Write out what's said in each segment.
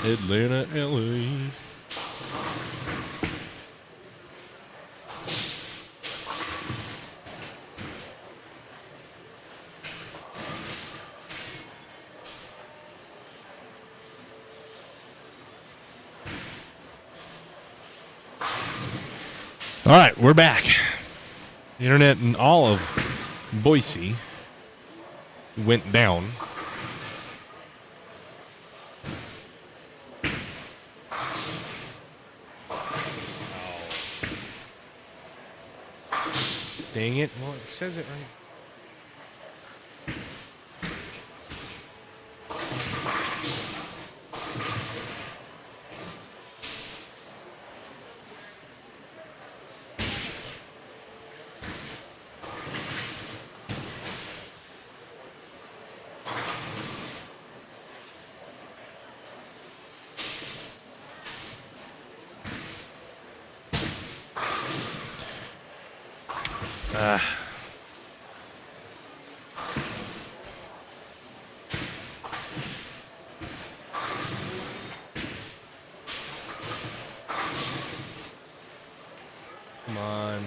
Atlanta, LA. All right, we're back. The internet in all of Boise went down. Dang it. Well, it says it right. Come on.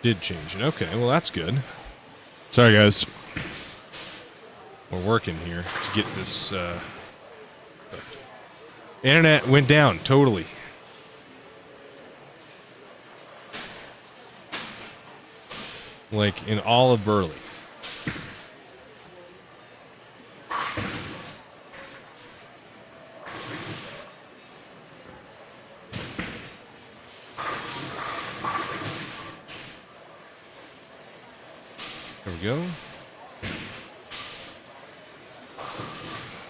Did change it. Okay, well, that's good. Sorry, guys. We're working here to get this. Internet went down totally. Like in all of Burley. There we go.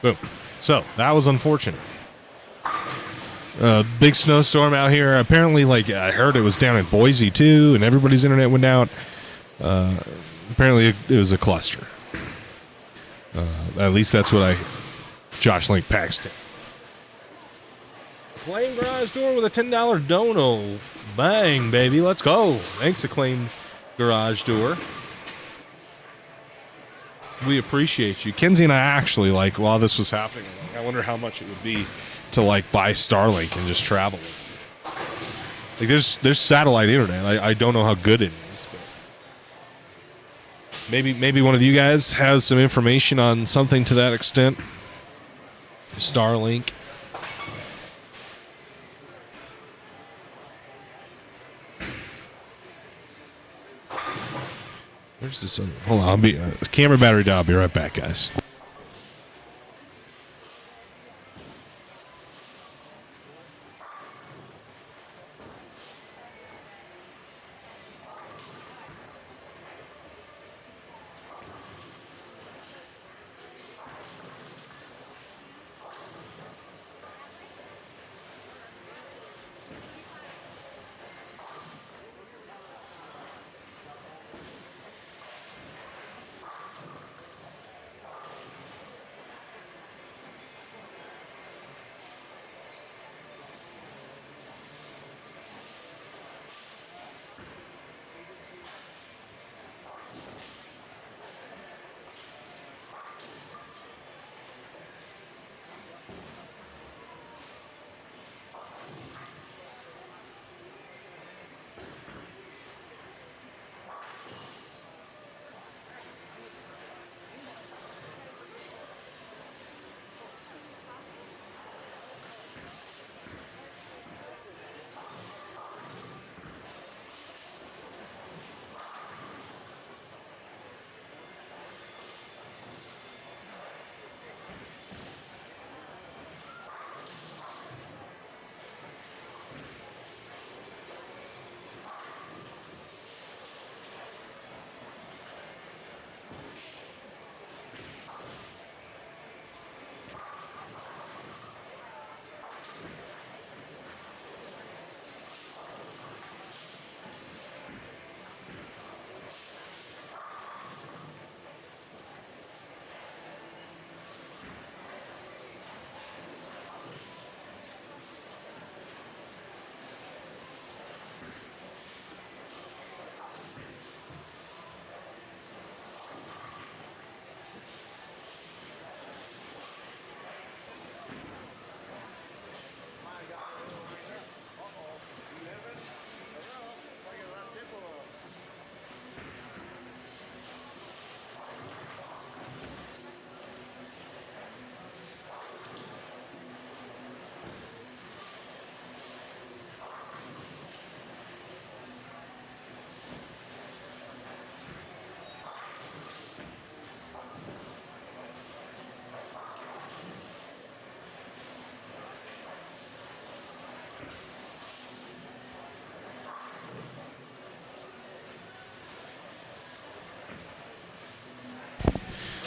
Boom. So, that was unfortunate. Big snowstorm out here. Apparently, like, I heard it was down in Boise, too, and everybody's internet went out. Apparently, it was a cluster. At least that's what Josh Link Paxton. Acclaim Garage Door with a $10 dono. Bang, baby. Let's go. Thanks, Acclaim Garage Door. We appreciate you. Kenzie and I actually, like, while this was happening, like, I wonder how much it would be to, like, buy Starlink and just travel. Like, there's satellite internet. I don't know how good it is, but maybe one of you guys has some information on something to that extent. Starlink. Where's this other? Hold on, camera battery down. I'll be right back, guys.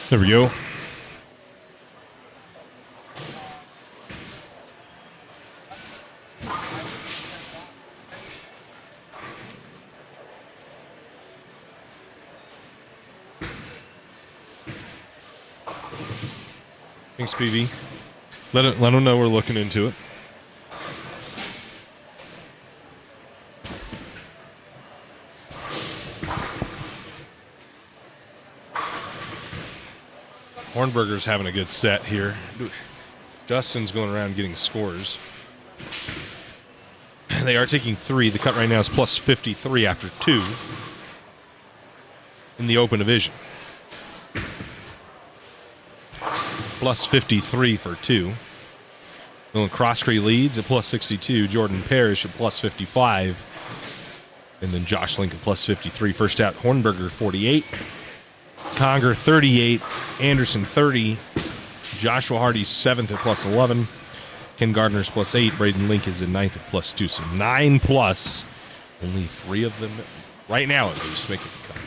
There we go. Thanks, PV. Let them know we're looking into it. Hornberger's having a good set here. Justin's going around getting scores. They are taking 3. The cut right now is plus 53 after 2 in the open division. Plus 53 for 2. Dylan Croskrey leads at plus 62. Jordan Parrish at plus 55. And then Josh Lincoln plus 53. First out, Hornberger 48. Conger 38. Anderson 30. Joshua Hardy 7th at plus 11. Ken Gardner's plus 8. Braden Link is in 9th at plus 2. So 9 plus. Only 3 of them, right now at least, make it the cut.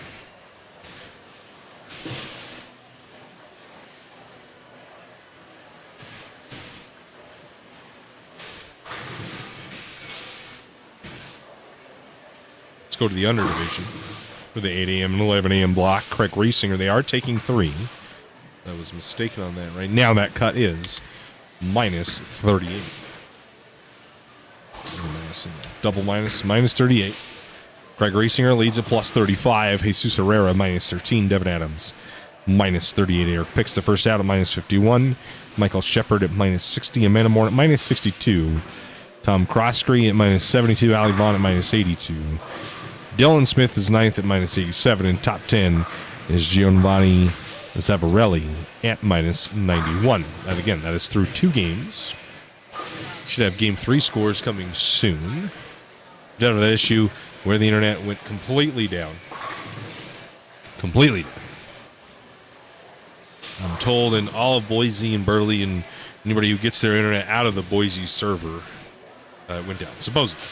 Let's go to the under division for the 8 a.m. and 11 a.m. block. Craig Reesinger, they are taking 3. I was mistaken on that. Right now, that cut is minus 38. Double minus 38. Craig Reesinger leads at plus 35. Jesus Herrera minus 13. Devin Adams minus 38. Eric Picks the first out at minus 51. Michael Shepard at minus 60. Amanda Moore at minus 62. Tom Croskrey at minus 72. Ali Vaughn at minus 82. Dylan Smith is 9th at minus 87. And top 10 is Giovanni Zavarelli at minus 91. And again, that is through 2 games. Should have game 3 scores coming soon. Done with that issue where the internet went completely down. Completely down. I'm told in all of Boise and Burley and anybody who gets their internet out of the Boise server went down, supposedly.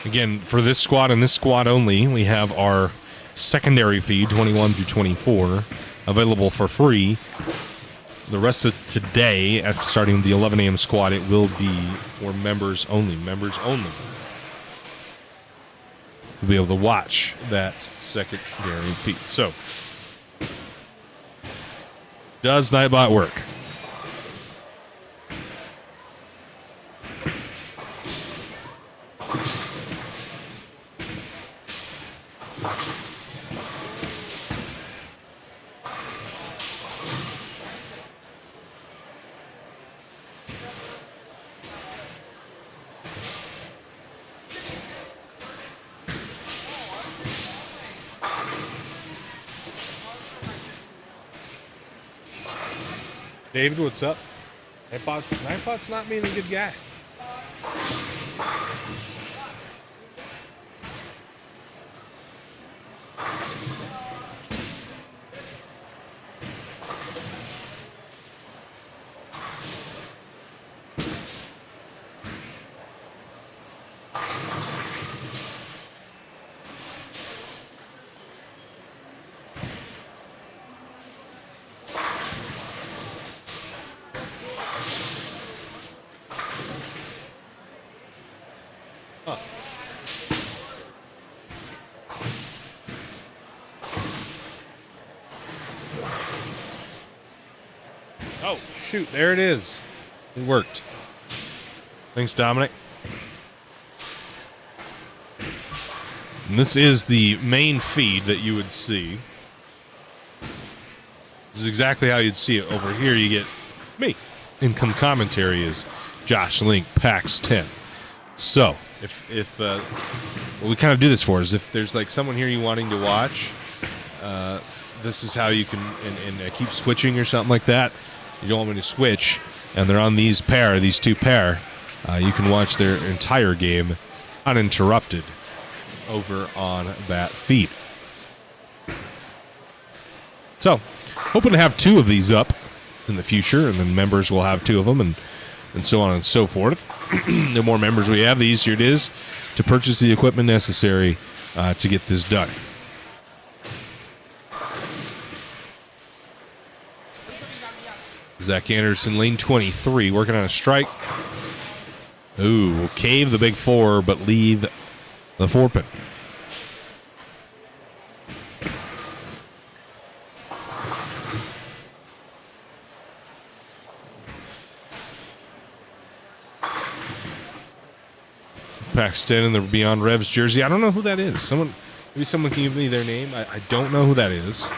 Again, for this squad and this squad only, we have our secondary feed, 21 through 24, available for free. The rest of today, after starting the 11 a.m. squad, it will be for members only. Members only. You'll be able to watch that secondary feed. So, does Nightbot work? David, what's up? Nightbot's not being a good guy. Oh, shoot, there it is. It worked. Thanks, Dominic. And this is the main feed that you would see. This is exactly how you'd see it. Over here, you get me. Income commentary is Josh Link, PAX 10. So, if what we kind of do this for is if there's like someone here you wanting to watch, this is how you can, and keep switching or something like that. You don't want me to switch, and they're on these two pair, you can watch their entire game uninterrupted over on that feed. So, hoping to have 2 of these up in the future, and then members will have 2 of them, and so on and so forth. The more members we have, the easier it is to purchase the equipment necessary to get this done. Zach Anderson, lane 23, working on a strike. Ooh, will cave the big 4, but leave the 4-pin. Paxton in the Beyond Revs jersey. I don't know who that is. Maybe someone can give me their name. I don't know who that is.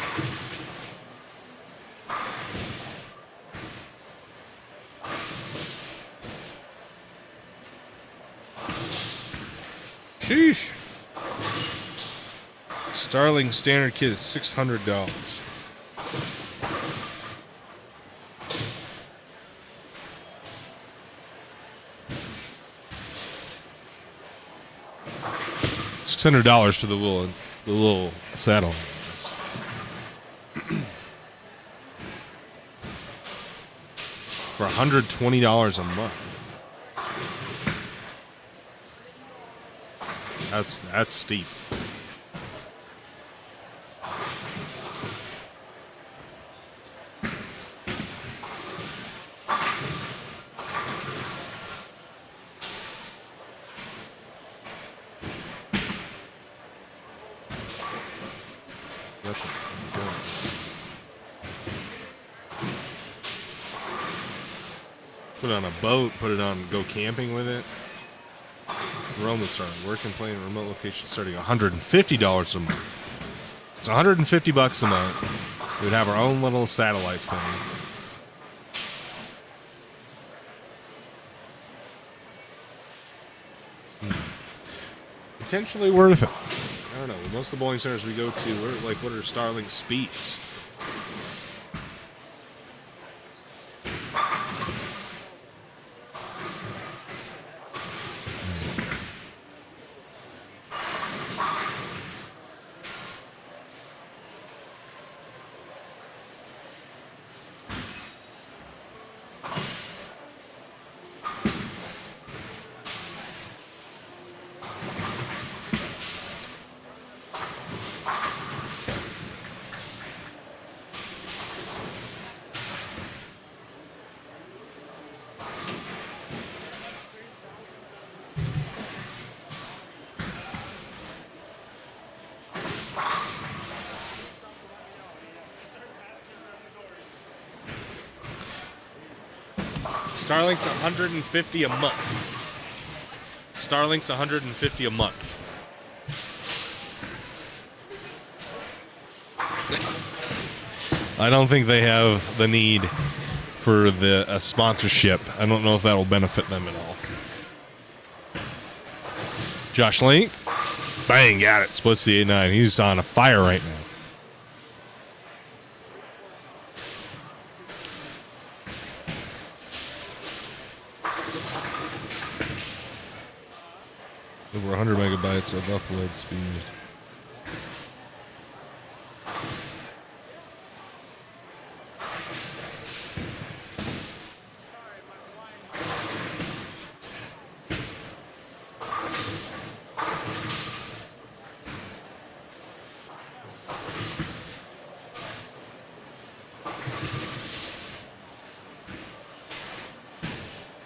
Sheesh. Starling standard kit is $600. $600 for the little saddle. For $120 a month. That's steep. Put it on a boat, put it on, go camping with it. Roman started working, playing a remote location starting $150 a month. It's $150 a month. We'd have our own little satellite thing. Potentially worth it. I don't know. Most of the bowling centers we go to, what are Starlink speeds? Starlink's $150 a month. Starlink's $150 a month. I don't think they have the need for a sponsorship. I don't know if that'll benefit them at all. Josh Link, bang, got it. Splits the 8-9. He's on a fire right now. Over 100 megabytes of upload speed.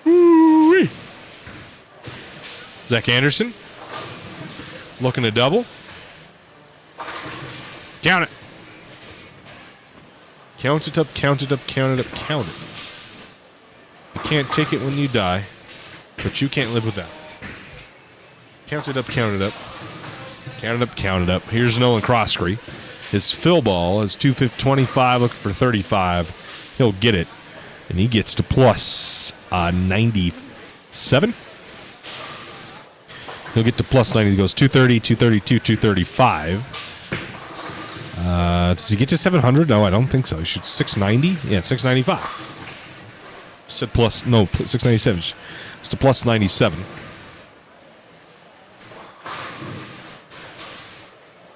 Woo-wee. Zach Anderson looking to double. Count it. Count it up, count it up, count it up, count it. You can't take it when you die, but you can't live without. Count it up, count it up. Count it up. Here's Nolan Croskery. His fill ball is 225, looking for 35. He'll get it, and he gets to plus 97. He'll get to plus 90. He goes 230, 232, 235. Does he get to 700? No, I don't think so. He shoots 690. Yeah, 695. Said plus, no, 697. It's to plus 97.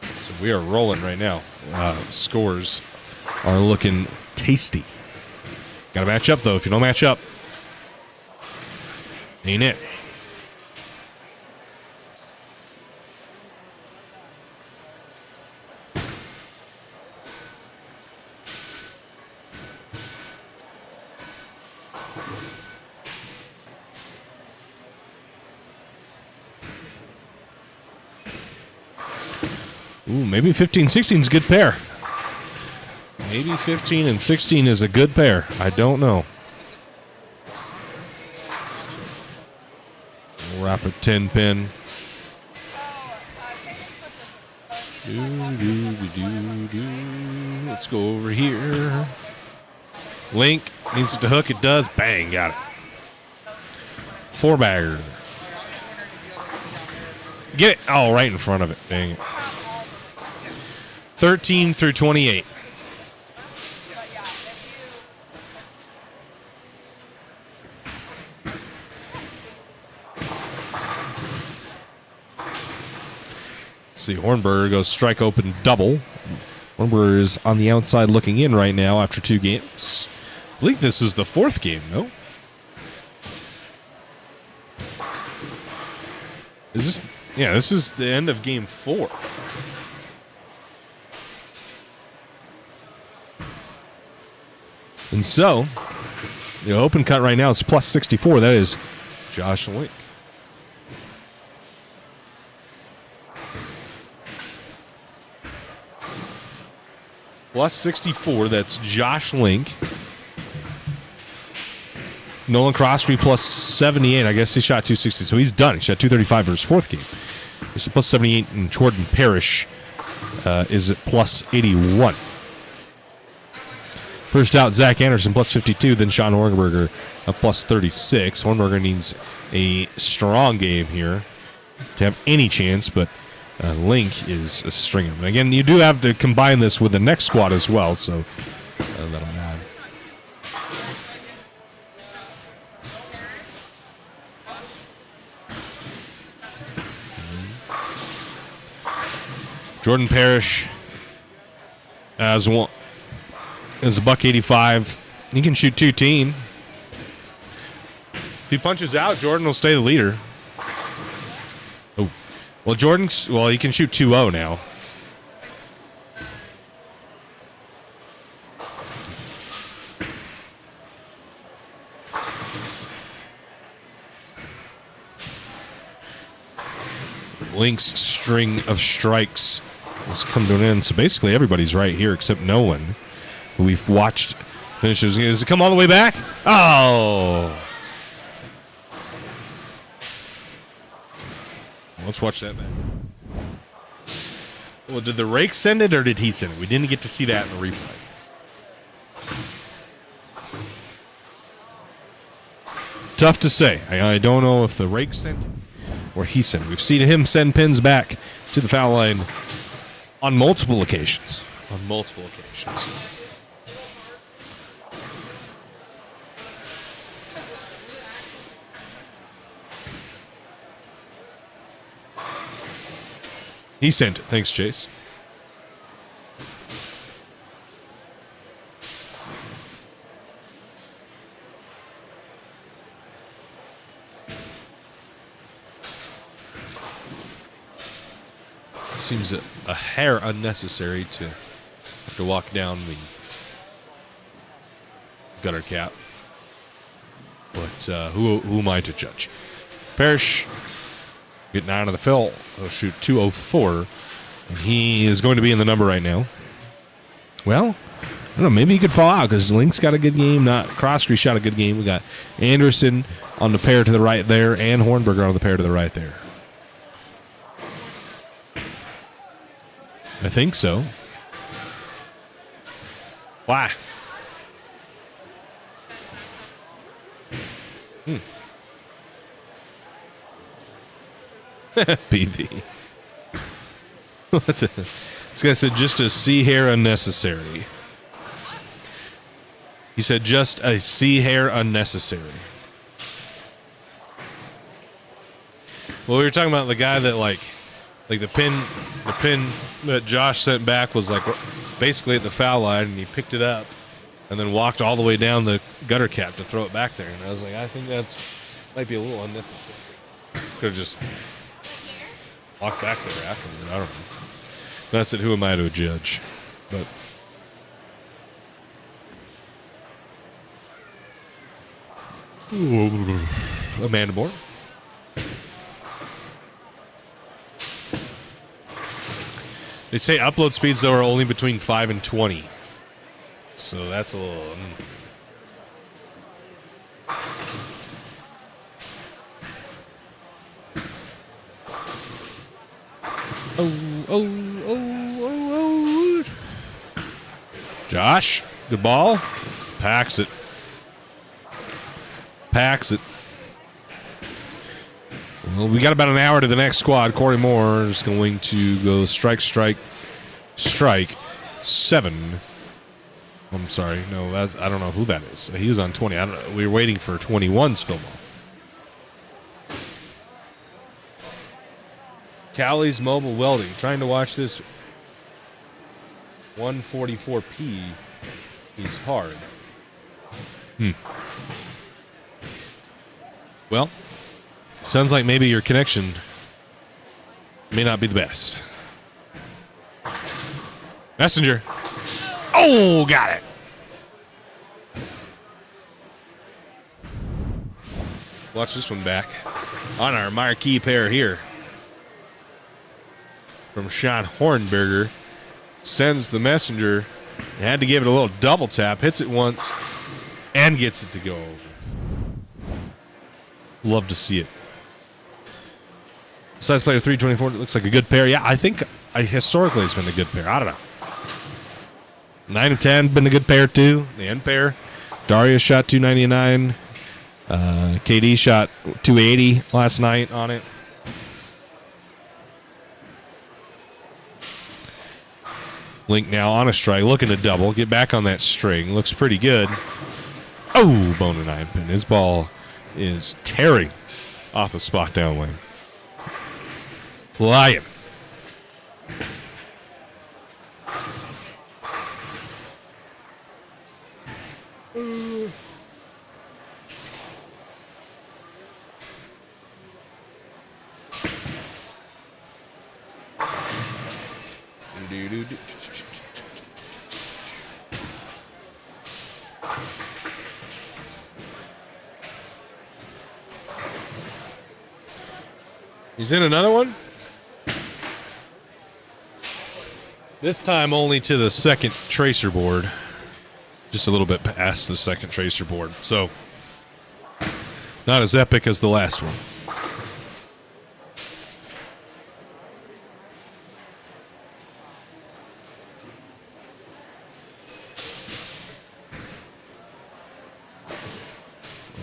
So we are rolling right now. Scores are looking tasty. Got to match up, though. If you don't match up, ain't it? Ooh, maybe 15-16 is a good pair. Maybe 15 and 16 is a good pair. I don't know. We'll wrap a 10 pin. Let's go over here. Link needs to hook. It does. Bang, got it. 4-bagger. Get it. Oh, right in front of it. Dang it. 13 through 28. Let's see, Hornberger goes strike open double. Hornberger is on the outside looking in right now after 2 games. I believe this is the 4th game, no? Is this? Yeah, this is the end of game 4. And so, the open cut right now is plus 64. That is Josh Link. Plus 64, that's Josh Link. Nolan Croskery plus 78. I guess he shot 260, so he's done. He shot 235 for his 4th game. He's at plus 78, and Jordan Parrish is at plus 81. First out, Zach Anderson, plus 52. Then Sean Hornberger, plus 36. Hornberger needs a strong game here to have any chance, but Link is stringing him. Again, you do have to combine this with the next squad as well, so that'll add. Jordan Parrish as one. Is a $185. He can shoot 210. If he punches out, Jordan will stay the leader. Oh, well, he can shoot 2-0 now. Link's string of strikes has come to an end. So basically, everybody's right here except Nolan, who we've watched finishes. Does it come all the way back? Oh. Let's watch that back. Well, did the rake send it or did he send it? We didn't get to see that in the replay. Tough to say. I don't know if the rake sent it or he sent it. We've seen him send pins back to the foul line on multiple occasions. He sent it. Thanks, Chase. Seems a hair unnecessary to have to walk down the gutter cap. But who am I to judge? Parrish getting out of the fill. He'll shoot 204. And he is going to be in the number right now. Well, I don't know. Maybe he could fall out because Link's got a good game. Croskery shot a good game. We got Anderson on the pair to the right there and Hornberger on the pair to the right there. I think so. Why? PV. What the? This guy said just a C hair unnecessary. He said just a C hair unnecessary. Well, we were talking about the guy that like the pin that Josh sent back was like basically at the foul line, and he picked it up and then walked all the way down the gutter cap to throw it back there. And I was like, I think that's might be a little unnecessary. Could have just walked back there afterward. I don't know. That's it. Who am I to judge? But Amanda Moore. They say upload speeds, though, are only between 5 and 20. So that's a little... Oh. Josh, good ball. Packs it. Well, we got about an hour to the next squad. Corey Moore is going to go strike. 7. I'm sorry. No, I don't know who that is. He was on 20. I don't know. We were waiting for 21's film. Callie's Mobile Welding. Trying to watch this 144p. He's hard. Well, sounds like maybe your connection may not be the best. Messenger. Oh, got it. Watch this one back on our marquee pair here. From Sean Hornberger. Sends the messenger. Had to give it a little double tap. Hits it once and gets it to go over. Love to see it. Size player 324. It looks like a good pair. Yeah, I think historically it's been a good pair. I don't know. 9 of 10 been a good pair too. The end pair. Darius shot 299. KD shot 280 last night on it. Link now on a strike, looking to double. Get back on that string. Looks pretty good. Oh, bone and 9 pin. His ball is tearing off the spot down lane. Flying. He's in another one. This time only to the second tracer board. Just a little bit past the second tracer board. So, not as epic as the last one.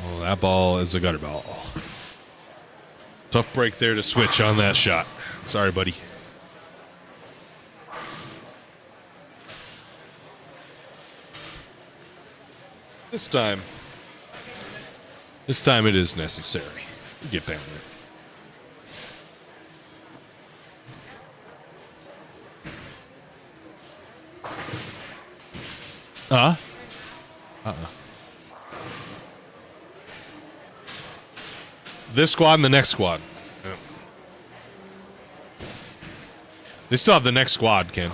Oh, that ball is a gutter ball. Tough break there to switch on that shot. Sorry, buddy. This time it is necessary. Get down there. This squad and the next squad. Yeah. They still have the next squad, Ken.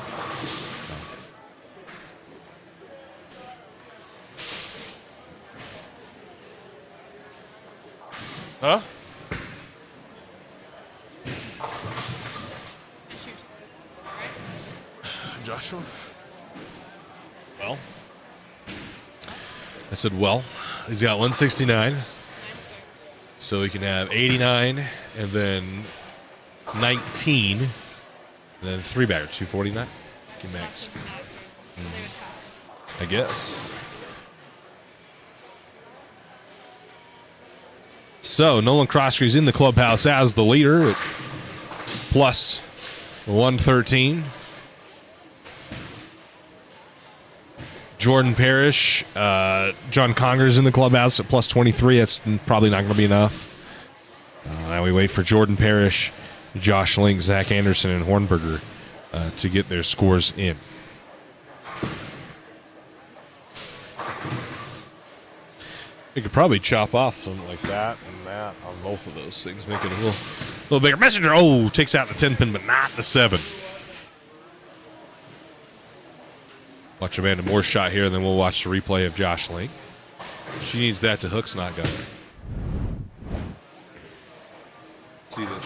Huh? Joshua? Well? I said, well, he's got 169. So he can have 89 and then 19. And And then 3-bagger, 249. Max. I guess. So Nolan Croskery's in the clubhouse as the leader at plus 113. Jordan Parrish, John Conger's in the clubhouse at plus 23. That's probably not going to be enough. Now we wait for Jordan Parrish, Josh Link, Zach Anderson, and Hornberger to get their scores in. We could probably chop off something like that and that on both of those things, make it a little bigger. Messenger, takes out the 10-pin, but not the 7. Watch Amanda Moore's shot here, and then we'll watch the replay of Josh Link. She needs that to hook's not going. See this.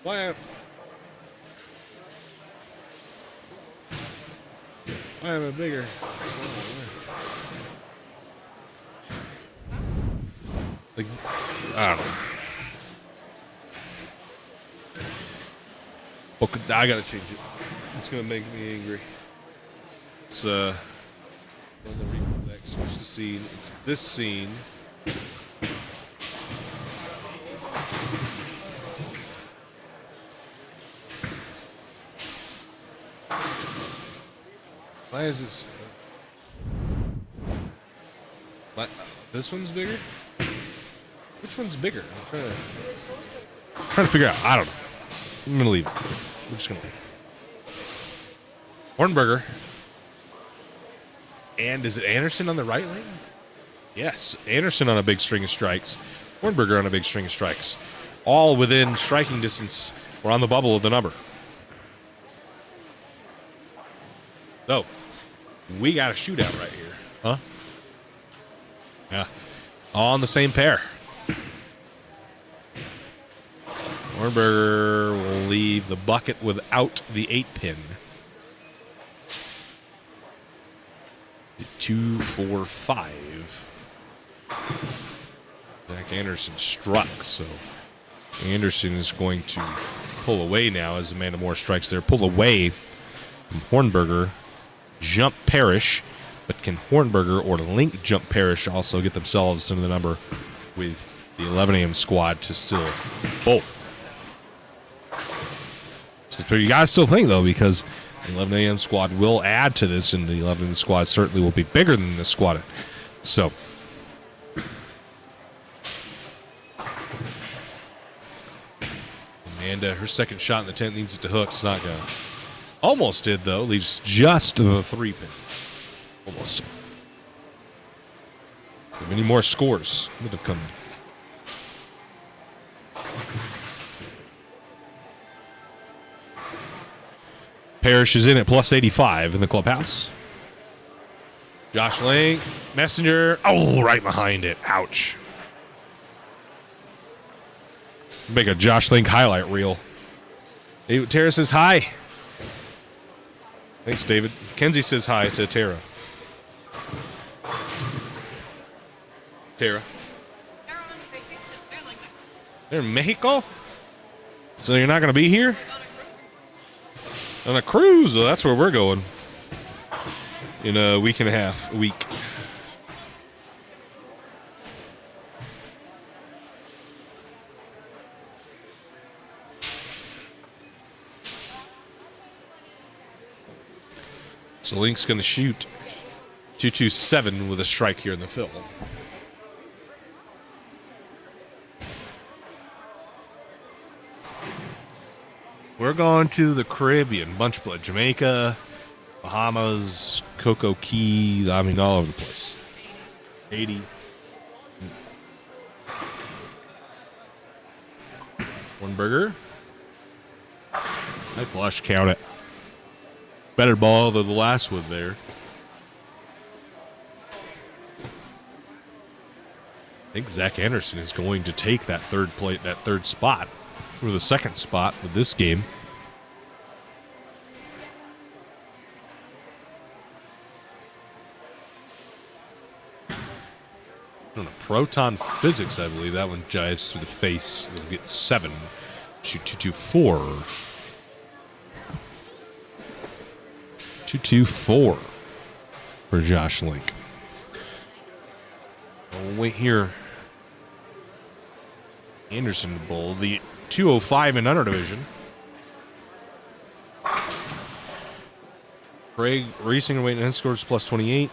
Why am I bigger? Like, I don't know. Okay, I gotta change it. It's gonna make me angry. It's run the replay, switch the scene. It's this scene. Why is this? This one's bigger? Which one's bigger? I'm trying to figure out. I don't know. I'm going to leave it. We're just going to leave it. Hornberger. And is it Anderson on the right lane? Yes. Anderson on a big string of strikes. Hornberger on a big string of strikes. All within striking distance or on the bubble of the number. So, we got a shootout right here. Huh? Yeah. All on the same pair. Hornberger will leave the bucket without the 8-pin. 2-4-5. Zach Anderson struck, so Anderson is going to pull away now as Amanda Moore strikes there. Pull away from Hornberger. Jump Parrish, but can Hornberger or Link jump Parrish also get themselves into the number with the 11 a.m. squad to still bowl? So you got to still think, though, because the 11 a.m. squad will add to this, and the 11 a.m. squad certainly will be bigger than this squad. So, Amanda, her second shot in the 10th needs it to hook. It's not going to. Almost did, though. Leaves just the 3-pin. Almost. Many more scores that have come. Parrish is in at plus 85 in the clubhouse. Josh Link, Messenger. Oh, right behind it. Ouch. Make a Josh Link highlight reel. David Tara says hi. Thanks, David. Kenzie says hi to Tara. Tara. They're in Mexico? So you're not going to be here? On a cruise. Well, that's where we're going. In a week and a half. A week. So Link's going to shoot 227 with a strike here in the fill. We're going to the Caribbean, bunch of Jamaica, Bahamas, Coco Key, I mean, all over the place. 80. Hornberger. High flush, count it. Better ball than the last one there. I think Zach Anderson is going to take that third spot, or the second spot with this game. On a proton physics, I believe that one jives through the face. It'll get 7. Shoot 224. 224 for Josh Link. We'll wait here. Anderson Bowl, the 205 and under division. Craig Reesinger waiting in scores plus 28.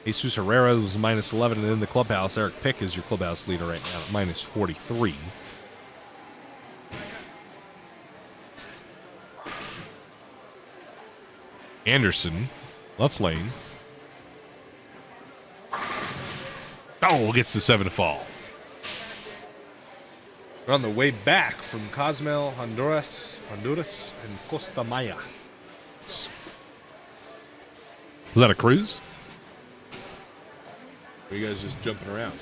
Jesus Herrera was minus 11, and in the clubhouse, Eric Pick is your clubhouse leader right now at minus 43. Anderson, left lane. Oh, gets the 7 to fall. We're on the way back from Cozumel, Honduras, and Costa Maya. Was that a cruise? Or are you guys just jumping around?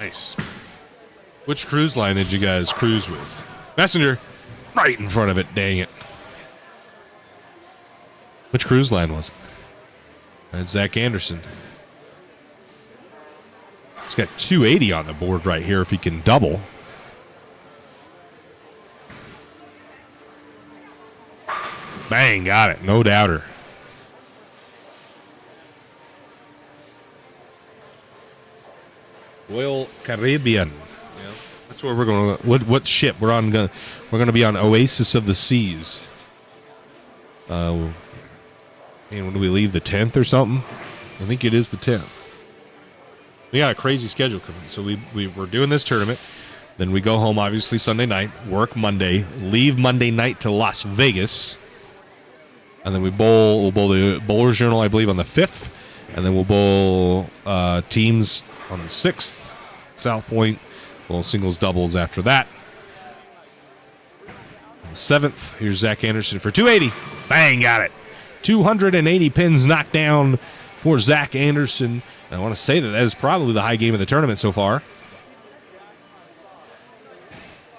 Nice. Which cruise line did you guys cruise with? Messenger, right in front of it, dang it. Which cruise line was it? That's Zach Anderson. He's got 280 on the board right here if he can double. Bang, got it. No doubter. Royal Caribbean. Yeah, that's where we're going. What ship? We're going to be on Oasis of the Seas. And when do we leave? The 10th or something? I think it is the 10th. We got a crazy schedule coming. So we're doing this tournament. Then we go home, obviously, Sunday night. Work Monday. Leave Monday night to Las Vegas. And then we'll bowl the Bowler's Journal, I believe, on the 5th. And then we'll bowl teams on the 6th. South Point. Bowl singles, doubles after that. On the 7th, here's Zach Anderson for 280. Bang, got it. 280 pins knocked down for Zach Anderson. And I want to say that is probably the high game of the tournament so far.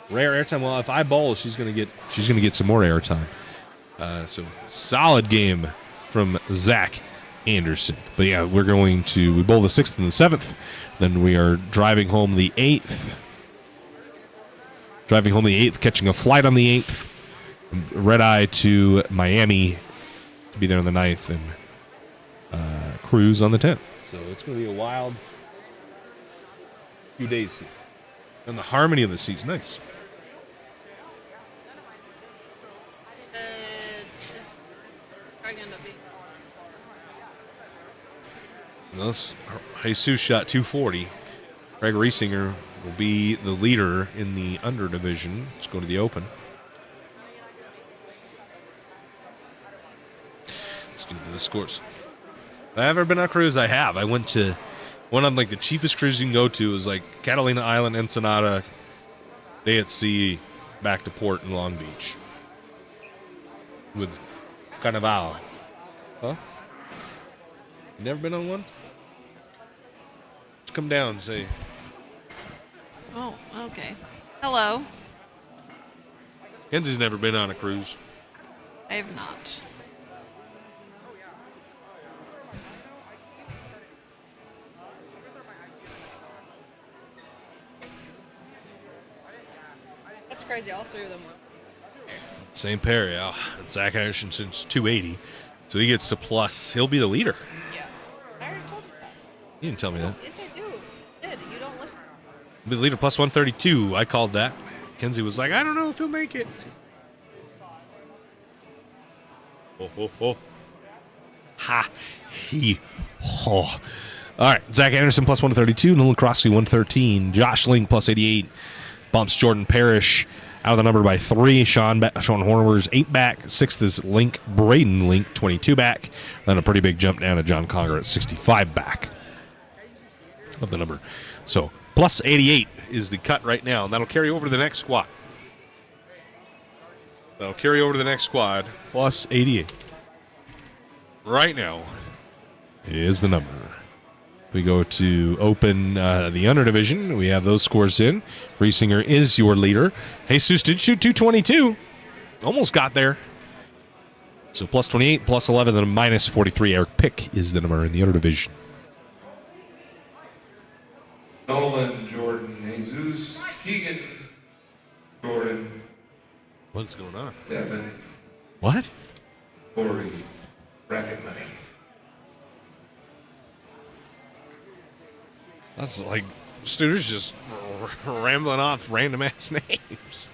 Rare airtime. Well, if I bowl, she's gonna get some more airtime. So solid game from Zach Anderson. But yeah, we bowl the 6th and the 7th. Then we are driving home the 8th. Catching a flight on the 8th. Red eye to Miami to be there on the 9th, and cruise on the 10th. So it's going to be a wild few days here. And the harmony of the season, nice. Jesus shot 240. Craig Reesinger will be the leader in the under division. Let's go to the Open. Let's do the scores. Have I ever been on a cruise? I have. I went to one of like the cheapest cruise you can go to is like Catalina Island, Ensenada, day at sea, back to port in Long Beach with Carnival. Huh? You never been on one? Just come down and say. Oh, okay. Hello. Kenzie's never been on a cruise. I have not. That's crazy. All three of them were. Same pair, yeah. Zach Anderson since 280. So he gets to plus. He'll be the leader. Yeah. I already told you that. You didn't tell me that. Yes, I do. I did. You don't listen. He'll be the leader plus 132. I called that. Kenzie was like, I don't know if he'll make it. Oh, oh, oh. Ha. He. Oh. All right. Zach Anderson plus 132. Nolan Crossley 113. Josh Link plus 88. Bumps Jordan Parrish out of the number by 3. Sean Horner's 8 back. 6th is Braden Link, 22 back. Then a pretty big jump down to John Conger at 65 back of the number. So plus 88 is the cut right now. And that'll carry over to the next squad. Plus 88. Right now is the number. We go to Open the under division. We have those scores in. Reesinger is your leader. Jesus did shoot 222. Almost got there. So plus 28, plus 11, and minus 43. Eric Pick is the number in the under division. What's going on? 7 What? Corey bracket money. That's like students just rambling off random ass names.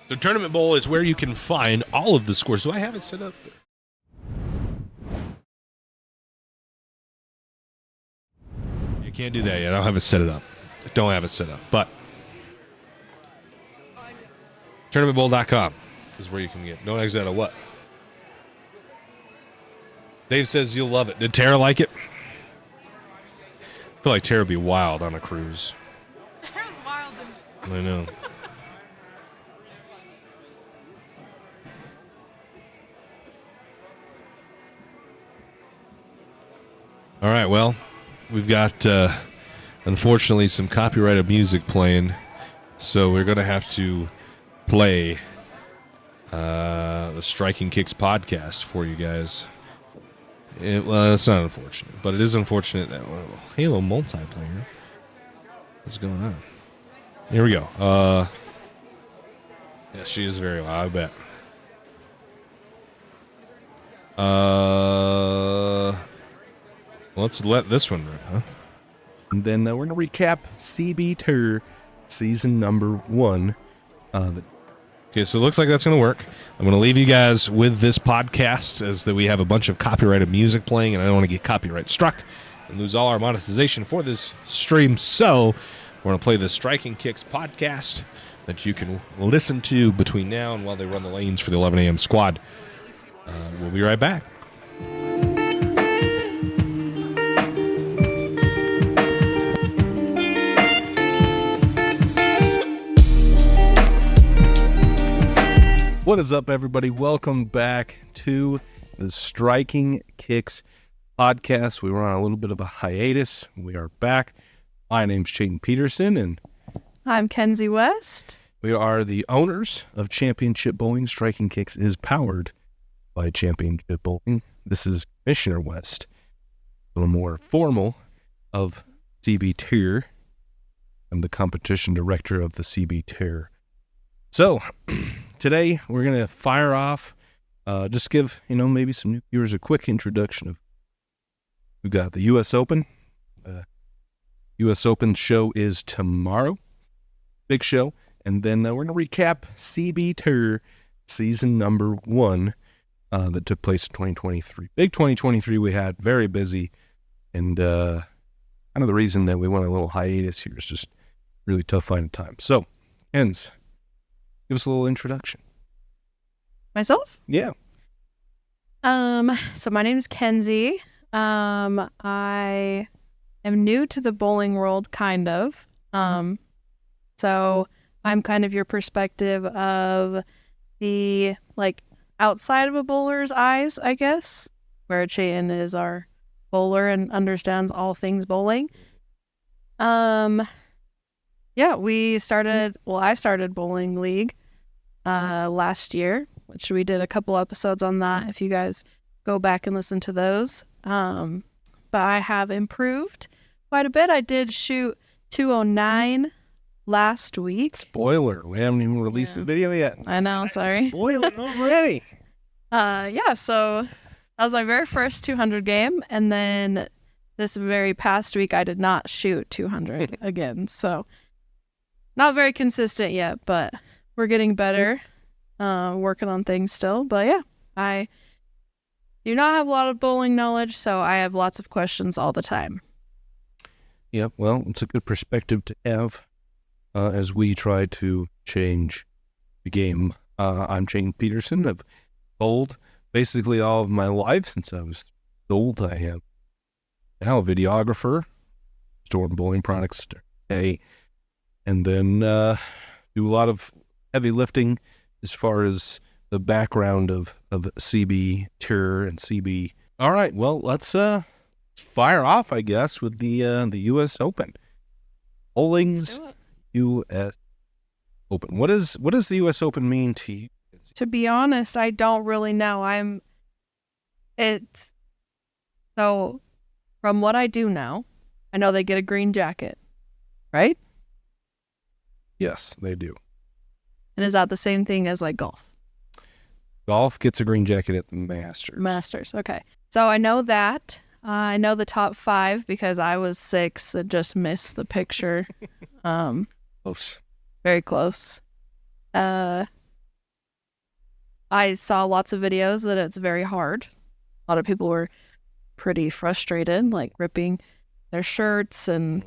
The Tournament Bowl is where you can find all of the scores. Do I have it set up? You can't do that yet. I don't have it set up. But tournamentbowl.com is where you can get. Don't exit out of what? Dave says you'll love it. Did Tara like it? I feel like Tara would be wild on a cruise. Tara's wild. I know. All right, well, we've got, unfortunately, some copyrighted music playing, so we're going to have to play the Striking Kicks podcast for you guys. Well, it's not unfortunate, but it is unfortunate that Halo multiplayer. What's going on? Here we go. Yeah, she is very loud, I bet. Let's let this one rip, huh? And then we're going to recap CB Tour season number 1. Okay, so it looks like that's going to work. I'm going to leave you guys with this podcast as that we have a bunch of copyrighted music playing, and I don't want to get copyright struck and lose all our monetization for this stream. So we're going to play the Striking Kicks podcast that you can listen to between now and while they run the lanes for the 11 a.m. squad. We'll be right back. What is up, everybody? Welcome back to the Striking Kicks podcast. We were on a little bit of a hiatus. We are back. My name's Chayton Peterson, and I'm Kenzie West. we are the owners of Championship Bowling. Striking Kicks is powered by Championship Bowling. This is Commissioner West, a little more formal of CB Tour. I'm the competition director of the CB Tour. So, today we're going to fire off, just give, maybe some new viewers a quick introduction of, we've got the U.S. Open. U.S. Open show is tomorrow. Big show. And then we're going to recap CB Tour season number 1 that took place in 2023. Big 2023 we had, very busy. And kind of the reason that we went a little hiatus here is just really tough finding time. So, Enz, give us a little introduction. Myself? Yeah. So my name is Kenzie. I am new to the bowling world, kind of. So I'm kind of your perspective of the, outside of a bowler's eyes, I guess, where Chayton is our bowler and understands all things bowling. Yeah, I started Bowling League last year, which we did a couple episodes on that if you guys go back and listen to those. But I have improved quite a bit. I did shoot 209 last week. Spoiler, we haven't even released the video yet. I know, sorry. Spoiling already. Yeah, so that was my very first 200 game, and then this very past week I did not shoot 200 again, so not very consistent yet, but we're getting better, working on things still. But yeah, I do not have a lot of bowling knowledge, so I have lots of questions all the time. Yep, well, it's a good perspective to have as we try to change the game. I'm Chayton Peterson. I've bowled basically all of my life since I was old. I am now a videographer, Storm Bowling Products today, and then do a lot of heavy lifting as far as the background of CB Tour and CB. All right, well, let's fire off, I guess, with the U.S. Open. Bowling's U.S. Open. What does the U.S. Open mean to you? To be honest, I don't really know. So from what I do know, I know they get a green jacket, right? Yes, they do. And is that the same thing as like golf? Golf gets a green jacket at the Masters. Masters. Okay. So I know that. I know the top 5 because I was 6 and just missed the picture. Close. Very close. I saw lots of videos that it's very hard. A lot of people were pretty frustrated, like ripping their shirts and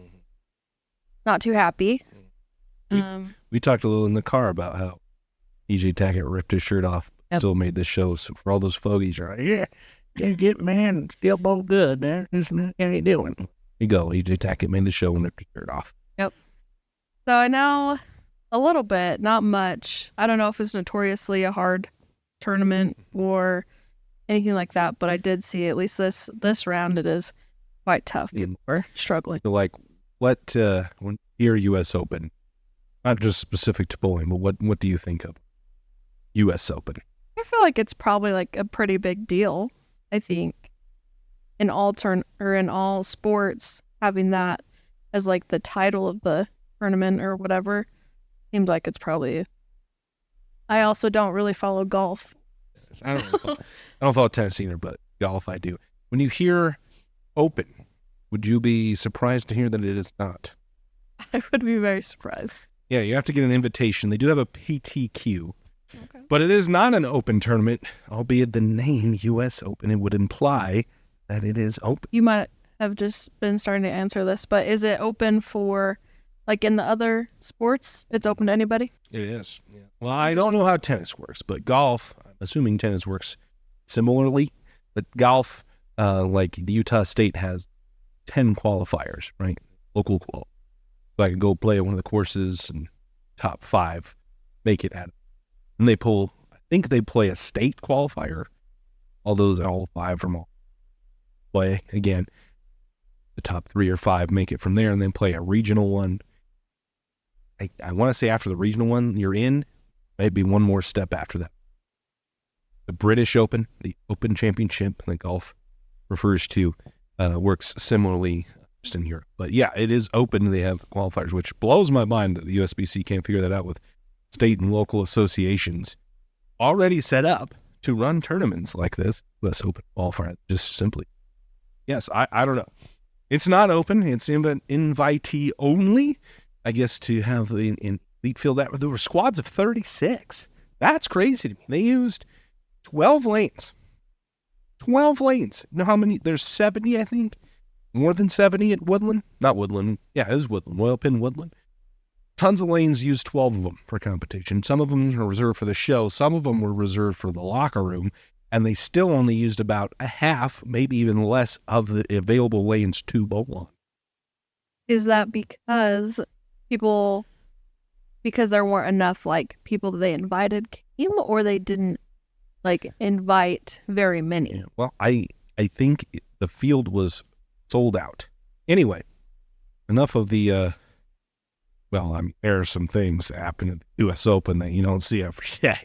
not too happy. We talked a little in the car about how EJ Tackett ripped his shirt off, still made the show. So for all those fogies, are like, yeah, can't get man, still both good, man. This man ain't doing. Here you go, EJ Tackett made the show and ripped his shirt off. Yep. So I know a little bit, not much. I don't know if it's notoriously a hard tournament or anything like that, but I did see at least this round it is quite tough. People are struggling. So like, what when you hear U.S. Open, not just specific to bowling, but what do you think of U.S. Open? I feel like it's probably like a pretty big deal. I think in all sports, having that as like the title of the tournament or whatever seems like it's probably. I also don't really follow golf. I don't follow tennis either, but golf I do. When you hear Open, would you be surprised to hear that it is not? I would be very surprised. Yeah, you have to get an invitation. They do have a PTQ, Okay. but it is not an open tournament, albeit the name U.S. Open, it would imply that it is open. You might have just been starting to answer this, but is it open for, like in the other sports, it's open to anybody? It is. Yeah. Well, I don't know how tennis works, but golf, I'm assuming tennis works similarly. But golf, like the Utah State has 10 qualifiers, right? Local qual. So I could go play at one of the courses and top 5, make it at it. And they pull, I think they play a state qualifier. All 5 from all play. Again, the top 3 or 5 make it from there and then play a regional one. I want to say after the regional one you're in, maybe one more step after that. The British Open, the Open Championship that golf refers to, works similarly just in Europe. But yeah, it is open. They have qualifiers, which blows my mind that the USBC can't figure that out with state and local associations already set up to run tournaments like this. US Open qualifier, just simply. Yes, I don't know. It's not open. It's invitee only. I guess to have the elite field that there were squads of 36. That's crazy to me. They used 12 lanes. 12 lanes. You know how many? There's 70, I think. More than 70 at Woodland. Not Woodland. Yeah, it is Woodland. Royal Pin Woodland. Tons of lanes, used 12 of them for competition. Some of them are reserved for the show. Some of them were reserved for the locker room. And they still only used about a half, maybe even less, of the available lanes to bowl on. Is that because there weren't enough like people that they invited came, or they didn't like invite very many? Yeah, well, I think the field was sold out. Anyway, enough of the well, I mean, there are some things that happen at the U.S. Open that you don't see every day,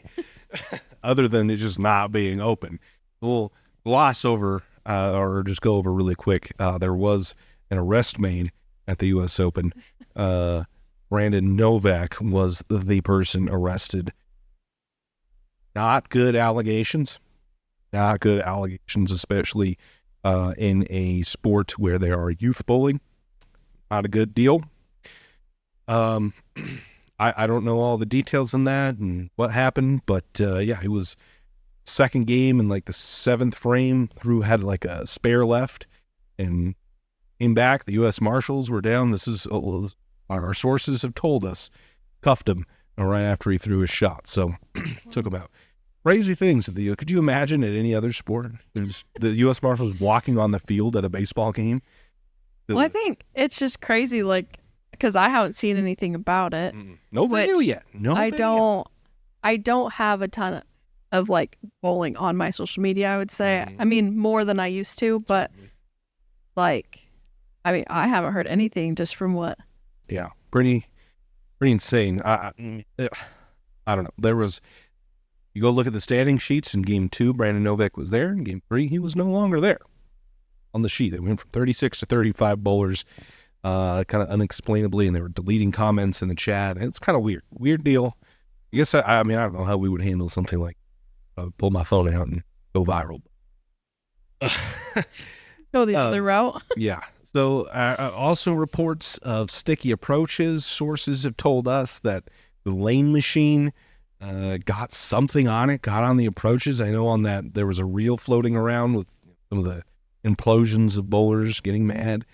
other than it just not being open. We'll gloss over or just go over really quick. There was an arrest made at the U.S. Open. Brandon Novak was the person arrested. Not good allegations. Not good allegations, especially in a sport where there are youth bowling. Not a good deal. I don't know all the details on that and what happened, but yeah, it was second game and like the 7th frame. Drew had like a spare left and came back. The U.S. Marshals were down. This is our sources have told us, cuffed him right after he threw his shot. So took him out. Crazy things. Could you imagine at any other sport? There's the U.S. Marshals walking on the field at a baseball game. Well, I think it's just crazy, like, because I haven't seen anything about it. No video yet. No, I don't have a ton of like bowling on my social media, I would say. I mean, more than I used to, but like, I mean, I haven't heard anything just from what. Yeah, pretty insane. I don't know. There was, you go look at the standing sheets in game 2, Brandon Novak was there. In game 3, he was no longer there on the sheet. They went from 36 to 35 bowlers, kind of unexplainably, and they were deleting comments in the chat. And it's kind of weird. Weird deal. I guess I mean I don't know how we would handle something like pull my phone out and go viral. Go the other route. Yeah. So also reports of sticky approaches. Sources have told us that the lane machine got something on it, got on the approaches. I know on that there was a reel floating around with some of the implosions of bowlers getting mad.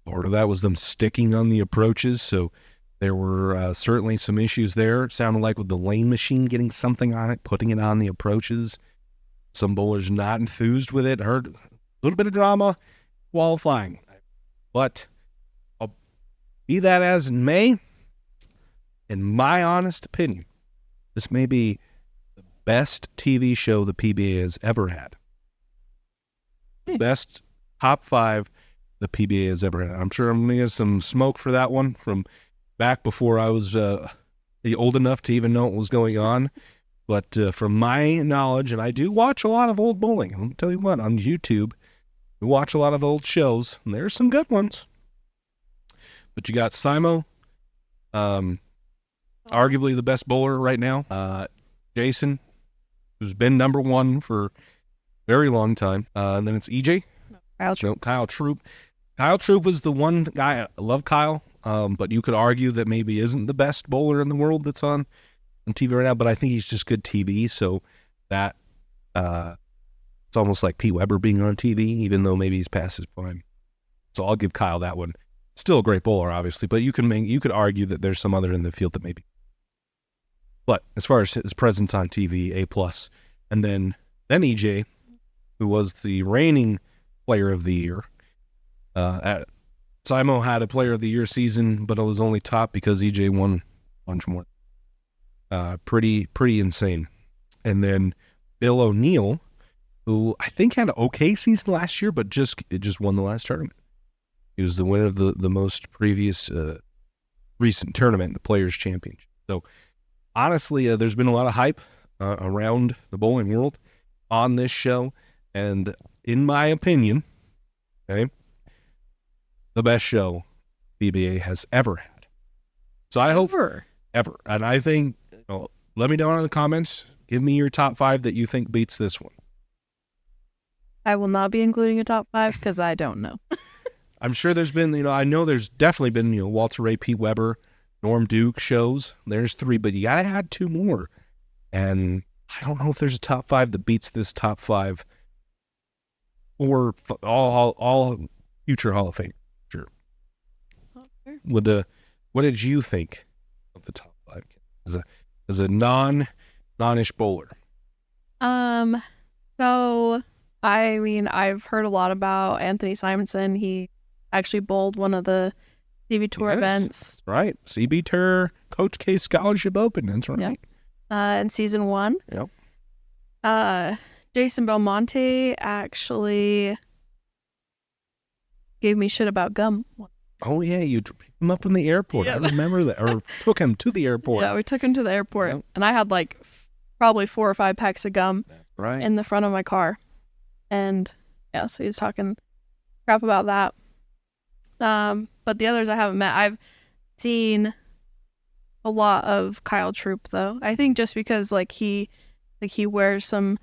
Part of that was them sticking on the approaches. So there were certainly some issues there. It sounded like with the lane machine getting something on it, putting it on the approaches. Some bowlers not enthused with it. Heard a little bit of drama qualifying. But be that as it may, in my honest opinion, this may be the best TV show the PBA has ever had. The best top 5 the PBA has ever had. I'm sure I'm going to get some smoke for that one from back before I was old enough to even know what was going on. But from my knowledge, and I do watch a lot of old bowling. Let me tell you what, on YouTube, we watch a lot of old shows, and there's some good ones. But you got Simo, arguably the best bowler right now. Jason, who's been number 1 for a very long time. And then it's EJ. Kyle Troop. Kyle Troop was the one guy. I love Kyle, but you could argue that maybe isn't the best bowler in the world that's on TV right now, but I think he's just good TV, so that it's almost like Pete Weber being on TV, even though maybe he's past his prime. So I'll give Kyle that one. Still a great bowler, obviously, but you could argue that there's some other in the field that maybe. But as far as his presence on TV, A+. And then EJ, who was the reigning player of the year. Simo had a player of the year season, but it was only top because EJ won a bunch more. Pretty insane. And then Bill O'Neill, who I think had an okay season last year, but just won the last tournament. He was the winner of the most previous recent tournament, the Players' Championship. So honestly, there's been a lot of hype around the bowling world on this show, and in my opinion, okay, the best show PBA has ever had. So I hope ever, and I think. Let me know in the comments. Give me your top 5 that you think beats this one. I will not be including a top 5 because I don't know. I'm sure there's been, I know there's definitely been, Walter Ray, Pete Weber, Norm Duke shows. There's 3, but you got to add 2 more. And I don't know if there's a top 5 that beats this top 5 or all future Hall of Fame. Sure. Okay. What did you think of the top 5 as a non-ish bowler? So I mean, I've heard a lot about Anthony Simonson. He actually bowled one of the CB Tour events. Right. CB Tour Coach K Scholarship Open. That's right. Yeah. In season 1. Yep. Jason Belmonte actually gave me shit about gum. Oh, yeah. You picked him up in the airport. Yep. I remember that. Or took him to the airport. Yeah, we took him to the airport. Yep. And I had like probably 4 or 5 packs of gum Right. in the front of my car. And yeah, so he was talking crap about that. But the others I haven't met. I've seen a lot of Kyle Troop though. I think just because he wears some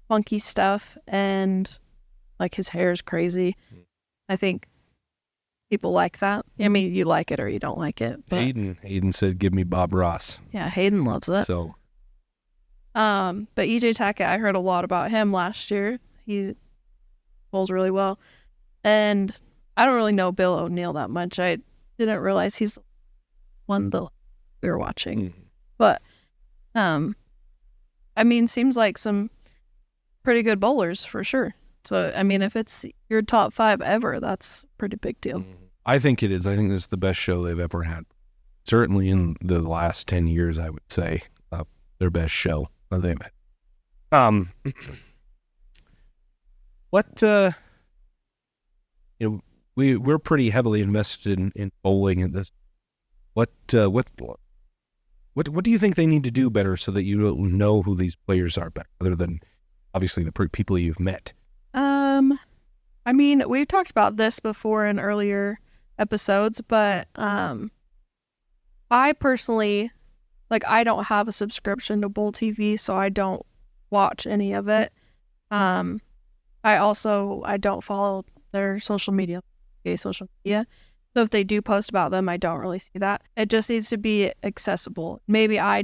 funky stuff and like his hair is crazy. I think people like that. I mean, you like it or you don't like it. But Hayden said, "Give me Bob Ross." yeah, Hayden loves it. So, but EJ Tackett, I heard a lot about him last year. He bowls really well, and I don't really know Bill O'Neill that much. I didn't realize he's the one that we were watching. But, I mean, seems like some pretty good bowlers for sure. So, I mean, if it's your top 5 ever, that's a pretty big deal. I think it is. I think this is the best show they've ever had. Certainly in the last 10 years, I would say their best show they've had. We're pretty heavily invested in bowling at this. What do you think they need to do better so that you don't know who these players are better, other than obviously the people you've met? I mean, we've talked about this before in earlier episodes, but I personally like I don't have a subscription to Bowl TV, so I don't watch any of it. I don't follow their social media. So if they do post about them, I don't really see that. It just needs to be accessible. Maybe I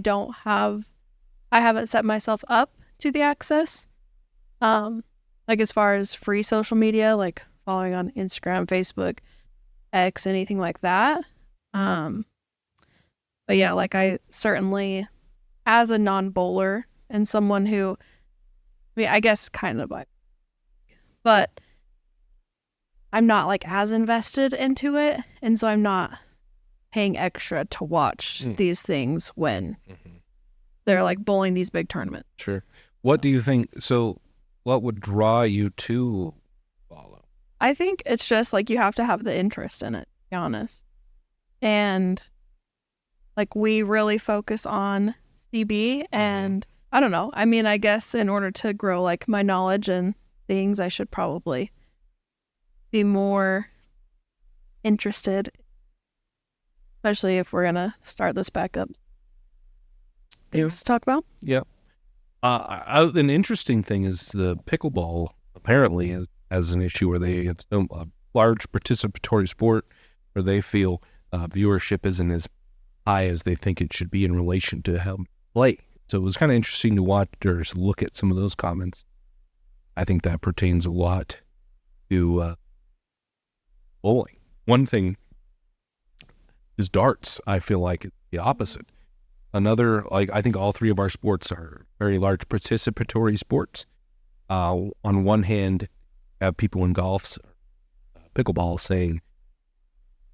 haven't set myself up to the access. Like as far as free social media, like following on Instagram, Facebook, X, anything like that. But yeah, like I certainly, as a non-bowler and someone who, I mean, I guess kind of like, but I'm not like as invested into it, and so I'm not paying extra to watch these things when they're like bowling these big tournaments. Sure. What do you think? So, what would draw you to follow? I think it's just like you have to have the interest in it, to be honest. And like we really focus on CB, and I don't know. I mean, I guess in order to grow like my knowledge and things, I should probably be more interested, especially if we're gonna start this back up. Things to talk about. Yeah. An interesting thing is the pickleball apparently has an issue where it's a large participatory sport where they feel viewership isn't as high as they think it should be in relation to how play. So it was kind of interesting to watch or look at some of those comments. I think that pertains a lot to bowling. One thing is darts. I feel like it's the opposite. Another, like, I think all three of our sports are very large participatory sports. On one hand, have people in golf's pickleball saying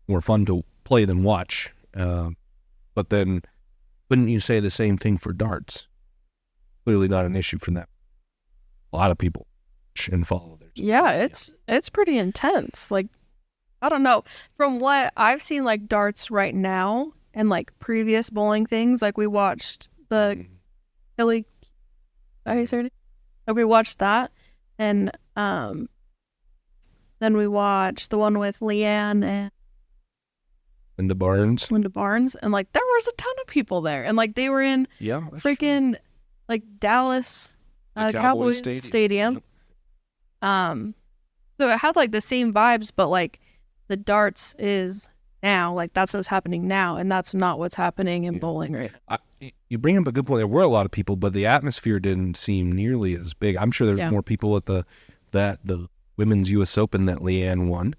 more fun to play than watch. But then, wouldn't you say the same thing for darts? Clearly not an issue for them. A lot of people watch and follow their social media. It's pretty intense. Like, I don't know. From what I've seen, like darts right now and like previous bowling things, like we watched the Hilly. Like we watched that, and then we watched the one with Leanne and Linda Barnes, and like there was a ton of people there, and like they were in freaking like Dallas Cowboys Stadium. Yep. So it had like the same vibes, but like the darts is now, like that's what's happening now, and that's not what's happening in bowling right now. You bring up a good point. There were a lot of people, but the atmosphere didn't seem nearly as big. I'm sure there's more people at the Women's U.S. Open that Leanne won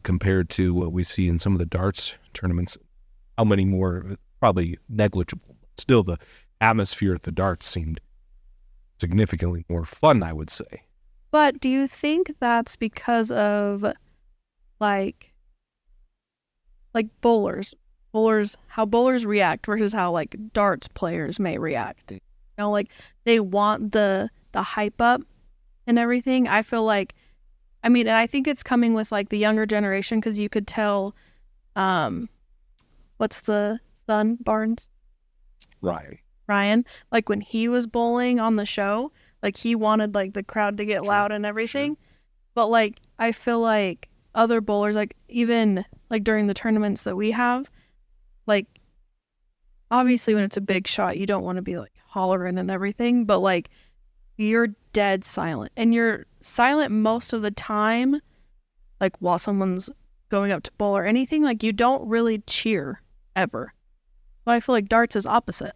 compared to what we see in some of the darts tournaments. How many more? Probably negligible. Still, the atmosphere at the darts seemed significantly more fun, I would say. But do you think that's because of like bowlers, how bowlers react versus how like darts players may react? You know, like they want the hype up and everything. I feel like, I mean, and I think it's coming with like the younger generation, because you could tell, what's the son, Barnes? Ryan, like when he was bowling on the show, like he wanted like the crowd to get loud and everything. But like I feel like other bowlers, like even like during the tournaments that we have, like obviously when it's a big shot, you don't want to be like hollering and everything, but like you're dead silent, and you're silent most of the time, like while someone's going up to bowl or anything, like you don't really cheer ever. But I feel like darts is opposite.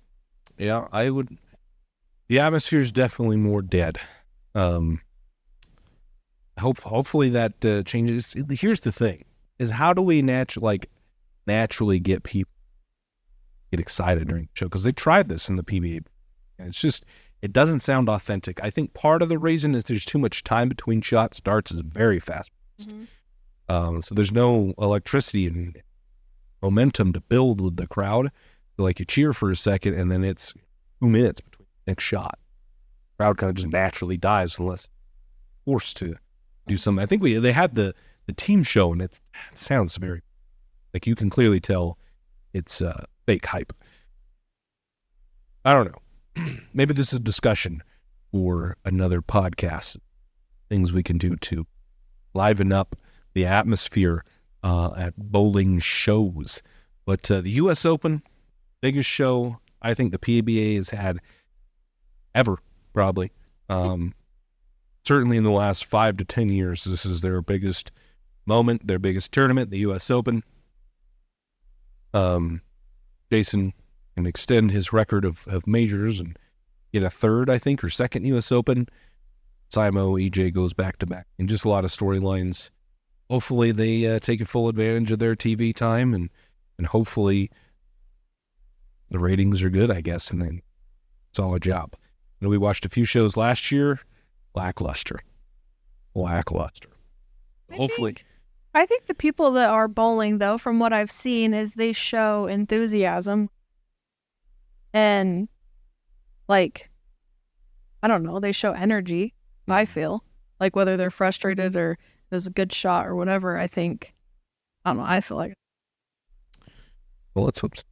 Yeah, I would. The atmosphere is definitely more dead. Hopefully that changes. Here's the thing: is how do we naturally get people get excited during the show? Because they tried this in the PBA, and it's just it doesn't sound authentic. I think part of the reason is there's too much time between shots. Darts is very fast, so there's no electricity and momentum to build with the crowd. So like you cheer for a second, and then it's 2 minutes between the next shot. The crowd kind of just naturally dies unless forced to do something. I think they had the team show, and it sounds very like you can clearly tell it's fake hype. I don't know. Maybe this is a discussion for another podcast. Things we can do to liven up the atmosphere at bowling shows. But the U.S. Open, biggest show I think the PBA has had ever, probably. Certainly in the last 5 to 10 years, this is their biggest moment, their biggest tournament, the U.S. Open. Jason can extend his record of majors and get a third, I think, or second U.S. Open. Simo, EJ goes back-to-back, and just a lot of storylines. Hopefully they take full advantage of their TV time, and hopefully the ratings are good, I guess, and then solid job. You know, we watched a few shows last year. Lackluster. Hopefully. I think the people that are bowling, though, from what I've seen, is they show enthusiasm. And, like, I don't know, they show energy, I feel. Like, whether they're frustrated or there's a good shot or whatever, I think, I don't know, I feel like. Well, let's hope so.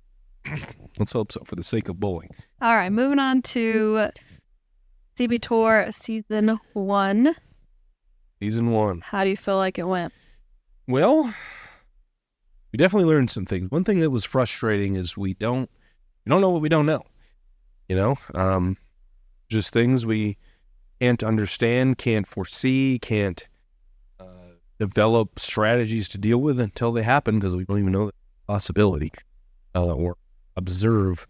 Let's hope so for the sake of bowling. All right, moving on to CB Tour Season 1. Season 1. How do you feel like it went? Well, we definitely learned some things. One thing that was frustrating is we don't know what we don't know. You know, just things we can't understand, can't foresee, can't develop strategies to deal with until they happen because we don't even know the possibility or observe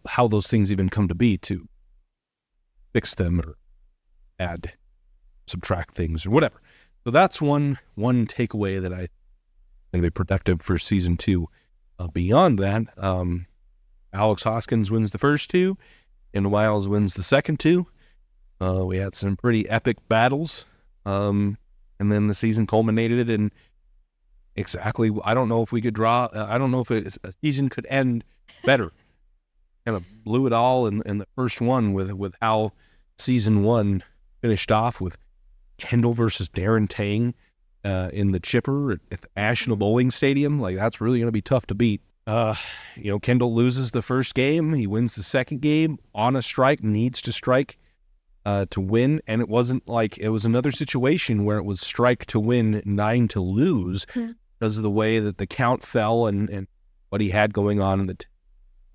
how those things even come to be to fix them or add, subtract things or whatever. So that's one takeaway that I think will be productive for Season 2. Beyond that, Alex Hoskins wins the first 2, and Wiles wins the second 2. We had some pretty epic battles, and then the season culminated in exactly, I don't know if we could draw, I don't know if a season could end better. Kind of blew it all in the first one with how Season 1 finished off with Kendall versus Darren Tang in the chipper at the National Bowling Stadium. Like, that's really going to be tough to beat. You know, Kendall loses the first game. He wins the second game on a strike, needs to strike to win. And it wasn't like, it was another situation where it was strike to win, 9 to lose because of the way that the count fell and what he had going on in the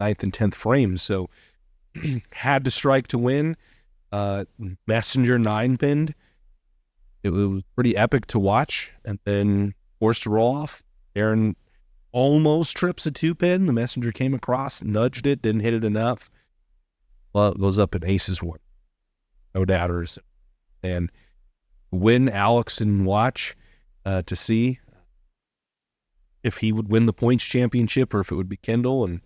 9th and 10th frames. So had to strike to win. Messenger 9 pinned. It was pretty epic to watch, and then forced to roll off. Aaron almost trips a 2-pin. The Messenger came across, nudged it, didn't hit it enough. Well, it goes up in aces 1. No doubters. And win Alex and watch to see if he would win the points championship or if it would be Kendall. And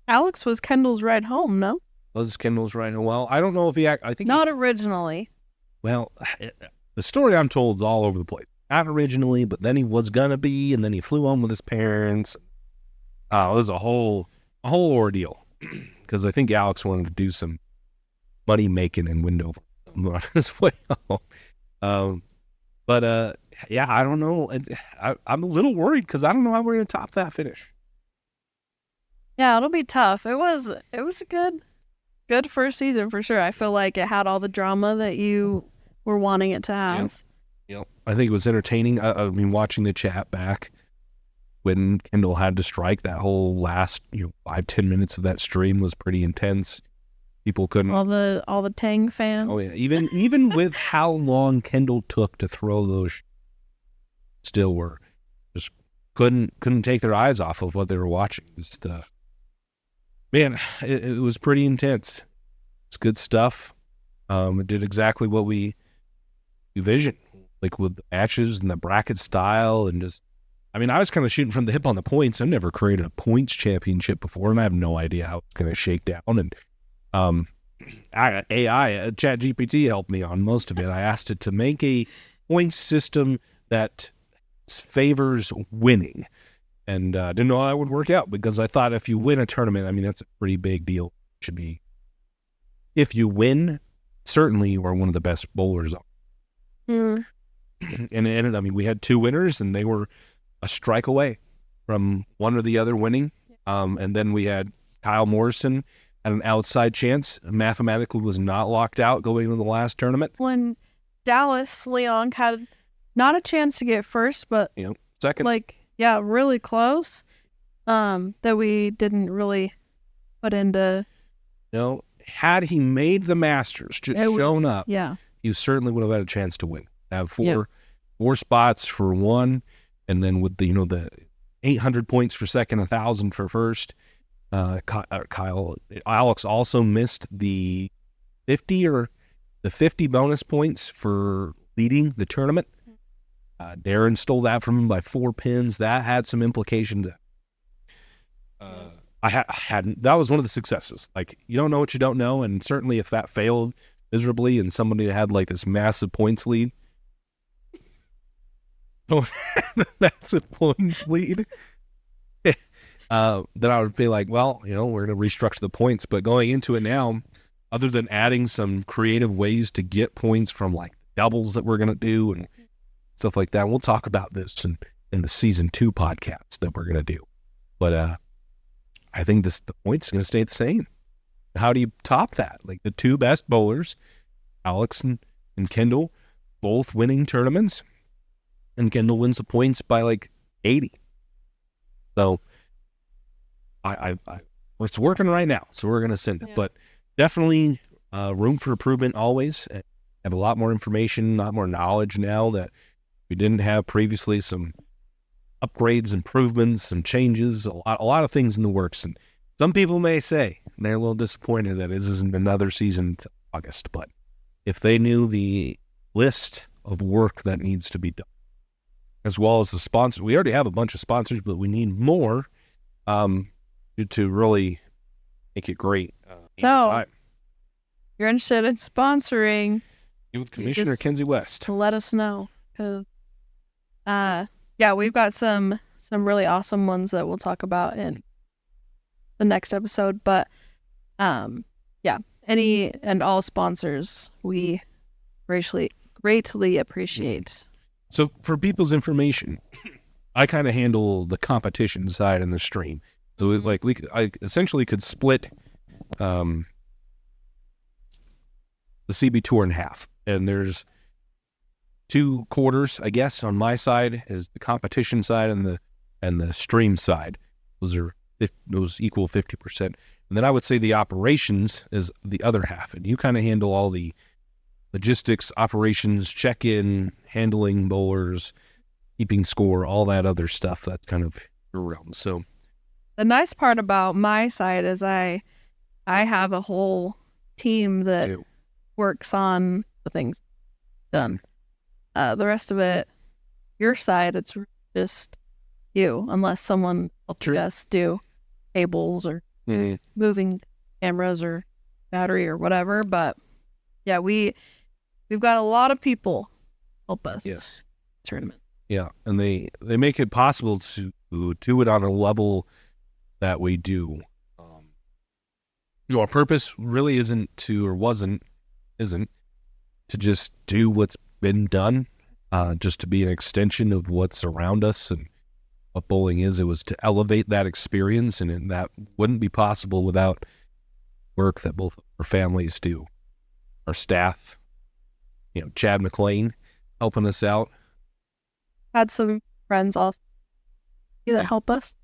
Alex was Kendall's ride home, no? was Kendall's ride home. Well, I don't know if I think Not originally. Well, the story I'm told is all over the place. Not originally, but then he was gonna be, and then he flew home with his parents. It was a whole ordeal because I think Alex wanted to do some money making in Windover on his way home. But yeah, I don't know. I'm a little worried because I don't know how we're gonna top that finish. Yeah, it'll be tough. It was a good first season for sure. I feel like it had all the drama that you were wanting it to have. Yep. I think it was entertaining. I mean, watching the chat back when Kendall had to strike, that whole last 5-10 minutes of that stream was pretty intense. People couldn't. All the Tang fans. Oh yeah, even with how long Kendall took to throw those, still were just couldn't take their eyes off of what they were watching. Just man, it was pretty intense. It's good stuff. It did exactly what we envisioned, like with the matches and the bracket style, and just, I mean, I was kind of shooting from the hip on the points. I've never created a points championship before, and I have no idea how it's going to shake down. And ChatGPT helped me on most of it. I asked it to make a points system that favors winning, and didn't know how that would work out, because I thought if you win a tournament, I mean, that's a pretty big deal. It should be, if you win, certainly you are one of the best bowlers. And I mean, we had 2 winners, and they were a strike away from one or the other winning. And then we had Kyle Morrison had an outside chance. Mathematically was not locked out going into the last tournament. When Dallas Leon had not a chance to get first, but second. really close. That we didn't really put into. No, had he made the Masters, just It would- shown up, Yeah. you certainly would have had a chance to win. Have Yeah. four spots for one, and then with the 800 points for second, 1,000 for first. Alex also missed the 50 bonus points for leading the tournament. Darren stole that from him by 4 pins. That had some implications. I hadn't. That was one of the successes. Like, you don't know what you don't know, and certainly if that failed miserably and somebody had like this massive points lead, massive points lead, then I would be like, well, we're going to restructure the points. But going into it now, other than adding some creative ways to get points from like doubles that we're going to do and stuff like that, we'll talk about this in the season 2 podcast that we're going to do. But I think the points are going to stay the same. How do you top that? Like the 2 best bowlers, Alex and Kendall, both winning tournaments, and Kendall wins the points by like 80. So it's working right now. So we're going to send it. Yeah. But definitely room for improvement always. Have a lot more information, a lot more knowledge now that we didn't have previously. Some upgrades, improvements, some changes, a lot of things in the works. And some people may say they're a little disappointed that this isn't another season until August. But if they knew the list of work that needs to be done, as well as the sponsors, we already have a bunch of sponsors, but we need more to really make it great. So, you're interested in sponsoring, with Commissioner just- Kenzie West. to let us know. Because, we've got some really awesome ones that we'll talk about in the next episode. But, any and all sponsors we greatly appreciate. So for people's information, I kind of handle the competition side and the stream. So I essentially could split the CB Tour in half, and there's 2 quarters, I guess, on my side is the competition side and the stream side. Those equal 50%, and then I would say the operations is the other half, and you kind of handle all the logistics, operations, check-in, handling bowlers, keeping score, all that other stuff. That's kind of your realm. So The nice part about my side is I have a whole team that Ew. works on the things done. The rest of it, your side, it's just you, unless someone helped True. us do cables or moving cameras or battery or whatever. But yeah, we've got a lot of people help us. Yes. Tournament. Yeah, and they make it possible to do it on a level that we do. Our purpose really isn't to just do what's been done, just to be an extension of what's around us and what bowling is. It was to elevate that experience, and that wouldn't be possible without work that both our families do. Our staff, Chad McLean helping us out. Had some friends also that help us.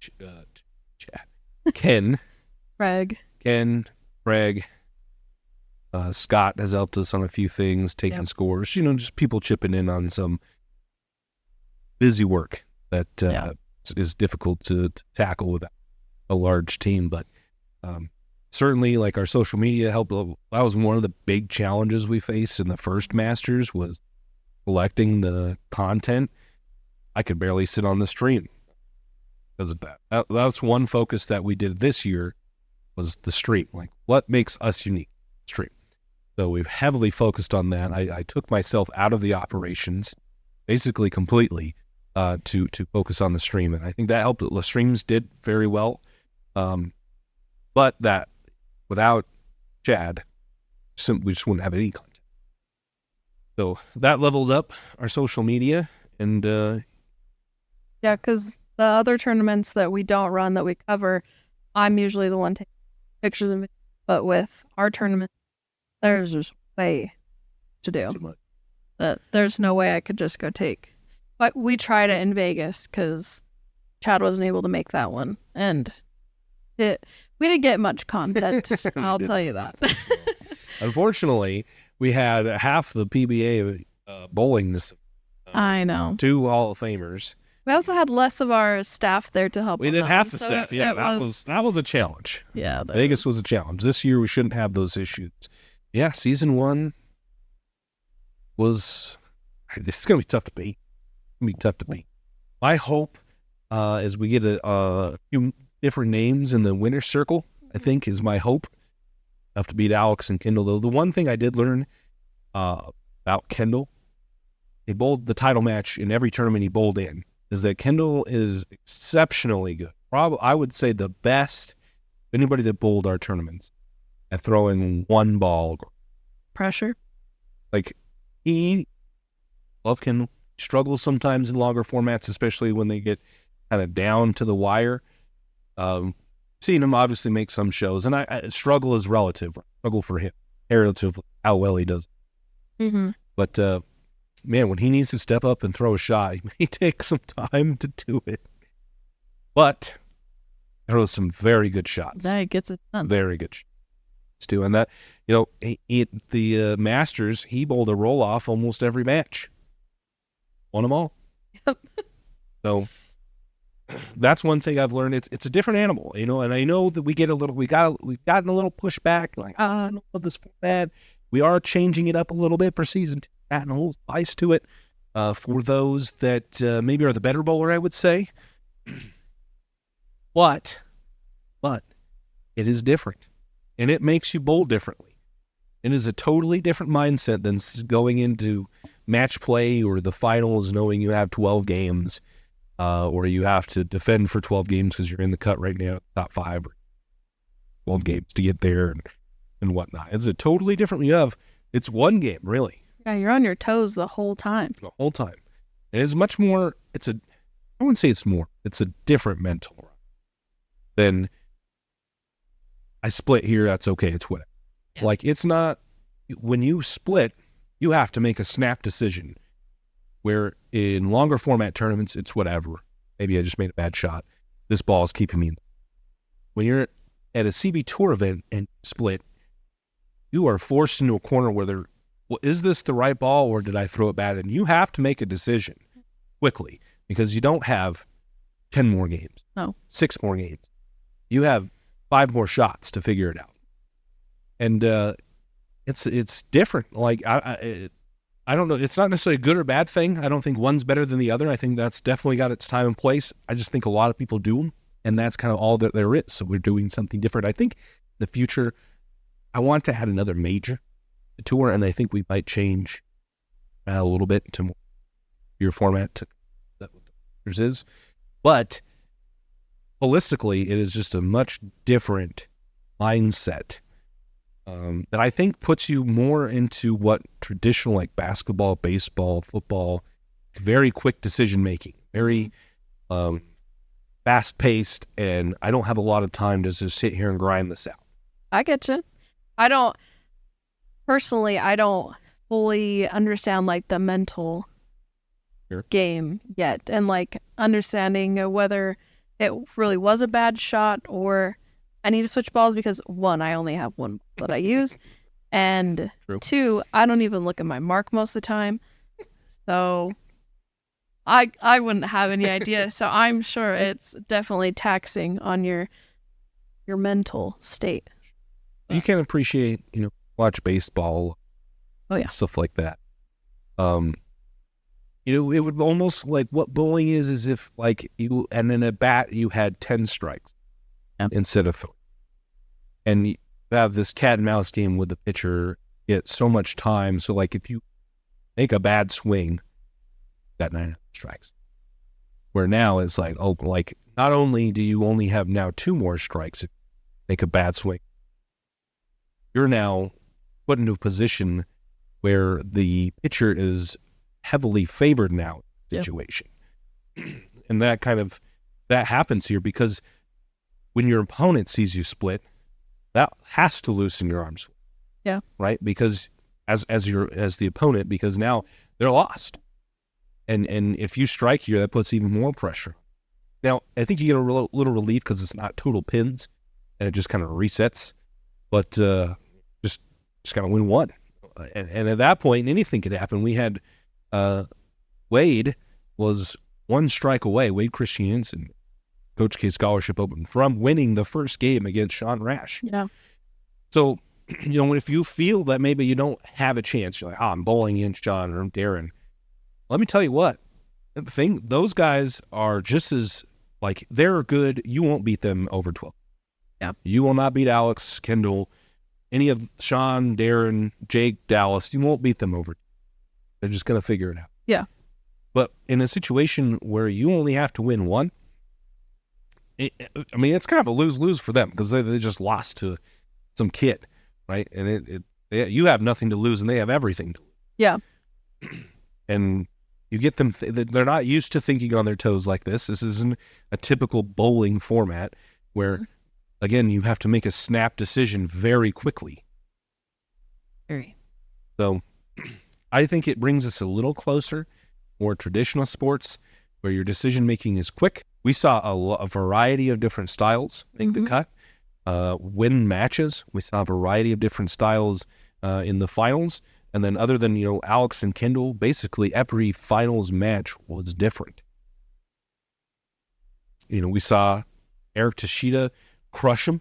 Chad. Ken, Craig. Craig, Scott has helped us on a few things, taking Yep. scores, just people chipping in on some busy work that is difficult to tackle with a large team. But certainly, like, our social media helped. That was one of the big challenges we faced in the first Masters, was collecting the content. I could barely sit on the stream because of that. That's one focus that we did this year, was the stream. Like, what makes us unique? Stream. So we've heavily focused on that. I took myself out of the operations, basically completely, to focus on the stream, and I think that helped. The streams did very well, but that without Chad, we just wouldn't have any content. So that leveled up our social media, and Yeah, because the other tournaments that we don't run that we cover, I'm usually the one taking pictures of it. But with our tournament, there's just way to do. too much. That there's no way I could just go take. But we tried it in Vegas because Chad wasn't able to make that one, and We didn't get much content. I'll tell you that. Unfortunately, we had half the PBA bowling this. I know. 2 Hall of Famers. We also had less of our staff there to help. We on did that half one, the so staff. Yeah, that was a challenge. Yeah, Vegas was a challenge. This year we shouldn't have those issues. Yeah, season 1 was. This is gonna be tough to beat. It's gonna be tough to beat. My hope, is we get a few different names in the winner's circle. I think is my hope. Enough to beat Alex and Kendall. Though the one thing I did learn about Kendall, he bowled the title match in every tournament he bowled in. Is that Kendall is exceptionally good. Probably, I would say the best of anybody that bowled our tournaments at throwing one ball. pressure. Like, love Kendall. Struggles sometimes in longer formats, especially when they get kind of down to the wire. Seen him obviously make some shows, and I struggle is relative. Struggle for him, relative how well he does. Mm-hmm. But man, when he needs to step up and throw a shot, he may take some time to do it. But throws some very good shots. That gets it done. Very good shots too. And that, the Masters, he bowled a roll off almost every match. Won them all. Yep. So that's one thing I've learned. It's a different animal, and I know that we've gotten a little pushback, like, I don't love this format. We are changing it up a little bit for season 2, adding a little spice to it for those that maybe are the better bowler, I would say. But it is different, and it makes you bowl differently. It is a totally different mindset than going into match play or the finals knowing you have 12 games or you have to defend for 12 games because you're in the cut right now, top 5 or 12 games to get there and whatnot. It's a totally different. It's one game, really. Yeah, you're on your toes the whole time. The whole time. And it's much more, I wouldn't say it's more, it's a different mental run than I split here, that's okay, it's whatever. Yeah. Like, it's not, when you split, you have to make a snap decision, where in longer format tournaments, it's whatever. Maybe I just made a bad shot. This ball is keeping me. When you're at a CB Tour event and split, you are forced into a corner where is this the right ball or did I throw it bad? And you have to make a decision quickly because you don't have 10 more games. No. 6 more games. You have 5 more shots to figure it out. And it's different. Like, I don't know. It's not necessarily a good or bad thing. I don't think one's better than the other. I think that's definitely got its time and place. I just think a lot of people do them, and that's kind of all that there is. So we're doing something different. I think in the future, I want to add another major tour, and I think we might change a little bit to your format to that what theirs is. But holistically, it is just a much different mindset that I think puts you more into what traditional, like basketball, baseball, football, very quick decision making, very fast paced, and I don't have a lot of time to just sit here and grind this out. I get you. I don't fully understand like the mental game yet, and like understanding whether it really was a bad shot or I need to switch balls because 1, I only have one ball that I use, and True. 2, I don't even look at my mark most of the time, so I wouldn't have any idea. So I'm sure it's definitely taxing on your mental state. You can appreciate, watch baseball, stuff like that. It would almost like what bowling is if like you, and in a bat, you had 10 strikes instead of 3. And you have this cat and mouse game with the pitcher, get so much time. So like if you make a bad swing, got 9 strikes. Where now it's like, not only do you only have now 2 more strikes if you make a bad swing, you're now put into a position where the pitcher is heavily favored now situation. And that happens here because when your opponent sees you split, that has to loosen your arms. Yeah. Right? Because as the opponent, because now they're lost. And if you strike here, that puts even more pressure. Now, I think you get a little relief because it's not total pins. and it just kind of resets. But just got to win one. And at that point, anything could happen. We had Wade was one strike away, Wade Christiansen, Coach K Scholarship Open, from winning the first game against Sean Rash. Yeah. So, if you feel that maybe you don't have a chance, you're like, I'm bowling against John or Darren. Let me tell you what, those guys are just as, they're good. You won't beat them over 12. Yeah. You will not beat Alex, Kendall, any of Sean, Darren, Jake, Dallas. You won't beat them over. They're just going to figure it out. Yeah. But in a situation where you only have to win one, it's kind of a lose-lose for them because they just lost to some kid, right? And you have nothing to lose and they have everything to lose. Yeah. And you get them, they're not used to thinking on their toes like this. This isn't a typical bowling format where, again, you have to make a snap decision very quickly. Very. So I think it brings us a little closer, more traditional sports where your decision-making is quick. We saw a variety of different styles make the cut, win matches. We saw a variety of different styles in the finals. And then other than, Alex and Kendall, basically every finals match was different. We saw Eric Tashida crush him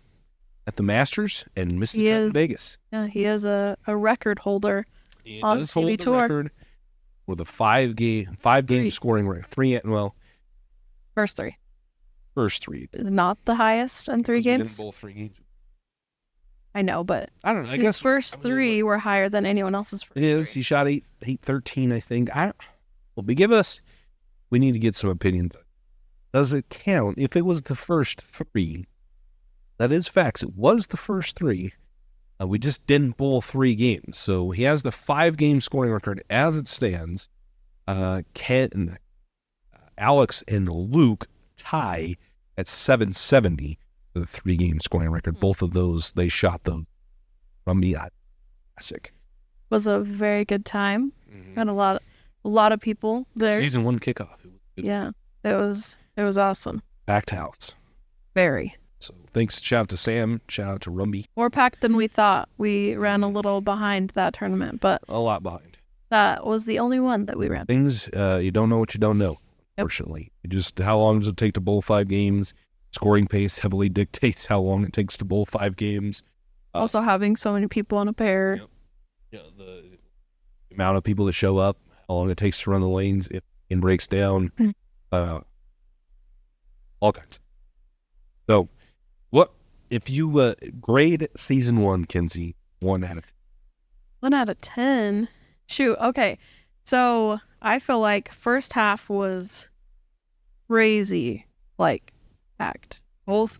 at the Masters and miss the cut in Vegas. Yeah, he is a record holder on the CB Tour. Record with a five game scoring record. First three. First three. Not the highest in 3 games. Didn't bowl 3 games. I know, but I don't know. I his guess first 3 were higher than anyone else's first. It is. 3. He shot 813, I think. We need to get some opinions. Does it count if it was the first 3? That is facts. It was the first 3. We just didn't bowl 3 games. So he has the 5-game scoring record as it stands. Alex and Luke tie at 770 for the 3-game scoring record. Both of those, they shot those from the Classic. Was a very good time. Had a lot of people there. Season 1 kickoff. Yeah, it was awesome. Packed house. Very. So thanks, shout out to Sam, shout out to Rumby. More packed than we thought. We ran a little behind that tournament, but A lot behind. that was the only one that we ran. Things, you don't know what you don't know, unfortunately. Just how long does it take to bowl 5 games? Scoring pace heavily dictates how long it takes to bowl 5 games. Also having so many people on a pair. The amount of people that show up, how long it takes to run the lanes, if it breaks down, all kinds. So, what if you grade season 1, Kenzie, 1 out of 10? 1 out of 10. Shoot. Okay. So I feel like first half was crazy, packed. Both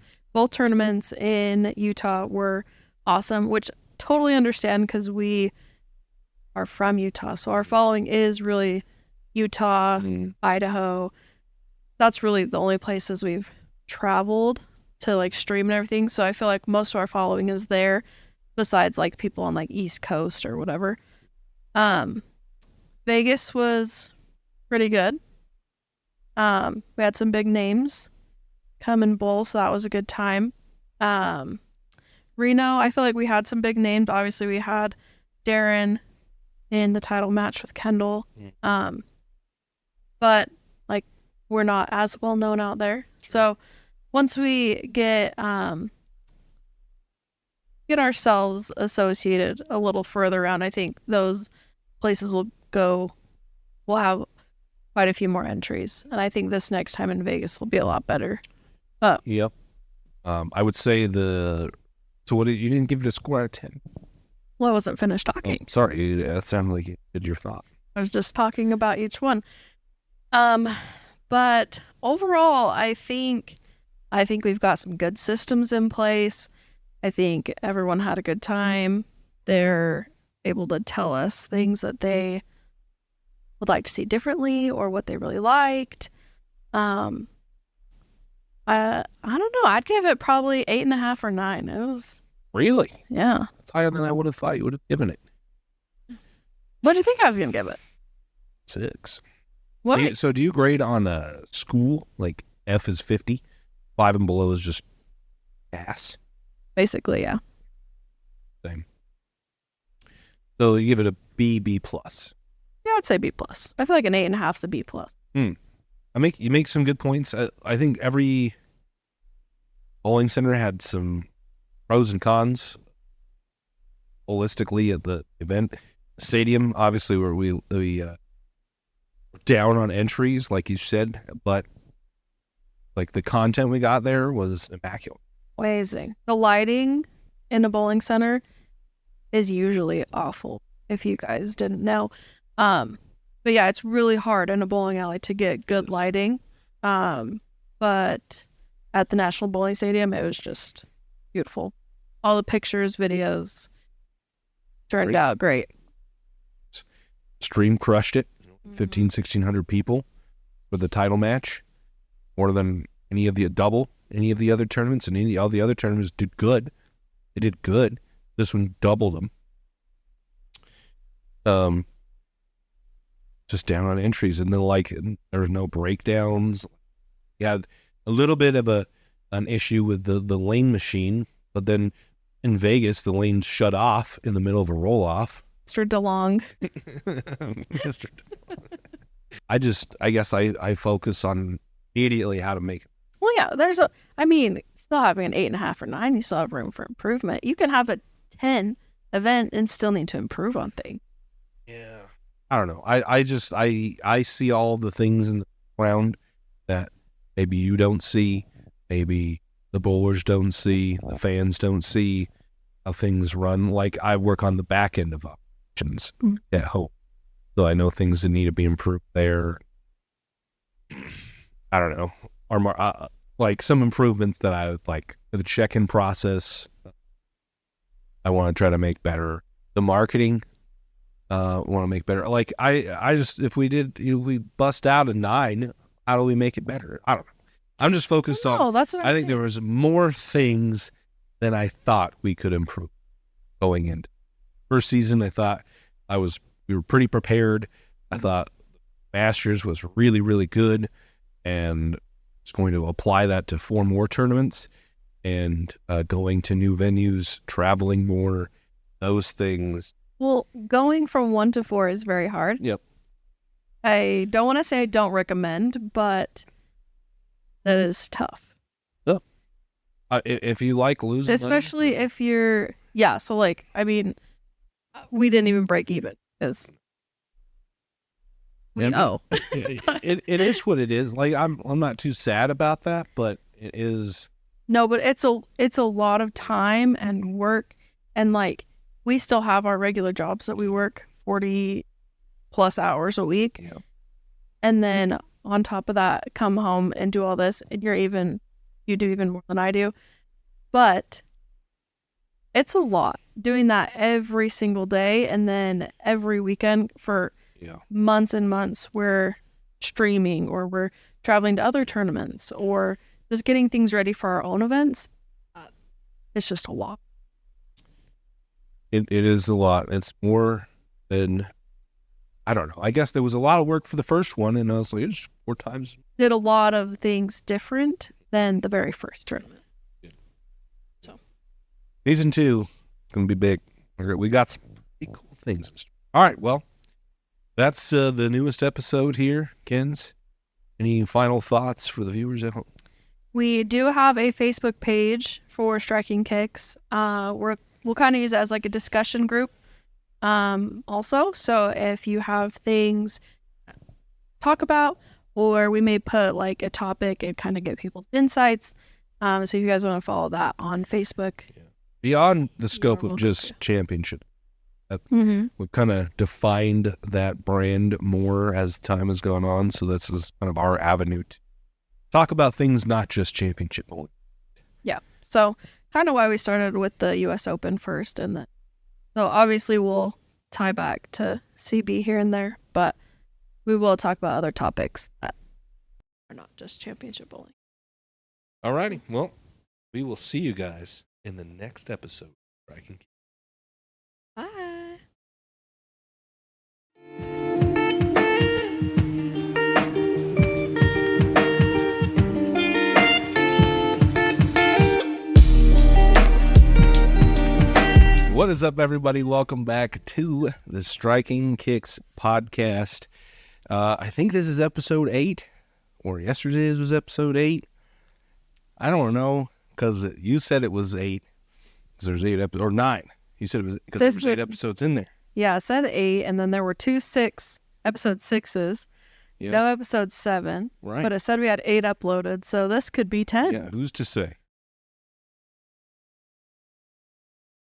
tournaments in Utah were awesome, which totally understand because we are from Utah. So our following is really Utah, Idaho. That's really the only places we've traveled to stream and everything. So I feel like most of our following is there, besides people on East Coast or whatever. Vegas was pretty good. We had some big names come and bowl, so that was a good time. Reno, I feel like we had some big names. Obviously, we had Darren in the title match with Kendall. But we're not as well known out there. So once we get ourselves associated a little further around, I think those places will we'll have quite a few more entries. And I think this next time in Vegas will be a lot better. Yep. I would say so what you didn't give it a score out of 10? Well, I wasn't finished talking. Oh, sorry, that sounded like you did your thought. I was just talking about each one. But overall, I think we've got some good systems in place. I think everyone had a good time. They're able to tell us things that they would like to see differently or what they really liked. I don't know. I'd give it probably 8.5 or 9. It was Really? Yeah. It's higher than I would have thought you would have given it. What do you think I was gonna give it? 6. What? So do you grade on a school? F is 50, 5 and below is just ass? Basically, yeah. Same. So you give it a B plus. Yeah, I would say B plus. I feel like an 8.5 is a B plus. You make some good points. I think every bowling center had some pros and cons holistically at the event. Stadium, obviously, where we were down on entries, like you said, but like the content we got there was immaculate. Amazing. The lighting in a bowling center is usually awful, if you guys didn't know. But yeah, it's really hard in a bowling alley to get good lighting. But at the National Bowling Stadium, it was just beautiful. All the pictures, videos turned out great. Stream crushed it. 1,500-1,600 people for the title match. More than any of the other tournaments, and all the other tournaments did good. They did good. This one doubled them. Just down on entries, and then there was no breakdowns. You had a little bit of an issue with the lane machine, but then in Vegas the lanes shut off in the middle of a roll off. Mr. DeLong. Mr. I guess I focus on immediately how to make it. Well, yeah, still having an 8.5 or 9, you still have room for improvement. You can have a 10 event and still need to improve on things. Yeah. I don't know. I see all the things in the ground that maybe you don't see, maybe the bowlers don't see, the fans don't see how things run. Like I work on the back end of operations at home, so I know things that need to be improved there. I don't know, or more, like some improvements that I would like the check-in process. I want to try to make better. The marketing. Want to make better. Like I just, if we bust out a 9, how do we make it better? I don't know. I'm just focused on. That's what I think there was more things than I thought we could improve going into first season. I thought we were pretty prepared. I thought Masters was really, really good, and was going to apply that to 4 more tournaments and going to new venues, traveling more, those things. Well, going from 1 to 4 is very hard. Yep. I don't want to say I don't recommend, but that is tough. Yeah. If you like losing, especially if you're, so we didn't even break even because it is what it is. Like I'm not too sad about that, but it is. No, but it's a lot of time and work, and like we still have our regular jobs that we work 40 plus hours a week. Yeah. And then on top of that, come home and do all this, and you do even more than I do. But it's a lot doing that every single day, and then every weekend for months and months we're streaming, or we're traveling to other tournaments, or just getting things ready for our own events. It's just a lot. It is a lot. It's more than, I don't know. I guess there was a lot of work for the first one, and I was like, it's 4 times. Did a lot of things different than the very first tournament. Yeah. So, season 2 is going to be big. We got some pretty cool things. All right, well, that's the newest episode here, Kens. Any final thoughts for the viewers at home? We do have a Facebook page for Striking Kicks. We'll kind of use it as like a discussion group also. So if you have things to talk about, or we may put like a topic and kind of get people's insights. So if you guys want to follow that on Facebook. Yeah. Beyond the scope of just championship. We've kind of defined that brand more as time has gone on. So this is kind of our avenue to talk about things not just championship bowling. Yeah. So kind of why we started with the U.S. Open first, and then so obviously we'll tie back to CB here and there, but we will talk about other topics that are not just championship bowling. All righty. Well, we will see you guys in the next episode. Bye. What is up, everybody? Welcome back to the Striking Kicks podcast. I think this is episode 8, or yesterday's was episode 8. I don't know, because you said it was 8, because there's 8 episodes, or 9. You said it was because there's 8 episodes in there. Yeah, it said 8, and then there were 2 episode 6s. Yeah. No episode 7. Right. But it said we had 8 uploaded, so this could be 10. Yeah, who's to say?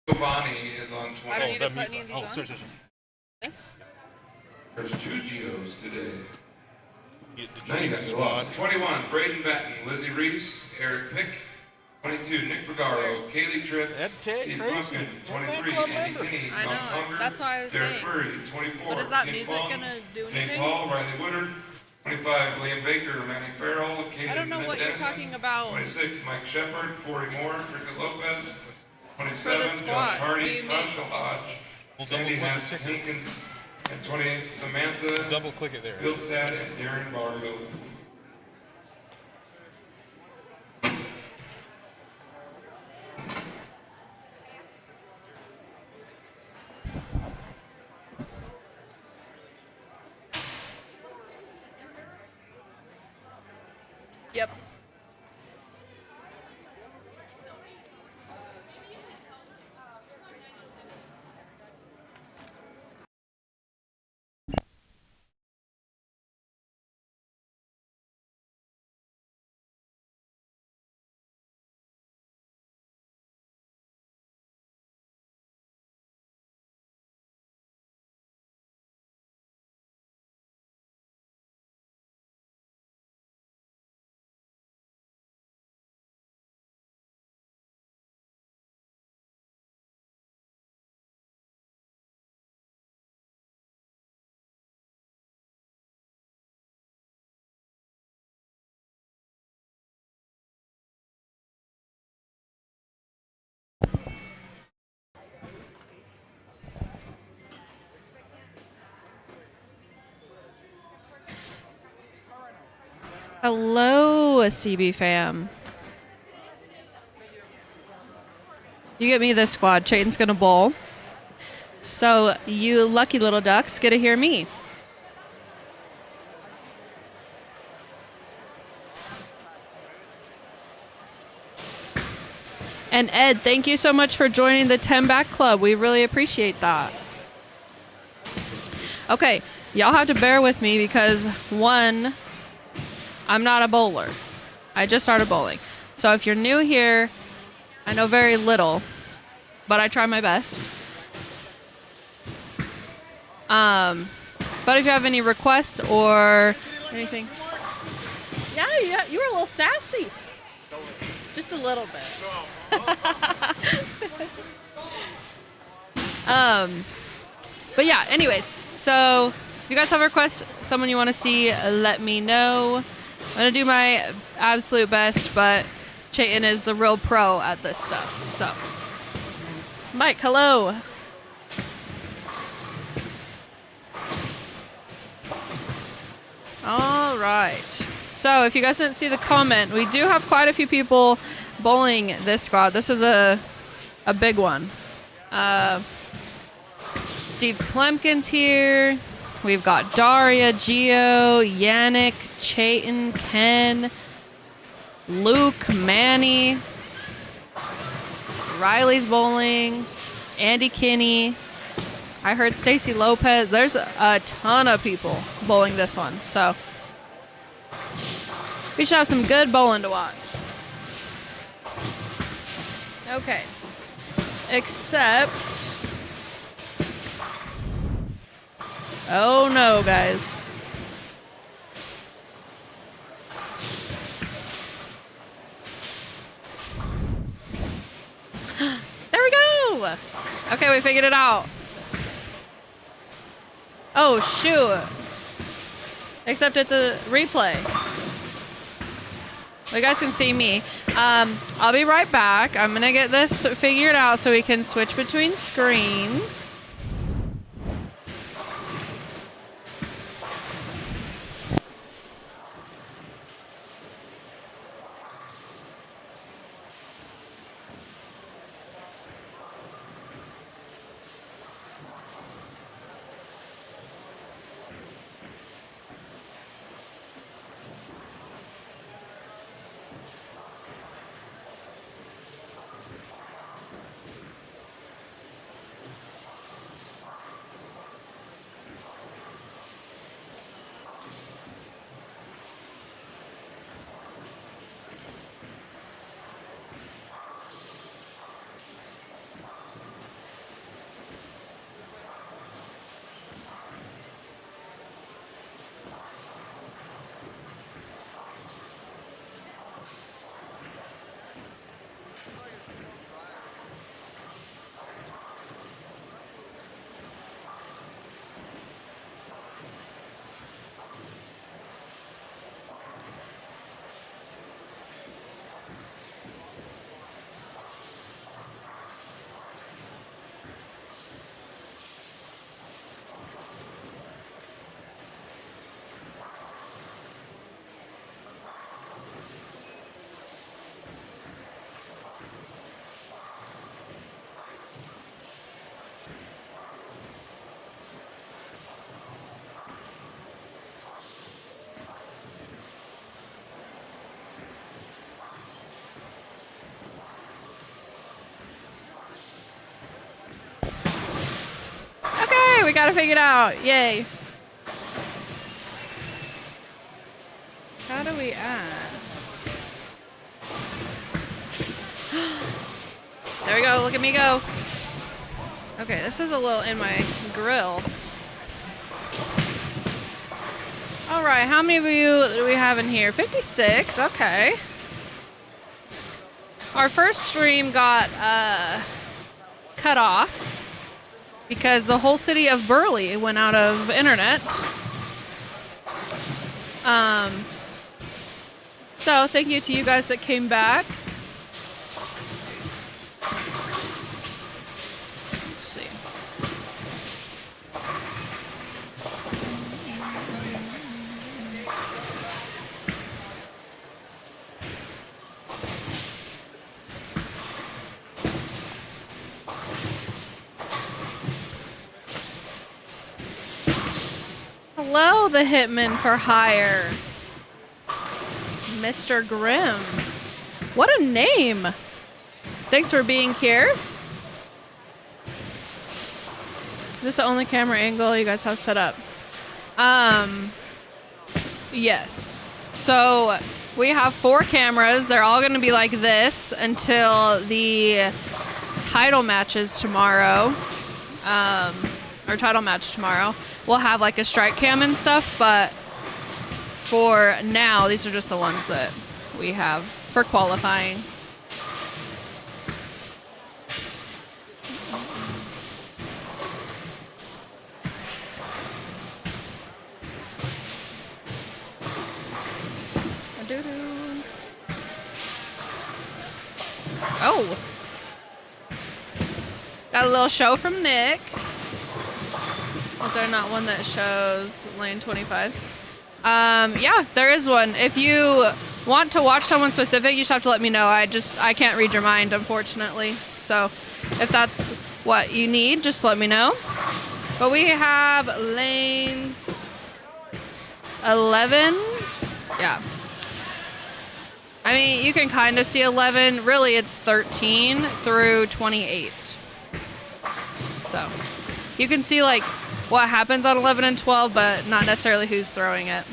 Giovanni is on 20. I don't need to put any of these on. Sorry. This? There's 2 Geos today. Did you Now see you the got the squad? loss. 21, Braden Batten, Lizzie Reese, Eric Pick. 22, Nick Bergaro, Kaylee Tripp, Ed Steve Tracy, Pumpkin. 23, 10-man club Andy member. Kinney, I John know, Unger, that's why I was Derek saying. Murray, 24, But is that Ken music Fong, gonna do James anything? Hall, Riley Woodard. 25, Liam Baker, Manny Farrell, Katie I don't know what you're Dennison. talking about. 26, Mike Shepard, Corey Moore, Cricket Lopez. 27, For the Josh squad, what do Hardy, you mean? Tasha Lodge, We'll Sandy double-click Hess the ticket. Hankins, and 28, Samantha Double click it there. Billstad and Darren Bargo. Yep. Hello, CB fam. You get me this squad. Chayton's gonna bowl. So you lucky little ducks get to hear me. And Ed, thank you so much for joining the 10 Back Club. We really appreciate that. Okay, y'all have to bear with me because one, I'm not a bowler. I just started bowling. So if you're new here, I know very little, but I try my best. But if you have any requests or anything. Yeah, you were a little sassy. Just a little bit. But yeah, anyways, so if you guys have a request, someone you want to see, let me know. I'm going to do my absolute best, but Chayton is the real pro at this stuff. So, Mike, hello. All right. So, if you guys didn't see the comment, we do have quite a few people bowling this squad. This is a big one. Steve Klemkin's here. We've got Daria, Gio, Yannick, Chayton, Ken, Luke, Manny, Riley's bowling, Andy Kinney. I heard Stacy Lopez. There's a ton of people bowling this one, so we should have some good bowling to watch. Okay. Except... oh no, guys. There we go! Okay, we figured it out. Oh, shoot. Except it's a replay. You guys can see me. I'll be right back. I'm gonna get this figured out so we can switch between screens. got it figured out. Yay. How do we add? There we go. Look at me go. Okay, this is a little in my grill. All right, how many of you do we have in here? 56. Okay. Our first stream got cut off because the whole city of Burley went out of internet. So thank you to you guys that came back. Let's see. Hello, the Hitman for Hire. Mr. Grimm. What a name. Thanks for being here. Is this the only camera angle you guys have set up? Yes. So we have 4 cameras. They're all going to be like this until the title matches tomorrow. Our title match tomorrow. We'll have like a strike cam and stuff, but for now, these are just the ones that we have for qualifying. Oh. Got a little show from Nick. Is there not one that shows lane 25? Yeah, there is one. If you want to watch someone specific, you just have to let me know. I can't read your mind, unfortunately. So if that's what you need, just let me know. But we have lanes 11. Yeah. I mean, you can kind of see 11. Really, it's 13 through 28. So you can see like what happens on 11 and 12, but not necessarily who's throwing it.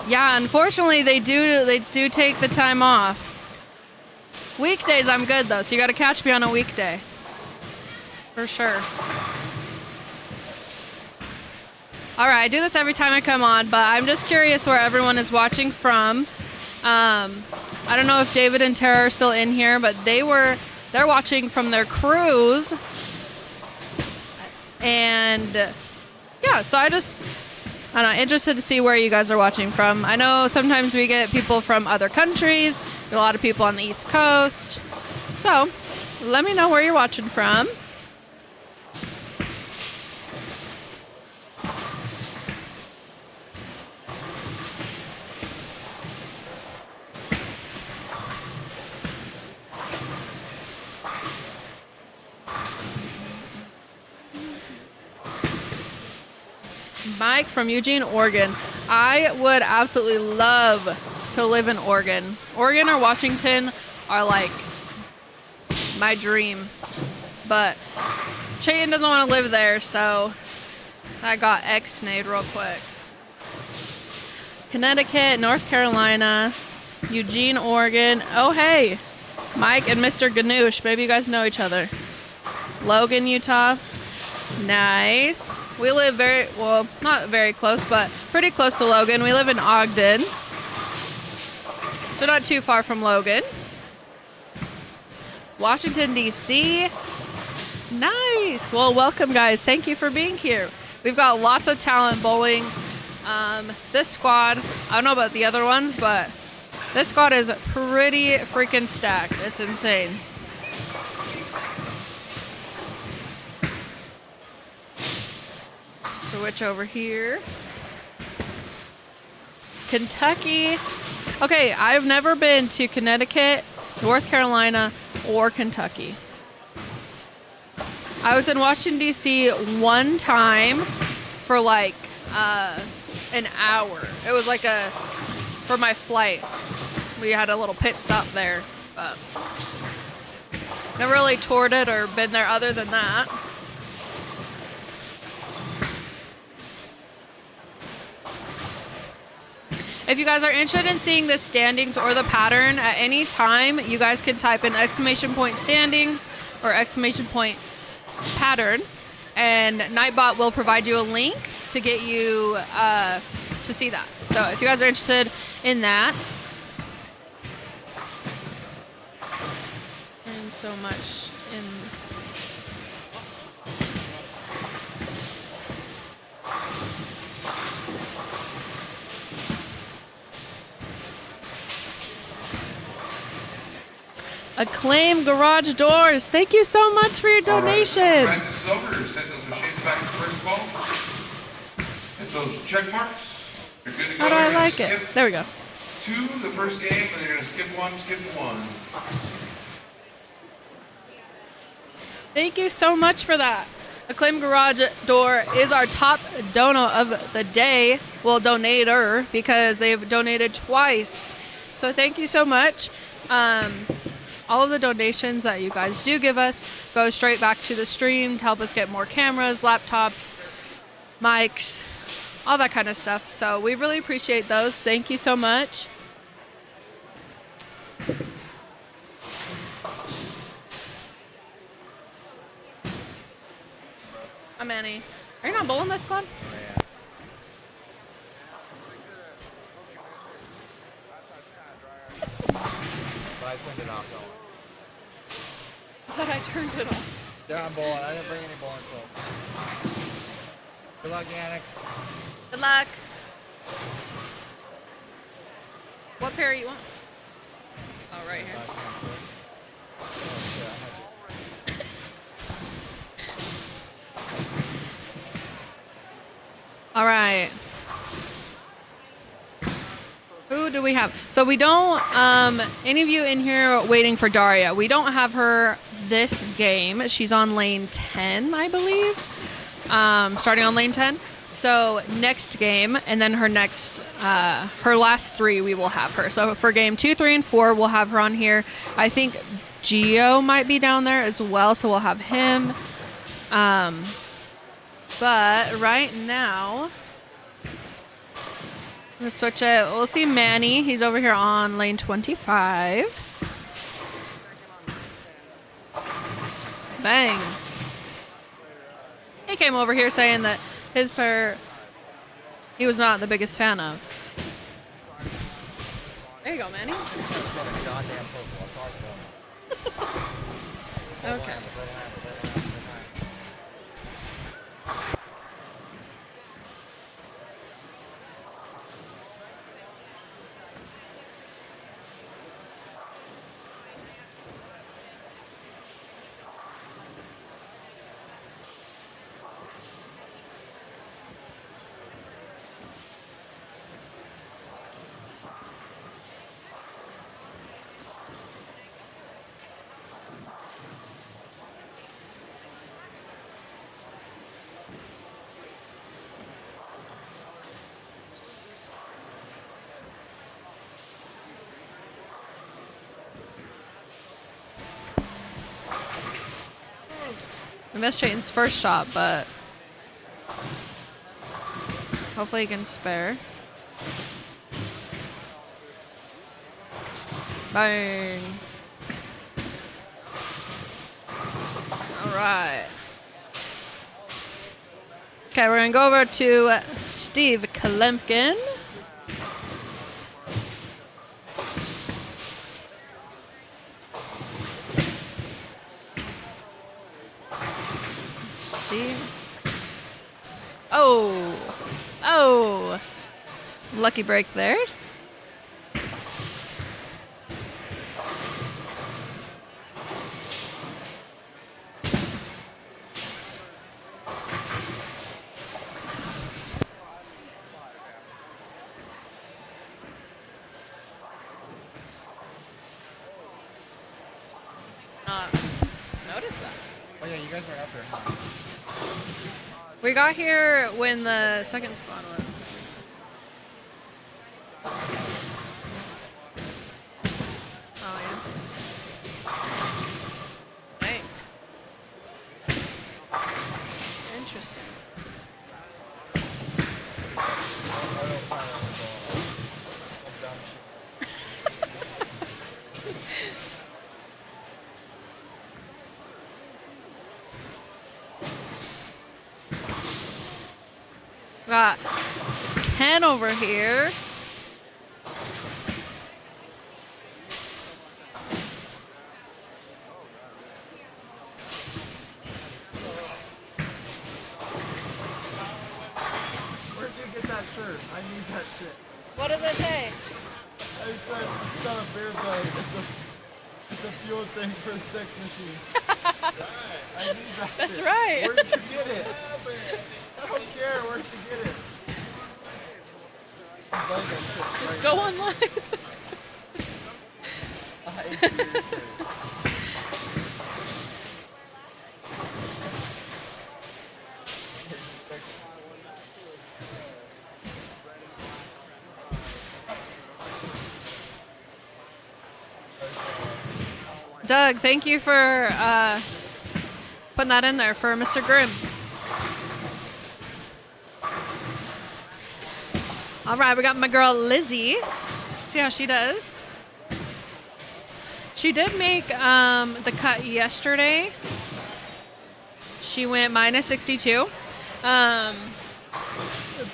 Yeah, unfortunately, they do take the time off. Weekdays, I'm good, though, so you got to catch me on a weekday. For sure. All right, I do this every time I come on, but I'm just curious where everyone is watching from. I don't know if David and Tara are still in here, but they're watching from their cruise. And yeah, so I don't know, interested to see where you guys are watching from. I know sometimes we get people from other countries, a lot of people on the East Coast. So let me know where you're watching from. Mike from Eugene, Oregon. I would absolutely love to live in Oregon. Oregon or Washington are like my dream. But Chayton doesn't want to live there, so I got X-nayed real quick. Connecticut, North Carolina, Eugene, Oregon. Oh, hey, Mike and Mr. Ganoush. Maybe you guys know each other. Logan, Utah. Nice. We live not very close, but pretty close to Logan. We live in Ogden. So not too far from Logan. Washington, D.C. Nice. Well, welcome, guys. Thank you for being here. We've got lots of talent bowling. This squad, I don't know about the other ones, but this squad is pretty freaking stacked. It's insane. Switch over here. Kentucky. Okay, I've never been to Connecticut, North Carolina, or Kentucky. I was in Washington, D.C. one time for like an hour. It was like for my flight. We had a little pit stop there, but never really toured it or been there other than that. If you guys are interested in seeing the standings or the pattern at any time, you guys can type in ! standings or ! pattern, and Nightbot will provide you a link to get you to see that. So if you guys are interested in that. And so much in... Acclaim Garage Doors, thank you so much for your donation. All right. Francis Silver sent those machines back to first ball. Hit those check marks. You're good to go. How do I You're gonna like it? skip There we go. 2 the first game, and you're going to skip 1, skip 1. Thank you so much for that. Acclaim Garage Door is our top dono of the day. Well, donator, because they've donated twice. So thank you so much. All of the donations that you guys do give us go straight back to the stream to help us get more cameras, laptops, mics, all that kind of stuff. So we really appreciate those. Thank you so much. Hi, Manny. Are you not bowling this squad? But I turned it off, though. I thought I turned it off. Yeah, I'm bowling. I didn't bring any bowling clubs. Good luck, Yannick. Good luck. What pair you want? Oh, right here. Oh, shit. I had to... All right. Who do we have? So we don't, any of you in here waiting for Daria, we don't have her this game. She's on lane 10, I believe. Starting on lane 10. So next game, and then her last 3, we will have her. So for game 2, 3, and 4, we'll have her on here. I think Gio might be down there as well, so we'll have him. But right now, I'm gonna switch it. We'll see Manny. He's over here on lane 25. Bang. He came over here saying that his pair he was not the biggest fan of. There you go, Manny. Goddamn purple. It's hard for him. Okay. I missed Chayton's first shot, but hopefully he can spare. Bang. All right. Okay, we're going to go over to Steve Klempkin. Oh, oh, lucky break there. Oh yeah, you guys weren't up here, huh? We got here when the second squad went. Oh yeah. Hey. Interesting. Got Ken over here. Where'd you get that shirt? I need that shit. What does it say? I said it's not a beer belly. It's a fuel tank for the sex machine. I need that That's shit. right. Where'd you get it? I don't care. Where'd you get it? Buy that shit Just right go now. online. I seriously. Doug, thank you for putting that in there for Mr. Grimm. All right, we got my girl Lizzie. See how she does. She did make the cut yesterday. She went minus 62.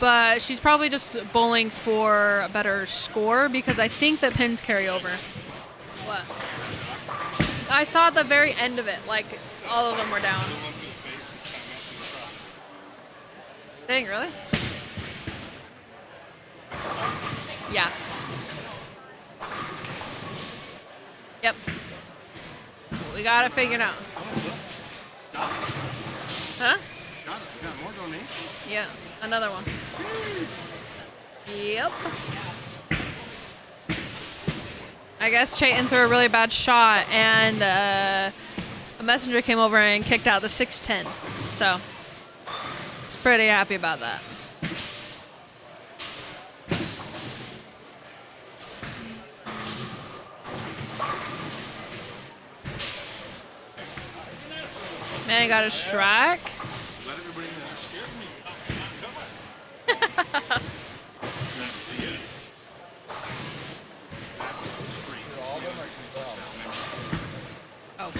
But she's probably just bowling for a better score because I think that pins carry over. What? I saw at the very end of it, like all of them were down. Dang, really? Yeah. Yep. We got it figured out. Huh? Yeah, another one. Yep. I guess Chayton threw a really bad shot, and a messenger came over and kicked out the 610. So, it's pretty happy about that. Man, he got a strike. Oh.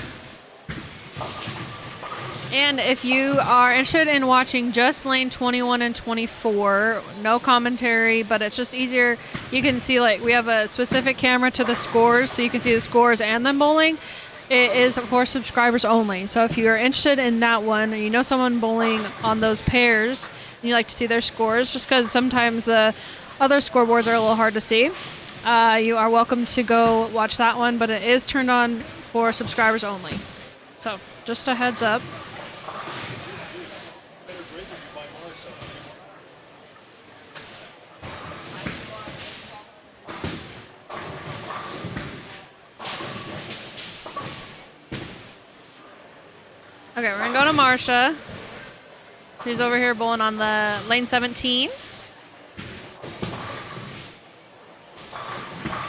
And if you are interested in watching just lane 21 and 24, no commentary, but it's just easier. You can see, like, we have a specific camera to the scores, so you can see the scores and them bowling. It is for subscribers only. So if you are interested in that one, or you know someone bowling on those pairs, and you like to see their scores, just because sometimes the other scoreboards are a little hard to see, you are welcome to go watch that one, but it is turned on for subscribers only. So just a heads up. Okay, we're gonna go to Marsha. She's over here bowling on the lane 17.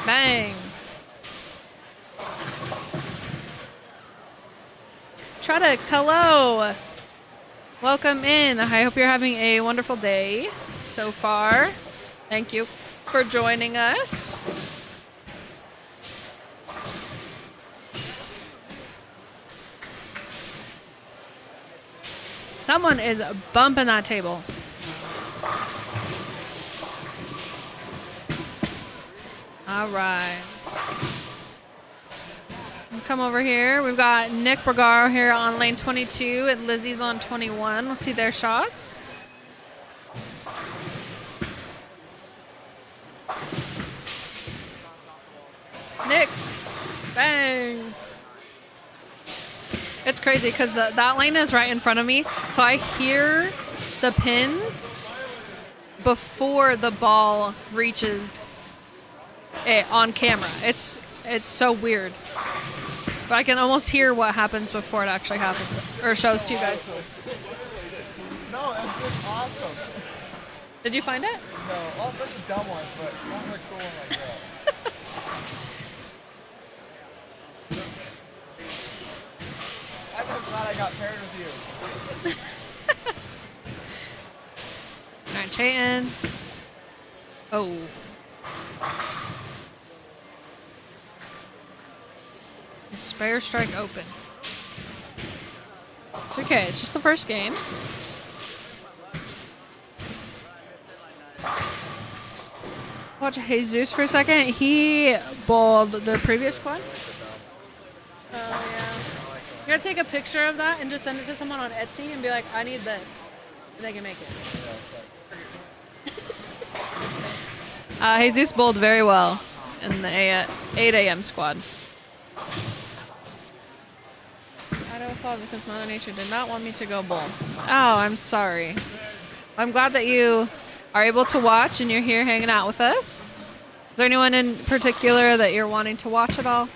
Bang. Tredex, hello. Welcome in. I hope you're having a wonderful day so far. Thank you for joining us. Someone is bumping that table. All right. Come over here. We've got Nick Bergaro here on lane 22 and Lizzie's on 21. We'll see their shots. Nick. Bang. It's crazy because that lane is right in front of me, so I hear the pins before the ball reaches it on camera. It's so weird. But I can almost hear what happens before it actually happens, or shows to you guys. No, it's just awesome. Did you find it? No, all bunch of dumb ones, but not like cool one like that. I'm just glad I got paired with you. All right, Chayton. Oh. Spare strike open. It's okay. It's just the first game. Watch Jesus for a second. He bowled the previous squad. Oh, yeah. You gotta take a picture of that and just send it to someone on Etsy and be like, I need this. And they can make it. Jesus bowled very well in the 8 a.m. squad. Idaho fought because Mother Nature did not want me to go bowl. Oh, I'm sorry. I'm glad that you are able to watch and you're here hanging out with us. Is there anyone in particular that you're wanting to watch at all?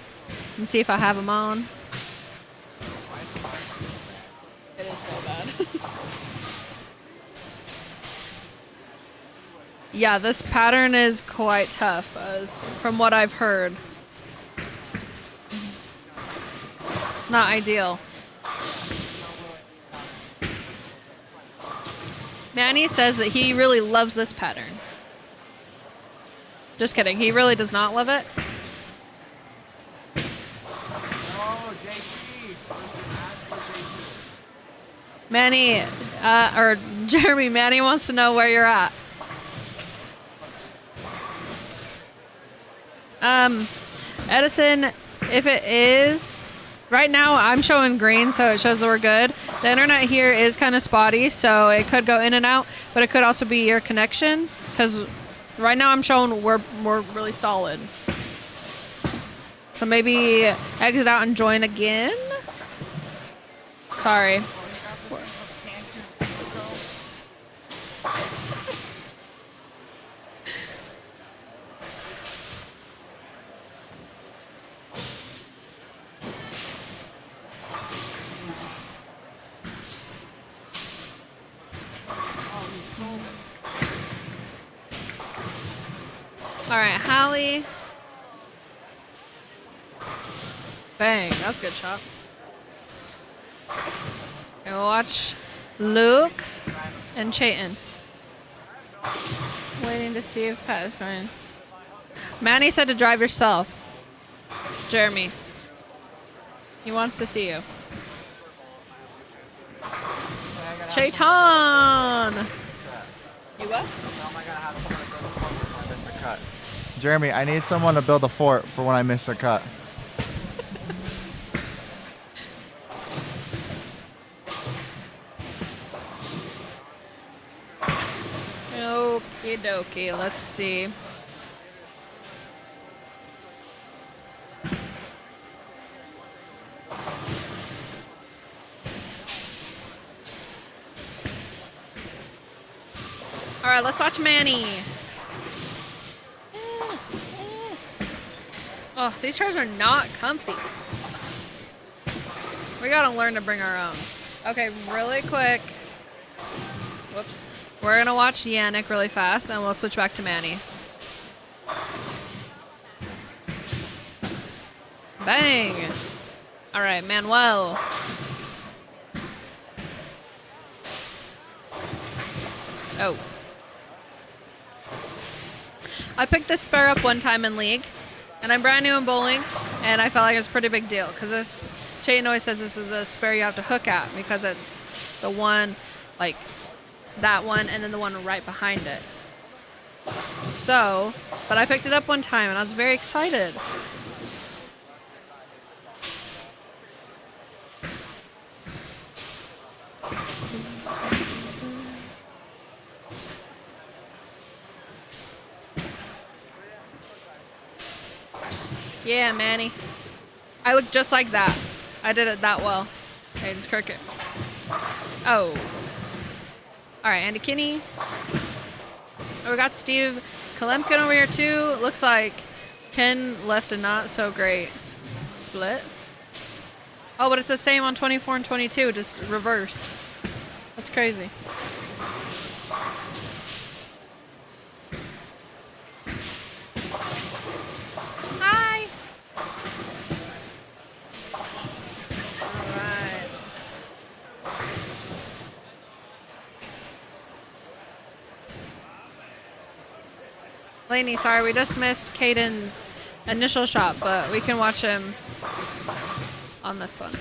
And see if I have them on. It is so bad. Yeah, this pattern is quite tough, as from what I've heard. Not ideal. Manny says that he really loves this pattern. Just kidding, he really does not love it. Oh, JP. Manny, or Jeremy, Manny wants to know where you're at. Edison, if it is, right now I'm showing green, so it shows that we're good. The internet here is kind of spotty, so it could go in and out, but it could also be your connection, because right now I'm showing we're really solid. So maybe exit out and join again. Sorry. All right, Hallie. Bang, that's a good shot. And we'll watch Luke and Chayton. Waiting to see if Pat is going. Manny said to drive yourself. Jeremy. He wants to see you. Chayton! You what? Jeremy, I need someone to build a fort for when I miss a cut. Okie dokie, let's see. All right, let's watch Manny. Oh, these chairs are not comfy. We gotta learn to bring our own. Okay, really quick. Whoops. We're gonna watch Yannick really fast, and we'll switch back to Manny. Bang! All right, Manuel. Oh. I picked this spare up one time in League, and I'm brand new in bowling, and I felt like it's a pretty big deal, because this, Chayton always says this is a spare you have to hook at, because it's the one, like, that one, and then the one right behind it. So, but I picked it up one time, and I was very excited. Yeah, Manny. I look just like that. I did it that well. Okay, just cricket. Oh. All right, Andy Kinney. Oh, we got Steve Kalemkin over here too. Looks like Ken left a not so great split. Oh, but it's the same on 24 and 22, just reverse. That's crazy. Hi. All right. Lainey, sorry, we just missed Caden's initial shot, but we can watch him on this one.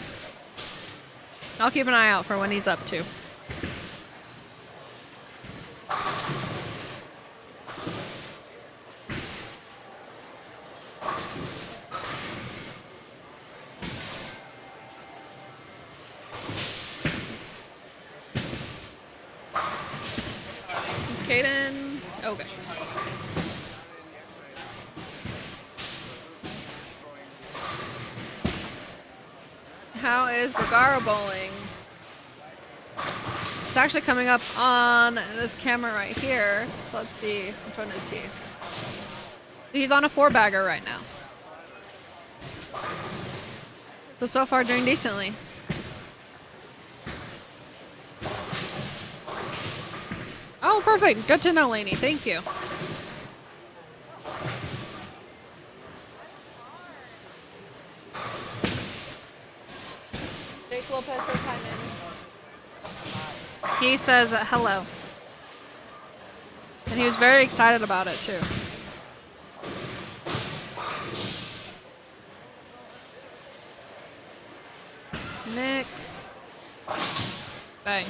I'll keep an eye out for when he's up too. Caden, okay. How is Bergara bowling? It's actually coming up on this camera right here. So let's see, which one is he? He's on a 4-bagger right now. So far doing decently. Oh, perfect. Good to know, Lainey. Thank you. Jake Lopez says hi, Manny. He says hello. And he was very excited about it, too. Nick. Bang.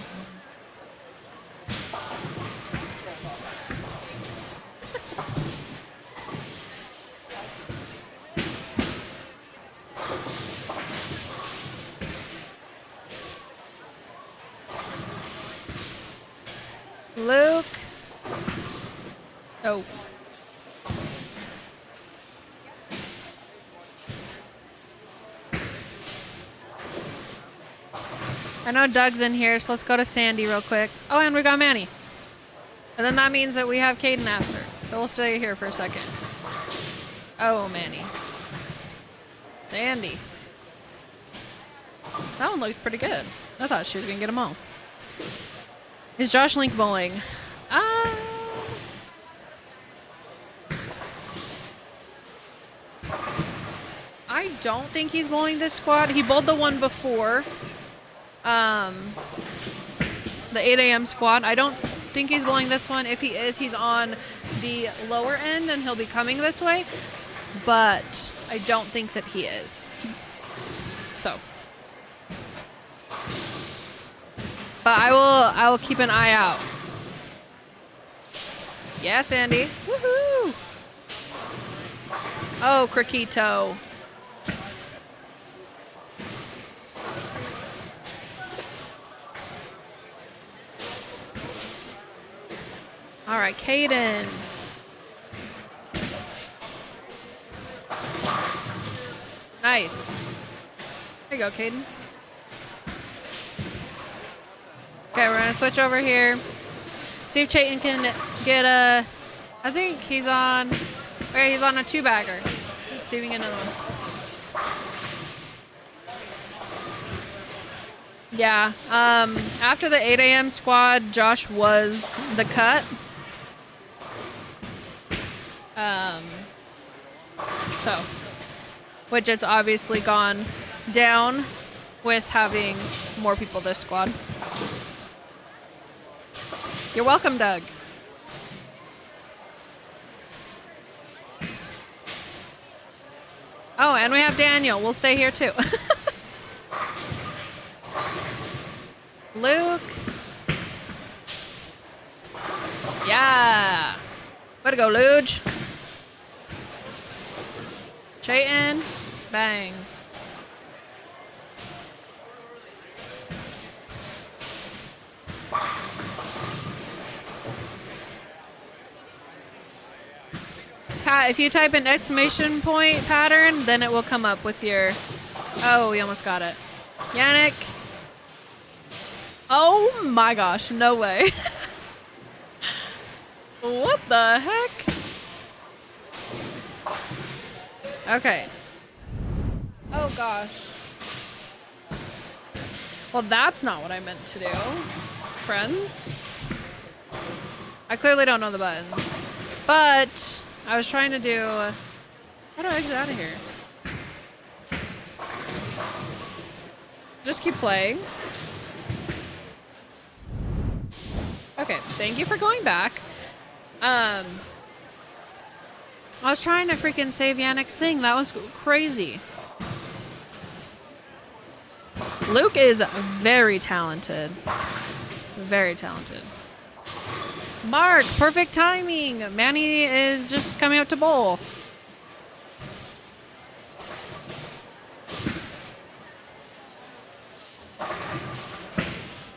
Luke. Oh. I know Doug's in here, so let's go to Sandy real quick. Oh, and we got Manny. And then that means that we have Caden after. So we'll stay here for a second. Oh, Manny. Sandy. That one looked pretty good. I thought she was going to get them all. Is Josh Link bowling? I don't think he's bowling this squad. He bowled the one before. The 8 a.m. squad. I don't think he's bowling this one. If he is, he's on the lower end and he'll be coming this way. But I don't think that he is. So. But I will keep an eye out. Yes, Andy. Woohoo! Oh, Criquito. All right, Caden. Nice. There you go, Caden. Okay, we're gonna switch over here. See if Chayton can get a. I think he's on. Okay, he's on a 2-bagger. Let's see if we can get another one. Yeah. After the 8 a.m. squad, Josh was the cut. So, which it's obviously gone down with having more people this squad. You're welcome, Doug. Oh, and we have Daniel. We'll stay here too. Luke. Yeah. Way to go, Luge. Chayton. Bang. Pat, if you type an exclamation point pattern, then it will come up with your... Oh, we almost got it. Yannick. Oh my gosh, no way. What the heck? Okay. Oh gosh. Well, that's not what I meant to do, friends. I clearly don't know the buttons. But I was trying to do... How do I exit out of here? Just keep playing. Okay, thank you for going back. I was trying to freaking save Yannick's thing. That was crazy. Luke is very talented. Very talented. Mark, perfect timing. Manny is just coming up to bowl.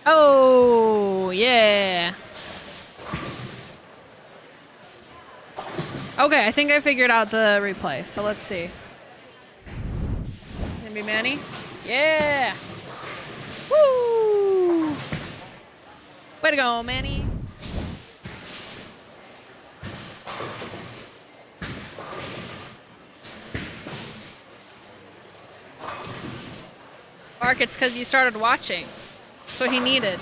Oh, yeah. Okay, I think I figured out the replay. So let's see. Gonna be Manny? Yeah. Woo! Way to go, Manny. Mark, it's because you started watching. That's what he needed.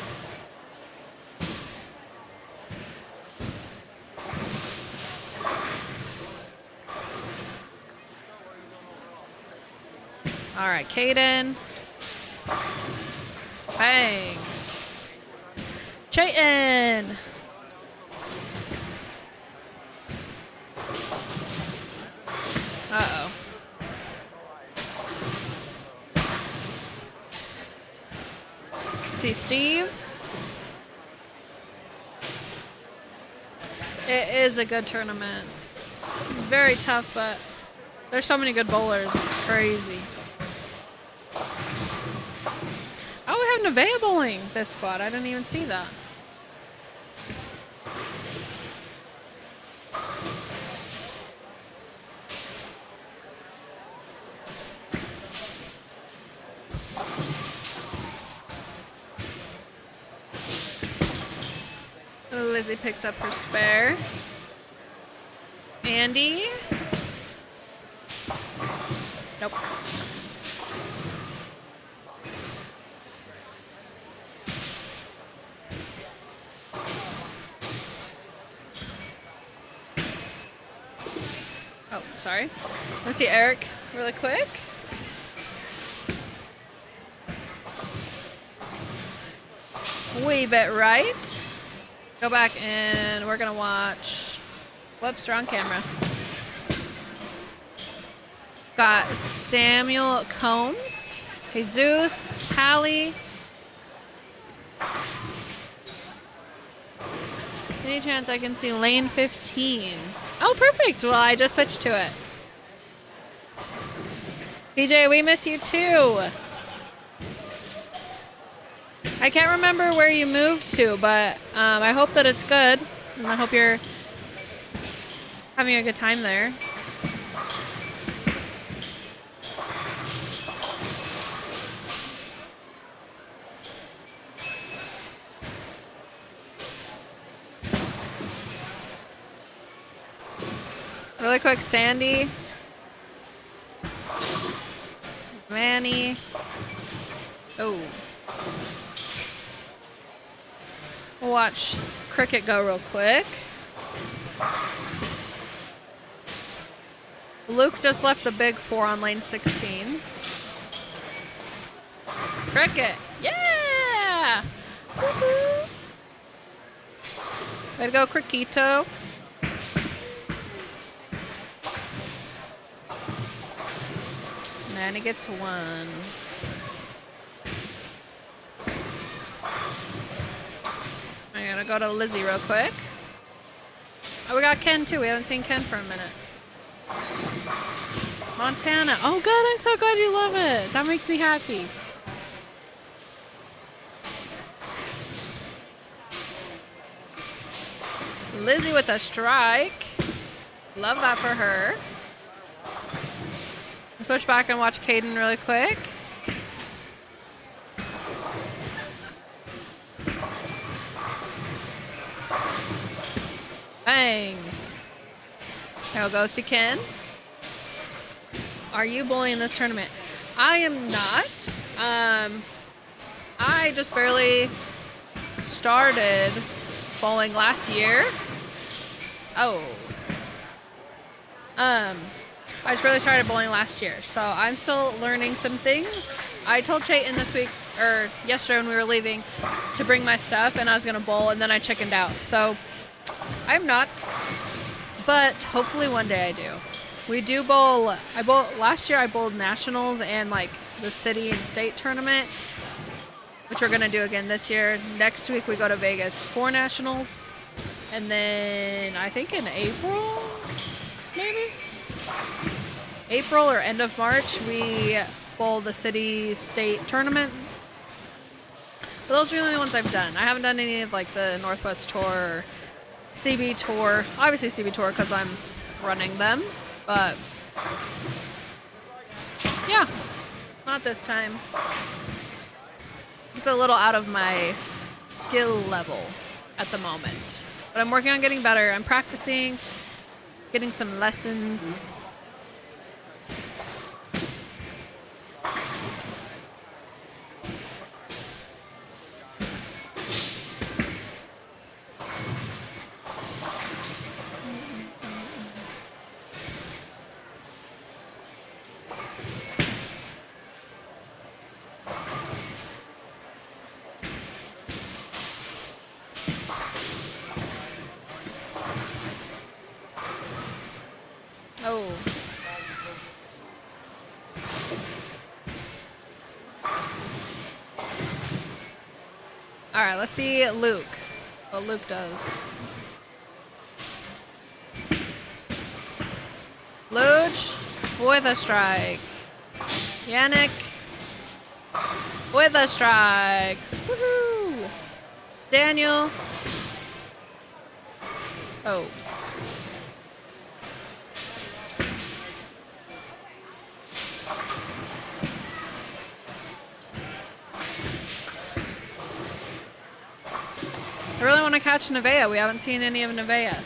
All right, Caden. Bang. Chayton. Uh-oh. See Steve? It is a good tournament. Very tough, but there's so many good bowlers. It's crazy. Oh, we have Nevaeh bowling this squad. I didn't even see that. Lizzie picks up her spare. Andy. Nope. Oh, sorry. Let's see Eric really quick. Wee bit right. Go back and we're gonna watch. Whoops, wrong camera. Got Samuel Combs, Jesus, Hallie. Any chance I can see lane 15? Oh, perfect. Well, I just switched to it. PJ, we miss you too. I can't remember where you moved to, but I hope that it's good. And I hope you're having a good time there. Really quick, Sandy. Manny. Oh. We'll watch Cricket go real quick. Luke just left the big 4 on lane 16. Cricket. Yeah! Woohoo! Way to go, Crickito. And he gets 1. I'm gonna go to Lizzie real quick. Oh, we got Ken too. We haven't seen Ken for a minute. Montana. Oh, good. I'm so glad you love it. That makes me happy. Lizzie with a strike. Love that for her. Switch back and watch Caden really quick. Bang. Here we'll go see Ken. Are you bowling in this tournament? I am not. I just barely started bowling last year. Oh. I just barely started bowling last year, so I'm still learning some things. I told Chayton this week, or yesterday when we were leaving, to bring my stuff, and I was gonna bowl, and then I chickened out. So I'm not, but hopefully one day I do. We do bowl. Last year I bowled nationals and like the city and state tournament, which we're gonna do again this year. Next week we go to Vegas for nationals, and then I think in April, maybe April or end of March, we bowl the city state tournament. But those are the only ones I've done. I haven't done any of like the Northwest Tour or CB Tour. Obviously CB Tour because I'm running them, but yeah, not this time. It's a little out of my skill level at the moment, but I'm working on getting better. I'm practicing, getting some lessons. Oh. Alright, let's see Luke. What Luke does. Luge with a strike. Yannick with a strike. Woohoo! Daniel. Oh. I really want to catch Nevaeh. We haven't seen any of Nevaeh.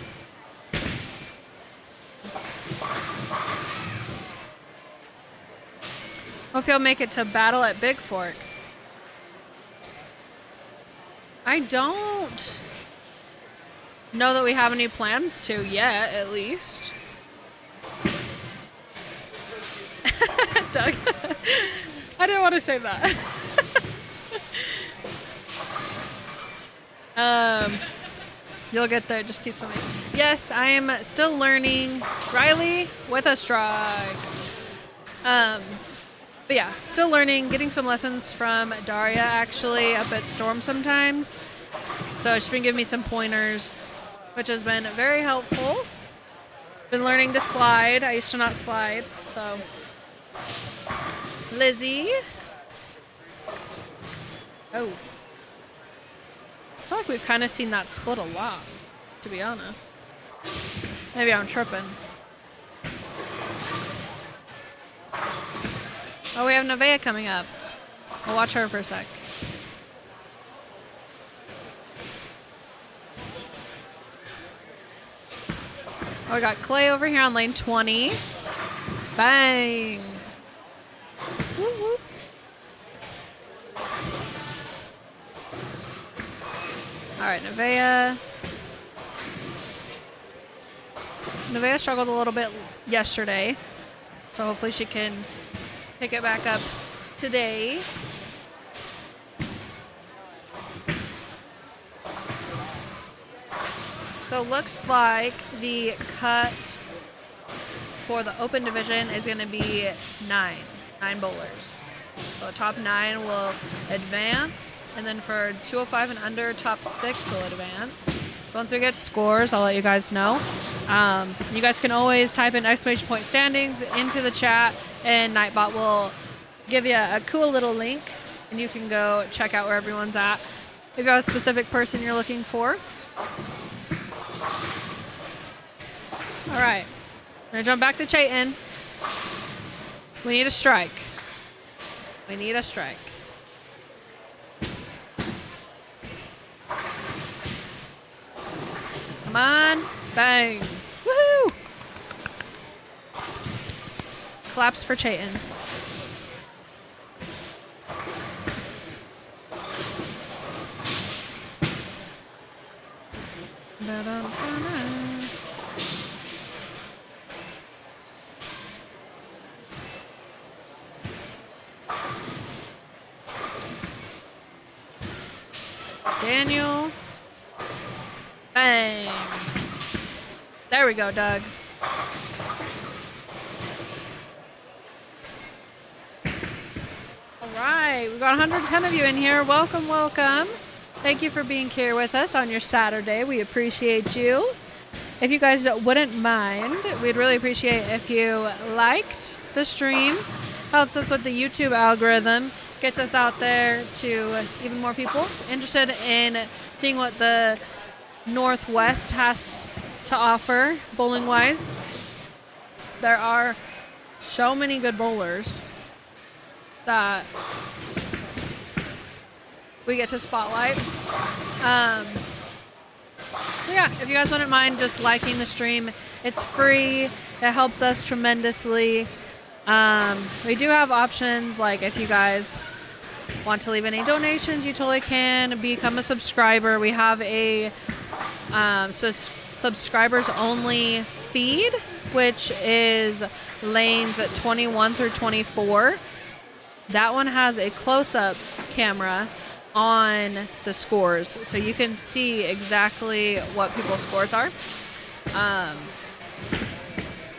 Hope he'll make it to battle at Big Fork. I don't know that we have any plans to yet, at least. Doug. I didn't want to say that. You'll get there. Just keep swimming. Yes, I am still learning Riley with a strike. But yeah, still learning, getting some lessons from Daria actually up at Storm sometimes. So she's been giving me some pointers, which has been very helpful. Been learning to slide. I used to not slide, so. Lizzie. Oh. I feel like we've kind of seen that split a lot, to be honest. Maybe I'm tripping. Oh, we have Nevaeh coming up. We'll watch her for a sec. Oh, we got Clay over here on lane 20. Bang. Woo woo. All right, Nevaeh. Nevaeh struggled a little bit yesterday, so hopefully she can pick it back up today. So looks like the cut for the open division is going to be nine bowlers. So top 9 will advance, and then for 205 and under, top 6 will advance. So once we get scores, I'll let you guys know. You guys can always type in exclamation point standings into the chat, and Nightbot will give you a cool little link, and you can go check out where everyone's at. If you have a specific person you're looking for. All right, I'm gonna jump back to Chayton. We need a strike. We need a strike. Come on, bang, woohoo! Claps for Chayton. Daniel. Bang. There we go, Doug. All right, we've got 110 of you in here. Welcome, welcome. Thank you for being here with us on your Saturday. We appreciate you. If you guys wouldn't mind, we'd really appreciate if you liked the stream. Helps us with the YouTube algorithm. Gets us out there to even more people interested in seeing what the Northwest has to offer bowling-wise. There are so many good bowlers that we get to spotlight. So yeah, if you guys wouldn't mind just liking the stream, it's free. It helps us tremendously. We do have options, like if you guys want to leave any donations, you totally can. Become a subscriber. We have a subscribers only feed, which is lanes 21 through 24. That one has a close-up camera on the scores, so you can see exactly what people's scores are.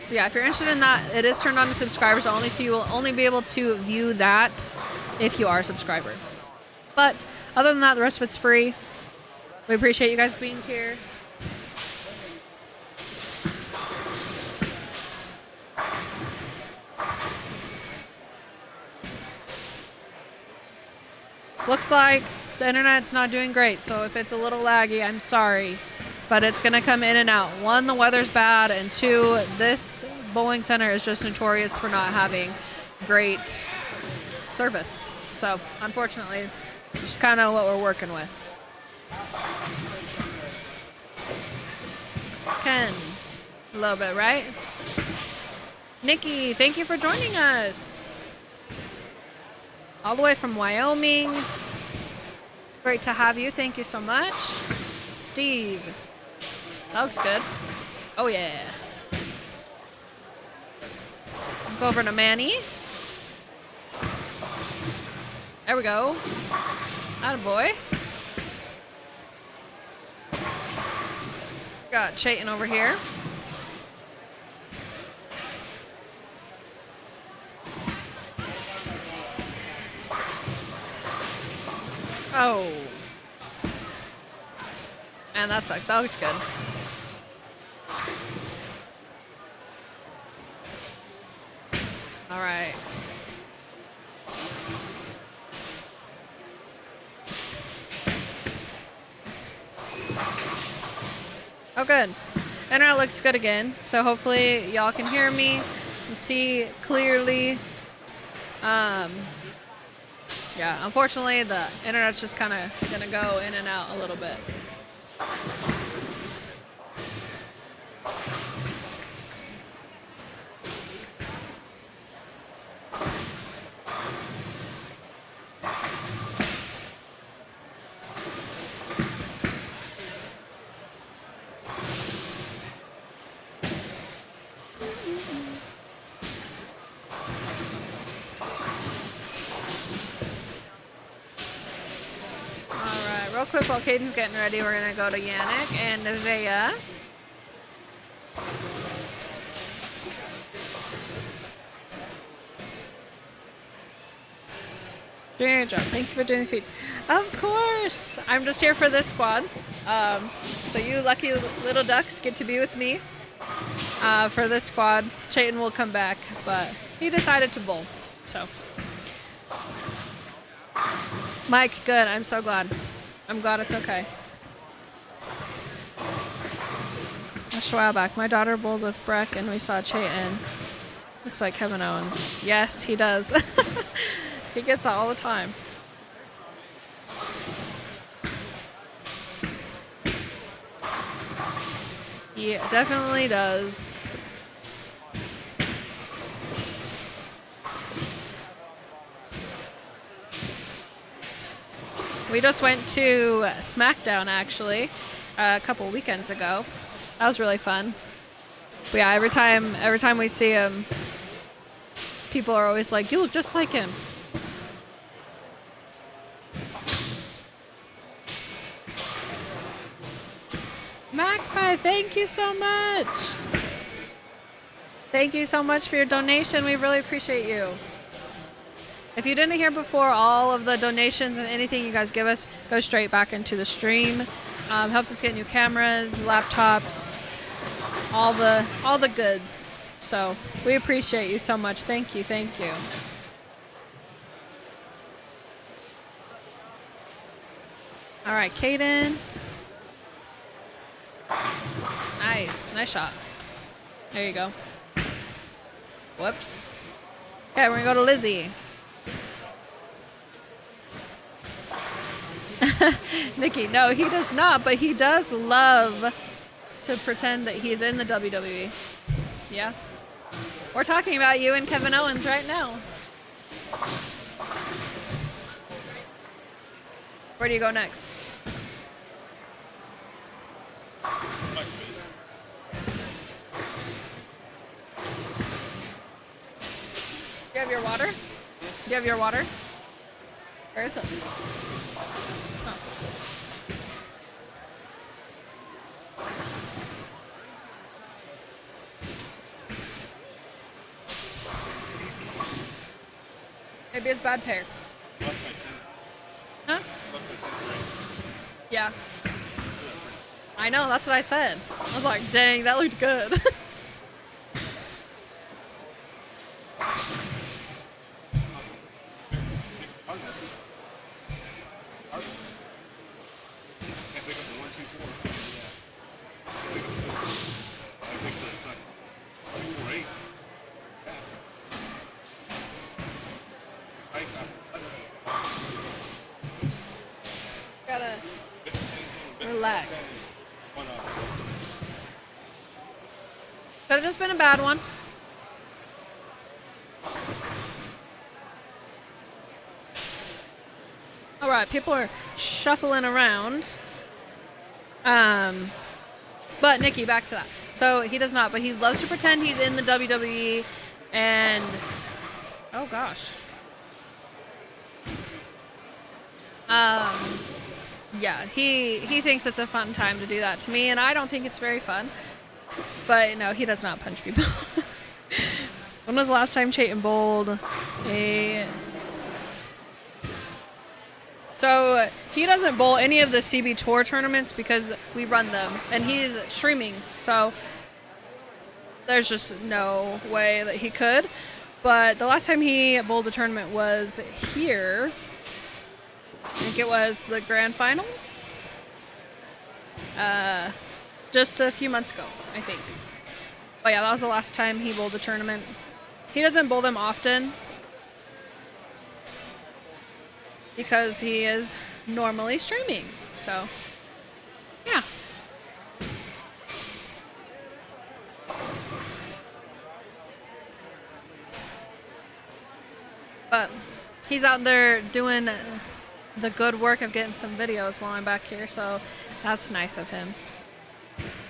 So yeah, if you're interested in that, it is turned on to subscribers only, so you will only be able to view that if you are a subscriber. But other than that, the rest of it's free. We appreciate you guys being here. Looks like the internet's not doing great, so if it's a little laggy, I'm sorry. But it's going to come in and out. One, the weather's bad, and two, this bowling center is just notorious for not having great service. So, unfortunately, it's just kind of what we're working with. Ken, a little bit, right? Nikki, thank you for joining us. All the way from Wyoming. Great to have you. Thank you so much. Steve. That looks good. Oh, yeah. Go over to Manny. There we go. Attaboy. Got Chayton over here. Oh. Man, that sucks. That looked good. All right. Oh, good. Internet looks good again. So hopefully y'all can hear me and see clearly. Yeah, unfortunately, the internet's just kind of going to go in and out a little bit. Real quick, while Caden's getting ready, we're going to go to Yannick and Nevaeh. Doing your job. Thank you for doing the feat. Of course! I'm just here for this squad. So you lucky little ducks get to be with me for this squad. Chayton will come back, but he decided to bowl. So, Mike, good. I'm so glad. I'm glad it's okay. Just a while back, my daughter bowls with Breck, and we saw Chayton. Looks like Kevin Owens. Yes, he does. He gets that all the time. He definitely does. We just went to SmackDown actually a couple weekends ago. That was really fun. But yeah, every time we see him, people are always like, "You look just like him." Magpie, thank you so much. Thank you so much for your donation. We really appreciate you. If you didn't hear before, all of the donations and anything you guys give us goes straight back into the stream. Helps us get new cameras, laptops, all the goods. So we appreciate you so much. Thank you, thank you. All right, Kaden. Nice shot. There you go. Whoops. Okay, we're gonna go to Lizzie. Nikki, no, he does not, but he does love to pretend that he's in the WWE. Yeah. We're talking about you and Kevin Owens right now. Where do you go next? Do you have your water? Do you have your water? Where is it? Oh. Maybe it's bad pair. Huh? Yeah. I know, that's what I said. I was like, dang, that looked good. Gotta relax. Could have just been a bad one. All right, people are shuffling around. But Nikki, back to that. So he does not, but he loves to pretend he's in the WWE, and oh gosh. Yeah, he thinks it's a fun time to do that to me, and I don't think it's very fun. But no, he does not punch people. When was the last time Chayton bowled So he doesn't bowl any of the CB Tour tournaments because we run them, and he's streaming, so there's just no way that he could. But the last time he bowled a tournament was here. I think it was the grand finals. Just a few months ago, I think. But yeah, that was the last time he bowled a tournament. He doesn't bowl them often because he is normally streaming. So, yeah. But he's out there doing the good work of getting some videos while I'm back here, so that's nice of him.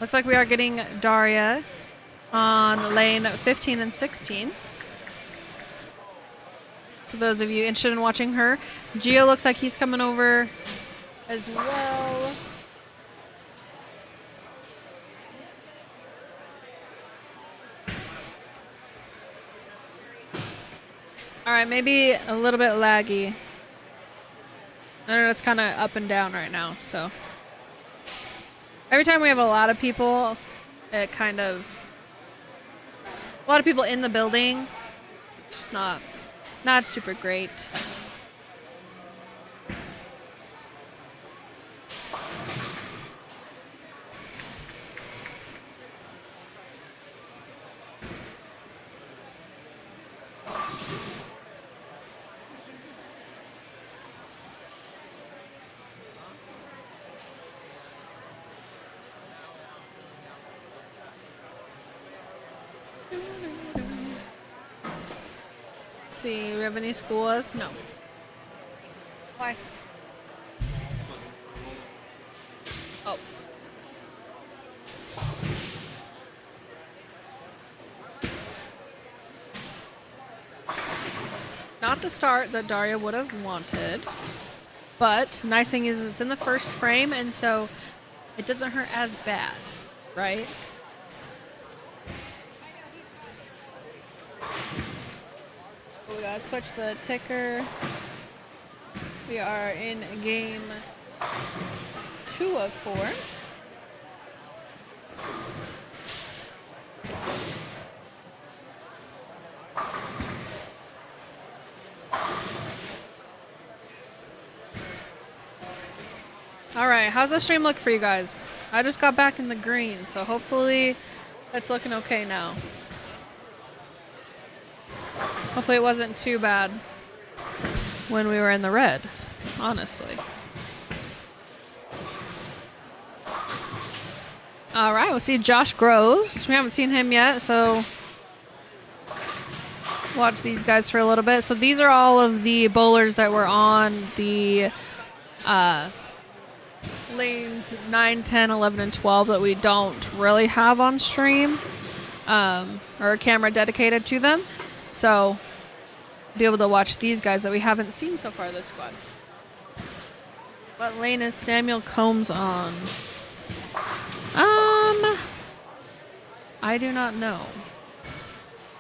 Looks like we are getting Daria on lane 15 and 16. So those of you interested in watching her. Gio looks like he's coming over as well. All right, maybe a little bit laggy. I know it's kind of up and down right now, so. Every time we have a lot of people, it kind of, a lot of people in the building, just not super great. See, we have any schools? No. Why? Oh. Not the start that Daria would have wanted, but nice thing is it's in the first frame, and so it doesn't hurt as bad, right? We gotta switch the ticker. We are in game 2 of 4. All right, how's the stream look for you guys? I just got back in the green, so hopefully it's looking okay now. Hopefully it wasn't too bad when we were in the red, honestly. All right, we'll see Josh Groves. We haven't seen him yet, so watch these guys for a little bit. So these are all of the bowlers that were on the lanes 9, 10, 11, and 12 that we don't really have on stream or a camera dedicated to them. So be able to watch these guys that we haven't seen so far this squad. What lane is Samuel Combs on? I do not know.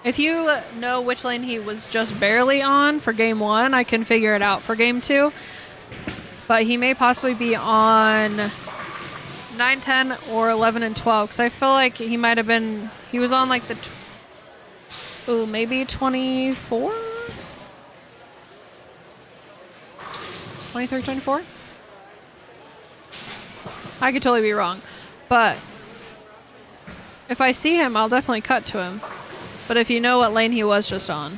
If you know which lane he was just barely on for game 1, I can figure it out for game 2. But he may possibly be on 9, 10, or 11 and 12. Because I feel like he might have been... He was on like the... maybe 24? 23, 24? I could totally be wrong. But if I see him, I'll definitely cut to him. But if you know what lane he was just on.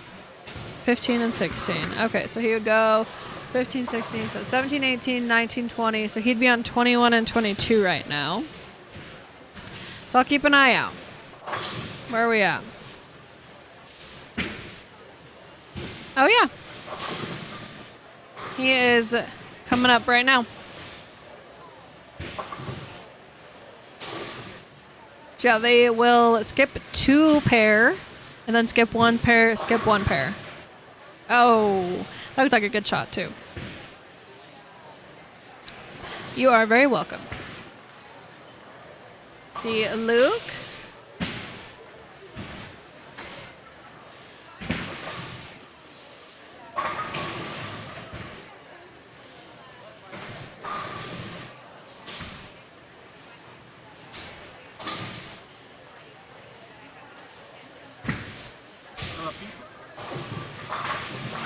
15 and 16. Okay, so he would go 15, 16, so 17, 18, 19, 20. So he'd be on 21 and 22 right now. So I'll keep an eye out. Where are we at? Oh, yeah. He is coming up right now. So yeah, they will skip 2 pair, and then skip 1 pair, skip 1 pair. Oh, that looked like a good shot, too. You are very welcome. See Luke.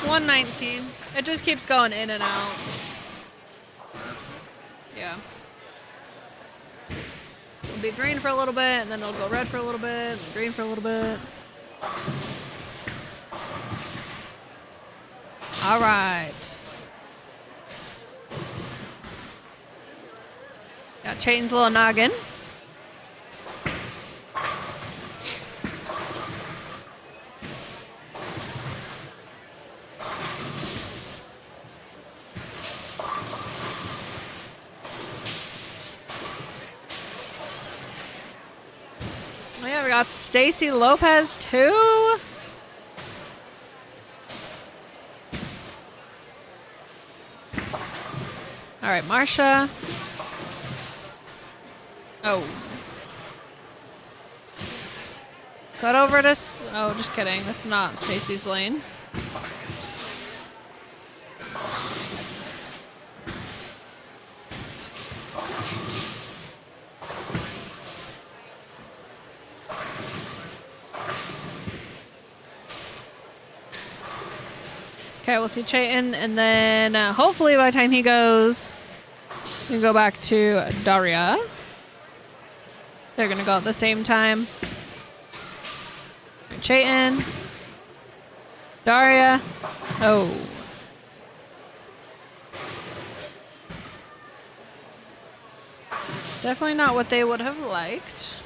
$119. It just keeps going in and out. Yeah. It'll be green for a little bit, and then it'll go red for a little bit, and green for a little bit. All right. Got Chayton's little noggin. Oh yeah, we got Stacy Lopez too. All right, Marsha. Oh. Cut over this. Oh, just kidding. This is not Stacy's lane. Okay, we'll see Chayton, and then hopefully by the time he goes, we can go back to Daria. They're going to go at the same time. Chayton. Daria. Oh. Definitely not what they would have liked.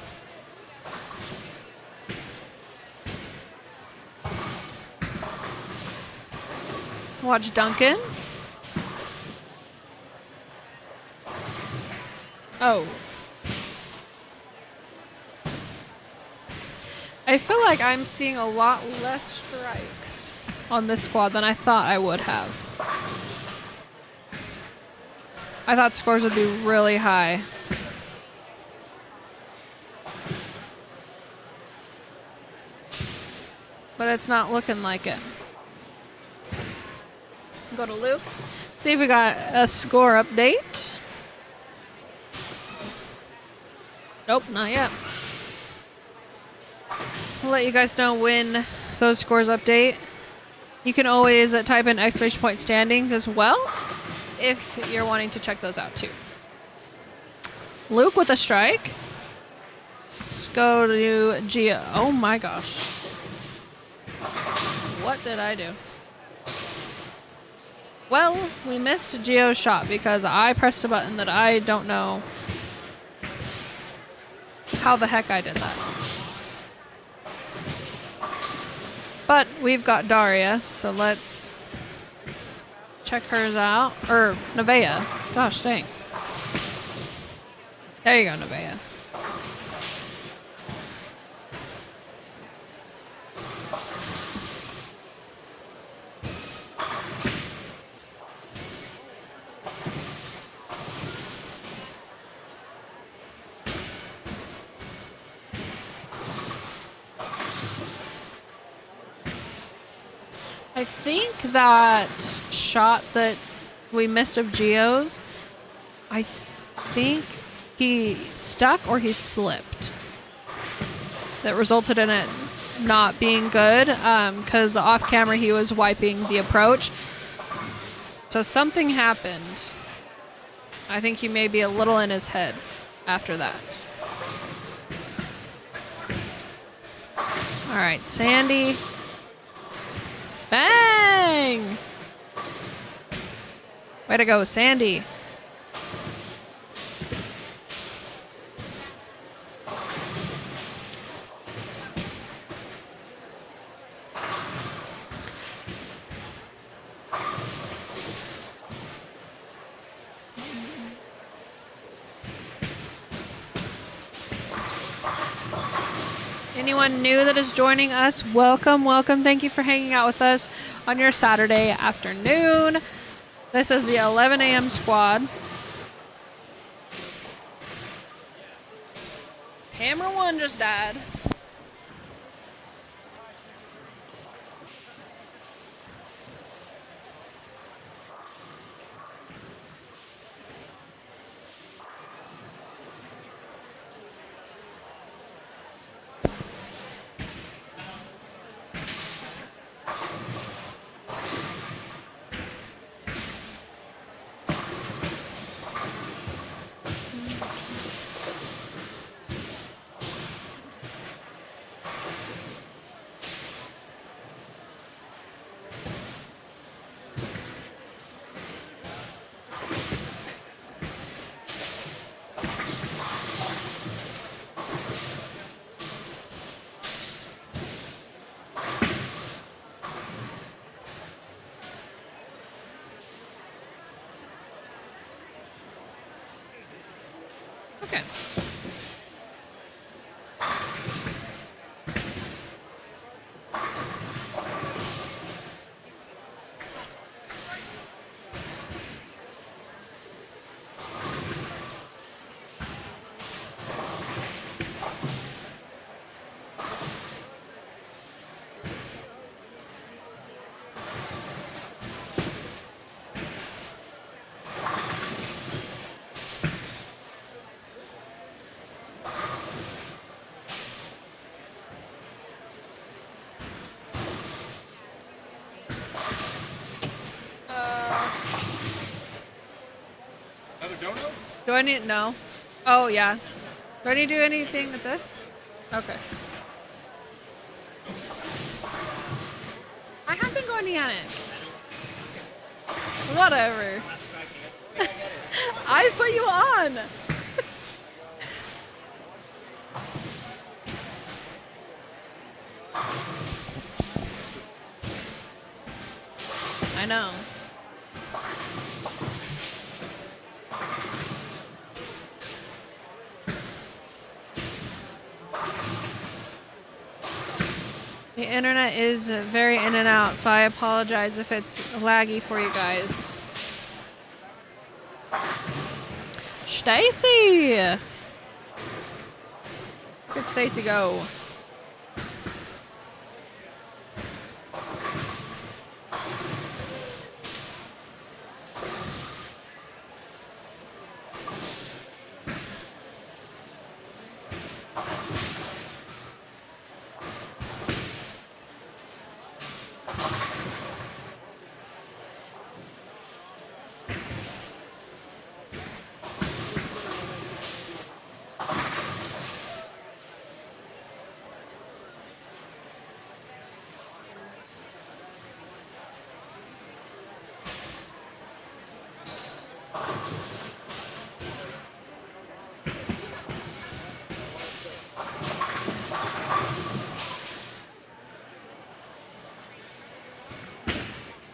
Watch Duncan. Oh. I feel like I'm seeing a lot less strikes on this squad than I thought I would have. I thought scores would be really high. But it's not looking like it. Go to Luke. See if we got a score update. Nope, not yet. I'll let you guys know when those scores update. You can always type in exclamation point standings as well if you're wanting to check those out too. Luke with a strike. Let's go to Gia. Oh my gosh. What did I do? Well, we missed Gio's shot because I pressed a button that I don't know how the heck I did that. But we've got Daria, so let's check hers out. Or Nevaeh. Gosh dang. There you go, Nevaeh. I think that shot that we missed of Gio's, I think he stuck or he slipped. That resulted in it not being good because off camera he was wiping the approach. So something happened. I think he may be a little in his head after that. All right, Sandy. Bang! Way to go, Sandy. Anyone new that is joining us, welcome, welcome. Thank you for hanging out with us on your Saturday afternoon. This is the 11 a.m. squad. Hammer 1 just died. Okay. Do I need no? Oh yeah. Do I need to do anything with this? Okay. I have been going to Yannick. Whatever. I put you on. I know. The internet is very in and out, so I apologize if it's laggy for you guys. Stacy! Where did Stacy go?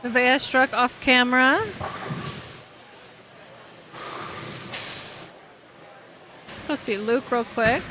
Nevaeh struck off camera. Let's see Luke real quick.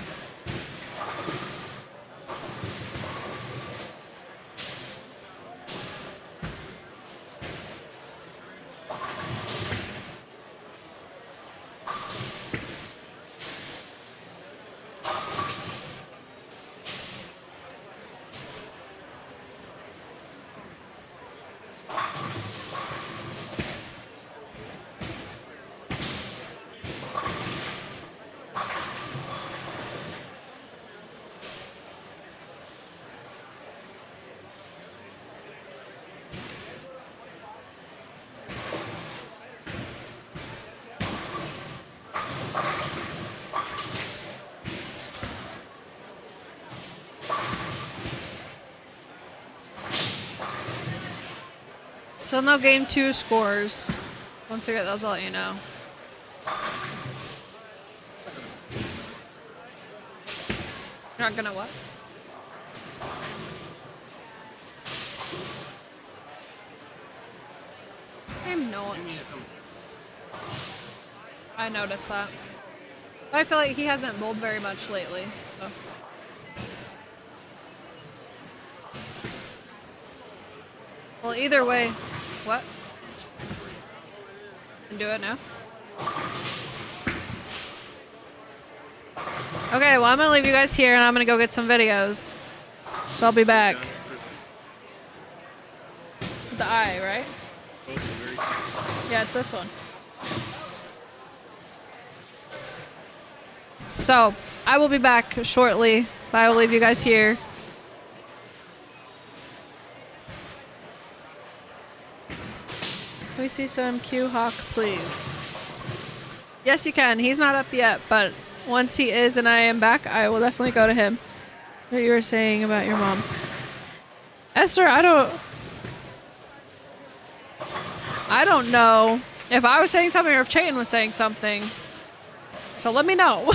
Still no game 2 scores. Once I get those, I'll let you know. You're not gonna what? I'm not. I noticed that. But I feel like he hasn't bowled very much lately, so. Well, either way, what? Can do it now? Okay, well, I'm gonna leave you guys here and I'm gonna go get some videos. So I'll be back. The eye, right? Yeah, it's this one. So, I will be back shortly, but I will leave you guys here. Can we see some Q Hawk, please? Yes, you can. He's not up yet, but once he is and I am back, I will definitely go to him. What you were saying about your mom. Esther, I don't know if I was saying something or if Chayton was saying something. So let me know.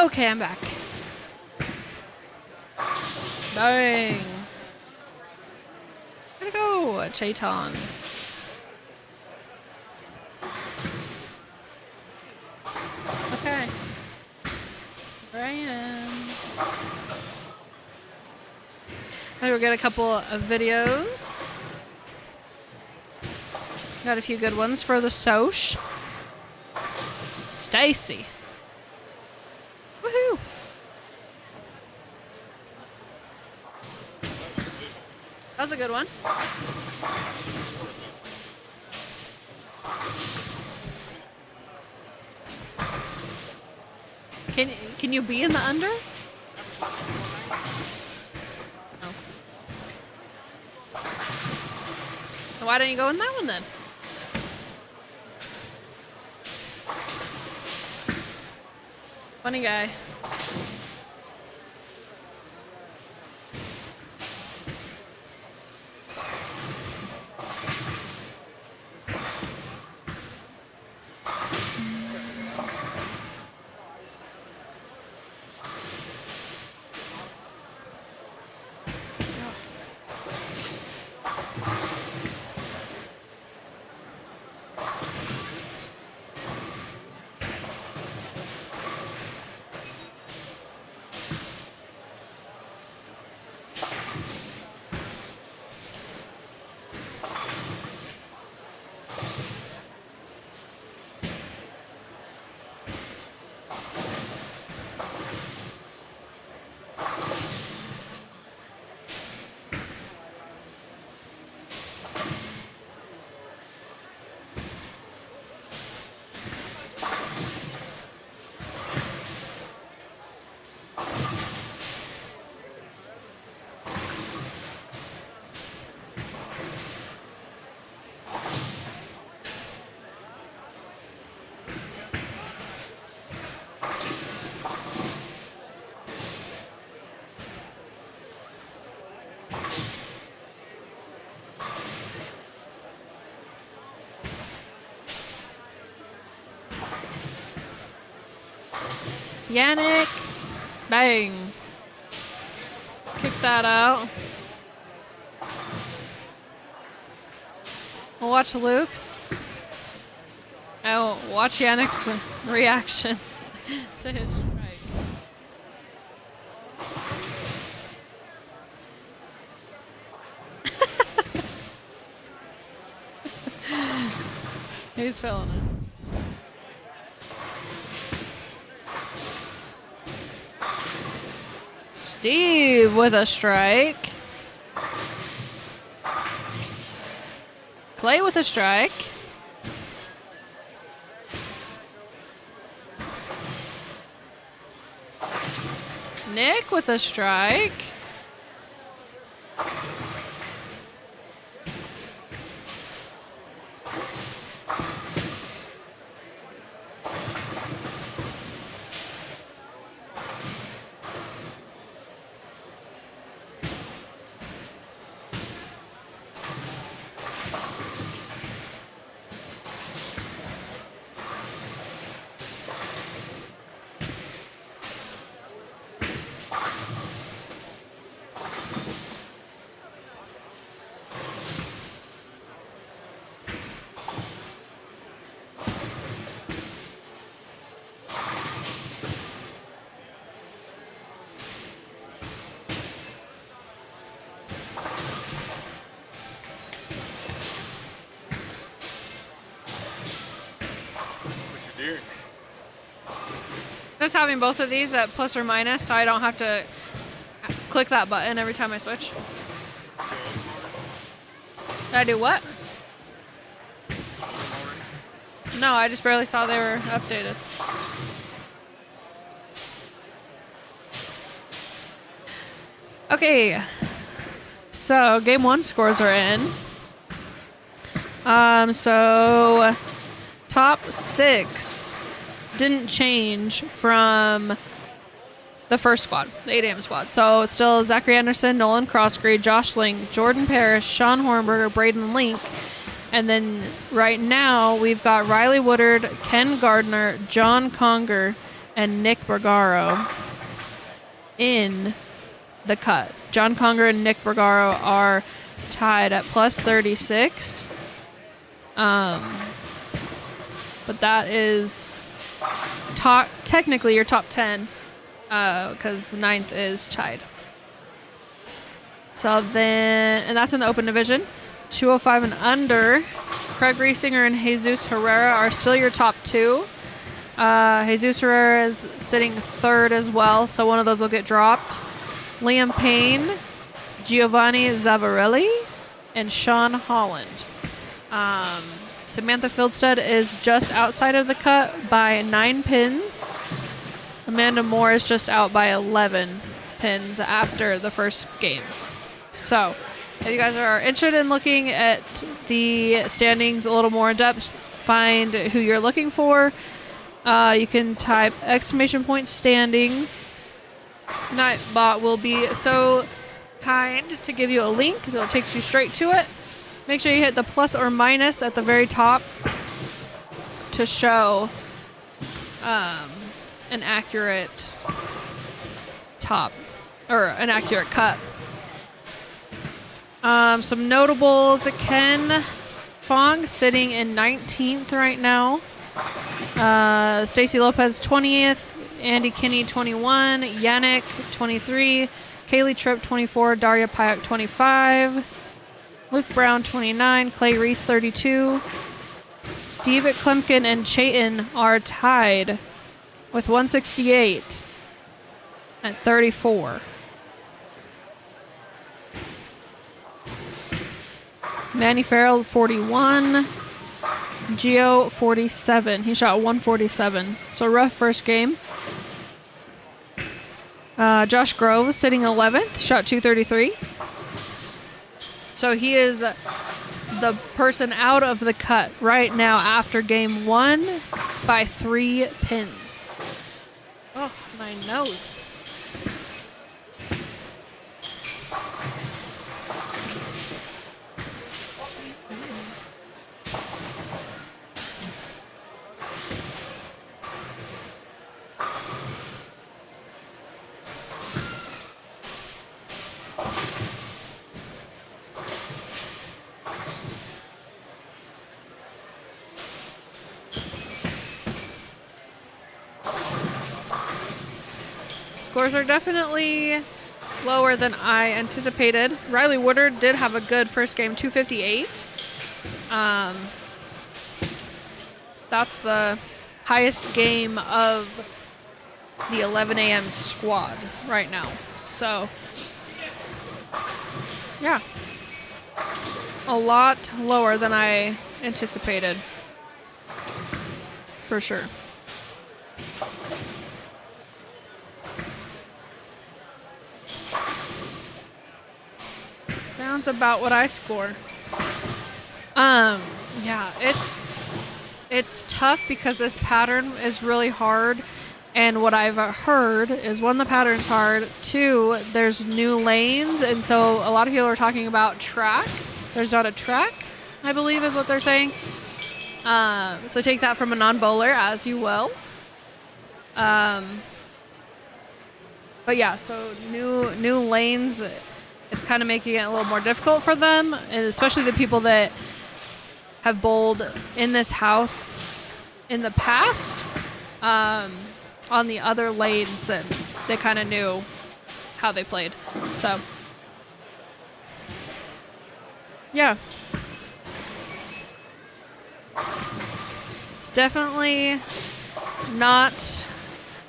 Okay, I'm back. Bang. Gotta go, Chaiton. Okay. Here I am. I'm gonna get a couple of videos. Got a few good ones for the Soch. Stacy. Woohoo! That was a good one. Can you be in the under? No. So why don't you go in that one then? Funny guy. Yannick. Bang. Kick that out. We'll watch Luke's. Oh, watch Yannick's reaction to his strike. He's feeling it. Steve with a strike. Clay with a strike. Nick with a strike. Just having both of these at plus or minus so I don't have to click that button every time I switch. Did I do what? No, I just barely saw they were updated. Okay. So, game one scores are in. So top 6 didn't change from the first squad, the 8 a.m. squad. So it's still Zachary Anderson, Nolan Crossgrade, Josh Link, Jordan Parrish, Sean Hornberger, Braden Link. And then right now we've got Riley Woodard, Ken Gardner, John Conger, and Nick Bergaro in the cut. John Conger and Nick Bergaro are tied at plus 36. But that is technically your top 10 because ninth is tied. So then, and that's in the open division. 205 and under, Craig Riesinger and Jesus Herrera are still your top 2. Jesus Herrera is sitting 3rd as well, so one of those will get dropped. Liam Payne, Giovanni Zavarelli, and Sean Holland. Samantha Fieldstead is just outside of the cut by 9 pins. Amanda Moore is just out by 11 pins after the first game. So, if you guys are interested in looking at the standings a little more in depth, find who you're looking for, you can type !standings. Nightbot will be so kind to give you a link that takes you straight to it. Make sure you hit the plus or minus at the very top to show an accurate top or an accurate cut. Some notables: Ken Fong sitting in 19th right now. Stacy Lopez 20th. Andy Kinney 21. Yannick 23. Kaylee Tripp 24. Daria Payak 25. Luke Brown 29. Clay Reese 32. Steve Klemkin and Chayton are tied with 168 at 34. Manny Farrell 41. Gio 47. He shot 147. So rough first game. Josh Grove sitting 11th, shot 233. So he is the person out of the cut right now after game 1 by 3 pins. Oh, my nose. Scores are definitely lower than I anticipated. Riley Woodard did have a good first game, 258. That's the highest game of the 11 a.m. squad right now. So, yeah. A lot lower than I anticipated. For sure. Sounds about what I score. Yeah, it's tough because this pattern is really hard, and what I've heard is, one, the pattern's hard, 2, there's new lanes, and so a lot of people are talking about track. There's not a track, I believe is what they're saying. So take that from a non-bowler as you will. But yeah, so new lanes. It's kind of making it a little more difficult for them, and especially the people that have bowled in this house in the past on the other lanes that they kind of knew how they played. So, yeah. It's definitely not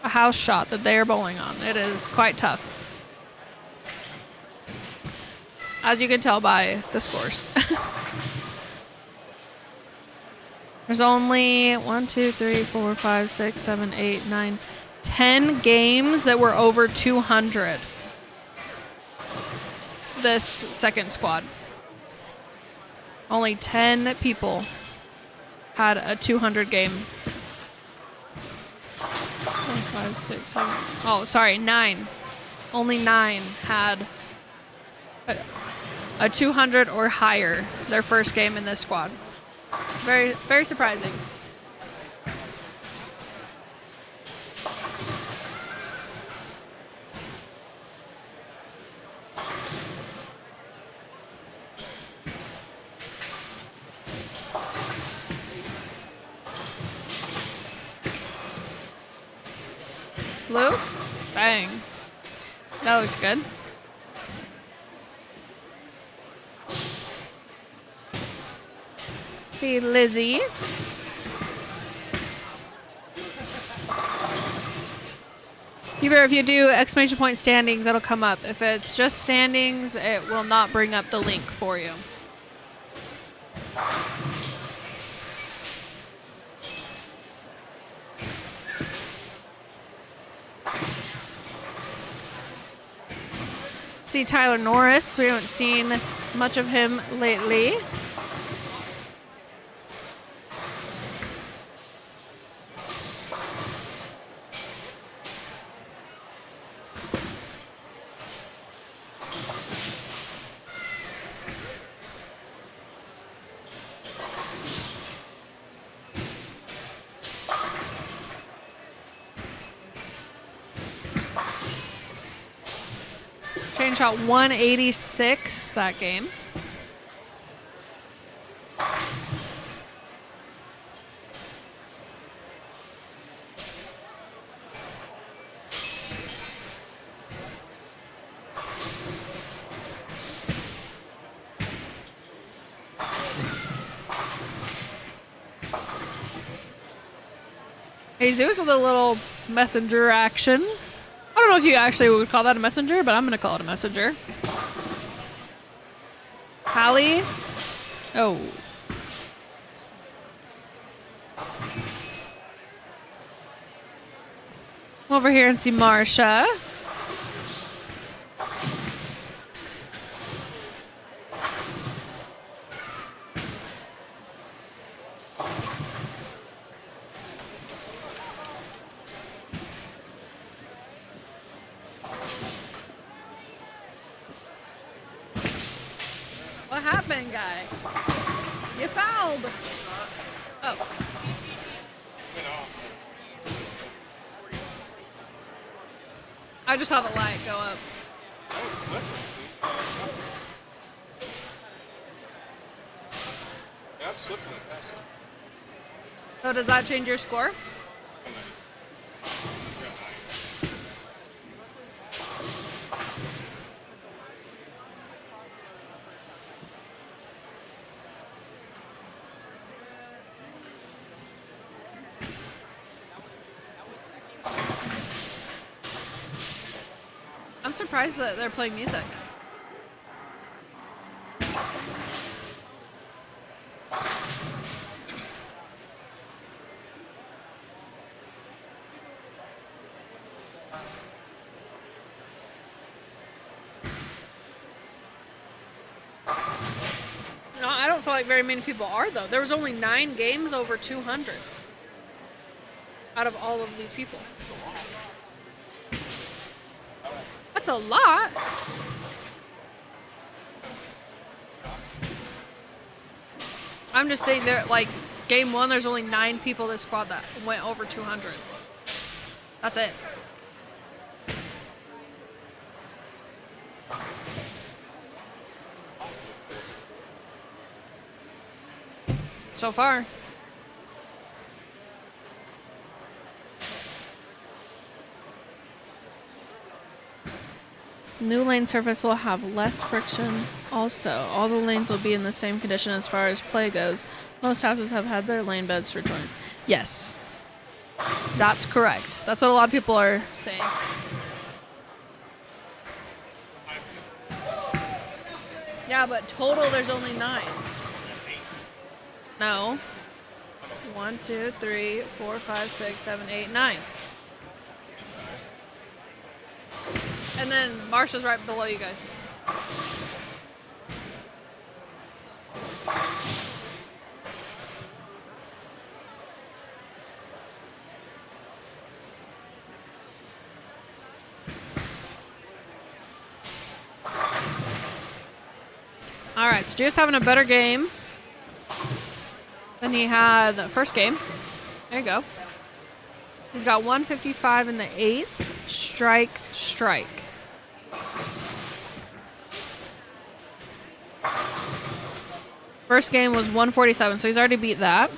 a house shot that they are bowling on. It is quite tough, as you can tell by the scores. There's only 1, 2, 3, 4, 5, 6, 7, 8, 9, 10 games that were over 200 this second squad. Only 10 people had a 200 game. 4, 5, 6, 7. Oh, sorry, 9. Only 9 had a 200 or higher their first game in this squad. Very, very surprising. Luke? Bang. That looks good. See Lizzie. If you do exclamation point standings, it'll come up. If it's just standings, it will not bring up the link for you. See Tyler Norris. We haven't seen much of him lately. Chain shot 186 that game. Jesus with a little messenger action. I don't know if you actually would call that a messenger, but I'm going to call it a messenger. Hallie. Oh. Over here and see Marsha. What happened, guy? You fouled. Oh. I just saw the light go up. That was slippery. Yeah, I'm slipping it. So does that change your score? I'm surprised that they're playing music. No, I don't feel like very many people are, though. There was only 9 games over 200 out of all of these people. That's a lot. I'm just saying, there, like, game 1, there's only 9 people this squad that went over 200. That's it. So far. New lane surface will have less friction also. All the lanes will be in the same condition as far as play goes. Most houses have had their lane beds for 20. Yes. That's correct. That's what a lot of people are saying. Yeah, but total there's only 9. No. 1, 2, 3, 4, 5, 6, 7, 8, 9. And then Marsha's right below you guys. All right, so Juice having a better game than he had the first game. There you go. He's got 155 in the 8th. Strike. First game was 147, so he's already beat that.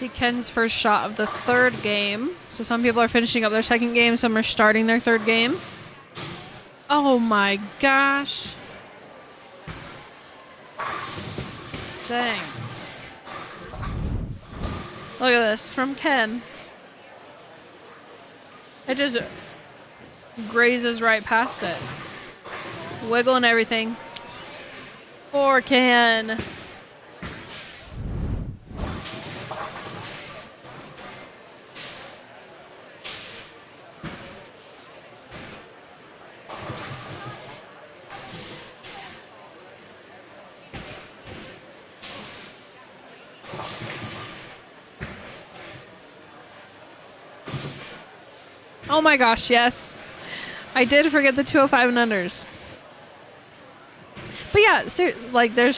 See Ken's first shot of the third game. So some people are finishing up their second game, some are starting their third game. Oh my gosh. Dang. Look at this from Ken. It just grazes right past it. Wiggle and everything. Poor Ken. Oh my gosh, yes. I did forget the 205 and unders. But yeah, like there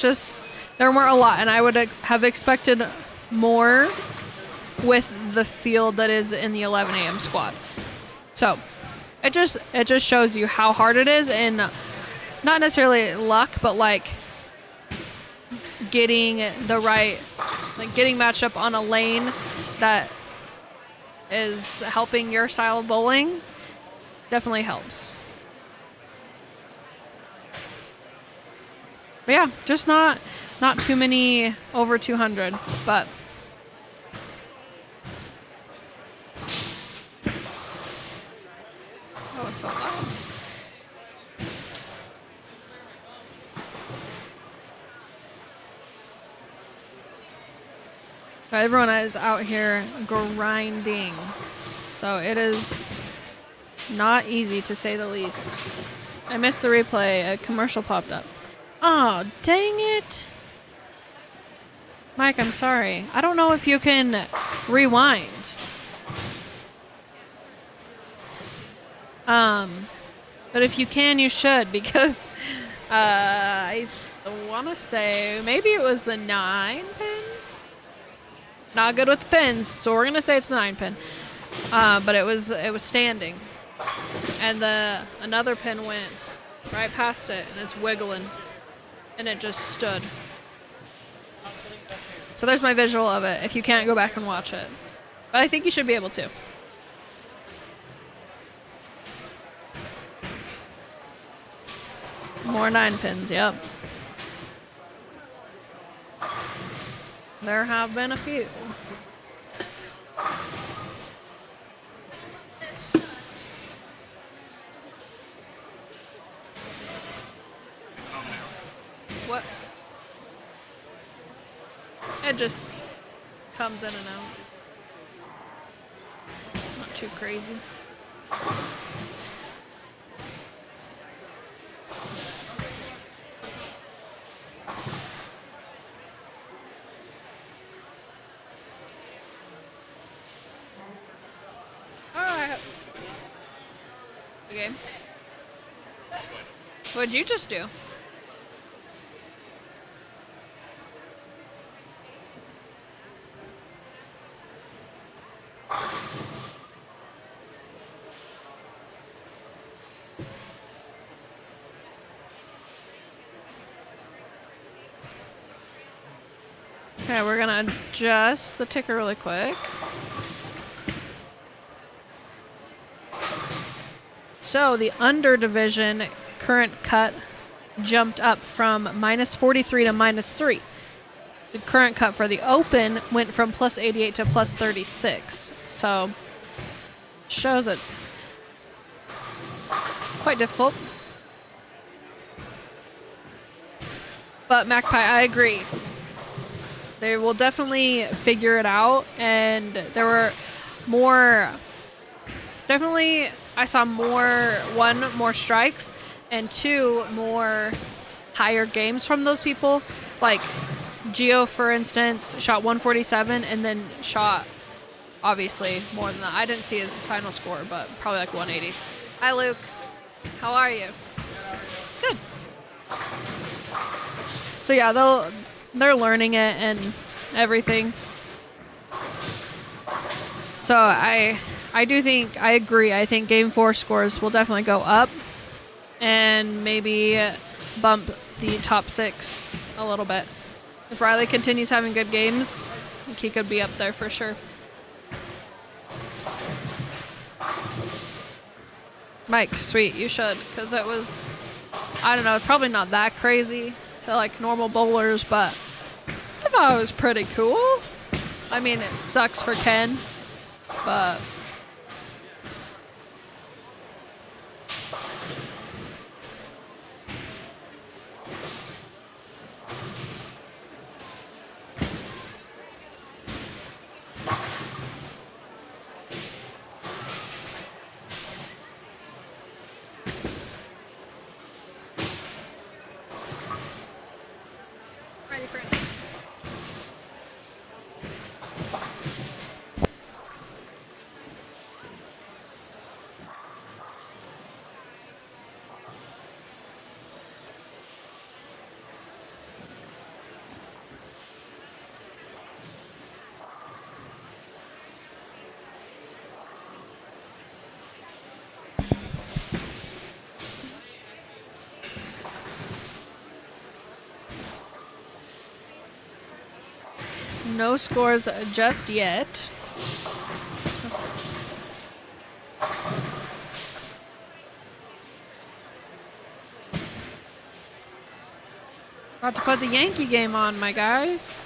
weren't a lot, and I would have expected more with the field that is in the 11 a.m. squad. So it just shows you how hard it is, and not necessarily luck, but like getting the right, like getting matched up on a lane that is helping your style of bowling definitely helps. But yeah, just not too many over 200, but that was so loud. Everyone is out here grinding, so it is not easy to say the least. I missed the replay. A commercial popped up. Oh, dang it. Mike, I'm sorry. I don't know if you can rewind. But if you can, you should, because I want to say maybe it was the 9 pin. Not good with the pins, so we're gonna say it's the 9 pin. But it was standing, and another pin went right past it, and it's wiggling, and it just stood. So there's my visual of it. If you can't, go back and watch it, but I think you should be able to. More 9 pins. Yep. There have been a few. What? It just comes in and out. Not too crazy. Okay. What'd you just do? Okay, we're gonna adjust the ticker really quick. So the under division current cut jumped up from -43 to -3. The current cut for the open went from +88 to +36. So shows it's quite difficult. But Magpie, I agree. They will definitely figure it out, and there were more, definitely I saw more strikes, and 2 more higher games from those people. Like Gio, for instance, shot 147 and then shot obviously more than that. I didn't see his final score, but probably like 180. Hi, Luke. How are you? Good. So yeah, they're learning it and everything. So I do think, I agree. I think Game 4 scores will definitely go up and maybe bump the top 6 a little bit. If Riley continues having good games, think he could be up there for sure. Mike, sweet, you should, because it was, I don't know, it's probably not that crazy to like normal bowlers, but I thought it was pretty cool. I mean, it sucks for Ken, but ready for it. No scores just yet. About to put the Yankee game on, my guys.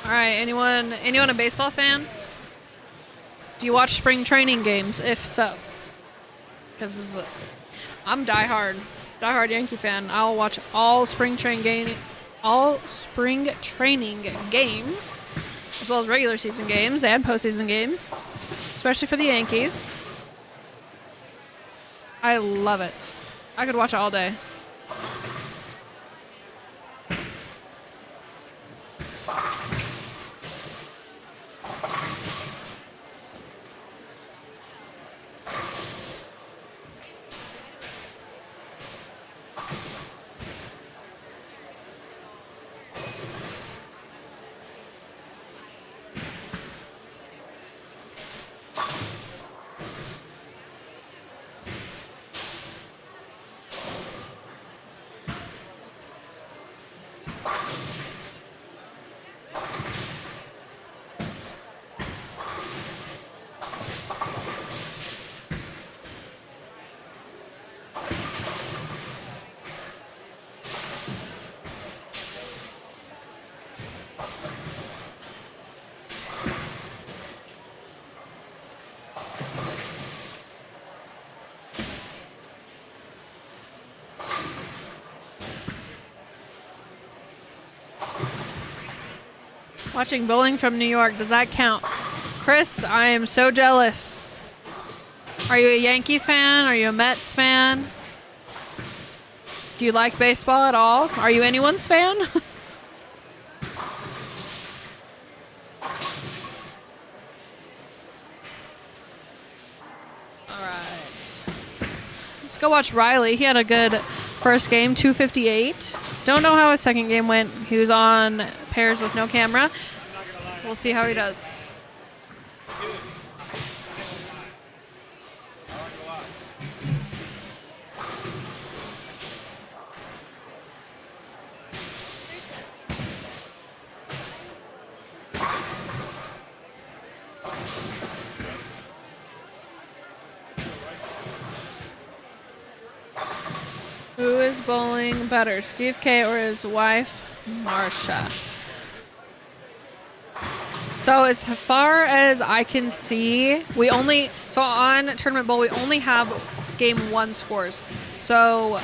All right, anyone a baseball fan? Do you watch spring training games? If so, because I'm diehard Yankee fan. I'll watch all spring training games, as well as regular season games and postseason games, especially for the Yankees. I love it. I could watch it all day. Watching bowling from New York, does that count? Chris, I am so jealous. Are you a Yankee fan? Are you a Mets fan? Do you like baseball at all? Are you anyone's fan? Alright. Let's go watch Riley. He had a good first game, 258. Don't know how his second game went. He was on pairs with no camera. We'll see how he does. Who is bowling better, Steve K or his wife, Marsha? So as far as I can see, on Tournament Bowl, we only have game one scores. So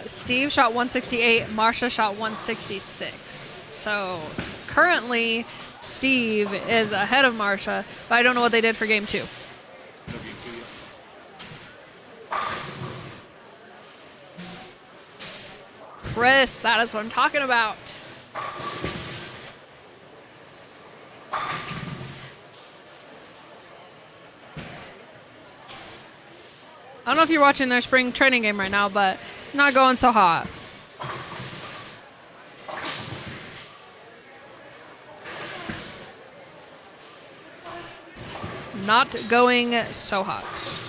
Steve shot 168, Marsha shot 166. So currently, Steve is ahead of Marsha, but I don't know what they did for game two. Chris, that is what I'm talking about. I don't know if you're watching their spring training game right now, but not going so hot. Not going so hot.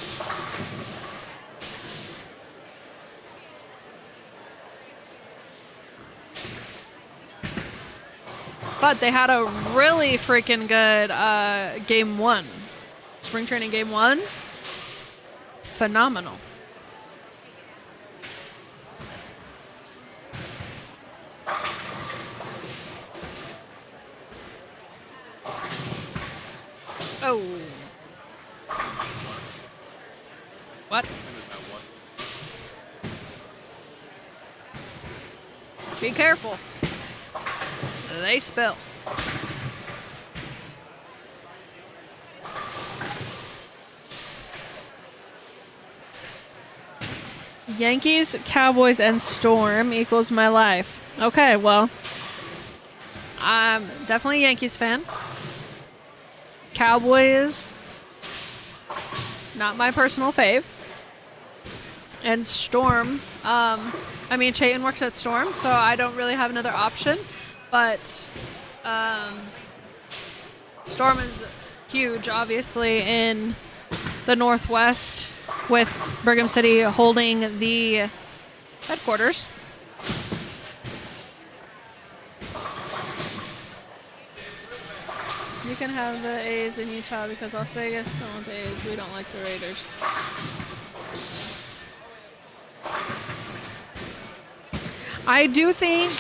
But they had a really freaking good game 1. Spring training game 1. Phenomenal. Oh. What? Be careful. They spill. Yankees, Cowboys, and Storm equals my life. Okay, well, I'm definitely a Yankees fan. Cowboys, not my personal fave. And Storm, I mean, Chayton works at Storm, so I don't really have another option. But Storm is huge, obviously, in the Northwest, with Brigham City holding the headquarters. You can have the A's in Utah because Las Vegas don't want the A's. We don't like the Raiders. I do think,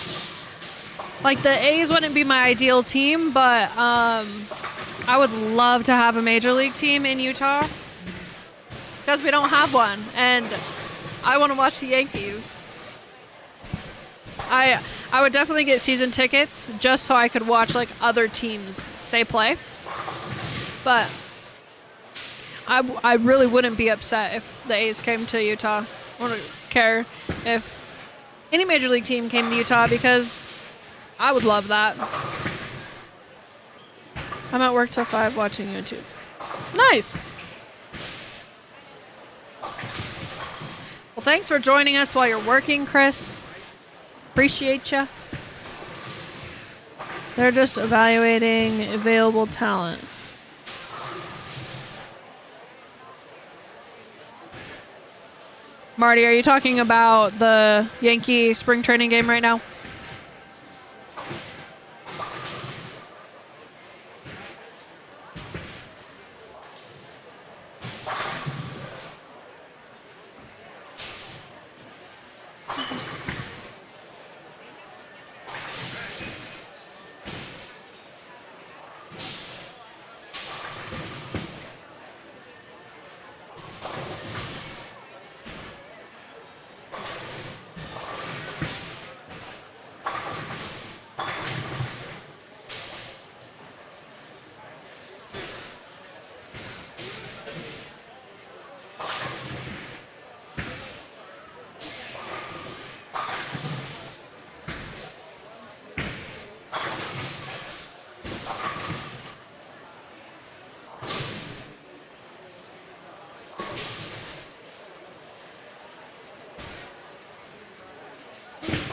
like, the A's wouldn't be my ideal team, but I would love to have a major league team in Utah because we don't have one, and I want to watch the Yankees. I would definitely get season tickets just so I could watch, like, other teams they play. But I really wouldn't be upset if the A's came to Utah. I wouldn't care if any major league team came to Utah because I would love that. I'm at work till 5 watching YouTube. Nice. Well, thanks for joining us while you're working, Chris. Appreciate you. They're just evaluating available talent. Marty, are you talking about the Yankee spring training game right now?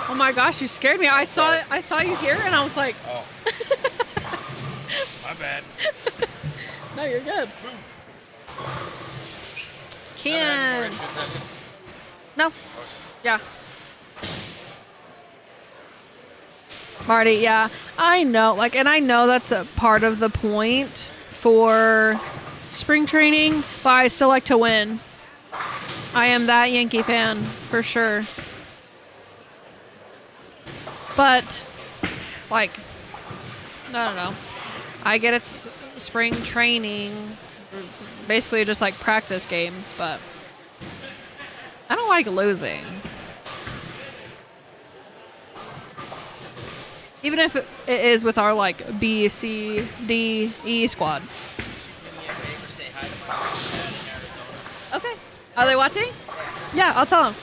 Oh my gosh, you scared me. I saw you here and I was like, Oh. My bad. no, you're good. Ken. No. Yeah. Marty, yeah. I know, like, and I know that's a part of the point for spring training, but I still like to win. I am that Yankee fan, for sure. But, like, I don't know. I get it's spring training. It's basically just like practice games, but I don't like losing. Even if it is with our, like, B, C, D, E squad. Okay. Are they watching? Yeah, I'll tell them.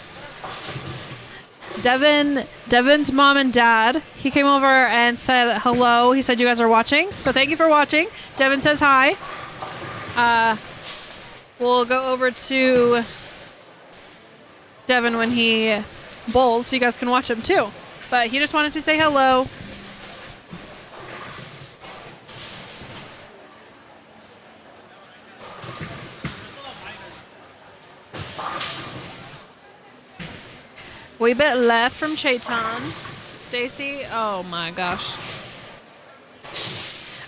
Devin's mom and dad, he came over and said hello. He said you guys are watching, so thank you for watching. Devin says hi. We'll go over to Devin when he bowls, so you guys can watch him too. But he just wanted to say hello. Wee bit left from Chaitan. Stacy, oh my gosh.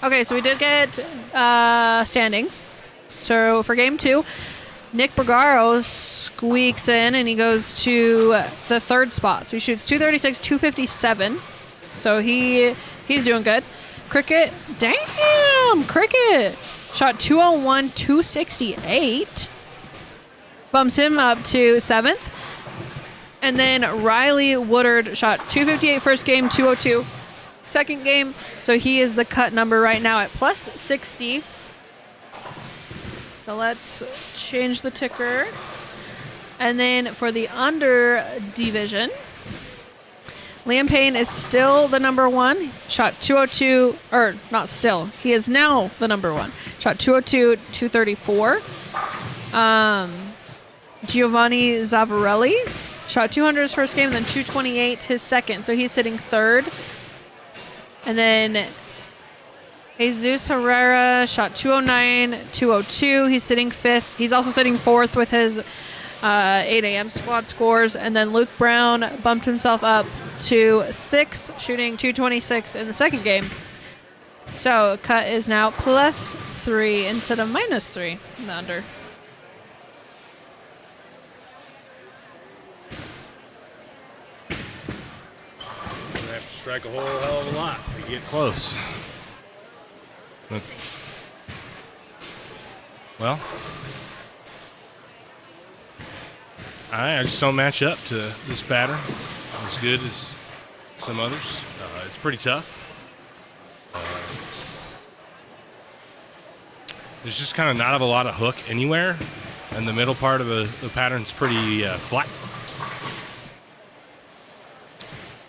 Okay, so we did get standings. So for game 2, Nick Bergaro squeaks in and he goes to the 3rd spot. So he shoots 236, 257. So he's doing good. Cricket, damn, Cricket shot 201, 268. Bumps him up to 7th. And then Riley Woodard shot 258 first game, 202 second game. So he is the cut number right now at plus 60. So let's change the ticker. And then for the under division, Liam Payne is still the number 1. He shot 202, or not still. He is now the number 1. Shot 202, 234. Giovanni Zavarelli shot 200 his first game, then 228 his second. So he's sitting 3rd. And then Jesus Herrera shot 209, 202. He's sitting 5th. He's also sitting 4th with his 8 a.m. squad scores. And then Luke Brown bumped himself up to 6th, shooting 226 in the second game. So cut is now plus 3 instead of minus 3 in the under. Have to strike a whole hell of a lot to get close. Well, I just don't match up to this pattern as good as some others. It's pretty tough. There's just kind of not a lot of hook anywhere, and the middle part of the pattern's pretty flat.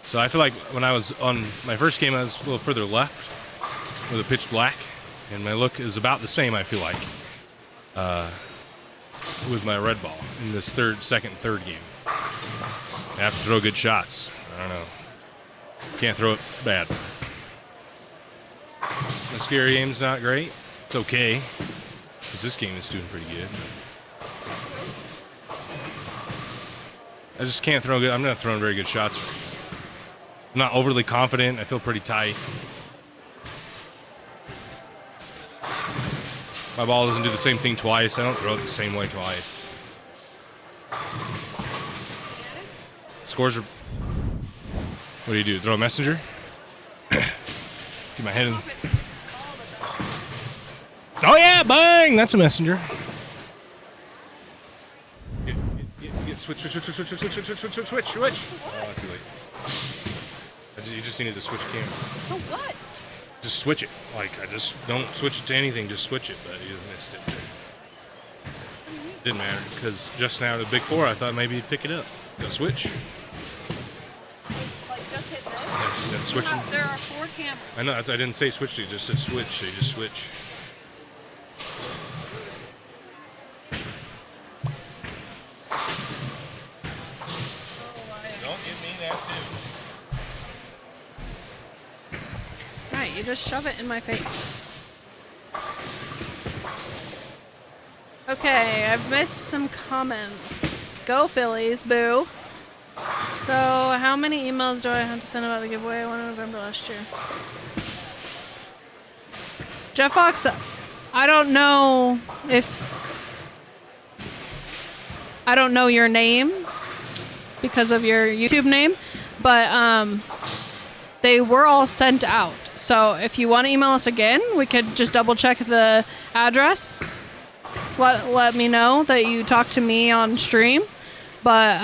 So I feel like when I was on my first game, I was a little further left with a pitch black, and my look is about the same, I feel like, with my red ball in this second and third game. I have to throw good shots. I don't know. Can't throw it bad. My scary aim's not great. It's okay, because this game is doing pretty good. I just can't throw good. I'm not throwing very good shots. I'm not overly confident. I feel pretty tight. My ball doesn't do the same thing twice. I don't throw it the same way twice. Scores are... What do? Throw a messenger? Get my head in. Oh yeah, bang! That's a messenger. Get switch. Oh, too late. You just needed to switch camera. So what? Just switch it. Like, I just don't switch it to anything, just switch it, but you missed it. Didn't matter, because just now to Big 4, I thought maybe you'd pick it up. Go switch. Like just hit this? That's switching. There are 4 cameras. I know, I didn't say switch, it just said switch, so you just switch. Don't give me that too. Right, you just shove it in my face. Okay, I've missed some comments. Go Phillies, boo. So, how many emails do I have to send about the giveaway? I won in November last year. Jeff Fox, I don't know your name because of your YouTube name, but they were all sent out. So if you want to email us again, we could just double check the address. Let me know that you talked to me on stream. But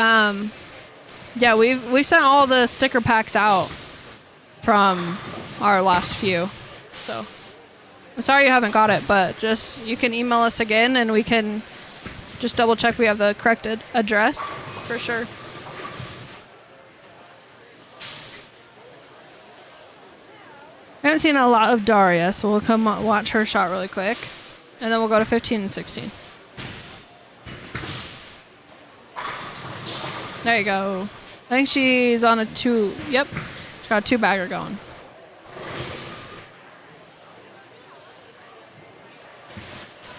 yeah, we've sent all the sticker packs out from our last few. So I'm sorry you haven't got it, but just you can email us again and we can just double check we have the correct address for sure. I haven't seen a lot of Daria, so we'll come watch her shot really quick. And then we'll go to 15 and 16. There you go. I think she's on a 2. Yep. She's got a 2-bagger going.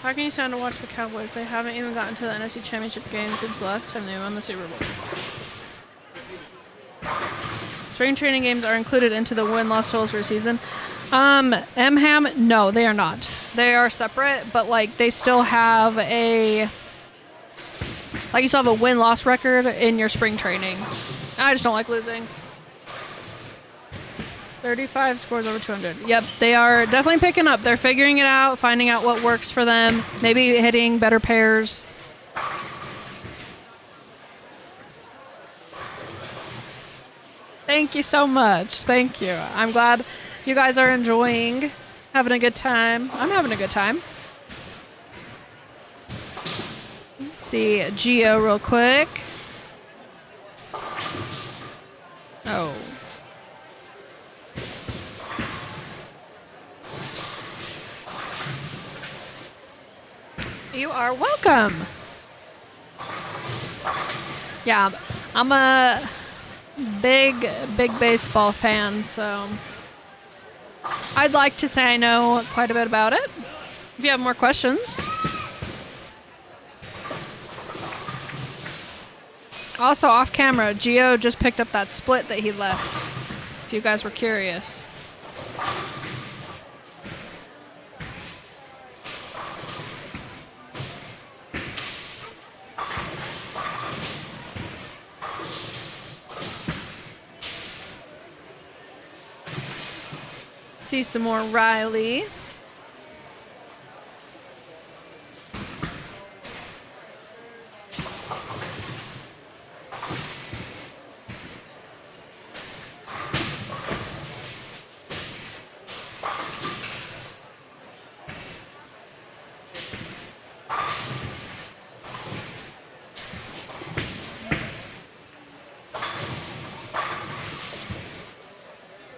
How can you stand to watch the Cowboys? They haven't even gotten to the NFC Championship game since the last time they won the Super Bowl. Spring training games are included into the win-loss totals for a season. MHAM, no, they are not. They are separate, but like they still have a you still have a win-loss record in your spring training. I just don't like losing. 35 scores over 200. Yep, they are definitely picking up. They're figuring it out, finding out what works for them, maybe hitting better pairs. Thank you so much. Thank you. I'm glad you guys are enjoying, having a good time. I'm having a good time. Let's see Geo real quick. Oh. You are welcome. Yeah, I'm a big baseball fan, so I'd like to say I know quite a bit about it. If you have more questions. Also, off camera, Gio just picked up that split that he left, if you guys were curious. See some more Riley.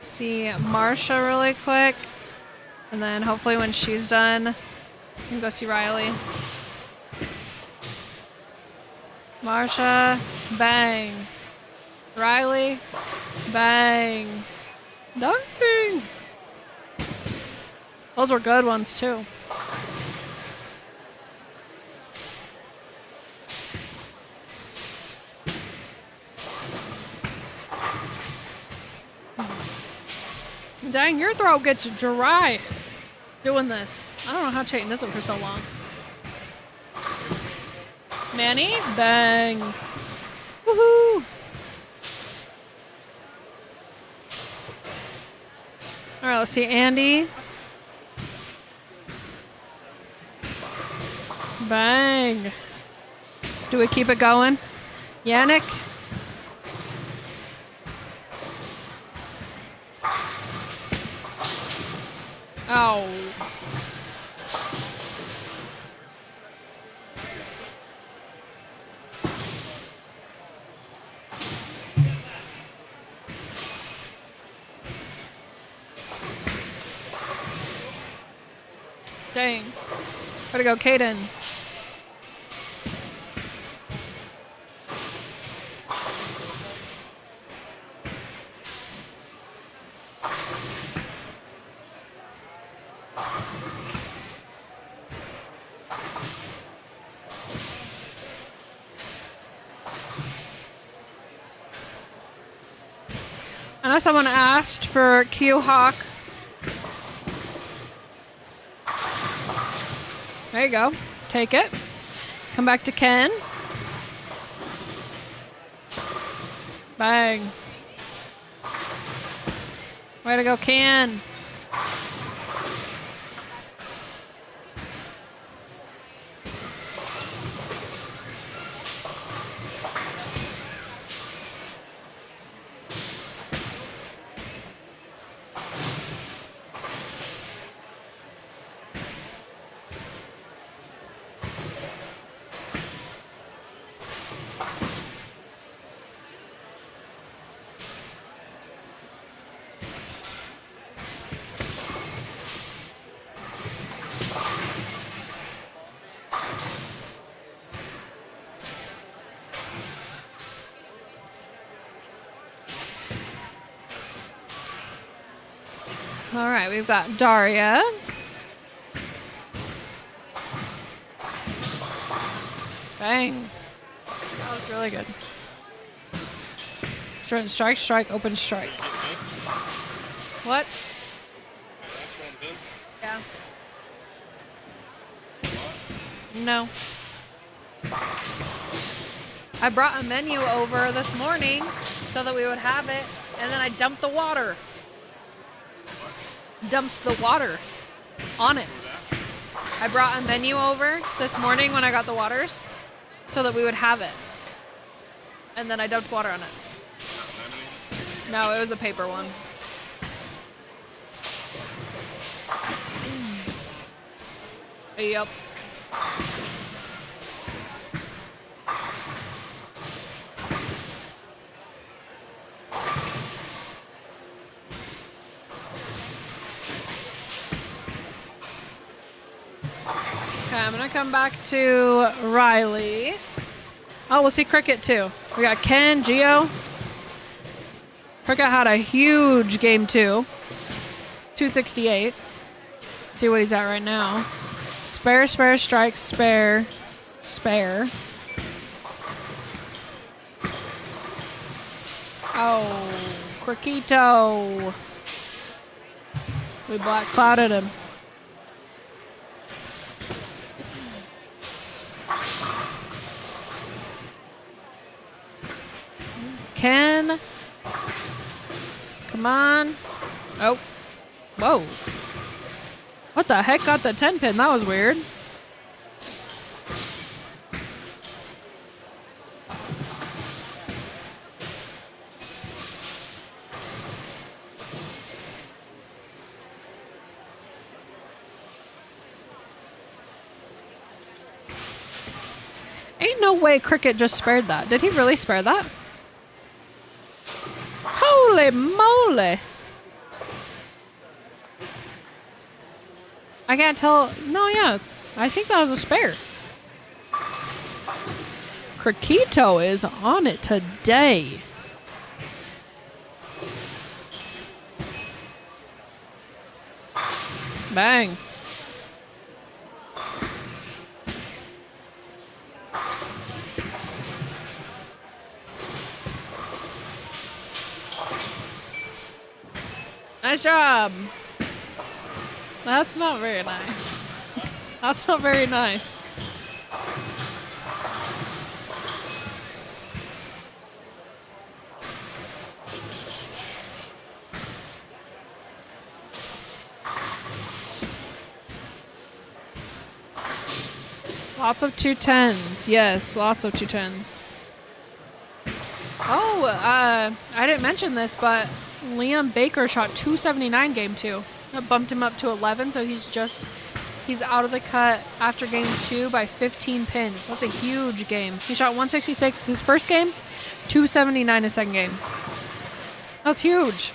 See Marsha really quick, and then hopefully when she's done, we can go see Riley. Marsha, bang. Riley, bang. Dang. Those were good ones too. Dang, your throat gets dry doing this. I don't know how to tighten this up for so long. Manny, bang. Woohoo! All right, let's see Andy. Bang. Do we keep it going? Yannick? Oh. Dang. Way to go, Kaden. I know someone asked for Q Hawk. There you go. Take it. Come back to Ken. Bang. Way to go, Ken. All right, we've got Daria. Bang. That was really good. Short strike, strike, open strike. What? Yeah. No. I brought a menu over this morning so that we would have it, and then I dumped the water. Dumped the water on it. I brought a menu over this morning when I got the waters so that we would have it. And then I dumped water on it. No, it was a paper one. Yep. Okay, I'm gonna come back to Riley. Oh, we'll see Cricket too. We got Ken, Gio. Cricket had a huge game too. 268. Let's see what he's at right now. Spare, spare, strike, spare, spare. Oh, Crickito. We black clouded him. Ken. Come on. Oh. Whoa. What the heck got the 10 pin? That was weird. Ain't no way Cricket just spared that. Did he really spare that? Holy moly. I can't tell. No, yeah. I think that was a spare. Crickito is on it today. Bang. Nice job. That's not very nice. That's not very nice. Lots of 210s. Yes, lots of 210s. Oh, I didn't mention this, but Liam Baker shot 279 game 2. That bumped him up to 11, so he's out of the cut after game 2 by 15 pins. That's a huge game. He shot 166 his first game, 279 his second game. That's huge.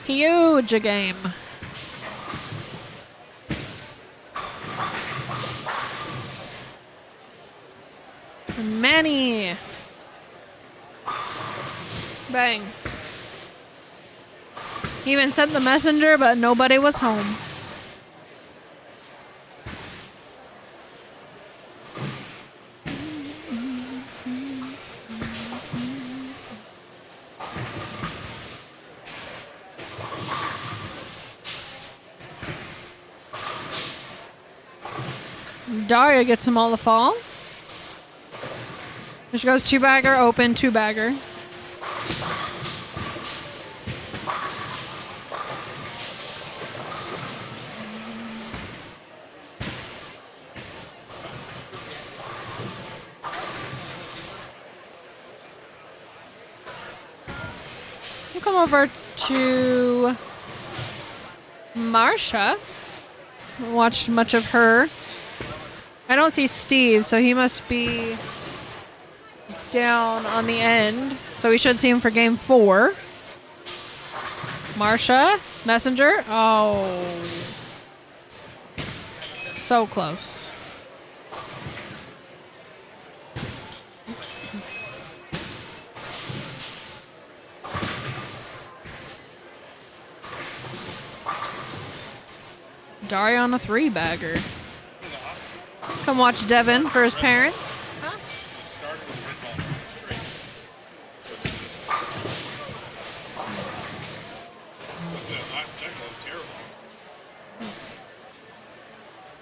Huge a game. Many. Bang. He even sent the messenger, but nobody was home. Daria gets them all to fall. There she goes, 2-bagger, open, 2-bagger. We'll come over to Marsha. Watched much of her. I don't see Steve, so he must be down on the end. So we should see him for game 4. Marsha, Messenger? Oh. So close. Dario on a 3-bagger. Come watch Devin for his parents.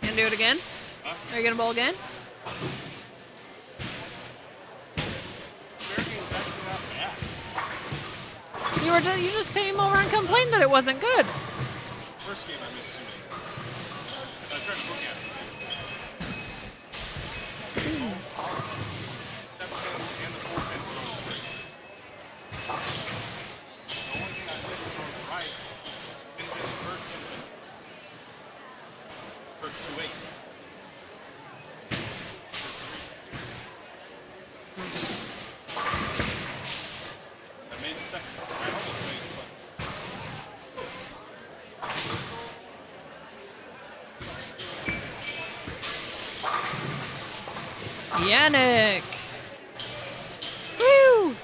You gonna do it again? Are you gonna bowl again? You just came over and complained that it wasn't good. First game I missed too many. I tried to look at it. That pins and the 4 pin throw straight. The only thing I missed was on the right. Pin pin, first pin pin. First 2-8. I made the second. I almost made it, but Yannick. Woo!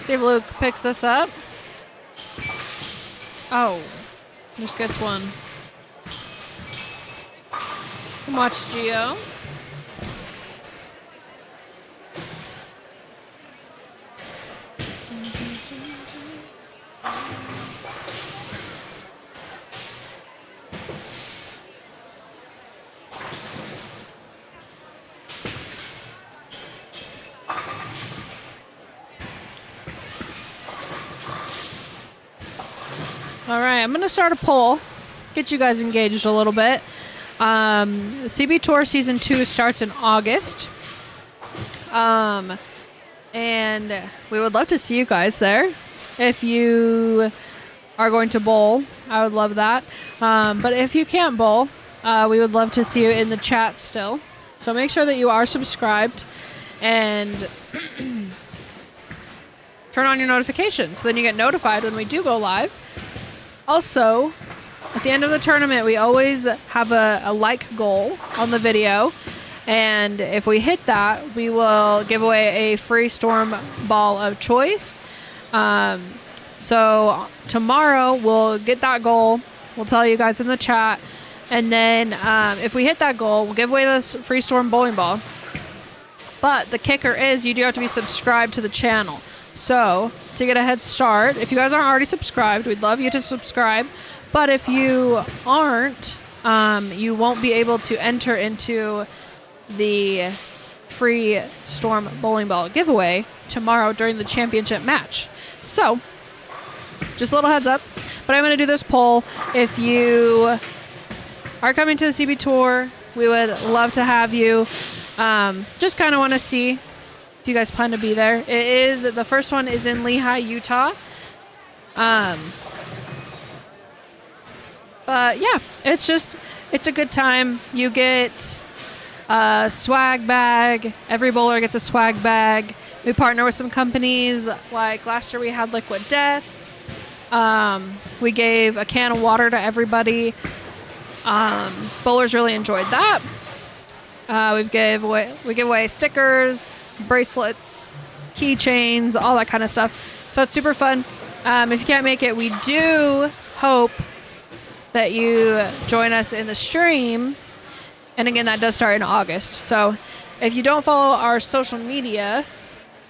See if Luke picks this up. Oh, just gets one. Come watch Gio. All right, I'm going to start a poll, get you guys engaged a little bit. CB Tour Season 2 starts in August. And we would love to see you guys there. If you are going to bowl, I would love that. But if you can't bowl, we would love to see you in the chat still. So make sure that you are subscribed and turn on your notifications so then you get notified when we do go live. Also, at the end of the tournament, we always have a like goal on the video. And if we hit that, we will give away a free Storm ball of choice. So tomorrow, we'll get that goal. We'll tell you guys in the chat. And then if we hit that goal, we'll give away this free Storm bowling ball. But the kicker is you do have to be subscribed to the channel. So to get a head start, if you guys aren't already subscribed, we'd love you to subscribe. But if you aren't, you won't be able to enter into the free Storm bowling ball giveaway tomorrow during the championship match. So just a little heads up. But I'm going to do this poll. If you are coming to the CB Tour, we would love to have you. Just kind of want to see if you guys plan to be there. The first one is in Lehigh, Utah. But yeah, it's a good time. You get a swag bag. Every bowler gets a swag bag. We partner with some companies. Like last year we had Liquid Death. We gave a can of water to everybody. Bowlers really enjoyed that. We give away stickers, bracelets, keychains, all that kind of stuff. So it's super fun. If you can't make it, we do hope that you join us in the stream. And again, that does start in August. So if you don't follow our social media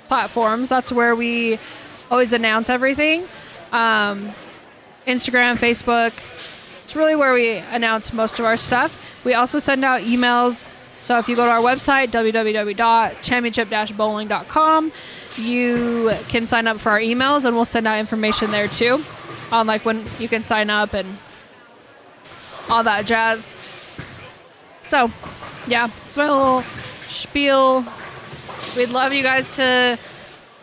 platforms, that's where we always announce everything. Instagram, Facebook, it's really where we announce most of our stuff. We also send out emails. So if you go to our website, www.championship-bowling.com, you can sign up for our emails, and we'll send out information there too on like when you can sign up and all that jazz. So, yeah, it's my little spiel. We'd love you guys to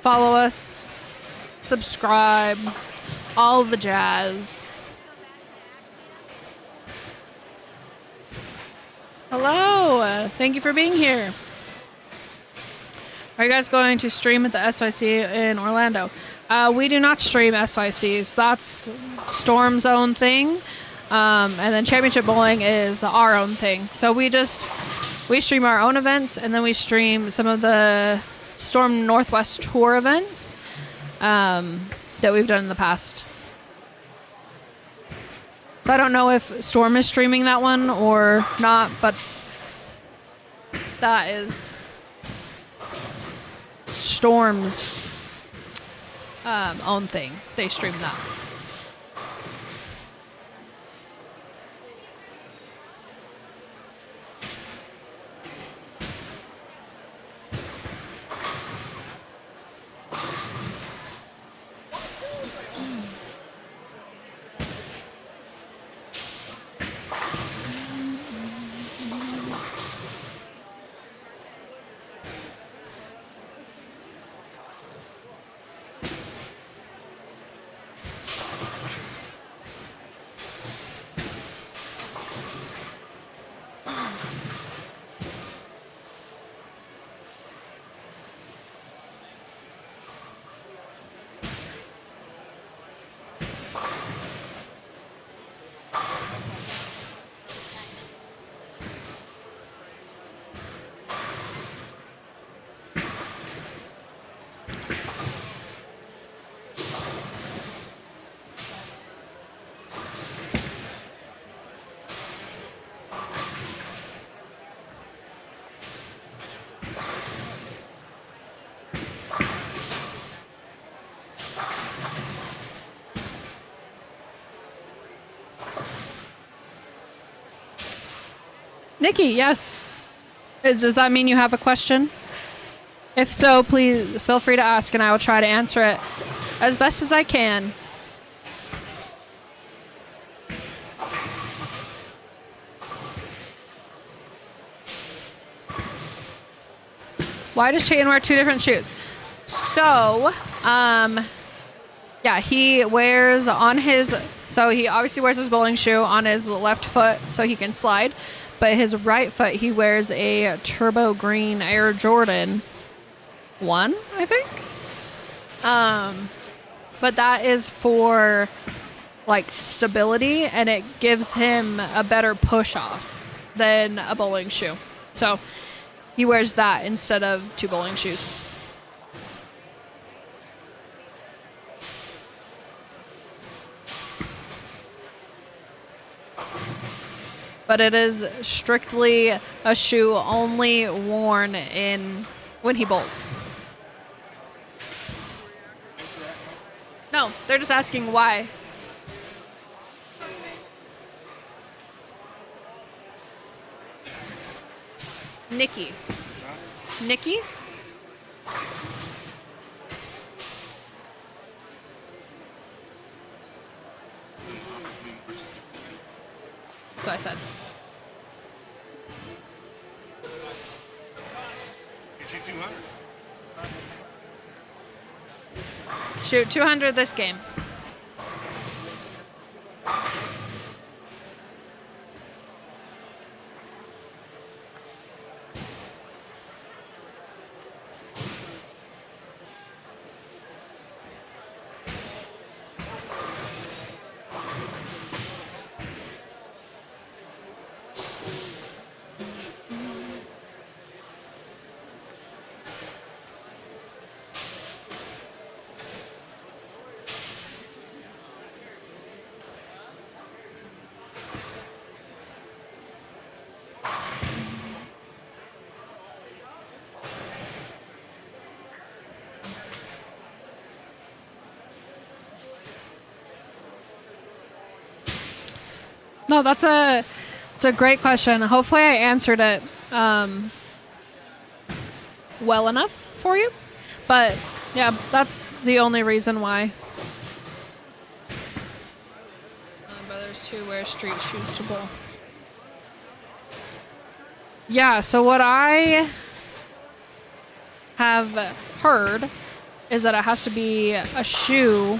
follow us, subscribe, all the jazz. Hello, thank you for being here. Are you guys going to stream at the SYC in Orlando? We do not stream SYCs. That's Storm's own thing. And then Championship Bowling is our own thing. So we stream our own events, and then we stream some of the Storm Northwest Tour events that we've done in the past. So I don't know if Storm is streaming that one or not, but that is Storm's own thing. They stream that. Nikki, yes. Does that mean you have a question? If so, please feel free to ask, and I will try to answer it as best as I can. Why does Chayton wear two different shoes? So, yeah, he wears on his, so he obviously wears his bowling shoe on his left foot so he can slide. But his right foot, he wears a turbo green Air Jordan 1, I think. But that is for like stability, and it gives him a better push off than a bowling shoe. So he wears that instead of two bowling shoes. But it is strictly a shoe only worn in when he bowls. No, they're just asking why. Nikki. Nikki? That's what I said. Get you 200. Shoot, 200 this game. No, it's a great question. Hopefully I answered it well enough for you. But yeah, that's the only reason why. My brothers too wear street shoes to bowl. Yeah, so what I have heard is that it has to be a shoe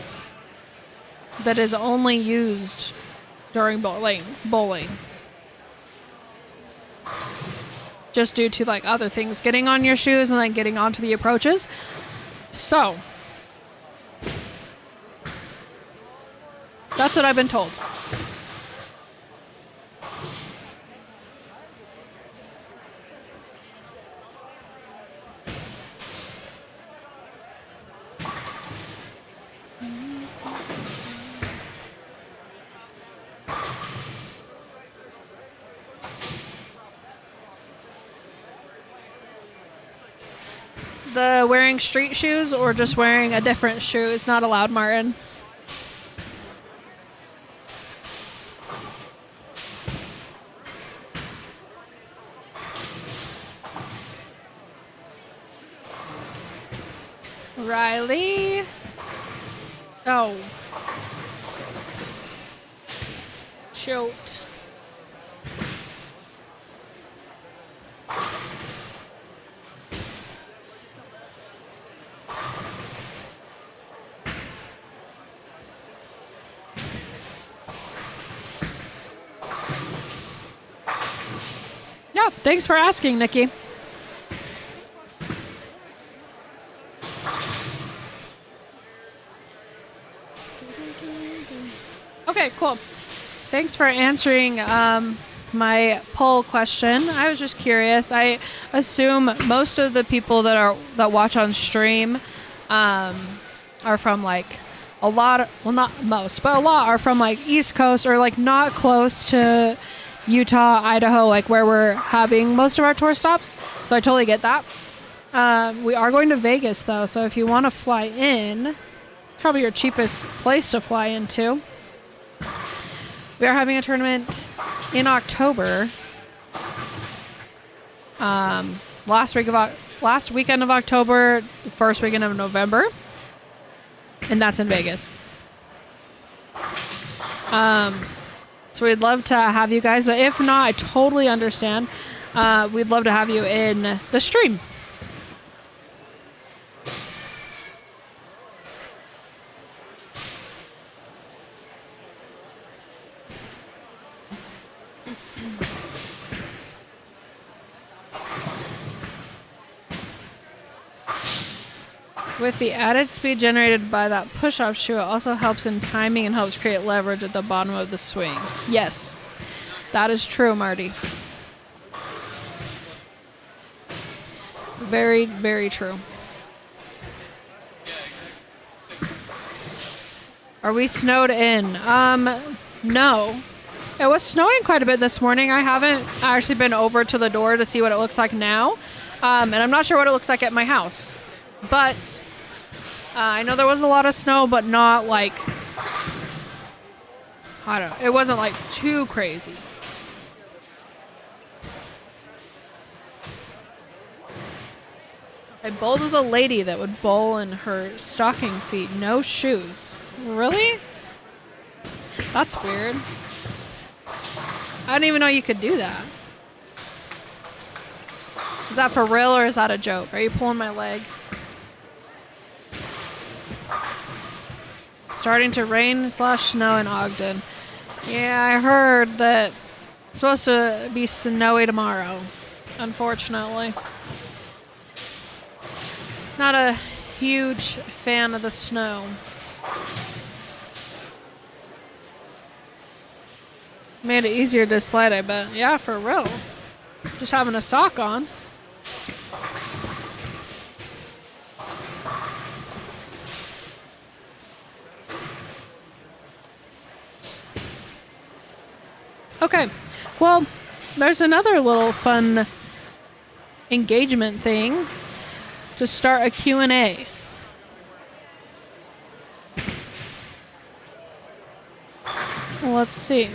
that is only used during bowling. Just due to like other things getting on your shoes and then getting onto the approaches. So that's what I've been told. The wearing street shoes or just wearing a different shoe is not allowed, Martin. Riley. Oh. Choked. Yeah, thanks for asking, Nikki. Okay, cool. Thanks for answering my poll question. I was just curious. I assume most of the people that watch on stream are from like a lot. Well, not most, but a lot are from like East Coast or like not close to Utah, Idaho, like where we're having most of our tour stops. So I totally get that. We are going to Vegas though, so if you want to fly in, probably your cheapest place to fly into. We are having a tournament in October. Last weekend of October, first weekend of November, and that's in Vegas. So we'd love to have you guys, but if not, I totally understand. We'd love to have you in the stream. With the added speed generated by that push-off shoe, it also helps in timing and helps create leverage at the bottom of the swing. Yes, that is true, Marty. Very, very true. Are we snowed in? No. It was snowing quite a bit this morning. I haven't actually been over to the door to see what it looks like now. And I'm not sure what it looks like at my house. But I know there was a lot of snow, but not like, I don't know. It wasn't like too crazy. I bowled with a lady that would bowl in her stocking feet, no shoes. Really? That's weird. I didn't even know you could do that. Is that for real or is that a joke? Are you pulling my leg? Starting to rain/snow in Ogden. Yeah, I heard that it's supposed to be snowy tomorrow, unfortunately. Not a huge fan of the snow. Made it easier to slide, I bet. Yeah, for real. Just having a sock on. Okay, well, there's another little fun engagement thing to start a Q&A. Let's see.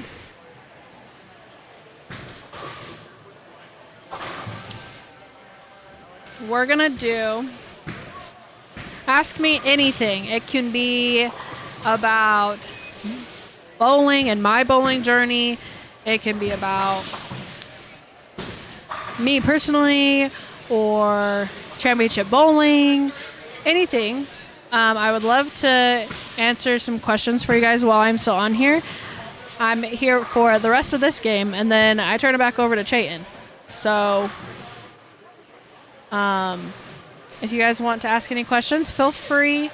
we're going to do Ask Me Anything. It can be about bowling and my bowling journey. It can be about me personally or championship bowling, anything. I would love to answer some questions for you guys while I'm still on here. I'm here for the rest of this game, and then I turn it back over to Chayton. So, if you guys want to ask any questions, feel free.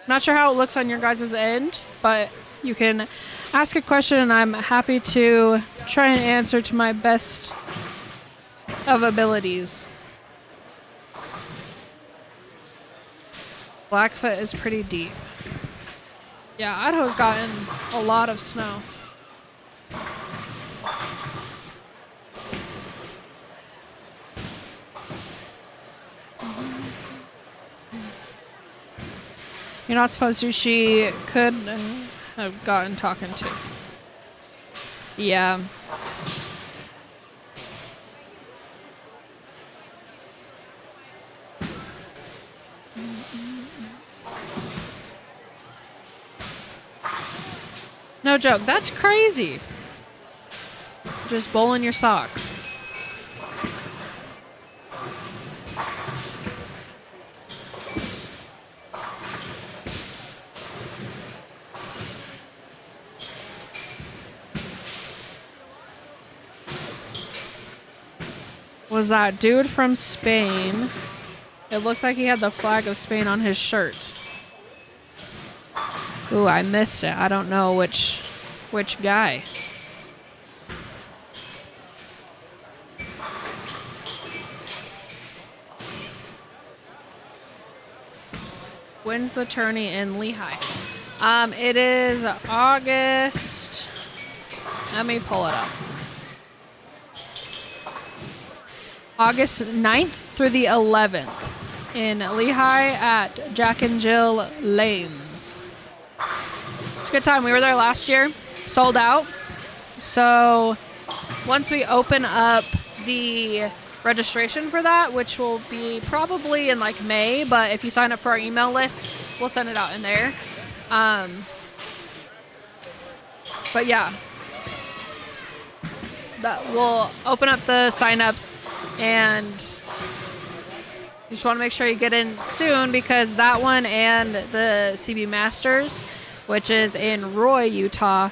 Not sure how it looks on your guys' end, but you can ask a question, and I'm happy to try and answer to my best of abilities. Blackfoot is pretty deep. Yeah, Idaho's gotten a lot of snow. You're not supposed to. She could have gotten talking to. Yeah. No joke. That's crazy. Just bowling your socks. Was that dude from Spain? It looked like he had the flag of Spain on his shirt. Ooh, I missed it. I don't know which guy. When's the tourney in Lehigh? It is August. Let me pull it up. August 9th through the 11th in Lehigh at Jack and Jill Lanes. It's a good time. We were there last year, sold out. So once we open up the registration for that, which will be probably in like May, but if you sign up for our email list, we'll send it out in there. But yeah, that we'll open up the signups, and you just want to make sure you get in soon, because that one and the CB Masters, which is in Roy, Utah,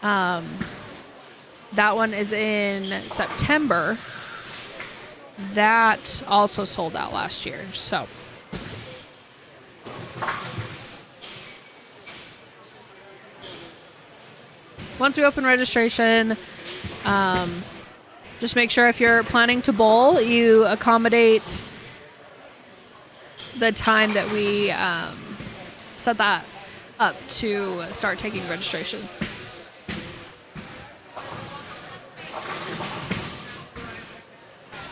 that one is in September. That also sold out last year. So once we open registration, just make sure if you're planning to bowl, you accommodate the time that we set that up to start taking registration.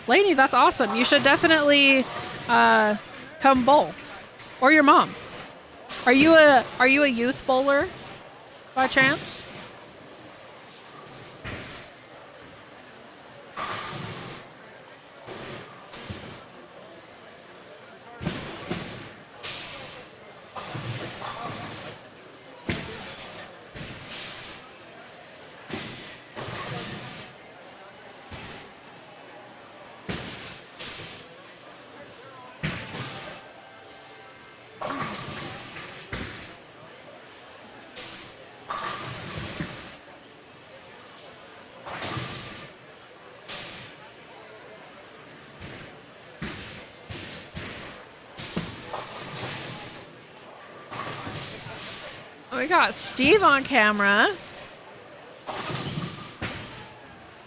Lainey, that's awesome. You should definitely come bowl, or your mom. Are you a youth bowler by chance? We got Steve on camera.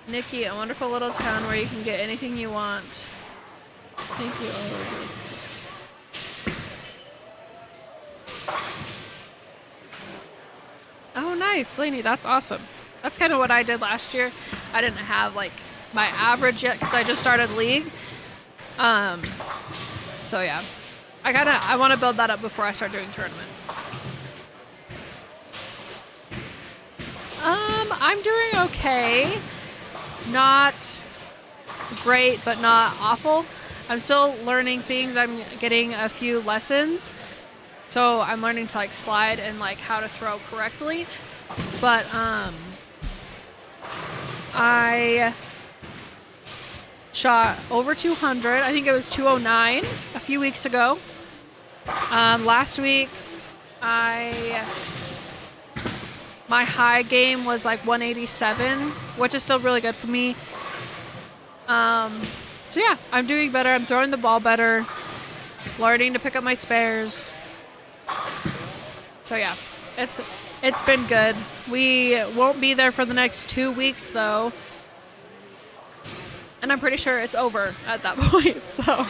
Nikki, a wonderful little town where you can get anything you want. Thank you. Oh, nice, Lainey. That's awesome. That's kind of what I did last year. I didn't have like my average yet because I just started league. So yeah, I want to build that up before I start doing tournaments. I'm doing okay. Not great, but not awful. I'm still learning things. I'm getting a few lessons. So I'm learning to like slide and like how to throw correctly. But I shot over 200. I think it was 209 a few weeks ago. Last week, my high game was like 187, which is still really good for me. So yeah, I'm doing better. I'm throwing the ball better, learning to pick up my spares. So yeah, it's been good. We won't be there for the next 2 weeks though. And I'm pretty sure it's over at that point. So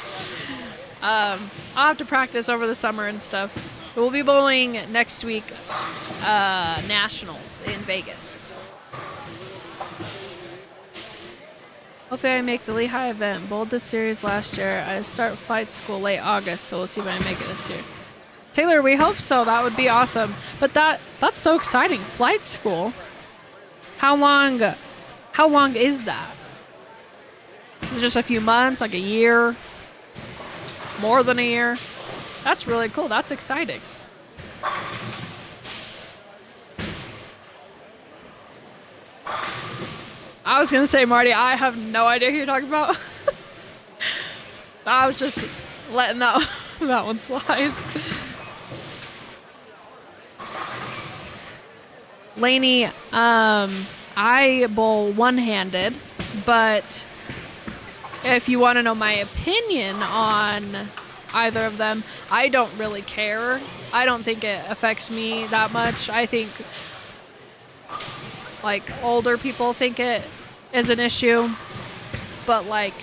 I'll have to practice over the summer and stuff. We'll be bowling next week, Nationals in Vegas. Hopefully I make the Lehigh event. Bowled this series last year. I start flight school late August, so we'll see if I make it this year. Taylor, we hope so. That would be awesome. But that's so exciting. Flight school. How long is that? Is it just a few months, like a year? More than a year? That's really cool. That's exciting. I was going to say, Marty, I have no idea who you're talking about. I was just letting that one slide. Lainey, I bowl one-handed, but if you want to know my opinion on either of them, I don't really care. I don't think it affects me that much. I think like older people think it is an issue, but like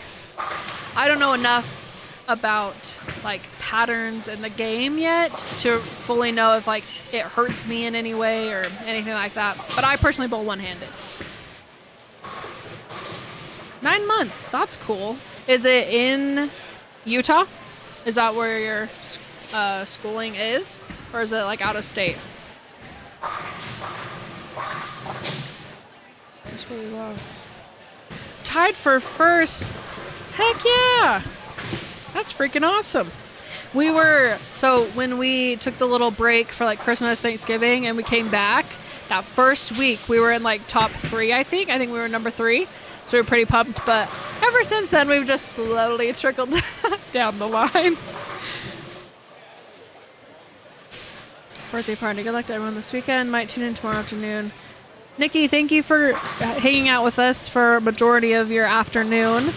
I don't know enough about like patterns in the game yet to fully know if like it hurts me in any way or anything like that. But I personally bowl one-handed. 9 months. That's cool. Is it in Utah? Is that where your schooling is? Or is it like out of state? That's where we lost. Tied for first. Heck yeah. That's freaking awesome. So when we took the little break for like Christmas, Thanksgiving, and we came back, that first week we were in like top 3, I think. I think we were number 3. So we were pretty pumped, but ever since then, we've just slowly trickled down the line. Birthday party. Good luck to everyone this weekend. Might tune in tomorrow afternoon. Nikki, thank you for hanging out with us for a majority of your afternoon.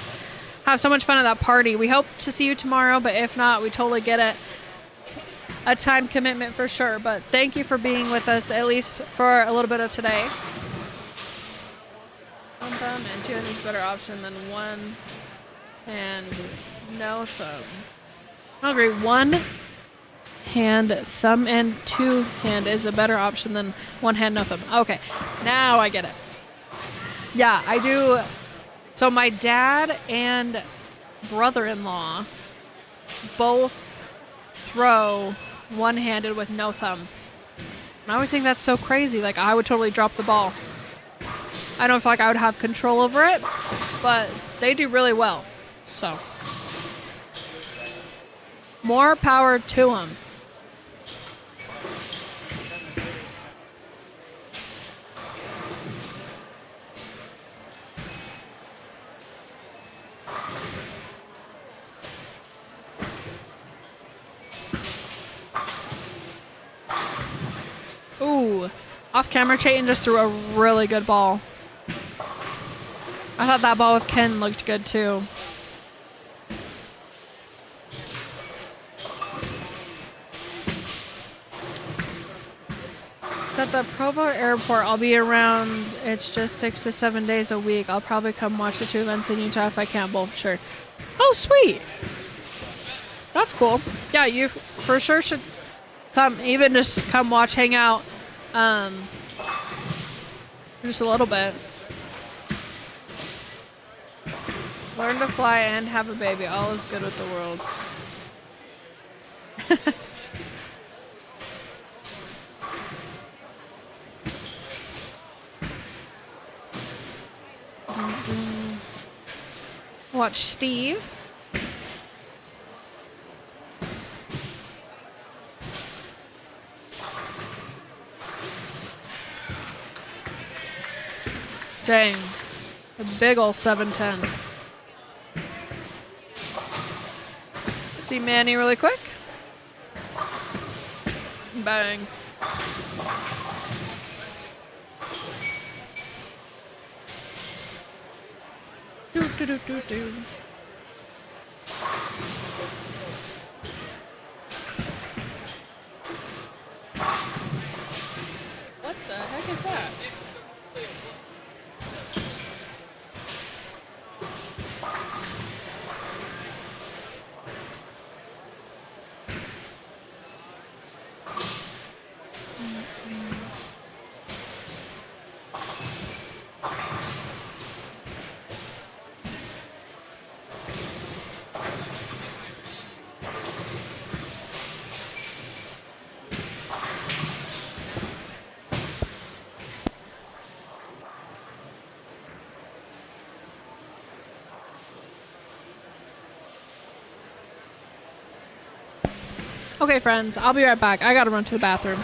Have so much fun at that party. We hope to see you tomorrow, but if not, we totally get it. It's a time commitment for sure, but thank you for being with us, at least for a little bit of today. One thumb and 2 hand is a better option than one hand, no thumb. I agree. One hand, thumb, and 2 hand is a better option than one hand, no thumb. Okay, now I get it. Yeah, I do. So my dad and brother-in-law both throw one-handed with no thumb. And I always think that's so crazy. Like, I would totally drop the ball. I don't feel like I would have control over it, but they do really well. So, more power to them. Ooh, off camera, Chayton just threw a really good ball. I thought that ball with Ken looked good too. It's at the Provo airport. I'll be around. It's just 6 to 7 days a week. I'll probably come watch the 2 events in Utah if I can't bowl for sure. Oh, sweet. That's cool. Yeah, you for sure should come. Even just come watch, hang out. Just a little bit. Learn to fly and have a baby. All is good with the world. Watch Steve. Dang. A big ol' 710. See Manny really quick. Bang. Do, do, do, do, do. What the heck is that? Okay, friends, I'll be right back. I gotta run to the bathroom.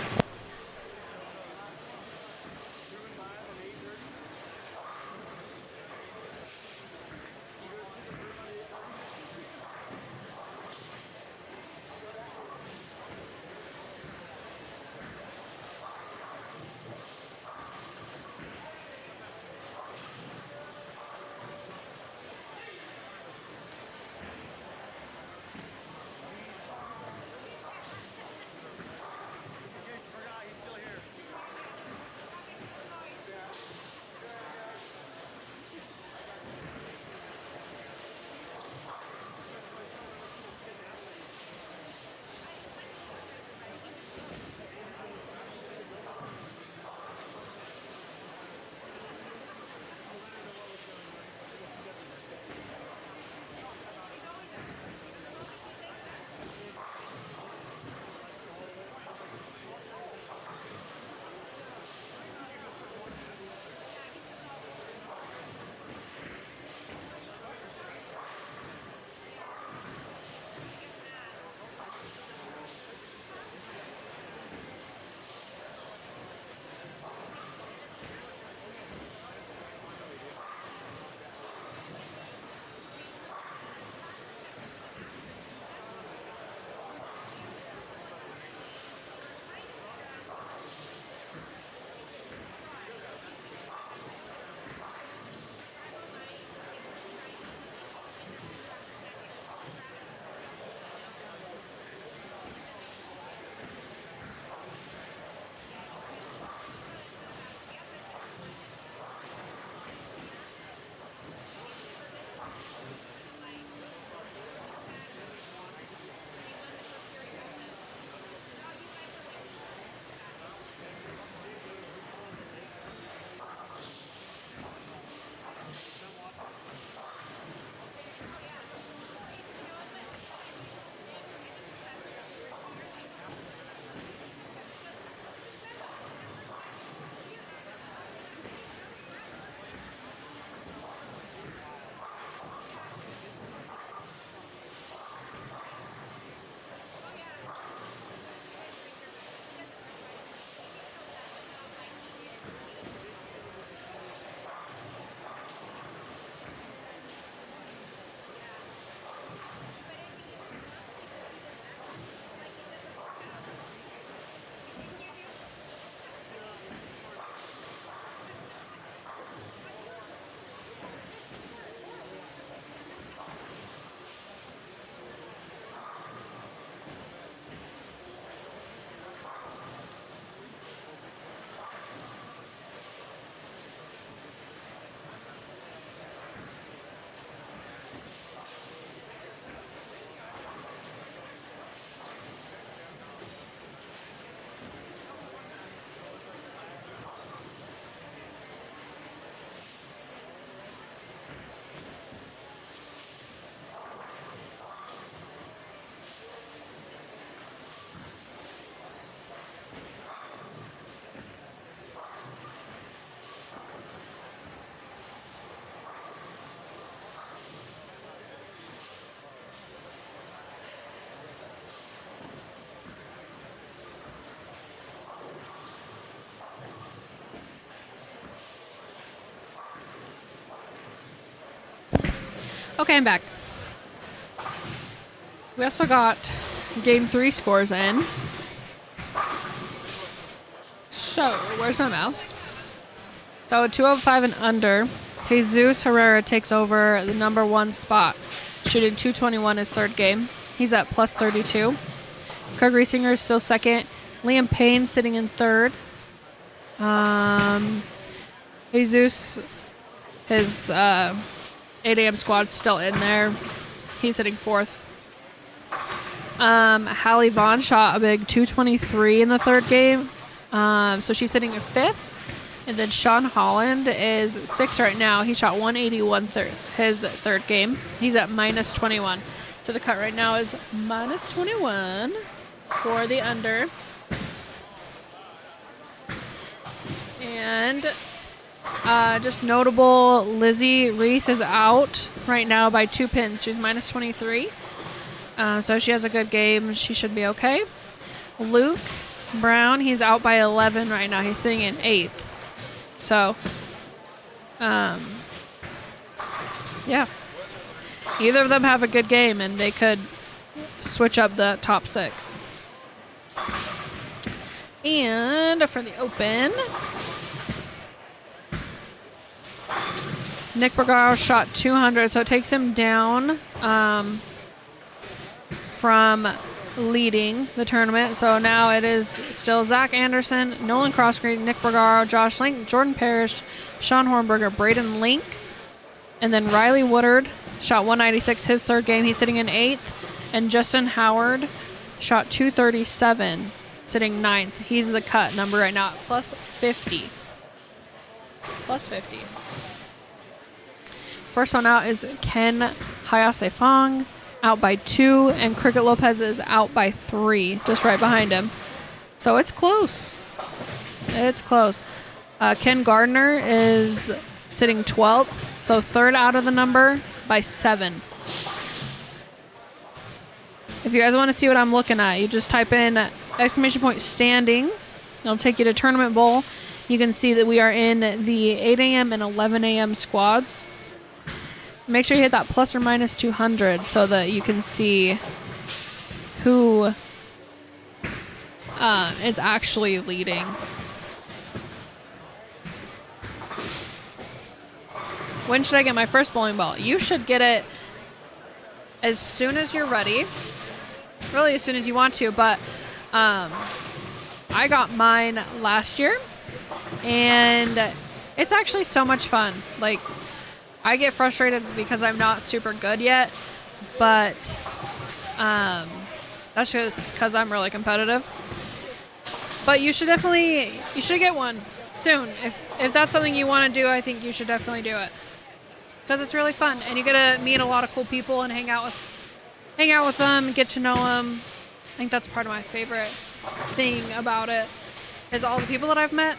Just in case you Okay, I'm back. We also got game 3 scores in. So, where's my mouse? So, 205 and under. Jesus Herrera takes over the number 1 spot, shooting 221 his third game. He's at plus 32. Craig Riesinger is still second. Liam Payne sitting in third. Jesus, his 8 a.m. squad's still in there. He's sitting fourth. Hallie Vaughn shot a big 223 in the third game. So she's sitting in fifth. And then Sean Holland is sixth right now. He shot 181 his third game. He's at minus 21. So the cut right now is minus 21 for the under. And just notable, Lizzie Reese is out right now by 2 pins. She's minus 23. So she has a good game. She should be okay. Luke Brown, he's out by 11 right now. He's sitting in 8th. So, yeah. Either of them have a good game, and they could switch up the top 6. And for the Open, Nick Bergaro shot 200, so it takes him down from leading the tournament. So now it is still Zach Anderson, Nolan Crossgreen, Nick Bergaro, Josh Link, Jordan Parrish, Sean Hornberger, Braden Link, and then Riley Woodard shot 196 his third game. He's sitting in 8th. And Justin Howard shot 237, sitting 9th. He's the cut number right now at plus 50. Plus 50. First one out is Ken Hayase Fong, out by 2, and Cricket Lopez is out by 3, just right behind him. So it's close. It's close. Ken Gardner is sitting 12th, so third out of the number by 7. If you guys want to see what I'm looking at, you just type in exclamation point standings. It'll take you to Tournament Bowl. You can see that we are in the 8 a.m. and 11 a.m. squads. Make sure you hit that plus or minus 200 so that you can see who is actually leading. When should I get my first bowling ball? You should get it as soon as you're ready. Really as soon as you want to, but I got mine last year, and it's actually so much fun. Like, I get frustrated because I'm not super good yet, but that's just because I'm really competitive. But you should get one soon. If that's something you want to do, I think you should definitely do it, because it's really fun, and you get to meet a lot of cool people and hang out with them, get to know them. I think that's part of my favorite thing about it, is all the people that I've met.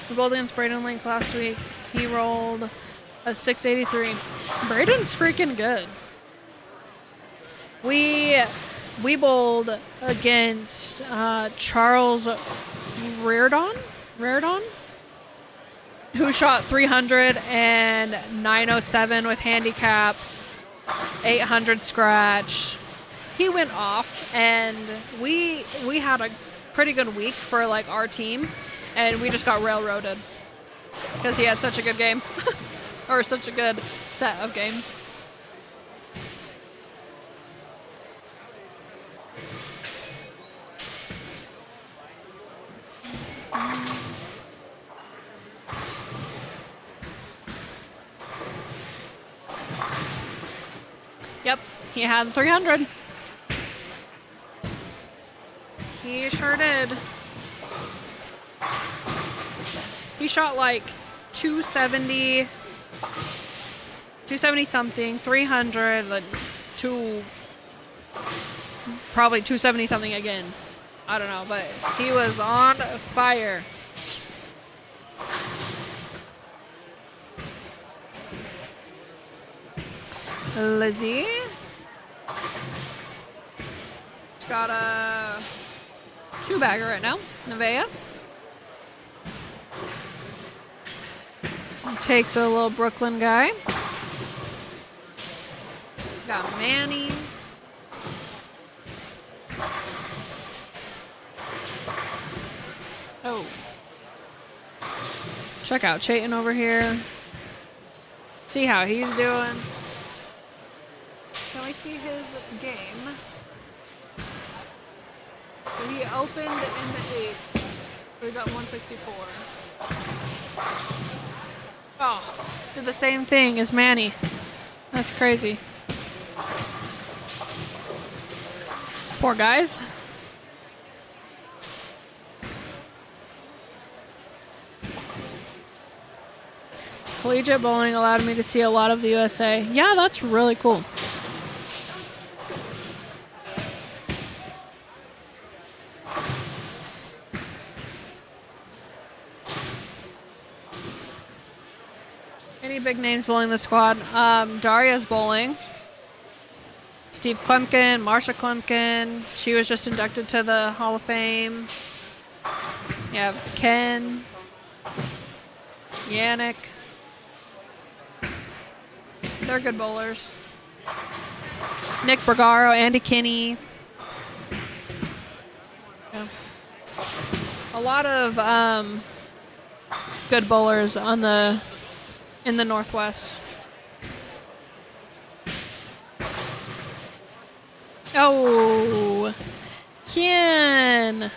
We bowled against Braden Link last week. He rolled a 683. Braden's freaking good. We bowled against Charles Reardon, who shot 300 and 907 with handicap, 800 scratch. He went off, and we had a pretty good week for like our team, and we just got railroaded because he had such a good game or such a good set of games. Yep, he had 300. He sure did. He shot like 270 something, 300, like probably 270 something again. I don't know, but he was on fire. Lizzie. She's got a 2-bagger right now. Nevaeh. takes a little Brooklyn guy. Got Manny. Oh. Check out Chayton over here. See how he's doing. Can we see his game? So he opened in the 8th. So he's at 164. Oh, did the same thing as Manny. That's crazy. Poor guys. Collegiate bowling allowed me to see a lot of the USA. Yeah, that's really cool. Any big names bowling the squad? Daria's bowling. Steve Klemkin, Marsha Klemkin. She was just inducted to the Hall of Fame. You have Ken, Yannick. They're good bowlers. Nick Bergaro, Andy Kinney. Yeah. A lot of good bowlers on in the Northwest. Oh, Ken.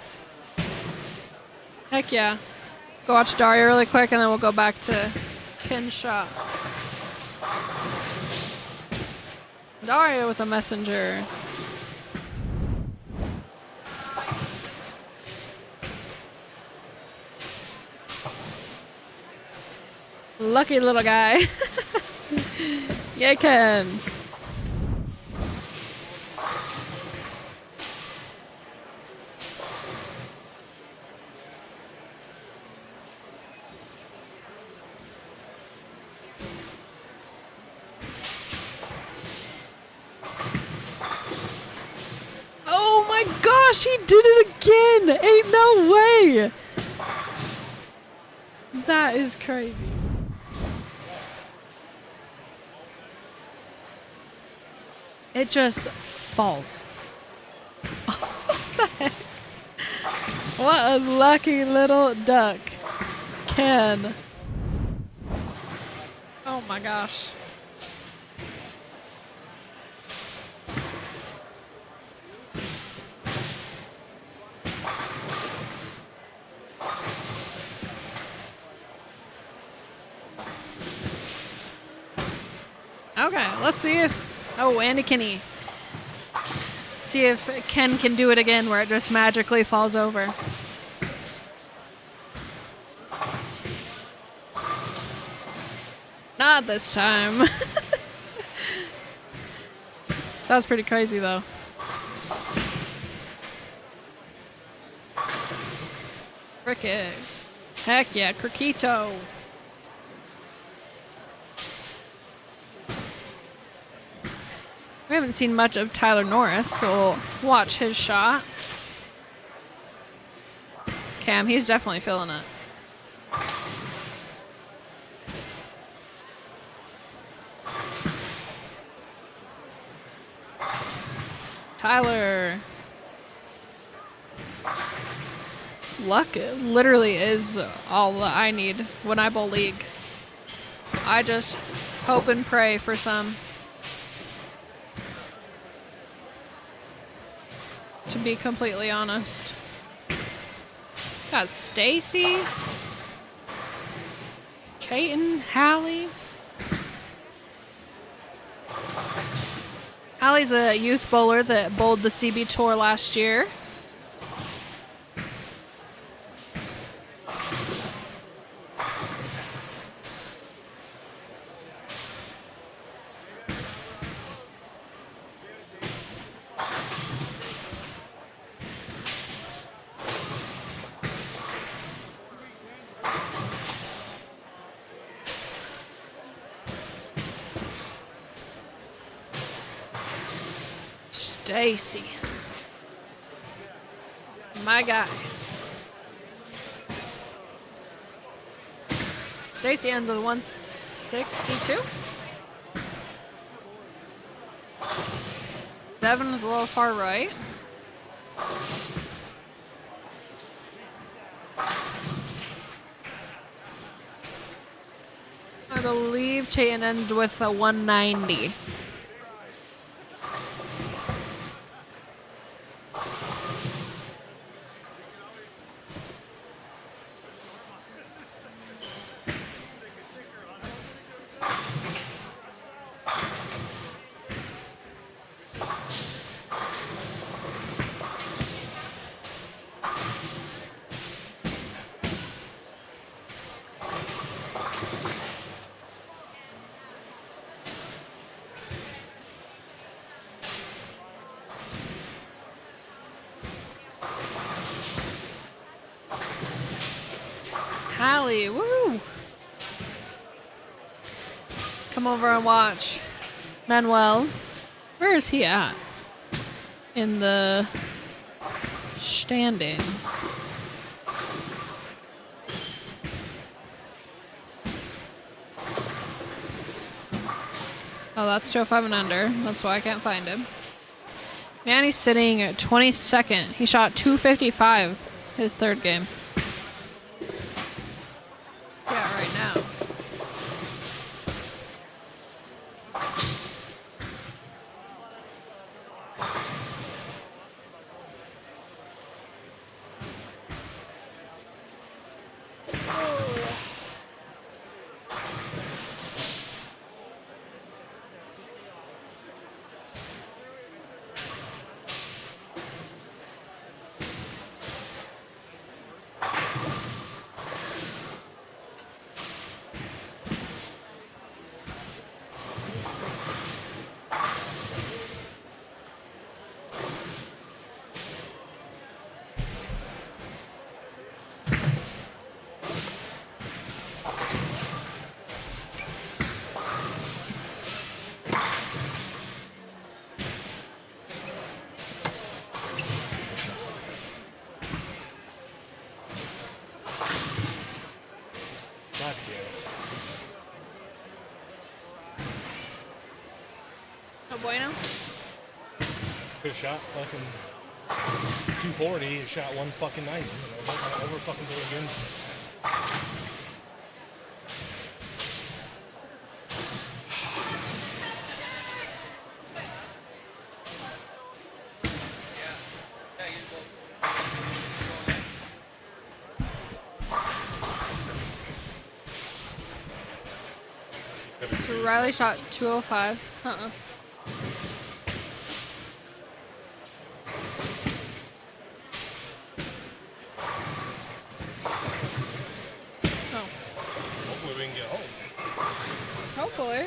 Heck yeah. Go watch Daria really quick and then we'll go back to Ken's shot. Daria with a messenger. Lucky little guy. Yay, Ken. Oh my gosh, he did it again! Ain't no way! That is crazy. It just falls. What the heck? What a lucky little duck. Ken. Oh my gosh. Okay, let's see if... Oh, Andy Kinney. See if Ken can do it again where it just magically falls over. Not this time. That was pretty crazy, though. Cricket. Heck yeah, Criquito. We haven't seen much of Tyler Norris, so we'll watch his shot. Cam, he's definitely feeling it. Tyler. Luck literally is all that I need when I bowl league. I just hope and pray for some. To be completely honest. Got Stacy, Chayton, Hallie. Hallie's a youth bowler that bowled the CB Tour last year. Stacy. My guy. Stacy ends with 162. Devin is a little far right. I believe Chayton ended with a 190. Hallie, woo! Come over and watch Manuel. Where is he at? In the standings. Oh, that's 205 and under. That's why I can't find him. Manny's sitting at 22nd. He shot 255 his third game. Yeah, right now. God damn it. No bueno. Could have shot fucking 240, shot 190. Over fucking do it again. So Riley shot 205. Oh, Hopefully we can get home. hopefully.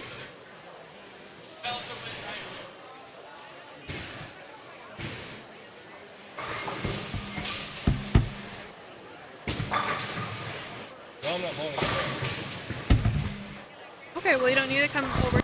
Well, I'm not bowling it. Okay, well you don't need to come over.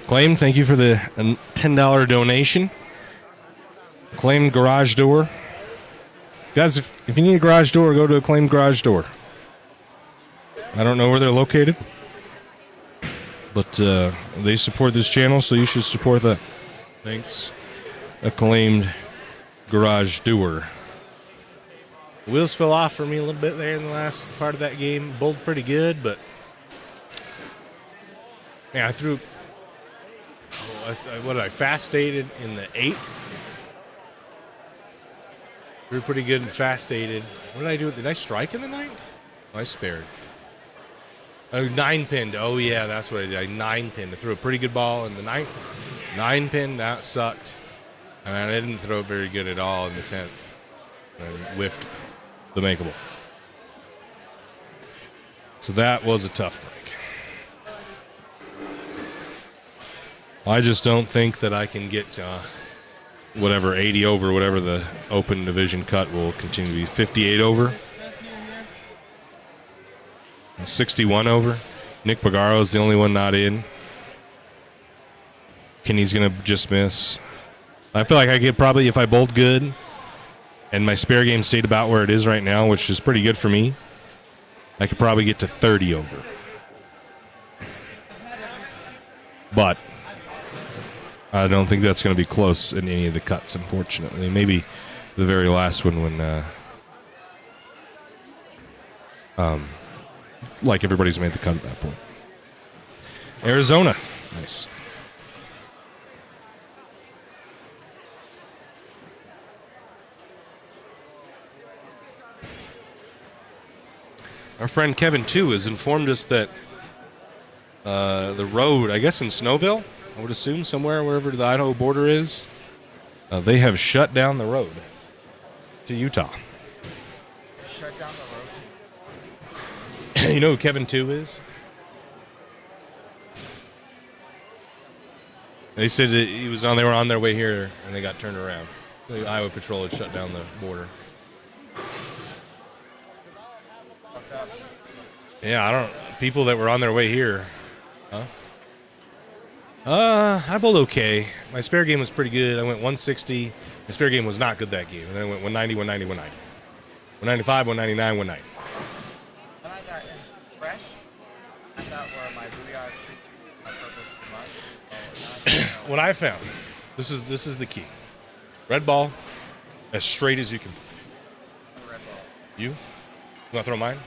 Claim, thank you for the $10 donation. Acclaimed garage door. Guys, if you need a garage door, go to Acclaimed Garage Door. I don't know where they're located, but they support this channel, so you should support that. Thanks. Acclaimed Garage Door. The wheels fell off for me a little bit there in the last part of that game. Bowled pretty good, but yeah, I threw. What did I fast stated in the 8th? Threw pretty good and fast stated. What did I do? Did I strike in the 9th? Oh, I spared. Oh, 9-pinned. Oh, yeah, that's what I did. I 9-pinned. I threw a pretty good ball in the 9th. 9-pin, that sucked. And I didn't throw it very good at all in the 10th. I whiffed the makeable. So that was a tough break. I just don't think that I can get whatever 80 over, whatever the open division cut will continue to be. 58 over. 61 over. Nick Pagaro's the only one not in. Kenny's going to just miss. I feel like I could probably, if I bowled good and my spare game stayed about where it is right now, which is pretty good for me, I could probably get to 30 over. But I don't think that's going to be close in any of the cuts, unfortunately. Maybe the very last one when like everybody's made the cut at that point. Arizona. Nice. Our friend Kevin, too, has informed us that the road, I guess in Snowville, I would assume somewhere wherever the Idaho border is, they have shut down the road to Utah. Shut down the road. You know who Kevin 2 is? They said that he was on. They were on their way here, and they got turned around. The Iowa Patrol had shut down the border. Yeah, I don't. People that were on their way here, huh? I bowled okay. My spare game was pretty good. I went 160. My spare game was not good that game. And then I went 190, 190, 190. 195, 199, 190. When I got in fresh, I thought where my booyah is too my purpose too much. What I found, this is the key. Red ball, as straight as you can. Red ball. You want to throw mine?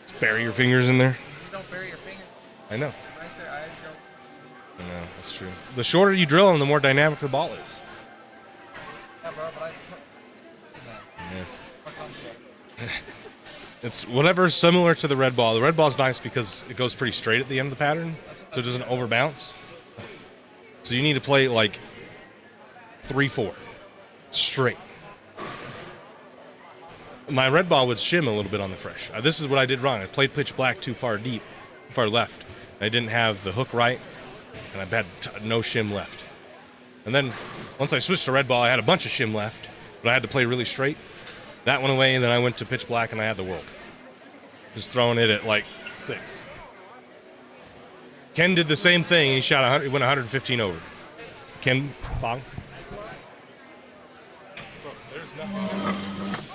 Just bury your fingers in there. You don't bury your fingers I know. right there. I don't. I know, that's true. The shorter you drill them, the more dynamic the ball is. Yeah, bro, but I put. Yeah. Fuck on shit. It's whatever's similar to the red ball. The red ball's nice because it goes pretty straight at the end of the pattern, so it doesn't overbounce. So you need to play like 3-4, straight. My red ball would shim a little bit on the fresh. This is what I did wrong. I played pitch black too far deep, too far left. I didn't have the hook right, and I had no shim left. And then once I switched to red ball, I had a bunch of shim left, but I had to play really straight. That went away, and then I went to pitch black, and I had the world. Just throwing it at like 6. Ken did the same thing. He shot 100, went 115 over. Ken Bong. There's nothing.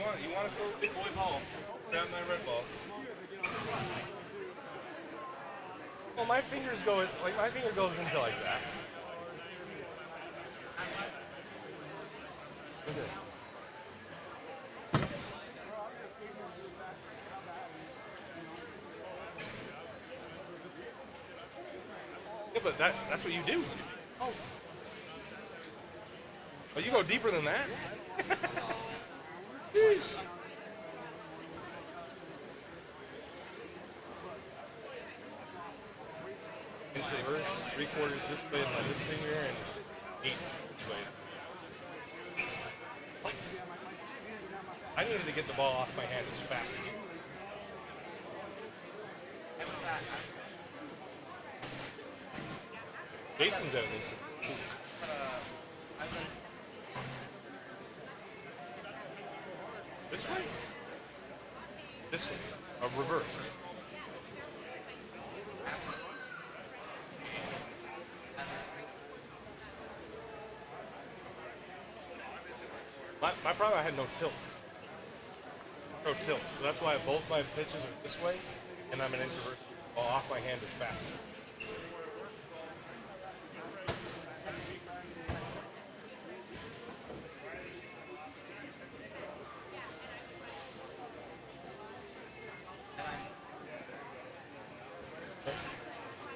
want to throw a big boy ball. Grab my red ball. Well, my fingers go, like, my finger goes into like that. Okay. Yeah, but that's what you do. Oh, you go deeper than that? Jeez. Inch reverse, 3/4 this way by this finger, and 1/8 this way. What? I needed to get the ball off my hand as fast as Jason's at an instant. This way? This way. A reverse. My problem, I had no tilt. No tilt. So that's why both my pitches are this way, and I'm an inch reverse. Ball off my hand is faster.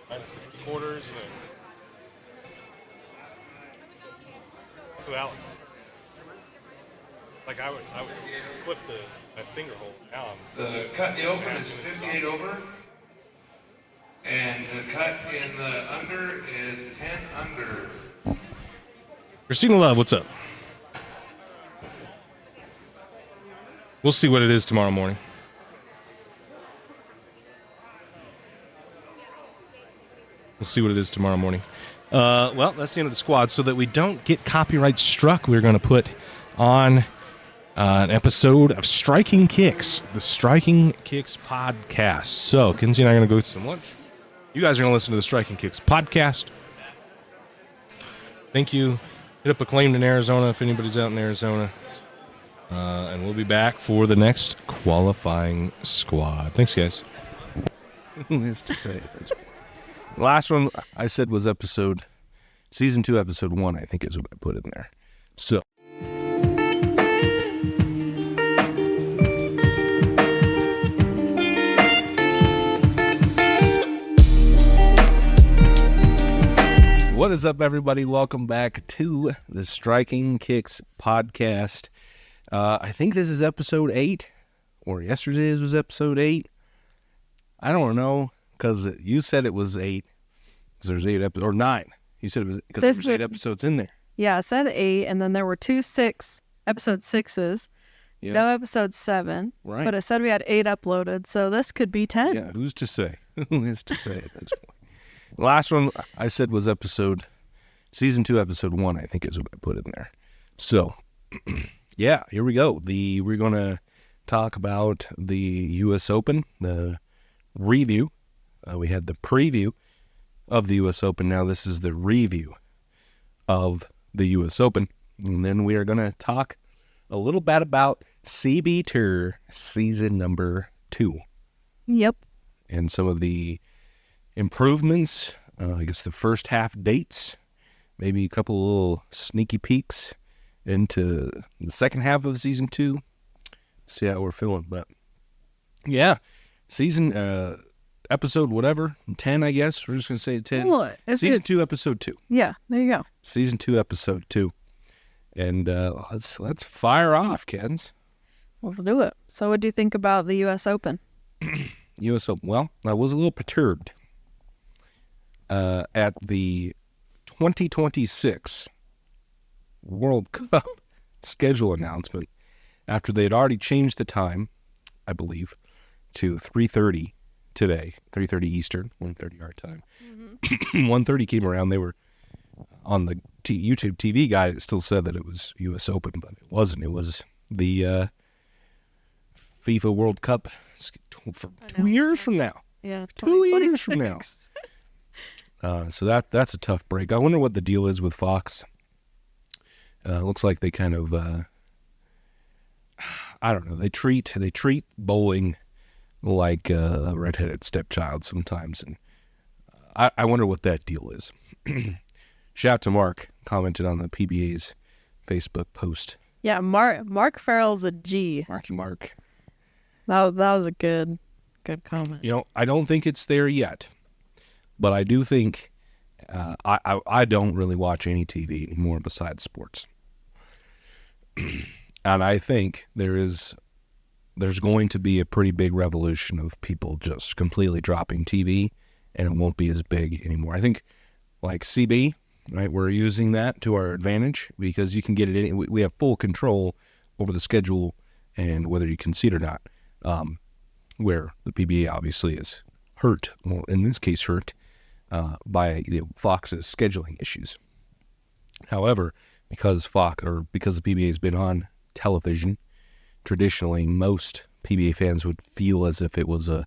Mine's 3/4, you know. That's what Alex did. Like I would clip my finger hole. Now The cut in the open is 58 over, and the cut in the under is 10 under. Christina Love, what's up? We'll see what it is tomorrow morning. We'll see what it is tomorrow morning. Well, that's the end of the squad. So that we don't get copyright struck, we're going to put on an episode of Striking Kicks, the Striking Kicks podcast. So Kinsey and I are going to go get some lunch. You guys are going to listen to the Striking Kicks podcast. Thank you. Hit up Acclaimed in Arizona if anybody's out in Arizona. And we'll be back for the next qualifying squad. Thanks, guys. Needless to say. The last one I said was season 2, episode 1, I think is what I put in there. So. What is up, everybody? Welcome back to the Striking Kicks podcast. I think this is episode 8, or yesterday's was episode 8. I don't know, because you said it was 8, because there's 8 episodes, or 9. You said it was, because there's 8 episodes in there. Yeah, it said 8, and then there were 2 episode 6s. Yeah. No episode 7. Right. But it said we had 8 uploaded, so this could be 10. Yeah, who's to say? Who is to say at this point? The last one I said was season 2, episode 1, I think is what I put in there. So, yeah, here we go. We're going to talk about the U.S. Open, the review. We had the preview of the U.S. Open. Now this is the review of the U.S. Open. And then we are going to talk a little bit about CB Tour season number 2. Yep. And some of the improvements, I guess the first half dates, maybe a couple of little sneaky peeks into the second half of season 2. See how we're feeling. But yeah, season, episode whatever, 10, I guess. We're just going to say 10. Well, Season 2, episode 2. Yeah, there you go. Season 2, episode 2. And let's fire off, Kens. Let's do it. So what do you think about the U.S. Open? U.S. Open. Well, I was a little perturbed at the 2026 World Cup schedule announcement after they had already changed the time, I believe, to 3:30 today, 3:30 Eastern, 1:30 our time. 1:30 came around. They were on the YouTube TV guide. It still said that it was U.S. Open, but it wasn't. It was the FIFA World Cup for 2 years from now. Yeah, 2 years from now. So that's a tough break. I wonder what the deal is with Fox. Looks like they kind of, I don't know. They treat bowling like a redheaded stepchild sometimes, and I wonder what that deal is. Shout out to Mark, commented on the PBA's Facebook post. Yeah, Mark Farrell's a G. Mark. That was a good comment. You know, I don't think it's there yet, but I do think I don't really watch any TV anymore besides sports. And I think there's going to be a pretty big revolution of people just completely dropping TV, and it won't be as big anymore. I think like CB, right? We're using that to our advantage because you can get it we have full control over the schedule and whether you can see it or not. Where the PBA obviously is hurt, or in this case hurt, by Fox's scheduling issues. However, because the PBA has been on television, traditionally most PBA fans would feel as if it was a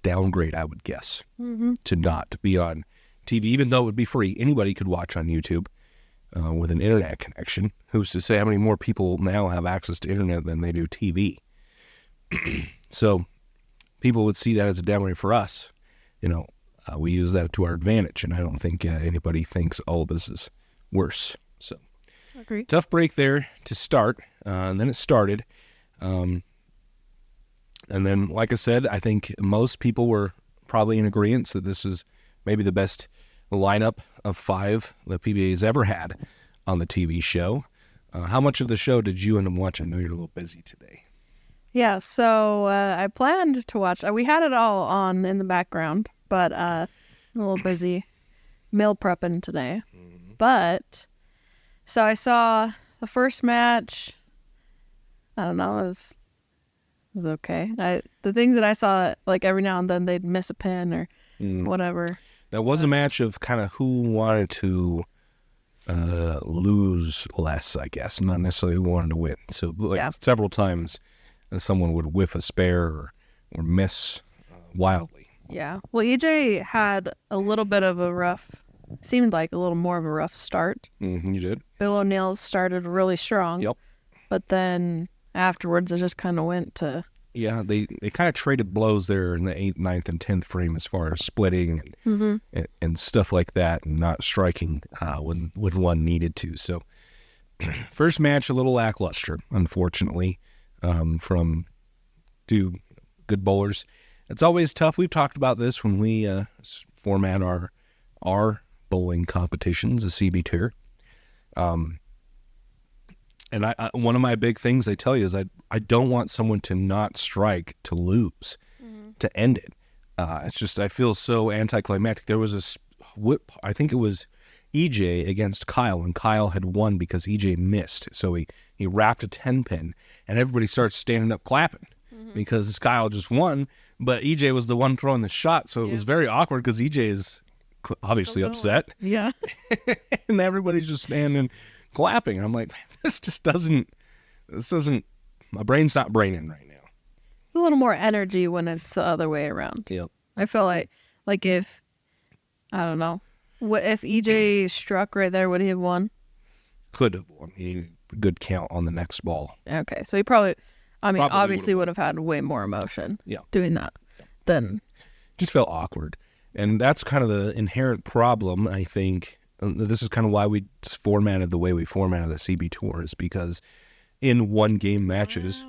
downgrade, I would guess, to not be on TV, even though it would be free. Anybody could watch on YouTube with an internet connection. Who's to say how many more people now have access to internet than they do TV? So people would see that as a downgrade for us. We use that to our advantage, and I don't think anybody thinks all of this is worse. So, Agreed. Tough break there to start, and then it started. And then, like I said, I think most people were probably in agreement that this was maybe the best lineup of 5 the PBA's ever had on the TV show. How much of the show did you end up watching? I know you're a little busy today. Yeah, so I planned to watch. We had it all on in the background, but a little busy meal prepping today. But so I saw the first match. I don't know, it was okay. The things that I saw, like every now and then they'd miss a pin or whatever. That was a match of kind of who wanted to lose less, I guess, not necessarily who wanted to win. So several times someone would whiff a spare or miss wildly. Yeah. Well, EJ had a little bit of a seemed like a little more of a rough start. You did? Bill O'Neill started really strong. Yep. But then afterwards it just kind of went to... Yeah, they kind of traded blows there in the 8th, 9th, and 10th frame as far as splitting and stuff like that, and not striking when one needed to. So first match, a little lackluster, unfortunately, from 2 good bowlers. It's always tough. We've talked about this when we format our bowling competitions, a CB tier. And one of my big things I tell you is I don't want someone to not strike to lose, to end it. It's just I feel so anticlimactic. There was a whip, I think it was EJ against Kyle, and Kyle had won because EJ missed. So he wrapped a 10-pin, and everybody starts standing up clapping because Kyle just won, but EJ was the one throwing the shot. So it was very awkward because EJ is obviously upset. Yeah. And everybody's just standing clapping. And I'm like, this doesn't, my brain's not braining right now. It's a little more energy when it's the other way around. Yep. I feel like if, I don't know, if EJ struck right there, would he have won? Could have won. He had a good count on the next ball. Okay, so he probably obviously would have had way more emotion doing that than... Just felt awkward. And that's kind of the inherent problem, I think. This is kind of why we formatted the way we formatted the CB Tour, is because in one-game matches...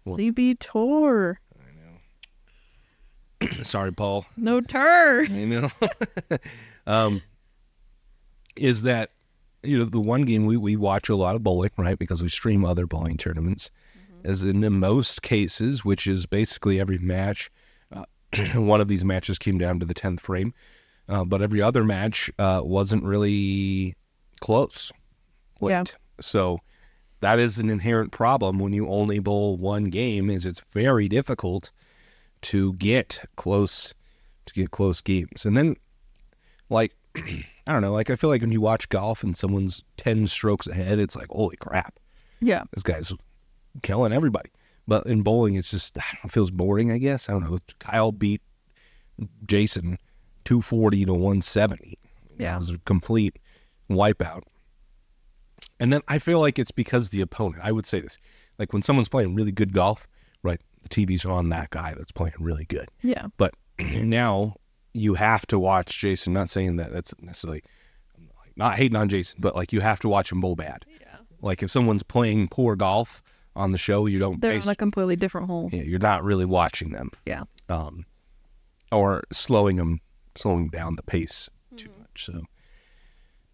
Wow. CB Tour. I know. Sorry, Paul. No tur. I know. Is that, the one game we watch a lot of bowling, right? Because we stream other bowling tournaments. As in most cases, which is basically every match, one of these matches came down to the 10th frame. But every other match wasn't really close. Late. Yeah. So that is an inherent problem when you only bowl one game, is it's very difficult to get close games. And then, I don't know, I feel like when you watch golf and someone's 10 strokes ahead, it's like, holy crap. Yeah. This guy's killing everybody. But in bowling, it's just, it feels boring, I guess. I don't know. Kyle beat Jason 240 to 170. Yeah. It was a complete wipeout. And then I feel like it's because the opponent, I would say this, Like when someone's playing really good golf, right? The TV's on that guy that's playing really good. Yeah. But now you have to watch Jason. Not saying that that's necessarily not hating on Jason, but like you have to watch him bowl bad. Yeah. Like if someone's playing poor golf on the show, you don't. They're on a completely different hole. Yeah, you're not really watching them. Yeah. Or slowing down the pace too much. So,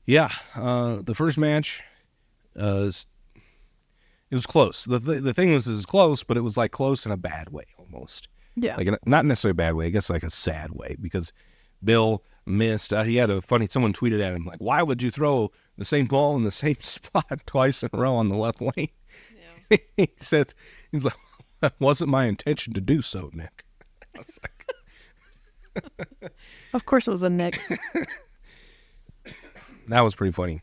yeah, the first match, it was close. The thing was, it was close, but it was like close in a bad way almost. Yeah. Like not necessarily a bad way, I guess like a sad way, because Bill missed. He had someone tweeted at him like, "Why would you throw the same ball in the same spot twice in a row on the left lane?" Yeah. He's like, "That wasn't my intention to do so, Nick." I was like, Of course it was a Nick. that was pretty funny.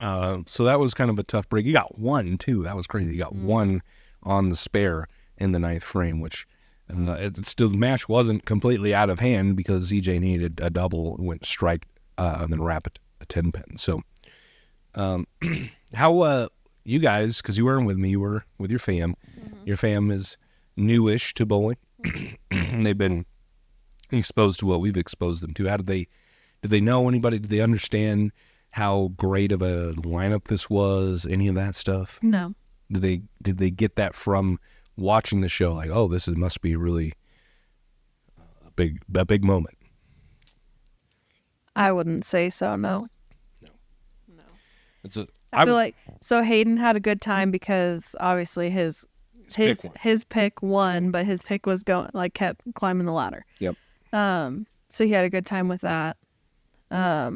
So that was kind of a tough break. You got one too. That was crazy. You got one on the spare in the ninth frame, which the match wasn't completely out of hand because EJ needed a double, went strike, and then wrap it a 10 pin. So, how you guys? Because you weren't with me, you were with your fam. Your fam is newish to bowling. They've been exposed to what we've exposed them to. Did they know anybody? Did they understand how great of a lineup this was? Any of that stuff? No. Did they get that from watching the show? Like, oh, must be really a big moment. I wouldn't say so, no. I feel like so Hayden had a good time because obviously his pick won, but his pick was kept climbing the ladder. Yep. So he had a good time with that. I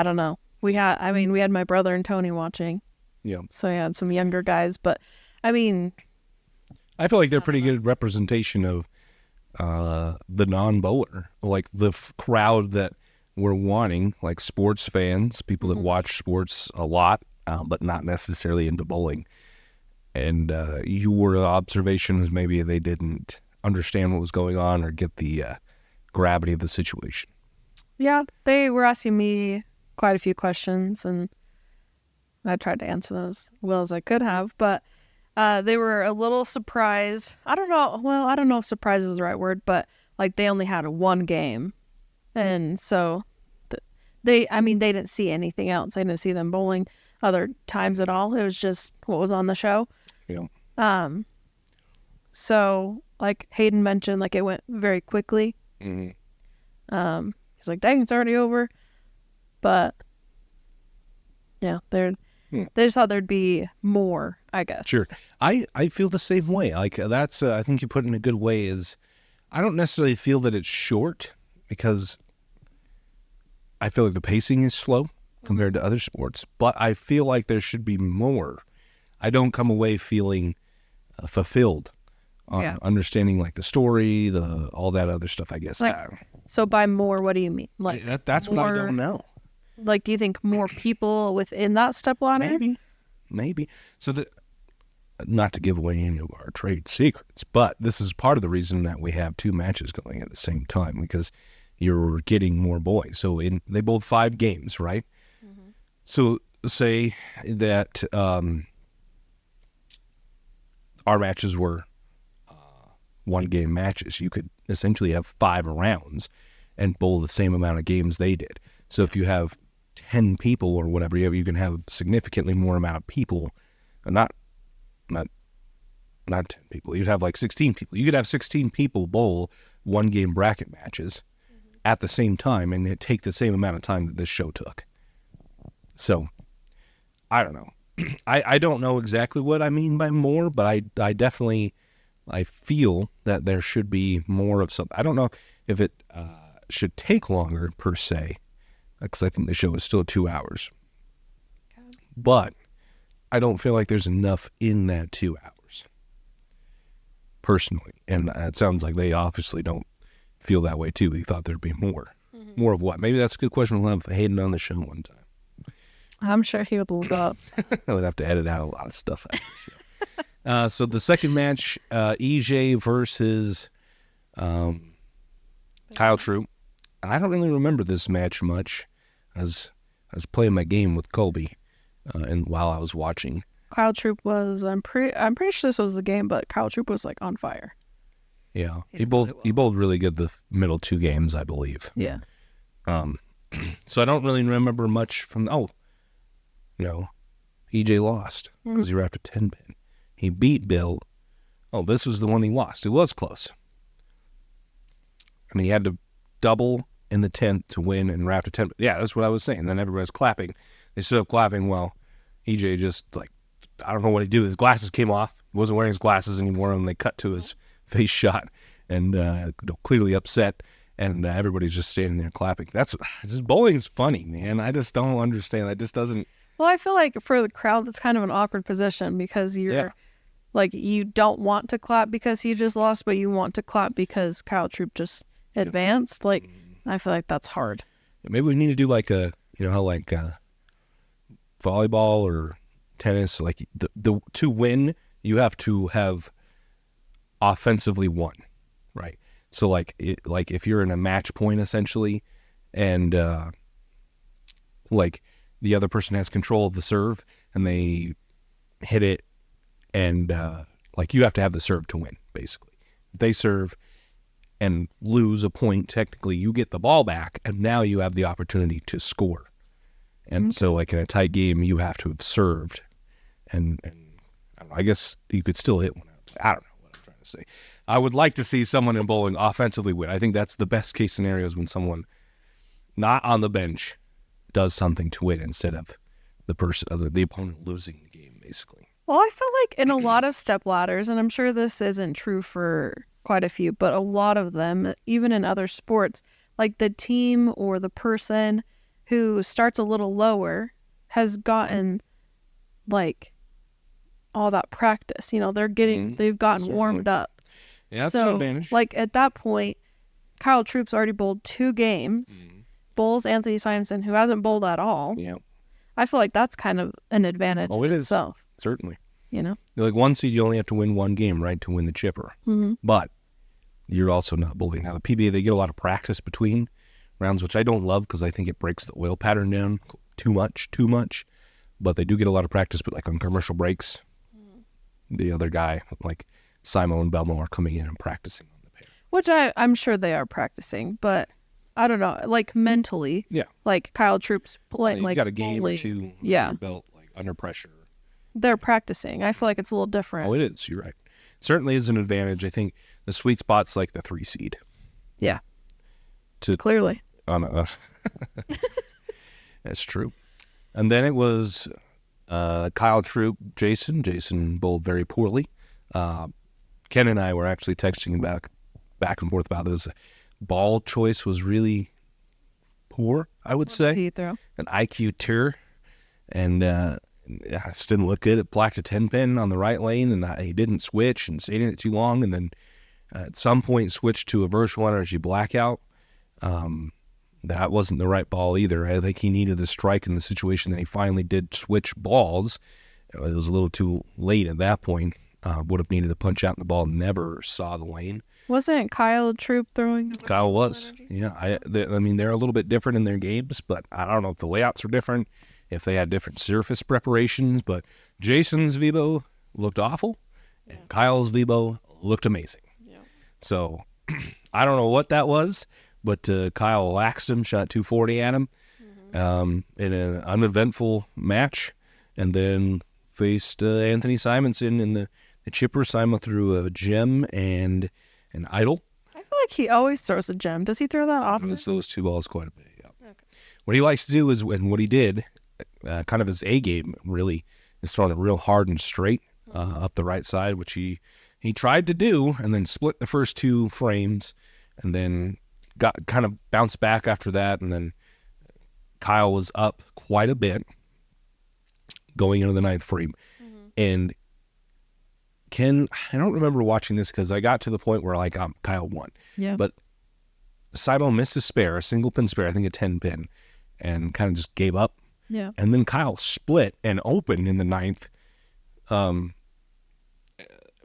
don't know. We had my brother and Tony watching. Yeah. So he had some younger guys, but I mean, I feel like they're pretty good representation of the non-bowler, like the crowd that we're wanting, like sports fans, people that watch sports a lot, but not necessarily into bowling. And your observation was maybe they didn't understand what was going on or get the gravity of the situation. Yeah, they were asking me quite a few questions, and I tried to answer those as well as I could have, but they were a little surprised. I don't know. Well, I don't know if surprise is the right word, but like they only had one game. And so they didn't see anything else. They didn't see them bowling other times at all. It was just what was on the show. Yeah. So like Hayden mentioned, like it went very quickly. Mm-hmm. He's like, dang, it's already over. But yeah, they just thought there'd be more, I guess. Sure. I feel the same way. Like that's, I think you put it in a good way, is I don't necessarily feel that it's short because I feel like the pacing is slow compared to other sports, but I feel like there should be more. I don't come away feeling fulfilled on understanding like the story, all that other stuff, I guess. Like, so by more, what do you mean? Like that's more, what I don't know. Like, do you think more people within that step ladder? Maybe. So not to give away any of our trade secrets, but this is part of the reason that we have two matches going at the same time, because you're getting more boys. So they both 5 games, right? Mm-hmm. So say that our matches were 1-game matches. You could essentially have 5 rounds and bowl the same amount of games they did. So if you have 10 people or whatever, you can have significantly more amount of people, not 10 people. You'd have like 16 people. You could have 16 people bowl 1-game bracket matches at the same time, and it take the same amount of time that this show took. So, I don't know. I don't know exactly what I mean by more, but I definitely, I feel that there should be more of something. I don't know if it should take longer per se, because I think the show is still 2 hours. Okay. But I don't feel like there's enough in that 2 hours, personally. And it sounds like they obviously don't feel that way too. They thought there'd be more. Mm-hmm. More of what? Maybe that's a good question. We'll have Hayden on the show one time. I'm sure he would look up. I would have to edit out a lot of stuff out of the show. So the second match, EJ versus Kyle True. I don't really remember this match much. I was playing my game with Colby and while I was watching. Kyle Troop was. I'm pretty sure this was the game, but Kyle Troop was like on fire. Yeah, he bowled really good the middle 2 games, I believe. Yeah. So I don't really remember much from. EJ lost because he wrapped a 10 pin. He beat Bill. Oh, this was the one he lost. It was close. I mean, he had to double in the 10th to win and wrapped a 10. Yeah, that's what I was saying. Then everybody's clapping. They stood up clapping. Well, EJ just I don't know what he did. His glasses came off. He wasn't wearing his glasses anymore, and they cut to his face shot, and clearly upset. And everybody's just standing there clapping. Bowling's funny, man. I just don't understand. It just doesn't. Well, I feel like for the crowd, that's kind of an awkward position because you're you don't want to clap because he just lost, but you want to clap because Kyle Troop just advanced. I feel like that's hard. Maybe we need to do how volleyball or tennis, to win, you have to have offensively won, right? So if you're in a match point essentially, and the other person has control of the serve and they hit it, and you have to have the serve to win, basically. If they serve and lose a point, technically you get the ball back, and now you have the opportunity to score. And so in a tight game, you have to have served, and I don't know, I guess you could still hit one out. I don't know what I'm trying to say. I would like to see someone in bowling offensively win. I think that's the best case scenario, is when someone not on the bench does something to win instead of the opponent losing the game, basically. Well, I feel like in a lot of step ladders, and I'm sure this isn't true for quite a few, but a lot of them, even in other sports, the team or the person who starts a little lower has gotten all that practice. They've gotten warmed up. Yeah, that's an advantage. At that point, Kyle Troop's already bowled 2 games. Bowls Anthony Simonson, who hasn't bowled at all. Yeah. I feel like that's kind of an advantage it is. itself. Certainly. One seed, you only have to win 1 game, right, to win the chipper. But you're also not bowling. Now, the PBA, they get a lot of practice between rounds, which I don't love because I think it breaks the oil pattern down too much. But they do get a lot of practice, but on commercial breaks, the other guy, Simo and Belmo, are coming in and practicing on the pair. Which I'm sure they are practicing, but I don't know, mentally. Yeah. Kyle Troop's playing, you got a game or 2 under your belt, under pressure. They're practicing. I feel like it's a little different. Oh, it is. You're right. Certainly is an advantage. I think the sweet spot's the 3 seed. Yeah. Clearly. Clearly. That's true. And then it was Kyle Troop, Jason. Jason bowled very poorly. Ken and I were actually texting back and forth about this. Ball choice was really poor, I would say. What did he throw? An IQ tier. And it just didn't look good. It blacked a 10 pin on the right lane, and he didn't switch and stayed in it too long. And then at some point switched to a virtual energy blackout. That wasn't the right ball either. I think he needed the strike in the situation that he finally did switch balls. It was a little too late at that point. Would have needed to punch out, and the ball never saw the lane. Wasn't Kyle Troop throwing? Kyle was. Yeah. I mean, they're a little bit different in their games, but I don't know if the layouts are different, if they had different surface preparations. But Jason's Vibo looked awful, and Kyle's Vibo looked amazing. Yeah. So I don't know what that was, but Kyle waxed him, shot 240 at him in an uneventful match, and then faced Anthony Simonson in the chipper. Simon threw a gem and an idol. I feel like he always throws a gem. Does he throw that often? Those 2 balls quite a bit, yeah. Okay. What he likes to do is, and what he did, kind of his A game, really, is throwing it real hard and straight up the right side, which he tried to do, and then split the first 2 frames, and then got kind of bounced back after that, and then Kyle was up quite a bit going into the 9th frame. And Ken, I don't remember watching this because I got to the point where Kyle won. Yeah. But Saibo missed a spare, a single pin spare, I think a 10 pin, and kind of just gave up. Yeah. And then Kyle split and opened in the 9th.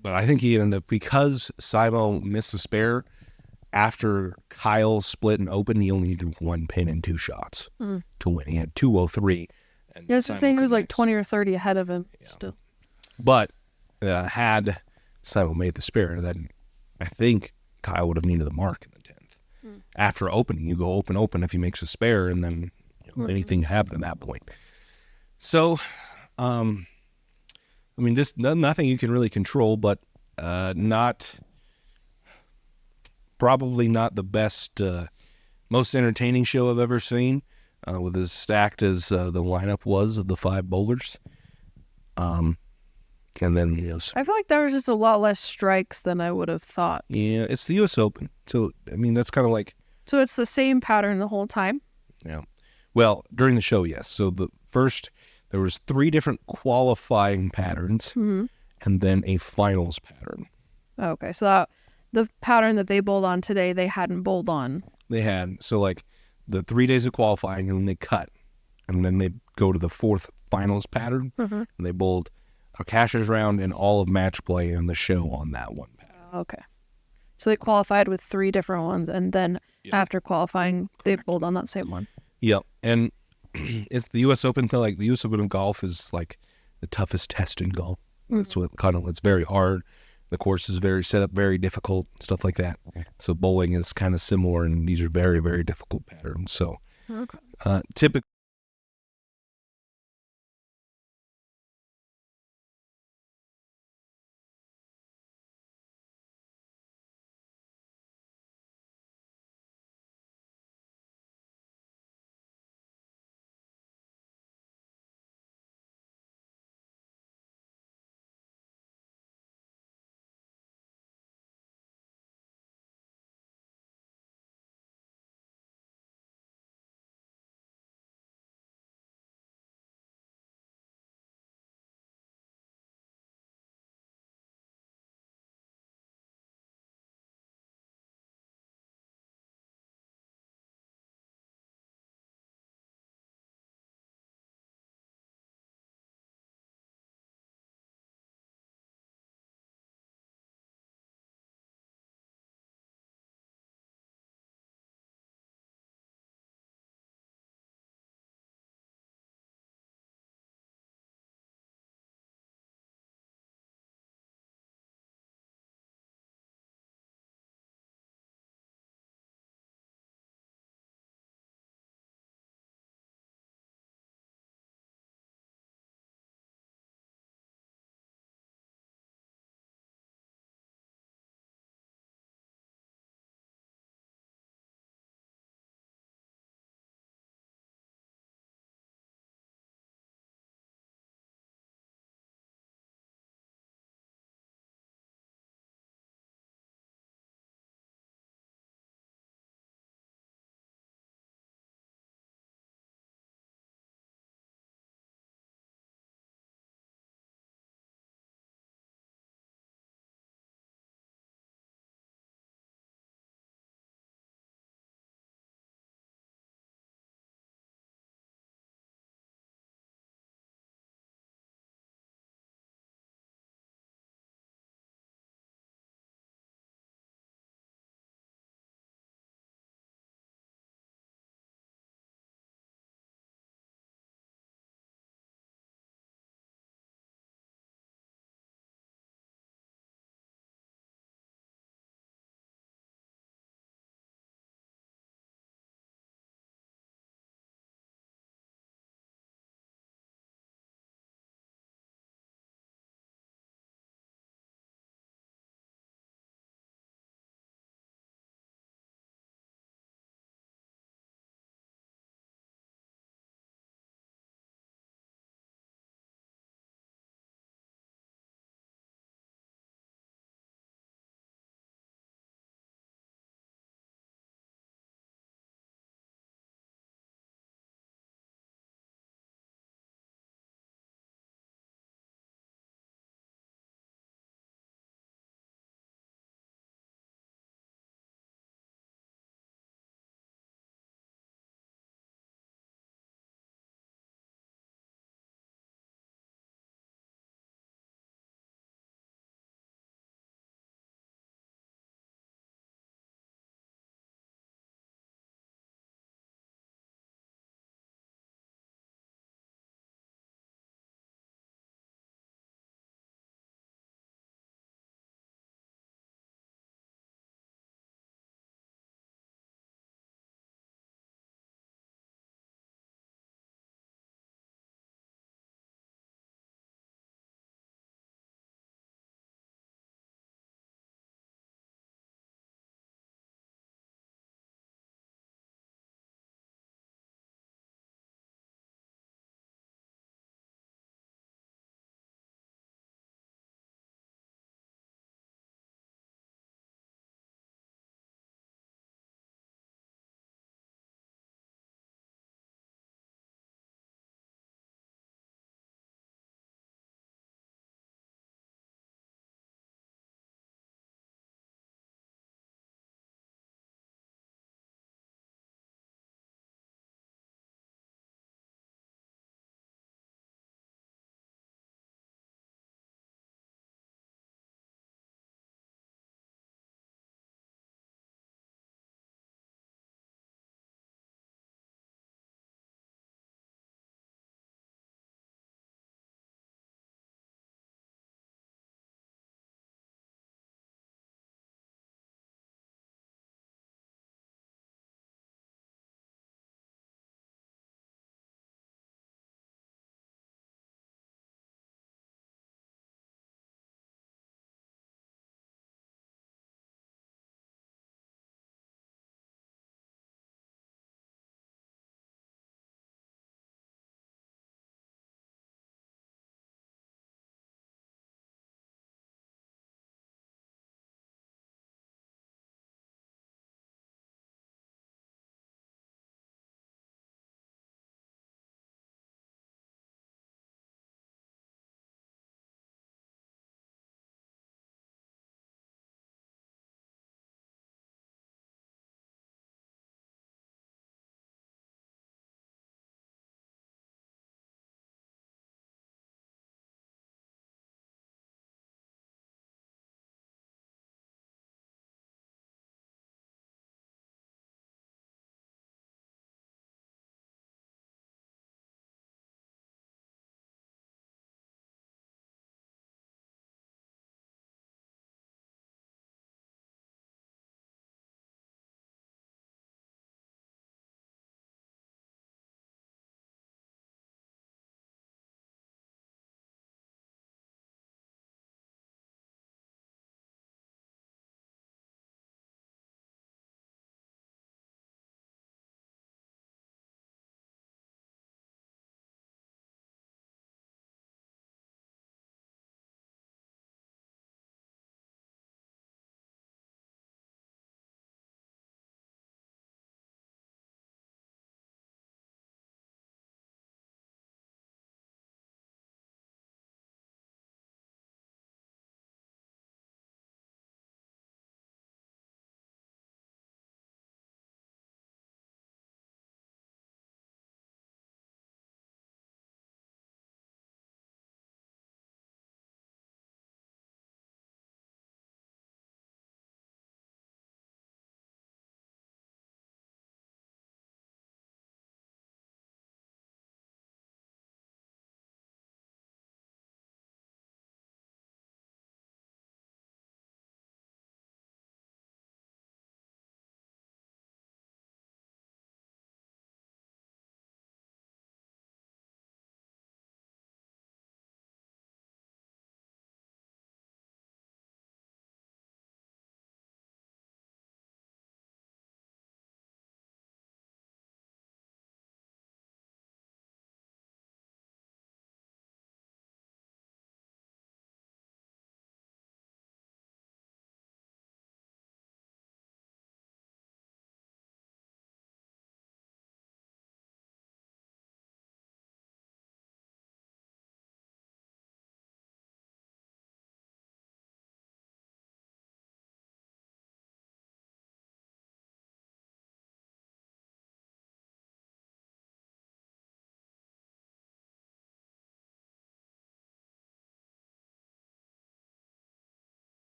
But I think he ended up, because Saibo missed a spare, after Kyle split and opened, he only needed 1 pin and 2 shots to win. He had 203. Yeah, I was saying he was 20 or 30 ahead of him still. But had Simon made the spare, then I think Kyle would have needed the mark in the 10th. After opening, you go open if he makes a spare, and then anything happen at that point. So, I mean, this nothing you can really control, but probably not the best, most entertaining show I've ever seen, with as stacked as the lineup was of the 5 bowlers. And then, I feel like there was just a lot less strikes than I would have thought. yeah, it's the U.S. Open. So, I mean, that's kind of like... So it's the same pattern the whole time? Yeah. Well, during the show, yes. So there was 3 different qualifying patterns, and then a finals pattern. Okay, so the pattern that they bowled on today, they hadn't bowled on. They had, so like the 3 days of qualifying, and then they cut. And then they go to the 4th finals pattern, and they bowled a cashers round and all of match play on the show on that one pattern. Okay. So they qualified with 3 different ones, and then after qualifying, they bowled on that same one. Yep. And it's the U.S. Open. Like the U.S. Open of golf is like the toughest test in golf. It's it's very hard. The course is set up very difficult, stuff like that. So bowling is kind of similar, and these are very, very difficult patterns. So typically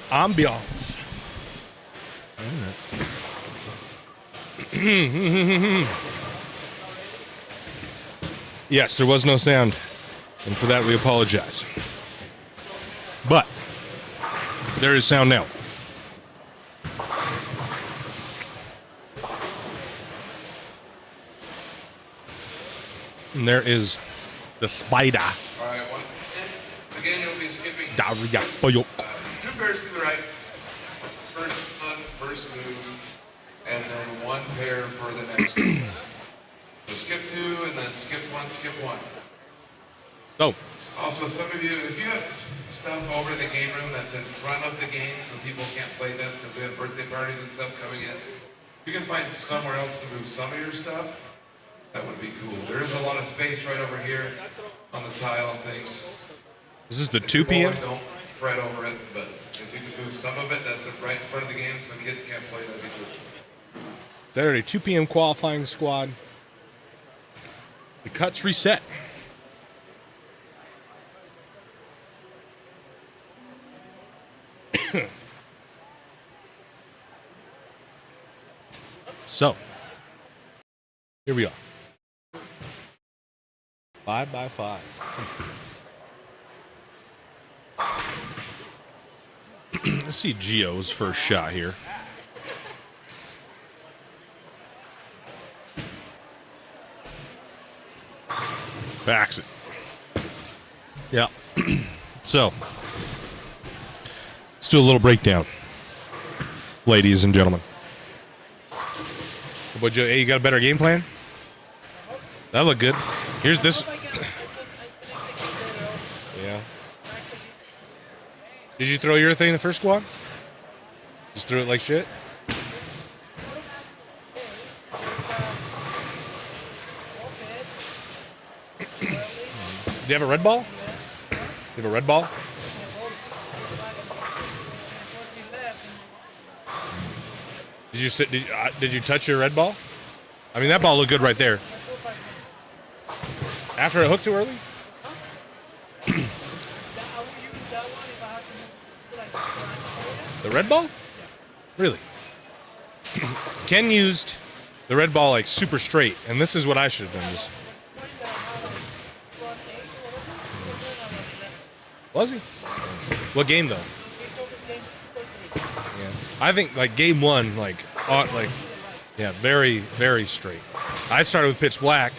ambiance. Yes, there was no sound, and for that we apologize. But there is sound now. And there is the spider. All right, one. Again, you'll be skipping Daria. 2 pairs to the right. First one, first move, and then 1 pair for the next move. So skip 2, and then skip 1, skip 1. Oh, Also, some of you, if you have stuff over in the game room that's in front of the game so people can't play them because we have birthday parties and stuff coming in, if you can find somewhere else to move some of your stuff, that would be cool. There is a lot of space right over here on the tile and things. is this the If 2 you're p.m.? bowling, don't fret over it, but if you can move some of it that's right in front of the game so kids can't play, that'd be cool. Saturday, 2 p.m. qualifying squad. The cuts reset. So, here we are. 5 by 5. Let's see Gio's first shot here. Backs it. Yeah. So, let's do a little breakdown, ladies and gentlemen. But Joe, hey, you got a better game plan? That looked good. Here's this. Yeah. Did you throw your thing in the first squad? Just threw it like shit? Do you have a red ball? You have a red ball? Did you sit? Did you touch your red ball? I mean, that ball looked good right there. After it hooked too early? The red ball? Really? Ken used the red ball like super straight, and this is what I should have done. Just... Was he? What game though? Yeah. I think like game 1, yeah, very, very straight. I started with pitch black,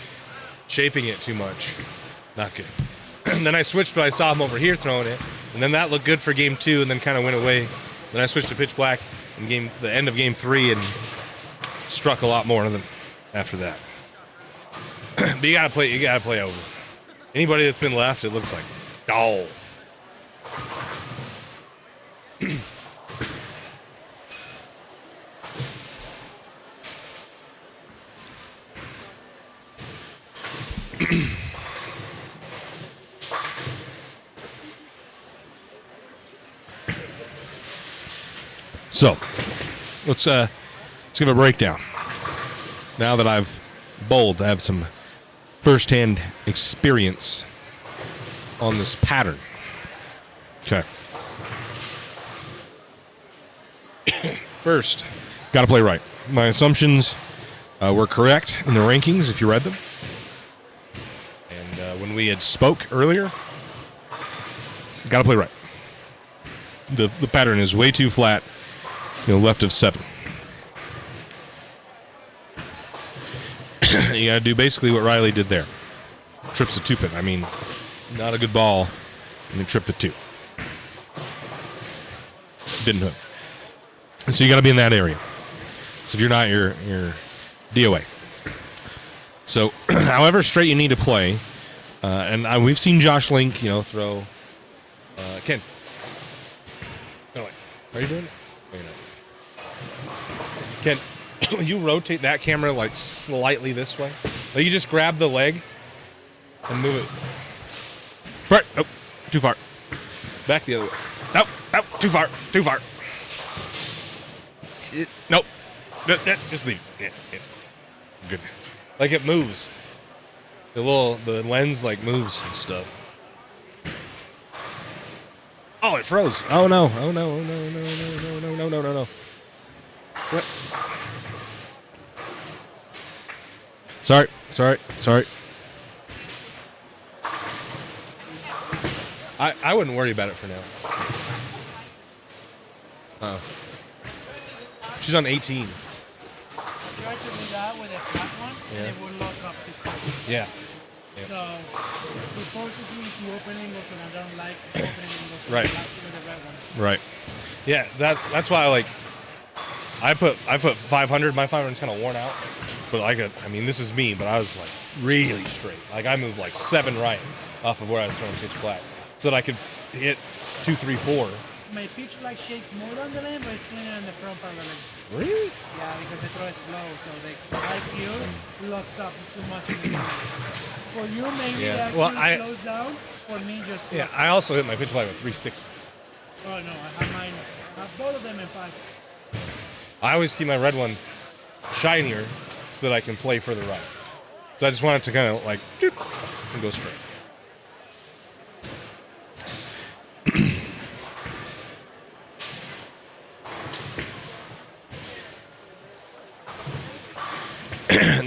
shaping it too much. Not good. And then I switched when I saw him over here throwing it, and then that looked good for game 2, and then kind of went away. Then I switched to pitch black in the end of game 3, and struck a lot more than after that. But you gotta play over. Anybody that's been left, it looks like, oh. So, let's give a breakdown. Now that I've bowled, I have some first-hand experience on this pattern. Okay. First, got to play right. My assumptions were correct in the rankings, if you read them. And when we had spoke earlier, got to play right. The pattern is way too flat, left of 7. You got to do basically what Riley did there. Trips a 2-pin. I mean, not a good ball, and he tripped a 2. Didn't hook. And so you got to be in that area. So if you're not, you're DOA. So, however straight you need to play, and we've seen Josh Link, throw. Ken. No, wait. Are you doing it? Wait, no. Ken, will you rotate that camera like slightly this way? Like you just grab the leg and move it. Right. Oh, too far. Back the other way. Nope. Nope. Too far. Too far. Nope. Just leave it. Yeah. Good. Like it moves. The lens like moves and stuff. Oh, it froze. Oh no. Oh no. Oh no. No. No. No. No. No. No. No. What? Sorry. Sorry. Sorry. I wouldn't worry about it for now. Oh. She's on 18. Try to do that with a flat one, Yeah. and it will lock up the car. Yeah. So it forces me to open angles, and I don't like opening angles Right. with the red one. Right. Yeah, that's why I put 500. My 500's kind of worn out, but I mean, this is me, but I was like really straight. Like I moved like 7 right off of where I was throwing pitch black, so that I could hit 2, 3, 4. My pitch black shakes more on the lane, but it's cleaner in the front part of the lane. Really? Yeah, because I throw it slow, so the high cue locks up too much in the lane. For you, maybe Yeah. that Well, cue slows down. For me, just Yeah, I also hit my pitch black with 360. Oh no, I have mine. I have both of them in 5. I always keep my red one shinier so that I can play further right. So I just want it to kind of like doop, and go straight.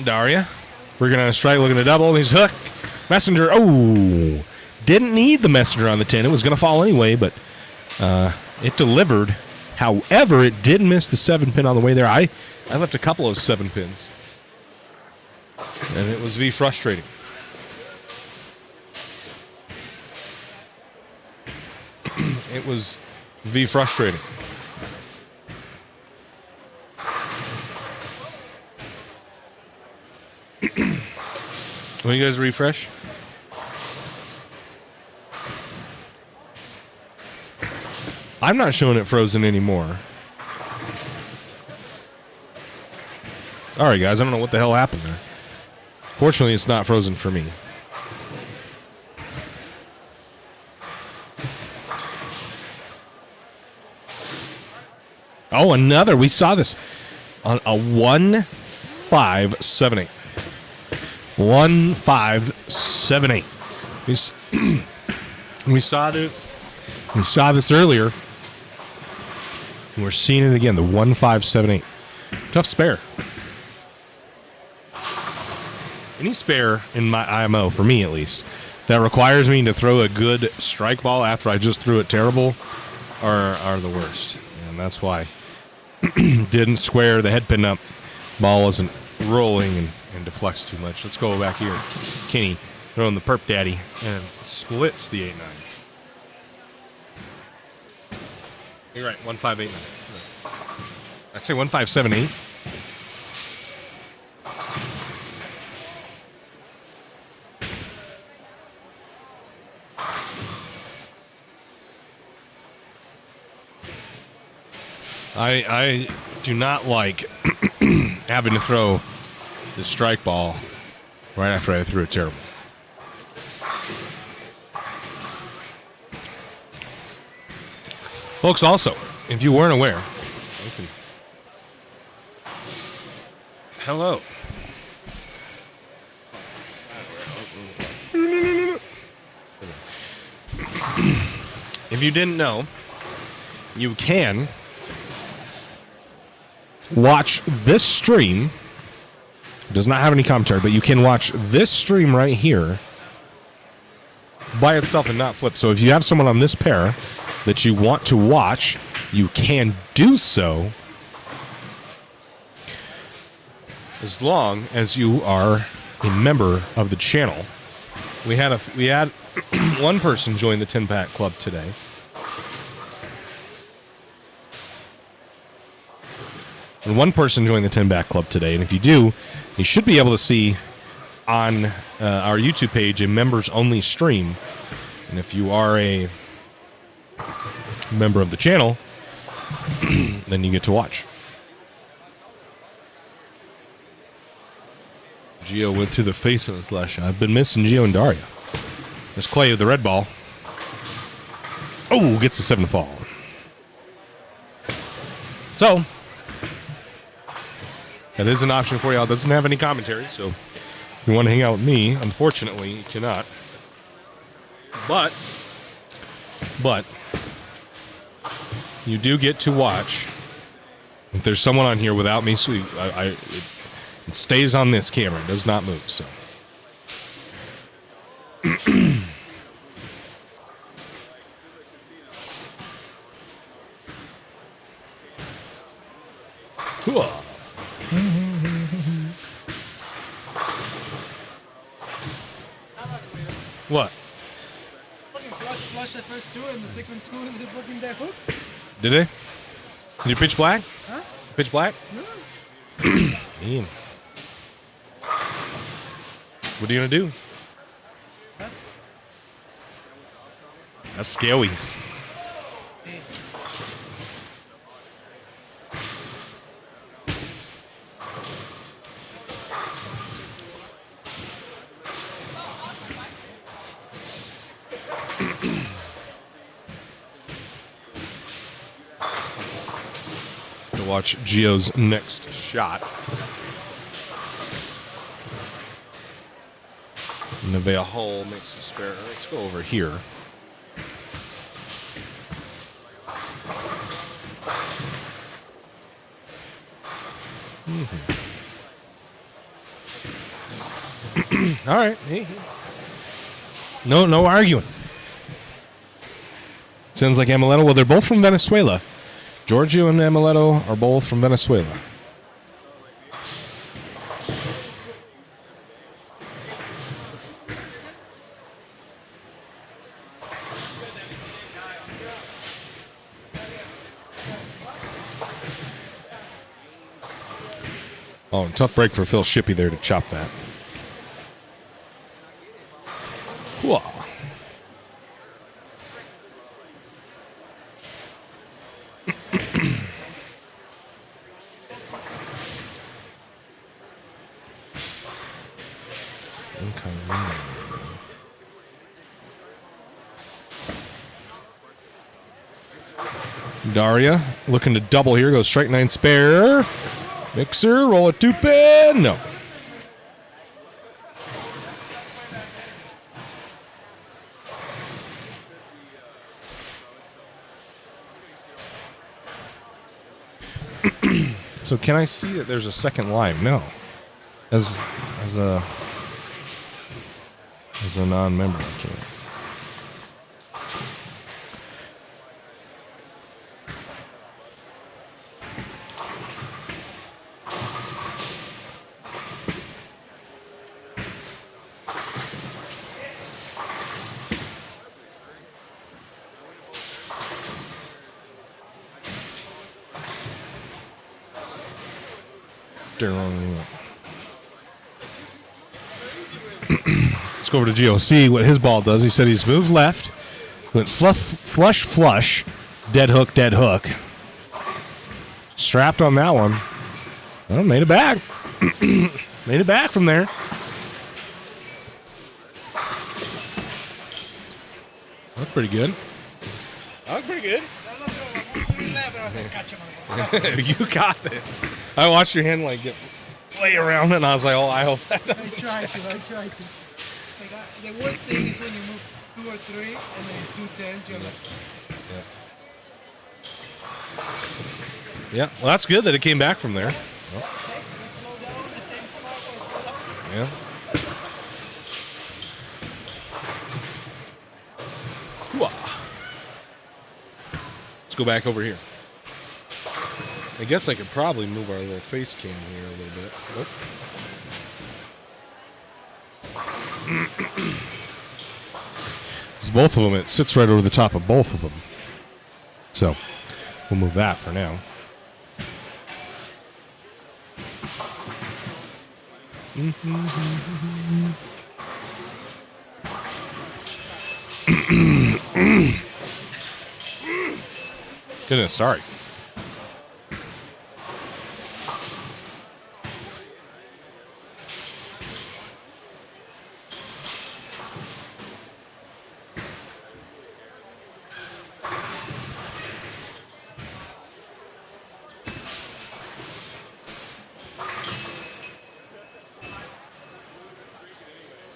Daria, we're gonna strike, looking to double. He's hook. Messenger. Oh, didn't need the messenger on the 10. It was gonna fall anyway, but it delivered. However, it did miss the 7 pin on the way there. I left a couple of 7 pins, and it was frustrating. It was frustrating. Will you guys refresh? I'm not showing it frozen anymore. All right, guys. I don't know what the hell happened there. Fortunately, it's not frozen for me. Oh, another. We saw this on a 1-5-7-8. 1-5-7-8. We saw this. We saw this earlier. And we're seeing it again. The 1-5-7-8. Tough spare. Any spare in my IMO, for me at least, that requires me to throw a good strike ball after I just threw it terrible are the worst. And that's why didn't square the head pin up. Ball wasn't rolling and deflects too much. Let's go back here. Kenny throwing the perp daddy and splits the 8-9. You're right, 1-5-8-9. I'd say 1-5-7-8. I do not like having to throw the strike ball right after I threw it terrible. Folks, also, if you weren't aware, hello. If you didn't know, you can watch this stream. It does not have any commentary, but you can watch this stream right here by itself and not flip. So if you have someone on this pair that you want to watch, you can do so as long as you are a member of the channel. We had one person join the 10-pack club today. And one person joined the 10-back club today. And if you do, you should be able to see on our YouTube page a members-only stream. And if you are a member of the channel, then you get to watch. Gio went through the face of his last shot. I've been missing Gio and Daria. There's Clay with the red ball. Oh, gets the 7 fall. So, that is an option for y'all. It doesn't have any commentary, so if you want to hang out with me, unfortunately, you cannot. But, you do get to watch. If there's someone on here without me, so it stays on this camera. It does not move. So. Cool. What? Fucking flush the first two and the second two and the fucking that hook. Did they? Did you pitch black? Huh? Pitch black? No. Ian. What are you gonna do? Huh? That's scary. To watch Gio's next shot. Nevaeh Hull makes the spare. Let's go over here. All right. No arguing. Sounds like Amuleto. Well, they're both from Venezuela. Giorgio and Amuleto are both from Venezuela. Oh, and tough break for Phil Shippey there to chop that. Cool. Daria looking to double here. Goes strike 9 spare. Mixer, roll a 2-pin. No. So can I see that there's a second live? No. As a non-member, I can't. Let's go over to Gio. See what his ball does. He said he's moved left, went flush, dead hook. Strapped on that one. Well, made it back. Made it back from there. That's pretty good. That was pretty good. You got it. I watched your hand like get way around it, and I was like, "Oh, I hope that doesn't." I tried to. Like, the worst thing is when you move 2 or 3 and then 2 tens. You're like, Yeah. Well, that's good that it came back from there. Yeah. Let's go back over here. I guess I could probably move our little face cam here a little bit. Nope. It's both of them. It sits right over the top of both of them. So we'll move that for now. Goodness, sorry.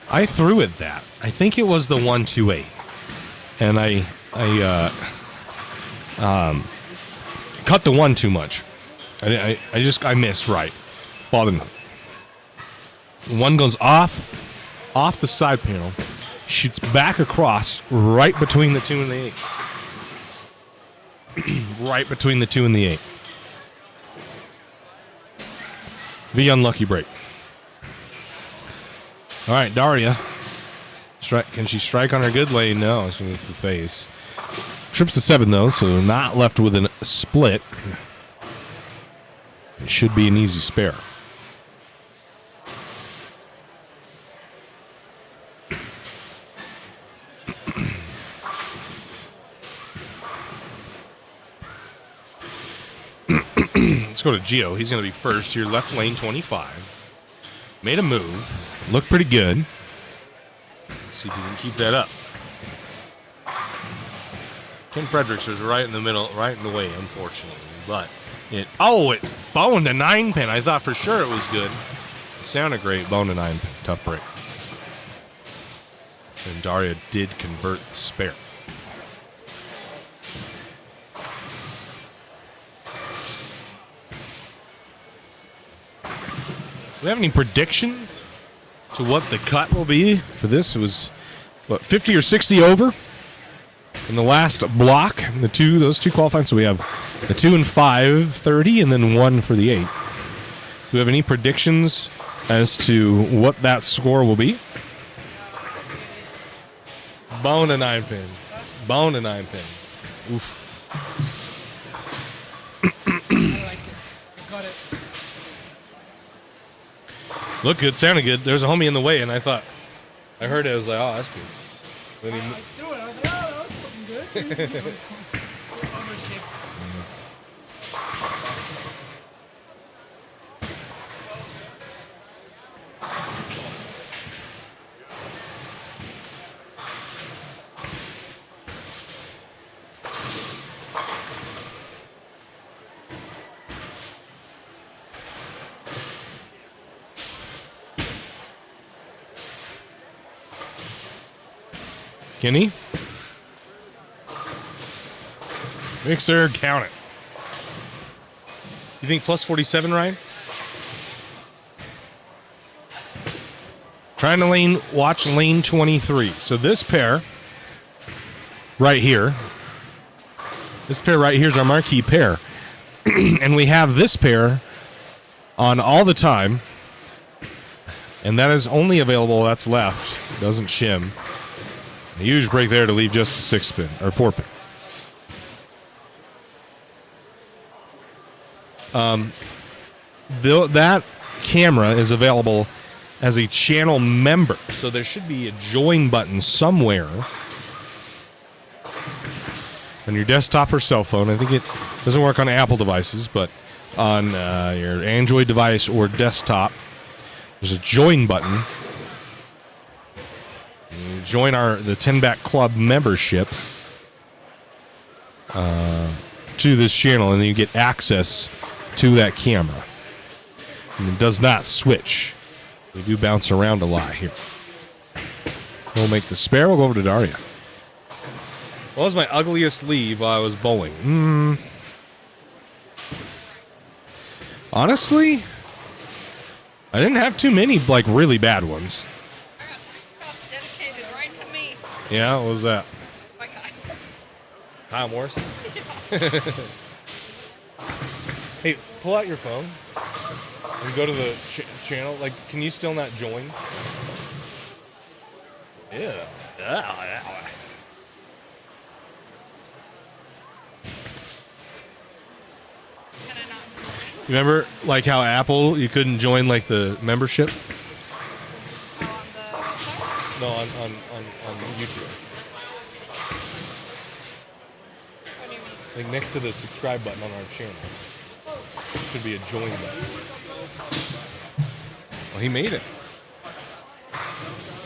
I threw it that. I think it was the 128. And cut the one too much. I missed right. Ball didn't. One goes off the side panel, shoots back across right between the 2 and the 8. Right between the 2 and the 8. The unlucky break. All right, Daria. Can she strike on her good lane? No, it's going to hit the face. Trips to 7, though, so not left with a split. It should be an easy spare. Let's go to Gio. He's going to be first here, left lane 25. Made a move. Looked pretty good. Let's see if he can keep that up. Ken Fredericks was right in the middle, right in the way, unfortunately. But it boned a 9-pin. I thought for sure it was good. It sounded great. Boned a 9-pin. Tough break. And Daria did convert the spare. Do we have any predictions to what the cut will be for this? It was, 50 or 60 over in the last block. Those two qualifying. So we have the 2 and 5, 30, and then 1 for the 8. Do we have any predictions as to what that score will be? Bone a 9-pin. Bone a 9-pin. Oof. I like it. I got it. Looked good, sounded good. There's a homie in the way, and I heard it. I was like, oh, that's good. Then I threw it. I was like, oh, that was fucking good. Ownership. Kenny? Mixer, count it. You think plus 47, Ryan? Trying to watch lane 23. So this pair right here, is our marquee pair. And we have this pair on all the time. And that is only available, that's left. Doesn't shim. A huge break there to leave just a 6-pin, or 4-pin. That camera is available as a channel member, so there should be a join button somewhere on your desktop or cell phone. I think it doesn't work on Apple devices, but on your Android device or desktop, there's a join button. You join the 10-Back Club membership to this channel, and then you get access to that camera. And it does not switch. They do bounce around a lot here. We'll make the spare. We'll go over to Daria. What was my ugliest leave while I was bowling? Honestly, I didn't have too many, really bad ones. Dedicated right to me. Yeah, what was that? My guy. Kyle Morrison? Hey, pull out your phone and go to the channel. Can you still not join? Yeah. You remember, how Apple, you couldn't join, the membership? No, on YouTube. Next to the subscribe button on our channel. Should be a join button. Well, he made it.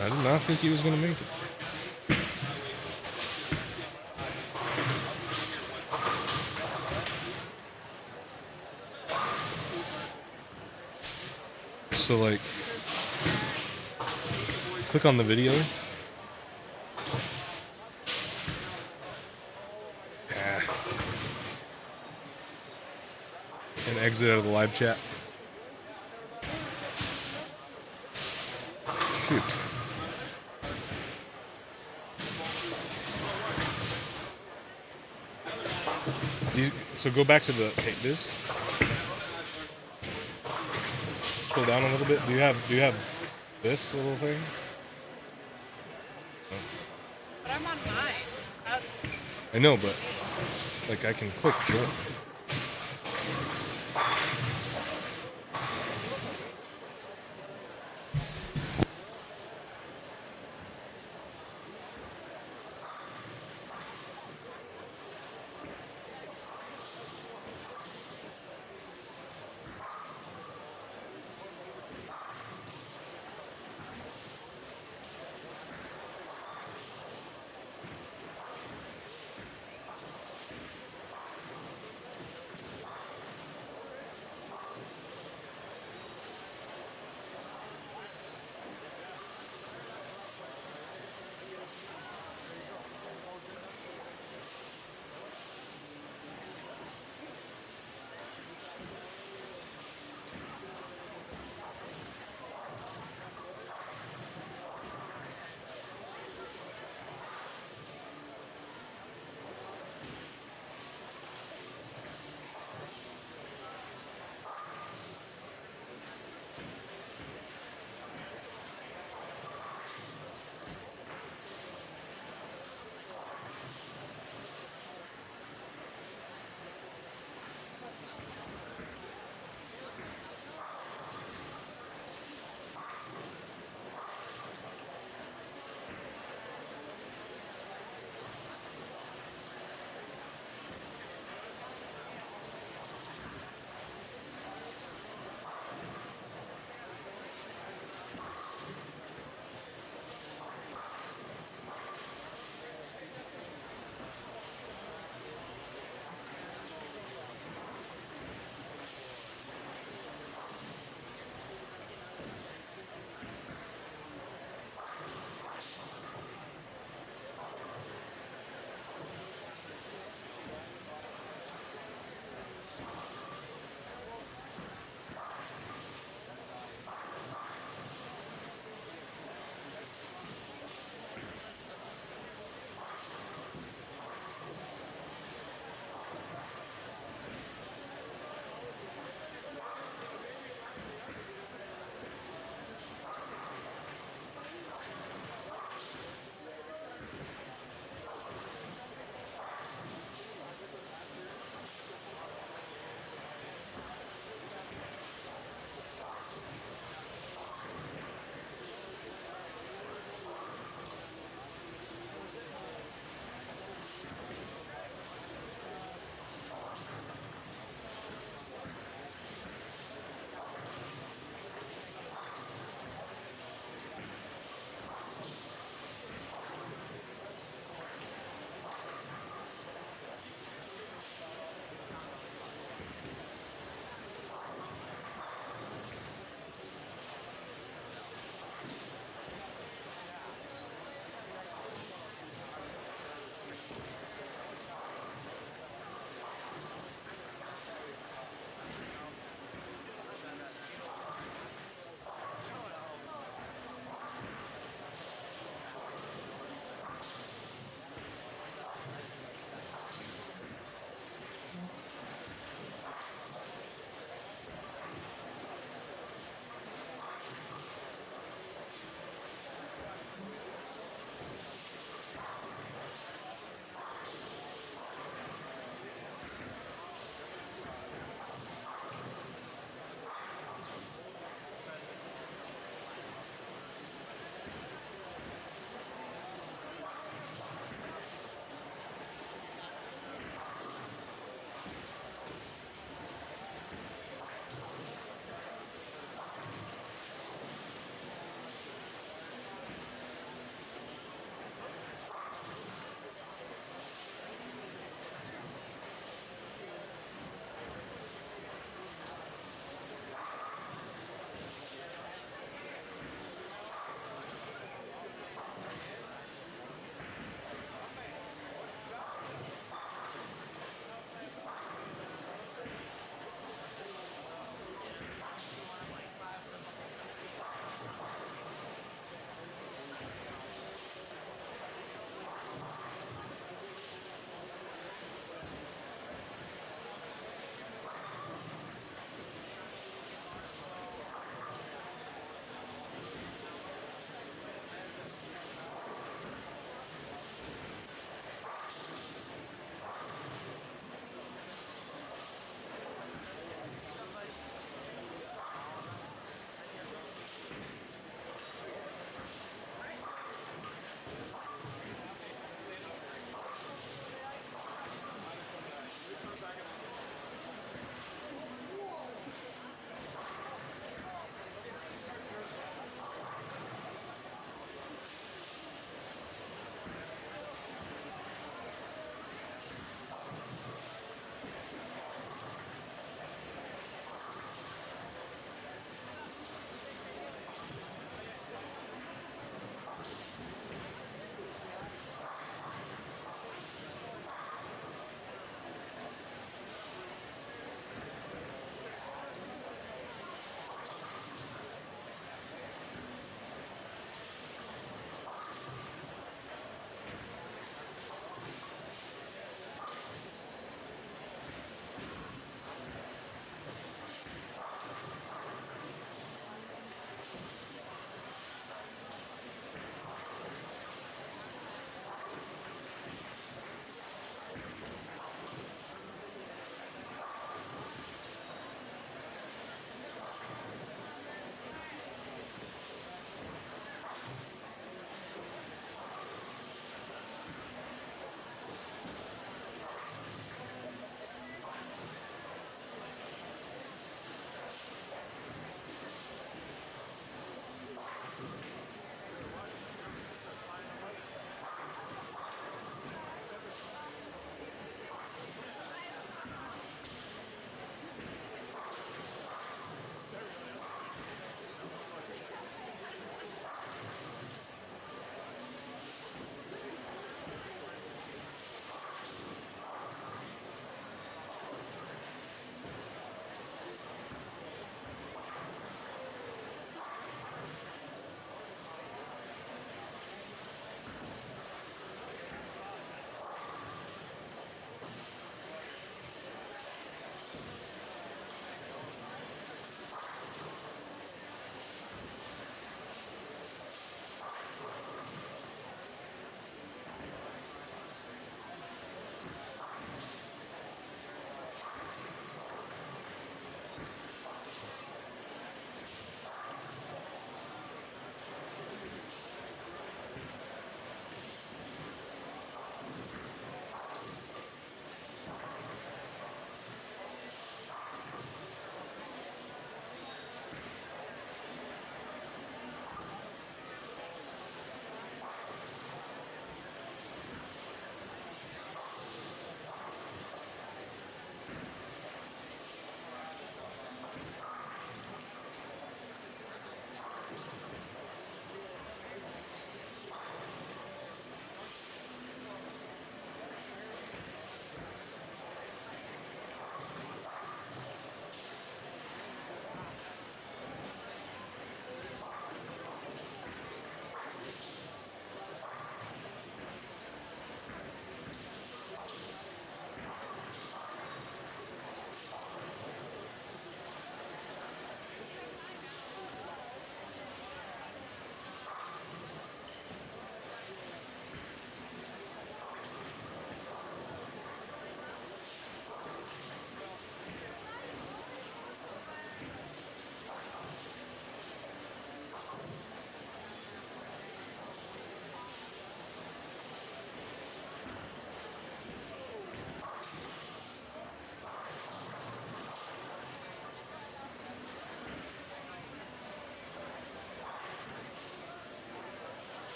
I did not think he was going to make it. So, click on the video. and exit out of the live chat. Shoot. So go back to the this. Scroll down a little bit. Do you have this little thing? But I'm on mine. I know, but like I can click join.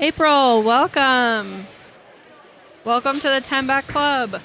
April, welcome. Welcome to the 10 Back Club.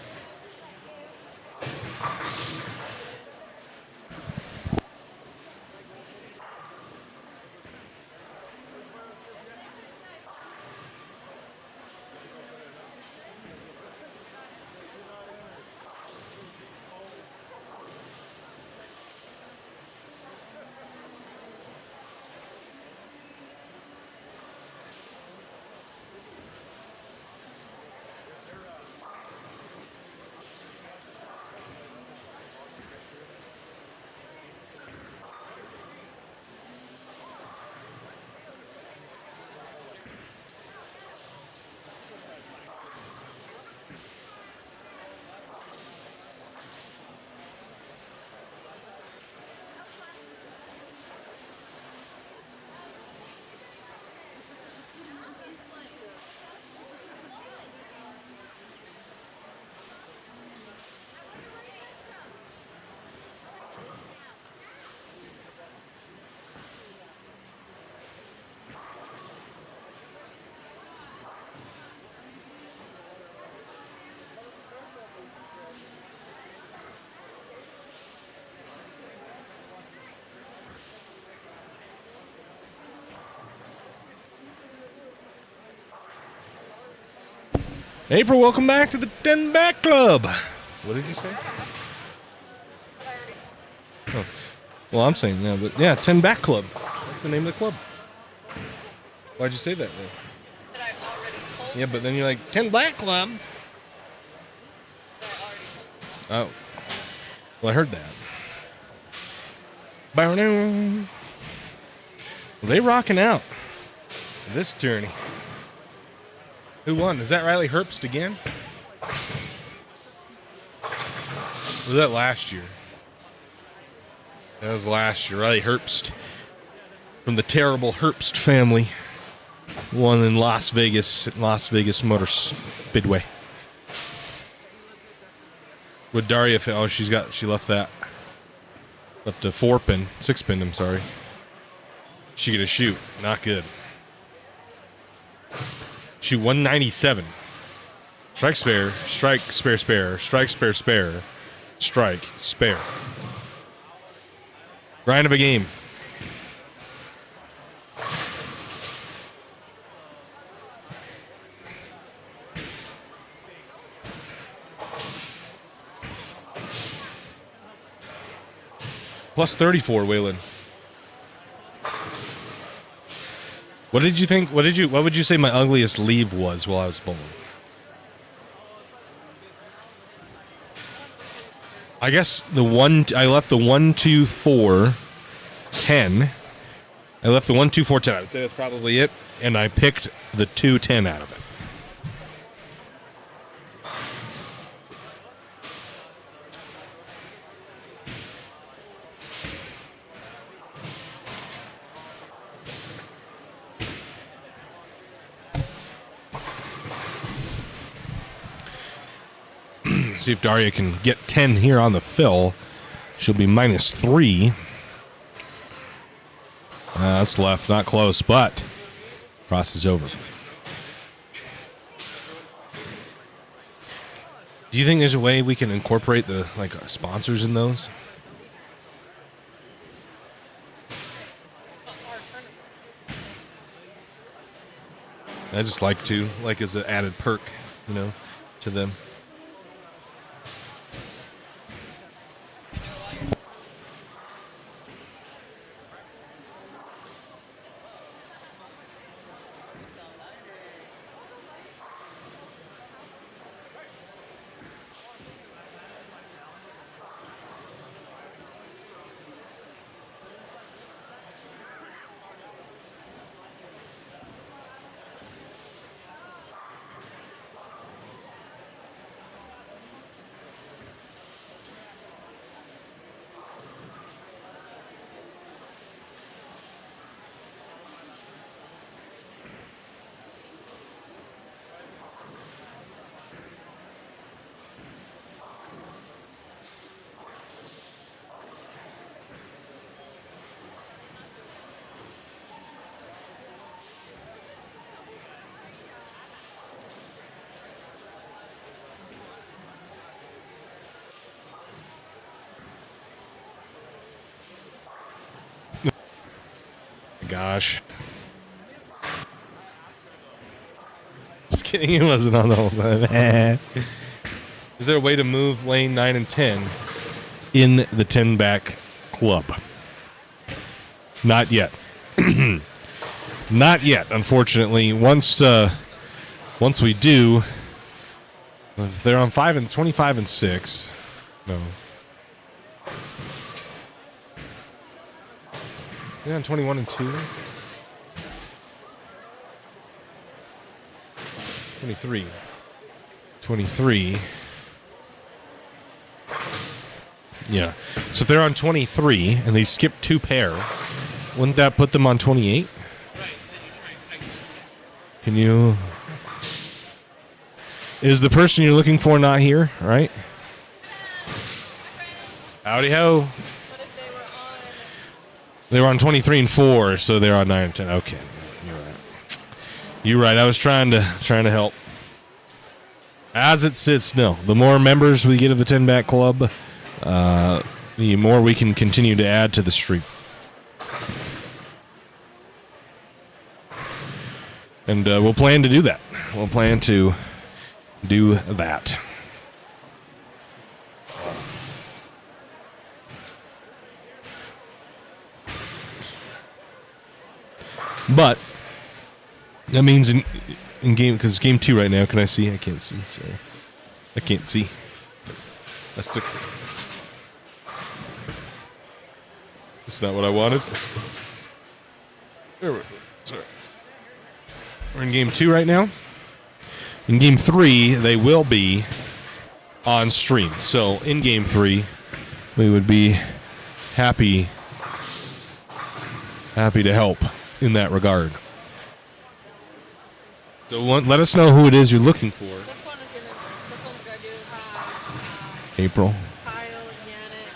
April, welcome back to the 10 Back Club. What did you say? Oh. Well, I'm saying no, but yeah, 10 Back Club. That's the name of the club. Why'd you say that then? Yeah, but then you're like, 10 Black Club. Oh. Well, I heard that. Well, they rocking out this tourney. Who won? Is that Riley Herbst again? Or was that last year? That was last year. Riley Herbst from the terrible Herbst family won in Las Vegas Motor Speedway. With Daria, oh, she left that. Left a 6-pin, I'm sorry. She get a shoot. Not good. Shoot 197. Strike, spare, strike, spare, spare, strike, spare, spare, strike, spare. Grind of a game. Plus 34, Waylon. What did you think? What would you say my ugliest leave was while I was bowling? I guess I left the 1, 2, 4, 10. I left the 1, 2, 4, 10. I would say that's probably it. And I picked the 2, 10 out of it. See if Daria can get 10 here on the fill. She'll be -3. That's left, not close, but cross is over. Do you think there's a way we can incorporate the sponsors in those? I just like to, as an added perk, to them. gosh. Just kidding, he wasn't on the whole time. Is there a way to move lane 9 and 10 in the 10 back club? Not yet. Not yet, unfortunately. Once we do, if they're on 25 and 6, no. They're on 21 and 2. 23. 23. Yeah. So if they're on 23 and they skip 2 pair, wouldn't that put them on 28? Can you... Is the person you're looking for not here, right? Howdy ho. They were on 23 and 4, so they're on 9 and 10. Okay. You're right. You're right. I was trying to help. As it sits, no. The more members we get of the 10 back club, the more we can continue to add to the stream. And we'll plan to do that. We'll plan to do that. But that means in game, because it's game 2 right now. Can I see? I can't see. Sorry, I can't see. That's not what I wanted. Sorry. We're in game 2 right now. In game 3, they will be on stream. So in game 3, we would be happy to help in that regard. So let us know who it is you're looking for. This one is this one's gonna do April. Kyle, Janet.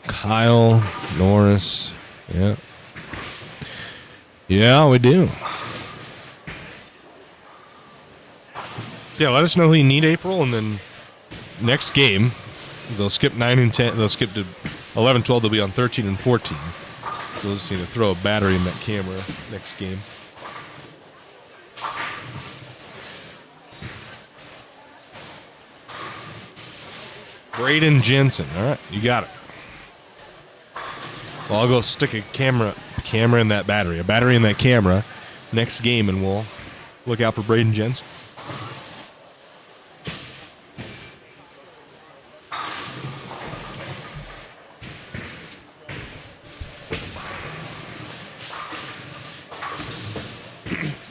Kyle, Norris. Yeah. Yeah, we do. So yeah, let us know who you need, April, and then next game, they'll skip 9 and 10. They'll skip to 11, 12. They'll be on 13 and 14. So we'll just need to throw a battery in that camera next game. Braden Jensen. All right, you got it. Well, I'll go stick a camera in that battery, a battery in that camera next game, and we'll look out for Braden Jensen.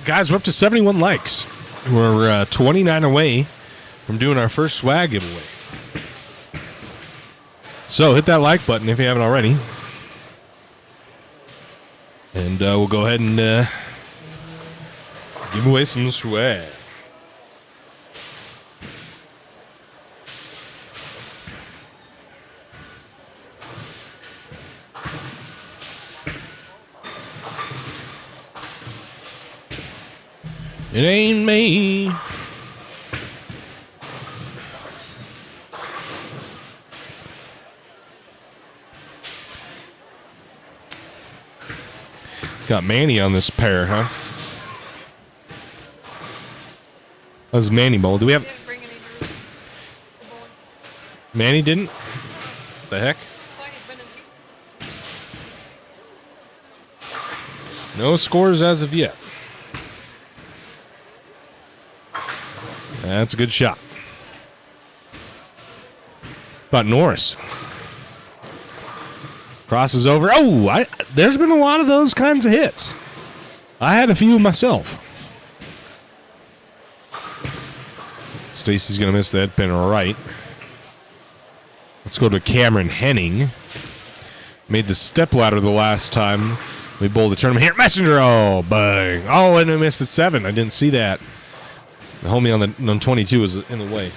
Guys, we're up to 71 likes. We're 29 away from doing our first swag giveaway. So hit that like button if you haven't already. And we'll go ahead and give away some swag. It ain't me. Got Manny on this pair, huh? That was Manny Bowl. Do we have... Manny didn't? What the heck? No scores as of yet. That's a good shot. About Norris. Crosses over. Oh, there's been a lot of those kinds of hits. I had a few myself. Stacy's going to miss that pin right. Let's go to Cameron Henning. Made the step ladder the last time we bowled the tournament. Here, Messenger. Oh, bang. Oh, and I missed at 7. I didn't see that. The homie on 22 was in the way.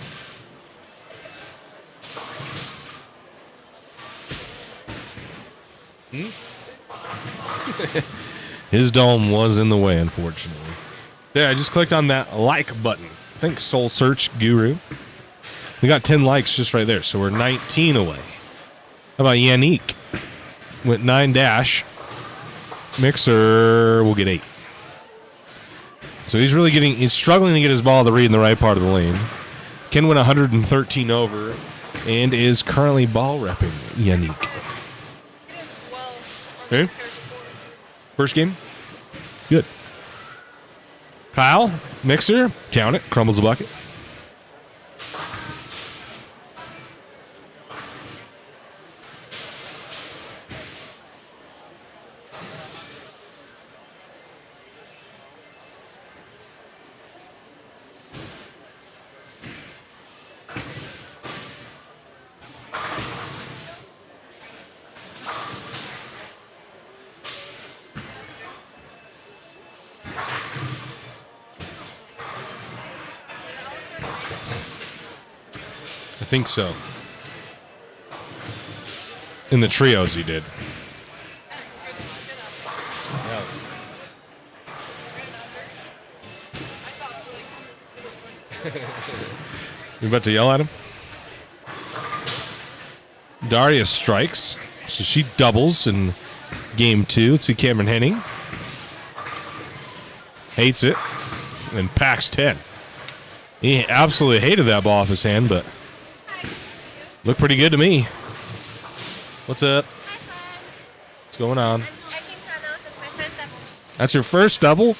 His dome was in the way, unfortunately. Yeah, I just clicked on that like button. Thanks, Soul Search Guru. We got 10 likes just right there, so we're 19 away How about Yannick? With 9 dash. Mixer will get 8. So he's struggling to get his ball to read in the right part of the lane. Can win 113 over and is currently ball repping Yannick. Okay. First game? Good. Kyle, Mixer, count it, crumbles the bucket. I think so. In the trios he did. Yeah. You about to yell at him? Daria strikes. So she doubles in game 2. Let's see Cameron Henning. Hates it. And packs 10. He absolutely hated that ball off his hand, but looked pretty good to me. What's up? What's going on? That's your first double?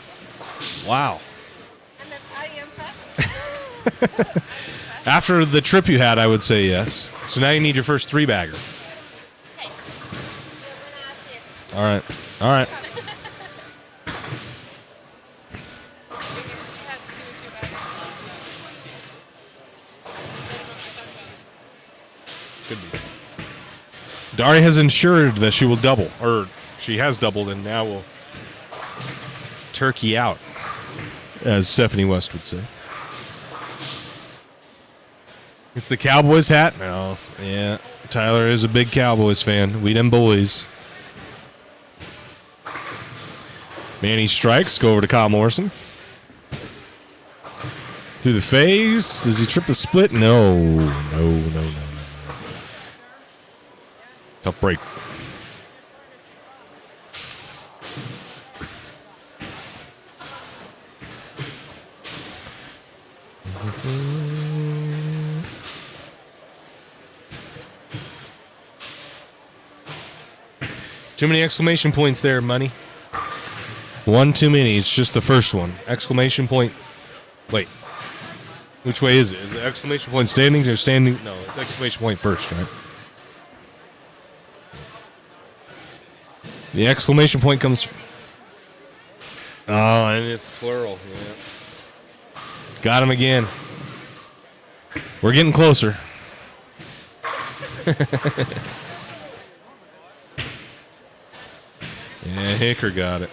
Wow. After the trip you had, I would say yes. So now you need your first 3-bagger. All right. All right. Could be. Dari has ensured that she will double, or she has doubled and now will turkey out, as Stephanie West would say. It's the Cowboys hat? No. Yeah. Tyler is a big Cowboys fan. We them boys. Manny strikes. Go over to Kyle Morrison. Through the face. Does he trip the split? No. No. Tough break. Too many exclamation points there, Money. One too many. It's just the first one. Exclamation point. Wait. Which way is it? Is it exclamation point standings or standing? No, it's exclamation point first, right? The exclamation point comes. Oh, and it's plural. Yeah. Got him again. We're getting closer. Yeah, Hicker got it.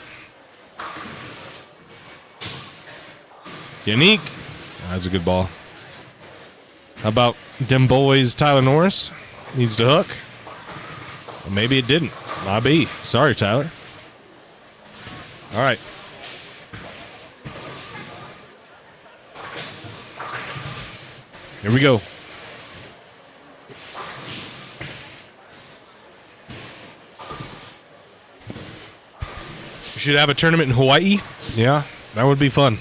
Yannick. That's a good ball. How about them boys, Tyler Norris? Needs to hook. Well, maybe it didn't. Might be. Sorry, Tyler. All right. Here we go. We should have a tournament in Hawaii. Yeah, that would be fun.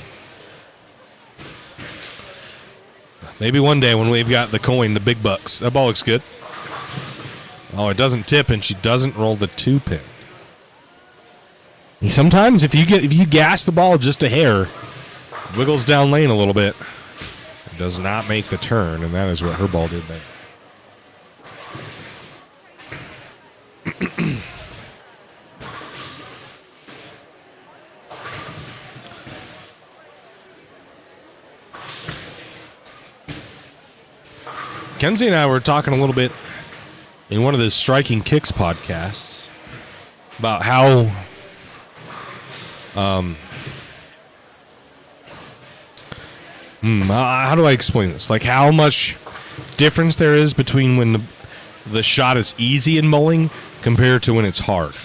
Maybe one day when we've got the coin, the big bucks. That ball looks good. Oh, it doesn't tip, and she doesn't roll the 2-pin. Sometimes if you gas the ball just a hair, wiggles down lane a little bit, it does not make the turn, and that is what her ball did there. Kenzie and I were talking a little bit in one of the Striking Kicks podcasts about how how do I explain this? Like how much difference there is between when the shot is easy in bowling compared to when it's hard.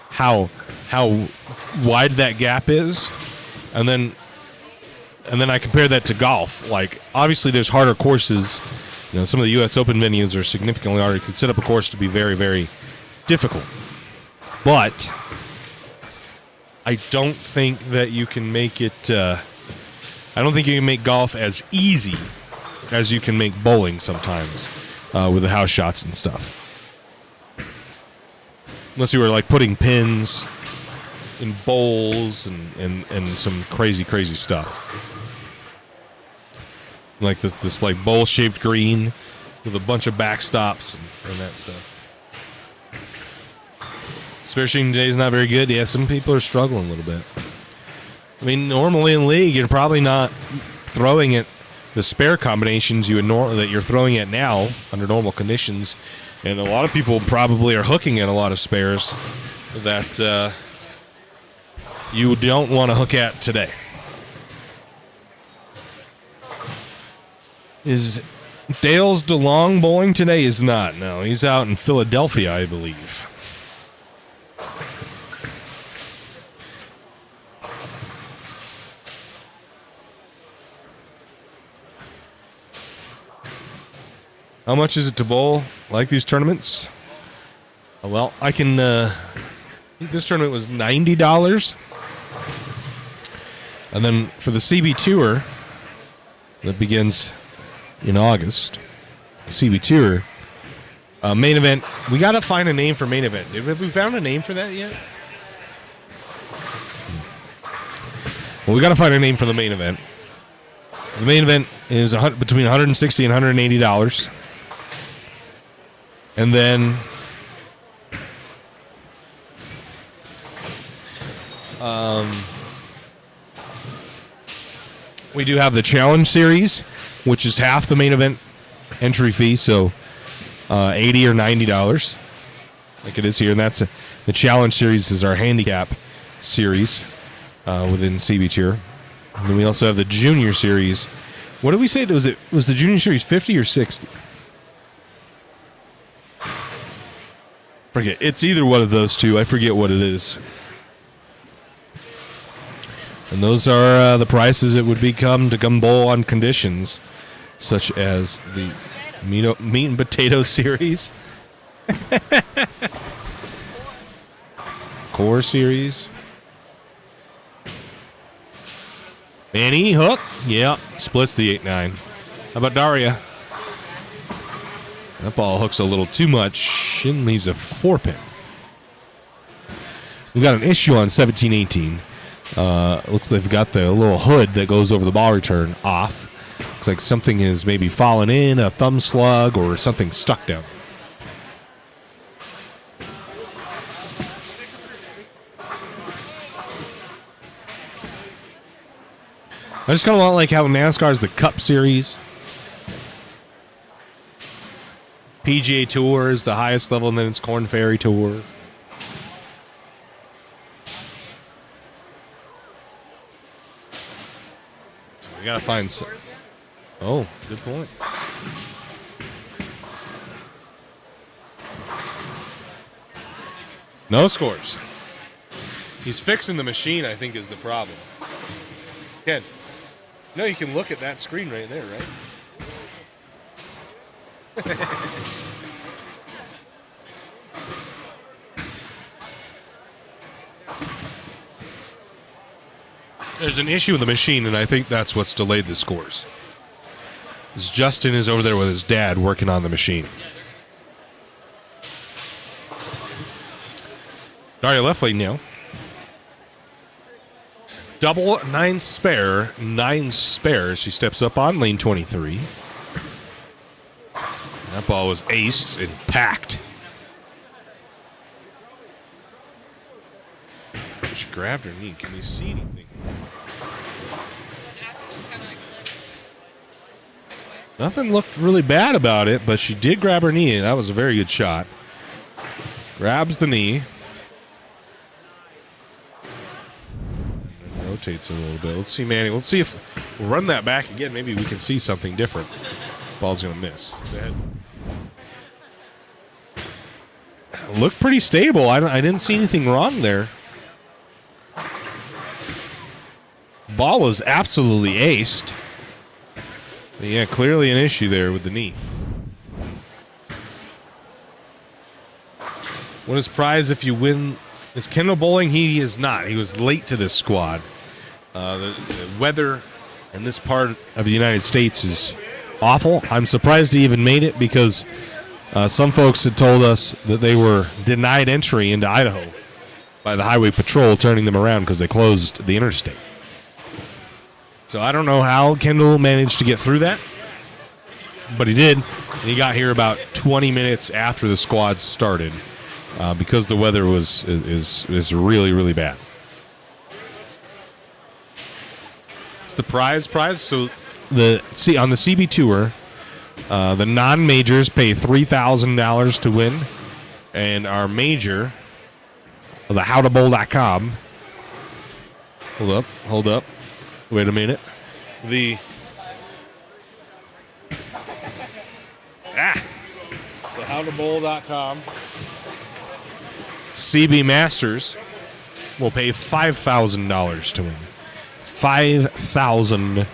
How wide that gap is, and then I compare that to golf. Like obviously there's harder courses some of the U.S. Open venues are significantly harder. You could set up a course to be very, very difficult. But I don't think that you can make it. I don't think you can make golf as easy as you can make bowling sometimes with the house shots and stuff. Unless you were like putting pins in bowls and some crazy stuff. Like this like bowl-shaped green with a bunch of backstops and that stuff. Spearshooting today is not very good. Yeah, some people are struggling a little bit. I mean, normally in league, you're probably not throwing at the spare combinations that you're throwing at now under normal conditions. And a lot of people probably are hooking at a lot of spares that you don't want to hook at today. Is Dale's DeLong bowling today? Is not. No, he's out in Philadelphia, I believe. How much is it to bowl like these tournaments? Oh, well, I think this tournament was $90. And then for the CB Tour that begins in August, the CB Tour main event, we got to find a name for main event. Have we found a name for that yet? Well, we got to find a name for the main event. The main event is between $160 and $180. And then we do have the Challenge Series, which is half the main event entry fee, so $80 or $90, like it is here. And that's the Challenge Series is our handicap series within CB Tour. And then we also have the Junior Series. What did we say? Was the Junior Series 50 or 60? Forget. It's either one of those two. I forget what it is. And those are the prices it would become to come bowl on conditions, such as the meat and potato series, core series, Manny hook. Yeah, splits the 8-9. How about Daria? That ball hooks a little too much and leaves a 4-pin. We've got an issue on 17-18. Looks like they've got the little hood that goes over the ball return off. Looks like something has maybe fallen in, a thumb slug, or something stuck down. I just kind of want like how NASCAR is the Cup Series. PGA Tour is the highest level, and then it's Korn Ferry Tour. So we gotta find some. Oh, good point. No scores. He's fixing the machine, I think, is the problem. Ken, no, you can look at that screen right there, right? There's an issue with the machine, and I think that's what's delayed the scores. Justin is over there with his dad working on the machine. Daria left lane now. Double 9 spare, 9 spares. She steps up on lane 23. That ball was aced and packed. She grabbed her knee. Can you see anything? Nothing looked really bad about it, but she did grab her knee, and that was a very good shot. Grabs the knee. And rotates a little bit. Let's see, Manny. Let's see if we'll run that back again. Maybe we can see something different. Ball's going to miss. Go ahead. Looked pretty stable. I didn't see anything wrong there. Ball was absolutely aced. But yeah, clearly an issue there with the knee. What is prize if you win? Is Kendall bowling? He is not. He was late to this squad. The weather in this part of the United States is awful. I'm surprised he even made it because some folks had told us that they were denied entry into Idaho by the Highway Patrol, turning them around because they closed the interstate. So I don't know how Kendall managed to get through that, but he did. And he got here about 20 minutes after the squad started because the weather is really, really bad. It's the prize. So on the CB Tour, the non-majors pay $3,000 to win, and our major, the howtobowl.com. Hold up. Wait a minute. The howtobowl.com CB Masters will pay $5,000 to win. $5,000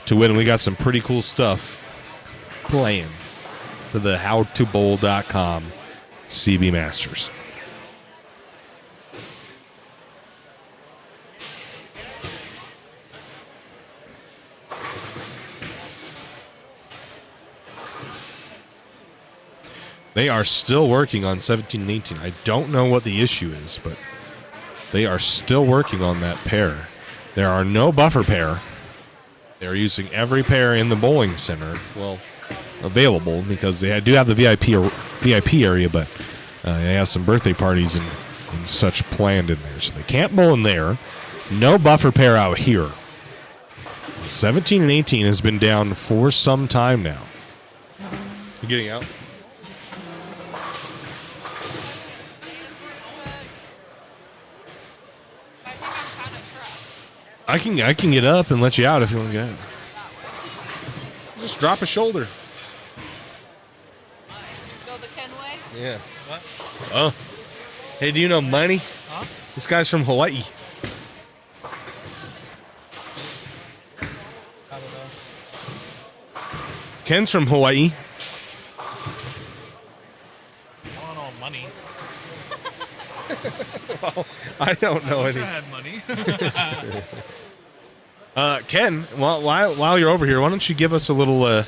to win. We got some pretty cool stuff planned for the howtobowl.com CB Masters. They are still working on 17 and 18. I don't know what the issue is, but they are still working on that pair. There are no buffer pair. They're using every pair in the bowling center, well, available, because they do have the VIP area, but they have some birthday parties and such planned in there. So they can't bowl in there. No buffer pair out here. 17 and 18 has been down for some time now. You getting out? I can get up and let you out if you want to get out. Just drop a shoulder. Go the Ken way? Yeah. What? Oh. Hey, do you know Money? Huh? This guy's from Hawaii. I don't know. Ken's from Hawaii. I don't know money. Well, I don't know any. I had money. Ken, while you're over here, why don't you give us a little? Oh,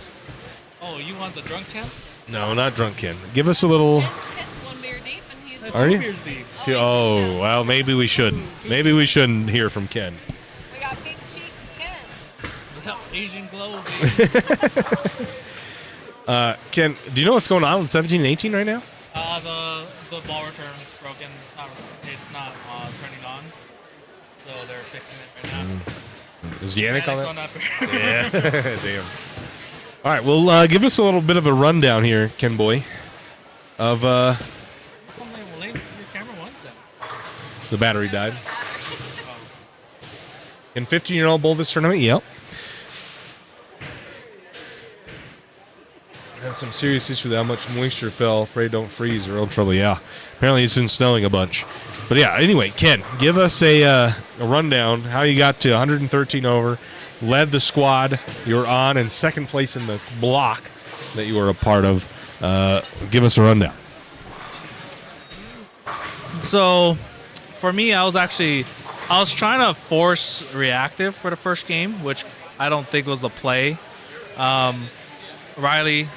you want the drunk Ken? No, not drunk Ken. Give us a little. Ken's one beer deep, and he's Are you? beers deep. Oh, well, maybe we shouldn't. Maybe we shouldn't hear from Ken. We got pink cheeks, Ken. Yep, Asian glow, baby. Ken, do you know what's going on with 17 and 18 right now? The ball return is broken. It's not turning on. So they're fixing it right now. Is Yannick on that? Yeah, damn. All right, well, give us a little bit of a rundown here, Ken Boy, of Your camera wants that. the battery died. Can 15-year-old bowl this tournament? Yep. Had some serious issue with how much moisture fell. Afraid don't freeze or real trouble. Yeah. Apparently it's been snowing a bunch. But yeah, anyway, Ken, give us a rundown how you got to 113 over, led the squad. You were on in second place in the block that you were a part of. Give us a rundown. So, for me, I was trying to force reactive for the first game, which I don't think was the play. Riley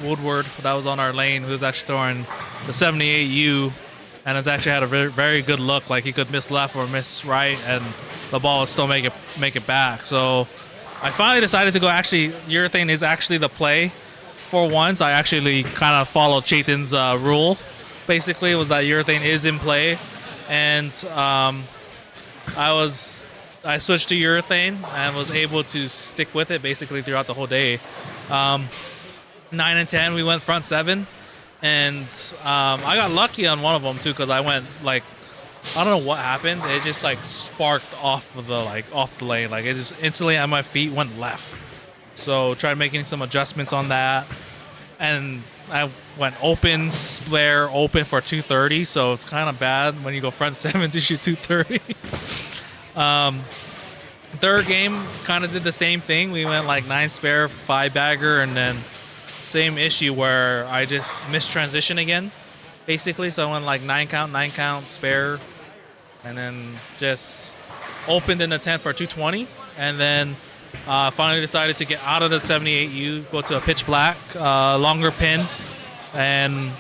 Woodward, that was on our lane, who was actually throwing the 78U, and has actually had a very, very good look. Like he could miss left or miss right, and the ball would still make it back. So I finally decided to go. Actually, urethane is actually the play. For once, I actually kind of followed Chaitan's rule. Basically, it was that urethane is in play, and I switched to urethane and was able to stick with it basically throughout the whole day. 9 and 10, we went front 7, and I got lucky on one of them too, because I went I don't know what happened. It just sparked off the lane. It just instantly at my feet went left. So tried making some adjustments on that, and I went open, square, open for 230. So it's kind of bad when you go front 7 to shoot 230. Third game kind of did the same thing. We went 9 spare, 5 bagger, and then same issue where I just missed transition again. basically. So I went like 9 count, spare, and then just opened in the 10th for 220, and then finally decided to get out of the 78U, go to a pitch black, longer pin, and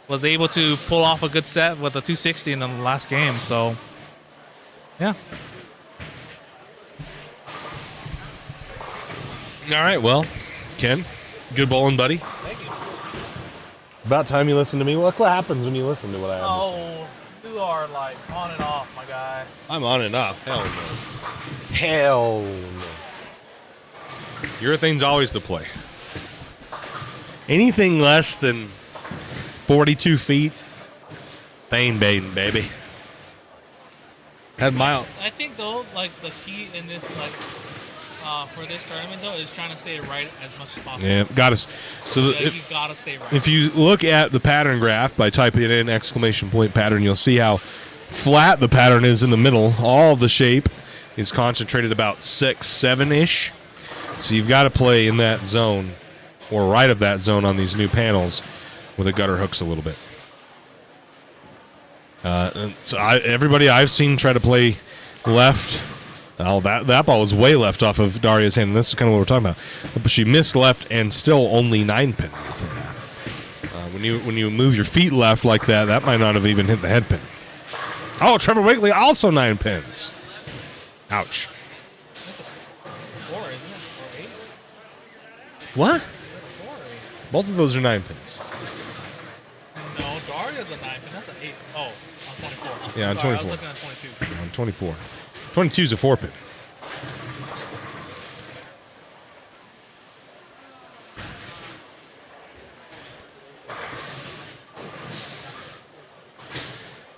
was able to pull off a good set with a 260 in the last game. So, yeah. All right, well, Ken, good bowling, buddy. Thank you. About time you listen to me. What happens when you listen to what I have to say? Oh, you are like on and off, my guy. I'm on and off. Hell no. Hell no. Urethane's always the play. Anything less than 42 feet, pain baiting, baby. Had mile. I think though, like the key in this, like for this tournament though, is trying to stay right as much as possible. Yeah, got us. So You gotta stay right. if you look at the pattern graph by typing in exclamation point pattern, you'll see how flat the pattern is in the middle. All of the shape is concentrated about 6, 7-ish. So you've got to play in that zone or right of that zone on these new panels with the gutter hooks a little bit. And so everybody I've seen try to play left. Oh, that ball was way left off of Daria's hand. And this is kind of what we're talking about. But she missed left and still only 9 pin off of that. When you move your feet left like that, that might not have even hit the head pin. Oh, Trevor Wakely also 9 pins. Ouch. Four, isn't it? Or 8? What? Both of those are 9 pins. No, Daria's a 9 pin. That's an 8. Oh, on 24. Yeah, on Sorry, 24. I was looking at 22. On 24. 22 is a 4 pin.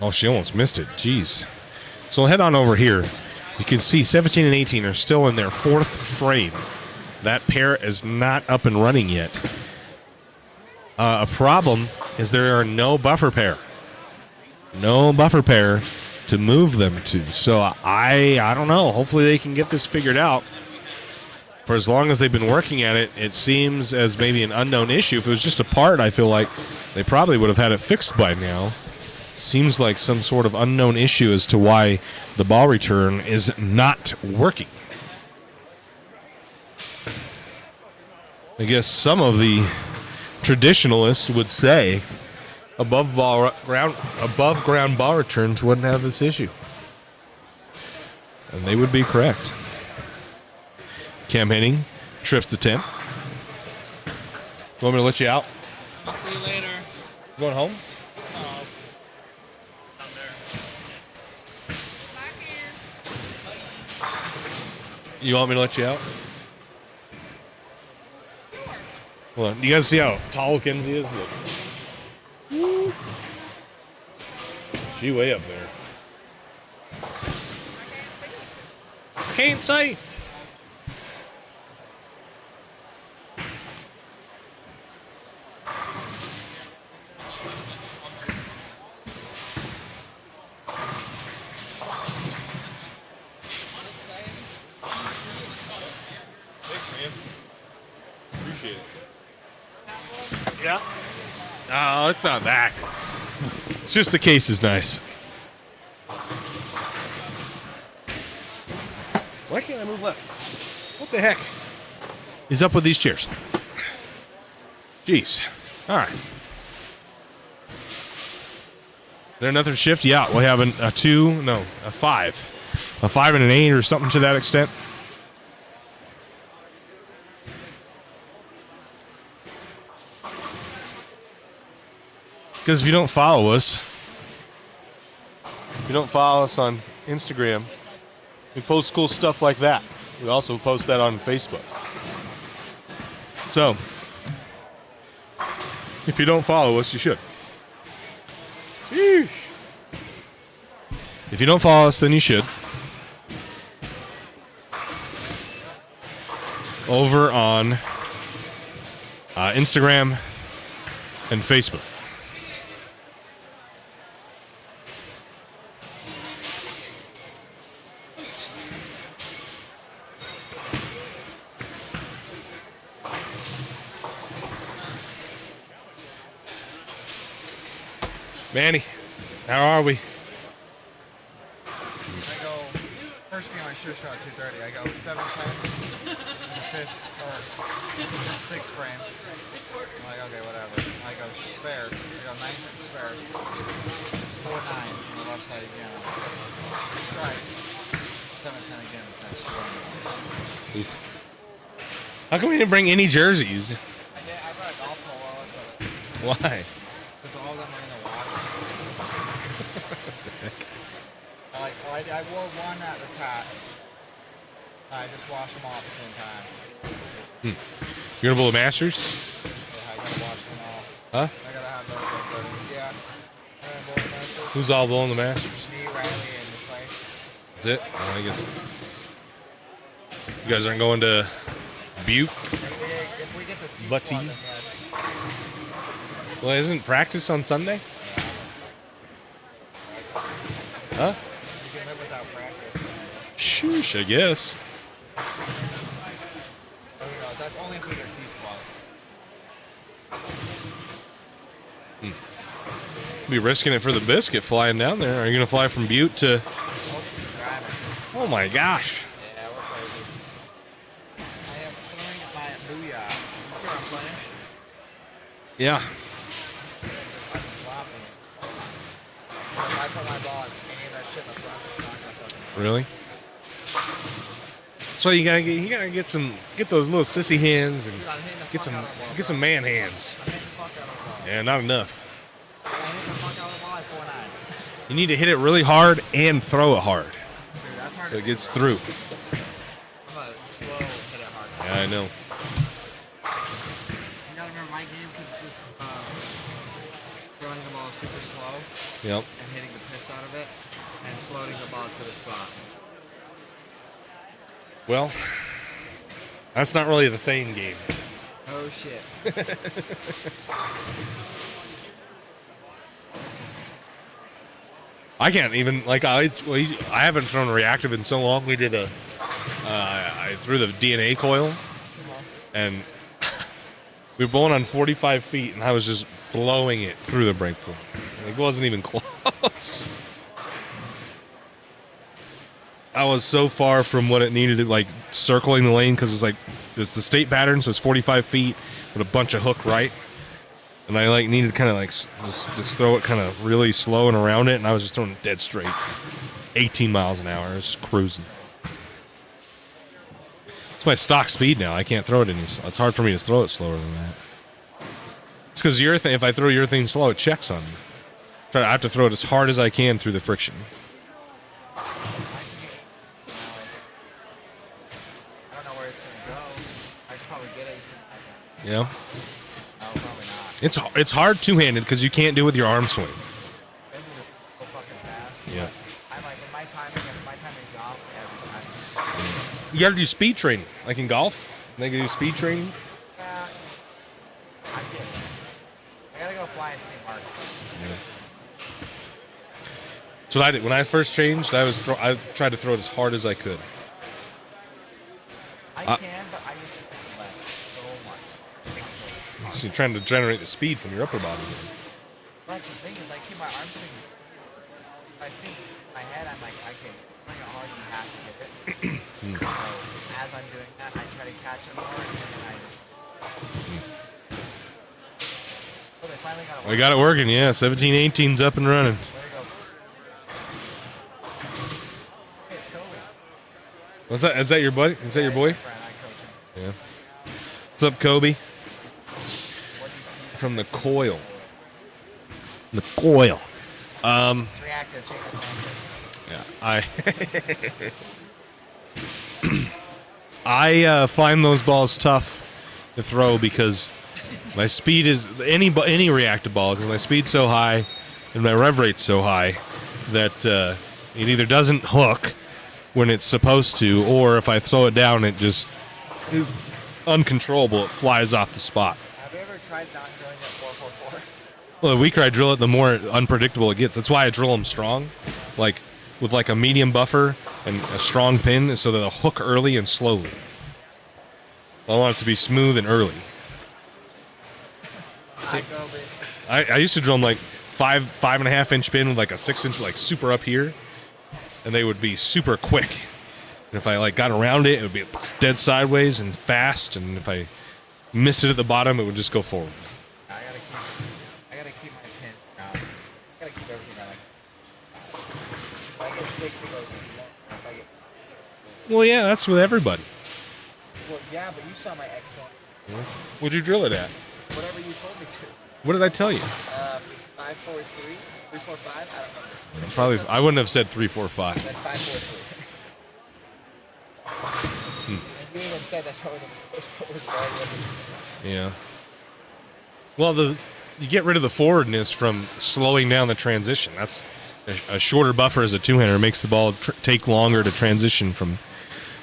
Oh, she almost missed it. Jeez. So we'll head on over here. You can see 17 and 18 are still in their 4th frame. That pair is not up and running yet. A problem is there are no buffer pair. No buffer pair to move them to. So I don't know. Hopefully they can get this figured out. For as long as they've been working at it, it seems as maybe an unknown issue. If it was just a part, I feel like they probably would have had it fixed by now. Seems like some sort of unknown issue as to why the ball return is not working. I guess some of the traditionalists would say above ground ball returns wouldn't have this issue. And they would be correct. Cam Henning trips the 10. You want me to let you out? I'll see you later. Going home? Down there. You want me to let you out? Hold on. You guys see how tall Kenzie is? Look. Woo. She way up there. Can't see. Thanks, man. Appreciate it. Yeah. No, it's not that. It's just the case is nice. Why can't I move left? What the heck is up with these chairs? Jeez. All right. Is there another shift? Yeah, we have a 2, no, a 5. A 5 and an 8 or something to that extent. Because if you don't follow us on Instagram, we post cool stuff like that. We also post that on Facebook. So, if you don't follow us, you should. Sheesh. If you don't follow us, then you should. Over on Instagram and Facebook. Manny, how are we? I go, first game I should have shot 230. I go 710 in the fifth or sixth frame. I'm like, okay, whatever. I go spared. I go 9 foot spared. 4-9 on the left side again. Strike. 710 again. It's actually How come we didn't bring any jerseys? I brought a golf polo, but Why? because all of them are in the water. I wore one at the top. I just washed them all at the same time. You're gonna bowl the Masters? Yeah, I gotta wash them all. Huh? I gotta have those ready. Yeah. I'm gonna bowl the Masters. Who's all bowling the Masters? Me, Riley, and Clay. That's it? Oh, I guess. You guys aren't going to Butte? If we get the C Butty. squad, then yes. Well, isn't practice on Sunday? Huh? You can live without practice. Shoosh, I guess. Oh, no, that's only if we get C squad. Be risking it for the biscuit flying down there. Are you going to fly from Butte to... Driving. Oh, my gosh. Yeah, we're crazy. I am throwing my booyah. You see where I'm playing? Yeah. Just I'm flopping it. If I put my ball in any of that shit in the front, it's not gonna fucking. Really? So you gotta get those little sissy hands and Dude, I'm hitting the get fuck out of the ball. get some man hands. I'm hitting the fuck out of the ball. Yeah, not enough. I hit the fuck out of the ball at 4-9. You need to hit it really hard and throw it hard Dude, that's hard so to it do, gets bro. through. I'm a slow hit it hard. Yeah, I know. You gotta remember my game consists of throwing the ball super slow Yep. and hitting the piss out of it and floating the ball to the spot. Well, that's not really the Thane game. Oh shit. I can't even I haven't thrown a reactive in so long. We did I threw the DNA coil and we were bowling on 45 feet and I was just blowing it through the break pool. It wasn't even close. I was so far from what it needed to, like circling the lane because it's the state pattern, so it's 45 feet with a bunch of hook right. And I needed to kind of just throw it kind of really slow and around it, and I was just throwing it dead straight, 18 miles an hour. I was just cruising. It's my stock speed now. I can't throw it any. It's hard for me to throw it slower than that. It's because urethane. If I throw urethane slow, it checks on me. I have to throw it as hard as I can through the friction. I don't know where it's gonna go. I could probably get it. Yeah. No, probably not. It's hard two-handed because you can't do it with your arm swing. They move so fucking fast. Yeah. I'm like, my timing's off every time. You got to do speed training, like in golf. They can do speed training. Yeah. I'm getting there. I gotta go fly and see Mark. That's what I did when I first changed. I tried to throw it as hard as I could. I can, but I used to miss the left so much. So you're trying to generate the speed from your upper body. That's the thing is, I keep my arm swings. I think in my head, I'm like, okay, bring it hard, you have to hit it. So as I'm doing that, I try to catch it more, and then I just. So they finally got it. We got it working, yeah. 17-18's up and running. Way to go. Hey, it's Kobe. What's that? Is that your buddy? Is that your boy? My friend, I coach him. Yeah. What's up, Kobe? What do you see? From the coil. The coil. It's reactive. Check this out. I find those balls tough to throw because my speed is any reactive ball because my speed's so high and my rev rate's so high that it either doesn't hook when it's supposed to, or if I throw it down, it just is uncontrollable. It flies off the spot. Have you ever tried not drilling at 444? Well, the weaker I drill it, the more unpredictable it gets. That's why I drill them strong, with a medium buffer and a strong pin, so that they'll hook early and slowly. I want it to be smooth and early. Hi, Kobe. I used to drill them five and a half inch pin with like a 6 inch, like super up here, and they would be super quick. And if I like got around it, it would be dead sideways and fast. And if I missed it at the bottom, it would just go forward. I gotta keep my pin down. I gotta keep everything down. If I get 6, it goes too long. If I get, Well, yeah, that's with everybody. well, yeah, but you saw my X1. What'd you drill it at? Whatever you told me to. What did I tell you? 543, 345. I don't remember. Probably, I wouldn't have said 345. Then 543. You even said that's probably the most forward ball you ever seen. Yeah. Well, you get rid of the forwardness from slowing down the transition. That's a shorter buffer as a two-hander makes the ball take longer to transition from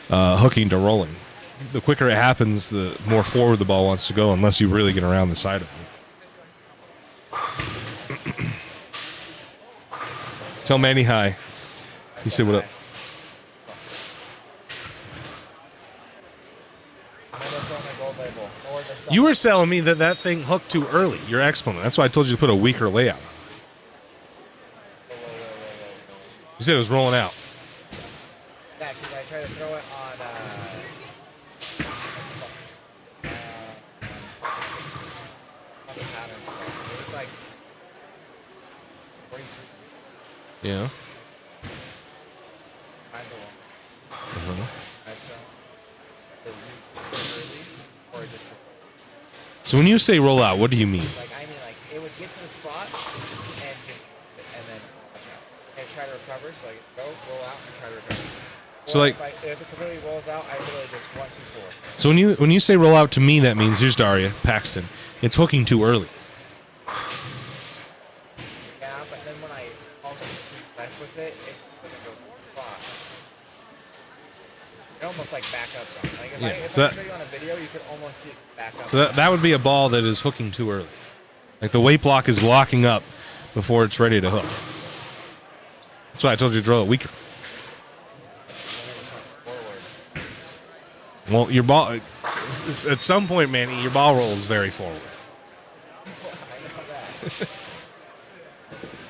hooking to rolling. The quicker it happens, the more forward the ball wants to go, unless you really get around the side of it. Tell Manny hi. He said what up. You were telling me that thing hooked too early, your exponent. That's why I told you to put a weaker layout. You said it was rolling out. Yeah, because I tried to throw it on. On the patterns. It was like 43. Yeah. So when you say roll out, what do you mean? Like I mean, like it would get to the spot and then watch out and try to recover. So like go roll out and try to recover. So like if it completely rolls out, I really just 1, 2, 4. so when you say roll out to me, that means here's Daria Paxton. It's hooking too early. Yeah, but then when I also sweep left with it, it doesn't go to the spot. It almost like back up something. Like if I show you on a video, you could almost see it back up. So that would be a ball that is hooking too early. Like the weight block is locking up before it's ready to hook. That's why I told you to drill it weaker. Well, your ball, at some point, Manny, your ball roll is very forward. I know that.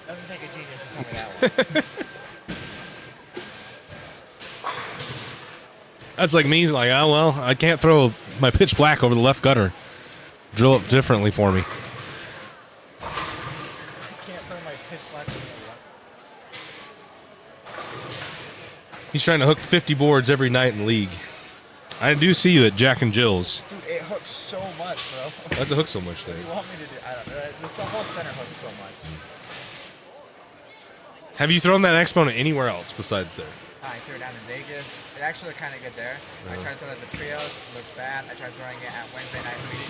Doesn't take a genius to tell me that one. That's like me, like, oh, well, I can't throw my pitch black over the left gutter. Drill it differently for me. I can't throw my pitch black over the left. He's trying to hook 50 boards every night in the league. I do see you at Jack and Jill's. Dude, it hooks so much, bro. That's a hook so much What thing. do you want me to do? I don't know. This whole center hooks so much. Have you thrown that exponent anywhere else besides there? I threw it down in Vegas. It actually looked kind of good there. I tried to throw it at the trios. It looks bad. I tried throwing it at Wednesday night meeting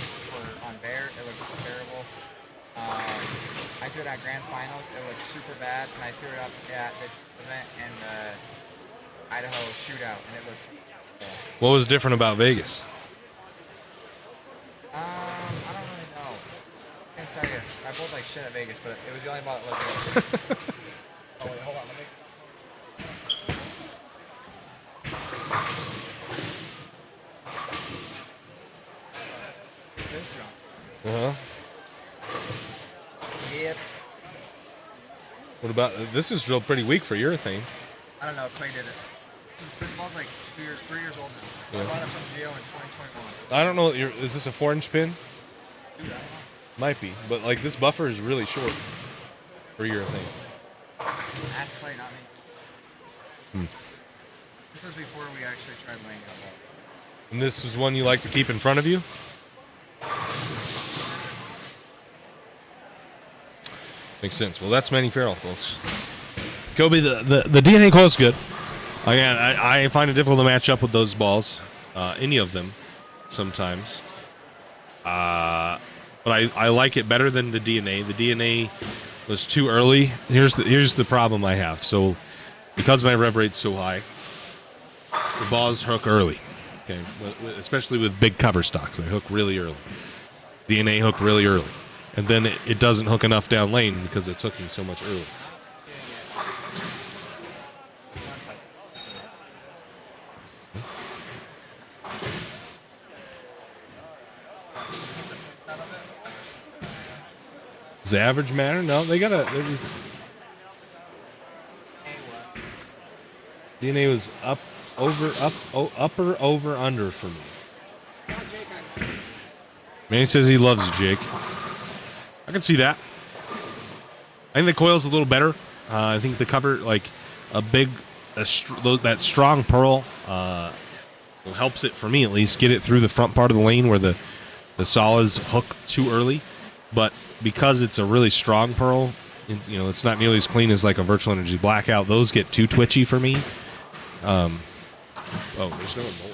on Bear. It looked terrible. I threw it at Grand Finals. It looked super bad. And I threw it up at the event in the Idaho shootout, and it looked terrible. What was different about Vegas? I don't really know. I can't tell you. I bowled like shit at Vegas, but it was the only ball that looked good. Oh wait, hold on. Let me. This jump. Uh-huh. Yep. What about, this is drilled pretty weak for urethane. I don't know. Clay did it. This ball's like 3 years old now. I bought it from Geo in 2021. I don't know, is this a 4-inch pin? Dude, I don't know. Might be, but like this buffer is really short for urethane. Ask Clay, not me. This was before we actually tried laying it up. And this is one you like to keep in front of you? Makes sense. Well, that's Manny Farrell, folks. Kobe, the DNA coil is good. Again, I find it difficult to match up with those balls, any of them, sometimes. But I like it better than the DNA. The DNA was too early. Here's the problem I have. So, because my rev rate's so high, the balls hook early. Okay, especially with big cover stocks, they hook really early. DNA hooked really early, and then it doesn't hook enough down lane because it's hooking so much early. Does the average matter? No, they got a. DNA was upper, over, under for me. Manny says he loves you, Jake. I can see that. I think the coil's a little better. I think the cover, like that strong pearl, helps it for me at least get it through the front part of the lane where the solids hook too early. But because it's a really strong pearl, it's not nearly as clean as like a virtual energy blackout. Those get too twitchy for me. There's no more.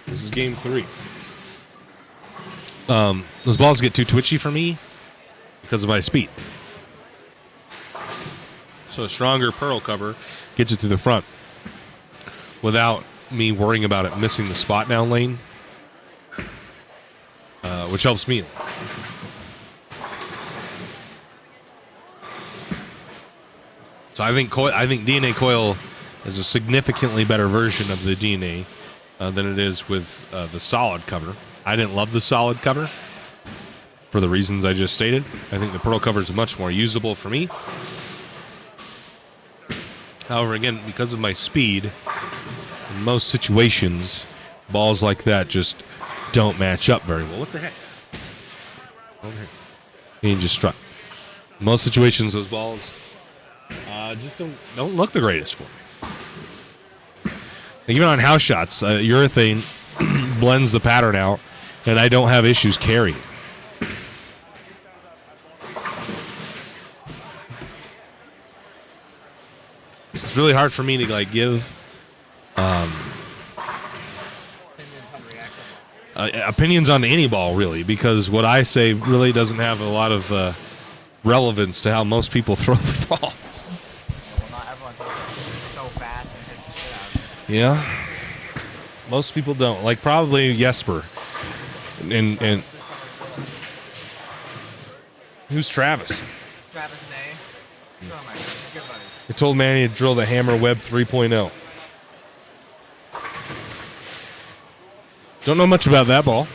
This is game 3. Those balls get too twitchy for me because of my speed. So a stronger pearl cover gets it through the front without me worrying about it missing the spot down lane, which helps me. So I think DNA coil is a significantly better version of the DNA than it is with the solid cover. I didn't love the solid cover for the reasons I just stated. I think the pearl cover is much more usable for me. However, again, because of my speed, in most situations, balls like that just don't match up very well. What the heck? Okay. You just struck. In most situations, those balls just don't look the greatest for me. Even on house shots, urethane blends the pattern out, and I don't have issues carrying. It's really hard for me to give opinions on any ball, really, because what I say really doesn't have a lot of relevance to how most people throw the ball. Well, not everyone throws it so fast and hits the shit out of it. Yeah. Most people don't. Like probably Jesper. And who's Travis? Travis and A. So am I. They're good buddies. I told Manny to drill the hammer web 3.0. Don't know much about that ball.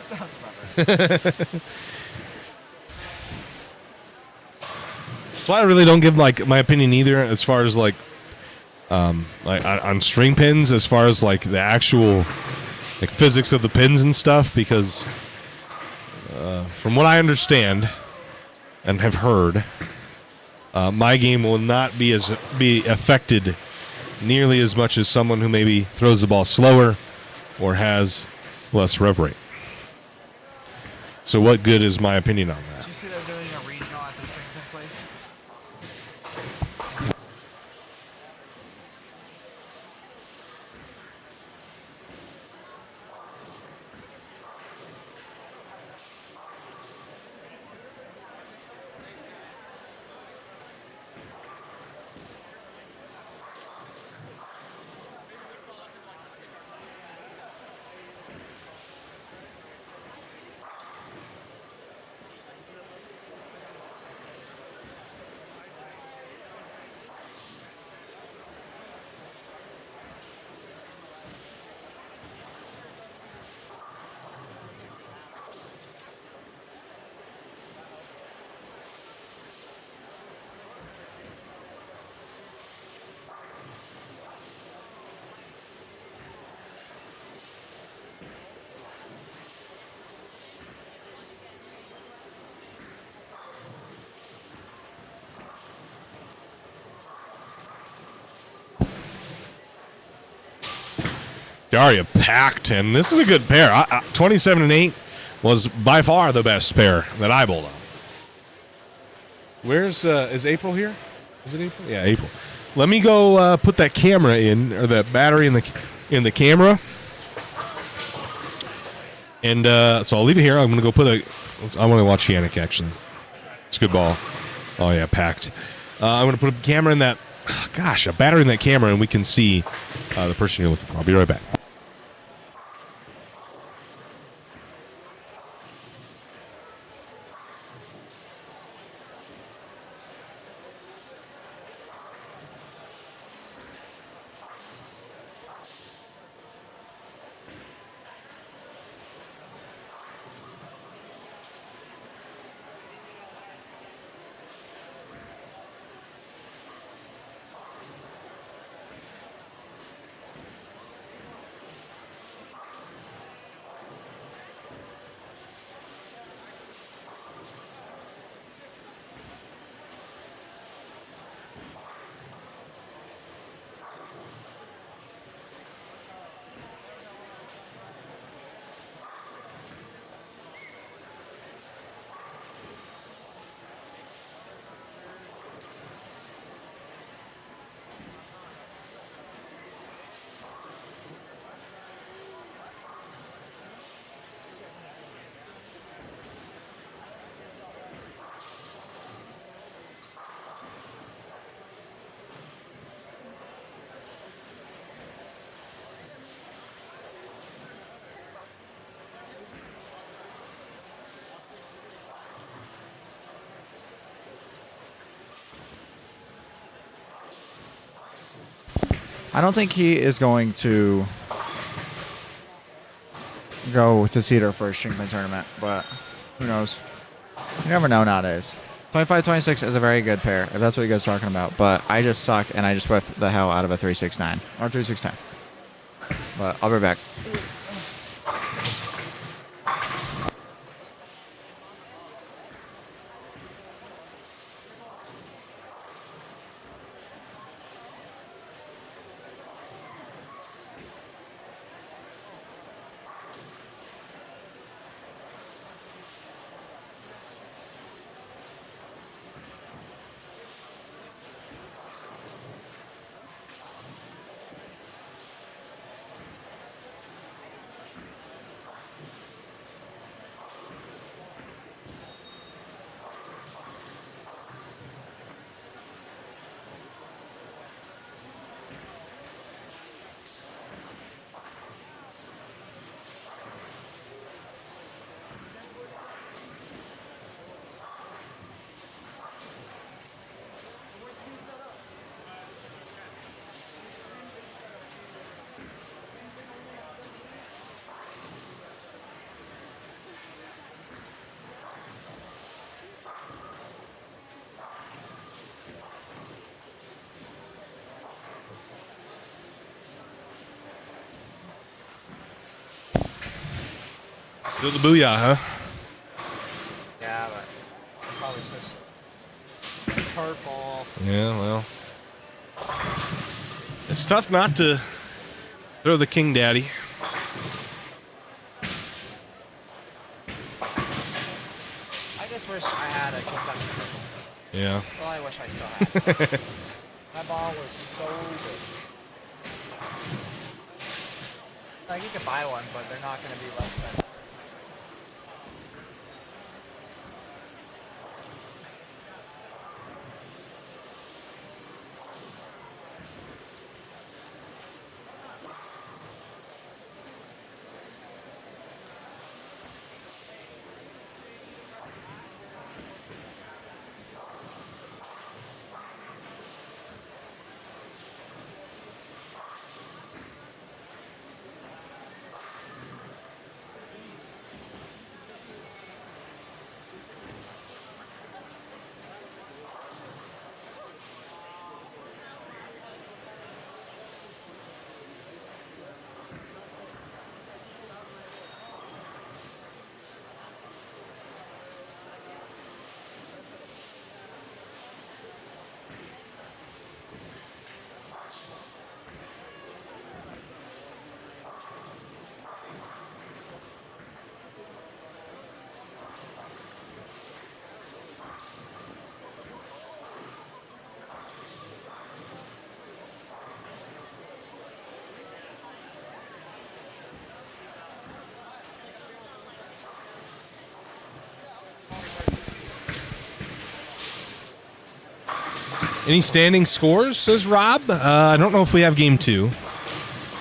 Sounds about right. So I really don't give my opinion either as far as on string pins, as far as the actual physics of the pins and stuff, because from what I understand and have heard, my game will not be affected nearly as much as someone who maybe throws the ball slower or has less rev rate. So what good is my opinion on that? Did you see they're doing a regional at the string pin place? Daria packed him. This is a good pair. 27 and 8 was by far the best pair that I bowled on. Where's is April here? Is it April? Yeah, April. Let me go put that camera in, or that battery in the camera. And so I'll leave it here. I'm gonna go put I want to watch Yannick actually. It's a good ball. Oh yeah, packed. I'm gonna put a camera in that. Gosh, a battery in that camera, and we can see the person you're looking for. I'll be right back. I don't think he is going to go to Cedar for a string play tournament, but who knows? You never know nowadays. 25-26 is a very good pair, if that's what you guys are talking about. But I just suck, and I just whiffed the hell out of a 3-6-9 or 3-6-10. But I'll be back. Still the booyah, huh? Yeah, but I'll probably switch to purple. Yeah, well. It's tough not to throw the king daddy. I just wish I had a Kentucky purple. Yeah. That's all I wish I still had. My ball was so good. Like, you could buy one, but they're not going to be less than. Any standing scores, says Rob? I don't know if we have game 2.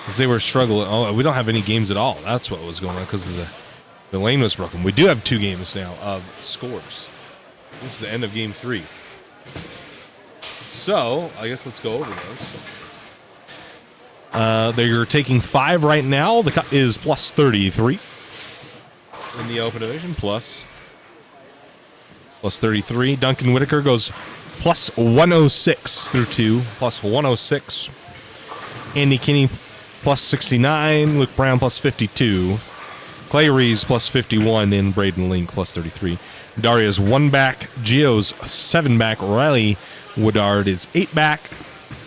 Because they were struggling. Oh, we don't have any games at all. That's what was going on because the lane was broken. We do have 2 games now of scores. This is the end of game 3. So, I guess let's go over those. They're taking 5 right now. The cut is plus 33 in the open division. Plus 33. Duncan Whitaker goes plus 106 through 2. Plus 106. Andy Kinney plus 69. Luke Brown plus 52. Clay Rees plus 51. And Braden Link plus 33. Daria's 1 back. Gio's 7 back. Riley Woodard is 8 back.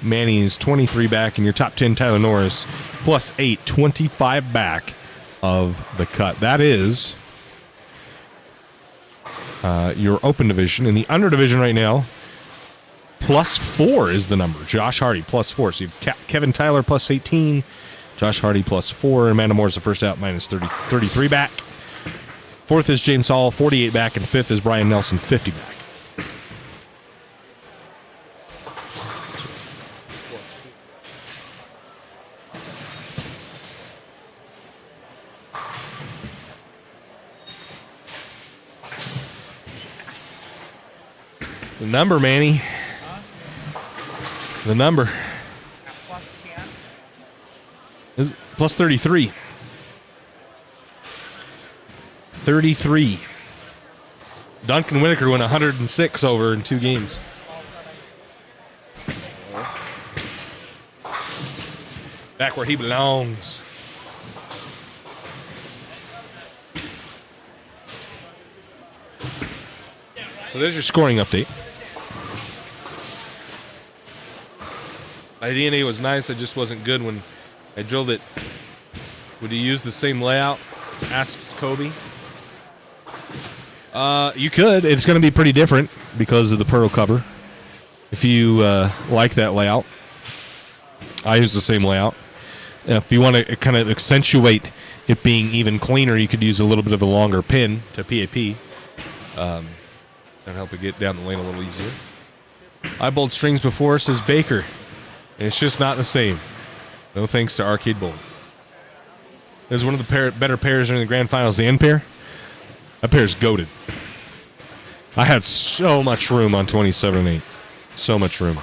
Manny's 23 back. And your top 10, Tyler Norris plus 8. 25 back of the cut. That is your open division. In the under division right now, plus 4 is the number. Josh Hardy plus 4. So you have Kevin Tyler plus 18. Josh Hardy plus 4. Amanda Moore's the first out, minus 33 back. 4th is James Hall, 48 back. And 5th is Brian Nelson, 50 back. The number, Manny. The number. Plus 10. plus 33. 33. Duncan Whitaker went 106 over in 2 games. Back where he belongs. So there's your scoring update. My DNA was nice. It just wasn't good when I drilled it. Would you use the same layout? Asks Kobe. You could. It's going to be pretty different because of the pearl cover. If you like that layout, I use the same layout. If you want to kind of accentuate it being even cleaner, you could use a little bit of a longer pin to PAP. That'd help it get down the lane a little easier. I bowled strings before, says Baker. And it's just not the same. No thanks to Arcade Bowl. There's one of the better pairs during the grand finals, the end pair. That pair's goated. I had so much room on 27 and 8. So much room.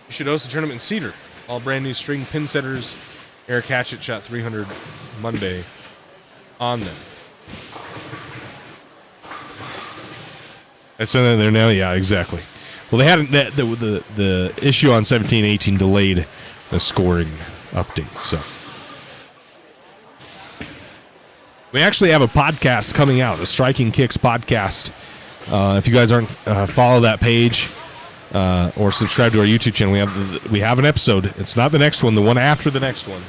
You should host a tournament in Cedar. All brand new string pin setters. Eric Hatchett shot 300 Monday on them. I sent that there now? Yeah, exactly. Well, they hadn't. The issue on 17-18 delayed the scoring update. So we actually have a podcast coming out, the Striking Kicks podcast. If you guys aren't follow that page or subscribe to our YouTube channel, we have an episode. It's not the next one. The one after the next one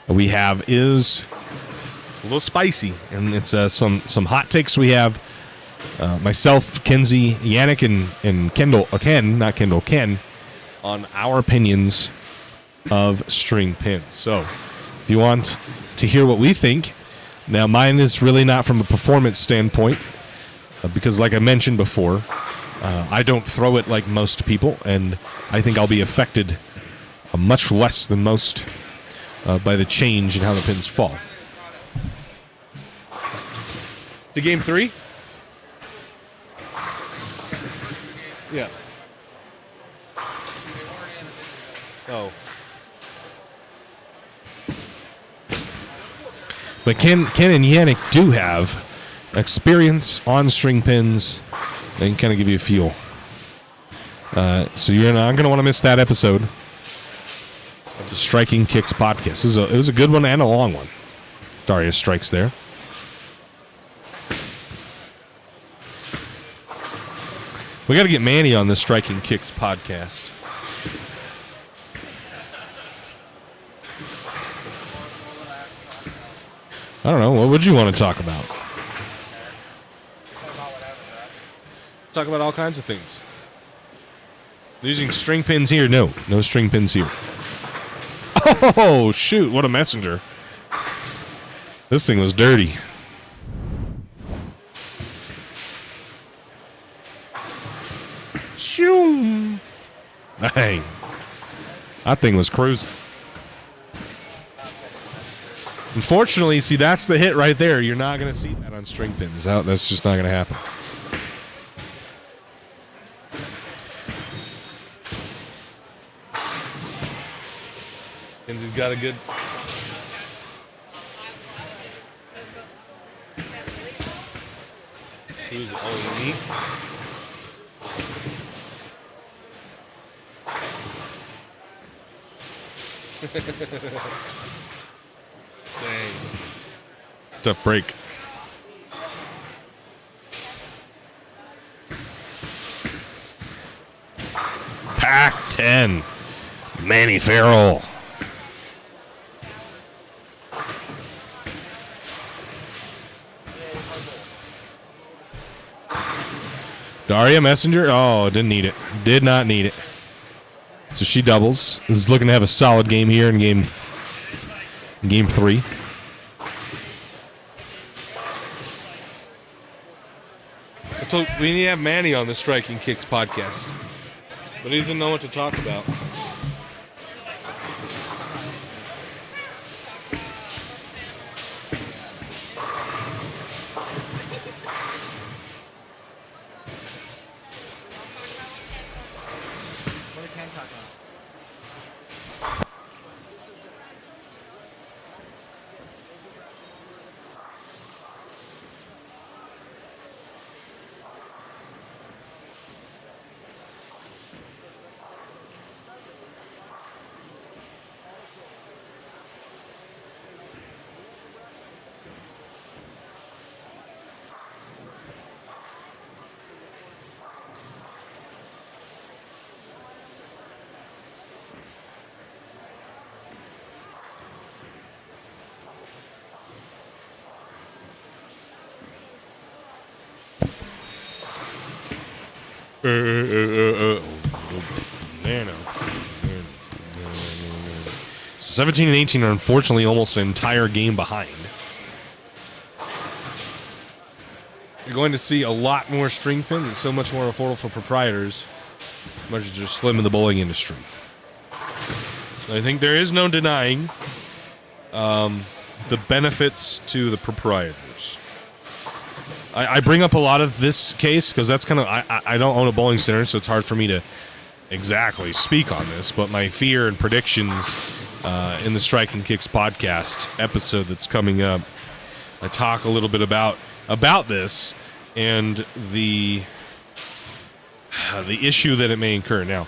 we have is a little spicy, and it's some hot takes we have. Myself, Kenzie, Yannick, and Ken, on our opinions of string pins. So, if you want to hear what we think, now mine is really not from a performance standpoint, because like I mentioned before, I don't throw it like most people, and I think I'll be affected much less than most by the change in how the pins fall. To game 3? Yeah. Oh. But Ken and Yannick do have experience on string pins. They can kind of give you a feel. So you're not going to want to miss that episode of the Striking Kicks podcast. It was a good one and a long one. Darius strikes there. We got to get Manny on the Striking Kicks podcast. I don't know. What would you want to talk about? Talk about all kinds of things. Using string pins here? No string pins here. Oh, shoot. What a messenger. This thing was dirty. Shoo. Dang. That thing was cruising. Unfortunately, see, that's the hit right there. You're not going to see that on string pins. That's just not going to happen. Kenzie's got a good... Who's it? Oh, me? Dang. Tough break. Pac-10. Manny Farrell. Daria Messenger. Oh, didn't need it. Did not need it. So she doubles. Is looking to have a solid game here in game 3. We need to have Manny on the Striking Kicks podcast, but he doesn't know what to talk about. Nano. 17 and 18 are unfortunately almost an entire game behind. You're going to see a lot more string pins. It's so much more affordable for proprietors, much as just slim in the bowling industry. I think there is no denying the benefits to the proprietors. I bring up a lot of this case because that's kind of I don't own a bowling center, so it's hard for me to exactly speak on this. But my fear and predictions in the Striking Kicks podcast episode that's coming up, I talk a little bit about this and the issue that it may incur. Now,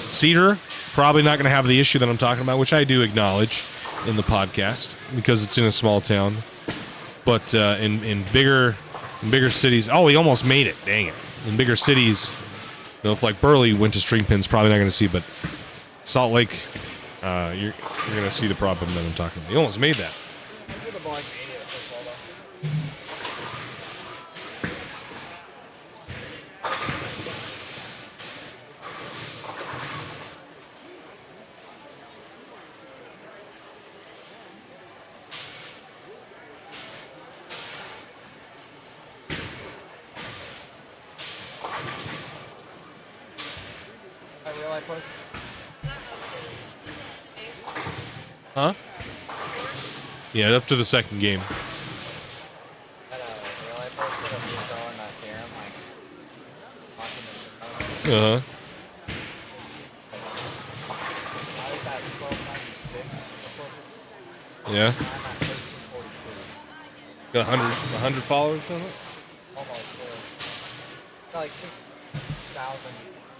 Cedar probably not going to have the issue that I'm talking about, which I do acknowledge in the podcast because it's in a small town. But in bigger cities, oh, he almost made it. Dang it! In bigger cities, you know, if like Burley went to string pins, probably not going to see. But Salt Lake, you're going to see the problem that I'm talking about. He almost made that. Huh? Yeah, up to the second game. Uh-huh. Yeah. Got 100 followers on it? Almost. Got like 6,000.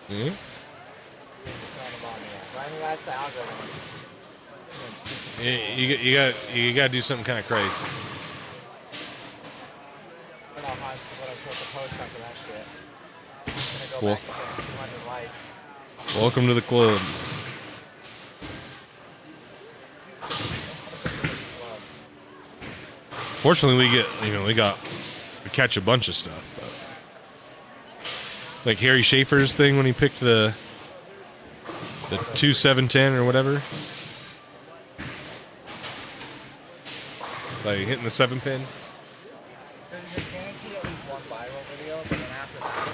Yeah. I mean, that's the algorithm. You got to do something kind of crazy. I don't know what I'm supposed to post after that shit. I'm gonna go back to getting 200 likes. Welcome to the club. Fortunately, we catch a bunch of stuff. But like Harry Schaefer's thing when he picked the 2-7-10 or whatever. Like hitting the 7 pin. There's guaranteed at least one viral video, but then after that,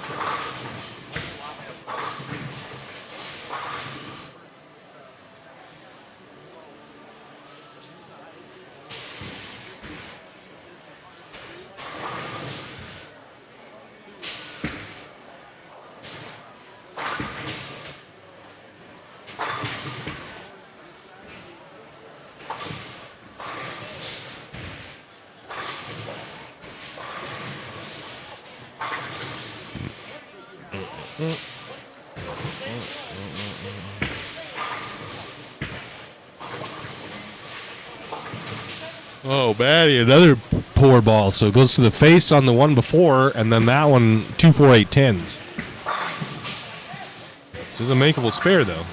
Oh, baddie, another poor ball. So it goes to the face on the one before, and then that one 2-4-8-10. This is a makeable spare, though.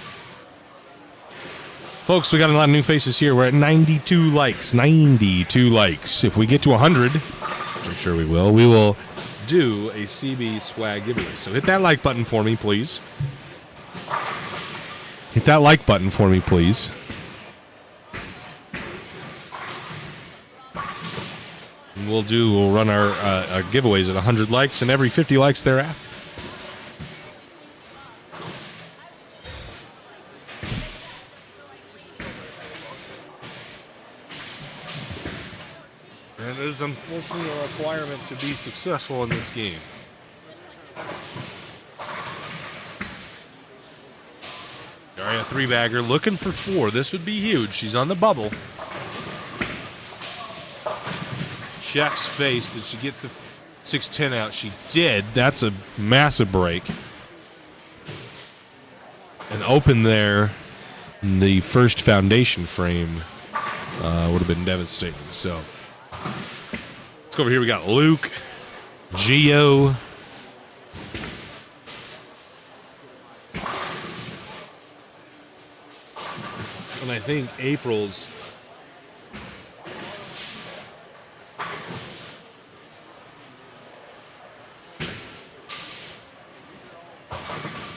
Folks, we got a lot of new faces here. We're at 92 likes. 92 likes. If we get to 100, which I'm sure we will do a CB swag giveaway. So hit that like button for me, please. Hit that like button for me, please. And we'll run our giveaways at 100 likes and every 50 likes thereafter. And it is unfortunately a requirement to be successful in this game. Daria 3-bagger looking for 4. This would be huge. She's on the bubble. Check space. Did she get the 6-10 out? She did. That's a massive break. And open there, the first foundation frame would have been devastating. So let's go over here. We got Luke, Gio, and I think April's.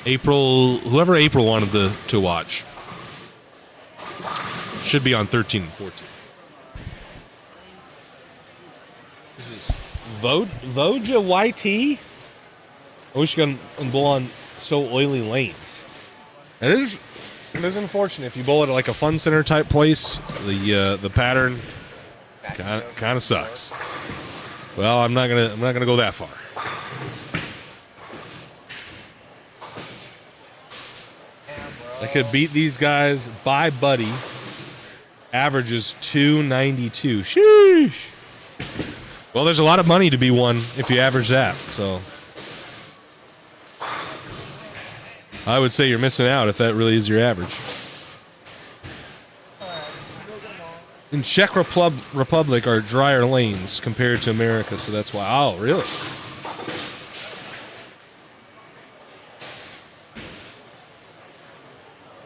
Whoever April wanted to watch. Should be on 13 and 14. This is Voja YT? I wish you could bowl on so oily lanes. It is unfortunate if you bowl at like a fun center type place. The pattern kind of sucks. Well, I'm not gonna go that far. I could beat these guys by Buddy. Averages 292. Sheesh. Well, there's a lot of money to be won if you average that. So I would say you're missing out if that really is your average. In Czech Republic are drier lanes compared to America, so that's why. Oh, really?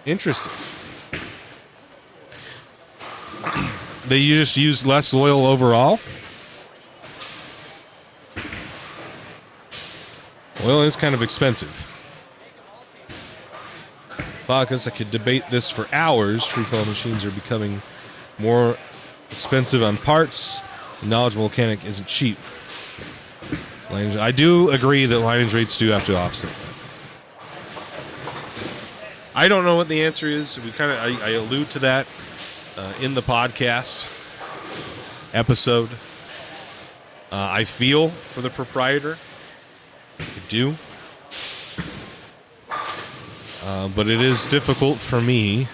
Interesting. They just use less oil overall? Oil is kind of expensive. Well, I guess I could debate this for hours. Free-fall machines are becoming more expensive on parts. The knowledgeable mechanic isn't cheap. I do agree that lineage rates do have to offset that. I don't know what the answer is. I allude to that in the podcast episode. I feel for the proprietor. I do. But it is difficult for me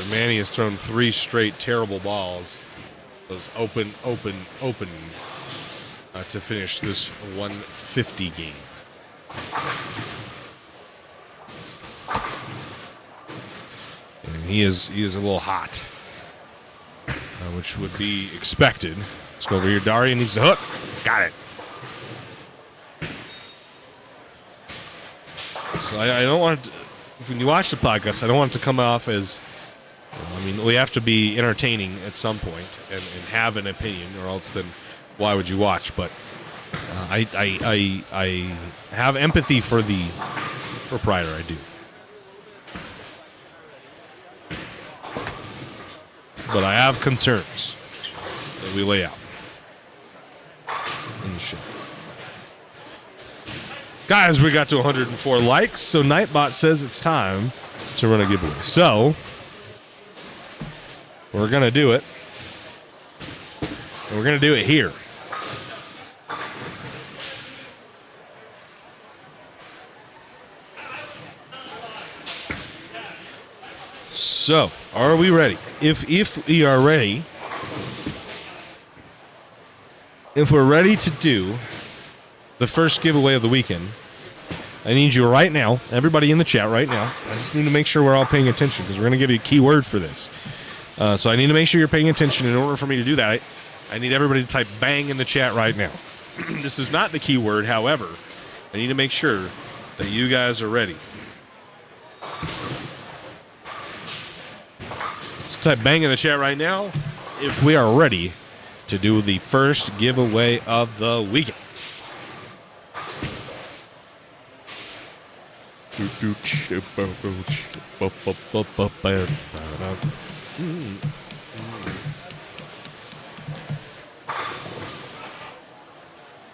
Manny has thrown 3 straight terrible balls. Those open, to finish this 150 game. And he is a little hot, which would be expected. Let's go over here. Daria needs the hook. Got it. So I don't want to, when you watch the podcast, I don't want it to come off as, we have to be entertaining at some point and have an opinion, or else then why would you watch? But I have empathy for the proprietor. I do. But I have concerns that we lay out in the show. Guys, we got to 104 likes, so Nightbot says it's time to run a giveaway. So, we're going to do it. And we're going to do it here. So, are we ready? If we are ready, if we're ready to do the first giveaway of the weekend, I need you right now, everybody in the chat right now. I just need to make sure we're all paying attention because we're going to give you a keyword for this. So I need to make sure you're paying attention. In order for me to do that, I need everybody to type bang in the chat right now. This is not the keyword, however, I need to make sure that you guys are ready. So type bang in the chat right now if we are ready to do the first giveaway of the weekend.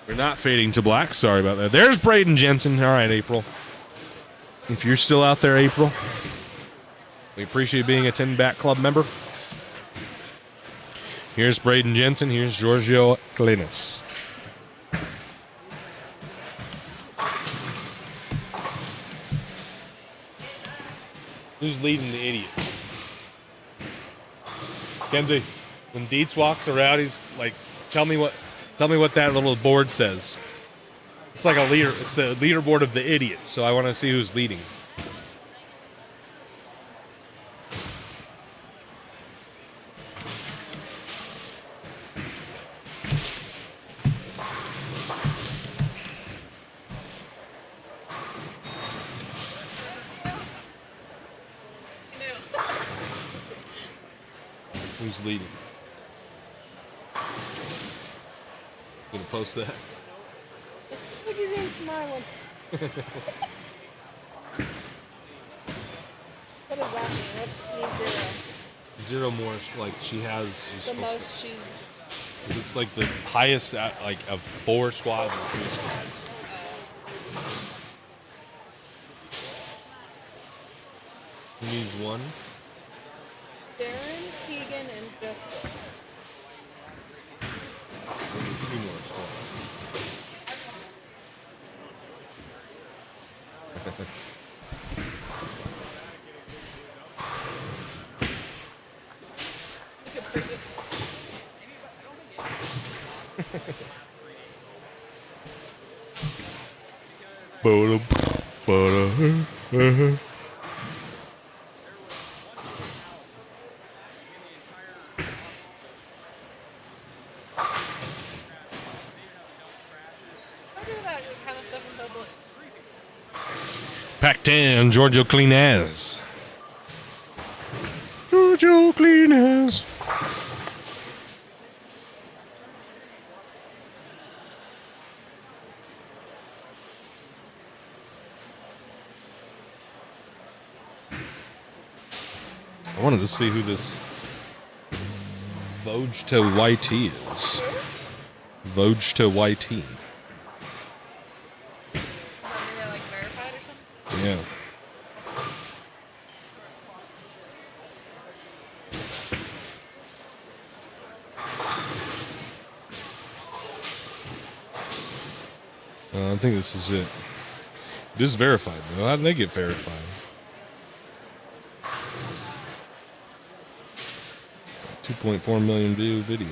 We're not fading to black. Sorry about that. There's Braden Jensen. All right, April. If you're still out there, April, we appreciate being a 10-Back Club member. Here's Braden Jensen. Here's Giorgio Klenis. Who's leading the idiots? Kenzie, when Dietz walks around, he's like, tell me what that little board says. It's like a leader. It's the leaderboard of the idiots. So I want to see who's leading. Who's leading? Gonna post that? Look, he's even smiling. What does that mean? What means 0? 0 more, like she has. The most she's. It's like the highest like of 4 squads or 3 squads. Who needs 1? Darren, Keegan, and Justin. We need 2 more squads. Pac-10, Giorgio Cleanaz. Giorgio Cleanaz. I wanted to see who this Vojta YT is. Vojta YT. Yeah. I think this is it. It is verified, though. How did they get verified? $2.4 million view video.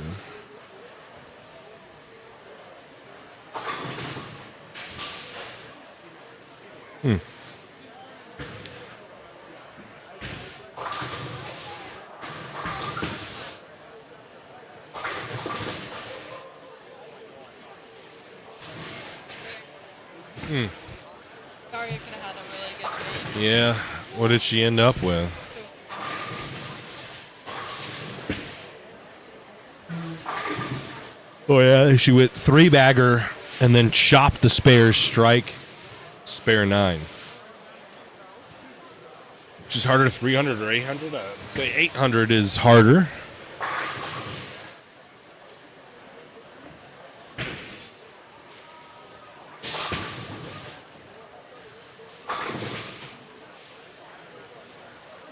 Daria could have had a really good game. Yeah. What did she end up with? Oh, yeah. She went 3-bagger and then chopped the spares strike. Spare 9. Which is harder, 300 or 800? I'd say 800 is harder.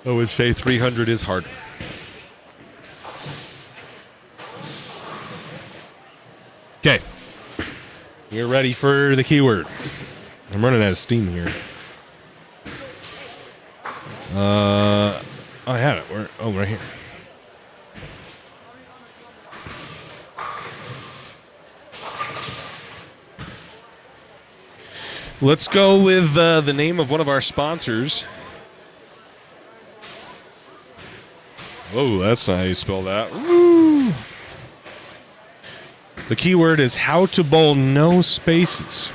I would say 300 is harder. Okay. We're ready for the keyword. I'm running out of steam here. I had it. Where? Oh, right here. Let's go with the name of one of our sponsors. Oh, that's not how you spell that. Woo! The keyword is how to bowl no spaces.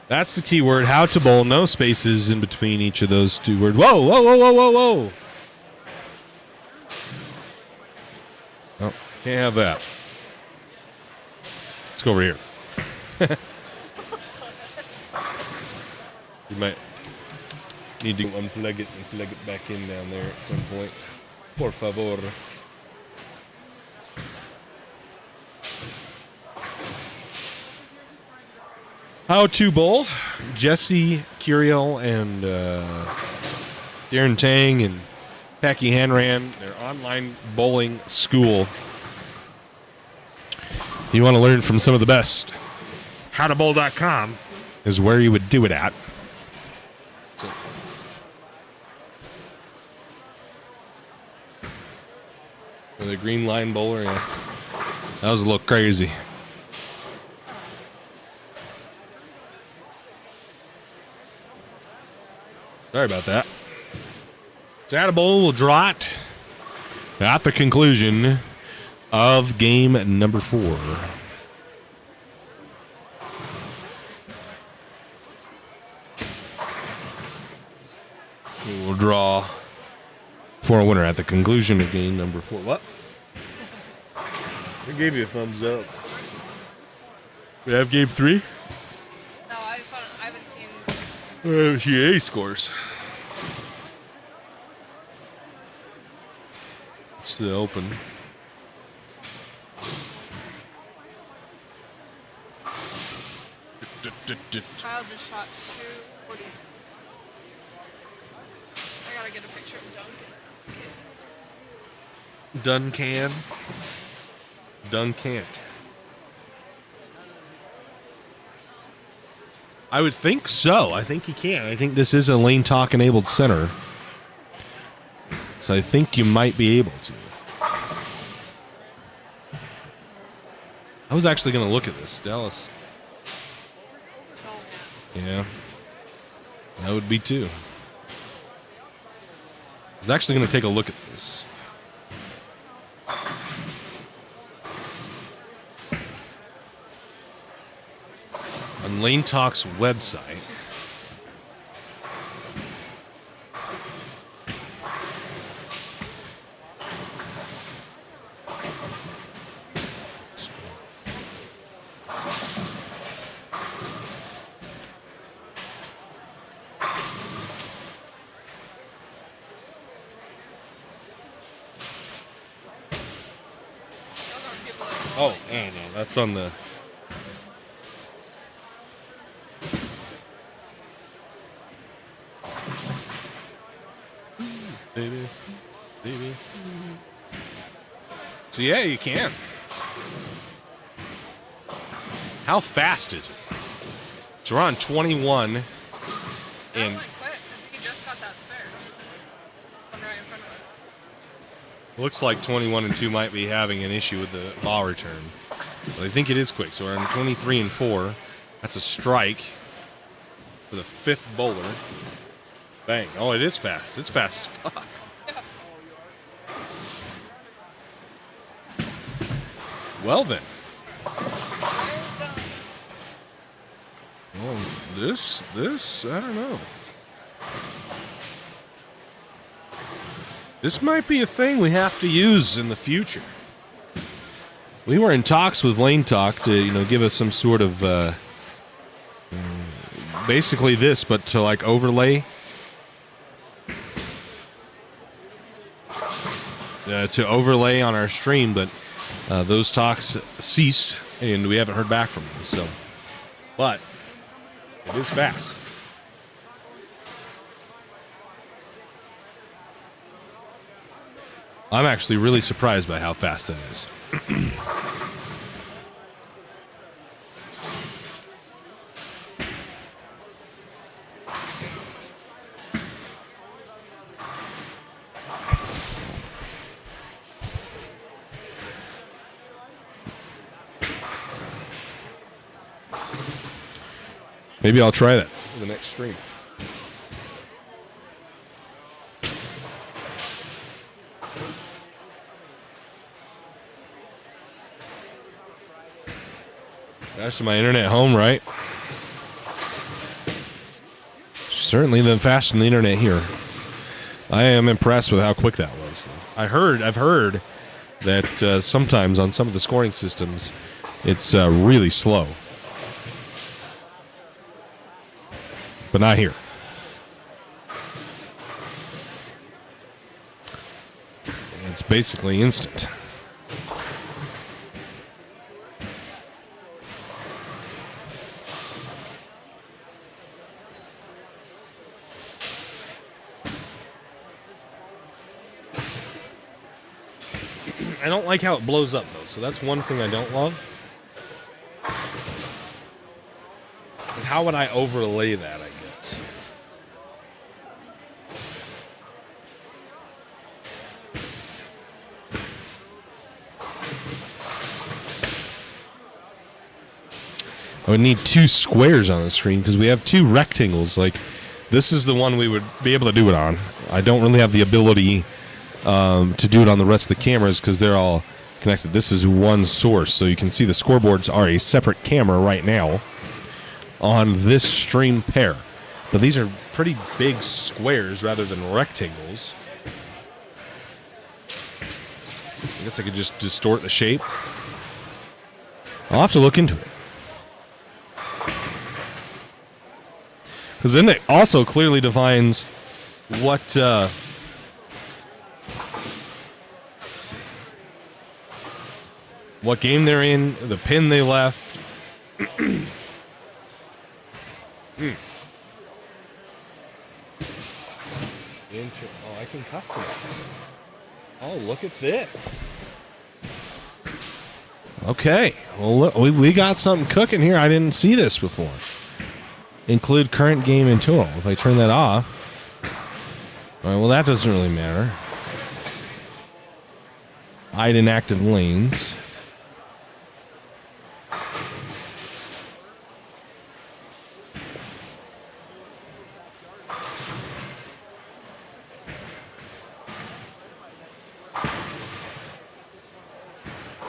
That's the keyword, how to bowl no spaces in between each of those 2 words. Whoa, whoa, whoa, whoa, whoa, whoa. Oh, can't have that. Let's go over here. You might need to unplug it and plug it back in down there at some point. Por favor. How to Bowl. Jesse Curiel and Darren Tang and Packy Hanran, their online bowling school. You want to learn from some of the best. Howtobowl.com is where you would do it at. So, for the green line bowler, yeah. That was a little crazy. Sorry about that. So Bowl will draw it at the conclusion of game number 4. We will draw for a winner at the conclusion of game number 4. What? I gave you a thumbs up. We have game 3. No, I haven't seen. GA scores. It's the Open. Kyle just shot 242. I gotta get a picture of Duncan. Duncant. I would think so. I think you can. I think this is a lane talk enabled center. So I think you might be able to. I was actually going to look at this, Dallas. Yeah. That would be too. I was actually going to take a look at this. On Lane Talk's website. Oh, no, that's on the... Baby. So yeah, you can. How fast is it? So we're on 21, and looks like 21 and 2 might be having an issue with the ball return. But I think it is quick. So we're on 23 and 4. That's a strike for the 5th bowler. Bang. Oh, it is fast. It's fast as fuck. Well then. Well, this, I don't know. This might be a thing we have to use in the future. We were in talks with Lane Talk to, give us some sort of, basically this, but to like overlay. To overlay on our stream, but those talks ceased, and we haven't heard back from them. So, but it is fast. I'm actually really surprised by how fast that is. Maybe I'll try that for the next stream. That's my internet home, right? Certainly the faster than the internet here. I am impressed with how quick that was. I've heard that sometimes on some of the scoring systems, it's really slow. But not here. It's basically instant. I don't like how it blows up, though, so that's one thing I don't love. And how would I overlay that, I guess? I would need 2 squares on the screen because we have 2 rectangles. Like, this is the one we would be able to do it on. I don't really have the ability to do it on the rest of the cameras because they're all connected. This is one source, so you can see the scoreboards are a separate camera right now on this stream pair. But these are pretty big squares rather than rectangles. I guess I could just distort the shape. I'll have to look into it. Because then it also clearly defines what game they're in, the pin they left. Oh, I can custom it. Oh, look at this. Okay. Well, look, we got something cooking here. I didn't see this before. Include current game in total. If I turn that off. All right, well, that doesn't really matter. Hide inactive lanes.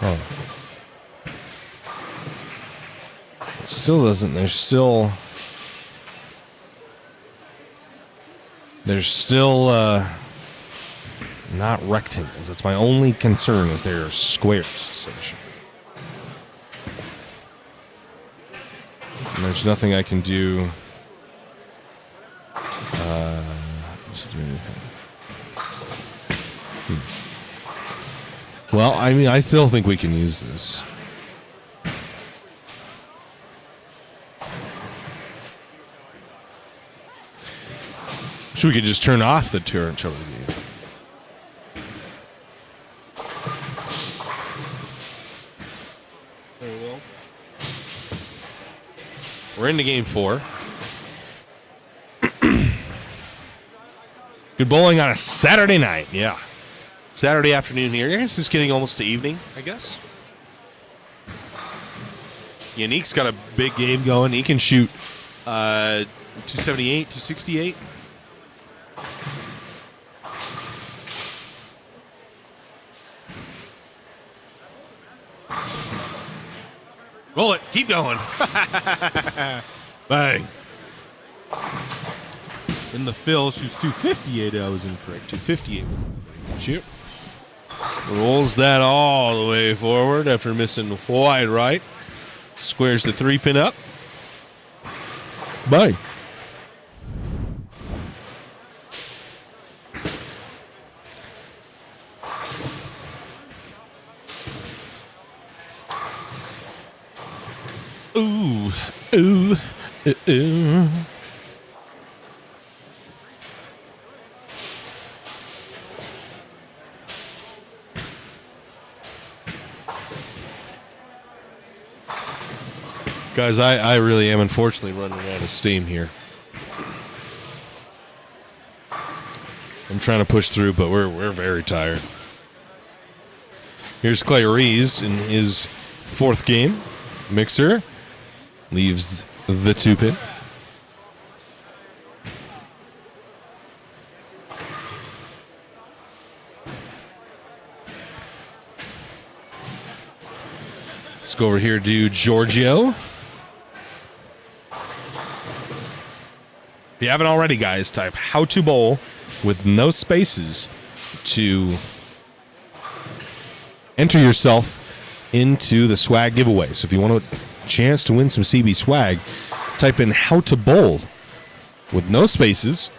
Oh. It still doesn't. There's still not rectangles. That's my only concern, is they're squares, essentially. And there's nothing I can do to do anything. Well, I mean, I still think we can use this. So we could just turn off the turret shuttle game. There we go. We're into game 4. Good bowling on a Saturday night, yeah. Saturday afternoon here. I guess it's getting almost to evening, I guess. Yannick's got a big game going. He can shoot 278, 268. Roll it. Keep going. Bang. And the Phil shoots 258. I was incorrect. 258. Shoot. Rolls that all the way forward after missing wide right. Squares the 3-pin up. Bang. Ooh, ooh, ooh. Guys, I really am unfortunately running out of steam here. I'm trying to push through, but we're very tired. Here's Clay Rees in his 4th game. Mixer leaves the 2-pin. Let's go over here to Giorgio. If you haven't already, guys, type how to bowl with no spaces to enter yourself into the swag giveaway. So if you want a chance to win some CB swag, type in how to bowl with no spaces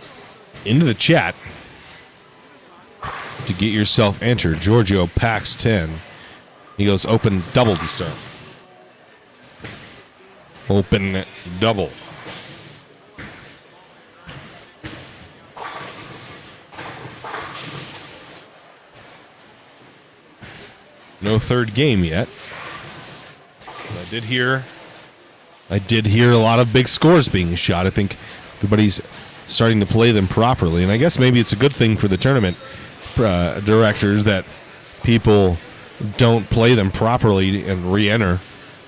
into the chat to get yourself entered. Giorgio packs 10. He goes open double to start. Open double. No 3rd game yet. I did hear a lot of big scores being shot. I think everybody's starting to play them properly, and I guess maybe it's a good thing for the tournament directors that people don't play them properly and re-enter.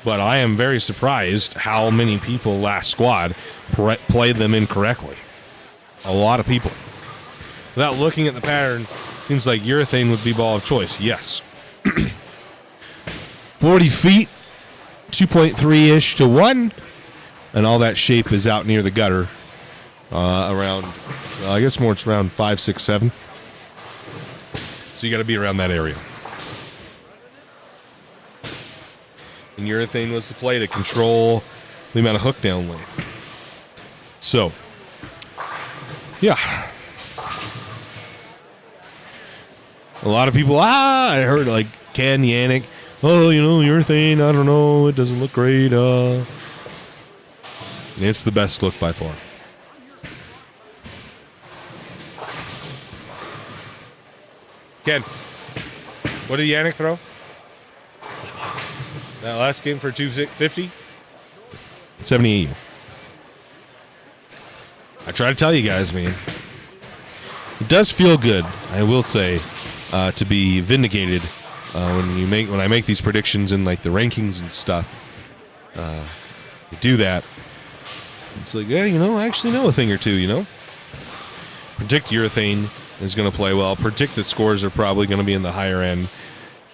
But I am very surprised how many people last squad played them incorrectly. A lot of people. Without looking at the pattern, seems like urethane would be ball of choice. Yes. 40 feet, 2.3-ish to 1, and all that shape is out near the gutter. Around, well, I guess more it's around 5, 6, 7. So you got to be around that area. And urethane was the play to control the amount of hook down lane. So, Yeah. A lot of people, I heard like Ken Yannick, oh, urethane, I don't know, it doesn't look great. It's the best look by far. Ken, what did Yannick throw? That last game for 250? 78. I try to tell you guys, man. It does feel good, I will say, to be vindicated when I make these predictions in like the rankings and stuff. You do that. It's like, yeah, I actually know a thing or two, Predict urethane is going to play well. Predict that scores are probably going to be in the higher end.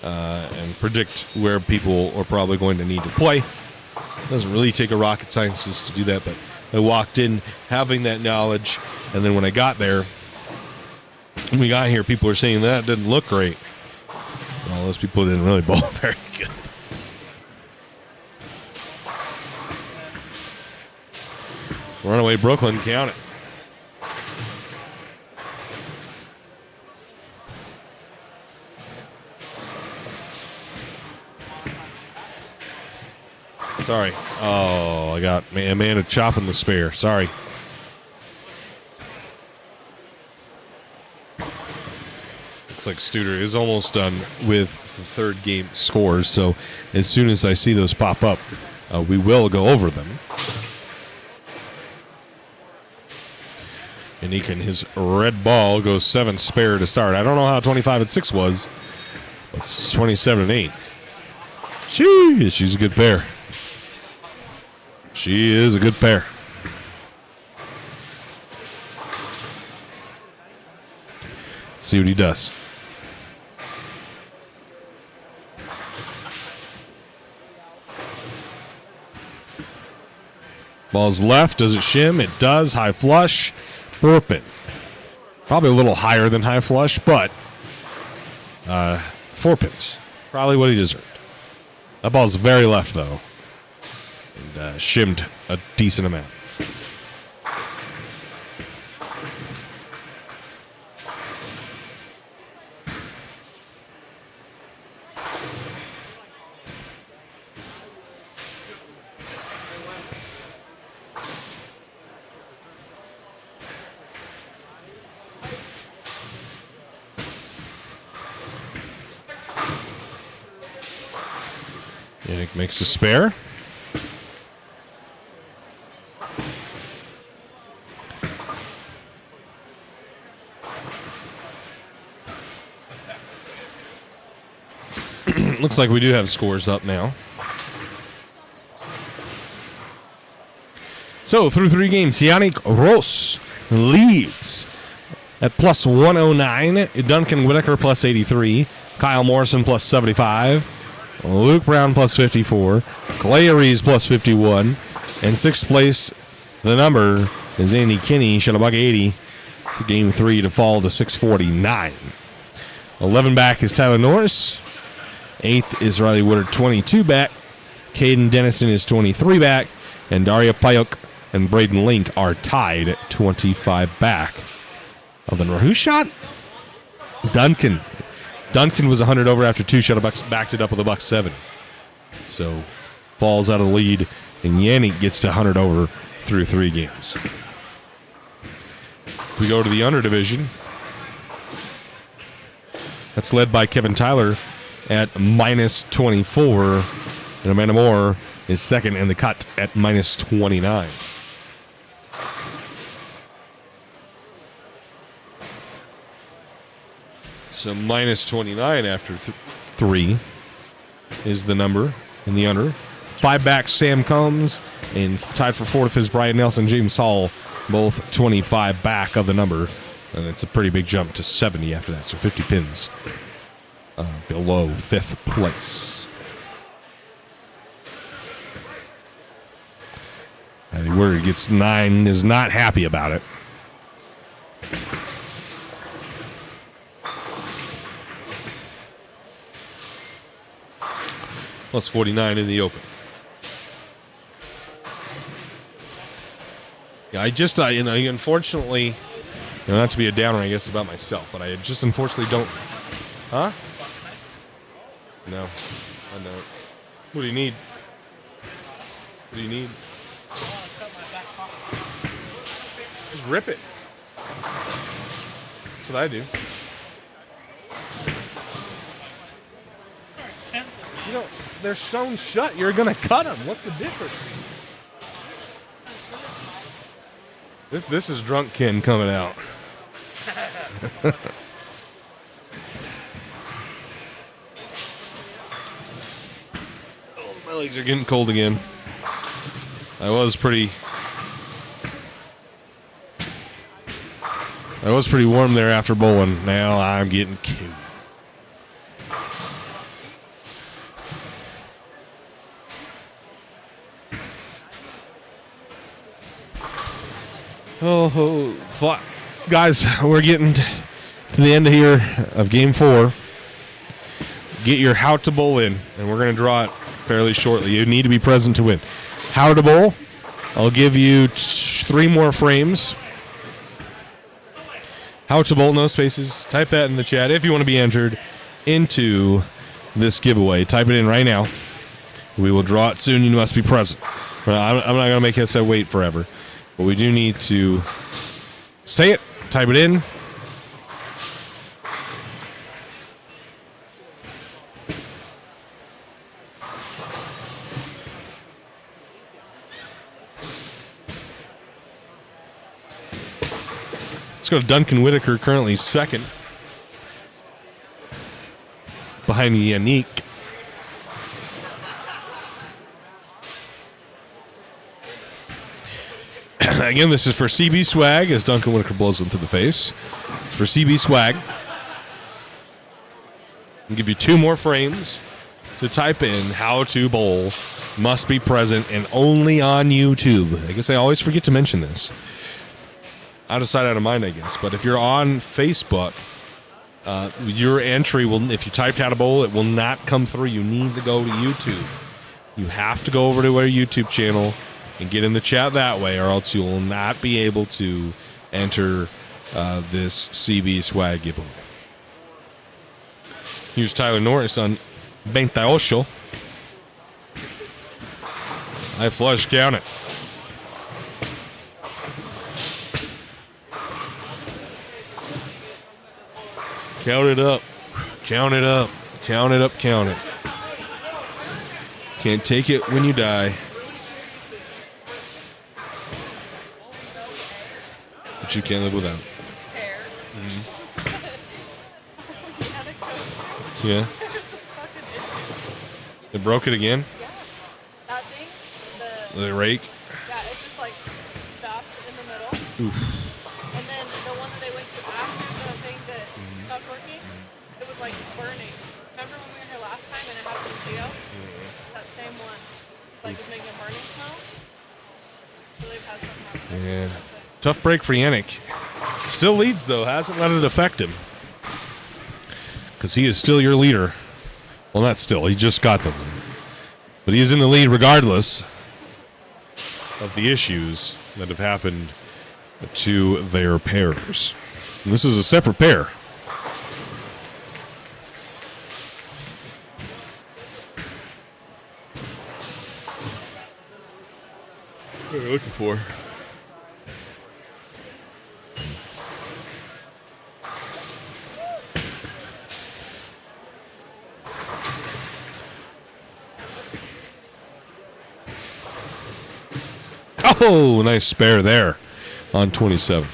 And predict where people are probably going to need to play. It doesn't really take a rocket scientist to do that, but I walked in having that knowledge, and then when I got there, when we got here, people were saying that didn't look great. Well, those people didn't really bowl very good. Runaway Brooklyn, count it. Sorry. Oh, I got Amanda chopping the spare. Sorry. Looks like Studer is almost done with the third game scores. So as soon as I see those pop up, we will go over them. And his red ball goes 7 spare to start. I don't know how 25-6 was. It's 27-8. She's a good pair. She is a good pair. Let's see what he does. Ball's left. Does it shim? It does. High flush. Burpin. Probably a little higher than high flush, but 4 pins. Probably what he deserved. That ball's very left, though. And shimmed a decent amount. Yannick makes a spare. Looks like we do have scores up now. So, through 3 games, Yannick Ross leads at plus 109. Duncan Whitaker plus 83. Kyle Morrison plus 75. Luke Brown plus 54. Clay Aries plus 51. And 6th place, the number is Andy Kinney, shot a buck 80 for game 3 to fall to 649. 11 back is Tyler Norris. 8th is Riley Woodard, 22 back. Caden Dennison is 23 back. And Daria Payuk and Braden Link are tied at 25 back. Oh, then who shot? Duncan. Duncan was 100 over after 2 shot, backed it up with a buck 7. So falls out of the lead, and Yannick gets to 100 over through 3 games. We go to the under division. That's led by Kevin Tyler at minus 24, and Amanda Moore is second in the cut at minus 29. So minus 29 after 3 is the number in the under. 5 back Sam Combs, and tied for 4th is Brian Nelson, James Hall, both 25 back of the number. And it's a pretty big jump to 70 after that, so 50 pins below 5th place. Eddie Word gets 9, is not happy about it. Plus 49 in the Open. Yeah, unfortunately, You know, not to be a downer, I guess, about myself, but I just unfortunately don't. Huh? No, I know. What do you need? What do you need? Just rip it. That's what I do. You know, they're sewn shut. You're gonna cut them. What's the difference? This is drunk Ken coming out. Oh, my legs are getting cold again. I was pretty warm there after bowling. Now I'm getting cold. Oh, guys, we're getting to the end here of Game 4. Get your how to bowl in, and we're going to draw it fairly shortly. You need to be present to win. How to bowl, I'll give you 3 more frames. How to bowl, no spaces. Type that in the chat if you want to be entered into this giveaway. Type it in right now. We will draw it soon. You must be present. I'm not going to make us wait forever. But we do need to say it, type it in. Let's go to Duncan Whitaker, currently second. Behind Yannick. Again, this is for CB Swag as Duncan Whitaker blows him to the face. It's for CB Swag. I'll give you 2 more frames to type in how to bowl. Must be present and only on YouTube. I guess I always forget to mention this. Out of sight, out of mind, I guess. But if you're on Facebook, your entry will, if you typed how to bowl, it will not come through. You need to go to YouTube. You have to go over to our YouTube channel and get in the chat that way, or else you will not be able to enter this CB Swag giveaway. Here's Tyler Norris on 28. I flush, count it. Count it up. Count it up. Count it up, count it. Can't take it when you die. But you can't live without. Mm-hmm. Yeah. They broke it again? Yeah. That thing, the rake? yeah, it's just like stopped in the middle. Oof. And then the one that they went to after the thing that stopped working, it was like burning. Remember when we were here last time and it happened to Geo? That same one. Like was making a burning smell. So they've had something happen. Yeah. Tough break for Yannick. Still leads, though. Hasn't let it affect him. Because he is still your leader. Well, not still. He just got the lead. But he is in the lead regardless of the issues that have happened to their pairs. And this is a separate pair. What are you looking for? Oh, nice spare there on 27.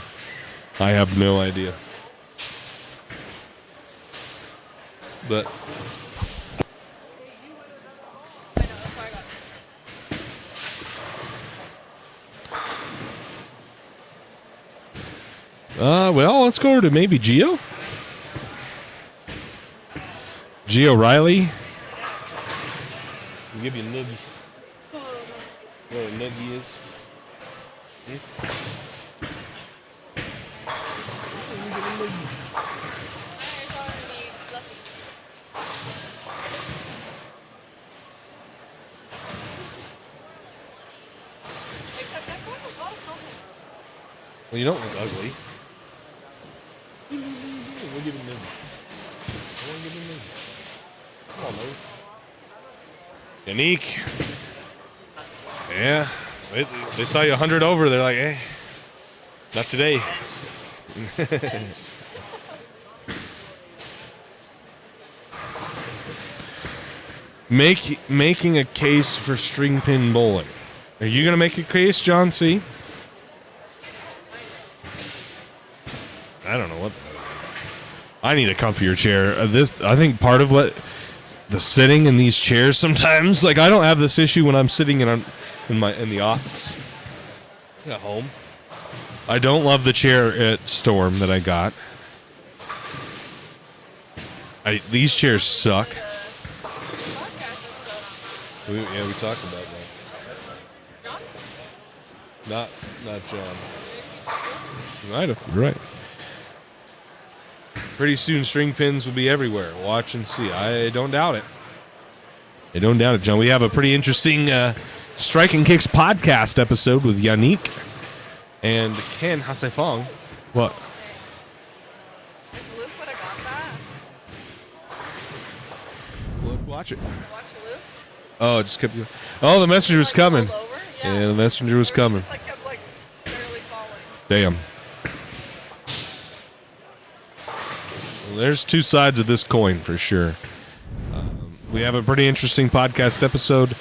I have no idea. But well, let's go over to maybe Geo. Geo Riley. I'll give you a noogie. You know what a noogie is? Well, you don't look ugly. want to give him mid. I want to give him mid. Come on, man. Unique. Yeah. They saw you 100 over. They're like, hey, not today. Making a case for string pin bowling. Are you going to make a case, John C? I don't know what. I need a comfier chair. I think part of what the sitting in these chairs sometimes, like I don't have this issue when I'm sitting in the office at home. I don't love the chair at Storm that I got. These chairs suck. We talked about that. Not John. You might have. You're right. Pretty soon, string pins will be everywhere. Watch and see. I don't doubt it. I don't doubt it, John. We have a pretty interesting Striking Kicks podcast episode with Yannick and Ken Hasefong. What? Luke would have got that. Look, watch it. Watch Luke. Oh, it just kept. Oh, the messenger was coming. Over? Yeah, the messenger was coming. Just, kept barely falling. Damn. Well, there's two sides of this coin for sure. We have a pretty interesting podcast episode.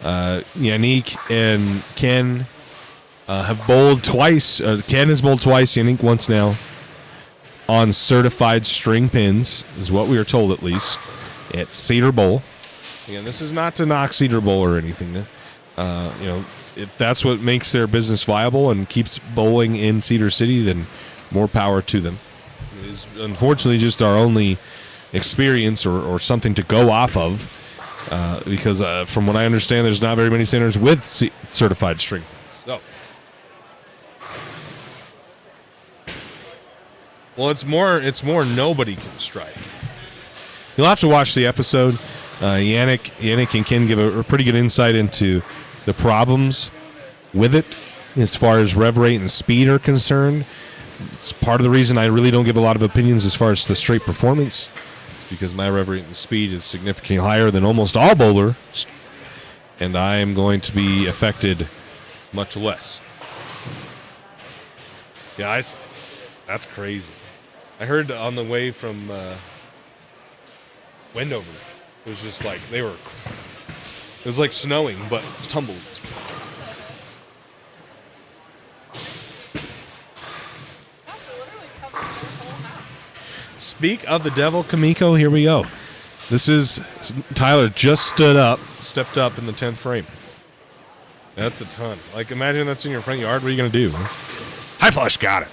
Yannick and Ken have bowled twice. Ken has bowled twice. Yannick once now on certified string pins, is what we are told at least, at Cedar Bowl. Again, this is not to knock Cedar Bowl or anything. If that's what makes their business viable and keeps bowling in Cedar City, then more power to them. It is unfortunately just our only experience or something to go off of, because from what I understand, there's not very many centers with certified string pins. So, well, it's more nobody can strike. You'll have to watch the episode. Yannick and Ken give a pretty good insight into the problems with it as far as rev rate and speed are concerned. It's part of the reason I really don't give a lot of opinions as far as the straight performance. It's because my rev rate and speed is significantly higher than almost all bowlers, and I am going to be affected much less. Yeah, that's crazy. I heard on the way from Wendover, it was just like it was like snowing, but tumbleweeds. Speak of the devil, Kamiko, here we go. This is Tyler just stepped up in the 10th frame. That's a ton. Like, imagine that's in your front yard. What are you going to do? High flush, got it.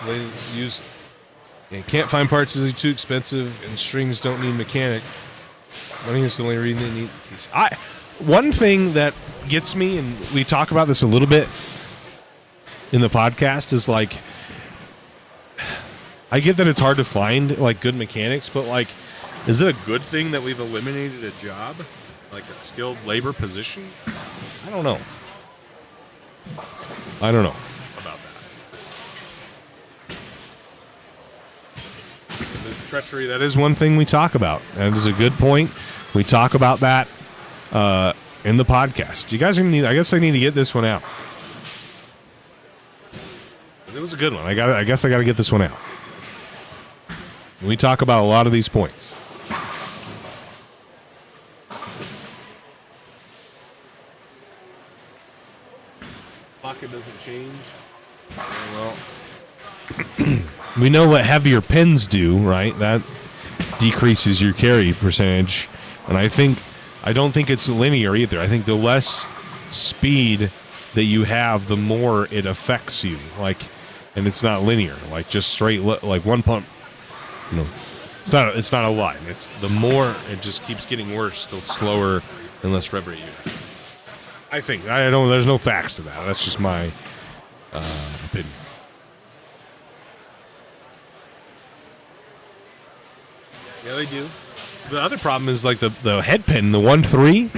They use. You can't find parts that are too expensive, and strings don't need mechanic. Money is the only reason they need the case. One thing that gets me, and we talk about this a little bit in the podcast, is like, I get that it's hard to find like good mechanics, but like, is it a good thing that we've eliminated a job, like a skilled labor position? I don't know. I don't know about that. This treachery, that is one thing we talk about. That is a good point. We talk about that in the podcast. You guys are gonna need. I guess I need to get this one out. It was a good one. I guess I got to get this one out. We talk about a lot of these points. Pocket doesn't change. Well, we know what heavier pins do, right? That decreases your carry percentage. And I don't think it's linear either. I think the less speed that you have, the more it affects you. Like, and it's not linear. Like just straight, like one pump. You know, it's not a line. It's the more it just keeps getting worse, the slower and less rev rate you have. I think. I don't. There's no facts to that. That's just my opinion. Yeah, they do. The other problem is like the head pin, the 1-3,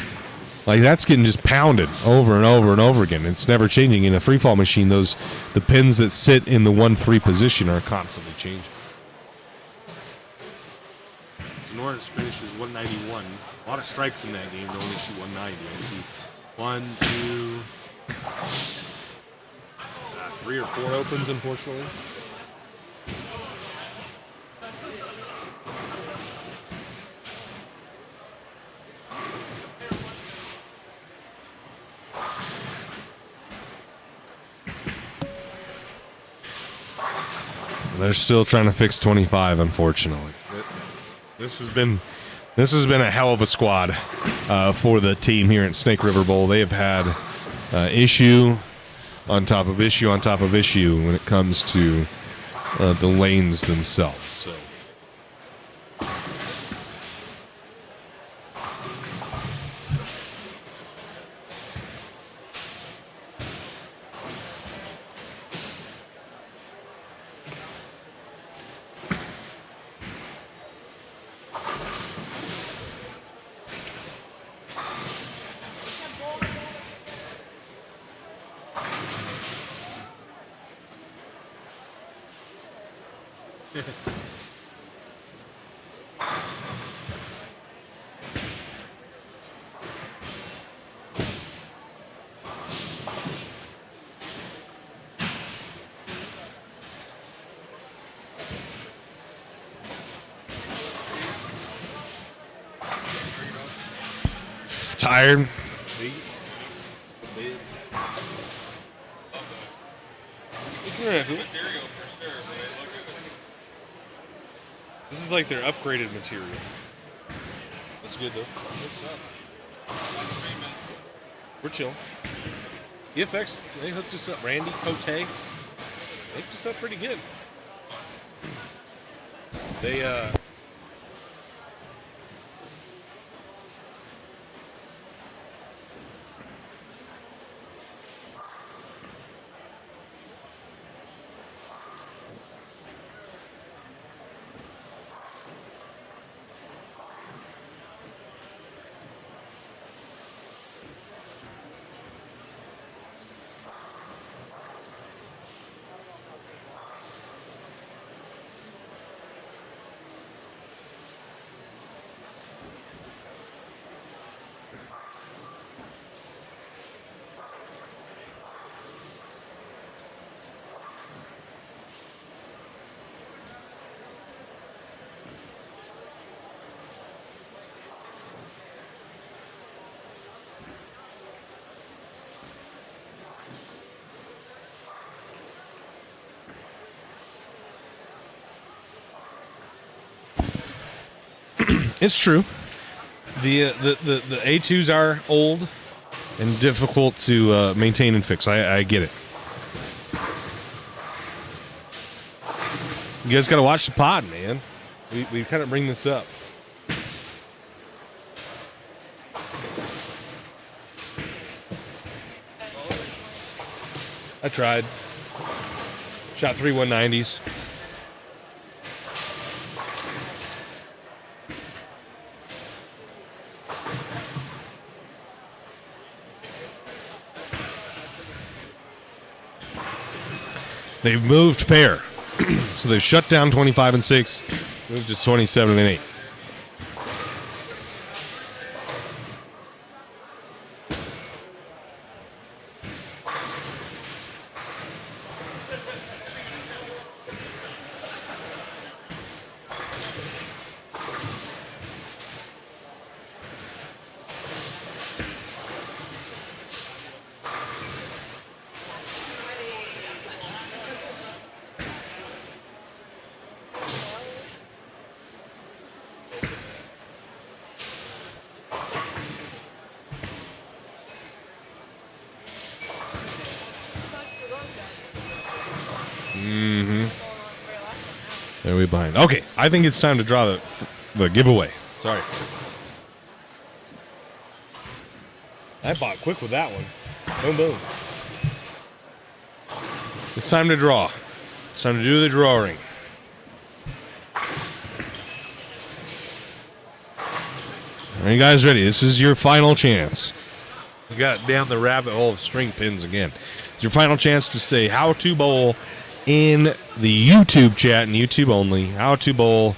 like that's getting just pounded over and over and over again. It's never changing. In a free fall machine, the pins that sit in the 1-3 position are constantly changing. So Norris finishes 191. A lot of strikes in that game to only shoot 190. I see 1, 2, 3 or 4 opens, unfortunately. They're still trying to fix 25, unfortunately. This has been a hell of a squad for the team here at Snake River Bowl. They have had issue on top of issue on top of issue when it comes to the lanes themselves. So. Tired. This is like their upgraded material. That's good though. We're chill. EFX, they hooked us up. Randy, Cote, they hooked us up pretty good. They It's true. The A2s are old and difficult to maintain and fix. I get it. You guys got to watch the pod, man. We kind of bring this up. I tried. Shot 3 190s. They've moved pair. So they've shut down 25 and 6, moved to 27 and 8. There we behind. Okay, I think it's time to draw the giveaway. Sorry. I bought quick with that one. Boom, boom. It's time to draw. It's time to do the drawing. Are you guys ready? This is your final chance. We got down the rabbit hole of string pins again. It's your final chance to say how to bowl in the YouTube chat and YouTube only. How to bowl.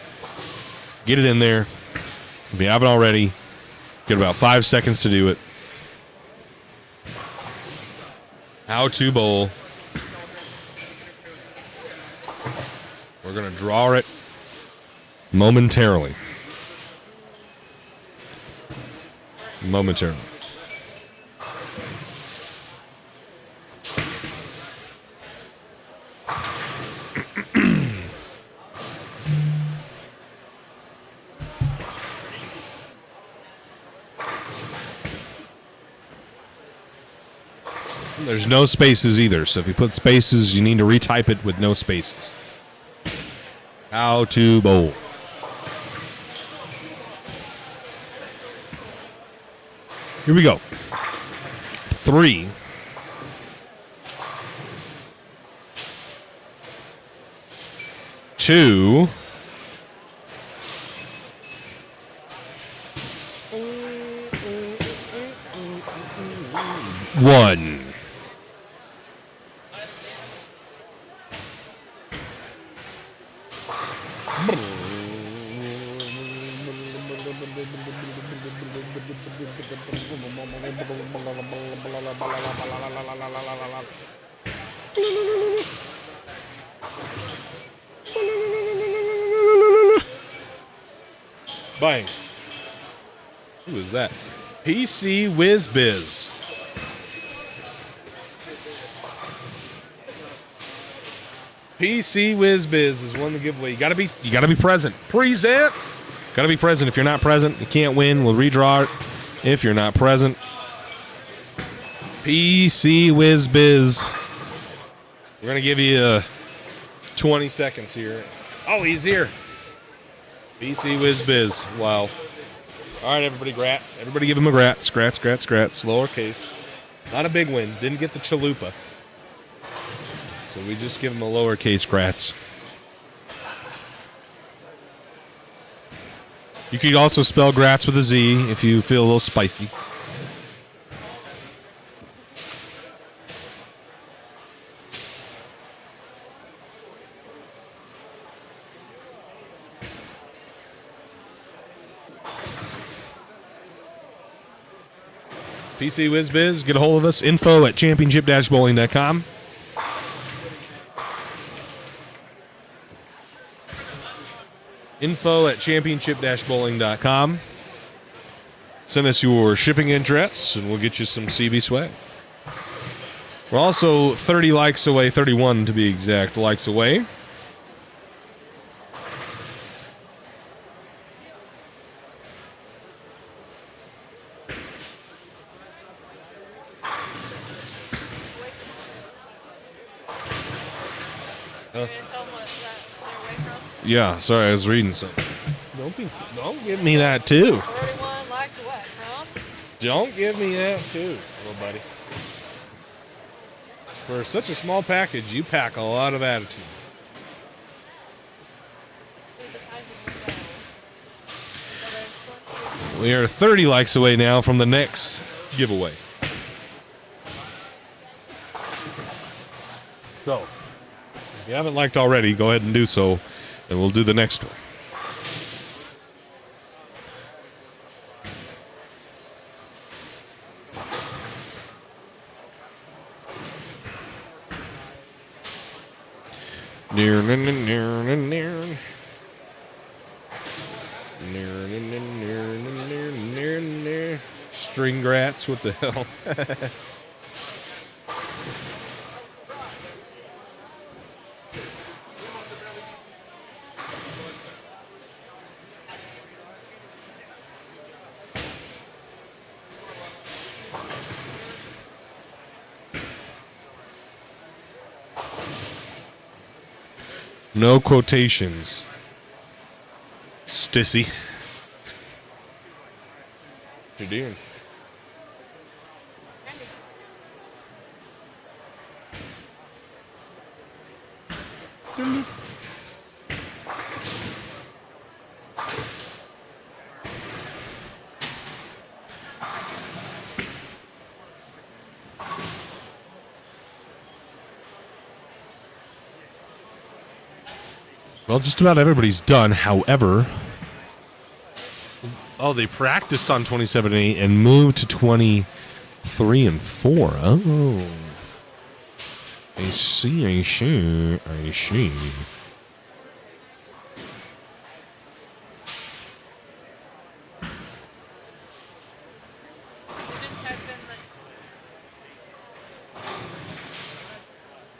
Get it in there. If you haven't already, get about 5 seconds to do it. How to bowl. We're going to draw it momentarily. Momentarily. There's no spaces either, so if you put spaces, you need to retype it with no spaces. How to bowl. Here we go. 3, 2, 1. Bang. Who is that? PC WizBiz. PC WizBiz is one to give away. You gotta be present. Present. Gotta be present. If you're not present, you can't win. We'll redraw it. If you're not present. PC WizBiz. We're gonna give you 20 seconds here. Oh, he's here. PC WizBiz. Wow. All right, everybody, grats. Everybody give him a grat. Scrats, grats, grats. Lowercase. Not a big win. Didn't get the chalupa. So we just give him a lowercase grats. You could also spell grats with a Z if you feel a little spicy. PC WizBiz, get a hold of us. Info at championship-bowling.com. Info at championship-bowling.com. Send us your shipping address, and we'll get you some CB swag. We're also 30 likes away, 31 to be exact, likes away. Yeah, sorry, I was reading something. Don't give me that too. 31 likes away from. Don't give me that too, little buddy. For such a small package, you pack a lot of attitude. We are 30 likes away now from the next giveaway. So, if you haven't liked already, go ahead and do so, and we'll do the next one. String grats, what the hell? No quotations. Stissy. What you doing? Well, just about everybody's done. However, they practiced on 27-8 and moved to 23 and 4. Oh, I see.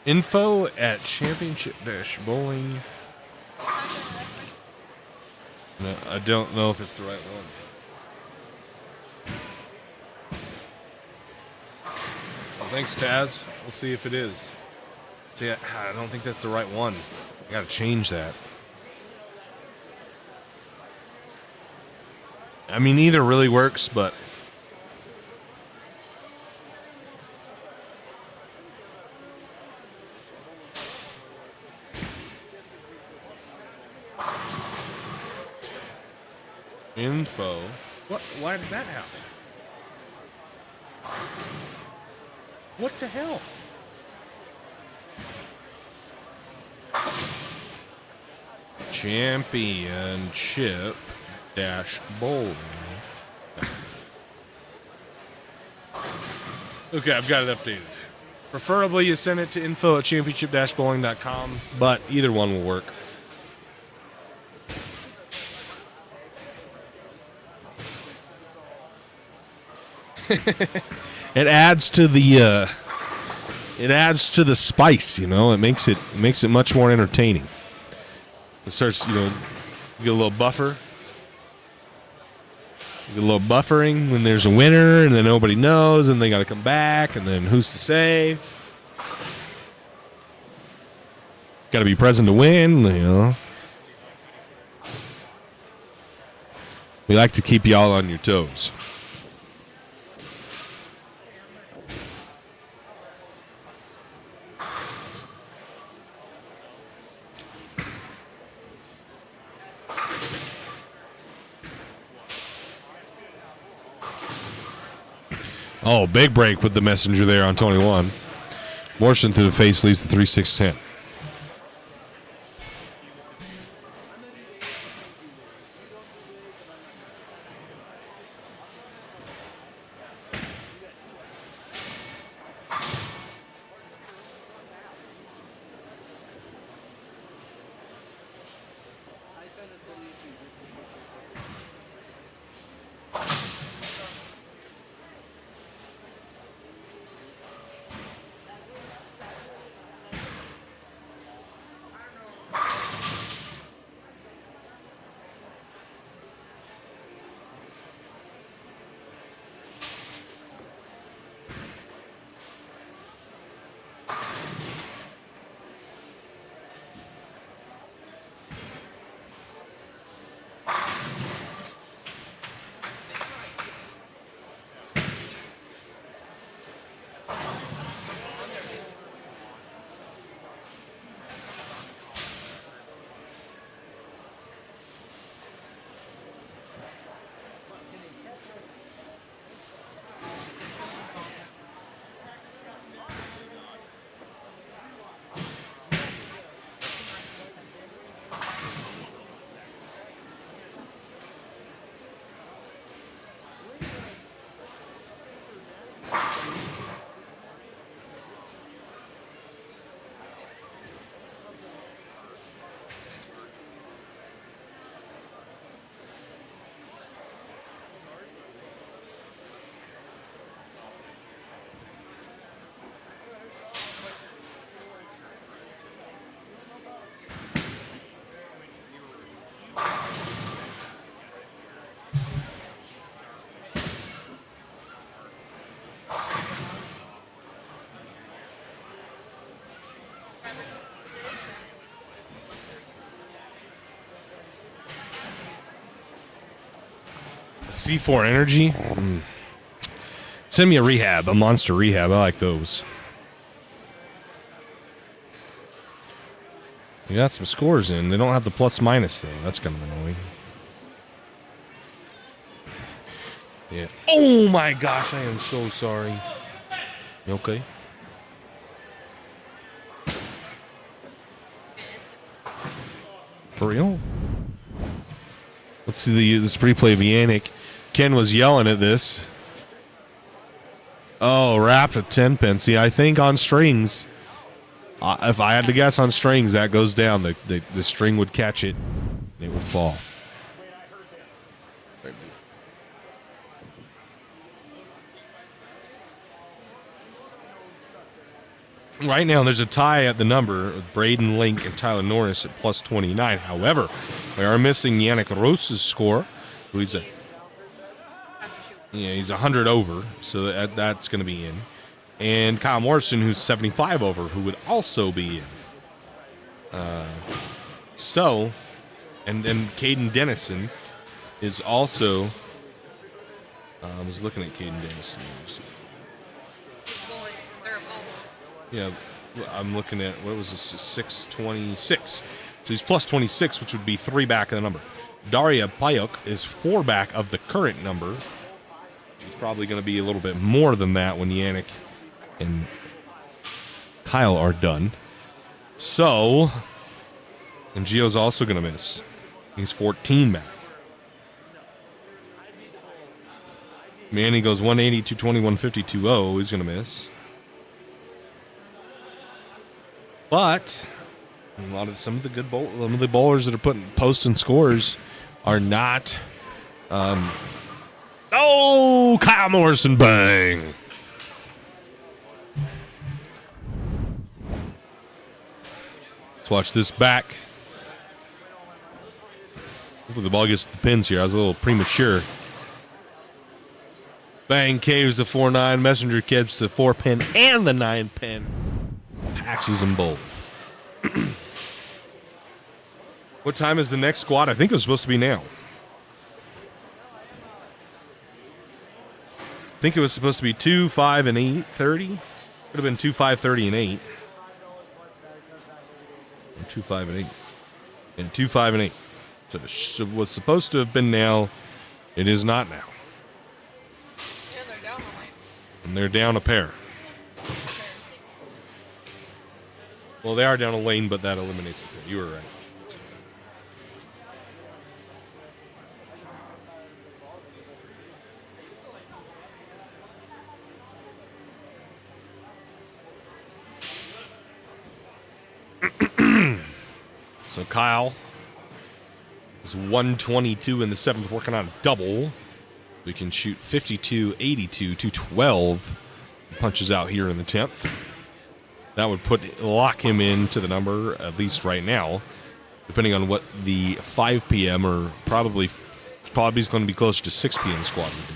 Info at championship-bowling. No, I don't know if it's the right one. Well, thanks, Taz. We'll see if it is. See, I don't think that's the right one. I gotta change that. I mean, either really works, but info. What? Why did that happen? What the hell? Championship dash bowling. Okay, I've got it updated. Preferably you send it to info at championship-bowling.com, but either one will work. It adds to the spice, you know. It makes it much more entertaining. It starts, you know, you get a little buffer. You get a little buffering when there's a winner, and then nobody knows, and they got to come back, and then who's to say? Got to be present to win, you know. We like to keep y'all on your toes. Oh, big break with the messenger there on 21. Morrison through the face leads to 3-6-10. C4 Energy. Send me a monster rehab. I like those. You got some scores in. They don't have the plus minus though. That's kind of annoying. Yeah. Oh my gosh, I am so sorry. You okay? For real? Let's see this replay of Yannick. Ken was yelling at this. Oh, wrapped a 10 pin. See, I think on strings, if I had to guess on strings, that goes down. The string would catch it, and it would fall. Right now, there's a tie at the number with Braden Link and Tyler Norris at plus 29. However, we are missing Yannick Rose's score, who he's 100 over, so that's going to be in. And Kyle Morrison, who's 75 over, who would also be in. And Caden Dennison is also. I was looking at Caden Dennison. Yeah, I'm looking at, what was this, 626. So he's plus 26, which would be 3 back of the number. Daria Payuk is 4 back of the current number. She's probably going to be a little bit more than that when Yannick and Kyle are done. So, and Gio's also going to miss. He's 14 back. Manny goes 180, 220, 150, 2-0. He's going to miss. But some of the bowlers that are posting scores are not. Kyle Morrison, bang! Let's watch this back. Hopefully the ball gets to the pins here. I was a little premature. Bang caves the 4-9. Messenger gets the 4-pin and the 9-pin. Axes them both. What time is the next squad? I think it was supposed to be now. I think it was supposed to be 2, 5, and 8:30. Could have been 2, 5, 30, and 8. Or 2, 5, and 8. And 2, 5, and 8. So it was supposed to have been now. It is not now. And they're down a pair. Well, they are down a lane, but that eliminates the pair. You were right. So Kyle is 122 in the 7th, working on a double. We can shoot 52, 82, 212. Punches out here in the 10th. That would lock him into the number, at least right now, depending on what the 5 p.m. or probably is going to be closer to 6 p.m. squad would do.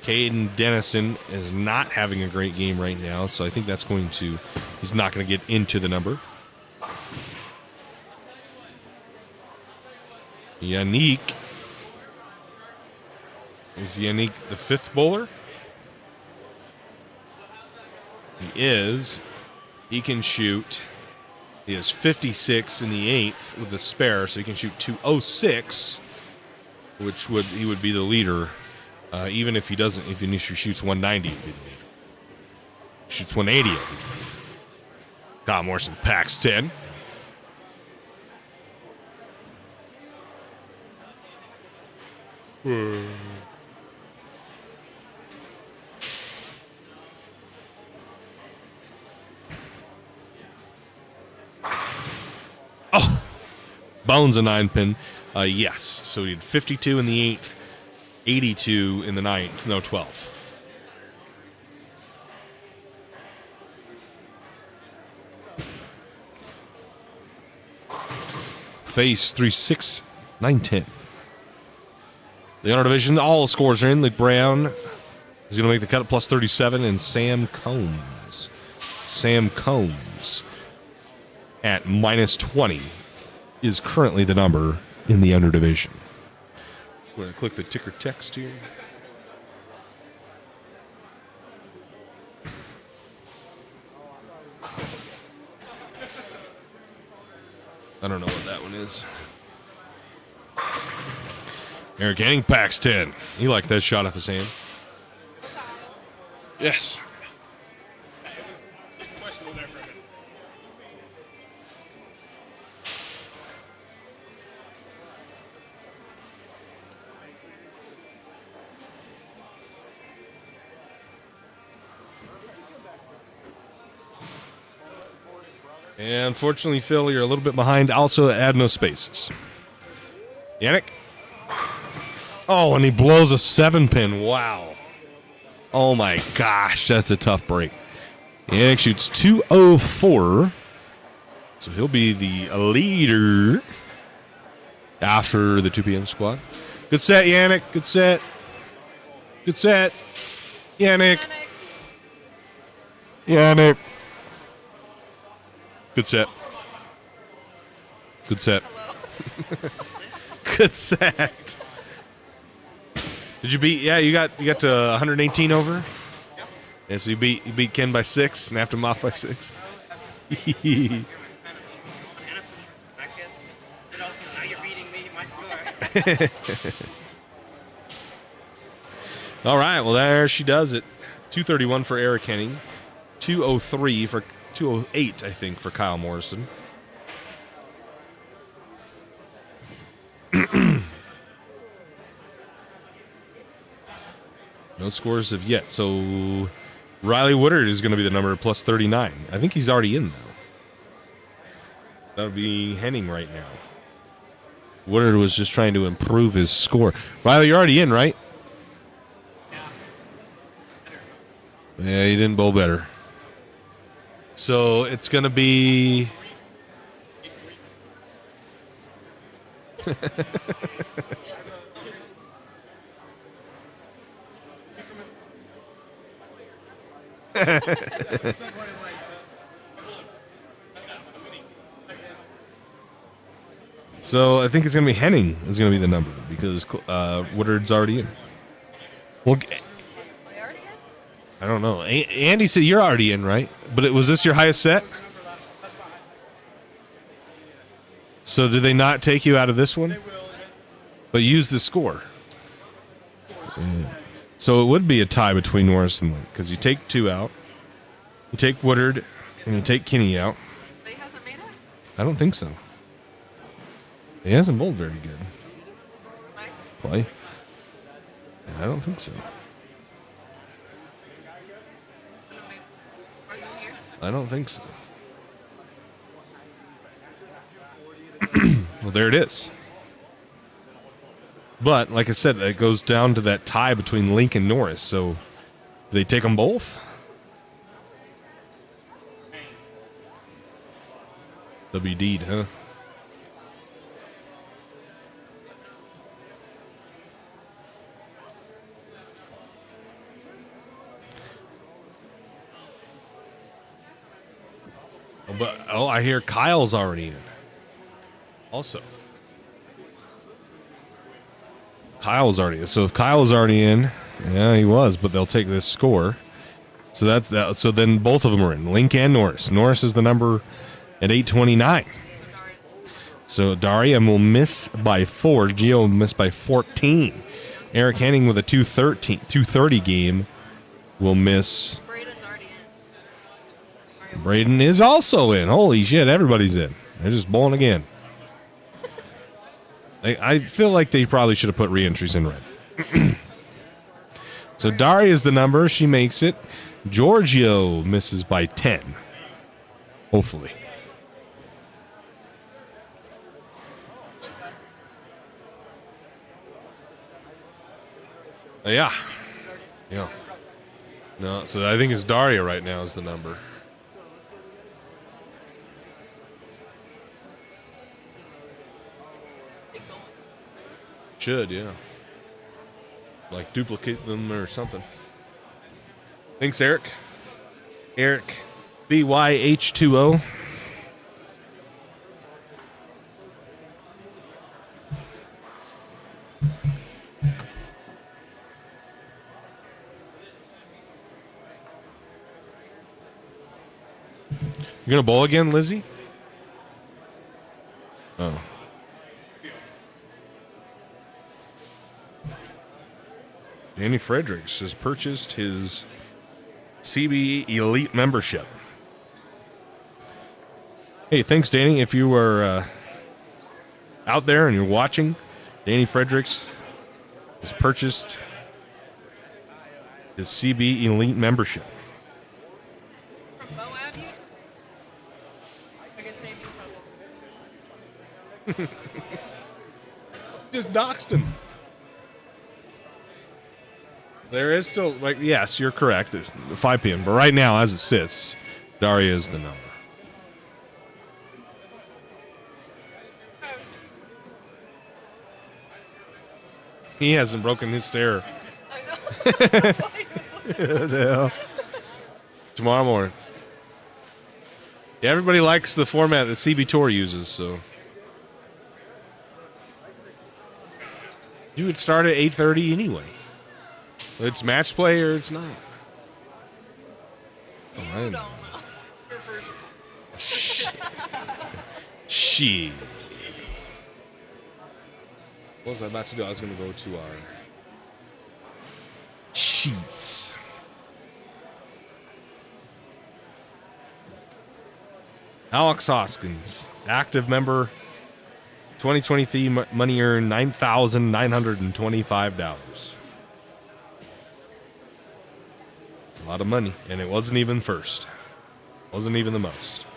Caden Dennison is not having a great game right now, so I think he's not going to get into the number. Yannick. Is Yannick the 5th bowler? He is. He can shoot. He has 56 in the 8th with a spare, so he can shoot 206, which he would be the leader. Even if he doesn't, if he shoots 190, he'd be the leader. Shoots 180, he'll be the leader. Kyle Morrison packs 10. Oh, Bones a 9-pin. Yes. So he had 52 in the 8th, 82 in the 9th, no 12th. Face 3-6, 9-10. The honor division, all scores are in. Luke Brown is going to make the cut at plus 37, and Sam Combs. Sam Combs at minus 20 is currently the number in the under division. We're going to click the ticker text here. I don't know what that one is. Eric Henning packs 10. He liked that shot off his hand. Yes. And unfortunately, Phil, you're a little bit behind. Also, add no spaces. Yannick? Oh, and he blows a 7-pin. Wow. Oh, my gosh. That's a tough break. Yannick shoots 204. So he'll be the leader after the 2 p.m. squad. Good set, Yannick. Good set. Good set. Yannick. Yannick. Good set. Good set. Good set. Did you beat? Yeah, you got to 118 over. Yeah, so you beat Ken by 6 and after him off by 6. All right, well there she does it. 231 for Eric Henning, 208 I think for Kyle Morrison. No scores of yet. So Riley Woodard is going to be the number plus 39. I think he's already in now. That'll be Henning right now. Woodard was just trying to improve his score. Riley, you're already in, right? Yeah, he didn't bowl better. So it's going to be... So I think it's going to be Henning is going to be the number because Woodard's already in. Well, I don't know. Andy said you're already in, right? But was this your highest set? So did they not take you out of this one? But use the score. Yeah. So it would be a tie between Norris and Link because you take 2 out, you take Woodard, and you take Kinney out. But he hasn't made it? I don't think so. He hasn't bowled very good. Play? I don't think so. I don't think so. Well, there it is. But, like I said, it goes down to that tie between Link and Norris. So, do they take them both? WD'd, huh? But I hear Kyle's already in. Also, Kyle's already in. So if Kyle's already in, yeah, he was. But they'll take this score. So that's that. So then both of them are in. Link and Norris. Norris is the number at 829. So Darian will miss by 4. Gio will miss by 14. Eric Henning with a 230 game will miss. Braden is also in. Holy shit, everybody's in. They're just bowling again. I feel like they probably should have put re-entries in red. So Daria is the number. She makes it. Giorgio misses by 10. Hopefully. Yeah. No, so I think it's Daria right now is the number. Should, yeah. Like duplicate them or something. Thanks, Eric. Eric, BYH20. You're going to bowl again, Lizzie? Oh. Danny Fredericks has purchased his CB Elite membership. Hey, thanks, Danny. If you are out there and you're watching, Danny Fredericks has purchased his CB Elite membership. Just doxed him. There is still, like, yes, you're correct. There's 5 p.m. But right now, as it sits, Daria is the number. He hasn't broken his stare. Yeah. Tomorrow morning. Yeah, everybody likes the format that CB Tour uses, so. You would start at 8:30 anyway. It's match play or it's not. Oh, Shit. What was I about to do? I was going to go to our sheets. Alex Hoskins, active member, 2023 money earned $9,925. It's a lot of money, and it wasn't even first. Wasn't even the most.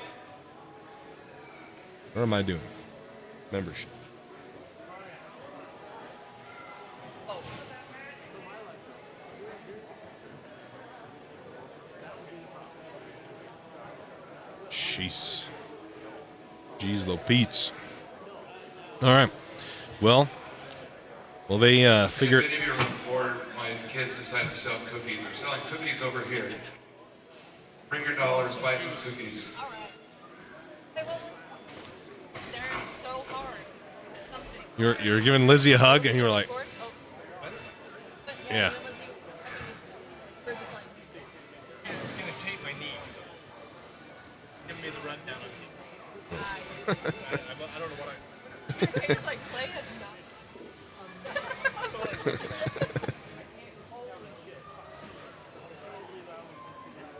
What am I doing? Membership. Jeez. Jeez, Lopeats. All right. Well, they figure. If any of you are bored, my kids decided to sell cookies. They're selling cookies over here. Bring your dollars, buy some cookies. Staring so hard at something. You're giving Lizzie a hug, and you were like, yeah. He's gonna tape my knee. Give me the rundown of me. I don't know what It's like Clay has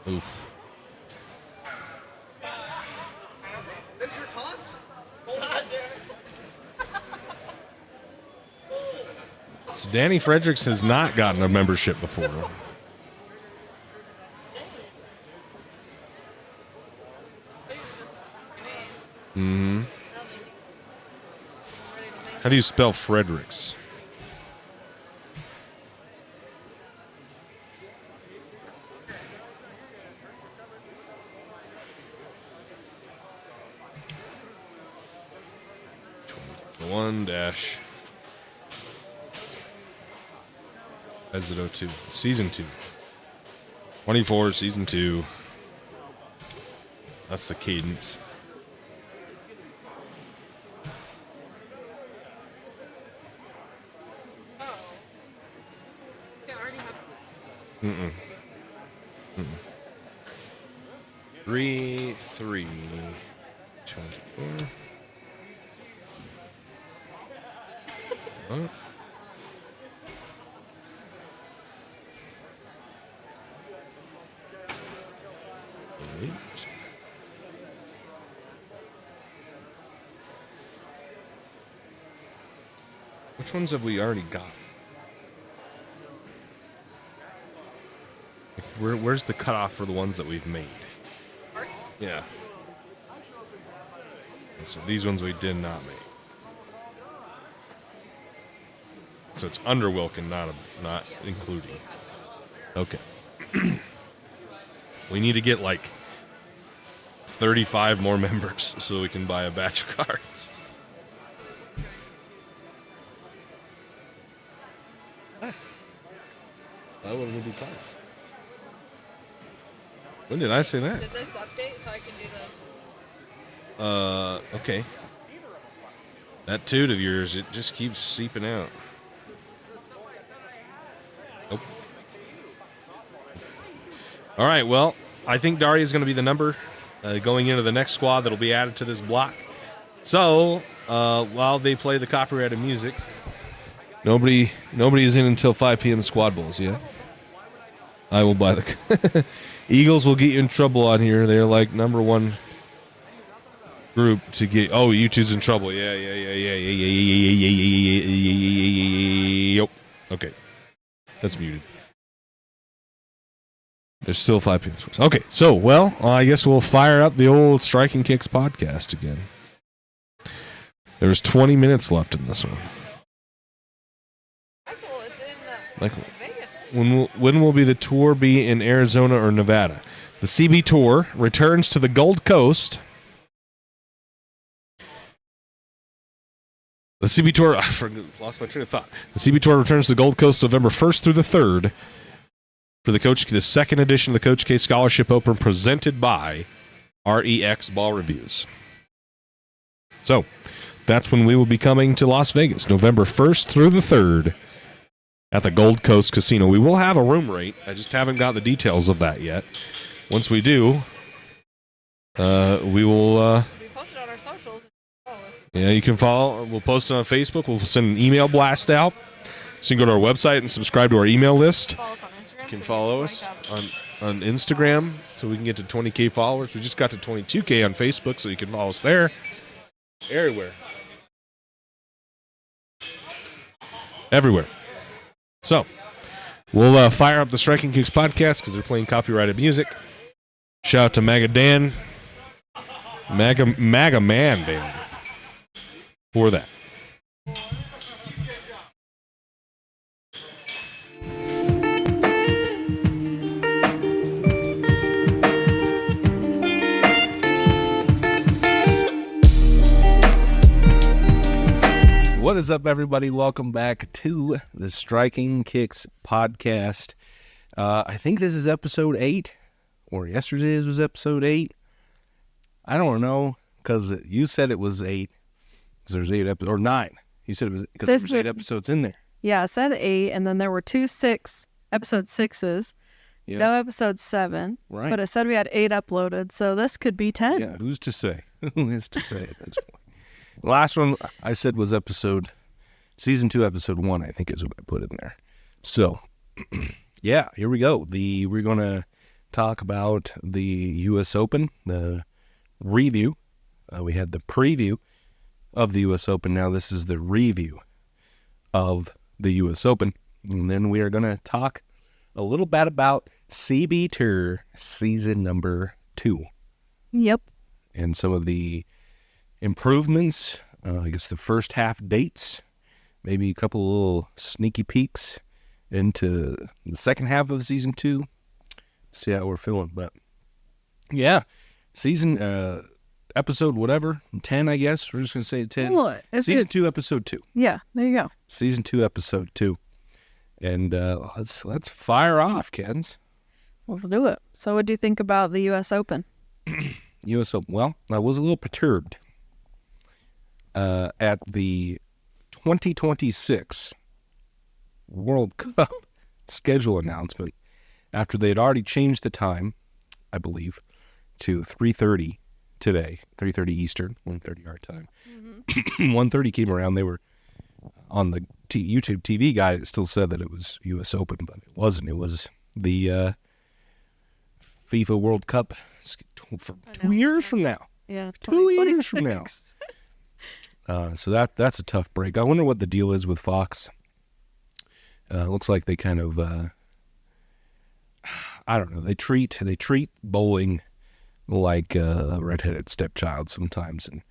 Oof. There's your taunts? So Danny Fredericks has not gotten a membership before. Mm-hmm. How do you spell Fredericks? One dash. As it 02. Season 2. 24, season 2. That's the cadence. Mm-mm. 3, 3, 24. What? Eight. Which ones have we already got? Where's the cutoff for the ones that we've made? Yeah. And so these ones we did not make. So it's under Wilkin, not including. Okay. We need to get like 35 more members so we can buy a batch of cards. Why wouldn't we do cards? When did I say that? Did this update so I can do this? Okay. That toot of yours, it just keeps seeping out. Nope. All right, well, I think Daria is going to be the number going into the next squad that will be added to this block. So, while they play the copyrighted music, nobody is in until 5 p.m. squad bowls, yeah? I will buy the... Eagles will get you in trouble on here. They're like number one group to get... Oh, YouTube's in trouble. Yeah. Yep. Okay. That's muted. There's still 5 p.m. Okay, so, well, I guess we'll fire up the old Striking Kicks podcast again. There's 20 minutes left in this one. Michael, it's in Michael, Vegas. when will the tour be in Arizona or Nevada? The CB Tour returns to the Gold Coast. The CB Tour, lost my train of thought. The CB Tour returns to the Gold Coast November 1st through the 3rd for the second edition of the Coach K Scholarship Open presented by REX Ball Reviews. So, that's when we will be coming to Las Vegas, November 1st through the 3rd at the Gold Coast Casino. We will have a room rate. I just haven't got the details of that yet. Once we do, we will... We posted on our socials. Yeah, you can follow. We'll post it on Facebook. We'll send an email blast out. So you can go to our website and subscribe to our email list. Follow us on Instagram. You can follow us on Instagram so we can get to 20K followers. We just got to 22K on Facebook, so you can follow us there. Everywhere. Everywhere. So, we'll fire up the Striking Kicks podcast because they're playing copyrighted music. Shout out to Maga Dan. Maga Man Dan. For that. What is up, everybody? Welcome back to the Striking Kicks podcast. I think this is episode 8, or yesterday's was episode 8. I don't know, because you said it was 8, because there's 8 episodes, or 9. You said it was, because there's 8 episodes in there. Yeah, it said 8, and then there were 2 episode 6s. Yeah. No episode 7. Right. But it said we had 8 uploaded, so this could be 10. Yeah, who's to say? Who is to say at this point? The last one I said was season 2, episode 1, I think is what I put in there. So, yeah, here we go. We're going to talk about the U.S. Open, the review. We had the preview of the U.S. Open. Now this is the review of the U.S. Open. And then we are going to talk a little bit about CB Tour season number 2. Yep. And some of the improvements, I guess the first half dates, maybe a couple of little sneaky peeks into the second half of season 2. See how we're feeling. But yeah, season, episode whatever, 10, I guess. We're just going to say 10. Well, Season 2, episode 2. Yeah, there you go. Season 2, episode 2. And let's fire off, Kens. Let's do it. So what do you think about the U.S. Open? U.S. Open. Well, I was a little perturbed at the 2026 World Cup schedule announcement after they had already changed the time, I believe, to 3:30 today, 3:30 Eastern, 1:30 our time. 1:30 came around. They were on the YouTube TV guide. It still said that it was U.S. Open, but it wasn't. It was the FIFA World Cup for 2 years from now. Yeah, 2 years from now. So that's a tough break. I wonder what the deal is with Fox. Looks like they kind of, I don't know. They treat bowling like a redheaded stepchild sometimes, and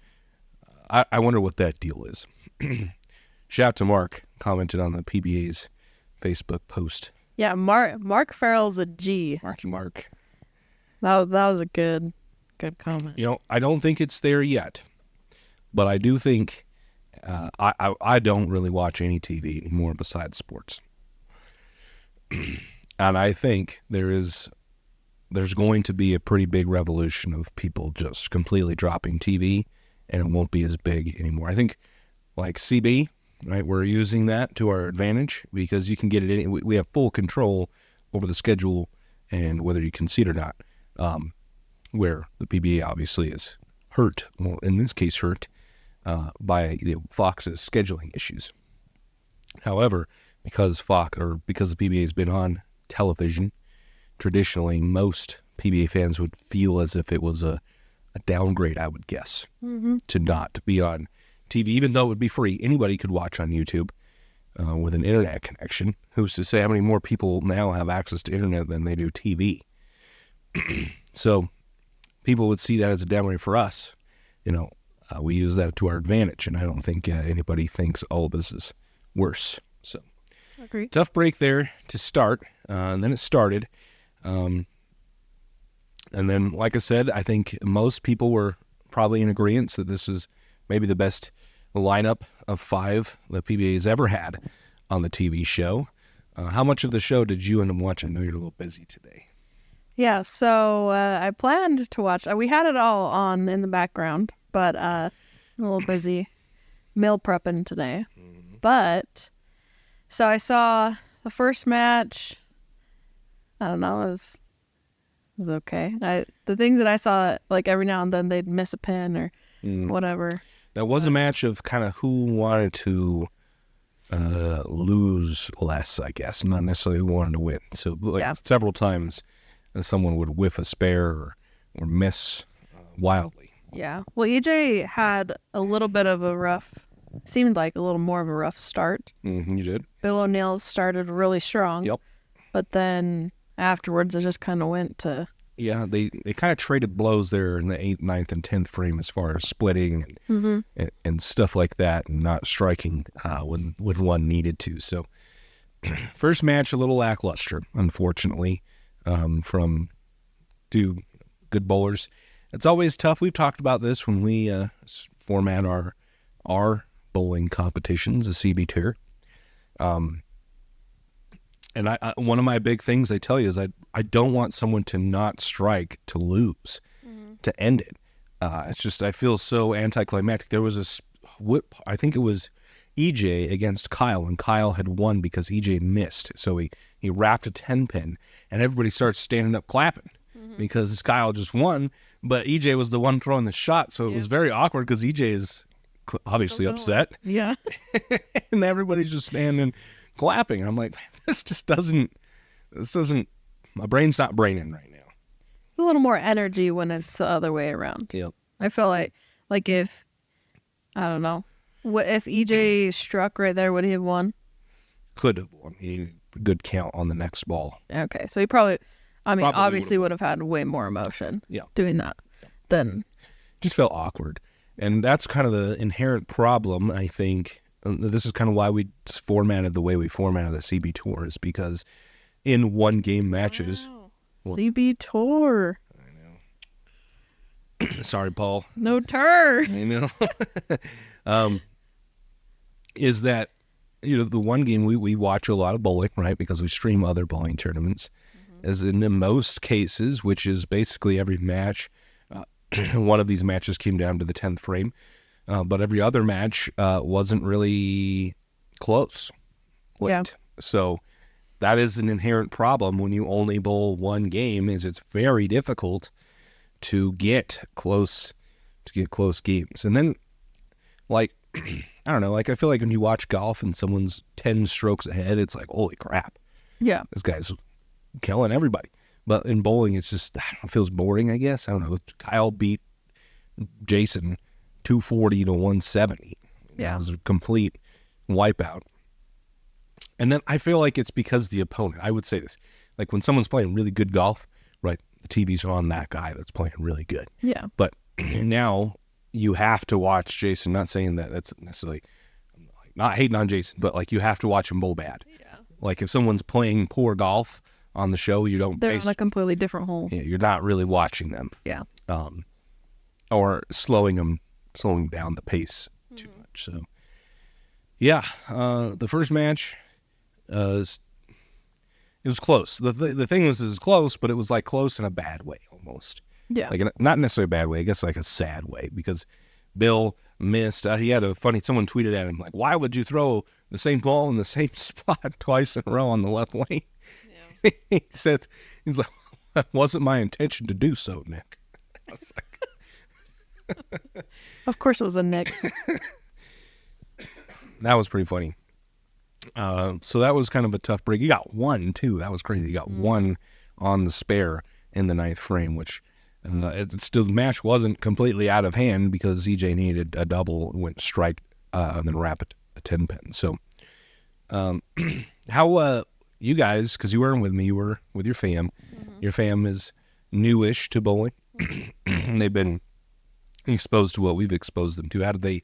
I wonder what that deal is. Shout out to Mark, commented on the PBA's Facebook post. Yeah, Mark Farrell's a G. Mark. That was a good comment. You know, I don't think it's there yet, but I do think I don't really watch any TV anymore besides sports. And I think there's going to be a pretty big revolution of people just completely dropping TV, and it won't be as big anymore. I think like CB, right, we're using that to our advantage because you can get it we have full control over the schedule and whether you can see it or not. Where the PBA obviously is hurt, or in this case hurt, by Fox's scheduling issues. However, because the PBA has been on television, traditionally most PBA fans would feel as if it was a downgrade, I would guess, to not be on TV, even though it would be free. Anybody could watch on YouTube with an internet connection. Who's to say how many more people now have access to internet than they do TV? So people would see that as a downgrade for us. we use that to our advantage, and I don't think anybody thinks all of this is worse. So, Agreed. tough break there to start, and then it started. And then, like I said, I think most people were probably in agreement that this was maybe the best lineup of 5 the PBA's ever had on the TV show. How much of the show did you end up watching? I know you're a little busy today. Yeah, so I planned to watch. We had it all on in the background, but a little busy meal prepping today. But so I saw the first match. I don't know, it was okay. The things that I saw, like every now and then they'd miss a pin or whatever. That was a match of kind of who wanted to lose less, I guess, not necessarily who wanted to win. So several times someone would whiff a spare or miss wildly. Yeah. Well, EJ had a little bit of a seemed like a little more of a rough start. You did? Bill O'Neill started really strong. Yep. But then afterwards, it just kind of went to... Yeah, they kind of traded blows there in the 8th, 9th, and 10th frame as far as splitting and stuff like that, and not striking when one needed to. So, first match, a little lackluster, unfortunately, from 2 good bowlers. It's always tough. We've talked about this when we format our bowling competitions, the CB Tour. And one of my big things I tell you is I don't want someone to not strike to lose, to end it. It's just I feel so anticlimactic. There was a whip, I think it was EJ against Kyle, and Kyle had won because EJ missed. So he wrapped a 10-pin, and everybody starts standing up clapping because Kyle just won, but EJ was the one throwing the shot. So it was very awkward because EJ is obviously upset. Yeah. And everybody's just standing clapping. I'm like, this doesn't, my brain's not braining right now. It's a little more energy when it's the other way around. Yep. I feel like if, I don't know, if EJ struck right there, would he have won? Could have won. He had a good count on the next ball. Okay, so he probably obviously would have had way more emotion doing that than... Just felt awkward. And that's kind of the inherent problem, I think. This is kind of why we formatted the way we formatted the CB Tour, is because in one-game matches... Wow. CB Tour. I know. Sorry, Paul. No tur. I know. Is that, the one game we watch a lot of bowling, right? Because we stream other bowling tournaments. As in most cases, which is basically every match, one of these matches came down to the 10th frame. But every other match wasn't really close. Yeah. So that is an inherent problem when you only bowl one game, is it's very difficult to get close games. And then, like, I don't know, like I feel like when you watch golf and someone's 10 strokes ahead, it's like, holy crap. Yeah. This guy's killing everybody. But in bowling, it's just, it feels boring, I guess. I don't know. Kyle beat Jason 240 to 170. Yeah. It was a complete wipeout. And then I feel like it's because the opponent. I would say this. Like when someone's playing really good golf, right, the TV's on that guy that's playing really good. Yeah. But now you have to watch Jason. Not saying that that's necessarily, not hating on Jason, but like you have to watch him bowl bad. Yeah. Like if someone's playing poor golf on the show, you don't. They're on a completely different hole. Yeah, you're not really watching them. Yeah. Or slowing down the pace too much. So, yeah, the first match, it was close. The thing was, it was close, but it was like close in a bad way almost. Yeah. Like not necessarily a bad way, I guess like a sad way, because Bill missed. He had someone tweeted at him like, "Why would you throw the same ball in the same spot twice in a row on the left lane?" Yeah. He's like, "That wasn't my intention to do so, Nick." I was like, of course it was a Nick. That was pretty funny. So that was kind of a tough break. He got one, too. That was crazy. He got one on the spare in the 9th frame, which the match wasn't completely out of hand because EJ needed a double, went strike, and then wrap it a 10-pin. So how you guys, because you weren't with me, you were with your fam. Your fam is newish to bowling. They've been exposed to what we've exposed them to. Did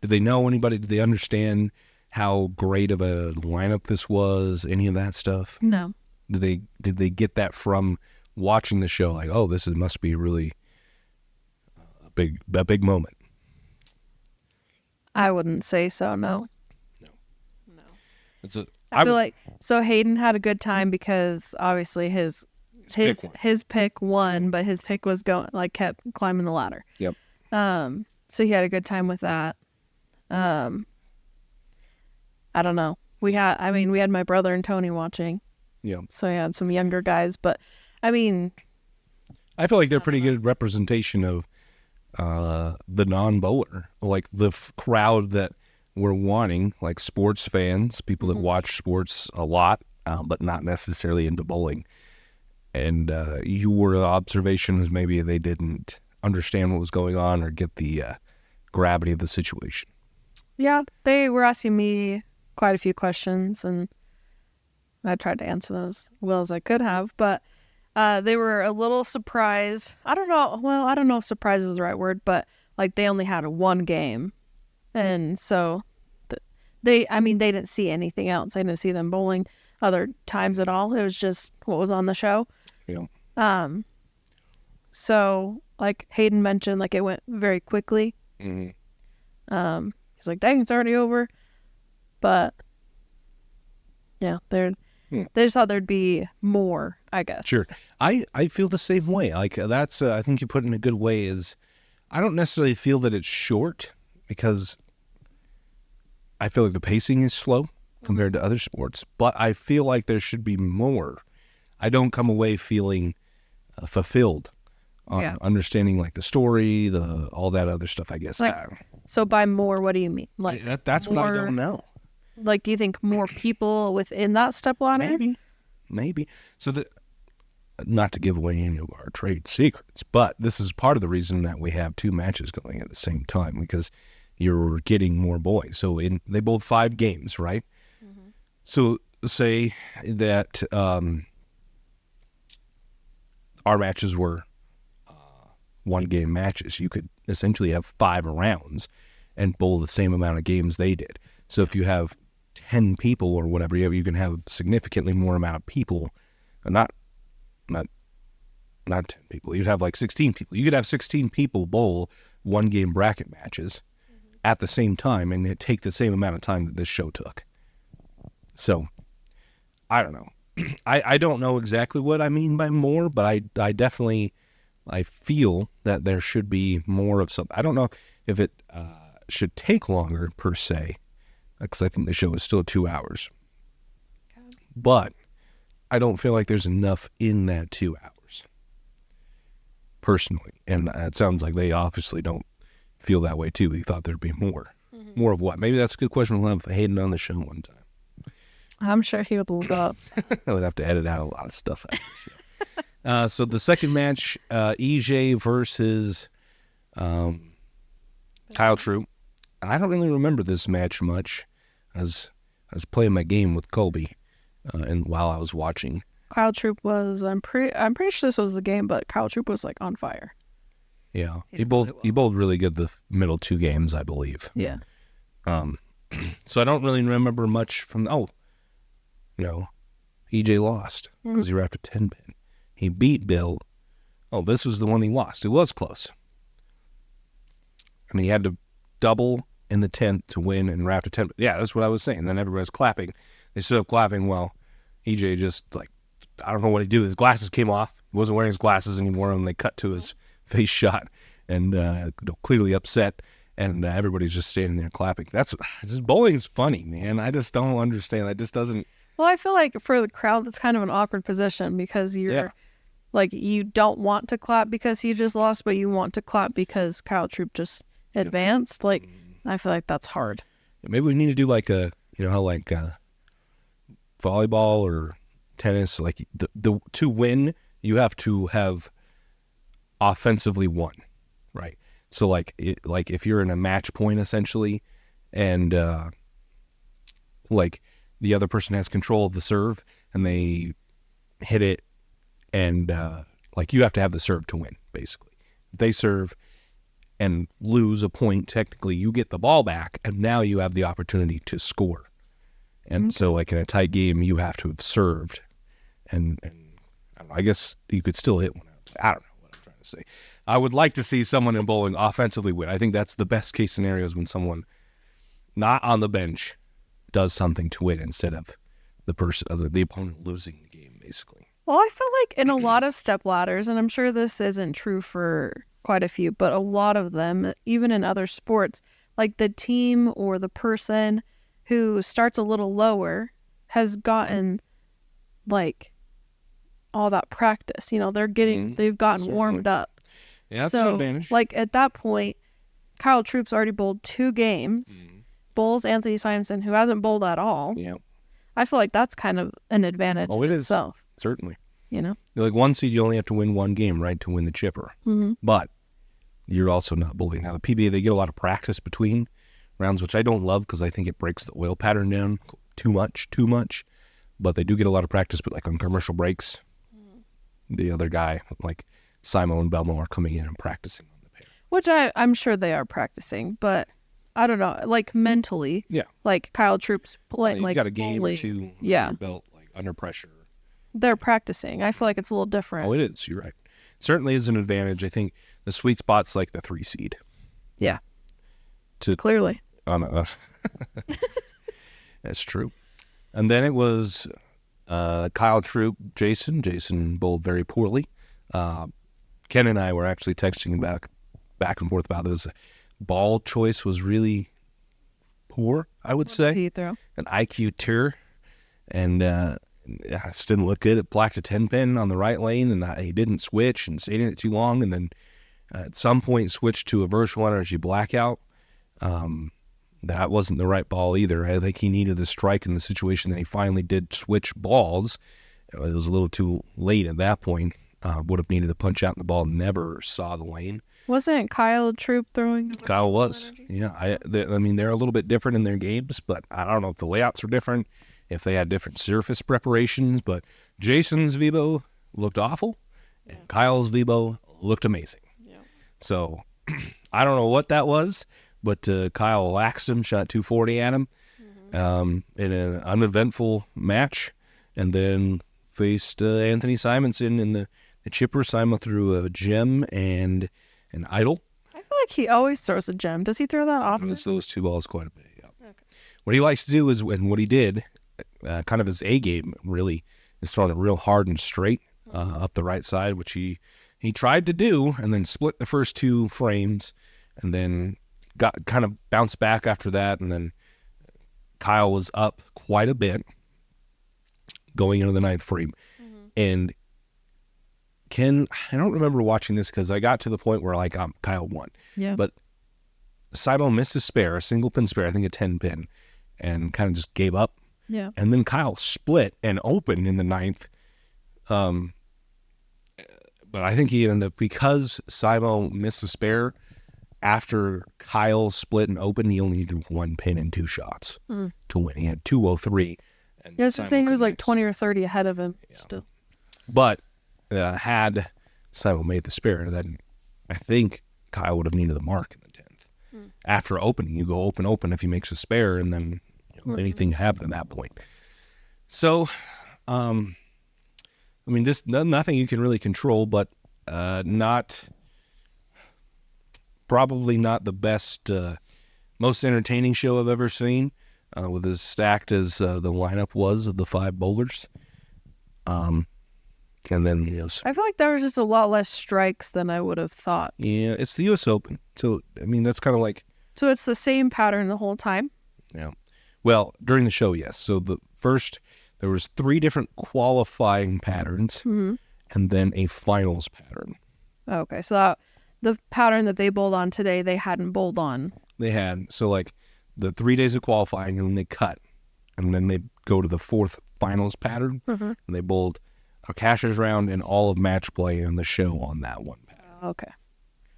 they know anybody? Did they understand how great of a lineup this was? Any of that stuff? No. Did they get that from watching the show? Like, oh, must be really a big moment. I wouldn't say so. No. I feel like so Hayden had a good time because obviously his pick won, but his pick was kept climbing the ladder. Yep. So he had a good time with that. I don't know. We had my brother and Tony watching. Yeah. So he had some younger guys, but I mean, I feel like they're pretty good representation of the non-bowler, like the crowd that we're wanting, like sports fans, people that watch sports a lot, but not necessarily into bowling. And your observation was maybe they didn't understand what was going on or get the gravity of the situation. Yeah, they were asking me quite a few questions, and I tried to answer those as well as I could have, but they were a little surprised. I don't know. Well, I don't know if surprise is the right word, but like they only had one game. And so they didn't see anything else. I didn't see them bowling other times at all. It was just what was on the show. Yeah. So like Hayden mentioned, like it went very quickly. Mm-hmm. He's like, dang, it's already over. But yeah, they just thought there'd be more, I guess. Sure. I feel the same way. Like that's, I think you put it in a good way is I don't necessarily feel that it's short because I feel like the pacing is slow compared to other sports, but I feel like there should be more. I don't come away feeling fulfilled on understanding like the story, all that other stuff, I guess. Like, so by more, what do you mean? Like that's what I don't know. Like, do you think more people within that step ladder? Maybe. So not to give away any of our trade secrets, but this is part of the reason that we have two matches going at the same time because you're getting more boys. So they both 5 games, right? Mm-hmm. So say that our matches were 1-game matches. You could essentially have 5 rounds and bowl the same amount of games they did. So if you have 10 people or whatever, you can have significantly more amount of people, not 10 people. You'd have like 16 people. You could have 16 people bowl 1-game bracket matches at the same time, and it take the same amount of time that this show took. So, I don't know. I don't know exactly what I mean by more, but I definitely feel that there should be more of something. I don't know if it should take longer per se, because I think the show is still 2 hours. Okay. But I don't feel like there's enough in that 2 hours, personally. And it sounds like they obviously don't feel that way too. He thought there'd be more. Mm-hmm. More of what? Maybe that's a good question. We'll have Hayden on the show one time. I'm sure he would look up. I would have to edit out a lot of stuff out of the show. So the second match, EJ versus Kyle Troop. And I don't really remember this match much. I was playing my game with Colby, and while I was watching, Kyle Troop was. I'm pretty sure this was the game, but Kyle Troop was like on fire. Yeah, he bowled really good the middle 2 games, I believe. Yeah. So I don't really remember much from. EJ lost because he wrapped a 10-pin. He beat Bill. Oh, this was the one he lost. It was close. I mean, he had to double in the 10th to win and wrapped a 10. Yeah, that's what I was saying. Then everybody's clapping. They stood up clapping. Well, EJ just I don't know what he did. His glasses came off. He wasn't wearing his glasses anymore, and they cut to his face shot and clearly upset. And everybody's just standing there clapping. Bowling's funny, man. I just don't understand. It just doesn't. Well, I feel like for the crowd, that's kind of an awkward position because you're you don't want to clap because he just lost, but you want to clap because Kyle Troop just advanced. Like, I feel like that's hard. Maybe we need to do like how volleyball or tennis, like the to win, you have to have offensively won, right? So if you're in a match point essentially, and the other person has control of the serve and they hit it, and you have to have the serve to win. Basically, they serve and lose a point, technically you get the ball back, and now you have the opportunity to score. And so, like in a tight game, you have to have served, and I don't know, I guess you could still hit one out. I don't know what I'm trying to say. I would like to see someone in bowling offensively win. I think that's the best case scenario, is when someone not on the bench does something to win instead of the opponent losing the game, basically. Well, I feel like in a lot of step ladders, and I'm sure this isn't true for quite a few, but a lot of them, even in other sports, like the team or the person who starts a little lower has gotten like all that practice. They've gotten warmed up. Yeah, that's so, an advantage. Like at that point, Kyle Troop's already bowled 2 games, bowls Anthony Simonson, who hasn't bowled at all. Yeah. I feel like that's kind of an advantage Oh, it in is. itself. Certainly. Like 1 seed, you only have to win 1 game, right, to win the chipper. Mm-hmm. But you're also not bowling. Now, the PBA, they get a lot of practice between rounds, which I don't love because I think it breaks the oil pattern down too much. But they do get a lot of practice, but like on commercial breaks, the other guy, like Simo and Belmo, are coming in and practicing on the pair. Which I'm sure they are practicing, but I don't know, like mentally. Yeah. Like Kyle Troop's playing, You like got a game or two under your belt, like under pressure. They're practicing. I feel like it's a little different. Oh, it is. You're right. Certainly is an advantage. I think the sweet spot's like the 3 seed. Yeah. To Clearly. That's true. And then it was Kyle Troop, Jason. Jason bowled very poorly. Ken and I were actually texting back and forth about this. Ball choice was really poor, I would say. What did he throw? An IQ tier. And it just didn't look good. It blacked a 10-pin on the right lane, and he didn't switch and stayed in it too long. And then at some point switched to a virtual energy blackout. That wasn't the right ball either. I think he needed the strike in the situation that he finally did switch balls. It was a little too late at that point. Would have needed to punch out, and the ball never saw the lane. Wasn't Kyle Troop throwing? Kyle was. Yeah. I mean, they're a little bit different in their games, but I don't know if the layouts are different, if they had different surface preparations. But Jason's Vibo looked awful, and Kyle's Vibo looked amazing. Yeah. So I don't know what that was, but Kyle laxed him, shot 240 at him in an uneventful match, and then faced Anthony Simonson in the chipper. Simon threw a gem and an idle. I feel like he always throws a gem. Does he throw that often? Those 2 balls quite a bit, yeah. Okay. What he likes to do is, and what he did, kind of his A game really, is throwing it real hard and straight up the right side, which he tried to do, and then split the first 2 frames, and then got kind of bounced back after that, and then Kyle was up quite a bit going into the 9th frame. And Ken, I don't remember watching this because I got to the point where like Kyle won. Yeah. But Simo missed a spare, a single pin spare, I think a 10-pin, and kind of just gave up. Yeah. And then Kyle split and opened in the 9th. But I think he ended up, because Simo missed a spare, after Kyle split and opened, he only needed 1 pin and 2 shots to win. He had 203. And yeah, I was saying he was like 20 or 30 ahead of him still. But had Simon made the spare, then I think Kyle would have needed the mark in the 10th. After opening, you go open if he makes a spare, and then anything happen at that point. So, I mean, this nothing you can really control, but probably not the best, most entertaining show I've ever seen, with as stacked as the lineup was of the 5 bowlers. And then, I feel like there was just a lot less strikes than I would have thought. Yeah, it's the U.S. Open. So, I mean, that's kind of like... So it's the same pattern the whole time? Yeah. Well, during the show, yes. So there was 3 different qualifying patterns, and then a finals pattern. Okay, so the pattern that they bowled on today, they hadn't bowled on. They had. So, like, the 3 days of qualifying, and then they cut. And then they go to the 4th finals pattern, and they bowled a cashers round and all of match play in the show on that one pattern. Okay.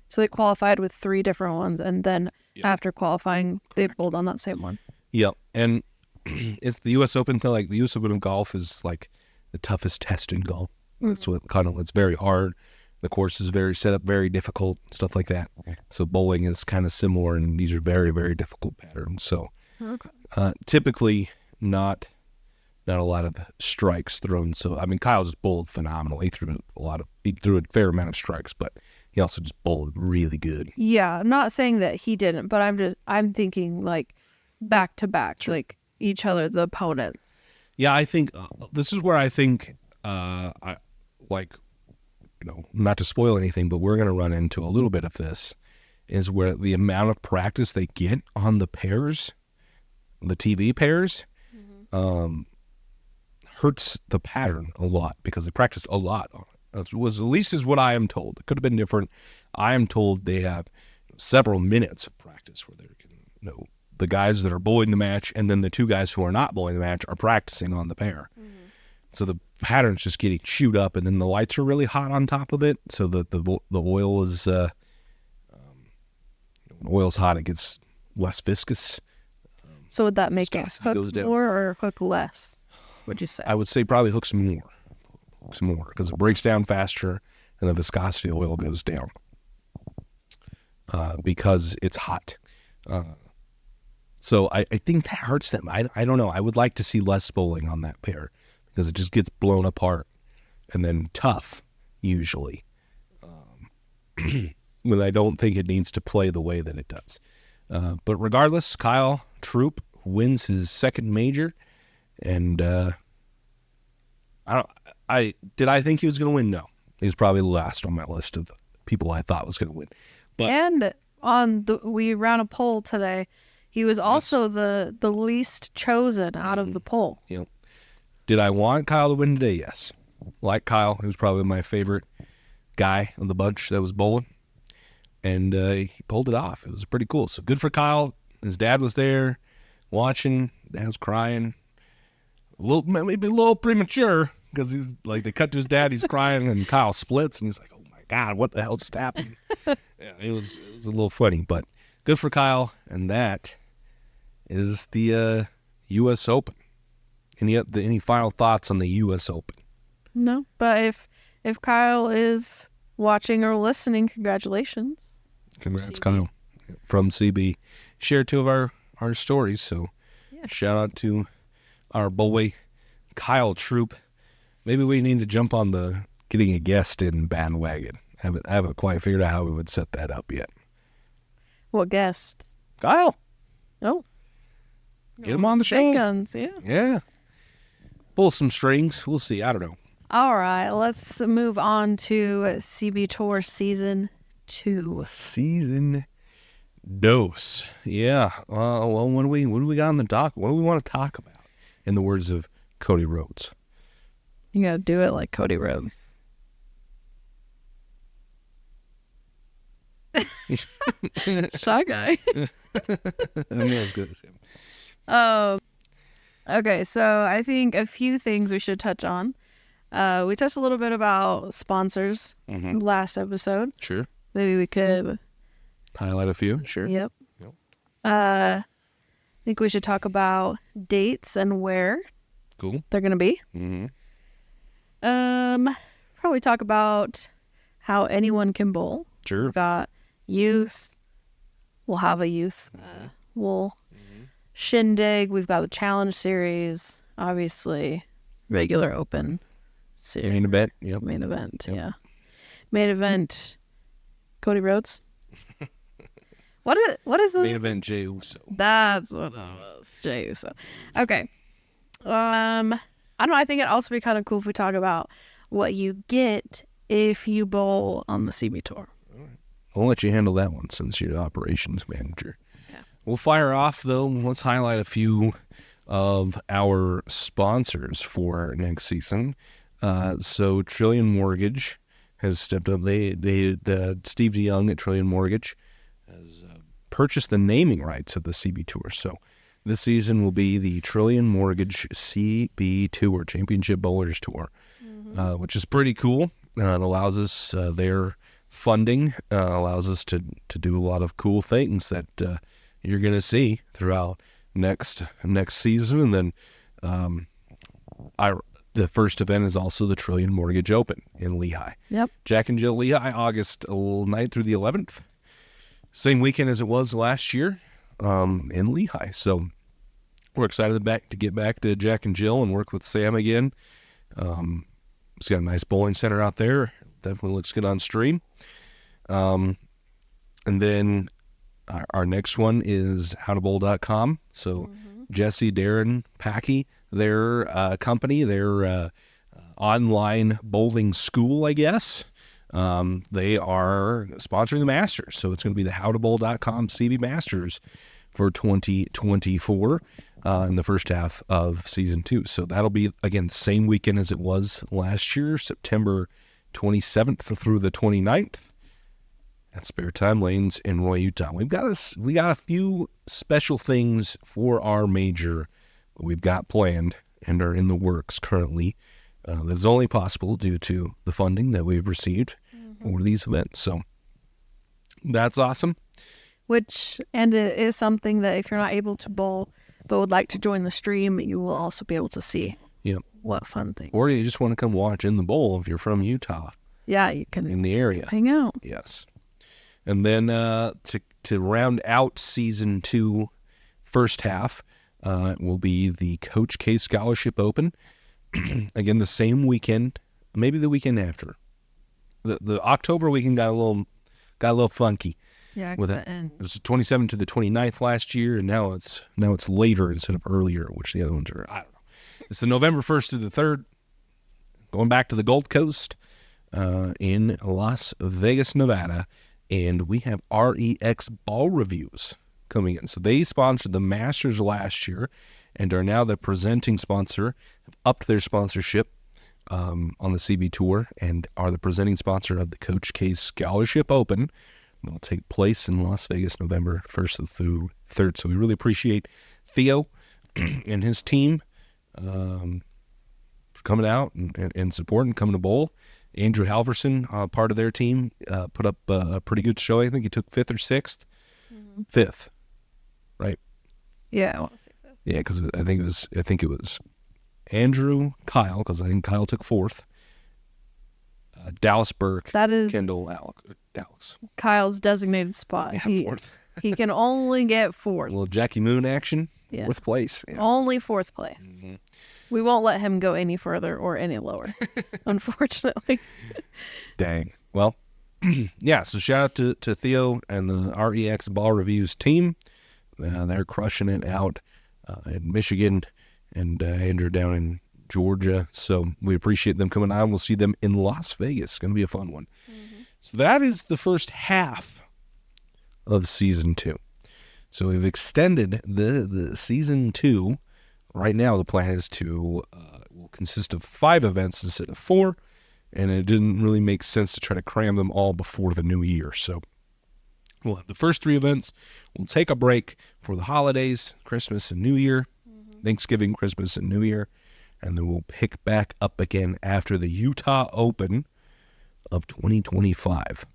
So they qualified with 3 different ones, and then after qualifying, they bowled on that same one. Yep. And it's the U.S. Open. Like, the U.S. Open of golf is like the toughest test in golf. It's what it's very hard. The course is very set up, very difficult, stuff like that. So bowling is kind of similar, and these are very, very difficult patterns. So typically not a lot of strikes thrown. So I mean, Kyle just bowled phenomenally. He threw a fair amount of strikes, but he also just bowled really good. Yeah, I'm not saying that he didn't, but I'm thinking like back to back, like each other, the opponents. Yeah, I think this is where I think not to spoil anything, but we're going to run into a little bit of this, is where the amount of practice they get on the pairs, the TV pairs, hurts the pattern a lot because they practiced a lot on it. It was at least is what I am told. It could have been different. I am told they have several minutes of practice where they can, the guys that are bowling the match and then the two guys who are not bowling the match are practicing on the pair. So the pattern's just getting chewed up, and then the lights are really hot on top of it. So the oil is when oil's hot, it gets less viscous. So would that make it Viscosity goes hook down. more or hook less? Would you say? I would say probably hooks more because it breaks down faster and the viscosity of the oil goes down because it's hot. So I think that hurts them. I don't know. I would like to see less bowling on that pair because it just gets blown apart and then tough usually. When I don't think it needs to play the way that it does. But regardless, Kyle Troop wins his second major, and did I think he was going to win? No, he was probably last on my list of people I thought was going to win. But and we ran a poll today. He was also the least chosen out of the poll. Yep. Did I want Kyle to win today? Yes. Like Kyle, he was probably my favorite guy of the bunch that was bowling. And he pulled it off. It was pretty cool. So good for Kyle. His dad was there watching. Dad was crying. Maybe a little premature because he's like, they cut to his dad. He's crying, and Kyle splits, and he's like, "Oh my God, what the hell just happened?" Yeah, it was a little funny, but good for Kyle. And that is the U.S. Open. Any final thoughts on the U.S. Open? No, but if Kyle is watching or listening, congratulations. Congrats, CB. Kyle, from CB. Share two of our stories, so shout out to our boy, Kyle Troop. Maybe we need to jump on the getting a guest in bandwagon. I haven't quite figured out how we would set that up yet. What guest? Kyle. Oh. Get him on the show. Big guns, yeah. Yeah. Pull some strings. We'll see. I don't know. All right, let's move on to CB Tour Season 2. Season dose. Yeah. Well, what do we got on the dock? What do we want to talk about? In the words of Cody Rhodes. You gotta do it like Cody Rhodes. Shy guy. I mean, as good as him. Okay, so I think a few things we should touch on. We touched a little bit about sponsors last episode. Sure. Maybe we could Highlight a few. Sure. Yep. I think we should talk about dates and where Cool. they're gonna be. Mm-hmm. Probably talk about how anyone can bowl. Sure. We've got youth. We'll have a youth. We'll shindig. We've got the challenge series. Obviously, regular open series. Main event. Yep. Main event. Yep. Yeah. Main event. Cody Rhodes. What is the Main event Jey Uso. That's what it was. Jey Uso. Okay. I don't know. I think it'd also be kind of cool if we talk about what you get if you bowl on the CB Tour. I'll let you handle that one since you're the operations manager. Yeah. We'll fire off, though. Let's highlight a few of our sponsors for next season. So Trillion Mortgage has stepped up. Steve DeYoung at Trillion Mortgage has purchased the naming rights of the CB Tour. So this season will be the Trillion Mortgage CB Tour, Championship Bowlers Tour, which is pretty cool. It allows us their funding, allows us to do a lot of cool things that you're going to see throughout next season. And then the first event is also the Trillion Mortgage Open in Lehigh. Yep. Jack and Jill Lehigh, August 9th through the 11th. Same weekend as it was last year in Lehigh. So we're excited to get back to Jack and Jill and work with Sam again. It's got a nice bowling center out there. Definitely looks good on stream. And then our next one is howtobowl.com. So Jesse, Darren, Packy, their company, their online bowling school, I guess. They are sponsoring the Masters. So it's going to be the howtobowl.com CB Masters for 2024 in the first half of season 2. So that'll be, again, the same weekend as it was last year, September 27th through the 29th. At Spare Time Lanes in Roy, Utah. We got a few special things for our major that we've got planned and are in the works currently. That is only possible due to the funding that we've received for these events. So that's awesome. And it is something that if you're not able to bowl but would like to join the stream, you will also be able to see. Yep. What fun things. Or you just want to come watch in the bowl if you're from Utah. Yeah, you can in the area hang out. Yes. And then to round out season 2 first half will be the Coach K Scholarship Open. Again, the same weekend, maybe the weekend after. The October weekend got a little funky. Yeah, with it. It was the 27th to the 29th last year, and now it's later instead of earlier, which the other ones are. I don't know. It's the November 1st to the 3rd, going back to the Gold Coast in Las Vegas, Nevada, and we have REX Ball Reviews coming in. So they sponsored the Masters last year and are now the presenting sponsor, have upped their sponsorship on the CB Tour, and are the presenting sponsor of the Coach K Scholarship Open. It'll take place in Las Vegas November 1st through 3rd. So we really appreciate Theo and his team for coming out and supporting, coming to bowl. Andrew Halverson, part of their team, put up a pretty good show. I think he took 5th or 6th. 5th, right? Yeah, I want to say 5th. Yeah, because I think it was Andrew, Kyle, because I think Kyle took 4th. Dallas Burke, Kendall, Alex. Kyle's designated spot. Yeah, 4th. He can only get 4th. A little Jackie Moon action. Yeah. 4th place. Yeah. Only 4th place. We won't let him go any further or any lower, unfortunately. Dang. Well, yeah, so shout out to Theo and the REX Ball Reviews team. They're crushing it out in Michigan and Andrew down in Georgia. So we appreciate them coming on. We'll see them in Las Vegas. It's going to be a fun one. So that is the first half of season 2. So we've extended the season 2. Right now, the plan is will consist of 5 events instead of 4, and it didn't really make sense to try to cram them all before the new year. So we'll have the first 3 events. We'll take a break for the holidays, Christmas and New Year, Thanksgiving, Christmas, and New Year, and then we'll pick back up again after the Utah Open of 2025.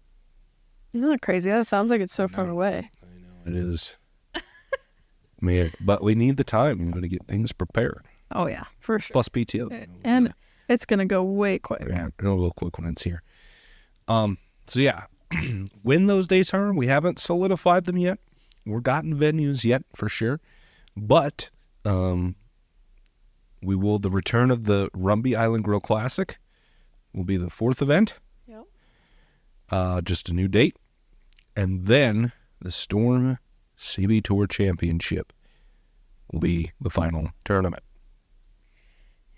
Isn't that crazy? That sounds like it's so far away. I know, it is. Man, but we need the time. I'm going to get things prepared. Oh, yeah, for sure. Plus PTO. And it's going to go way quicker. Yeah, a little quick when it's here. So, yeah, when those dates are, we haven't solidified them yet. We're gotten venues yet, for sure. But the return of the Rumby Island Grill Classic will be the 4th event. Yep. Just a new date. And then the Storm CB Tour Championship will be the final tournament.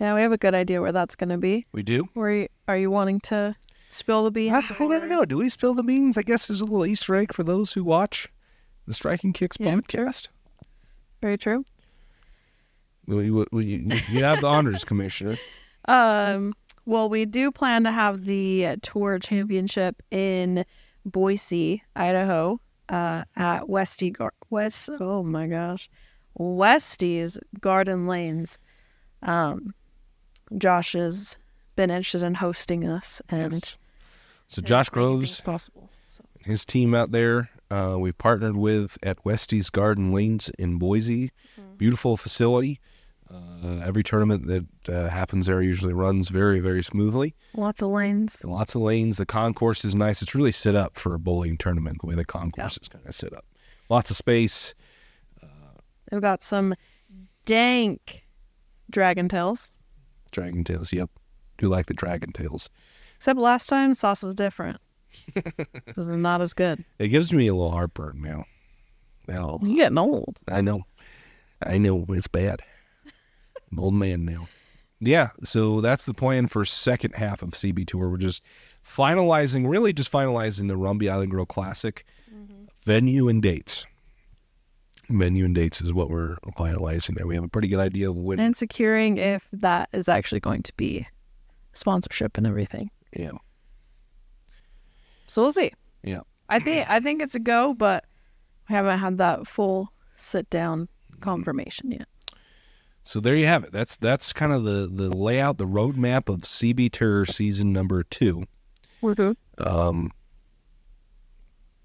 Yeah, we have a good idea where that's going to be. We do? Are you wanting to spill the beans? I don't know. Do we spill the beans? I guess there's a little Easter egg for those who watch the Striking Kicks podcast. Very true. You have the honors, Commissioner. Well, we do plan to have the tour championship in Boise, Idaho, at Westy's Garden Lanes. Josh has been interested in hosting us, and yes. So Josh Groves, his team out there, we've partnered with at Westy's Garden Lanes in Boise. Beautiful facility. Every tournament that happens there usually runs very, very smoothly. Lots of lanes. Lots of lanes. The concourse is nice. It's really set up for a bowling tournament, the way the concourse is kind of set up. Lots of space. They've got some dank dragon tails. Dragon tails, yep. Do like the dragon tails. Except last time, sauce was different. It was not as good. It gives me a little heartburn now. Well, You're getting old. I know. It's bad. I'm an old man now. Yeah, so that's the plan for second half of CB Tour. We're just finalizing the Rumby Island Grill Classic venue and dates. Venue and dates is what we're finalizing there. We have a pretty good idea of when. And securing if that is actually going to be sponsorship and everything. Yeah. So we'll see. Yeah. I think it's a go, but we haven't had that full sit down confirmation yet. So there you have it. That's kind of the layout, the roadmap of CB Tour season number 2.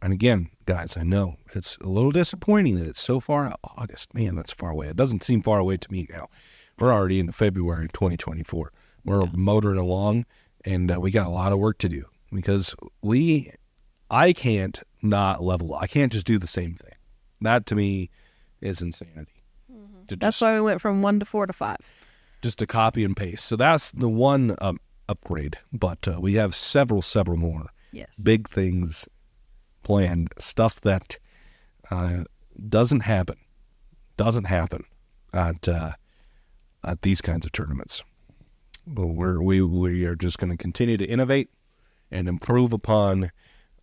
And again, guys, I know it's a little disappointing that it's so far out. August, man, that's far away. It doesn't seem far away to me now. We're already into February 2024. We're motoring along, and we got a lot of work to do because I can't not level up. I can't just do the same thing. That to me is insanity. That's why we went from 1 to 4 to 5. Just to copy and paste. So that's the one upgrade, but we have several more big things planned, stuff that doesn't happen at these kinds of tournaments. But we are just going to continue to innovate and improve upon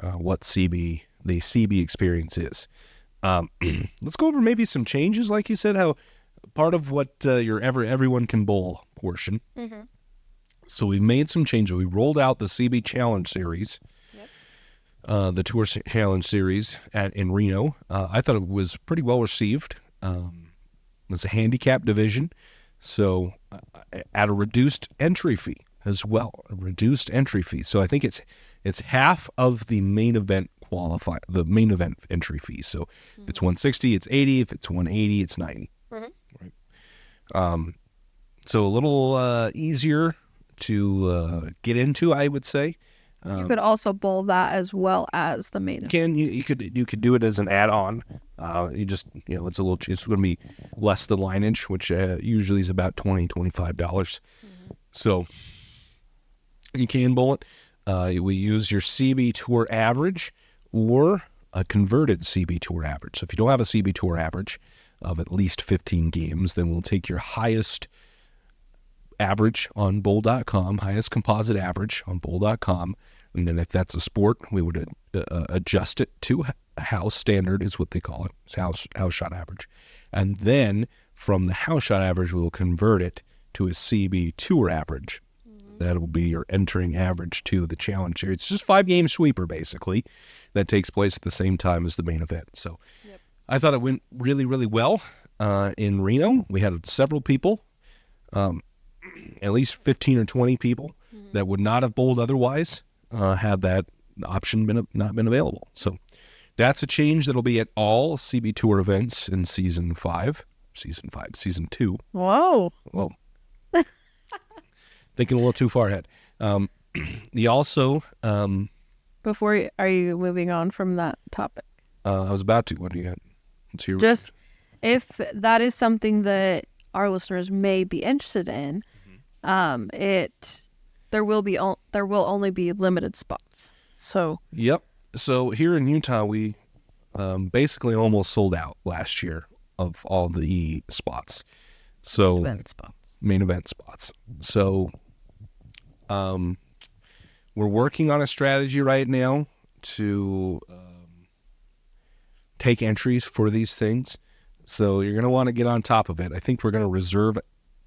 what the CB experience is. Let's go over maybe some changes, like you said, how part of what your everyone can bowl portion. So we've made some changes. We rolled out the CB Challenge Series, the Tour Challenge Series in Reno. I thought it was pretty well received. It's a handicap division, so at a reduced entry fee as well. A reduced entry fee. So I think it's half of the main event the main event entry fee. So if it's 160, it's 80. If it's 180, it's 90. Right. So a little easier to get into, I would say. You could also bowl that as well as the main event. You could do it as an add-on. You just it's going to be less the lineage, which usually is about $20-$25. So you can bowl it. We use your CB Tour average or a converted CB Tour average. So if you don't have a CB Tour average of at least 15 games, then we'll take your highest average on bowl.com, highest composite average on bowl.com, and then if that's a sport, we would adjust it to a house standard is what they call it, house shot average. And then from the house shot average, we will convert it to a CB Tour average. That will be your entering average to the challenge series. It's just 5-game sweeper, basically, that takes place at the same time as the main event. So I thought it went really, really well in Reno. We had several people, at least 15 or 20 people that would not have bowled otherwise had that option not been available. So that's a change that'll be at all CB Tour events in season 2. Whoa. Whoa. Thinking a little too far ahead. You also... are you moving on from that topic? I was about to. What do you got? Let's hear Just if that is something that our listeners may be interested in, there will only be limited spots. So yep. So here in Utah, we basically almost sold out last year of all the spots. So main event spots. So we're working on a strategy right now to take entries for these things. So you're going to want to get on top of it. I think we're going to reserve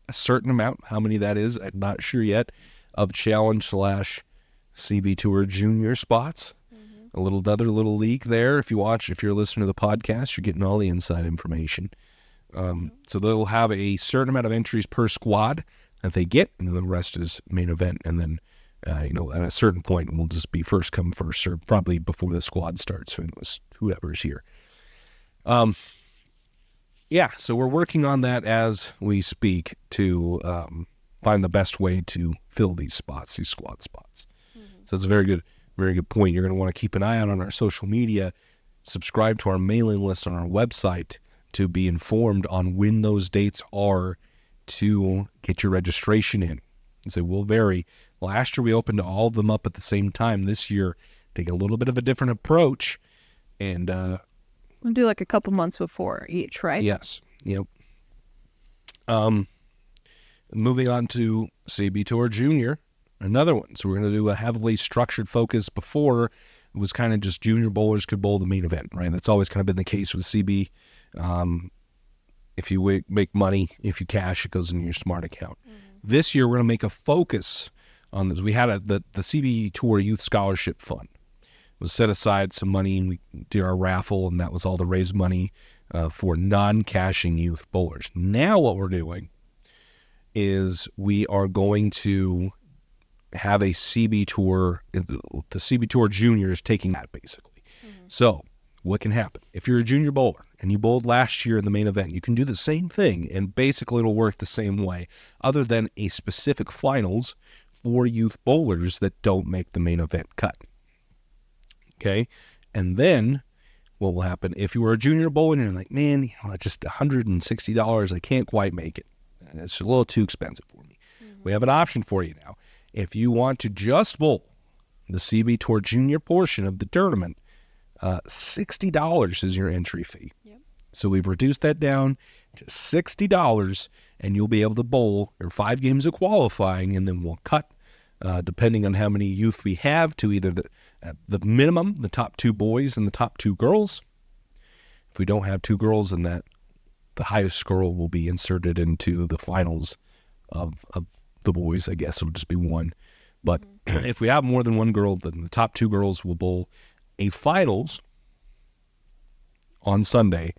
a certain amount, how many that is, I'm not sure yet, of challenge / CB Tour junior spots. Another little leak there. If you're listening to the podcast, you're getting all the inside information. So they'll have a certain amount of entries per squad that they get, and then the rest is main event. And then, at a certain point, we'll just be first come, first serve, probably before the squad starts, whoever's here. yeah, so we're working on that as we speak to find the best way to fill these spots, these squad spots. So it's a very good point. You're going to want to keep an eye out on our social media, subscribe to our mailing list on our website to be informed on when those dates are to get your registration in. And so we'll vary. Last year we opened all of them up at the same time. This year, take a little bit of a different approach, and We'll do like a couple months before each, right? yes, yep. Moving on to CB Tour Junior, another one. So we're going to do a heavily structured focus. Before, it was kind of just junior bowlers could bowl the main event, right? That's always kind of been the case with CB. If you make money, if you cash, it goes into your smart account. This year, we're going to make a focus on this. We had the CB Tour Youth Scholarship Fund. It was set aside some money, and we did our raffle, and that was all to raise money for non-cashing youth bowlers. Now what we're doing is we are going to have a CB Tour. The CB Tour Junior is taking that, basically. So what can happen? If you're a junior bowler and you bowled last year in the main event, you can do the same thing, and basically it'll work the same way, other than a specific finals for youth bowlers that don't make the main event cut. Okay? And then what will happen if you were a junior bowler and you're like, man, just $160, I can't quite make it. It's a little too expensive for me. We have an option for you now. If you want to just bowl the CB Tour Junior portion of the tournament, $60 is your entry fee. So we've reduced that down to $60, and you'll be able to bowl your 5 games of qualifying, and then we'll cut, depending on how many youth we have, to either the minimum, the top 2 boys and the top 2 girls. If we don't have 2 girls, then the highest girl will be inserted into the finals of the boys. I guess it'll just be 1. But if we have more than 1 girl, then the top 2 girls will bowl a finals on Sunday,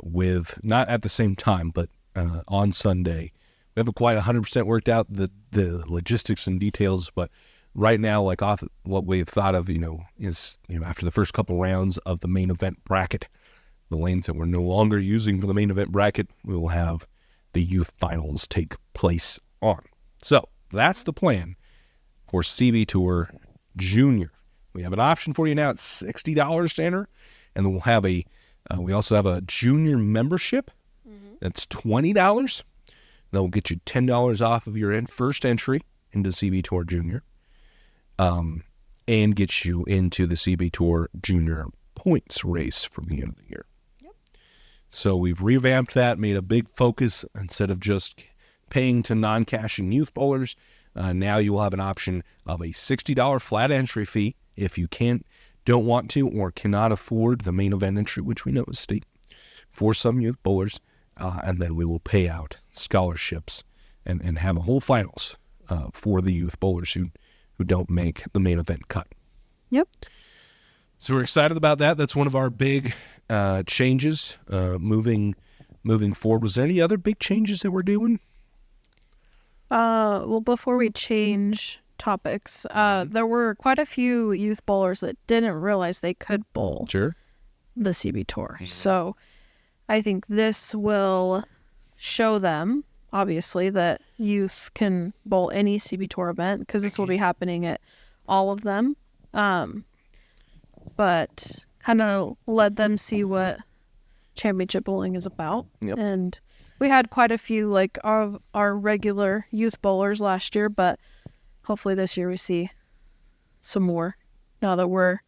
with not at the same time, but on Sunday. We haven't quite 100% worked out the logistics and details, but right now, like off what we've thought of, is after the first couple rounds of the main event bracket, the lanes that we're no longer using for the main event bracket, we will have the youth finals take place on. So that's the plan for CB Tour Junior. We have an option for you now at $60 to enter, and then we'll have we also have a junior membership. That's $20. That will get you $10 off of your first entry into CB Tour Junior, and get you into the CB Tour Junior points race from the end of the year. So we've revamped that, made a big focus instead of just paying to non-cashing youth bowlers. Now you will have an option of a $60 flat entry fee if you don't want to, or cannot afford the main event entry, which we know is steep for some youth bowlers. And then we will pay out scholarships and have a whole finals for the youth bowlers who don't make the main event cut. Yep. So we're excited about that. That's one of our big changes moving forward. Was there any other big changes that we're doing? Well, before we change topics, there were quite a few youth bowlers that didn't realize they could bowl Sure. the CB Tour. So I think this will show them, obviously, that youth can bowl any CB Tour event, because this will be happening at all of them. But kind of let them see what championship bowling is about. Yep. And we had quite a few, like our regular youth bowlers last year, but hopefully this year we see some more now that we're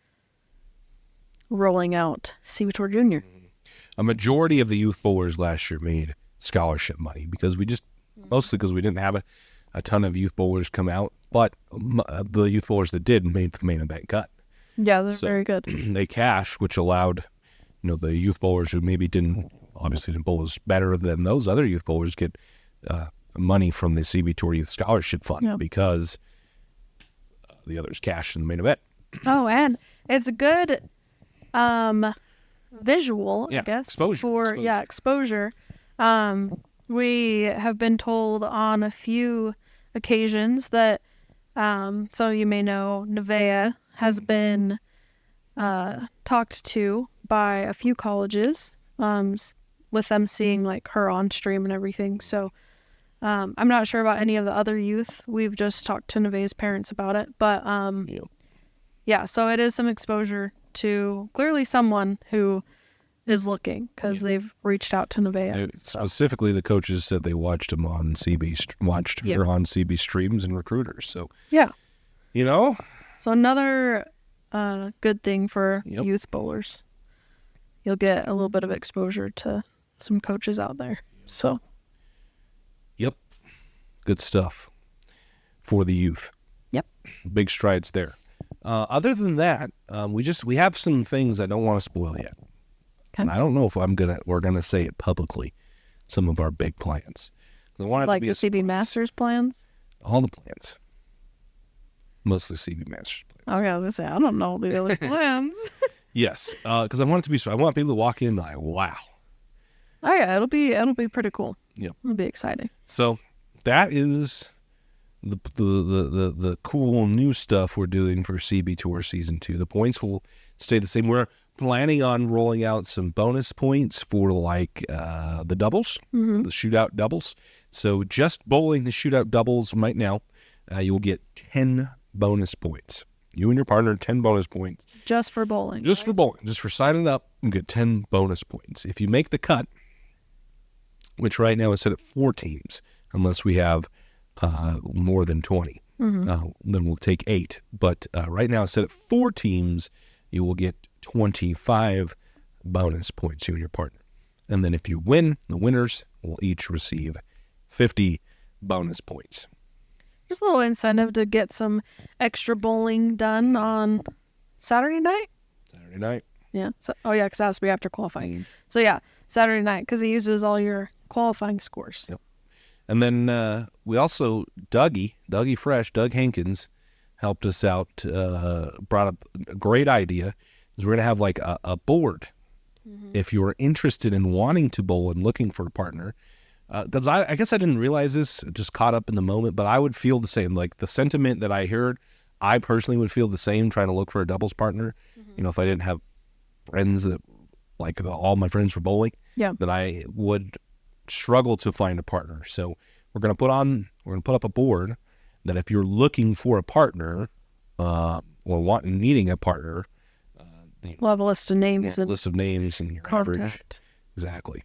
rolling out CB Tour Junior. A majority of the youth bowlers last year made scholarship money because mostly because we didn't have a ton of youth bowlers come out, but the youth bowlers that did made the main event cut. Yeah, they're very good. They cashed, which allowed, the youth bowlers who maybe didn't bowl as better than those other youth bowlers get money from the CB Tour Youth Scholarship Fund because the others cashed in the main event. Oh, and it's a good visual, I guess. Exposure. We have been told on a few occasions that, so you may know, Nevaeh has been talked to by a few colleges, with them seeing like her on stream and everything. So I'm not sure about any of the other youth. We've just talked to Nevaeh's parents about it, but yeah, so it is some exposure to clearly someone who is looking, because they've reached out to Nevaeh. So. Specifically, the coaches said they watched him on watched her on CB streams and recruiters. So yeah, So another good thing for youth bowlers. You'll get a little bit of exposure to some coaches out there. So. Yep. Good stuff for the youth. Yep. Big strides there. Other than that, we have some things I don't want to spoil yet. Okay. And I don't know if we're gonna say it publicly. Some of our big plans. I want it Like to be the CB Masters plans? all the plans. Mostly CB Masters plans. Okay, I was gonna say I don't know the other plans. Yes, because I want it to be. I want people to walk in like, wow. Oh yeah, it'll be pretty cool. Yep. It'll be exciting. So that is the cool new stuff we're doing for CB Tour Season 2. The points will stay the same. We're planning on rolling out some bonus points for like the doubles, the shootout doubles. So just bowling the shootout doubles right now, you'll get 10 bonus points. You and your partner, 10 bonus points. Just for bowling. Just for bowling. Just for signing up, you get 10 bonus points. If you make the cut, which right now is set at 4 teams, unless we have more than 20, then we'll take 8. But right now it's set at 4 teams, you will get 25 bonus points, you and your partner. And then if you win, the winners will each receive 50 bonus points. Just a little incentive to get some extra bowling done on Saturday night. Saturday night. Yeah. So, because that has to be after qualifying. So yeah, Saturday night, because it uses all your qualifying scores. Yep. And then we also, Doug Hankins, helped us out, brought up a great idea. Is we're going to have like a board. If you're interested in wanting to bowl and looking for a partner, because I guess I didn't realize this, just caught up in the moment, but I would feel the same. Like the sentiment that I heard, I personally would feel the same trying to look for a doubles partner. If I didn't have friends that, like all my friends were bowling, that I would struggle to find a partner. So we're going to put up a board that if you're looking for a partner or needing a partner, We'll have a list of names and list of names and your contact. average. Exactly.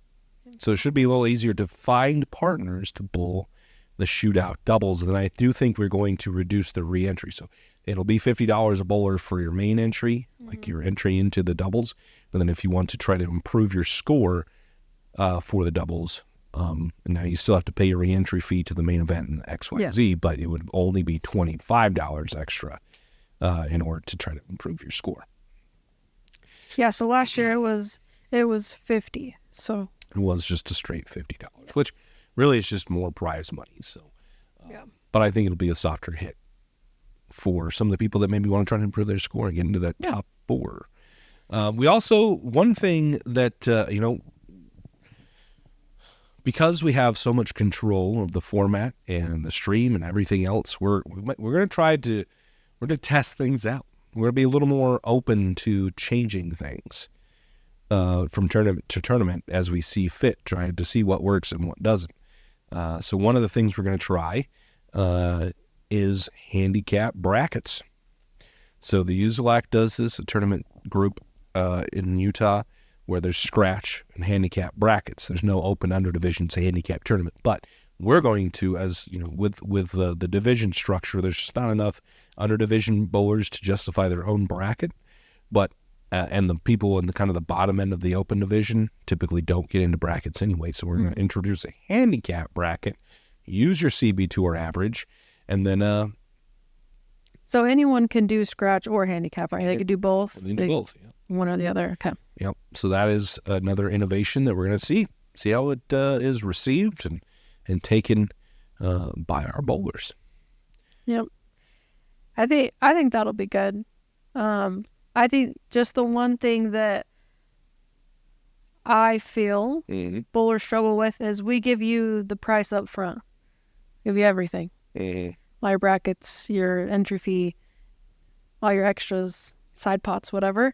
So it should be a little easier to find partners to bowl the shootout doubles. And I do think we're going to reduce the re-entry. So it'll be $50 a bowler for your main entry, like your entry into the doubles. And then if you want to try to improve your score for the doubles, and now you still have to pay your re-entry fee to the main event in XYZ, but it would only be $25 extra in order to try to improve your score. Yeah, so last year it was $50. So it was just a straight $50, which really is just more prize money. So, but I think it'll be a softer hit for some of the people that maybe want to try to improve their score and get into that top 4. We also, one thing that because we have so much control of the format and the stream and everything else, we're going to test things out. We're going to be a little more open to changing things from tournament to tournament as we see fit, trying to see what works and what doesn't. So one of the things we're going to try is handicap brackets. So the USELAC does this, a tournament group in Utah, where there's scratch and handicap brackets. There's no open under divisions handicap tournament, but we're going to, as you know, with the division structure, there's just not enough under division bowlers to justify their own bracket, but and the people in the kind of the bottom end of the open division typically don't get into brackets anyway. So we're going to introduce a handicap bracket, use your CB Tour average, and then so anyone can do scratch or handicap, right? They could do both. They can do both, one or the other. Okay. Yep. So that is another innovation that we're going to see how it is received and taken by our bowlers. Yep. I think that'll be good. I think just the one thing that I feel bowlers struggle with is we give you the price up front. Give you everything. All your brackets, your entry fee, all your extras, side pots, whatever.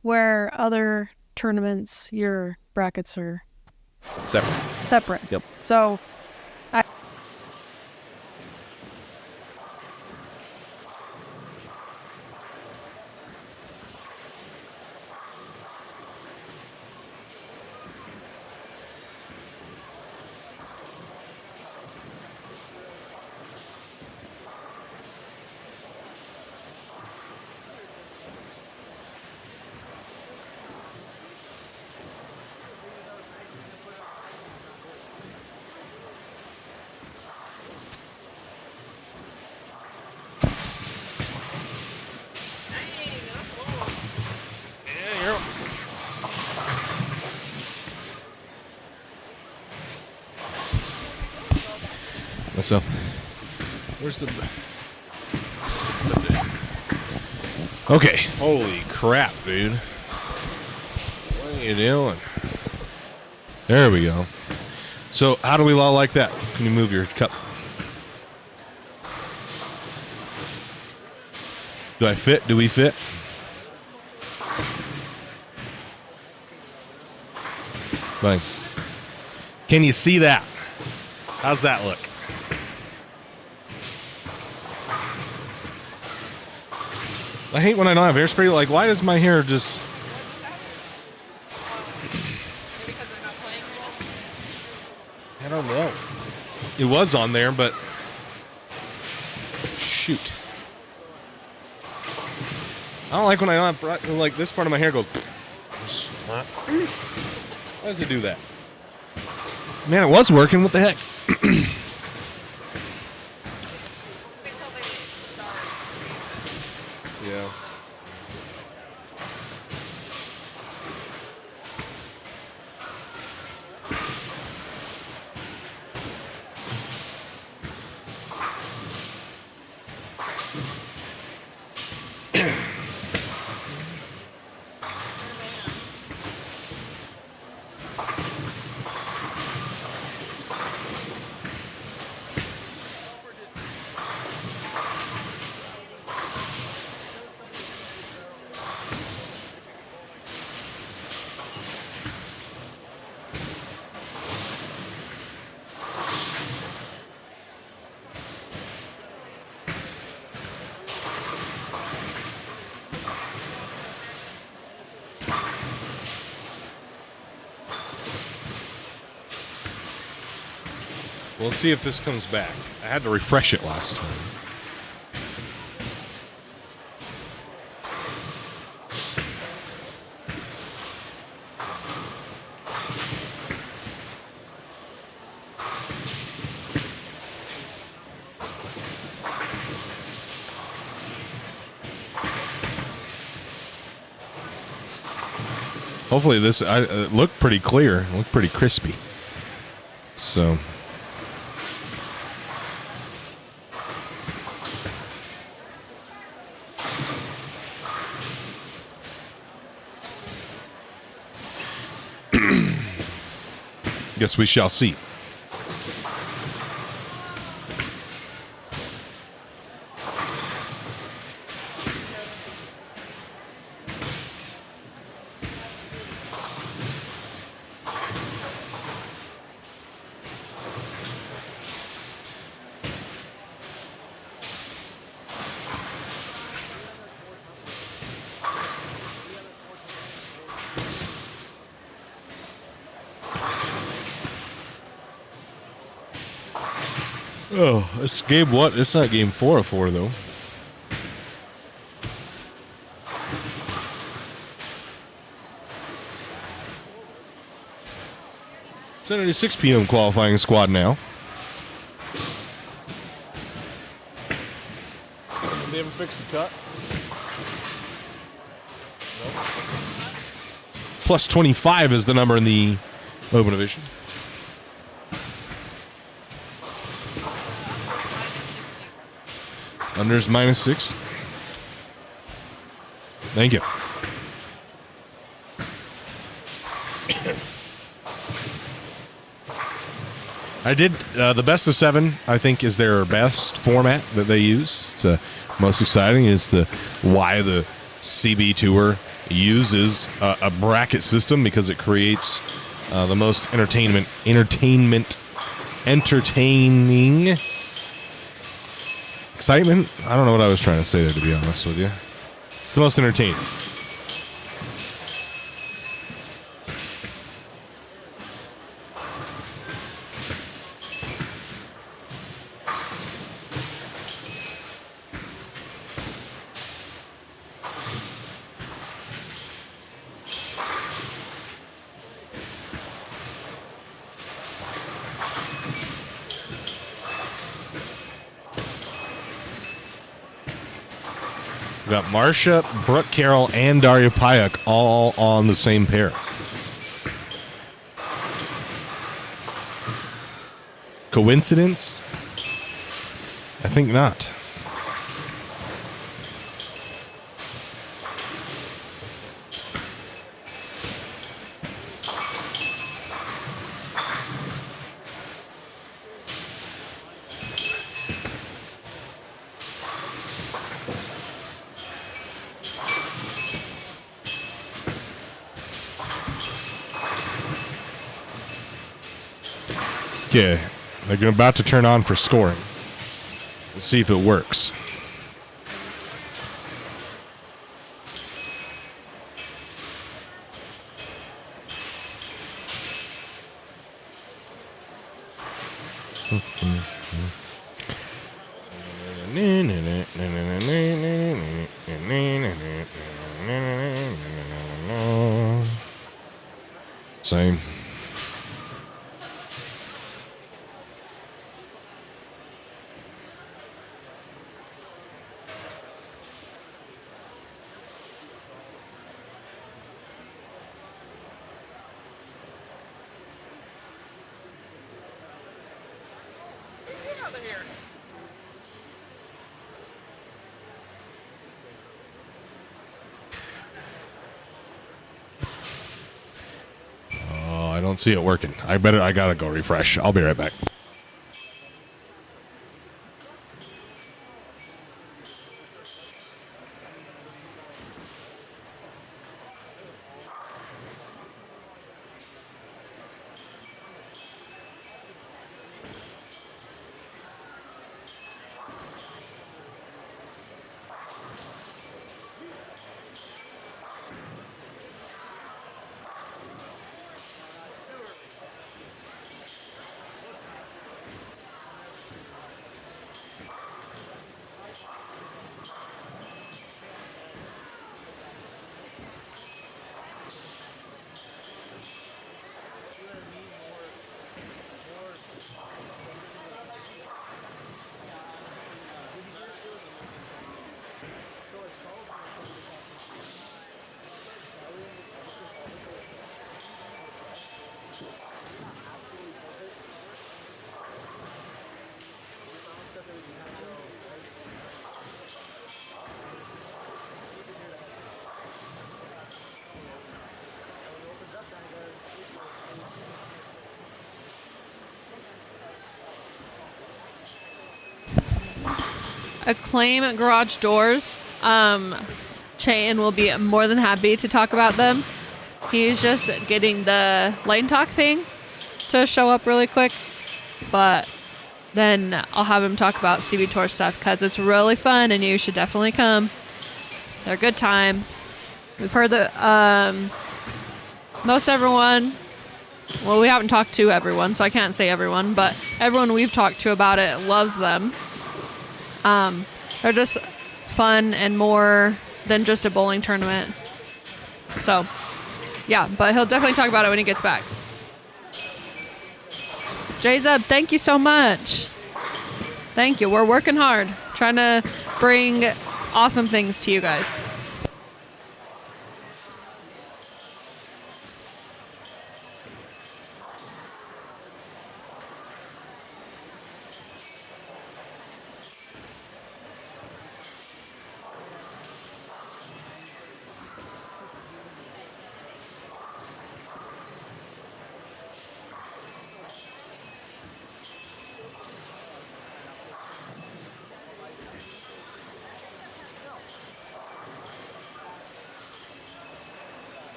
Where other tournaments, your brackets are Separate. Separate. Yep. So So, Where's the? okay. Holy crap, dude. What are you doing? There we go. So, how do we all like that? Can you move your cup? Do I fit? Do we fit? Fine. Can you see that? How's that look? I hate when I don't have hairspray. Like, why does my hair just... I don't know. It was on there, but... Shoot. I don't like when I don't have... Like, this part of my hair goes... Why does it do that? Man, it was working. What the heck? Yeah. We'll see if this comes back. I had to refresh it last time. Hopefully this it looked pretty clear. It looked pretty crispy. So... Guess we shall see. Oh, it's game what? It's not game 4 of 4 though. Saturday 6 p.m. qualifying squad now. Did they ever fix the cut? Plus 25 is the number in the Open Edition. Under's -6. Thank you. I did the best of 7. I think is their best format that they use. It's most exciting. Is the why the CB Tour uses a bracket system, because it creates the most entertaining excitement. I don't know what I was trying to say there, to be honest with you. It's the most entertaining. We got Marcia, Brooke Carroll, and Daria Payak all on the same pair. Coincidence? I think not. Okay, they're about to turn on for scoring. Let's see if it works. Same. I don't see it working. I gotta go refresh. I'll be right back. Acclaim garage doors. Chayton will be more than happy to talk about them. He's just getting the lane talk thing to show up really quick, but then I'll have him talk about CB Tour stuff because it's really fun and you should definitely come. They're a good time. We've heard that most everyone, well, we haven't talked to everyone, so I can't say everyone, but everyone we've talked to about it loves them. They're just fun and more than just a bowling tournament. So, yeah, but he'll definitely talk about it when he gets back. J-Zub, thank you so much. Thank you. We're working hard, trying to bring awesome things to you guys.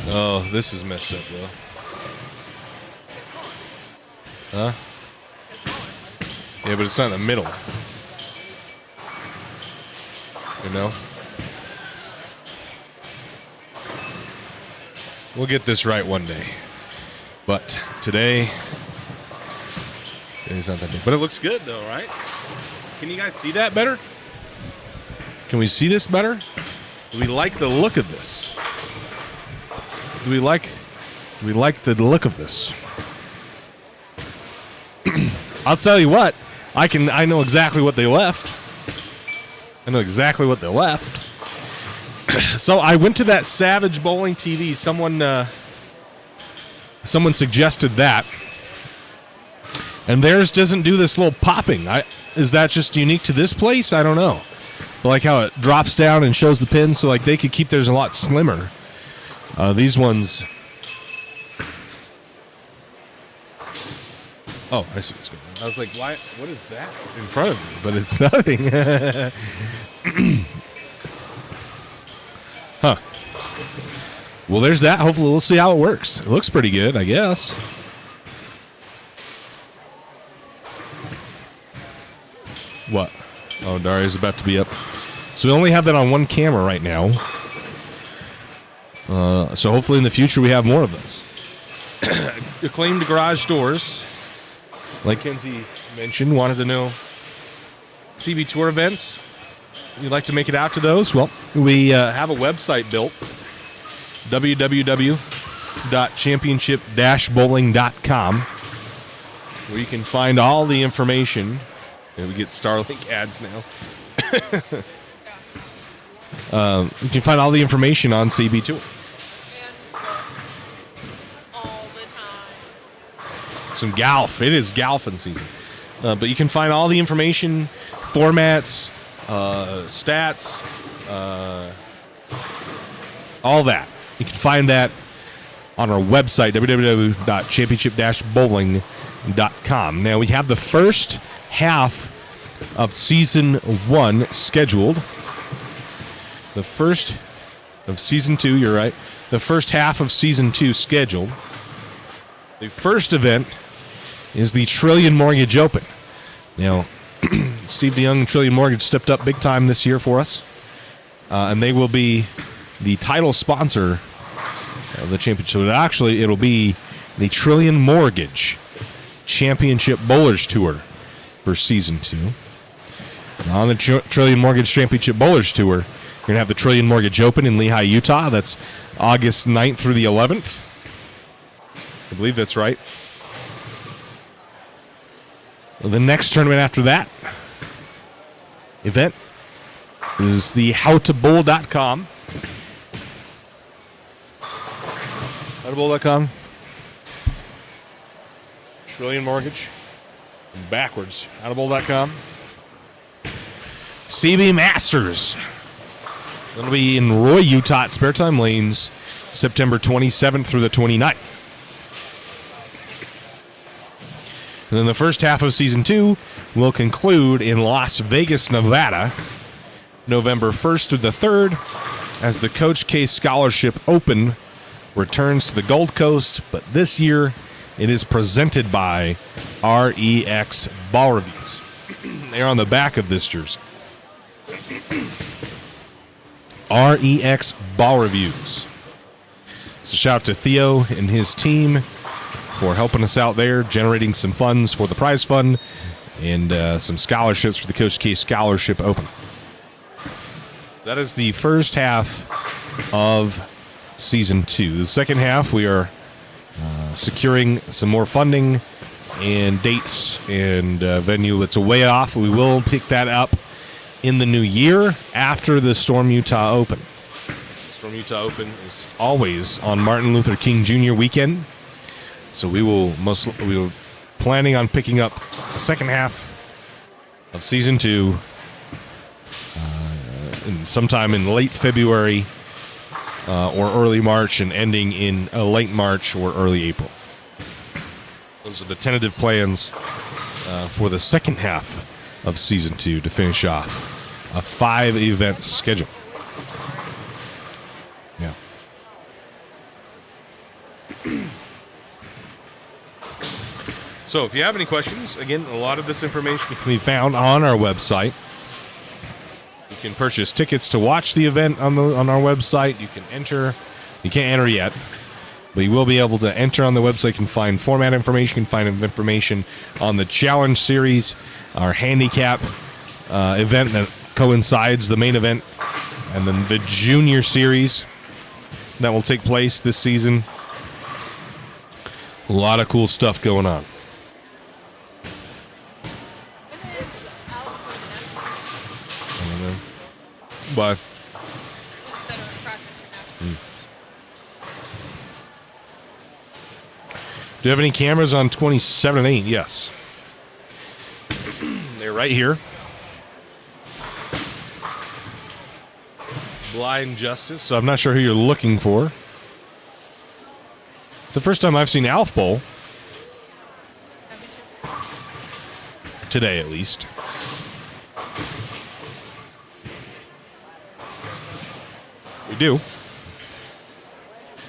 Oh, this is messed up, though. Huh? Yeah, but it's not in the middle. You know? We'll get this right one day. But today, it is not that big. But it looks good, though, right? Can you guys see that better? Can we see this better? Do we like the look of this? Do we like the look of this? I'll tell you what. I know exactly what they left. I know exactly what they left. So I went to that Savage Bowling TV. Someone suggested that. And theirs doesn't do this little popping. Is that just unique to this place? I don't know. But like how it drops down and shows the pin, so like they could keep theirs a lot slimmer. These ones. Oh, I see what's going on. I was like, why? What is that in front of me? But it's nothing. Huh. Well, there's that. Hopefully we'll see how it works. It looks pretty good, I guess. What? Oh, Daria's about to be up. So we only have that on one camera right now. So hopefully in the future we have more of those. Acclaimed garage doors. Like Kenzie mentioned, wanted to know CB Tour events. You'd like to make it out to those? Well, we have a website built. www.championship-bowling.com, where you can find all the information. And we get Starlink ads now. You can find all the information on CB Tour. All the time. Some golf. It is golfing season. But you can find all the information, formats, stats, all that. You can find that on our website, www.championship-bowling.com. Now, we have the first half of Season 1 scheduled. The first of Season 2, you're right. The first half of Season 2 scheduled. The first event is the Trillion Mortgage Open. Now, Steve DeYoung and Trillion Mortgage stepped up big time this year for us. And they will be the title sponsor of the championship. Actually, it'll be the Trillion Mortgage Championship Bowlers Tour for Season 2. On the Trillion Mortgage Championship Bowlers Tour, you're going to have the Trillion Mortgage Open in Lehigh, Utah. That's August 9th through the 11th. I believe that's right. The next tournament after that event is the howtobowl.com. Howtobowl.com. Trillion Mortgage. Backwards. Howtobowl.com. CB Masters. It'll be in Roy, Utah at Spare Time Lanes, September 27th through the 29th. And then the first half of Season 2 will conclude in Las Vegas, Nevada, November 1st through the 3rd, as the Coach K Scholarship Open returns to the Gold Coast, but this year it is presented by REX Ball Reviews. They're on the back of this jersey. REX Ball Reviews. So shout out to Theo and his team for helping us out there, generating some funds for the prize fund and some scholarships for the Coach K Scholarship Open. That is the first half of Season 2. The second half, we are securing some more funding and dates and venue. It's a way off. We will pick that up in the new year after the Storm Utah Open. Storm Utah Open is always on Martin Luther King Jr. weekend. So we were planning on picking up the second half of Season 2 sometime in late February or early March, and ending in late March or early April. Those are the tentative plans for the second half of Season 2 to finish off a 5-event schedule. Yeah. So if you have any questions, again, a lot of this information can be found on our website. You can purchase tickets to watch the event on our website. You can enter. You can't enter yet, but you will be able to enter on the website. You can find format information. You can find information on the challenge series, our handicap event that coincides the main event, and then the junior series that will take place this season. A lot of cool stuff going on. Bye. Do you have any cameras on 27 and 8? Yes. They're right here. Blind Justice. So I'm not sure who you're looking for. It's the first time I've seen Alf Bowl. Today, at least. We do.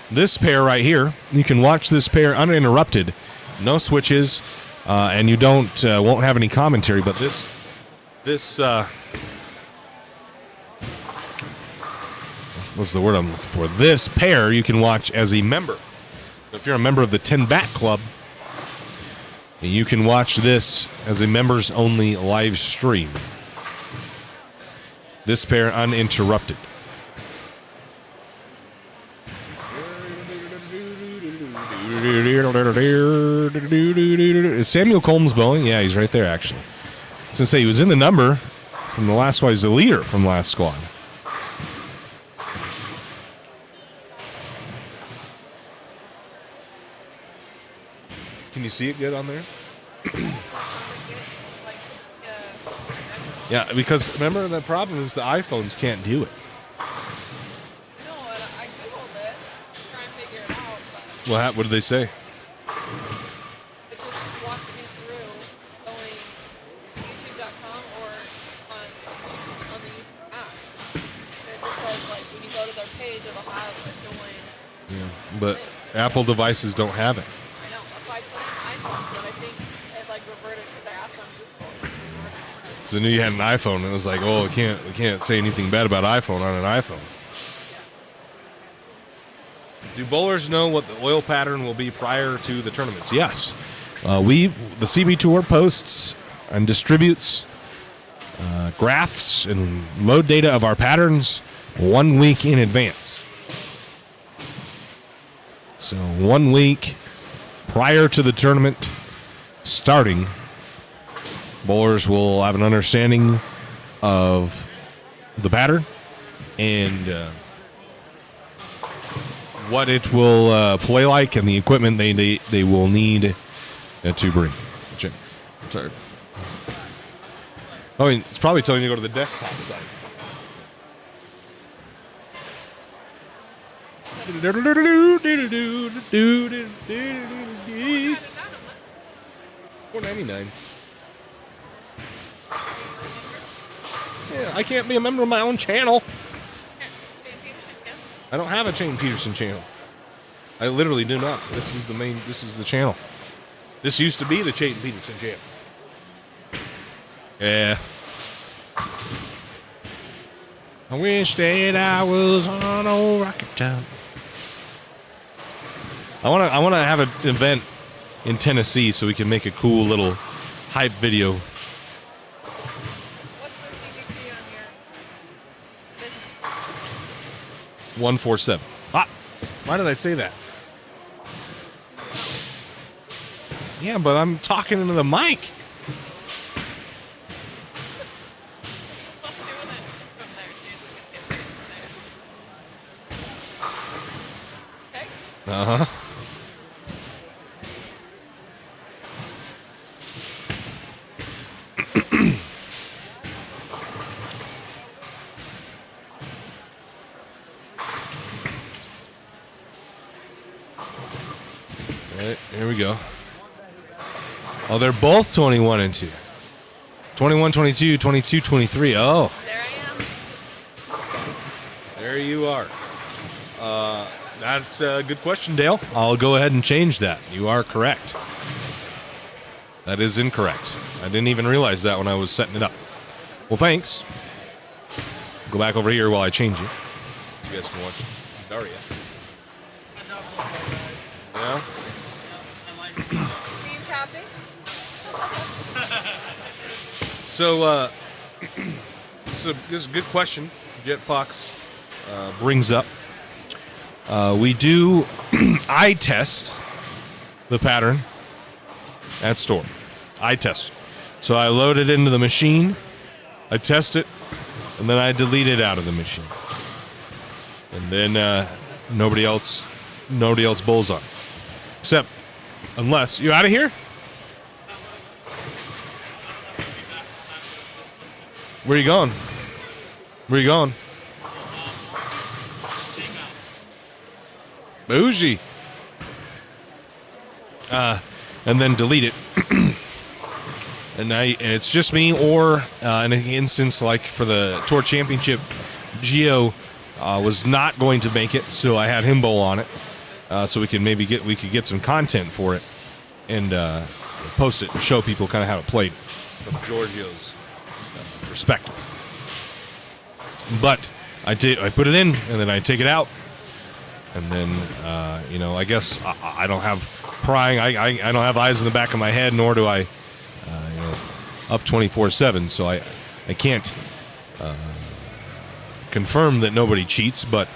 This pair right here, you can watch this pair uninterrupted, no switches, and you won't have any commentary. But this what's the word I'm looking for? This pair you can watch as a member. So if you're a member of the 10 Bat Club, you can watch this as a members only live stream. This pair uninterrupted. Is Samuel Combs bowling? Yeah, he's right there, actually. I was going to say, he was in the number from the last squad. He's the leader from last squad. Can you see it good on there? Yeah, because remember, the problem is the iPhones can't do it. What did they say? It just walks me through going youtube.com or on the YouTube app. And it just says, like, when you go to their page, it'll have a join. Yeah, but Apple devices don't have it. I know. That's why I put an iPhone, but I think it, like, reverted because I asked them to. So I knew you had an iPhone, and it was like, oh, we can't say anything bad about iPhone on an iPhone. Do bowlers know what the oil pattern will be prior to the tournaments? Yes. The CB Tour posts and distributes graphs and load data of our patterns 1 week in advance. So 1 week prior to the tournament starting, bowlers will have an understanding of the pattern and what it will play like and the equipment they will need to bring. Sorry. Oh, it's probably telling you to go to the desktop site. $4.99. Yeah, I can't be a member of my own channel. I don't have a Shane Peterson channel. I literally do not. This is the channel. This used to be the Shane Peterson channel. Yeah. I wish that I was on old Rocket Town. I want to have an event in Tennessee so we can make a cool little hype video. What's the CPC on your business? 147. Ah, why did I say that? Yeah, but I'm talking into the mic. Uh-huh. All right, here we go. Oh, they're both 21 and 2. 21, 22, 22, 23. Oh. There I am. There you are. That's a good question, Dale. I'll go ahead and change that. You are correct. That is incorrect. I didn't even realize that when I was setting it up. Well, thanks. Go back over here while I change it. You guys can watch Daria. Yeah? Steve's happy. So, this is a good question Jet Fox brings up. We do eye test the pattern at Storm. Eye test. So I load it into the machine, I test it, and then I delete it out of the machine. And then nobody else bowls on it. Except, unless, you out of here? Where you going? Where you going? Bougie. And then delete it. and it's just me, or in an instance like for the Tour Championship, Gio was not going to make it, so I had him bowl on it, so we could get some content for it and post it and show people kind of how it played from Giorgio's perspective. But I put it in, and then I take it out, and then I guess I don't have prying. I don't have eyes in the back of my head, nor do I up 24/7, so I can't confirm that nobody cheats, but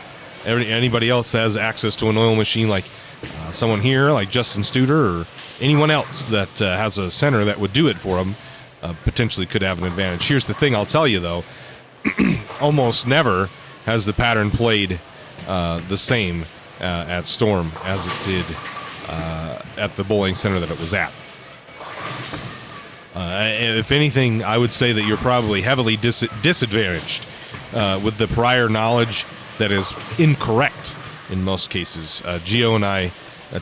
anybody else has access to an oil machine, like someone here, like Justin Studer, or anyone else that has a center that would do it for them, potentially could have an advantage. Here's the thing I'll tell you, though. Almost never has the pattern played the same at Storm as it did at the bowling center that it was at. If anything, I would say that you're probably heavily disadvantaged with the prior knowledge that is incorrect in most cases. Gio and I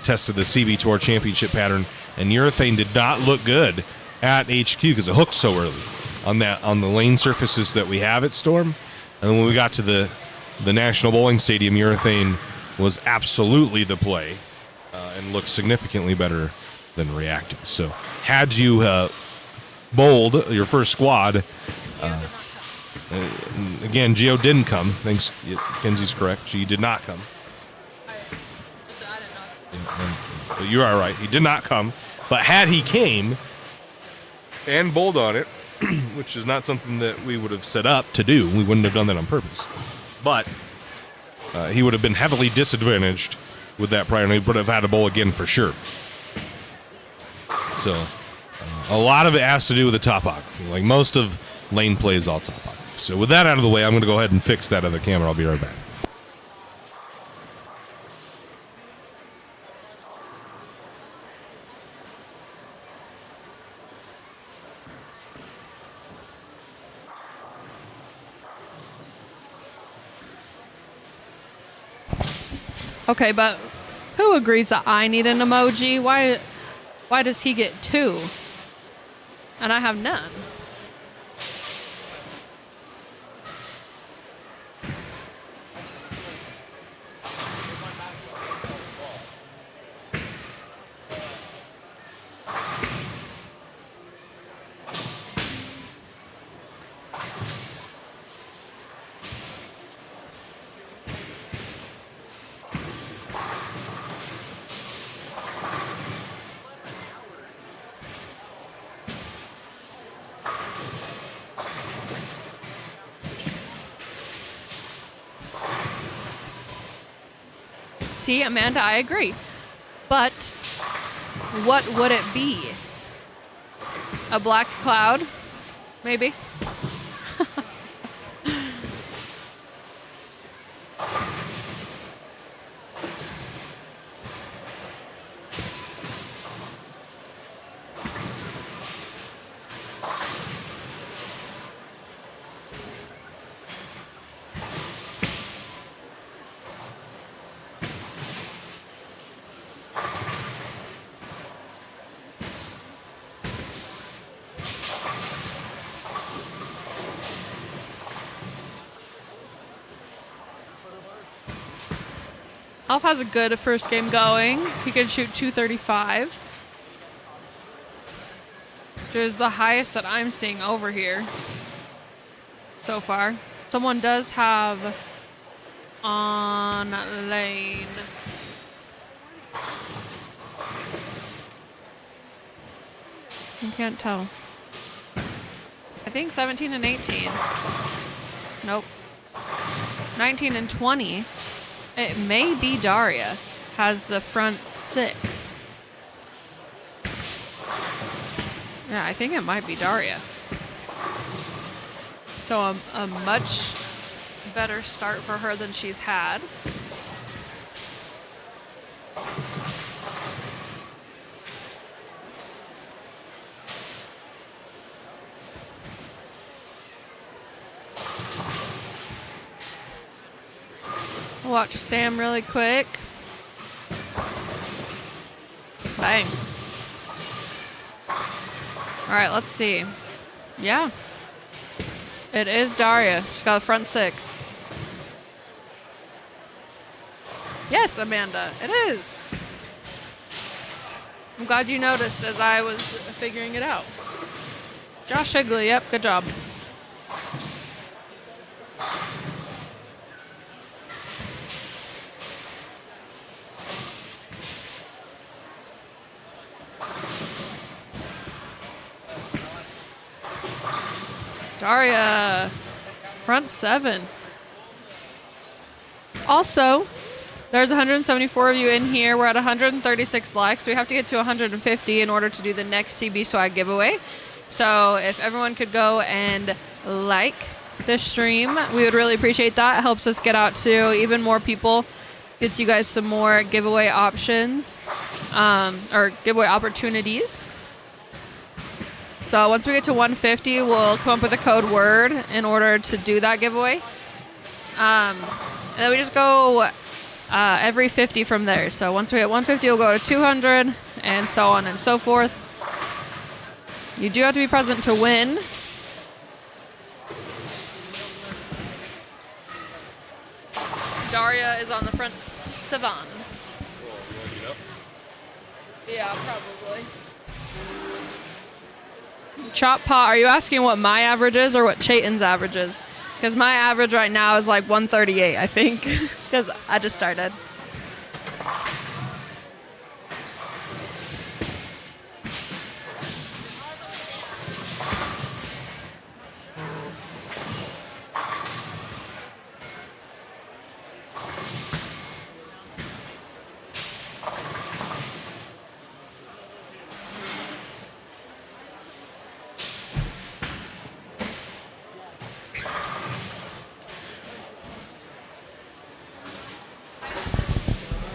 tested the CB Tour Championship pattern, and urethane did not look good at HQ because it hooked so early on the lane surfaces that we have at Storm. And then when we got to the National Bowling Stadium, urethane was absolutely the play and looked significantly better than reactive. So had you bowled your first squad, again, Gio didn't come. Thanks, Kenzie's correct. She did not come. But you are right. He did not come. But had he came and bowled on it, which is not something that we would have set up to do. We wouldn't have done that on purpose. But he would have been heavily disadvantaged with that prior, and he would have had to bowl again for sure. So a lot of it has to do with the topography. Like most of lane play is all topography. So with that out of the way, I'm going to go ahead and fix that other camera. I'll be right back. Okay, but who agrees that I need an emoji? Why does he get 2? And I have none. See, Amanda, I agree. But what would it be? A black cloud? Maybe? Alf has a good first game going. He can shoot 235, which is the highest that I'm seeing over here so far. Someone does have on lane. You can't tell. I think 17 and 18. Nope. 19 and 20. It may be Daria. Has the front 6. Yeah, I think it might be Daria. So a much better start for her than she's had. Watch Sam really quick. Bang. All right, let's see. Yeah. It is Daria. She's got a front 6. Yes, Amanda, it is. I'm glad you noticed as I was figuring it out. Josh Higley, yep, good job. Daria, front 7. Also, there's 174 of you in here. We're at 136 likes. We have to get to 150 in order to do the next CB Swag giveaway. So if everyone could go and like the stream, we would really appreciate that. It helps us get out to even more people. Gets you guys some more giveaway options, or giveaway opportunities. So once we get to 150, we'll come up with a code word in order to do that giveaway. And then we just go every 50 from there. So once we hit 150, we'll go to 200 and so on and so forth. You do have to be present to win. Daria is on the front 7. Yeah, probably. Chop Pot, are you asking what my average is or what Chayton's average is? Because my average right now is like 138, I think, because I just started.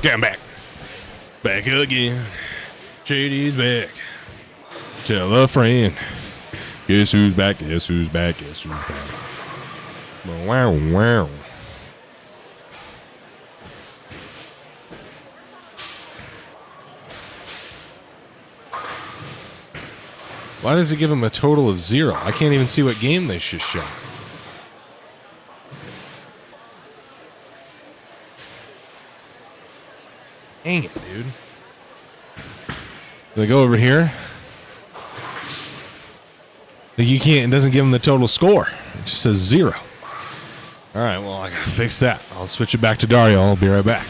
Okay, I'm back. Back again. JD's back. Tell a friend. Guess who's back? Guess who's back? Guess who's back? Wow, wow. Why does it give him a total of 0? I can't even see what game they just shot. Dang it, dude. They go over here. Like you can't, it doesn't give them the total score. It just says 0. All right, well, I gotta fix that. I'll switch it back to Dario. I'll be right back.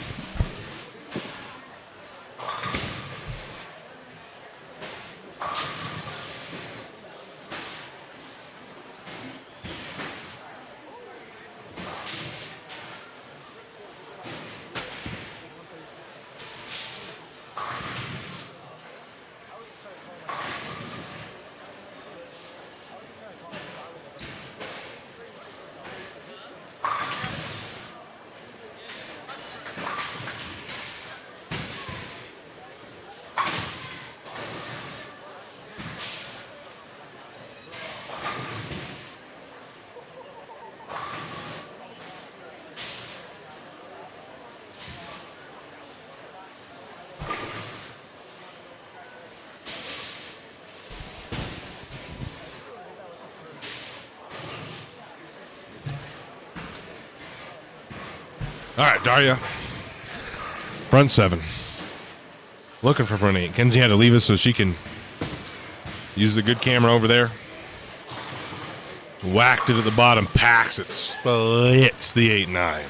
All right, Daria. Front 7. Looking for front 8. Kenzie had to leave us so she can use the good camera over there. Whacked it at the bottom. Packs it. Splits the 8-9.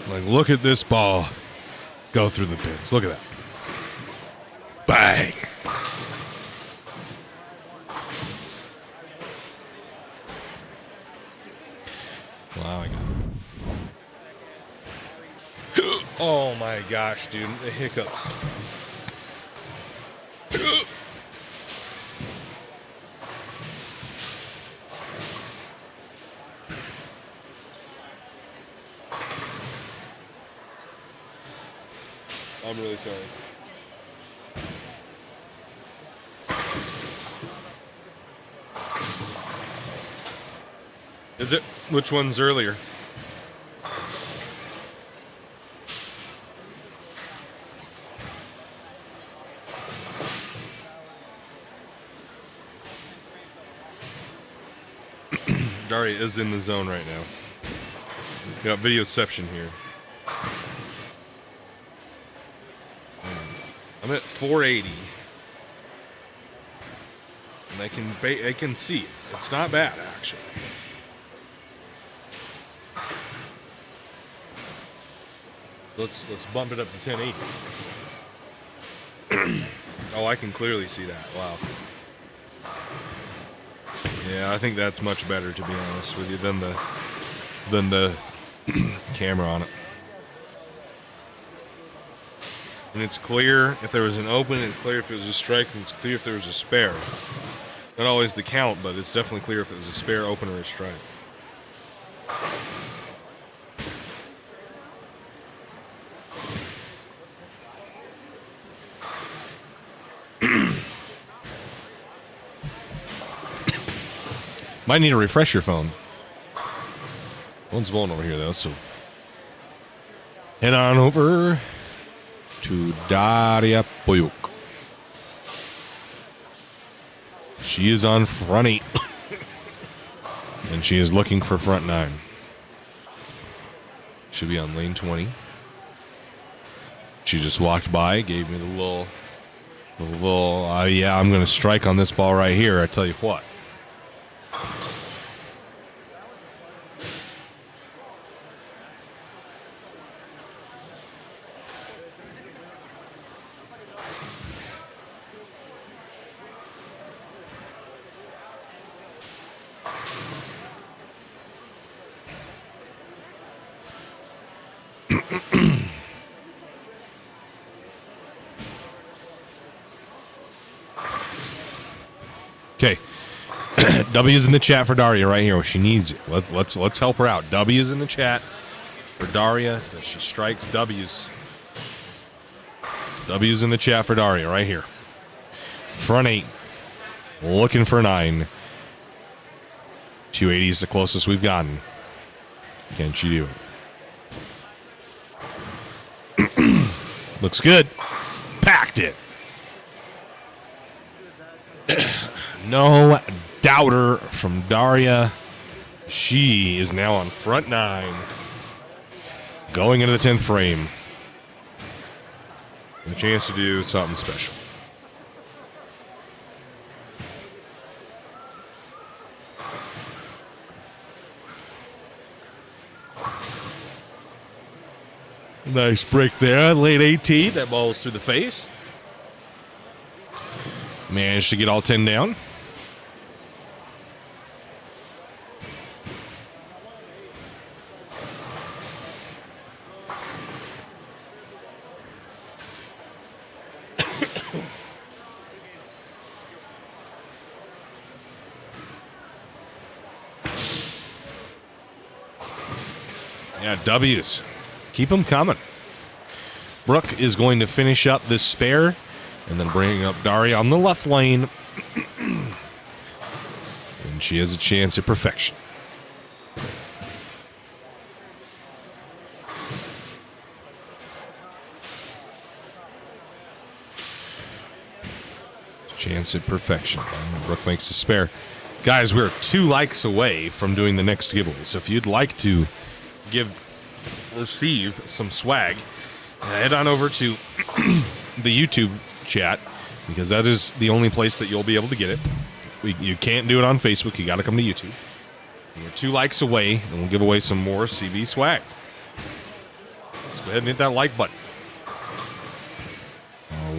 Like, look at this ball go through the pins. Look at that. Bang. Wow, I got it. Oh my gosh, dude. The hiccups. I'm really sorry. Is it? Which one's earlier? Daria is in the zone right now. We got videoception here. I'm at 480. And I can see it. It's not bad, actually. Let's bump it up to 1080. Oh, I can clearly see that. Wow. Yeah, I think that's much better, to be honest with you, than the camera on it. And it's clear if there was an open, it's clear if it was a strike, and it's clear if there was a spare. Not always the count, but it's definitely clear if it was a spare, open, or a strike. Might need to refresh your phone. One's blowing over here, though, so head on over to Daria Poyuk. She is on front 8. And she is looking for front 9. Should be on lane 20. She just walked by, gave me the little yeah, I'm going to strike on this ball right here, I tell you what. Okay. W's in the chat for Daria right here. She needs it. Let's help her out. W's in the chat for Daria. She strikes W's. W's in the chat for Daria right here. Front 8. Looking for 9. 280 is the closest we've gotten. Can she do it? Looks good. Packed it. No doubter from Daria. She is now on front 9. Going into the 10th frame. With a chance to do something special. Nice break there. Late 18. That ball was through the face. Managed to get all 10 down. Yeah, W's. Keep them coming. Brooke is going to finish up this spare and then bring up Daria on the left lane. And she has a chance at perfection. Chance at perfection. And Brooke makes the spare. Guys, we're 2 likes away from doing the next giveaway. So if you'd like to receive some swag, head on over to the YouTube chat, because that is the only place that you'll be able to get it. You can't do it on Facebook. You got to come to YouTube. We're 2 likes away, and we'll give away some more CB swag. Let's go ahead and hit that like button.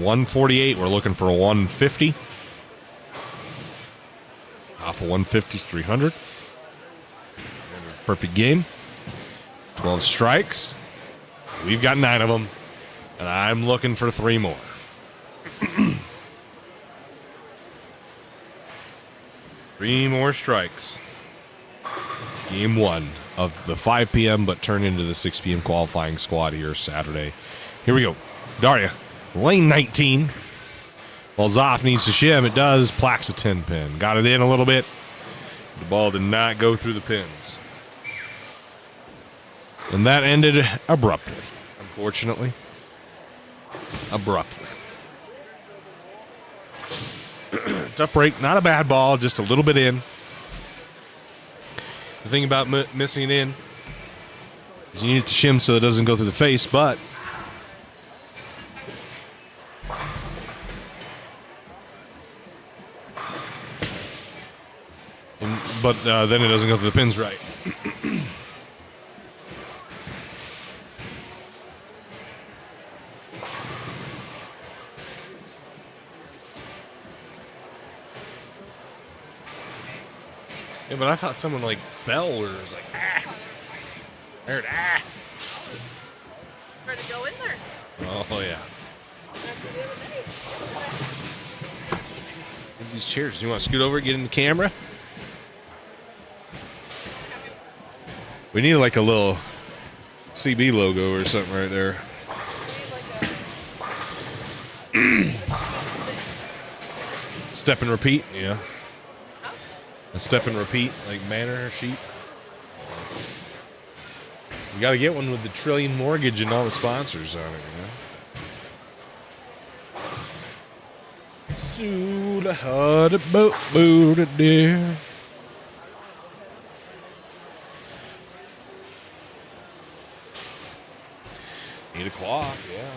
148. We're looking for a 150. Off of 150 is 300. Perfect game. 12 strikes. We've got 9 of them, and I'm looking for 3 more. 3 more strikes. Game 1 of the 5 p.m. but turn into the 6 p.m. qualifying squad here Saturday. Here we go. Daria, lane 19. Well, Zoff needs to shim. It does. Plaque's a 10 pin. Got it in a little bit. The ball did not go through the pins. And that ended abruptly, unfortunately. Abruptly. Tough break. Not a bad ball, just a little bit in. The thing about missing it in is you need it to shim so it doesn't go through the face, but then it doesn't go through the pins right. Yeah, but I thought someone like fell or was like, ah. I heard, ah. Ready to go in there. Oh, yeah. These chairs. You want to scoot over, get in the camera? We need like a little CB logo or something right there. Step and repeat, yeah. A step and repeat, like banner sheet. We got to get one with the Trillion Mortgage and all the sponsors on it, you know. Soon I had a boat dear. 8 o'clock, yeah.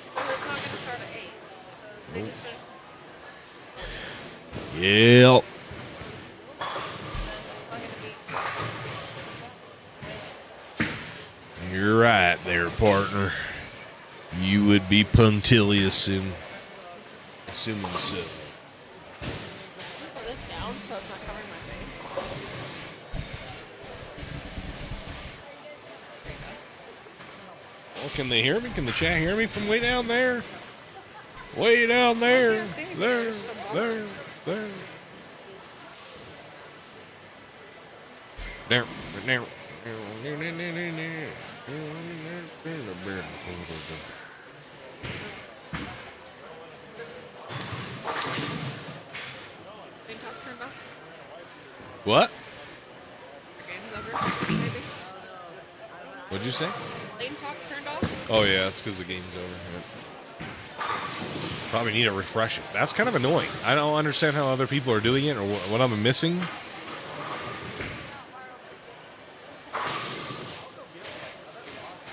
It's not going to start at 8. They just finished. Yep. You're right there, partner. You would be punctilious in assuming so. Put this down so it's not covering my face. Well, can they hear me? Can the chat hear me from way down there? Way down there. There. There. What? What'd you say? Lane talk turned off? Oh, yeah, that's because the game's over. Yeah. Probably need to refresh it. That's kind of annoying. I don't understand how other people are doing it or what I'm missing.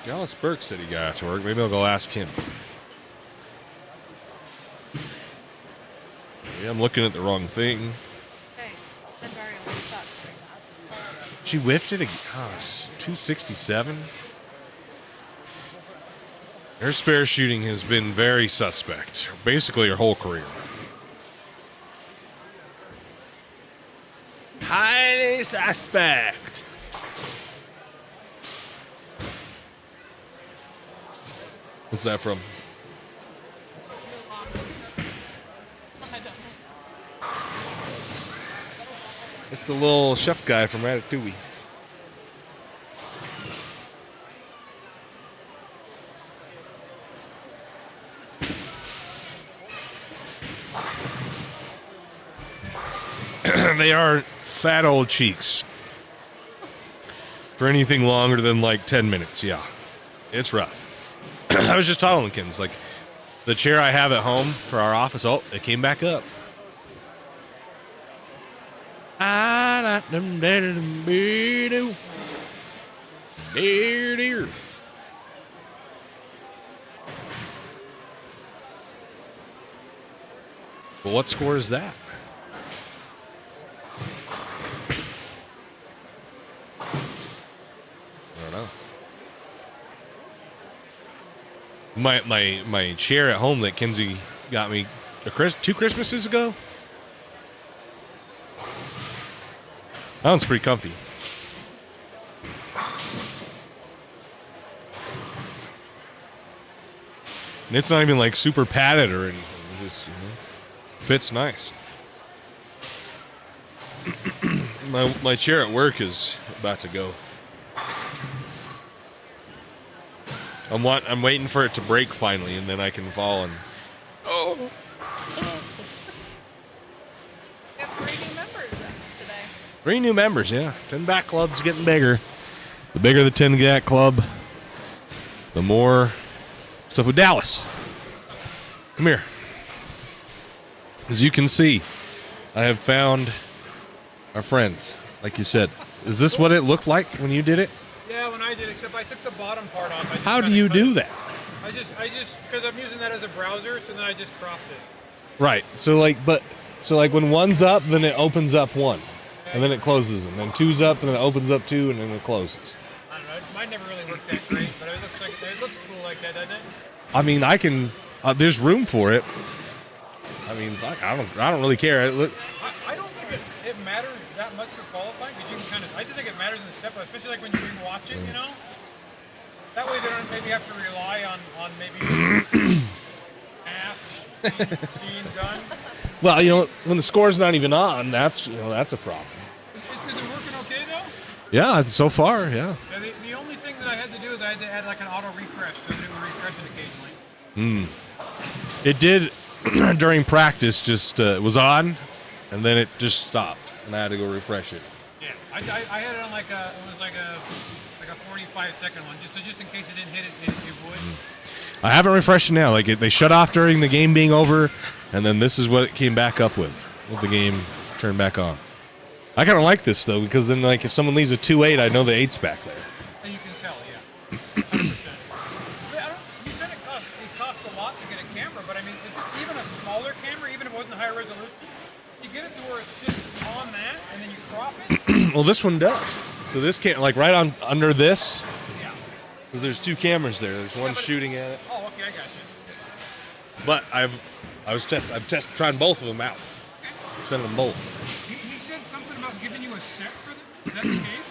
Dallas Burke said he got to work. Maybe I'll go ask him. Maybe I'm looking at the wrong thing. She whiffed it again. Oh, 267. Her spare shooting has been very suspect. Basically her whole career. Highly suspect. What's that from? It's the little chef guy from Ratatouille. They are fat old cheeks. For anything longer than like 10 minutes, yeah. It's rough. I was just telling the kids, like, the chair I have at home for our office, oh, it came back up. Dear. Well, what score is that? I don't know. My chair at home that Kinsey got me 2 Christmases ago. That one's pretty comfy. And it's not even like super padded or anything. It just fits nice. my chair at work is about to go. I'm waiting for it to break finally, and then I can fall and. Oh. We have 3 new members today. 3 new members, yeah. 10 back club's getting bigger. The bigger the 10 back club, the more stuff with Dallas. Come here. As you can see, I have found our friends, like you said. Is this what it looked like when you did it? Yeah, when I did, except I took the bottom part off. How do you do that? I just, because I'm using that as a browser, so then I just cropped it. Right. So like when one's up, then it opens up 1. And then it closes, and then 2's up, and then it opens up 2, and then it closes. I don't know. Mine never really worked that great, but it looks cool like that, doesn't it? I mean, I can. There's room for it. I mean, I don't really care. I don't think it matters that much for qualifying, because you can kind of. I just think it matters in the step, especially like when you rewatch it, you know. That way they don't maybe have to rely on maybe half being done. Well, when the score's not even on, that's a problem. Is it working okay though? Yeah, so far, yeah. The only thing that I had to do is I had to add like an auto refresh, so that it would refresh it occasionally. It did during practice. Just it was on, and then it just stopped, and I had to go refresh it. Yeah, I had it on like a 45-second one, just in case it didn't hit it would. I haven't refreshed it now. Like they shut off during the game being over, and then this is what it came back up with the game turned back on. I kind of like this though, because then like if someone leaves a 2-8, I know the 8's back there. And you can tell, yeah. 100%. You said it cost a lot to get a camera, but I mean, even a smaller camera, even if it wasn't high resolution, you get it to where it's just on that, and then you crop it. Well, this one does. So this can't like under this. Yeah. Because there's 2 cameras there. There's one shooting at it. Oh, okay, I got you. But I'm trying both of them out. Sending them both. He said something about giving you a set for this. Is that the case?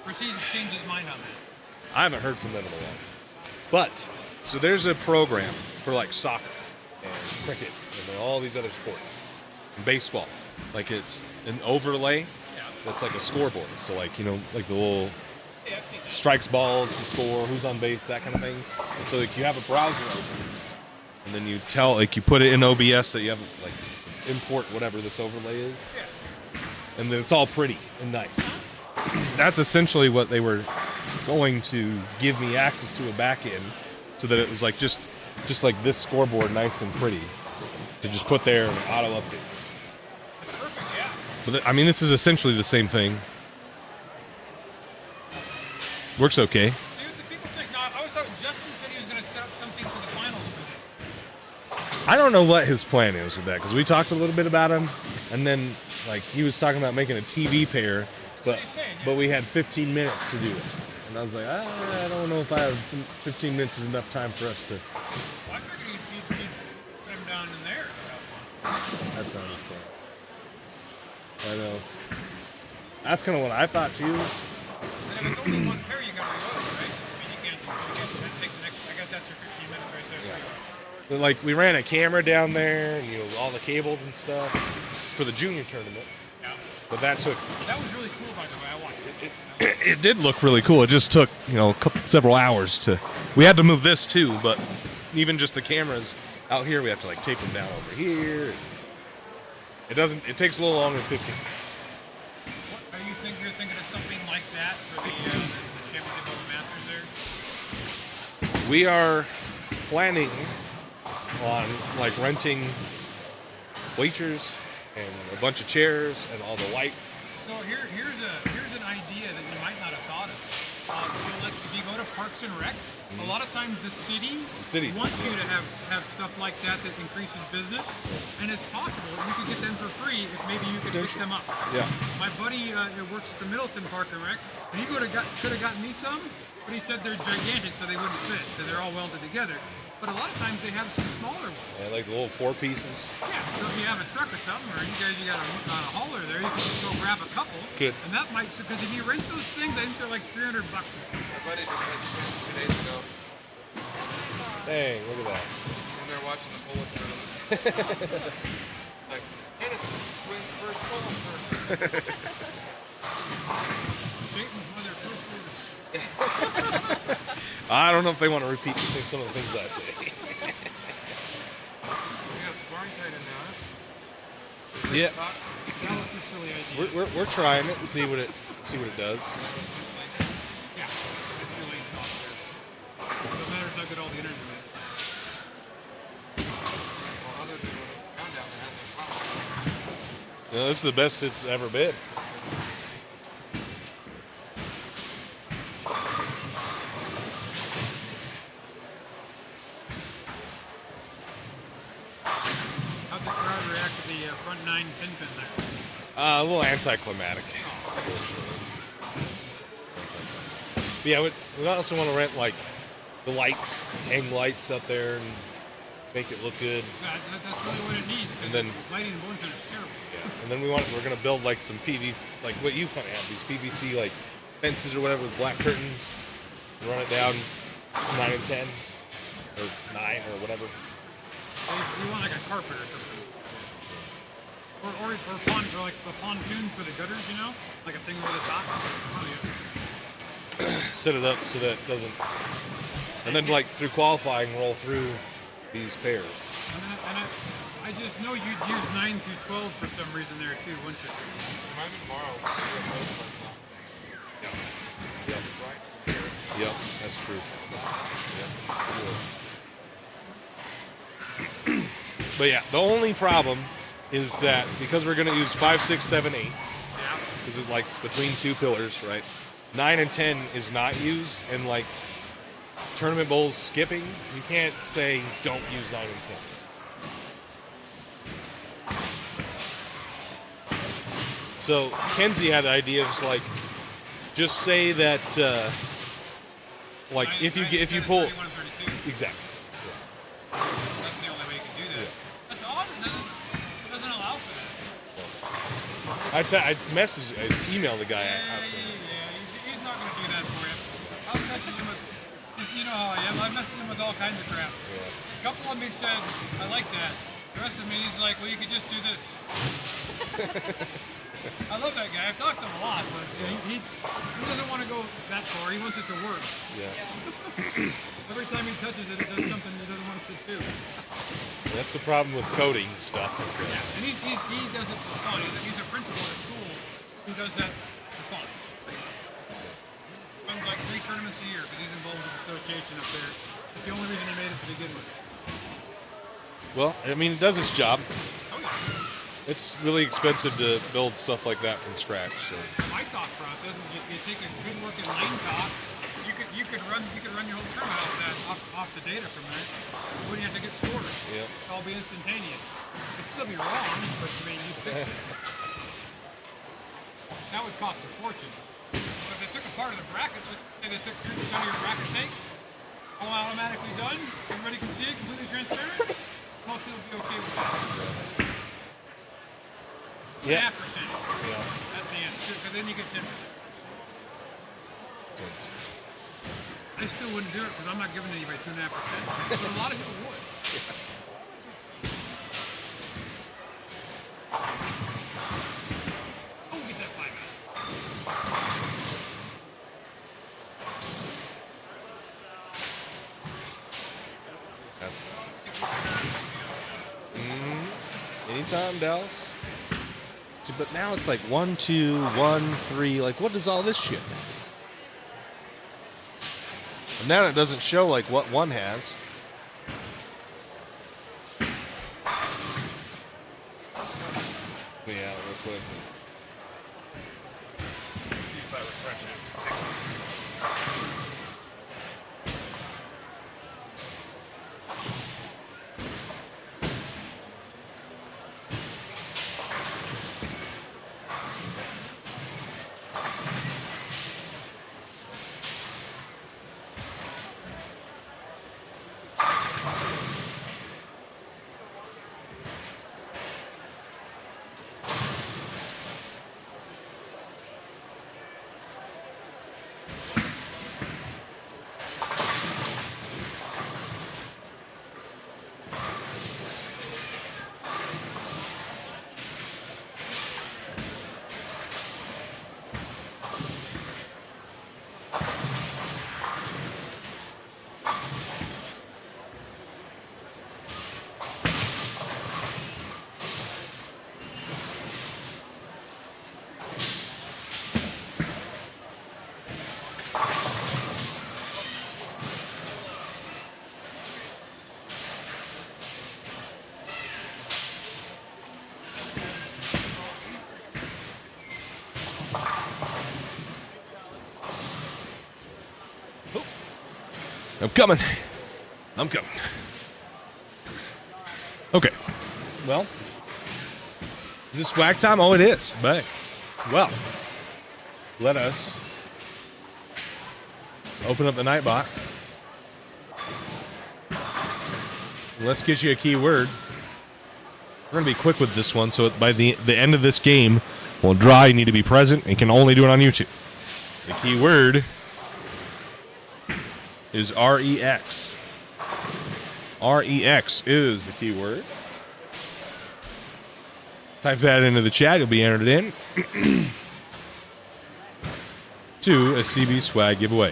Or has he changed his mind on that? I haven't heard from them in a while. But so there's a program for like soccer and cricket and all these other sports. And baseball. Like it's an overlay that's like a scoreboard. So like, like the little strikes balls, the score, who's on base, that kind of thing. And so like you have a browser open. And then you put it in OBS that you have like import whatever this overlay is. And then it's all pretty and nice. That's essentially what they were going to give me access to a back end, so that it was like just like this scoreboard, nice and pretty, to just put there and auto updates. But I mean, this is essentially the same thing. Works okay. See what the people think. No, I was talking, Justin said he was going to set up something for the finals for this. I don't know what his plan is with that, because we talked a little bit about him, and then like he was talking about making a TV pair, but we had 15 minutes to do it. And I was like, I don't know if I have 15 minutes is enough time for us to. Well, I figured he'd put him down in there. That sounds fun. I know. That's kind of what I thought too. And if it's only one pair, you got to reload, right? I mean, you can't that takes an extra, I guess that's your 15 minutes right there. Yeah. But like we ran a camera down there, and all the cables and stuff for the junior tournament. Yeah. But that was really cool, by the way. I watched it. It did look really cool. It just took several hours to. We had to move this too, but even just the cameras out here, we have to like tape them down over here. It takes a little longer than 15 minutes. You're thinking of something like that for the championship of the Masters there? We are planning on like renting bleachers and a bunch of chairs and all the lights. So here's an idea that you might not have thought of. So like if you go to Parks and Rec, a lot of times the city wants you to have stuff like that increases business, and it's possible you could get them for free if maybe you could pick them up. Yeah. My buddy works at the Middleton Park and Rec, and he could have gotten me some, but he said they're gigantic, so they wouldn't fit, because they're all welded together. But a lot of times they have some smaller ones. Yeah, like the little 4 pieces. Yeah, so if you have a truck or something, or you got a hauler there, you can just go grab a couple. Good. And that might, because if you rent those things, I think they're like $300. My buddy just had twins 2 days ago, Dang, look at that. and they're watching the polo tournament. Like, and it's twins' first polo tournament. Satan's one of their first orders. I don't know if they want to repeat some of the things I say. We got scoring tight in now, huh? Yeah, That was a silly idea. we're trying it and see what it does. Yeah, it's really tough there. No matter how good all the internet is. Well, other than when the countdown, they had the power. You know, this is the best it's ever been. How'd the crowd react to the front 9 pin there? A little anticlimactic. But yeah, we also want to rent like the lights, hang lights up there and make it look good. That's really what it needs. And then Lighting in Boynton is terrible. yeah, and then we're gonna build like some like what you kind of have, these PVC like fences or whatever with black curtains, and run it down 9 and 10 or 9 or whatever. You want like a carpet or something. Or like the pontoon for the gutters, you know? Like a thing over the top. Oh, yeah. Set it up so that it doesn't, and then like through qualifying roll through these pairs. And I just know you'd use 9 through 12 for some reason there too, wouldn't you? Remind me tomorrow. Yep, that's true. Yep. But yeah, the only problem is that because we're going to use 5, 6, 7, 8, because it like between 2 pillars, right? 9 and 10 is not used, and like tournament bowls skipping, you can't say don't use 9 and 10. So Kenzie had the idea of like, just say that, like if you pull, exactly. That's the only way you can do that. That's odd. It doesn't allow for that. I emailed the guy asking. He's not going to do that for you. I was messaging him with, you know how I am. I messaged him with all kinds of crap. A couple of me said, I like that. The rest of me, he's like, well, you could just do this. I love that guy. I've talked to him a lot, but he doesn't want to go that far. He wants it to work. Yeah. Every time he touches it, it does something he doesn't want it to do. That's the problem with coding stuff. Yeah, and he does it for fun. He's a principal at a school who does that for fun. Runs like 3 tournaments a year because he's involved with the association up there. That's the only reason he made it to begin with. Well, I mean, it does its job. Oh yeah. It's really expensive to build stuff like that from scratch. So My thought process is you take a good working line top, you could run your whole tournament off the data from there. You wouldn't have to get scores. yeah, It's all be instantaneous. It'd still be wrong, but I mean you fix it. That would cost a fortune. But if they took a part of the brackets, say they took 3% of your bracket take, all automatically done, everybody can see it, completely transparent, most people would be okay with that. yeah. 0.5%. That's the answer, because then you get 10%. I still wouldn't do it because I'm not giving anybody 2.5%. But a lot of people would. Oh, get that 5 out. That's anytime, Dallas. See, but now it's like 1, 2, 1, 3. Like, what is all this shit? And now it doesn't show like what one has. I'm coming. I'm coming. Okay. Well, is this swag time? Oh, it is. But, well, let us open up the Nightbot. Let's get you a keyword. We're going to be quick with this one, so by the end of this game, we'll draw. You need to be present and can only do it on YouTube. The keyword is REX. REX is the keyword. Type that into the chat. You'll be entered in to a CB swag giveaway.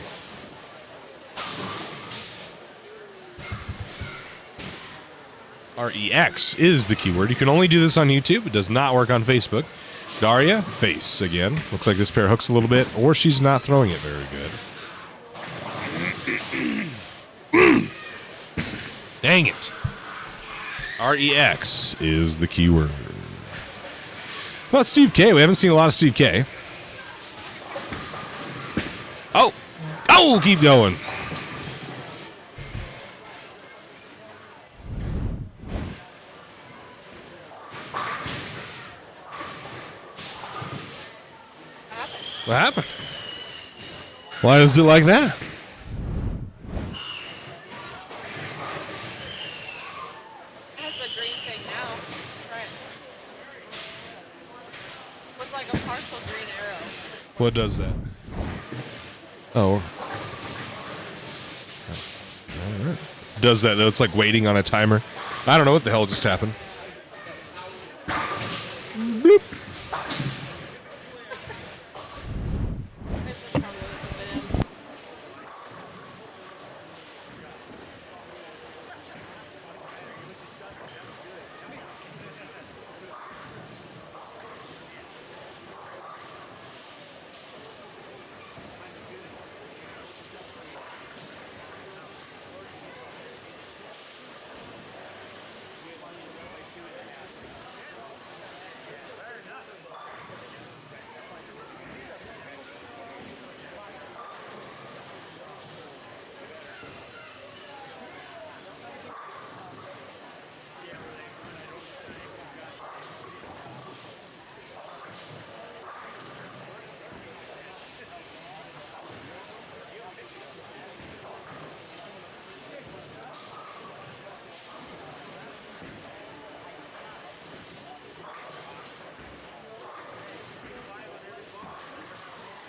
REX is the keyword. You can only do this on YouTube. It does not work on Facebook. Daria, face again. Looks like this pair hooks a little bit, or she's not throwing it very good. Dang it. REX is the keyword. Well, Steve K. We haven't seen a lot of Steve K. Oh. Oh, keep going. What happened? Why is it like that? Has the green thing now. Right. Looks like a partial green arrow. What does that? Oh. All right. Does that, though? It's like waiting on a timer. I don't know what the hell just happened. Bloop.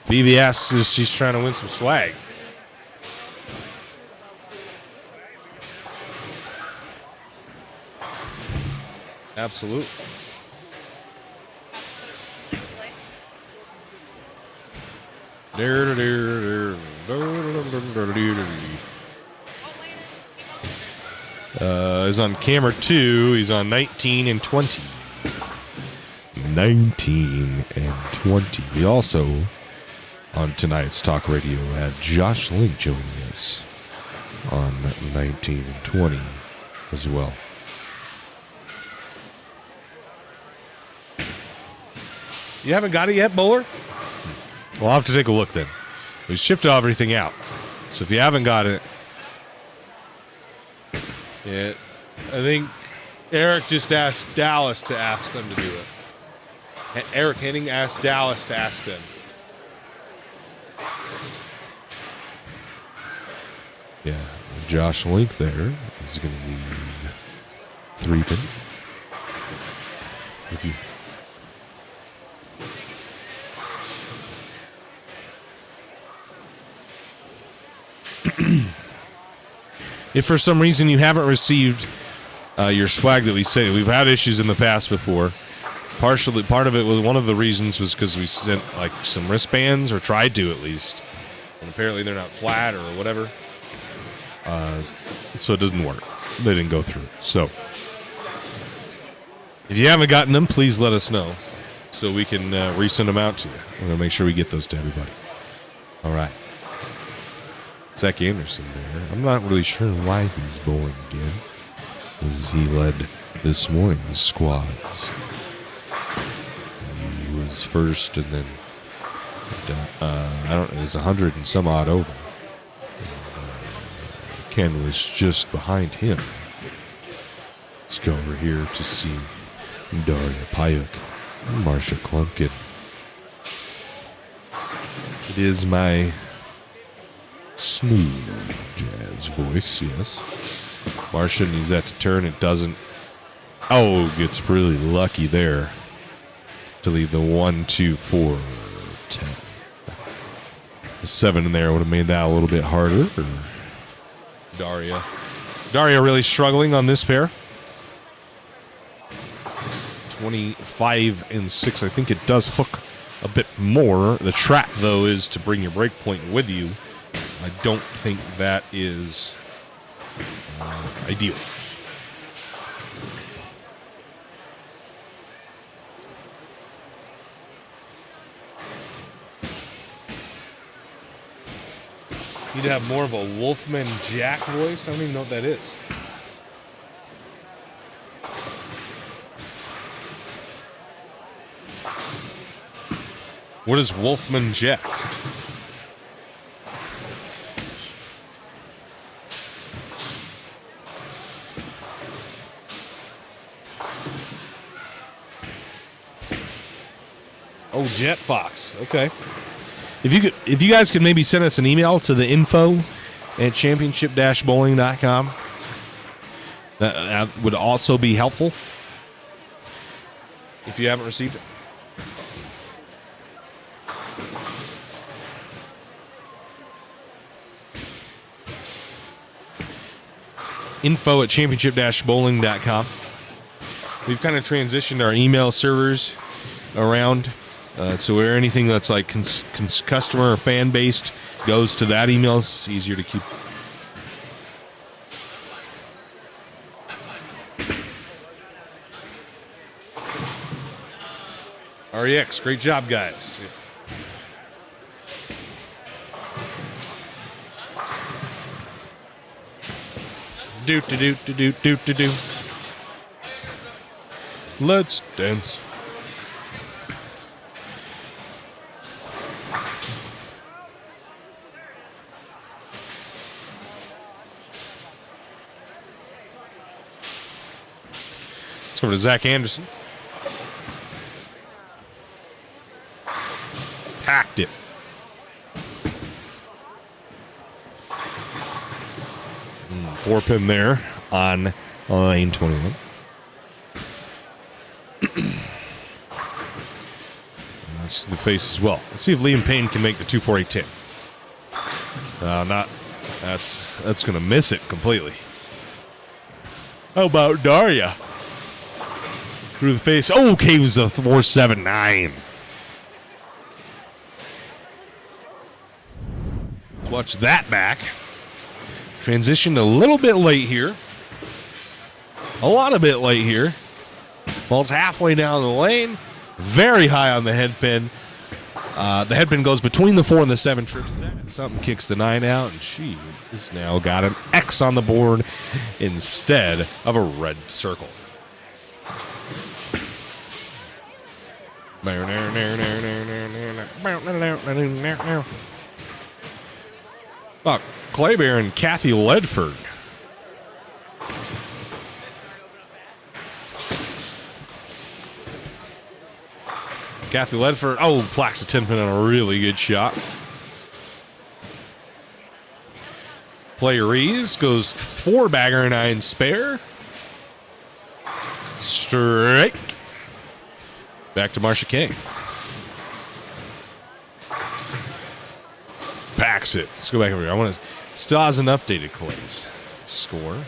BBS is she's trying to win some swag. Absolutely. He's on camera 2. He's on 19 and 20. 19 and 20. We also, on tonight's talk radio, had Josh Link joining us on 19 and 20 as well. You haven't got it yet, Bowler? We'll have to take a look then. We shipped everything out. So if you haven't got it, yeah, I think Eric just asked Dallas to ask them to do it. Eric Henning asked Dallas to ask them. Yeah, Josh Link there is going to need 3 pin. If you if for some reason you haven't received your swag that we sent, we've had issues in the past before. Part of it was, one of the reasons was because we sent like some wristbands, or tried to at least, and apparently they're not flat or whatever. So it doesn't work. They didn't go through. So if you haven't gotten them, please let us know so we can resend them out to you. We're gonna make sure we get those to everybody. All right. Zach Anderson there. I'm not really sure why he's bowling again, as he led this morning's squads. He was first, and then I don't know, it was 100 and some odd over. And, Ken was just behind him. Let's go over here to see Daria Payuk and Marsha Klumpkin. It is my smooth jazz voice, yes. Marsha needs that to turn. It doesn't. Oh, gets really lucky there to leave the 1, 2, 4, 10. The 7 in there would have made that a little bit harder. Daria really struggling on this pair. 25 and 6. I think it does hook a bit more. The trap, though, is to bring your break point with you. I don't think that is ideal. Need to have more of a Wolfman Jack voice. I don't even know what that is. What is Wolfman Jack? Oh, Jet Fox. Okay. If you guys could maybe send us an email to the info@championship-bowling.com, that would also be helpful if you haven't received it. Info@championship-bowling.com. We've kind of transitioned our email servers around. So where anything that's like customer or fan based goes to that email, it's easier to keep. REX, great job, guys. Do. Let's dance. Let's go to Zach Anderson. Packed it. Four pin there on lane 21. That's the face as well. Let's see if Liam Payne can make the 2-4-8-10. Not. That's going to miss it completely. How about Daria? Through the face. Oh, okay, it was a 4-7-9. Watch that back. Transitioned a little bit late here. A lot of bit late here. Ball's halfway down the lane. Very high on the head pin. The head pin goes between the 4 and the 7 trips there. Something kicks the 9 out, and she has now got an X on the board instead of a red circle. Oh, Claybear and Kathy Ledford. Kathy Ledford. Oh, Plax a 10 pin on a really good shot. Player Rees goes 4-bagger, 9 spare. Strike. Back to Marcia King. Packs it. Let's go back over here. I want to. Still hasn't updated Clay's score.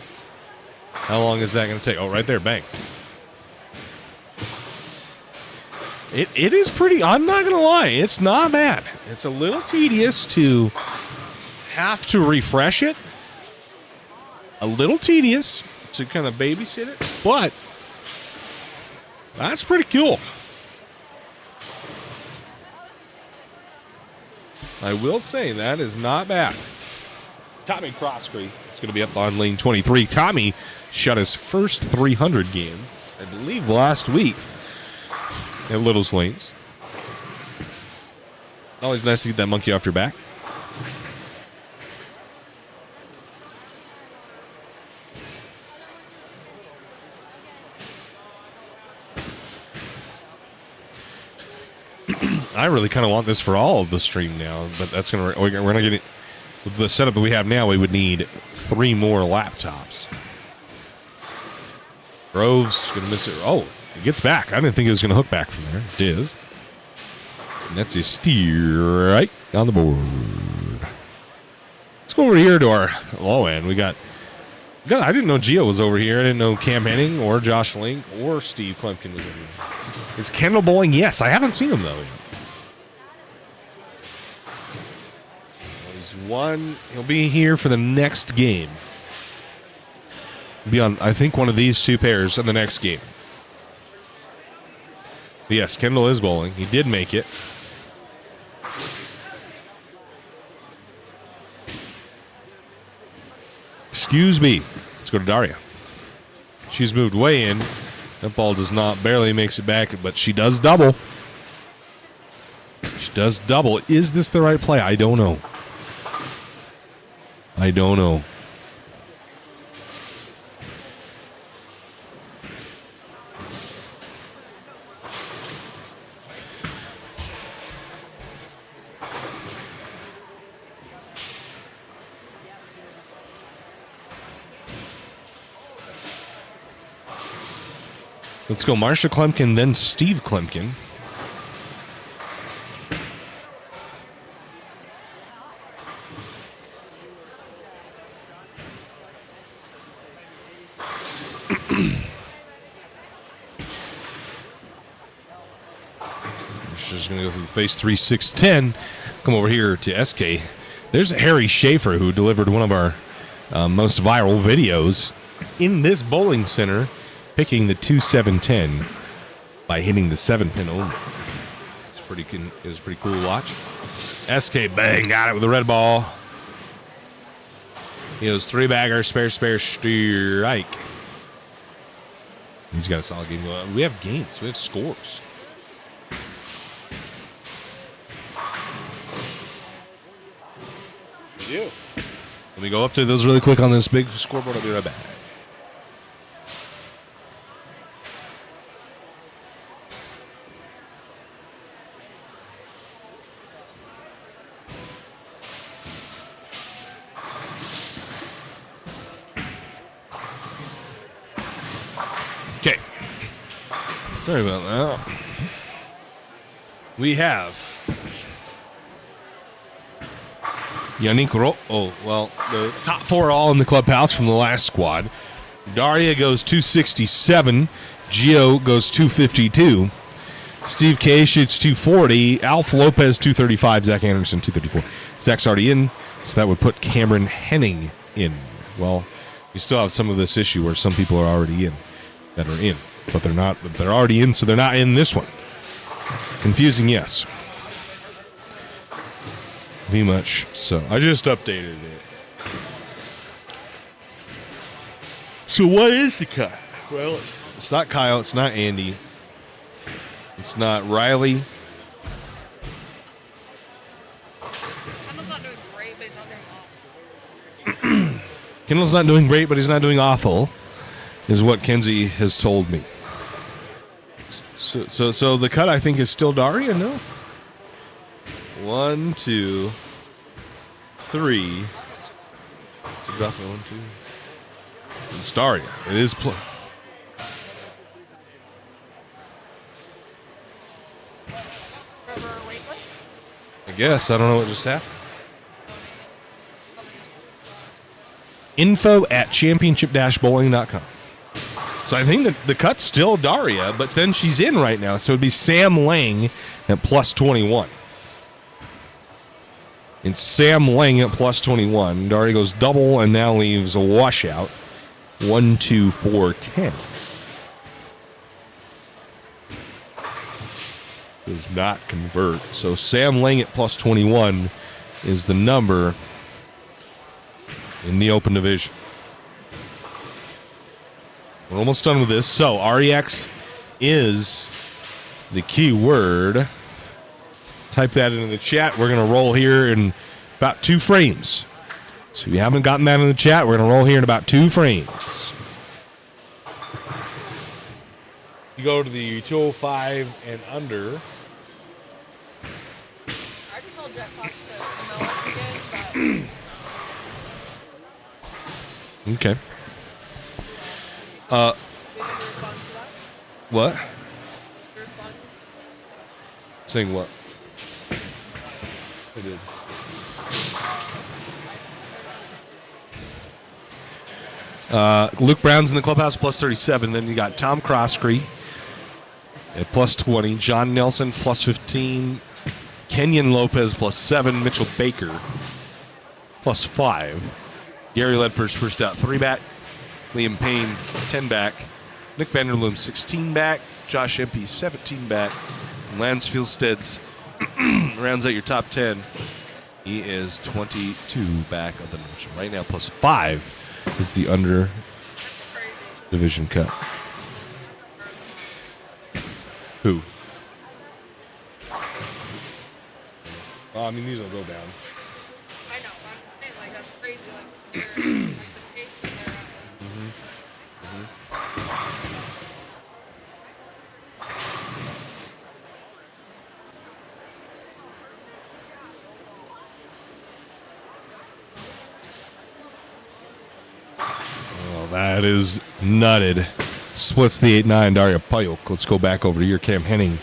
How long is that going to take? Oh, right there. Bang. It is pretty. I'm not going to lie. It's not bad. It's a little tedious to have to refresh it. A little tedious to kind of babysit it, but that's pretty cool. I will say that is not bad. Tommy Croskery is going to be up on lane 23. Tommy shot his first 300 game, I believe, last week at Little's Lanes. Always nice to get that monkey off your back. I really kind of want this for all of the stream now, but that's we're gonna get it with the setup that we have now. We would need 3 more laptops. Grove's gonna miss it. Oh, it gets back. I didn't think it was gonna hook back from there. It is. And that's a steer right on the board. Let's go over here to our low end. We got. I didn't know Gio was over here. I didn't know Cam Henning or Josh Link or Steve Klumpkin was over here. Is Kendall bowling? Yes, I haven't seen him though. He'll be here for the next game. He'll be on, I think, one of these 2 pairs in the next game. But yes, Kendall is bowling. He did make it. Excuse me. Let's go to Daria. She's moved way in. That ball does not, barely makes it back, but she does double. She does double. Is this the right play? I don't know. I don't know. Let's go Marsha Klumpkin, then Steve Klumpkin. She's going to go through the face 3, 6, 10. Come over here to SK. There's Harry Schaefer, who delivered one of our most viral videos in this bowling center, picking the 2, 7, 10 by hitting the 7-pin only. It was pretty cool to watch. SK, bang, got it with the red ball. He goes 3-bagger, spare, strike. He's got a solid game. We have games. We have scores. We do. Let me go up to those really quick on this big scoreboard. I'll be right back. Okay. Sorry about that. We have Yannick the top 4 all in the clubhouse from the last squad. Daria goes 267. Gio goes 252. Steve K shoots 240. Alf Lopez 235. Zach Anderson 234. Zach's already in, so that would put Cameron Henning in. Well, we still have some of this issue where some people are already in that are in, but they're not. But they're already in, so they're not in this one. Confusing, yes. Very much so. I just updated it. So what is the cut? Well, it's not Kyle. It's not Andy. It's not Riley. Kendall's not doing great, but he's not doing awful. Kendall's not doing great, but he's not doing awful, is what Kenzie has told me. So the cut, I think, is still Daria, no? 1, 2, 3. Drop me 1, 2. It's Daria. It is. I guess. I don't know what just happened. info@championship-bowling.com. So I think that the cut's still Daria, but then she's in right now. So it'd be Sam Lang at plus 21. It's Sam Lang at plus 21. Daria goes double and now leaves a washout. 1, 2, 4, 10. Does not convert. So Sam Lang at plus 21 is the number in the open division. We're almost done with this. So REX is the key word. Type that into the chat. We're going to roll here in about 2 frames. So if you haven't gotten that in the chat, we're going to roll here in about 2 frames. You go to the 205 and under. I just told Jet Fox to email us again, but Okay. did you respond to that? What? Did you respond? Saying what? I did. Luke Brown's in the clubhouse, plus 37. Then you got Tom Croskrey at plus 20. John Nelson, plus 15. Kenyon Lopez, plus 7. Mitchell Baker, plus 5. Gary Ledford's first out, 3 back. Liam Payne, 10 back. Nick Vanderloom, 16 back. Josh Empey, 17 back. Lance Fieldstead's rounds out your top 10. He is 22 back of the nation. Right now, plus 5 is the under division cut. Who? Oh, I mean, these will go down. I know, but I'm saying, like, that's crazy. Like, they're, like the pace that they're at. Well, that is nutted. Splits the 8-9, Daria Payok. Let's go back over to your Cam Henning,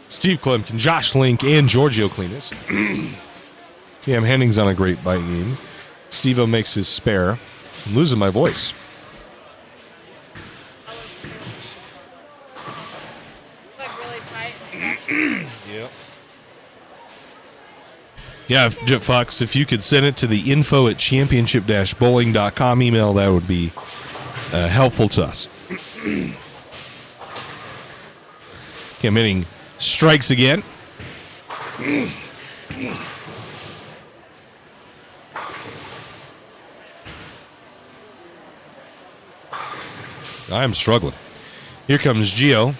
Steve Klimkin, Josh Link, and Giorgio Cleanus. Cam Henning's on a great bite game. Steve-O makes his spare. I'm losing my voice. Like, really tight and scratchy. Yep. Yeah, Jet Fox, if you could send it to the info@championship-bowling.com email, that would be helpful to us. Cam Henning strikes again. I am struggling. Here comes Gio.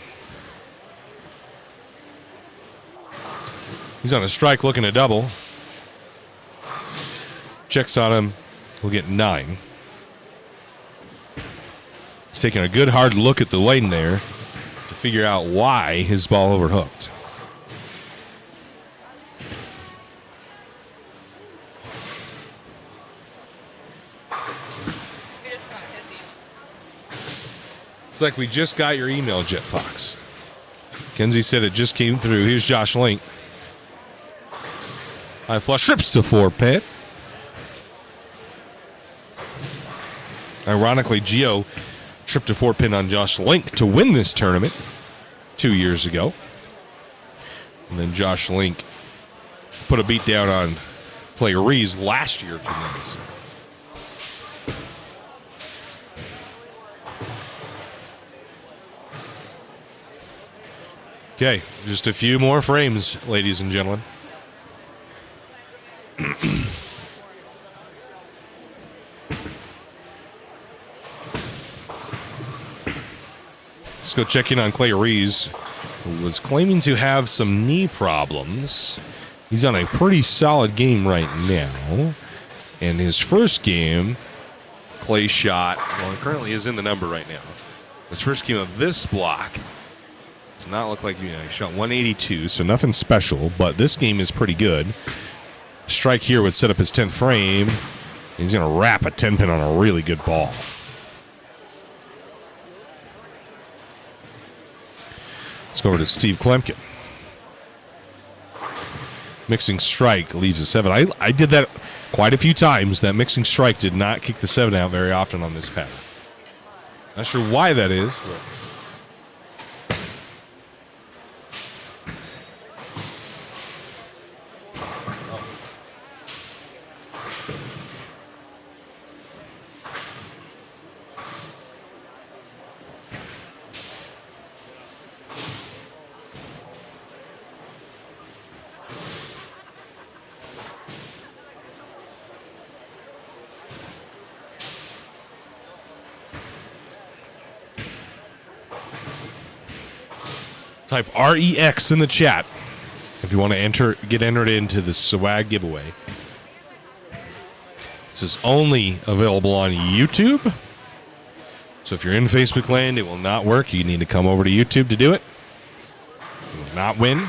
He's on a strike looking to double. Checks on him. We'll get 9. He's taking a good hard look at the lane there to figure out why his ball overhooked. It's like we just got your email, Jet Fox. Kenzie said it just came through. Here's Josh Link. High flush trips to 4-pin. Ironically, Gio tripped a 4-pin on Josh Link to win this tournament 2 years ago. And then Josh Link put a beat down on player Rees last year to win this. Okay, just a few more frames, ladies and gentlemen. Let's go check in on Clay Rees, who was claiming to have some knee problems He's on a pretty solid game right now. And his first game, Clay shot, well, it currently is in the number right now. His first game of this block does not look like, he shot 182, so nothing special, but this game is pretty good. Strike here would set up his 10th frame. He's going to wrap a 10-pin on a really good ball. Let's go over to Steve Klemkin. Mixing strike leaves a 7. I did that quite a few times. That mixing strike did not kick the 7 out very often on this pattern. Not sure why that is, but... Type REX in the chat if you want to get entered into the swag giveaway. This is only available on YouTube. So if you're in Facebook land, it will not work. You need to come over to YouTube to do it. You will not win. And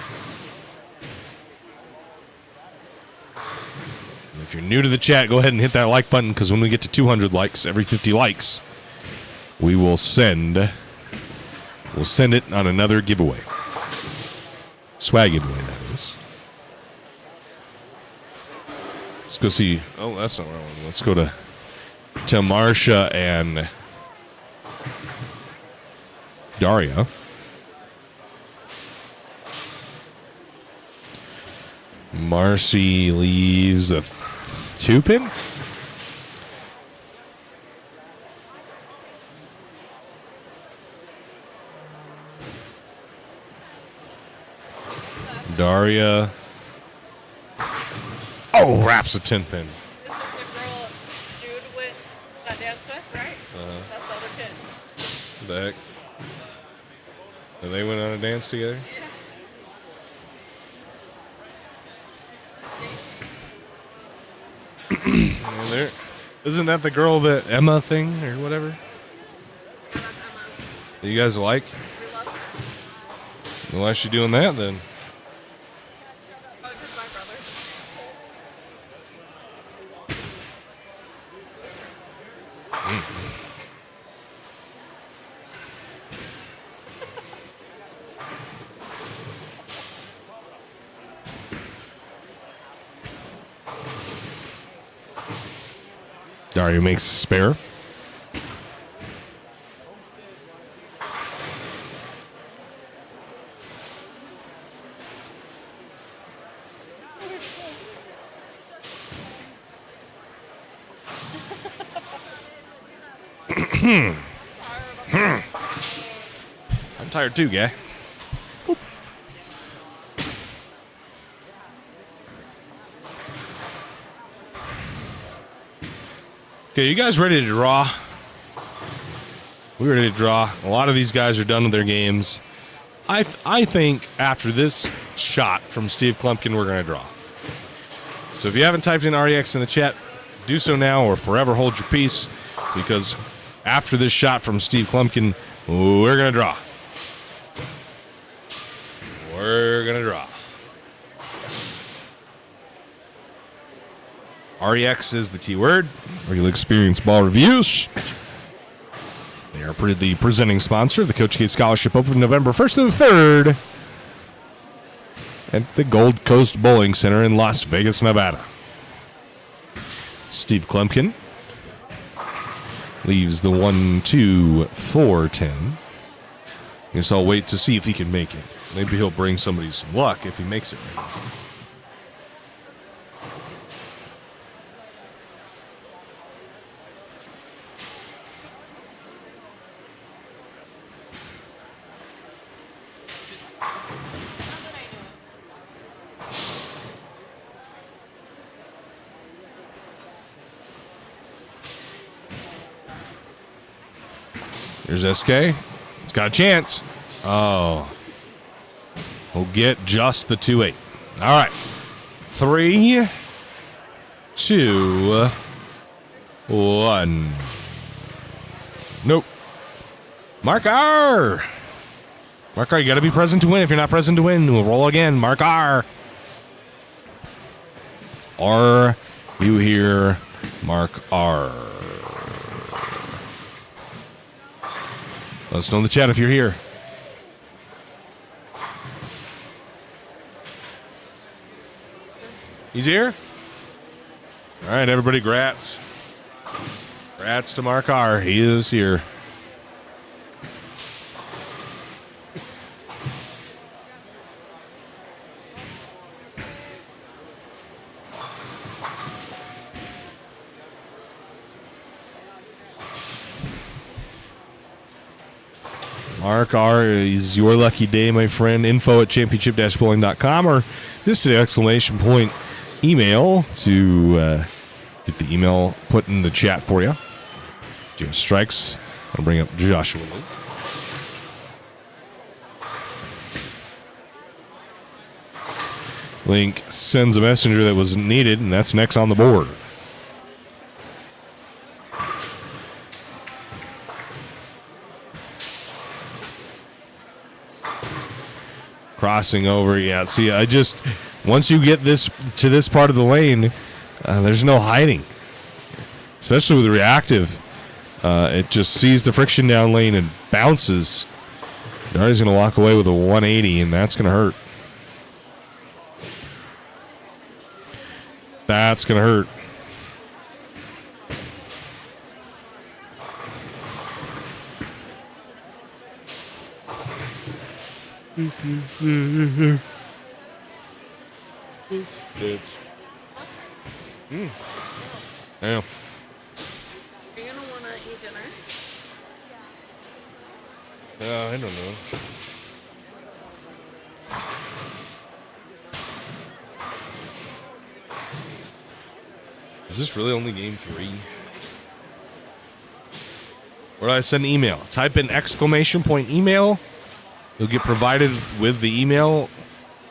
if you're new to the chat, go ahead and hit that like button, because when we get to 200 likes, every 50 likes, we will send... We'll send it on another giveaway. Swag giveaway, that is. Let's go see. Oh, that's not where I want to go. Let's go to Marsha and Daria. Marcy leaves a 2-pin. Daria. Oh, wraps a 10-pin. This is the girl Jude that danced with, right? That's the other kid. What the heck? And they went on a dance together? And there, isn't that the girl that Emma thing or whatever? Yeah, that's Emma. That you guys like? We love her. Well, why is she doing that then? Oh, it's just my brother. Daria makes a spare. I'm tired too, guy. Okay, you guys ready to draw? We're ready to draw. A lot of these guys are done with their games. I think after this shot from Steve Klumpkin, we're going to draw. So if you haven't typed in REX in the chat, do so now or forever hold your peace, because after this shot from Steve Klumpkin, we're going to draw. We're going to draw. REX is the key word. Regular Experience Ball Reviews. They are the presenting sponsor of the Coach K Scholarship Open November 1st to the 3rd at the Gold Coast Bowling Center in Las Vegas, Nevada. Steve Klumpkin leaves the 1, 2, 4, 10. Guess I'll wait to see if he can make it. Maybe he'll bring somebody some luck if he makes it right. Here's SK. It's got a chance. Oh. We'll get just the 2-8. All right. 3, 2, 1. Nope. Mark R. Mark R, you got to be present to win. If you're not present to win, we'll roll again. Mark R. Are you here? Mark R. Let us know in the chat if you're here. He's here? All right, everybody, grats. Grats to Mark R. He is here. Mark R, is your lucky day, my friend. Info at championship-bowling.com or just an exclamation point email to get the email put in the chat for you. Strikes. I'll bring up Joshua. Link sends a messenger that was needed, and that's next on the board. Crossing over, yeah. See, once you get this to this part of the lane, there's no hiding. Especially with the reactive, it just sees the friction down lane and bounces. Darty's going to walk away with a 180, and that's going to hurt. That's going to hurt. Damn. Are you gonna wanna eat dinner? I don't know. Is this really only game 3? Where do I send an email? Type in exclamation point email. You'll get provided with the email.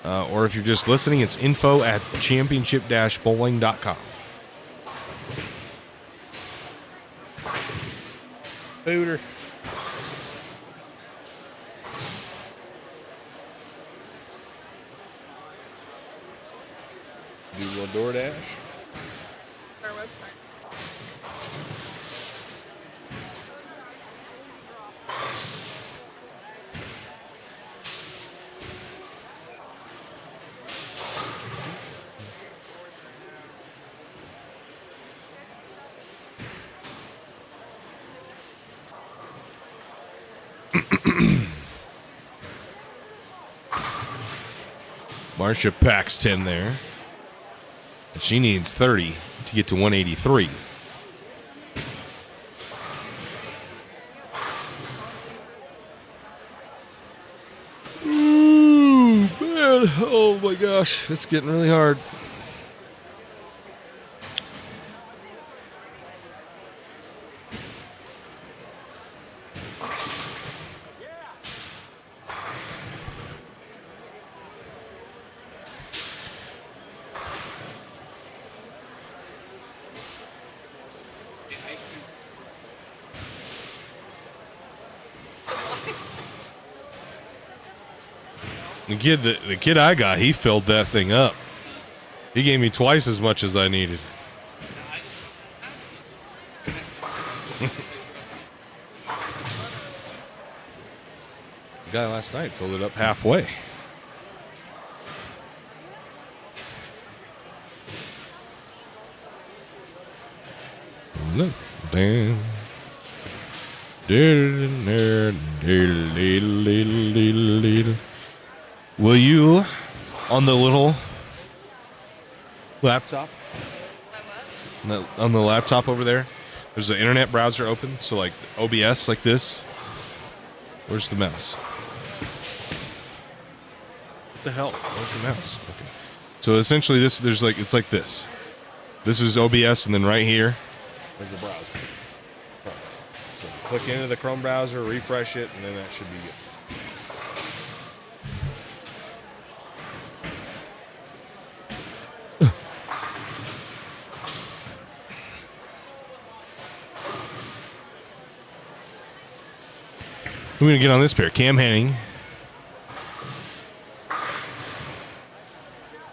Or if you're just listening, it's info at championship-bowling.com. Booter. Do a little DoorDash. Our website. Marcia packs 10 there. And she needs 30 to get to 183. Ooh, man. Oh my gosh. It's getting really hard. The kid I got, he filled that thing up. He gave me twice as much as I needed. The guy last night filled it up halfway. Look, damn. Will you, on the little laptop, on the laptop over there, there's an internet browser open, so like OBS like this. Where's the mouse? What the hell? Where's the mouse? Okay. So essentially it's like this. This is OBS, and then right here is the browser. So click into the Chrome browser, refresh it, and then that should be good. Who are we going to get on this pair? Cam Henning,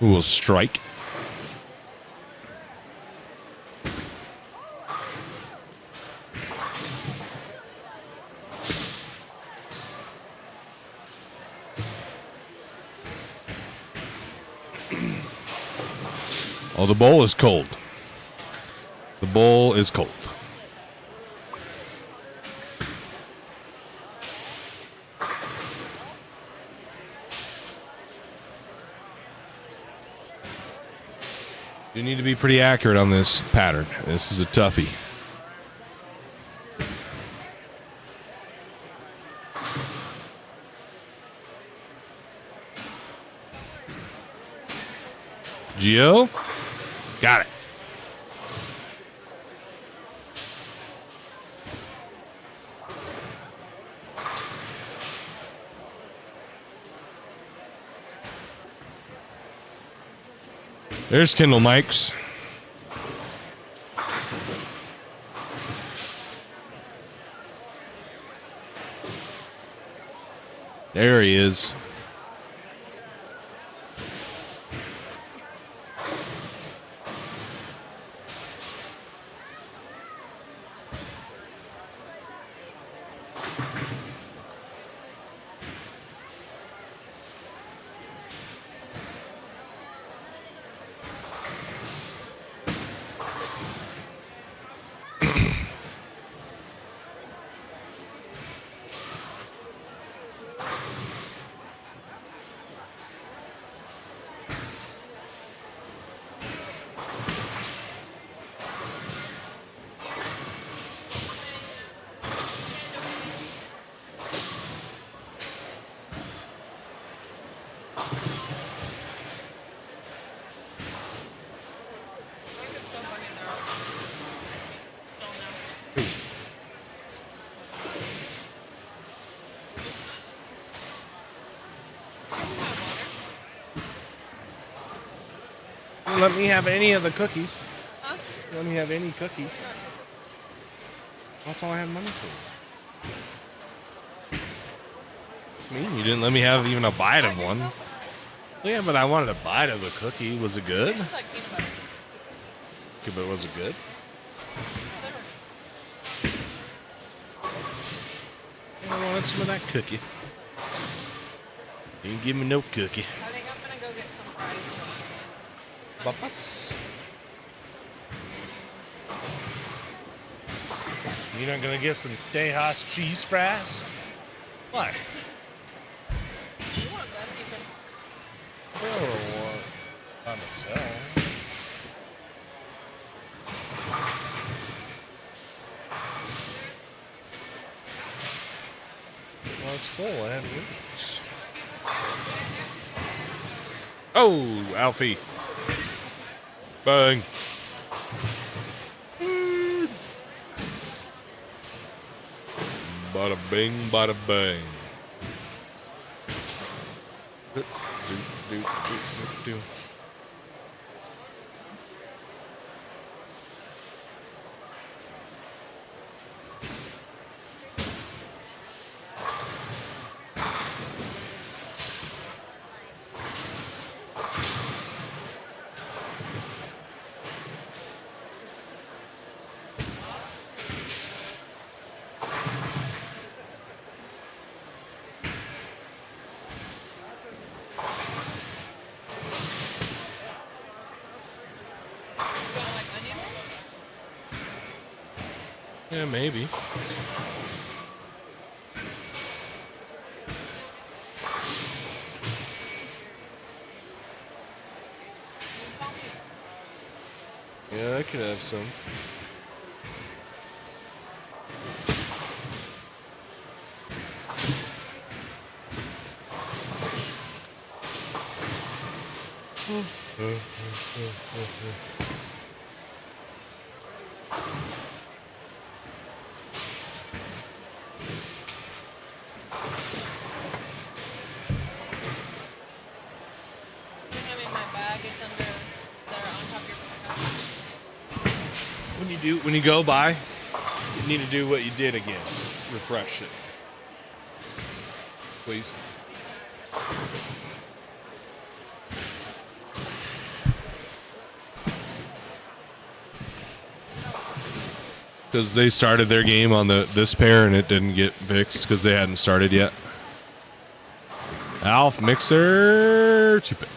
who will strike. Oh, the bowl is cold. The bowl is cold. You need to be pretty accurate on this pattern. This is a toughie. Gio? Got it. There's Kendall Mikes. There he is. Let me have any of the cookies. Huh? Let me have any cookies. That's all I have money for. It's mean you didn't let me have even a bite of one. Yeah, but I wanted a bite of the cookie. Was it good? Tastes like peanut butter. Okay, but was it good? I wanted some of that cookie. You didn't give me no cookie. I think I'm gonna go get some fries. Papas. You're not gonna get some Tejas cheese fries? Why? You want them? You can. Oh, by myself. Well, it's full. I haven't eaten. Oh, Alfie. Bang. Bada bing, bada bang. Do, do, do, do, do. Yeah, maybe. Yeah, I could have some. When you go by, you need to do what you did again. Refresh it. please. Because they started their game on this pair and it didn't get fixed because they hadn't started yet. Alf Mixer, chip it.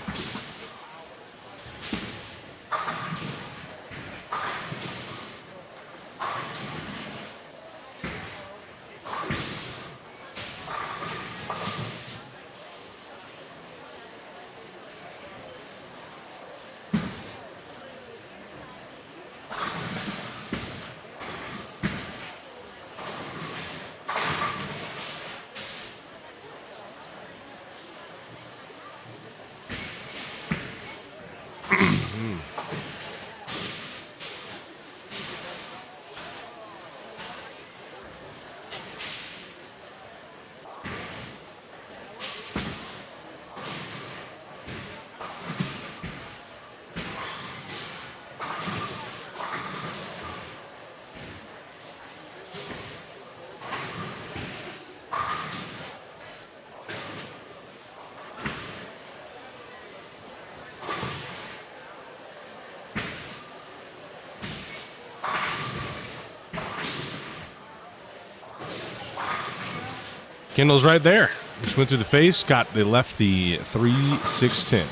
Kendall's right there. Just went through the face. They left the 3-6-10.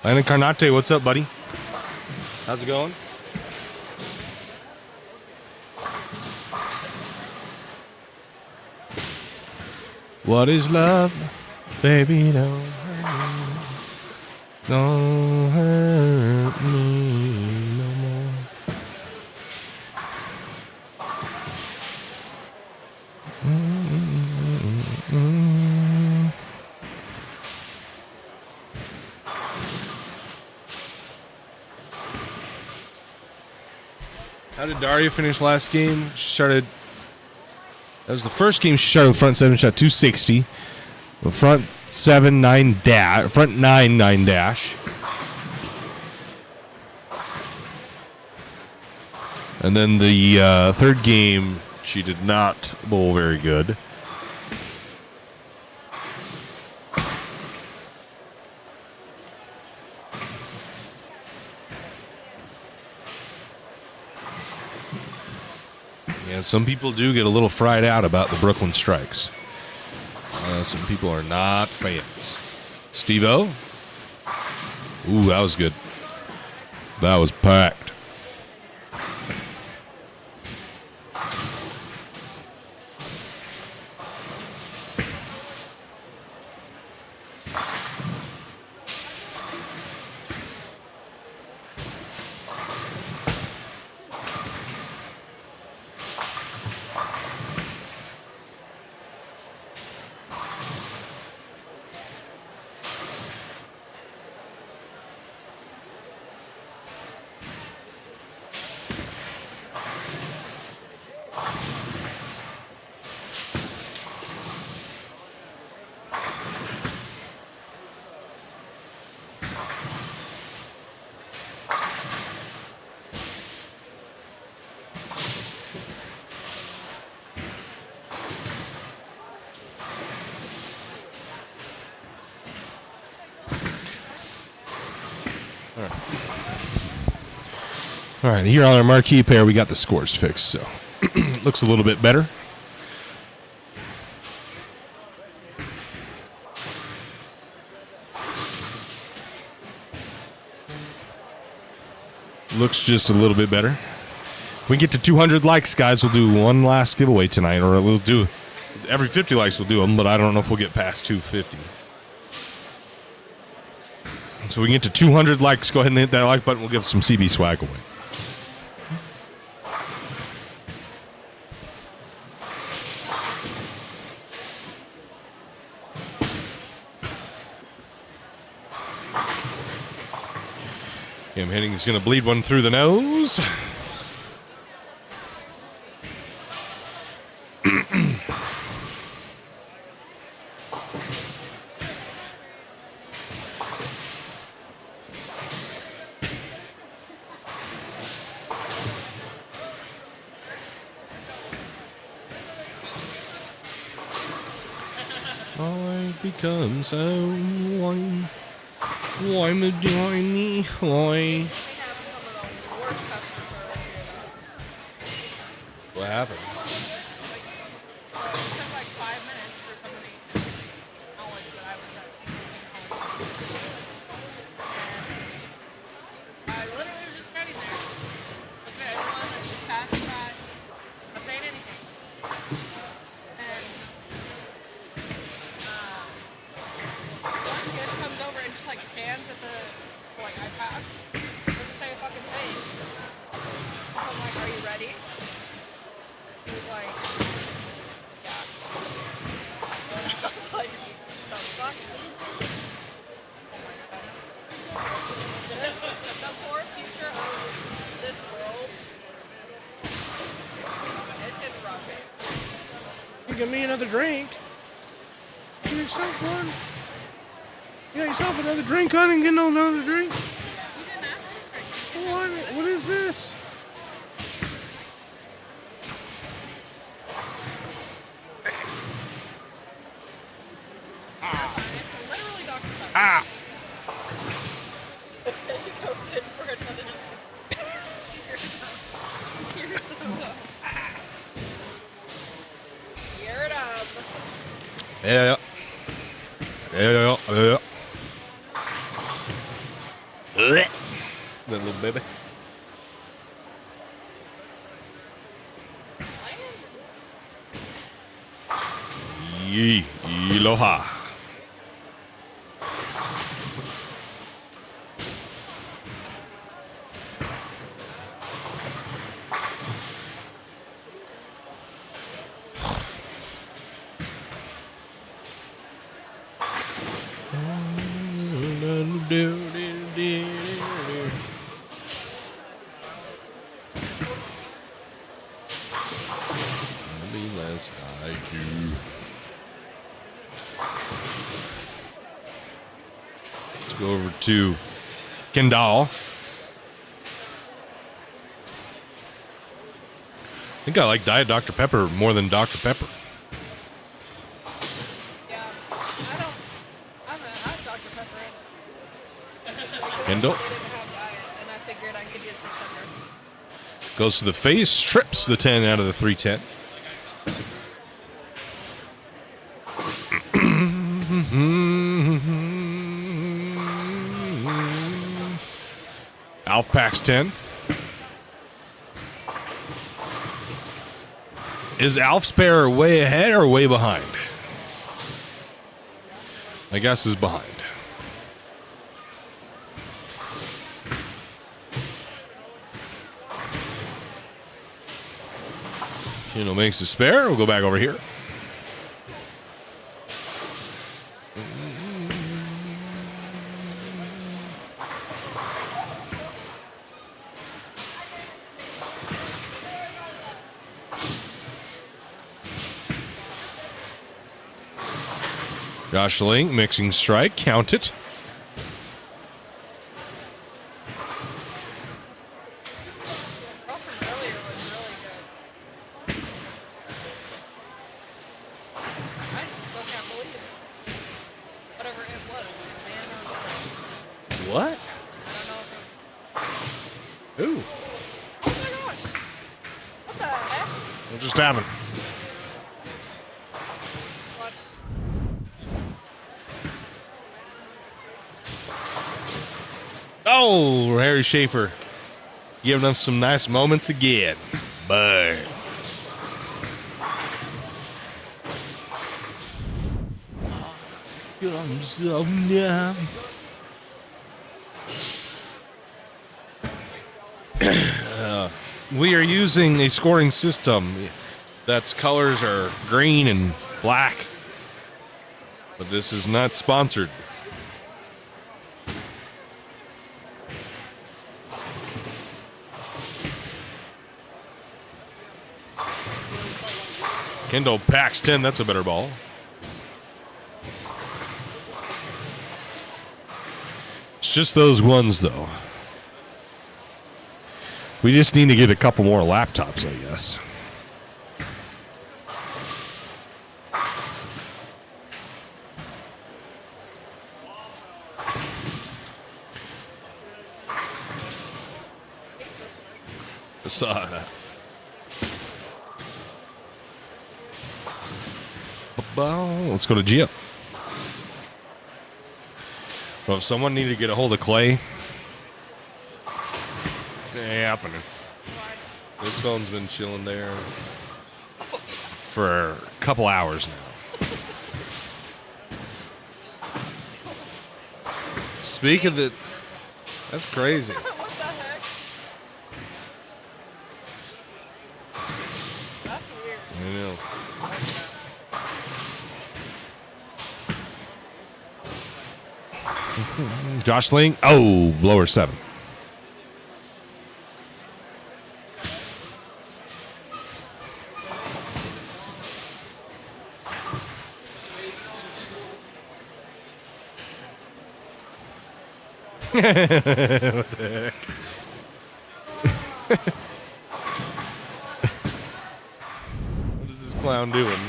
Landon Carnate, what's up, buddy? How's it going? What is love? Baby, don't hurt me. Don't hurt me no more. How did Daria finish last game? She started. That was the first game she started with front 7, shot 260. With front 7-9 dash. Front 9-9 dash. And then the third game, she did not bowl very good. Yeah, some people do get a little fried out about the Brooklyn Strikes. Some people are not fans. Steve-O? Ooh, that was good. That was packed. All right, here on our marquee pair, we got the scores fixed, so looks a little bit better. Looks just a little bit better. If we get to 200 likes, guys, we'll do one last giveaway tonight, or we'll do every 50 likes we'll do them, but I don't know if we'll get past 250. So we can get to 200 likes. Go ahead and hit that like button. We'll give some CB swag away. Cam Henning is going to bleed one through the nose. comes home. Why me doing me? Why? What happened? Stands at the iPad. Doesn't say a fucking thing. So I'm like, are you ready? He was like, yeah. And I was like, the fuck? The poor future of this world, it's in rocket. You give me another drink. Give yourself one. You got yourself another drink, honey, and get no another drink. You didn't ask for a drink. What is this? It's literally Dr. Pepper. Ah! He goes in for another Here's soda. Gear it up. Yeah. That little baby. Yee, aloha. Let's go over to Kendall. I think I like Diet Dr. Pepper more than Dr. Pepper. Yeah, I haven't had Dr. Pepper in. Kendall They didn't have diet, and I figured I could use the sugar. Goes to the face, trips the 10 out of the 310. Alf packs 10. Is Alf's pair way ahead or way behind? I guess is behind. Kino makes a spare. We'll go back over here. Josh Link mixing strike. Count it. Girl from earlier was really good. I still can't believe it. Whatever it was, man or woman. What? I don't know if it was. Ooh. Oh my gosh. What the heck? What just happened? Watch. Oh, Harry Schaefer giving us some nice moments again. Burn. We are using a scoring system that's colors are green and black, but this is not sponsored. Kendall packs 10. That's a better ball. It's just those ones, though. We just need to get a couple more laptops, I guess. I saw that. Let's go to Geo. Well, if someone needed to get a hold of Clay, it ain't happening. This phone's been chilling there for a couple hours now. Speak of the... That's crazy. What the heck? That's weird. I know. Josh Ling. Oh, blower 7. What the heck? What is this clown doing?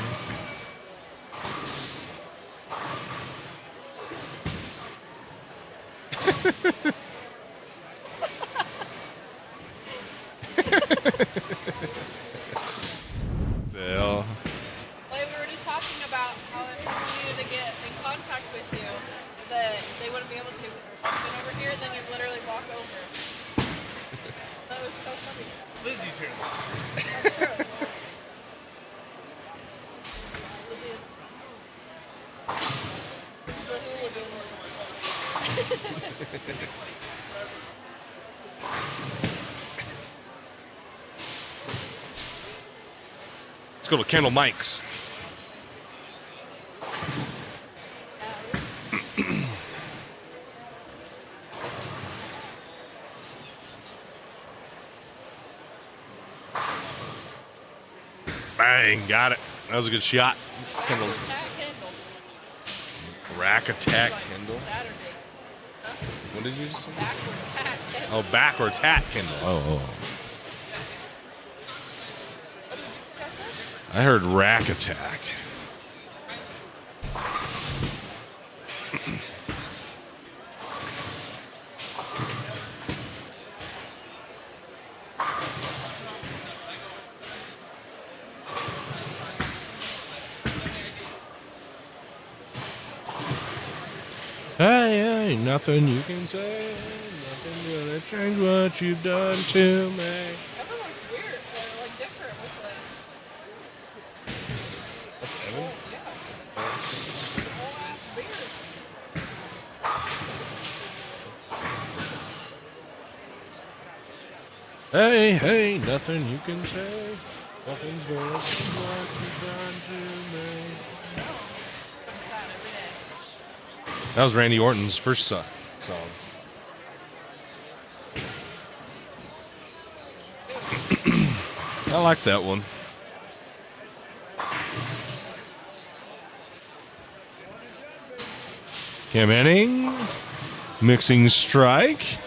The hell? Like we were just talking about how if someone needed to get in contact with you, that they wouldn't be able to. Something over here, then you literally walk over. That was so funny. Lizzie's here. That's true. Lizzie is. The hooligans. Let's go to Kendall Mike's. Bang, got it. That was a good shot. Kendall. Rack attack Kendall. Saturday. What did you say? Backwards hat. Oh, backwards hat Kendall. Oh. I heard rack attack. Hey, ain't nothing you can say, nothing gonna change what you've done to me. Evan looks weird, or like different with like. That's Evan? Yeah. Whole ass beard. Hey, nothing you can say, nothing's gonna change what you've done to me. I'm sad every day. That was Randy Orton's first song. I like that one. Cam Henning, mixing strike,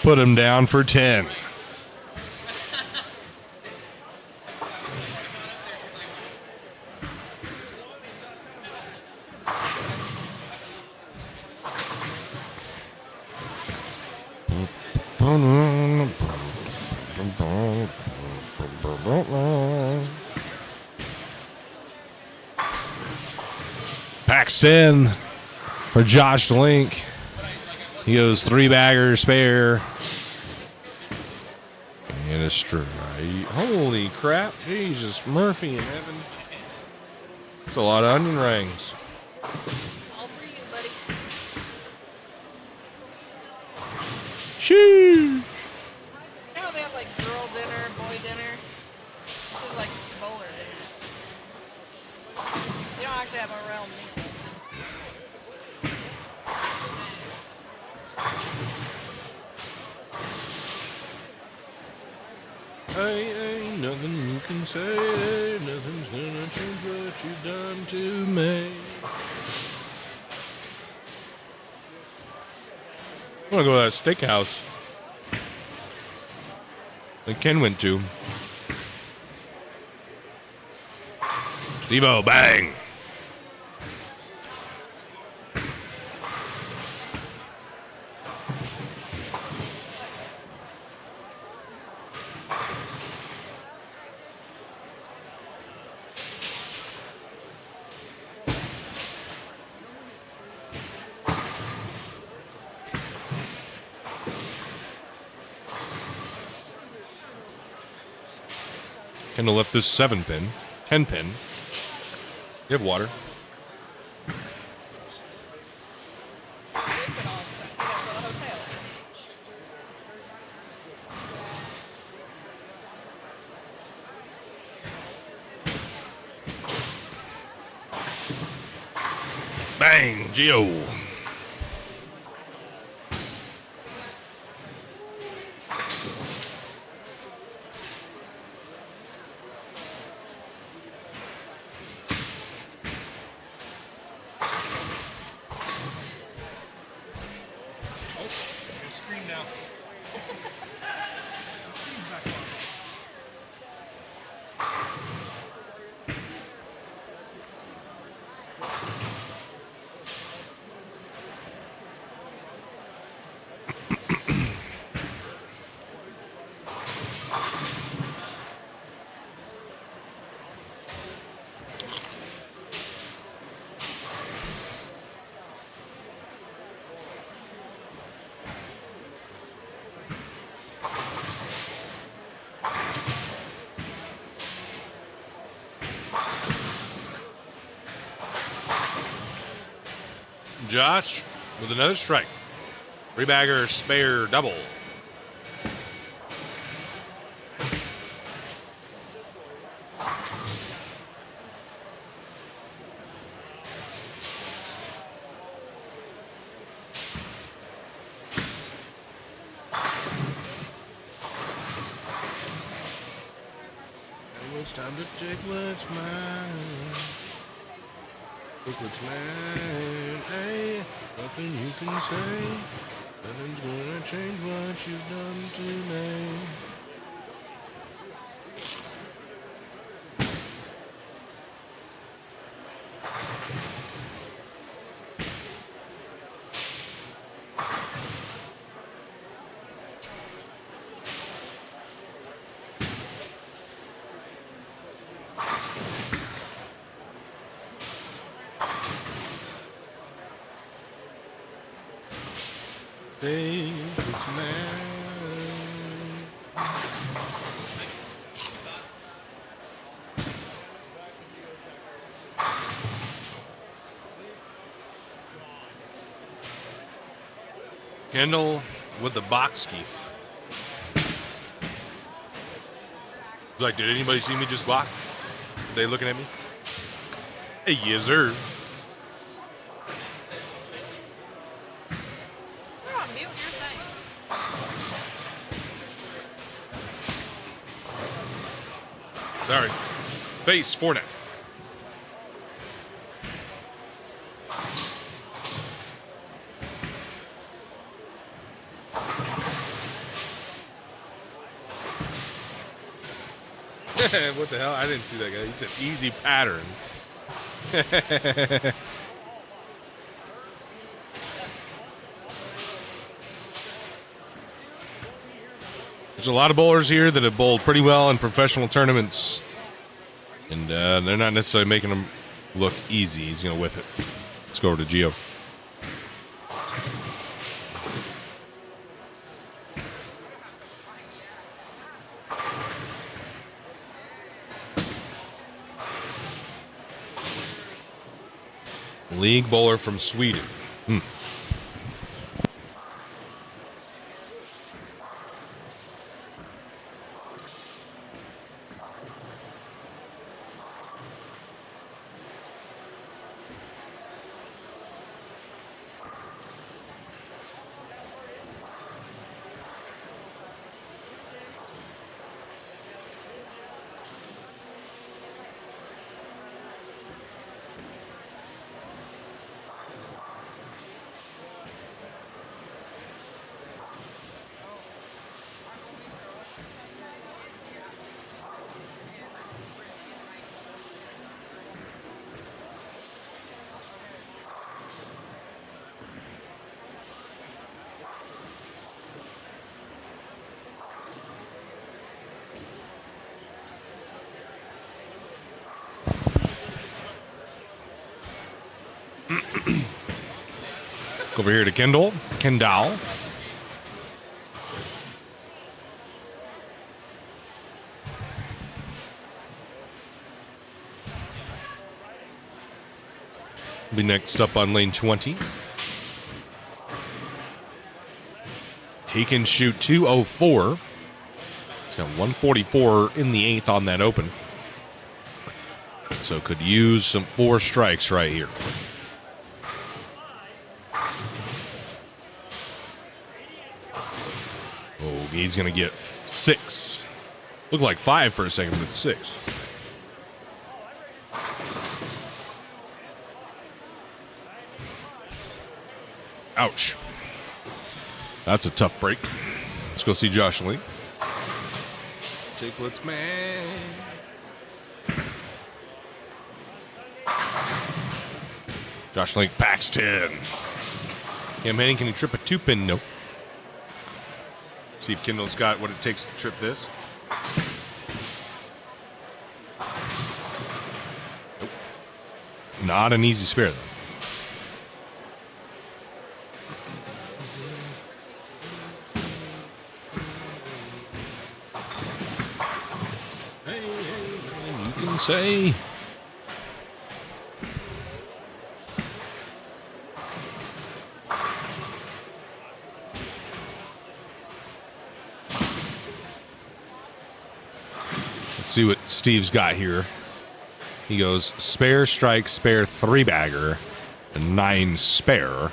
put him down for 10. Paxton for Josh Link. He goes 3-bagger spare. And a strike. Holy crap. Jesus, Murphy and Evan. That's a lot of onion rings. All for you, buddy. Shoo! You know they have like girl dinner, boy dinner. This is like bowler dinner. They don't actually have a real meal. Hey, ain't nothing you can say, nothing's gonna change what you've done to me. I wanna go to that steakhouse that Ken went to. Devo, bang! Kendall left this 7-pin, 10-pin. You have water. Bang, Geo. Screen now. Josh with another strike. Rebagger spare double. It's time to take what's mine. Take what's mine. Hey, nothing you can say. Nothing's gonna change what you've done to me. Take what's mine. Kendall with the box ski. Like, did anybody see me just walk? They looking at me? Hey, yes, sir. Sorry. Face, foreneck. What the hell? I didn't see that guy. He said easy pattern. There's a lot of bowlers here that have bowled pretty well in professional tournaments, and they're not necessarily making them look easy. He's going to whip it. Let's go over to Gio. League bowler from Sweden. Go over here to Kendall. Be next up on lane 20. He can shoot 204. He's got 144 in the 8th on that open. So could use some 4 strikes right here. Oh, he's going to get 6. Looked like 5 for a second, but 6. Ouch. That's a tough break. Let's go see Josh Lee. Chicklets, man. Josh Link packs 10. Cam Henning, can he trip a 2-pin? Nope. See if Kendall's got what it takes to trip this. Nope. Not an easy spare, though. Hey, you can say... See what Steve's got here. He goes spare, strike, spare, 3-bagger, and 9 spare.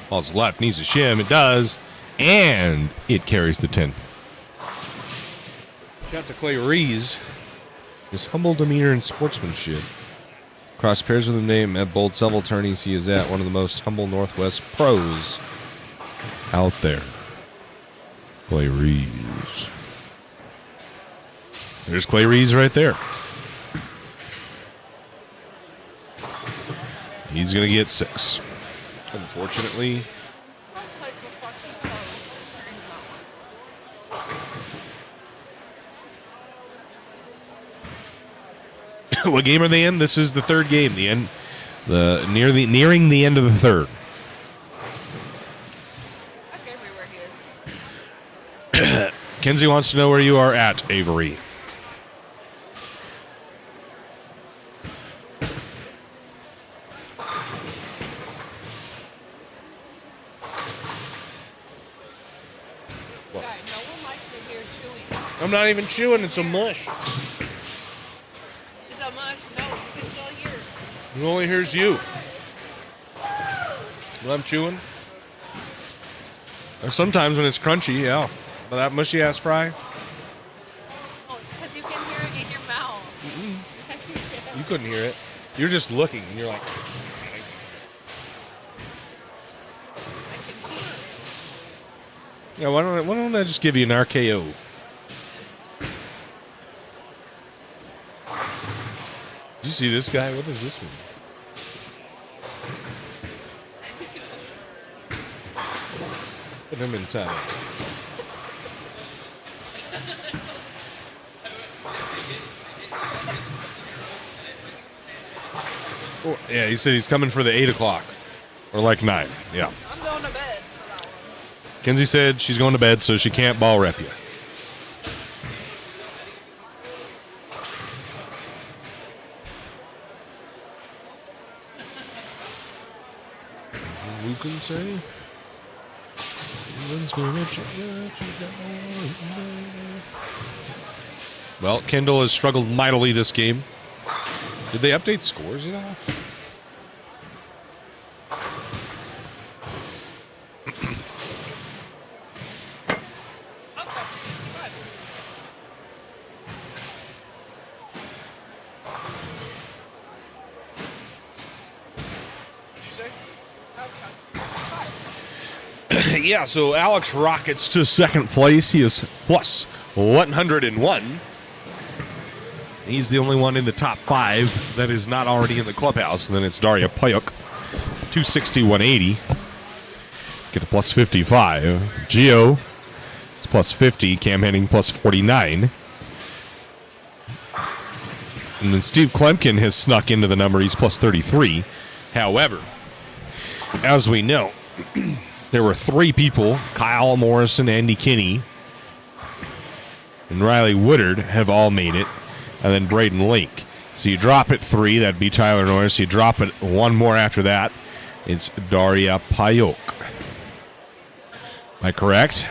Ball's left, needs a shim. It does, and it carries the 10. Got to Clay Rees. His humble demeanor and sportsmanship. Cross pairs with him, name at bold several tourneys. He is at one of the most humble Northwest pros out there. Clay Reeves. There's Clay Reeves right there. He's going to get 6. Unfortunately. What game are they in? This is the 3rd game. Nearing the end of the 3rd. Kenzie wants to know where you are at, Avery. What? No one likes to hear chewing. I'm not even chewing, it's a mush. It's a mush. No, you can still hear. Who only hears you? When I'm chewing? Or sometimes when it's crunchy, yeah. But that mushy ass fry? Oh, because you can hear it in your mouth. You couldn't hear it. You're just looking and you're like. Yeah, why don't I just give you an RKO? Did you see this guy? What is this one? Put him in time. Oh, yeah, he said he's coming for the 8 o'clock. Or like 9. Yeah. I'm going to bed. Kenzie said she's going to bed, so she can't ball rep you. Who can say? Well, Kendall has struggled mightily this game. Did they update scores at all? Yeah, so Alex rockets to 2nd place. He is plus 101. He's the only one in the top 5 that is not already in the clubhouse. And then it's Daria Payuk, 260, 180. Get to plus 55. Gio is plus 50. Cam Henning plus 49. And then Steve Klemkin has snuck into the number. He's plus 33. However, as we know, there were 3 people, Kyle Morrison, Andy Kinney, and Riley Woodard, have all made it. and then Braden Link. So you drop it 3, that'd be Tyler Norris. You drop it 1 more after that, it's Daria Payok. Am I correct?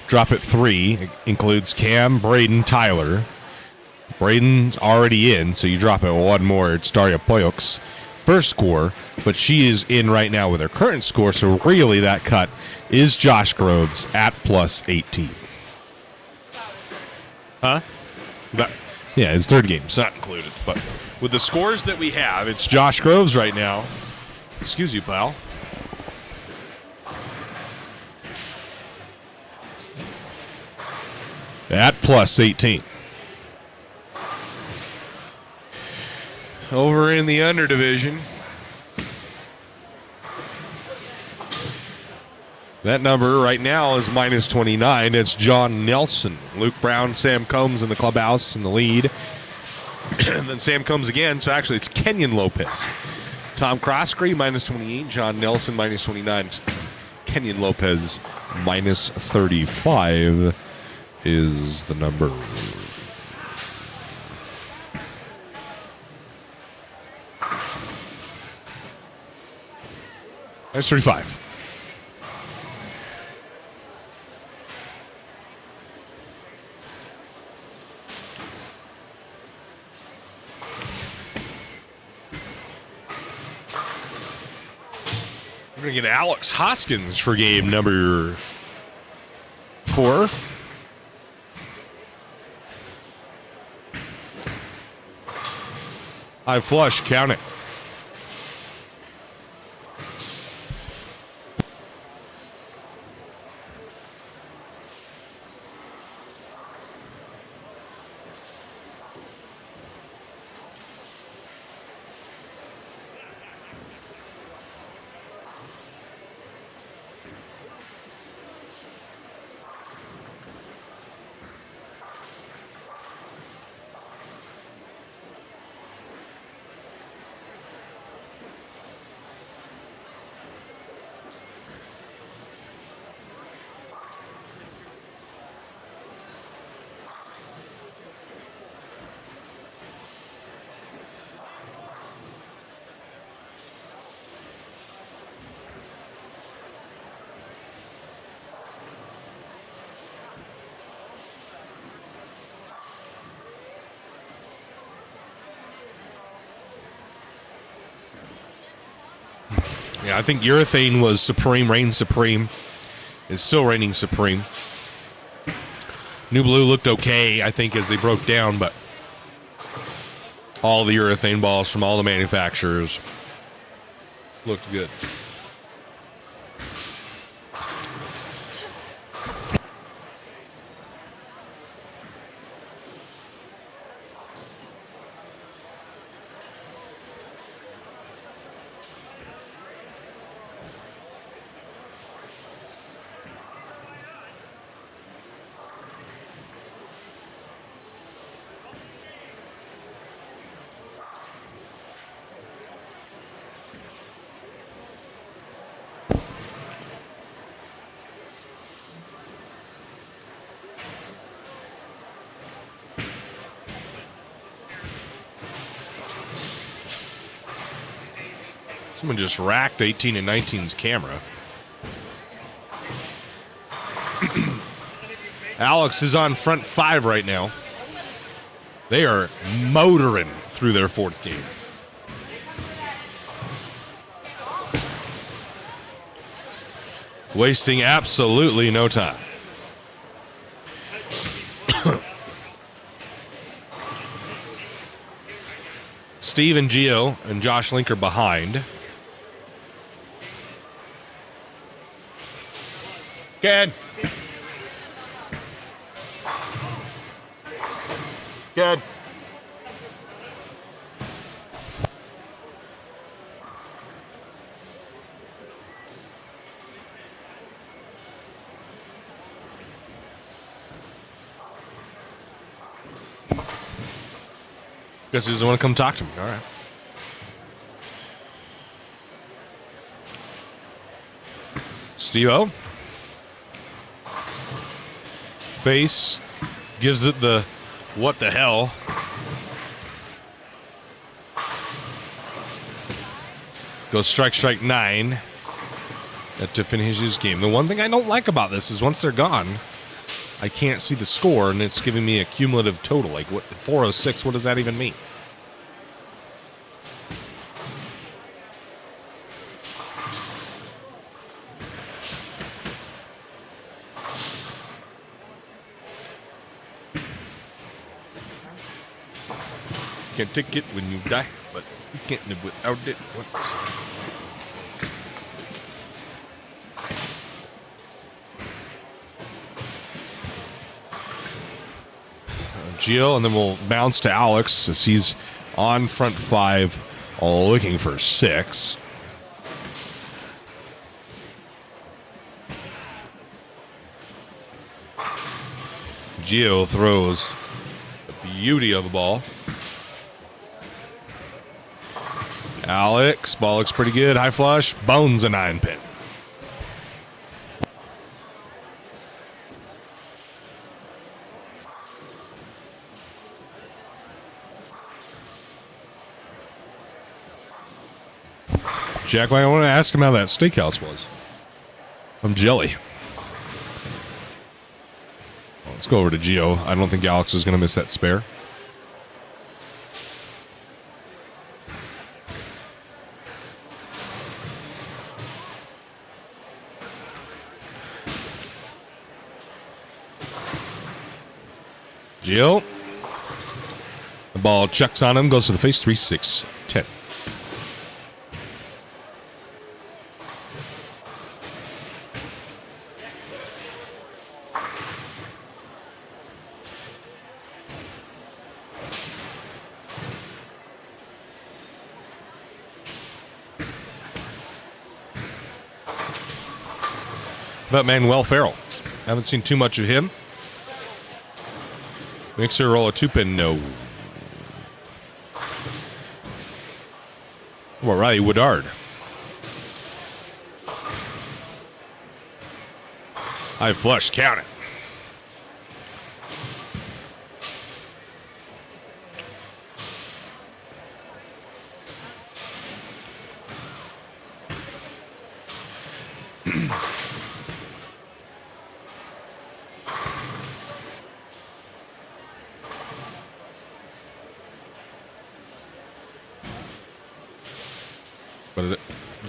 Drop it 3 includes Cam, Braden, Tyler. Braden's already in, so you drop it 1 more. It's Daria Payok's first score, but she is in right now with her current score, so really that cut is Josh Groves at plus 18. Huh? Yeah, his third game. It's not included. But with the scores that we have, it's Josh Groves right now. Excuse you, pal. At plus 18. Over in the under division, that number right now is minus 29. It's John Nelson. Luke Brown, Sam Combs in the clubhouse in the lead. And then Sam Combs again. So actually it's Kenyon Lopez. Tom Croskery, minus 28. John Nelson, minus 29. Kenyon Lopez, minus 35 is the number. That's 35. We're going to get Alex Hoskins for game number 4. High flush, count it. Yeah, I think urethane was supreme, reigned supreme. Is still reigning supreme. New Blue looked okay, I think, as they broke down, but all the urethane balls from all the manufacturers looked good. Someone just racked 18 and 19's camera. Alex is on front 5 right now. They are motoring through their 4th game. Wasting absolutely no time. Steve and Gio and Josh Link are behind. Good. Good. Guess he doesn't want to come talk to me. All right. Steve-O. Face gives it the What the hell? Goes strike 9 to finish his game. The one thing I don't like about this is once they're gone, I can't see the score, and it's giving me a cumulative total. Like, what, 406, what does that even mean? Can't take it when you die, but you can't live without it. Gio, and then we'll bounce to Alex as he's on front 5, looking for 6. Gio throws a beauty of a ball. Alex, ball looks pretty good. High flush, bones a 9-pin. Jack, I want to ask him how that steakhouse was. I'm jelly. Well, let's go over to Gio. I don't think Alex is going to miss that spare. Gio. The ball chucks on him, goes to the face, 3-6-10. About Manuel Farrell. Haven't seen too much of him. Mixer roll a 2-pin, no. What about Riley Woodard? High flush, count it.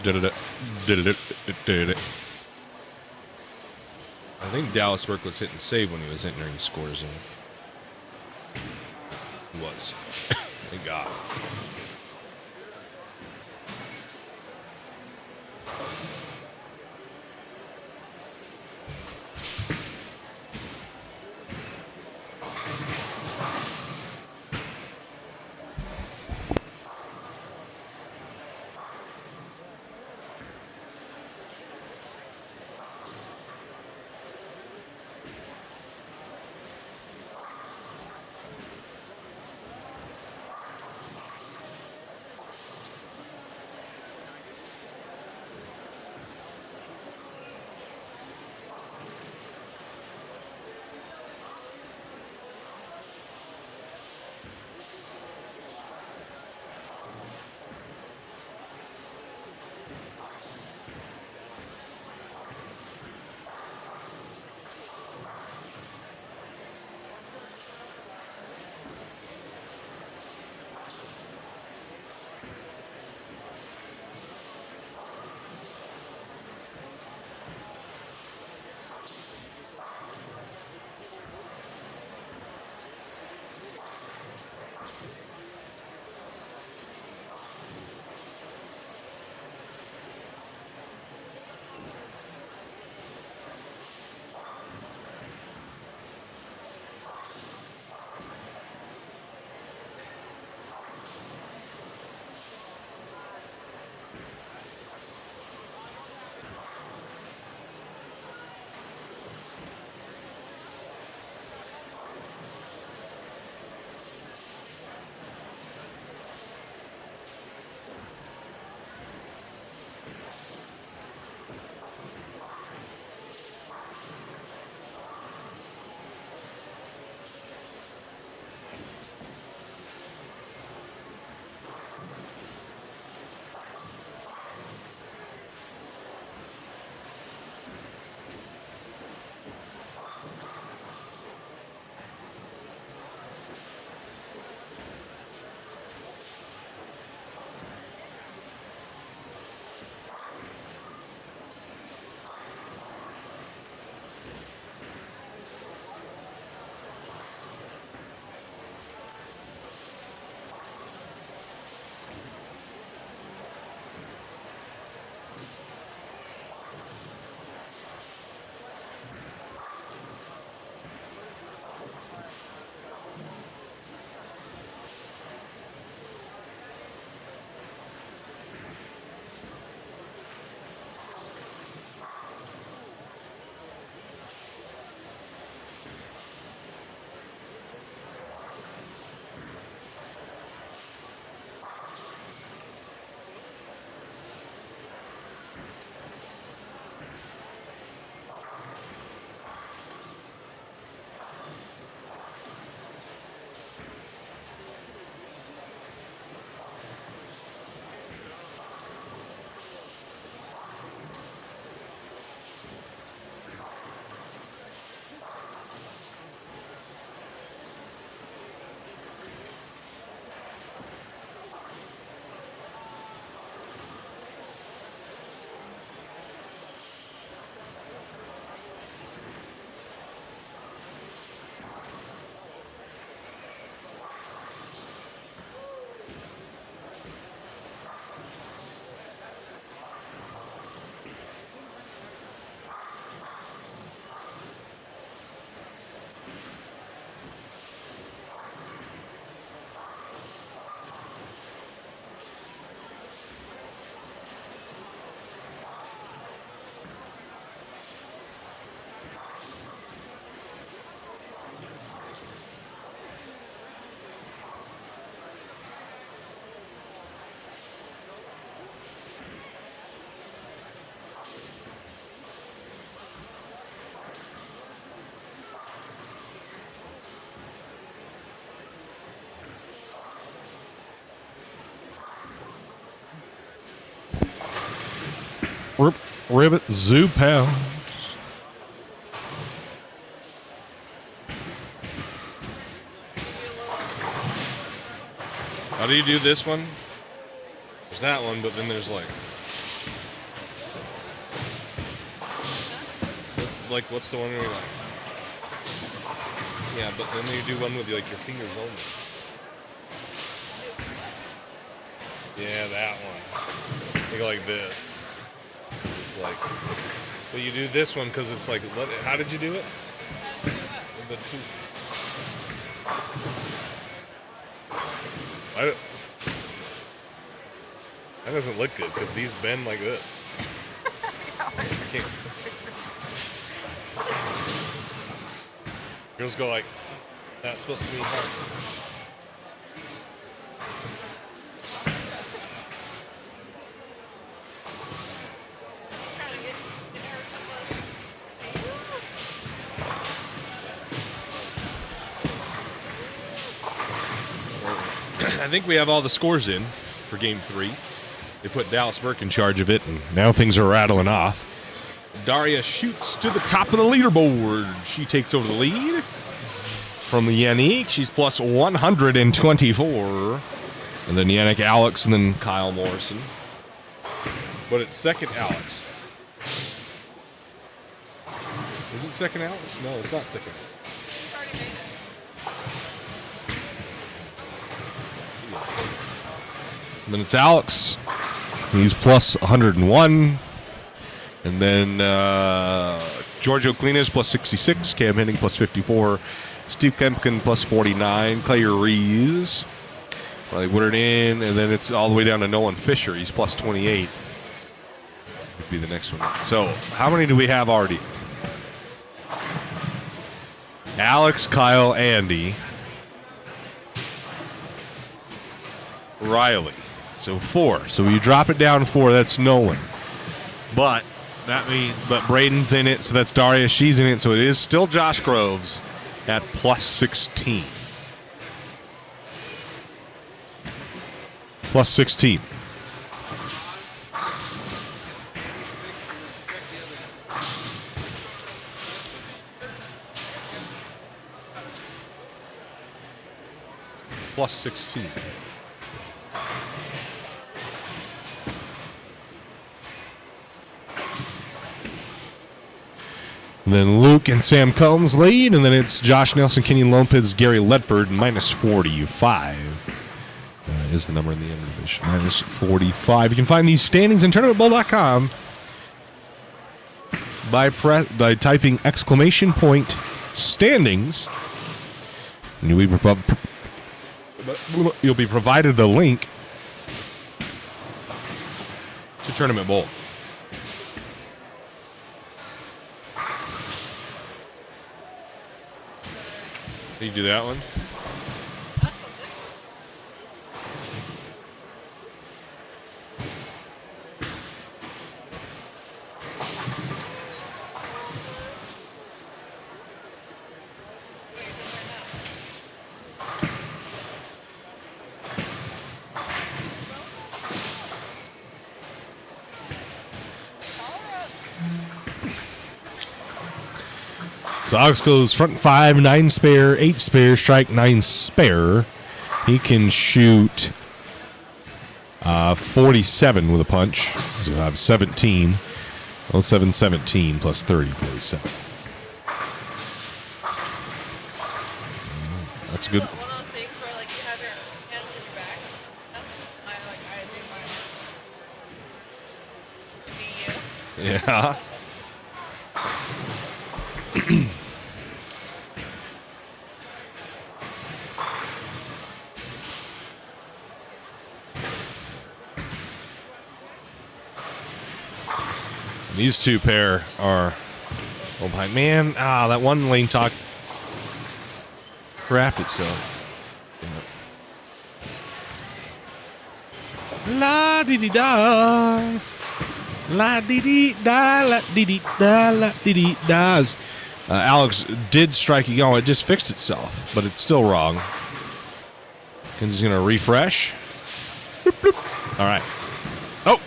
Did it. I think Dallas Burke was hitting save when he was entering scores in. He was. Thank God. Ribbit Zoo Pals. How do you do this one? There's that one, but then there's like... What's the one where you're like... Yeah, but then you do one with like your fingers only. Yeah, that one. You go like this. It's like... But you do this one because it's like... How did you do it? The two... That doesn't look good because these bend like this. You can't. Girls go like, that's supposed to be hard. I think we have all the scores in for game 3. They put Dallas Burke in charge of it, and now things are rattling off. Daria shoots to the top of the leaderboard. She takes over the lead from Yannick. She's plus 124. And then Yannick, Alex, and then Kyle Morrison. But it's second Alex. Is it second Alex? No, it's not second Alex. And then it's Alex. He's plus 101. And then Giorgio Klinas plus 66. Cam Henning plus 54. Steve Kempkin plus 49. Clay Reeves. They put it in. And then it's all the way down to Nolan Fisher. He's plus 28. Would be the next one. So how many do we have already? Alex, Kyle, Andy. Riley. So 4. So you drop it down 4. That's Nolan. But that means, Braden's in it. So that's Daria. She's in it. So it is still Josh Groves at plus 16. Plus 16. Plus 16. And then Luke and Sam Combs lead, and then it's Josh Nelson, Kenny Lopez, Gary Ledford, minus 45 is the number in the end division. Minus 45. You can find these standings in tournamentbowl.com by typing exclamation point standings. And you'll be provided the link to Tournament Bowl. Can you do that one? So Alex goes front 5, 9 spare, 8 spare, strike 9 spare. He can shoot 47 with a punch. So he'll have 17. 07, 17 plus 30, 47. That's good. One of those things where like you have your hands in your back. Yeah. These two pair are, oh my man, that one lane talk crapped itself. La dee dee da, la dee dee da, la dee dee da, la dee dee da's. Alex did strike it. It just fixed itself, but it's still wrong. And he's gonna refresh. Bloop, bloop. All right. Oh.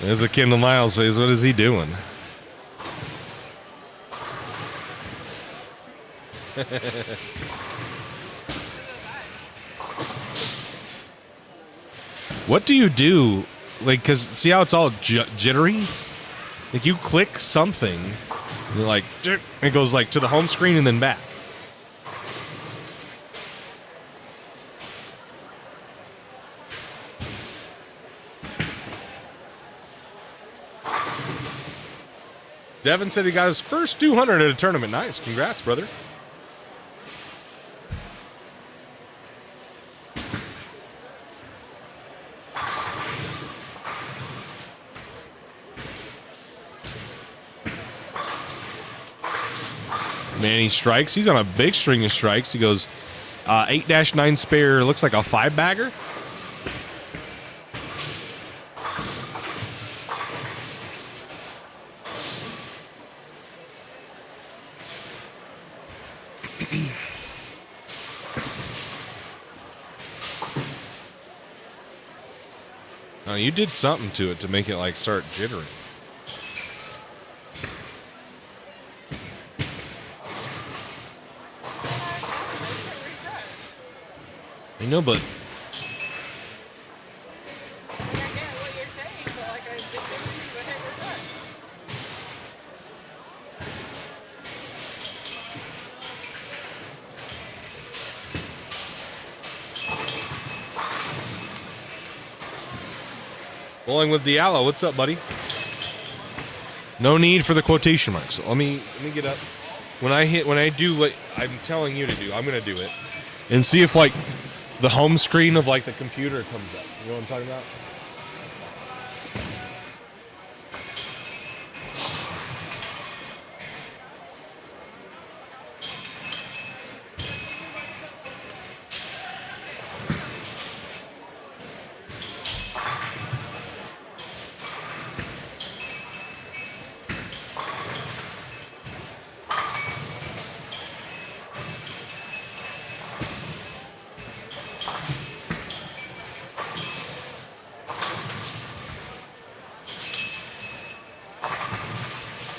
As a Kendall Miles says, what is he doing? What do you do? Like, because see how it's all jittery? Like, you click something, and you're like, and it goes like to the home screen and then back. Devin said he got his first 200 at a tournament. Nice. Congrats, brother. Man, he strikes. He's on a big string of strikes. He goes 8-9 spare. Looks like a 5-bagger. Oh, you did something to it to make it like start jittering. I know, but Bowling with Diallo, what's up, buddy? No need for the quotation marks. Let me get up. When I do what I'm telling you to do, I'm gonna do it, and see if like the home screen of like the computer comes up. You know what I'm talking about?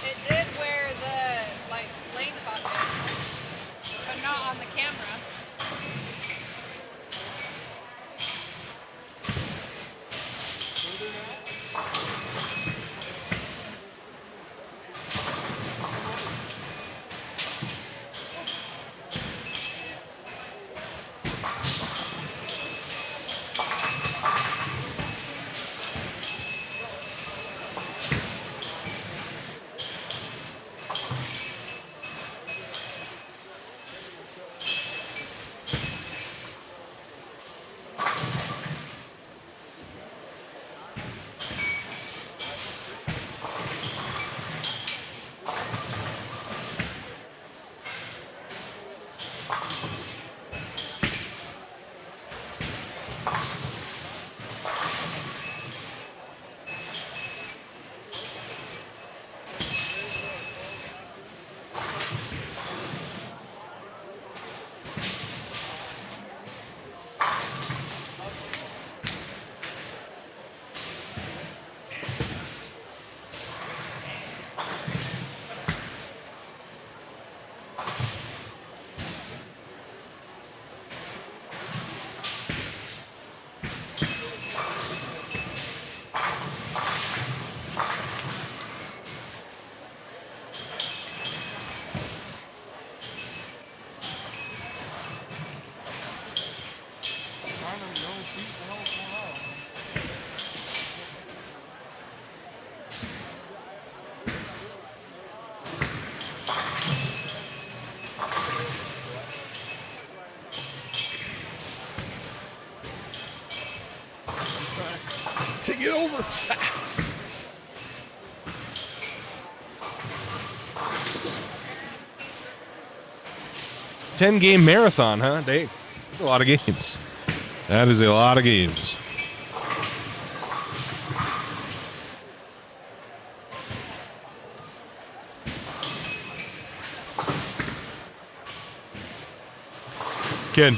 It did where the like lane clock is, but not on the camera. To get over. 10-game marathon, huh? Dang. That's a lot of games. That is a lot of games. Kid.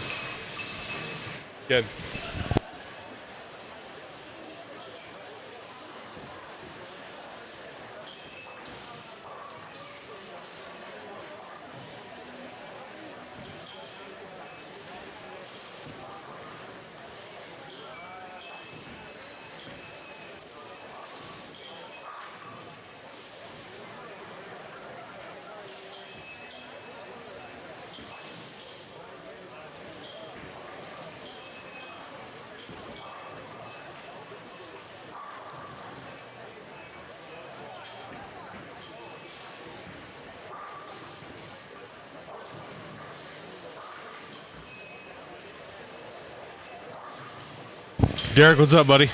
Derek, what's up, buddy?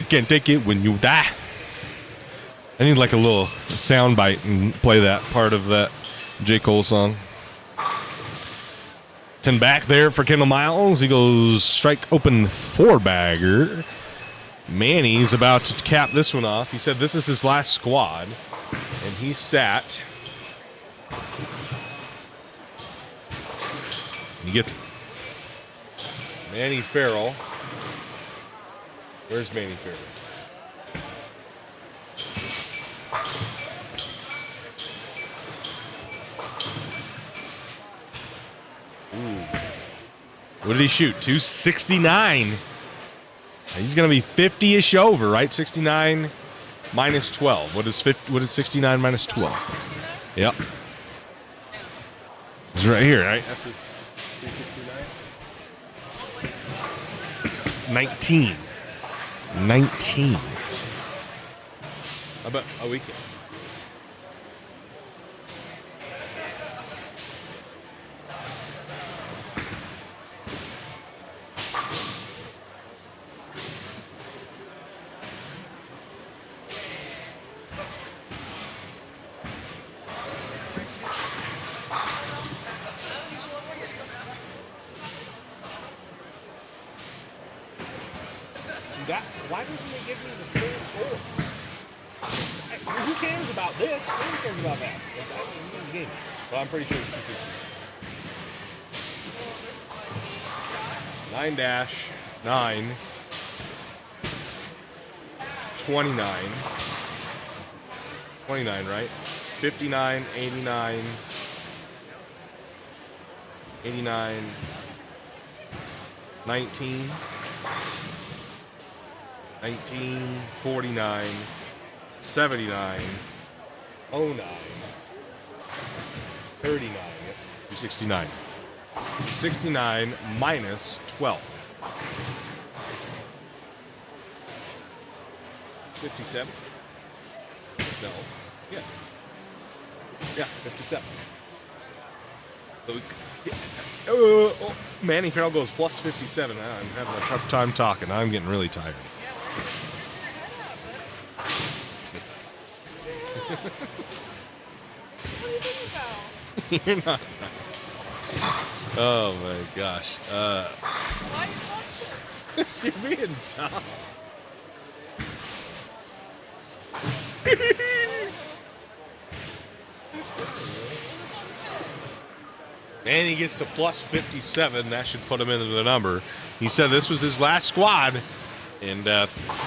Can't take it when you die. I need like a little sound bite and play that part of that J. Cole song. 10 back there for Kendall Miles. He goes strike open 4-bagger. Manny's about to cap this one off. He said this is his last squad. And he sat. He gets it. Manny Farrell. Where's Manny Farrell? Ooh. What did he shoot? 269. He's going to be 50-ish over, right? 69 minus 12. What is 69 minus 12? Yep. It's right here, right? That's his 19. 19. How about a weekend? Why doesn't it give me the full score? Who cares about this? Who cares about that? Well, I'm pretty sure it's 260. 9-9 29 29, right? 59 89 89 19 1949 79 09 39 269 69 minus 12 57 no yeah 57 so Manny Farrell goes plus 57. I'm having a tough time talking. I'm getting really tired. You're not nice. Oh my gosh. You're being tough. And he gets to plus 57. That should put him into the number. He said this was his last squad. And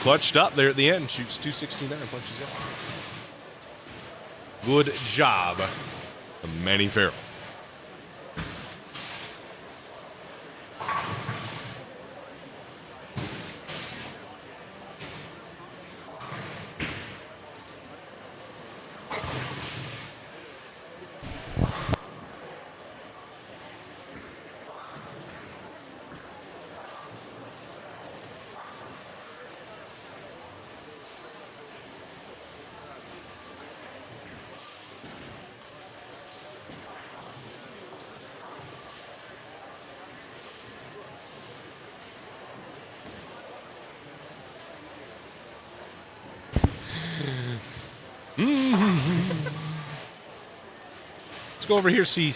clutched up there at the end. Shoots 269. Punches out. Good job, Manny Farrell. Let's go over here see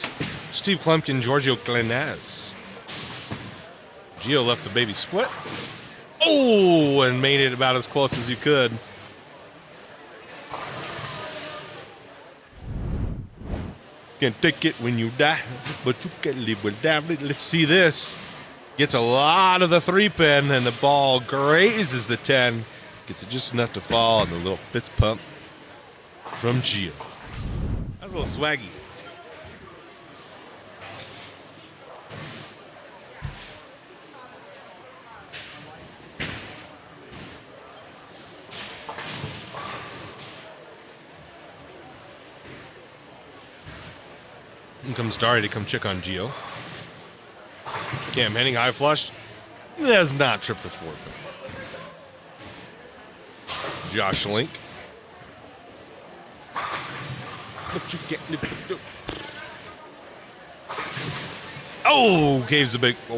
Steve Klumpkin, Giorgio Glenaz. Gio left the baby split. Oh, and made it about as close as you could. Can't take it when you die, but you can live without it. Let's see this. Gets a lot of the 3-pin, and the ball grazes the 10. Gets it just enough to fall, and the little fist pump from Gio. That's a little swaggy. Here comes Starry to come check on Gio. Cam Henning high flush. Does not trip the 4-pin. Josh Link. But you can't live. Oh, caves a big 4.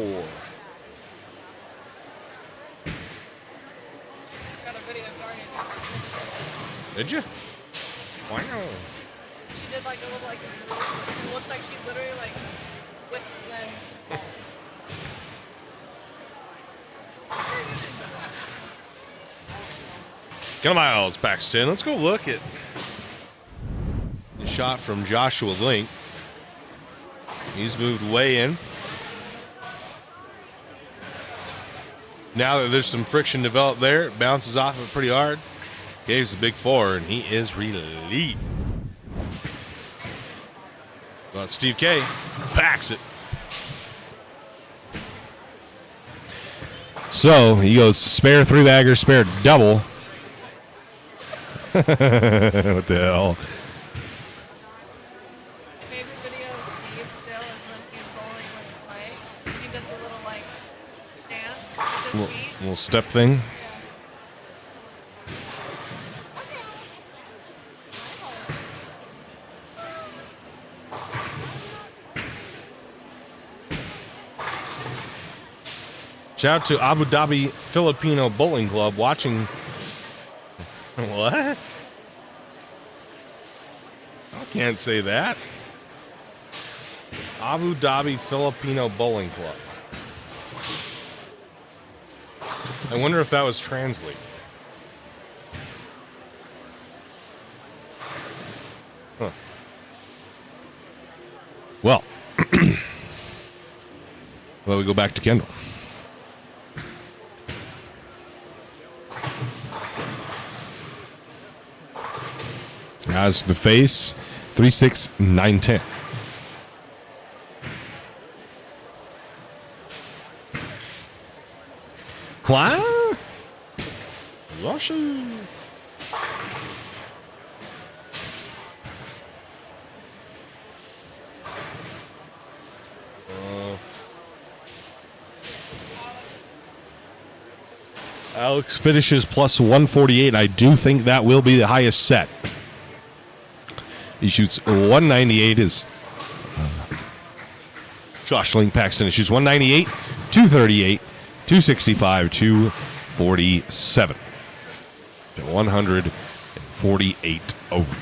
Got a video of Darnie. Did you? Wow. She did like a little like it looked like she literally like whisked them to fall. Gun miles, Paxton. Let's go look at the shot from Joshua Link. He's moved way in. Now that there's some friction developed there, it bounces off of it pretty hard. Gabe's a big 4, and he is relieved. Well, Steve K packs it. So he goes spare 3-bagger, spare double. What the hell? My favorite video of Steve still is when he's bowling with the play. He does a little like dance with his feet. Little step thing. Shout out to Abu Dhabi Filipino Bowling Club watching. What? I can't say that. Abu Dhabi Filipino Bowling Club. I wonder if that was translated. Huh. Well, well, we go back to Kendall. Has the face 36910. What? Russia. Alex finishes plus 148. I do think that will be the highest set. He shoots 198 is Josh Link Paxton. He shoots 198, 238, 265, 247. 148 over.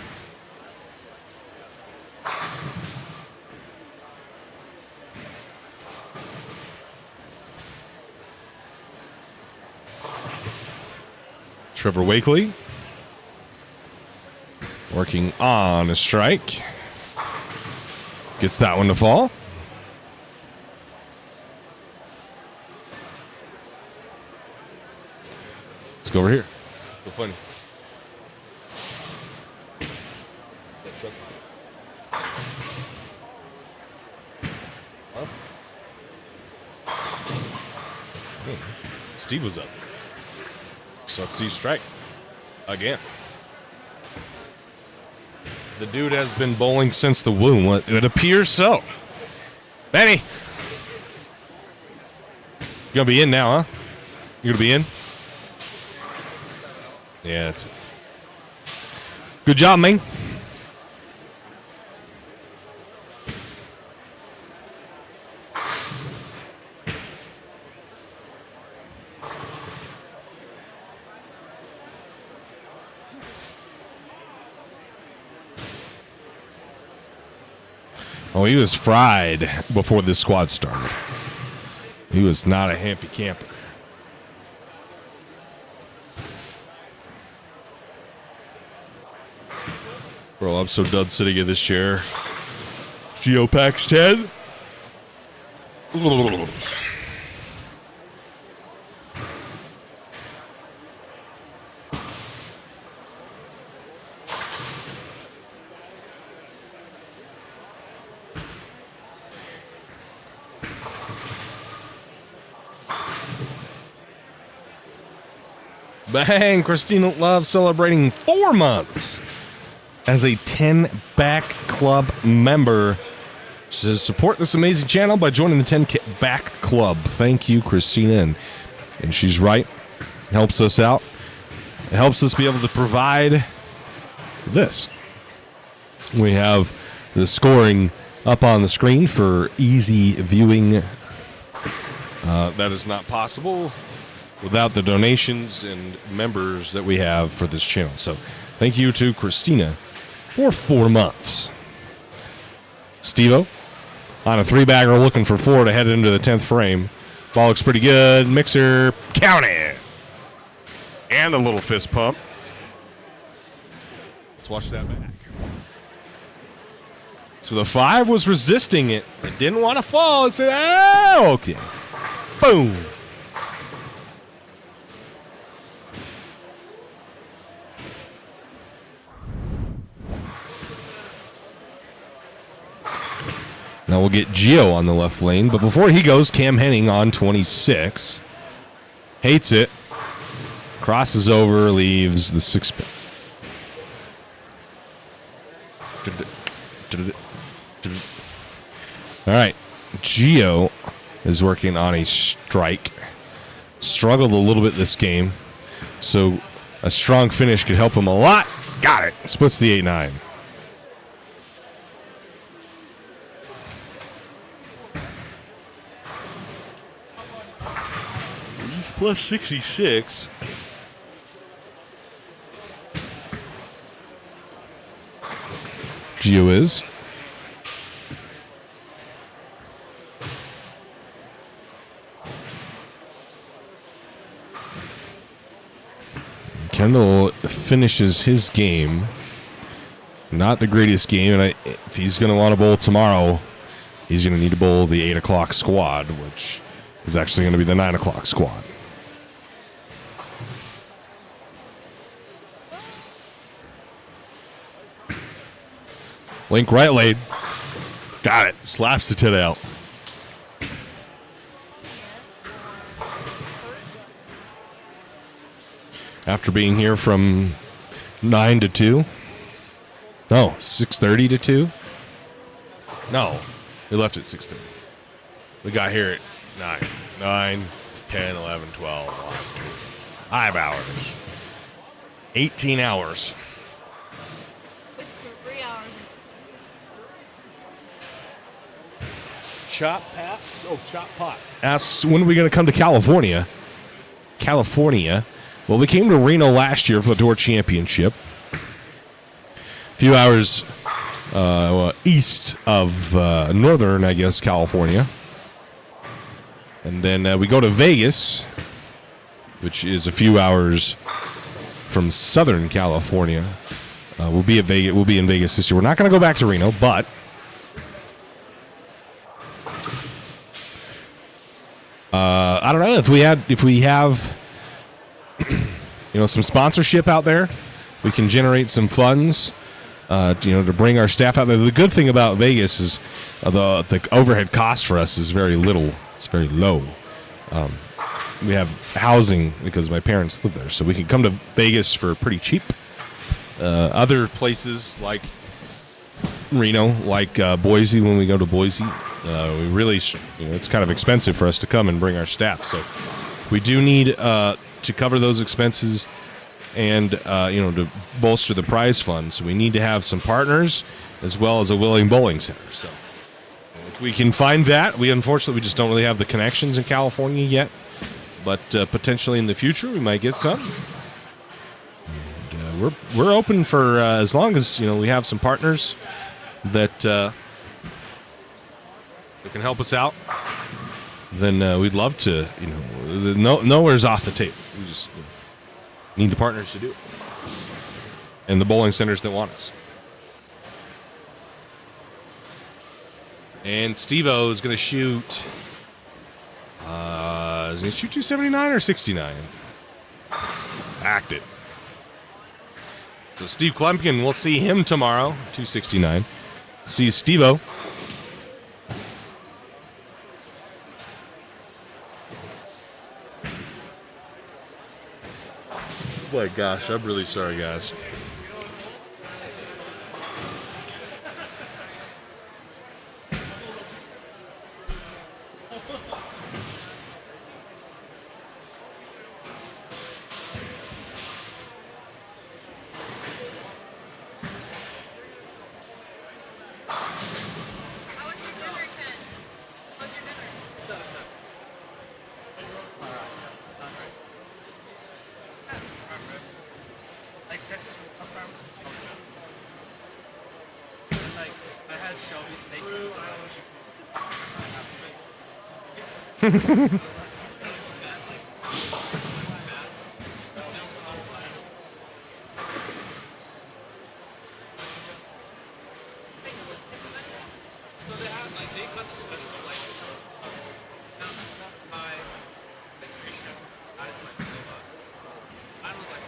Trevor Wakely working on a strike. Gets that one to fall. Let's go over here. Go funny. Steve was up. So let's see strike again. The dude has been bowling since the womb. It appears so. Benny, you gonna be in now, huh? You gonna be in? Yeah, that's it. Good job, man. Oh, he was fried before this squad started. He was not a happy camper. Bro, I'm so done sitting in this chair. Geopax 10. Bang! Christina Love celebrating 4 months as a 10-back club member. She says, support this amazing channel by joining the 10-back club. Thank you, Christina. And she's right. It helps us out. It helps us be able to provide this. We have the scoring up on the screen for easy viewing. That is not possible without the donations and members that we have for this channel. So thank you to Christina for 4 months. Steve-O on a 3-bagger looking for 4 to head into the 10th frame. Ball looks pretty good. Mixer, count it. And a little fist pump. Let's watch that back. So the 5 was resisting it. It didn't want to fall. It said, oh, okay. Boom. Now we'll get Gio on the left lane, but before he goes, Cam Henning on 26. Hates it. Crosses over, leaves the 6. All right. Gio is working on a strike. Struggled a little bit this game, so a strong finish could help him a lot. Got it. Splits the 8-9. Plus 66. Gio is. Kendall finishes his game. Not the greatest game, and if he's going to want to bowl tomorrow, he's going to need to bowl the 8 o'clock squad, which is actually going to be the 9 o'clock squad. Link right lane. Got it. Slaps the tit out. After being here from 9 to 2. No, 6:30 to 2. No, we left at 6:30. We got here at 9, 10, 11, 12, 1, 2, 5 hours. 18 hours. Chop pot. Asks, when are we going to come to California? Well, we came to Reno last year for the Tour Championship. A few hours east of northern, I guess, California. And then we go to Vegas, which is a few hours from Southern California. We'll be in Vegas this year. We're not going to go back to Reno, but I don't know if we have some sponsorship out there. We can generate some funds, to bring our staff out there. The good thing about Vegas is the overhead cost for us is very little. It's very low. We have housing because my parents live there, so we can come to Vegas for pretty cheap. Other places like Reno, like Boise, when we go to Boise, we really, it's kind of expensive for us to come and bring our staff. So we do need to cover those expenses and, to bolster the prize fund. So we need to have some partners as well as a willing bowling center. So if we can find that, we just don't really have the connections in California yet. But potentially in the future, we might get some. And, we're open for as long as we have some partners that can help us out. Then we'd love to. Nowhere's off the table. We just need the partners to do it, and the bowling centers that want us. And Steve-O is going to shoot. Is he shoot 279 or 69? Backed it. So Steve Klumpkin, we'll see him tomorrow, 269. See Steve-O. Oh my gosh, I'm really sorry, guys. Like Texas Roadhouse barbecue. And like I had Shelby steak. So they have like they got the special like my intermission. That is my flavor. Mine was like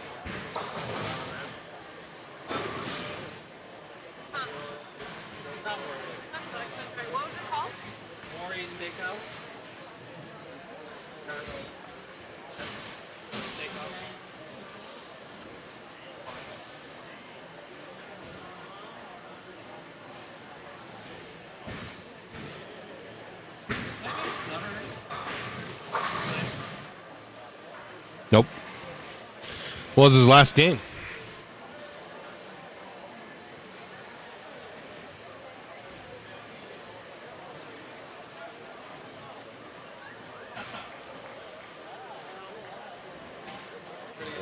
What was it called? Maury Steakhouse. Steakhouse. Nope. What was his last game?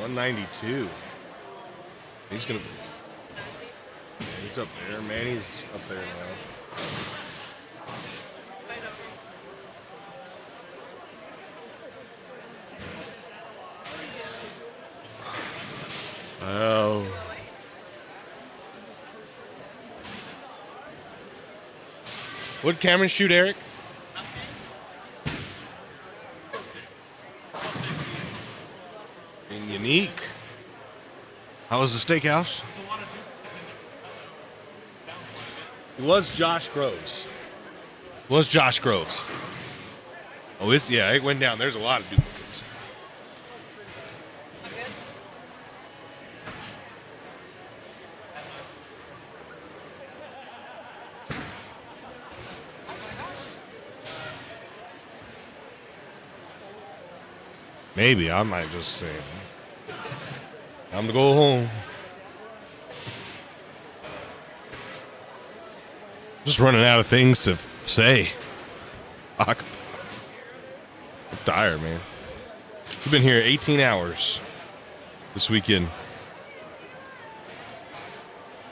$192. He's gonna. Yeah, he's up there, man. He's up there now. Oh. What'd Cameron shoot, Eric? And unique. How was the steakhouse? It was Josh Groves. Was Josh Groves. Oh, yeah, it went down. There's a lot of duplicates. Maybe I might just say, I'm gonna go home. Just running out of things to say. I'm tired, man. We've been here 18 hours this weekend.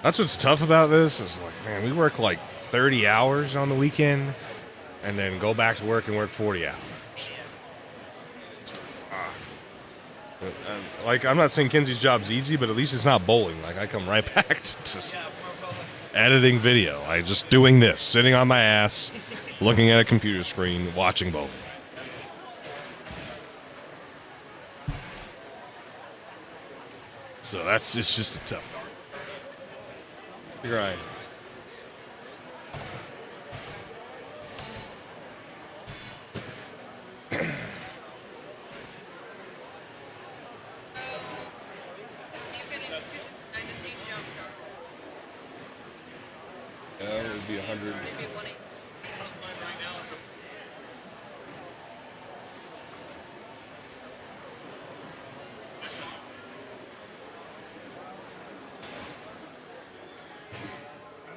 That's what's tough about this is like, man, we work like 30 hours on the weekend and then go back to work and work 40 hours. Like, I'm not saying Kenzie's job's easy, but at least it's not bowling. Like, I come right back to just editing video. I just doing this, sitting on my ass, looking at a computer screen, watching bowling. So it's just tough. You're right. It would be 100.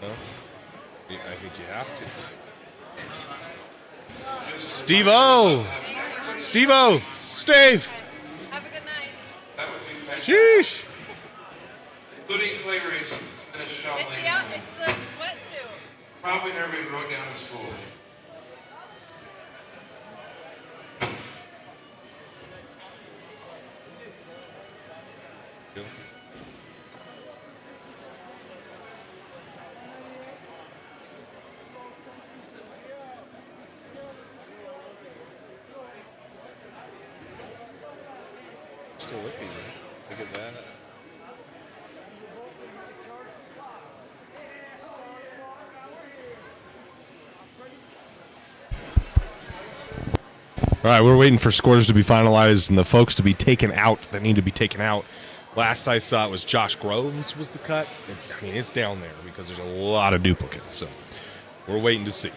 No? I think you have to. Steve-O! Steve-O! Steve! Have a good night. Sheesh! Including clay racing, finish shoveling. It's the sweatsuit. Probably never been rode down to school. Still looking. Look at that. All right, we're waiting for scores to be finalized and the folks to be taken out that need to be taken out. Last I saw it was Josh Groves was the cut. It's down there because there's a lot of duplicates. So we're waiting to see.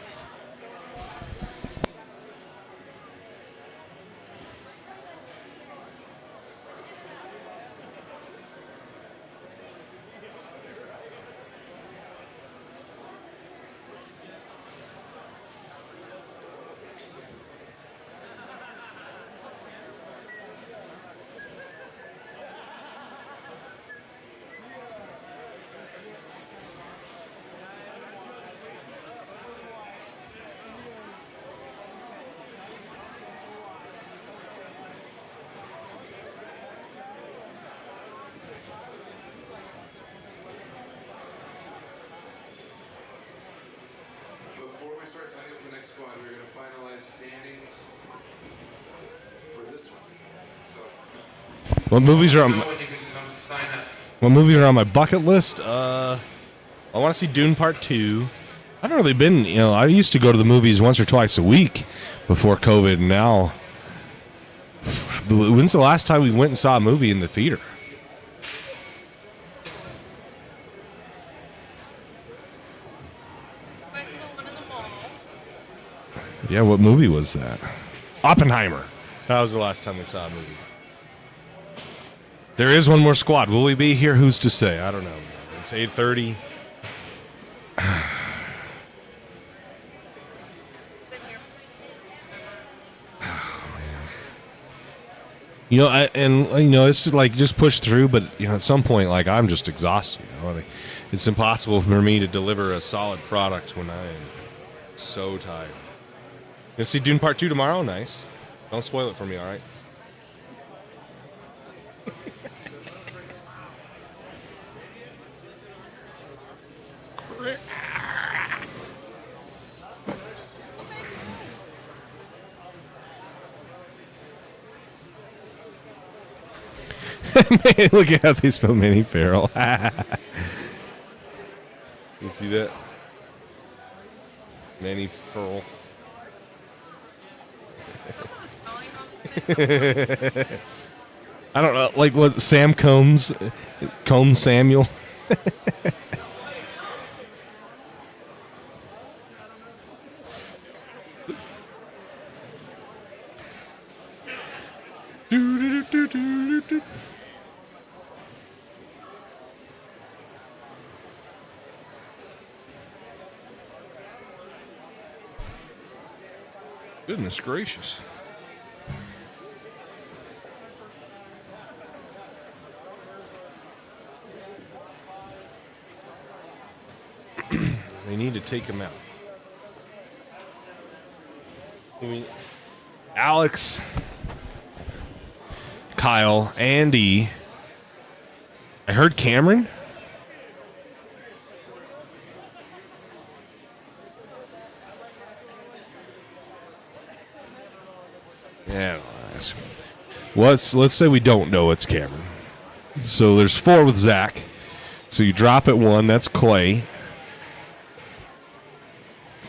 signing up for the next squad. We're going to finalize standings for this one. So, What movies are on? know when you can come sign up. What movies are on my bucket list? I want to see Dune Part 2. I haven't really been, I used to go to the movies once or twice a week before COVID, and now, when's the last time we went and saw a movie in the theater? Yeah, what movie was that? Oppenheimer. That was the last time we saw a movie. There is one more squad. Will we be here? Who's to say? I don't know. It's 8:30. It's like just push through, but at some point, like I'm just exhausted. It's impossible for me to deliver a solid product when I am so tired. You'll see Dune Part 2 tomorrow? Nice. Don't spoil it for me, all right? Man, look at how they spell Manny Farrell. You see that? Manny Farrell. I don't know, like what Sam Combs Samuel. Goodness gracious. They need to take him out. I mean, Alex, Kyle, Andy. I heard Cameron. Yeah. Let's say we don't know it's Cameron. So there's 4 with Zach. So you drop it 1. That's Clay.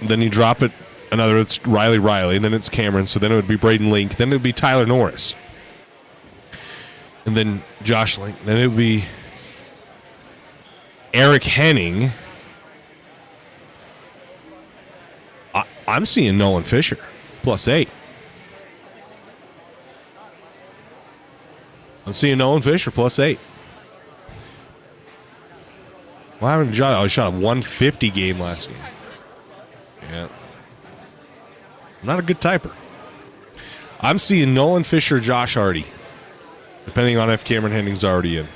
Then you drop it another. It's Riley. Then it's Cameron. So then it would be Braden Link. Then it would be Tyler Norris. And then Josh Link. Then it would be Eric Henning. I'm seeing Nolan Fisher +8. I'm seeing Nolan Fisher +8. Well, I haven't shot. I shot a 150 game last game. Yeah. I'm not a good typer. I'm seeing Nolan Fisher, Josh Hardy, depending on if Cameron Henning's already in.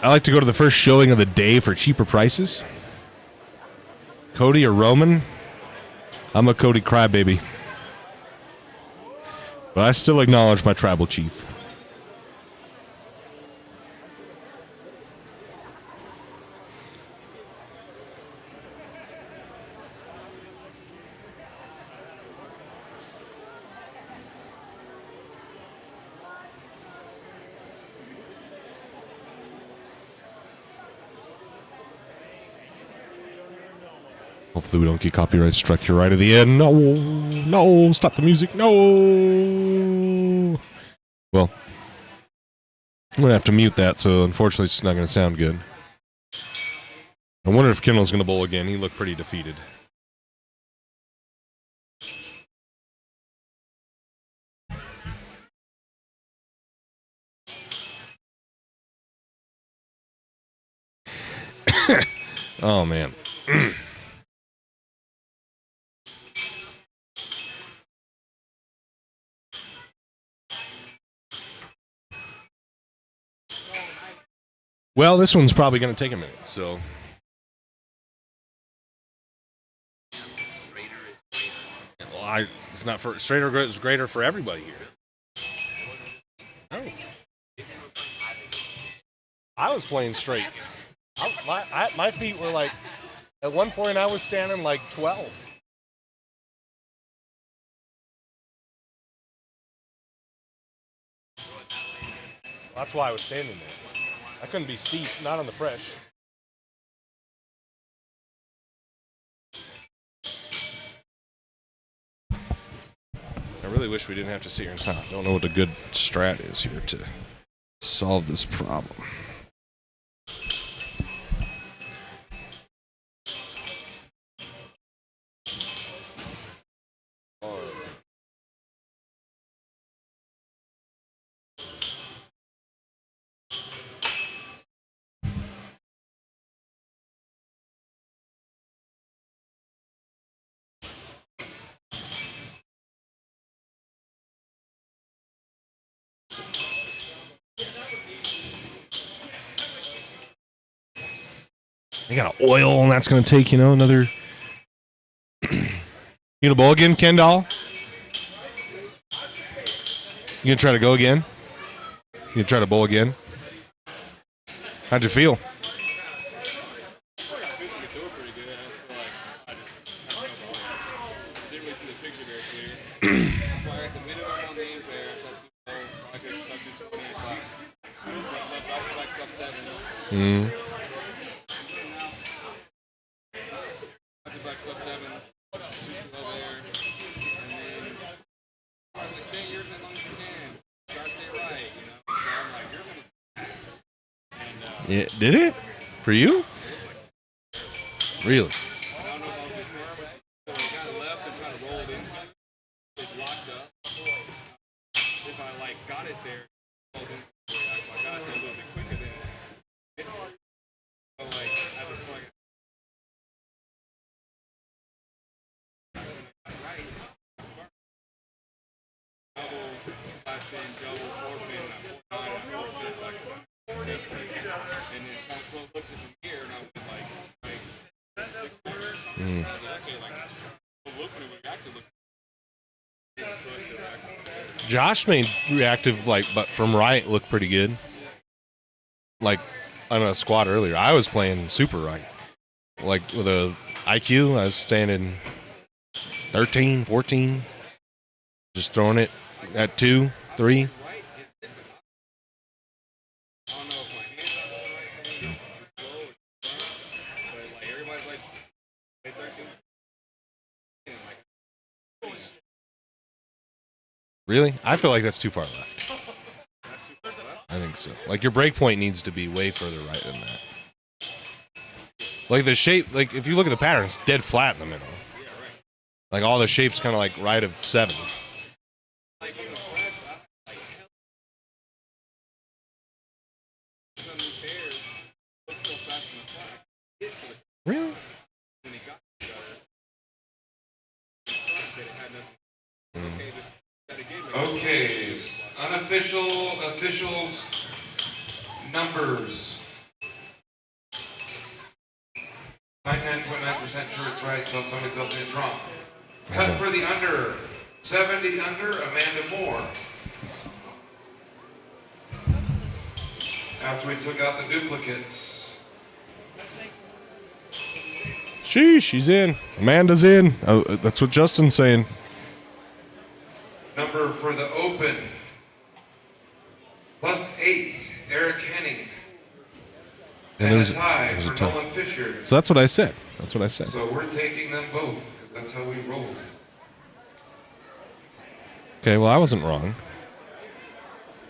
I like to go to the first showing of the day for cheaper prices. Cody or Roman? I'm a Cody crybaby. But I still acknowledge my tribal chief. Hopefully we don't get copyright struck here right at the end. No, stop the music. No. Well, I'm going to have to mute that, so unfortunately it's not going to sound good. I wonder if Kendall's going to bowl again. He looked pretty defeated. Oh, man. Well, this one's probably going to take a minute, so. Well, it's not for Strader is greater for everybody here. I was playing straight. My feet were like, at one point I was standing like 12. That's why I was standing there. I couldn't be steep, not on the fresh. I really wish we didn't have to sit here and talk. I don't know what a good strat is here to solve this problem. They got an oil, and that's going to take, another. You gonna bowl again, Kendall? You gonna try to go again? You gonna try to bowl again? How'd you feel? Mm. Yeah, did it? For you? Really? Josh made reactive, but from right looked pretty good. Like on a squat earlier, I was playing super right. Like with a IQ, I was standing 13, 14, just throwing it at 2, 3. Really? I feel like that's too far left. I think so. Like your break point needs to be way further right than that. Like the shape, like if you look at the pattern, it's dead flat in the middle. Like all the shapes kind of like right of 7. Really? Okay, officials, numbers. 99.9% sure it's right until somebody tells me it's wrong. Cut for the under. 70 under, Amanda Moore. After we took out the duplicates. She's in. Amanda's in. Oh, that's what Justin's saying. Number for the Open. +8, Eric Henning. And a tie for Nolan Fisher. So that's what I said. So we're taking them both. That's how we roll. Okay, well, I wasn't wrong.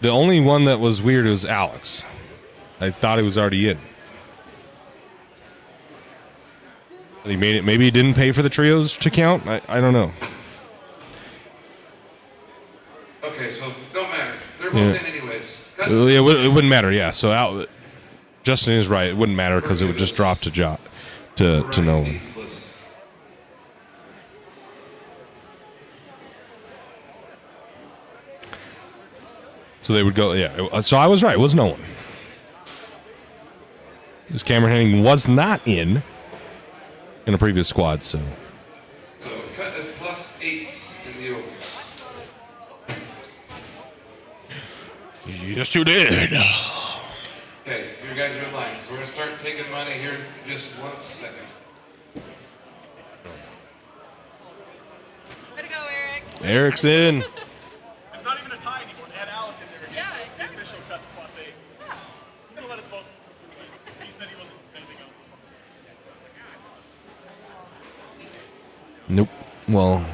The only one that was weird was Alex. I thought he was already in. He made it. Maybe he didn't pay for the trios to count. I don't know. Okay, so don't matter. They're both in anyways. It wouldn't matter. Yeah. So Justin is right. It wouldn't matter because it would just drop to no one. So they would go. Yeah. So I was right. It was no one. This Cameron Henning was not in a previous squad. So cut as +8 in the Open. Yes, you did. Okay, you're guys are in line. So we're gonna start taking money here in just 1 second. Way to go, Eric. Eric's in. It's not even a tie anymore. They had Alex in there again. Yeah, So exactly. The official cuts +8. He's gonna let us both. He said he wasn't doing anything else. Nope. Well,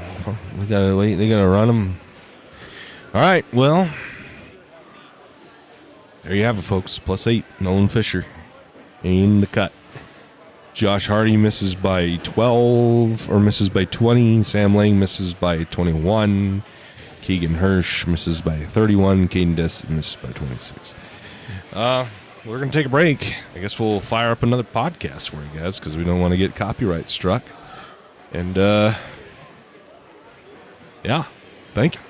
we gotta wait. They gotta run them. All right. Well, there you have it, folks. +8. Nolan Fisher in the cut. Josh Hardy misses by 12 or misses by 20. Sam Lang misses by 21. Keegan Hirsch misses by 31. Caden Dess misses by 26. We're going to take a break. I guess we'll fire up another podcast for you guys because we don't want to get copyright struck. And, yeah, thank you.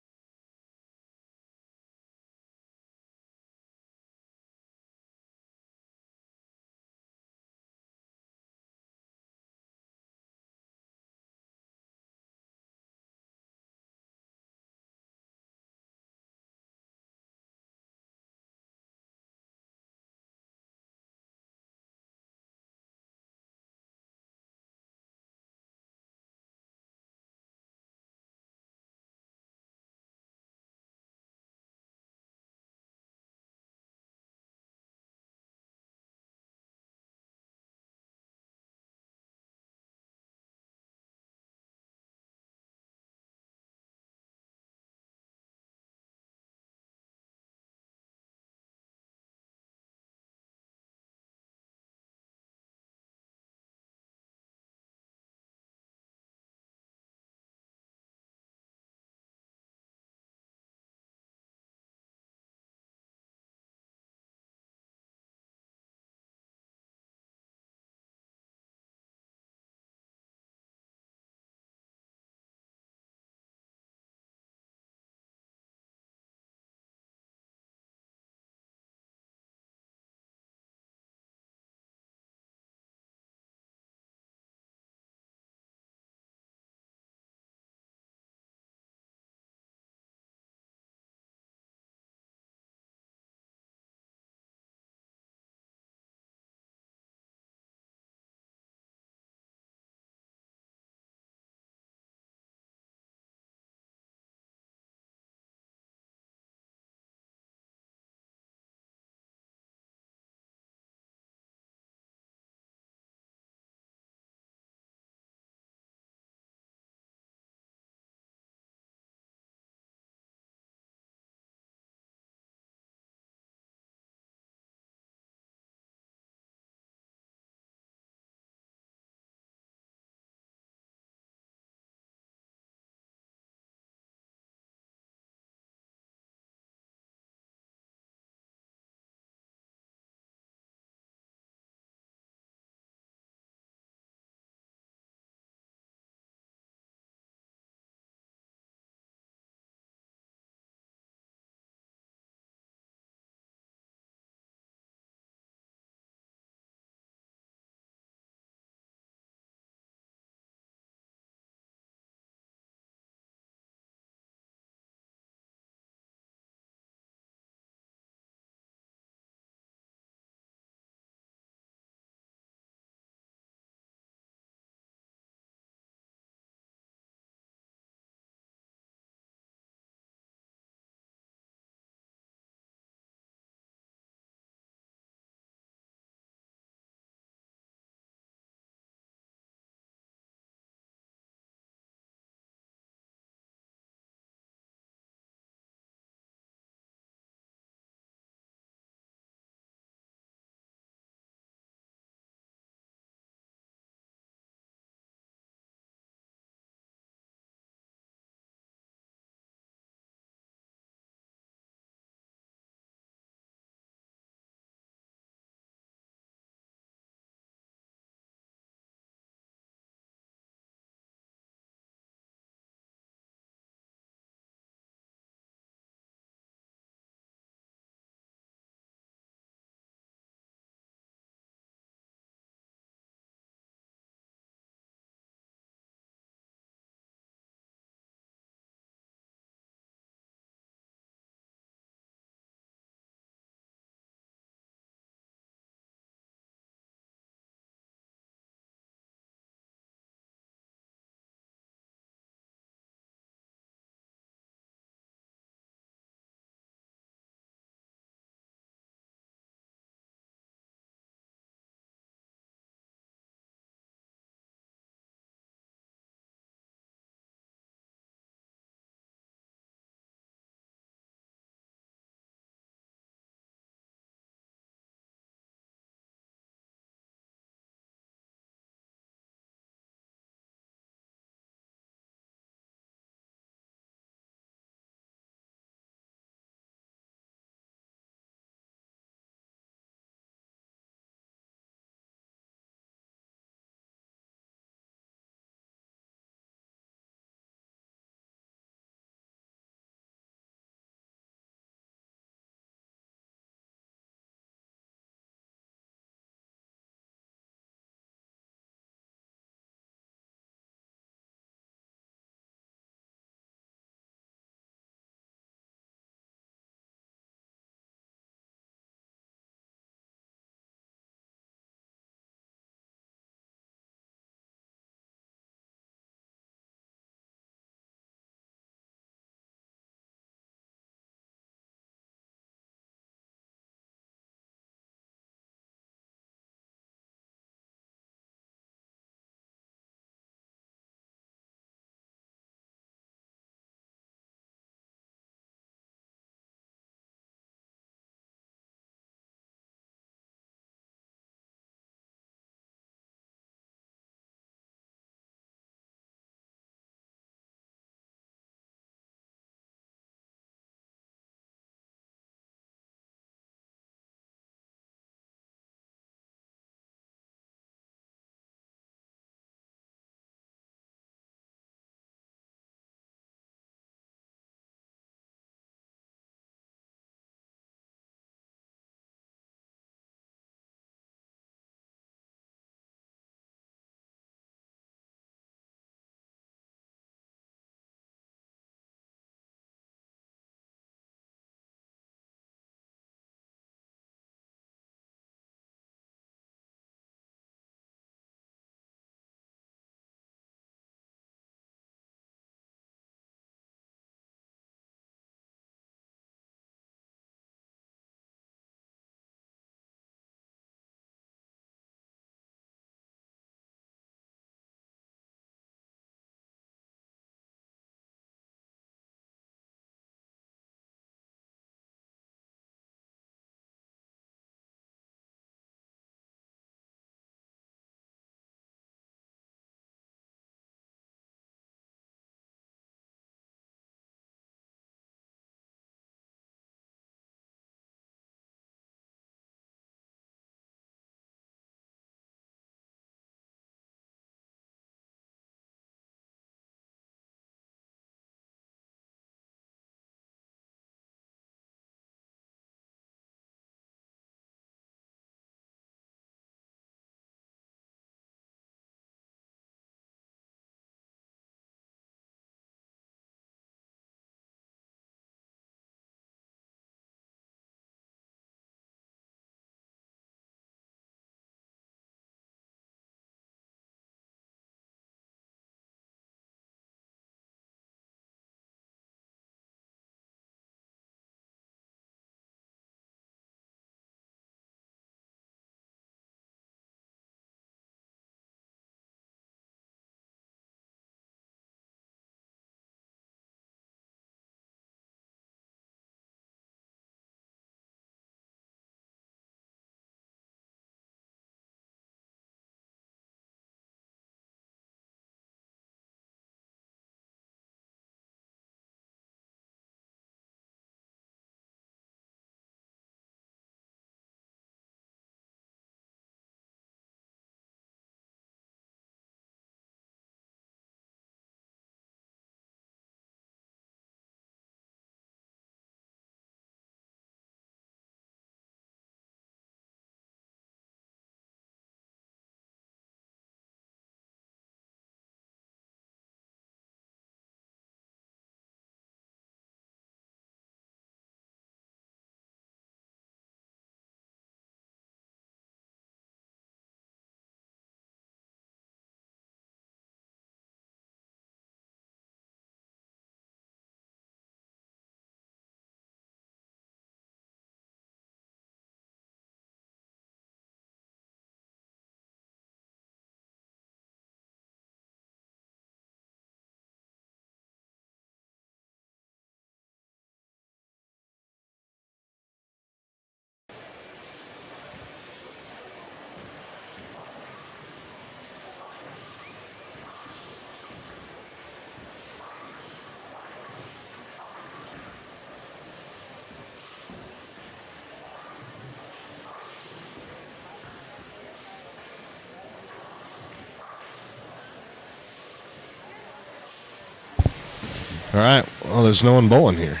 All right. Well, there's no one bowling here.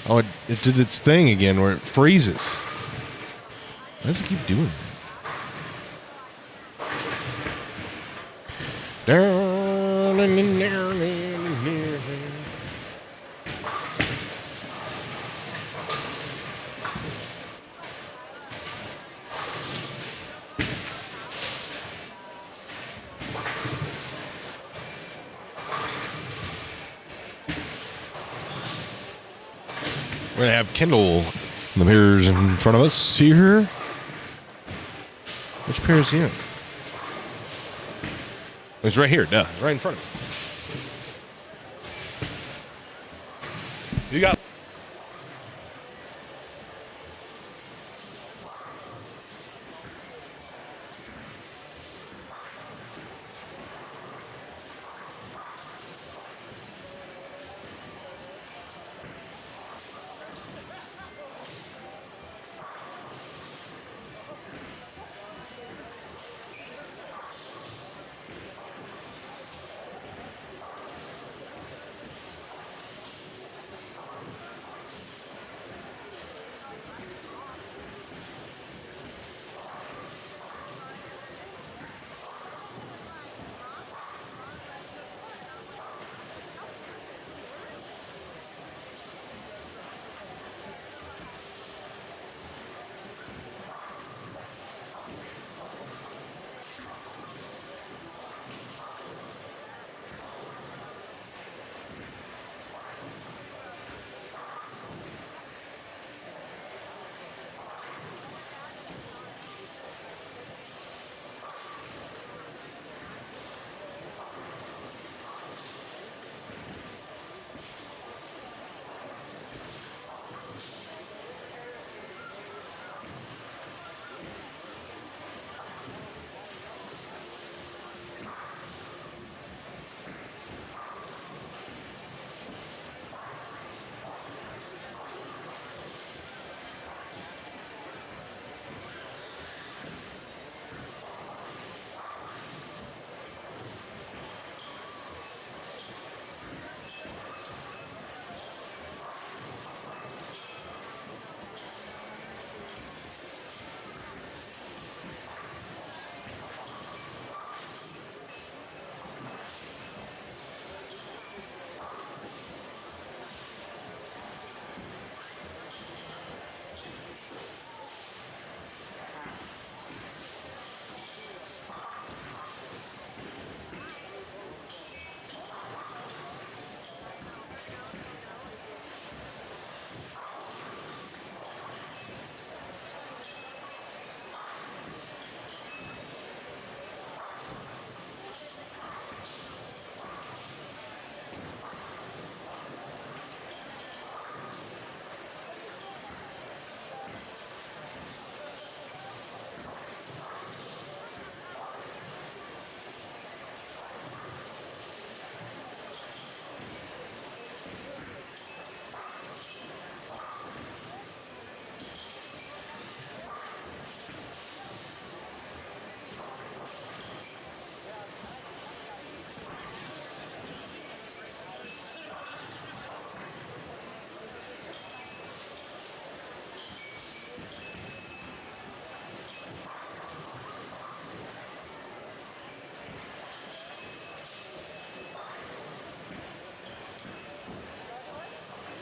Oh, it did its thing again where it freezes. Why does it keep doing that? We're going to have Kendall. The pair's in front of us here. Which pair is he in? He's right here, duh. Right in front of me.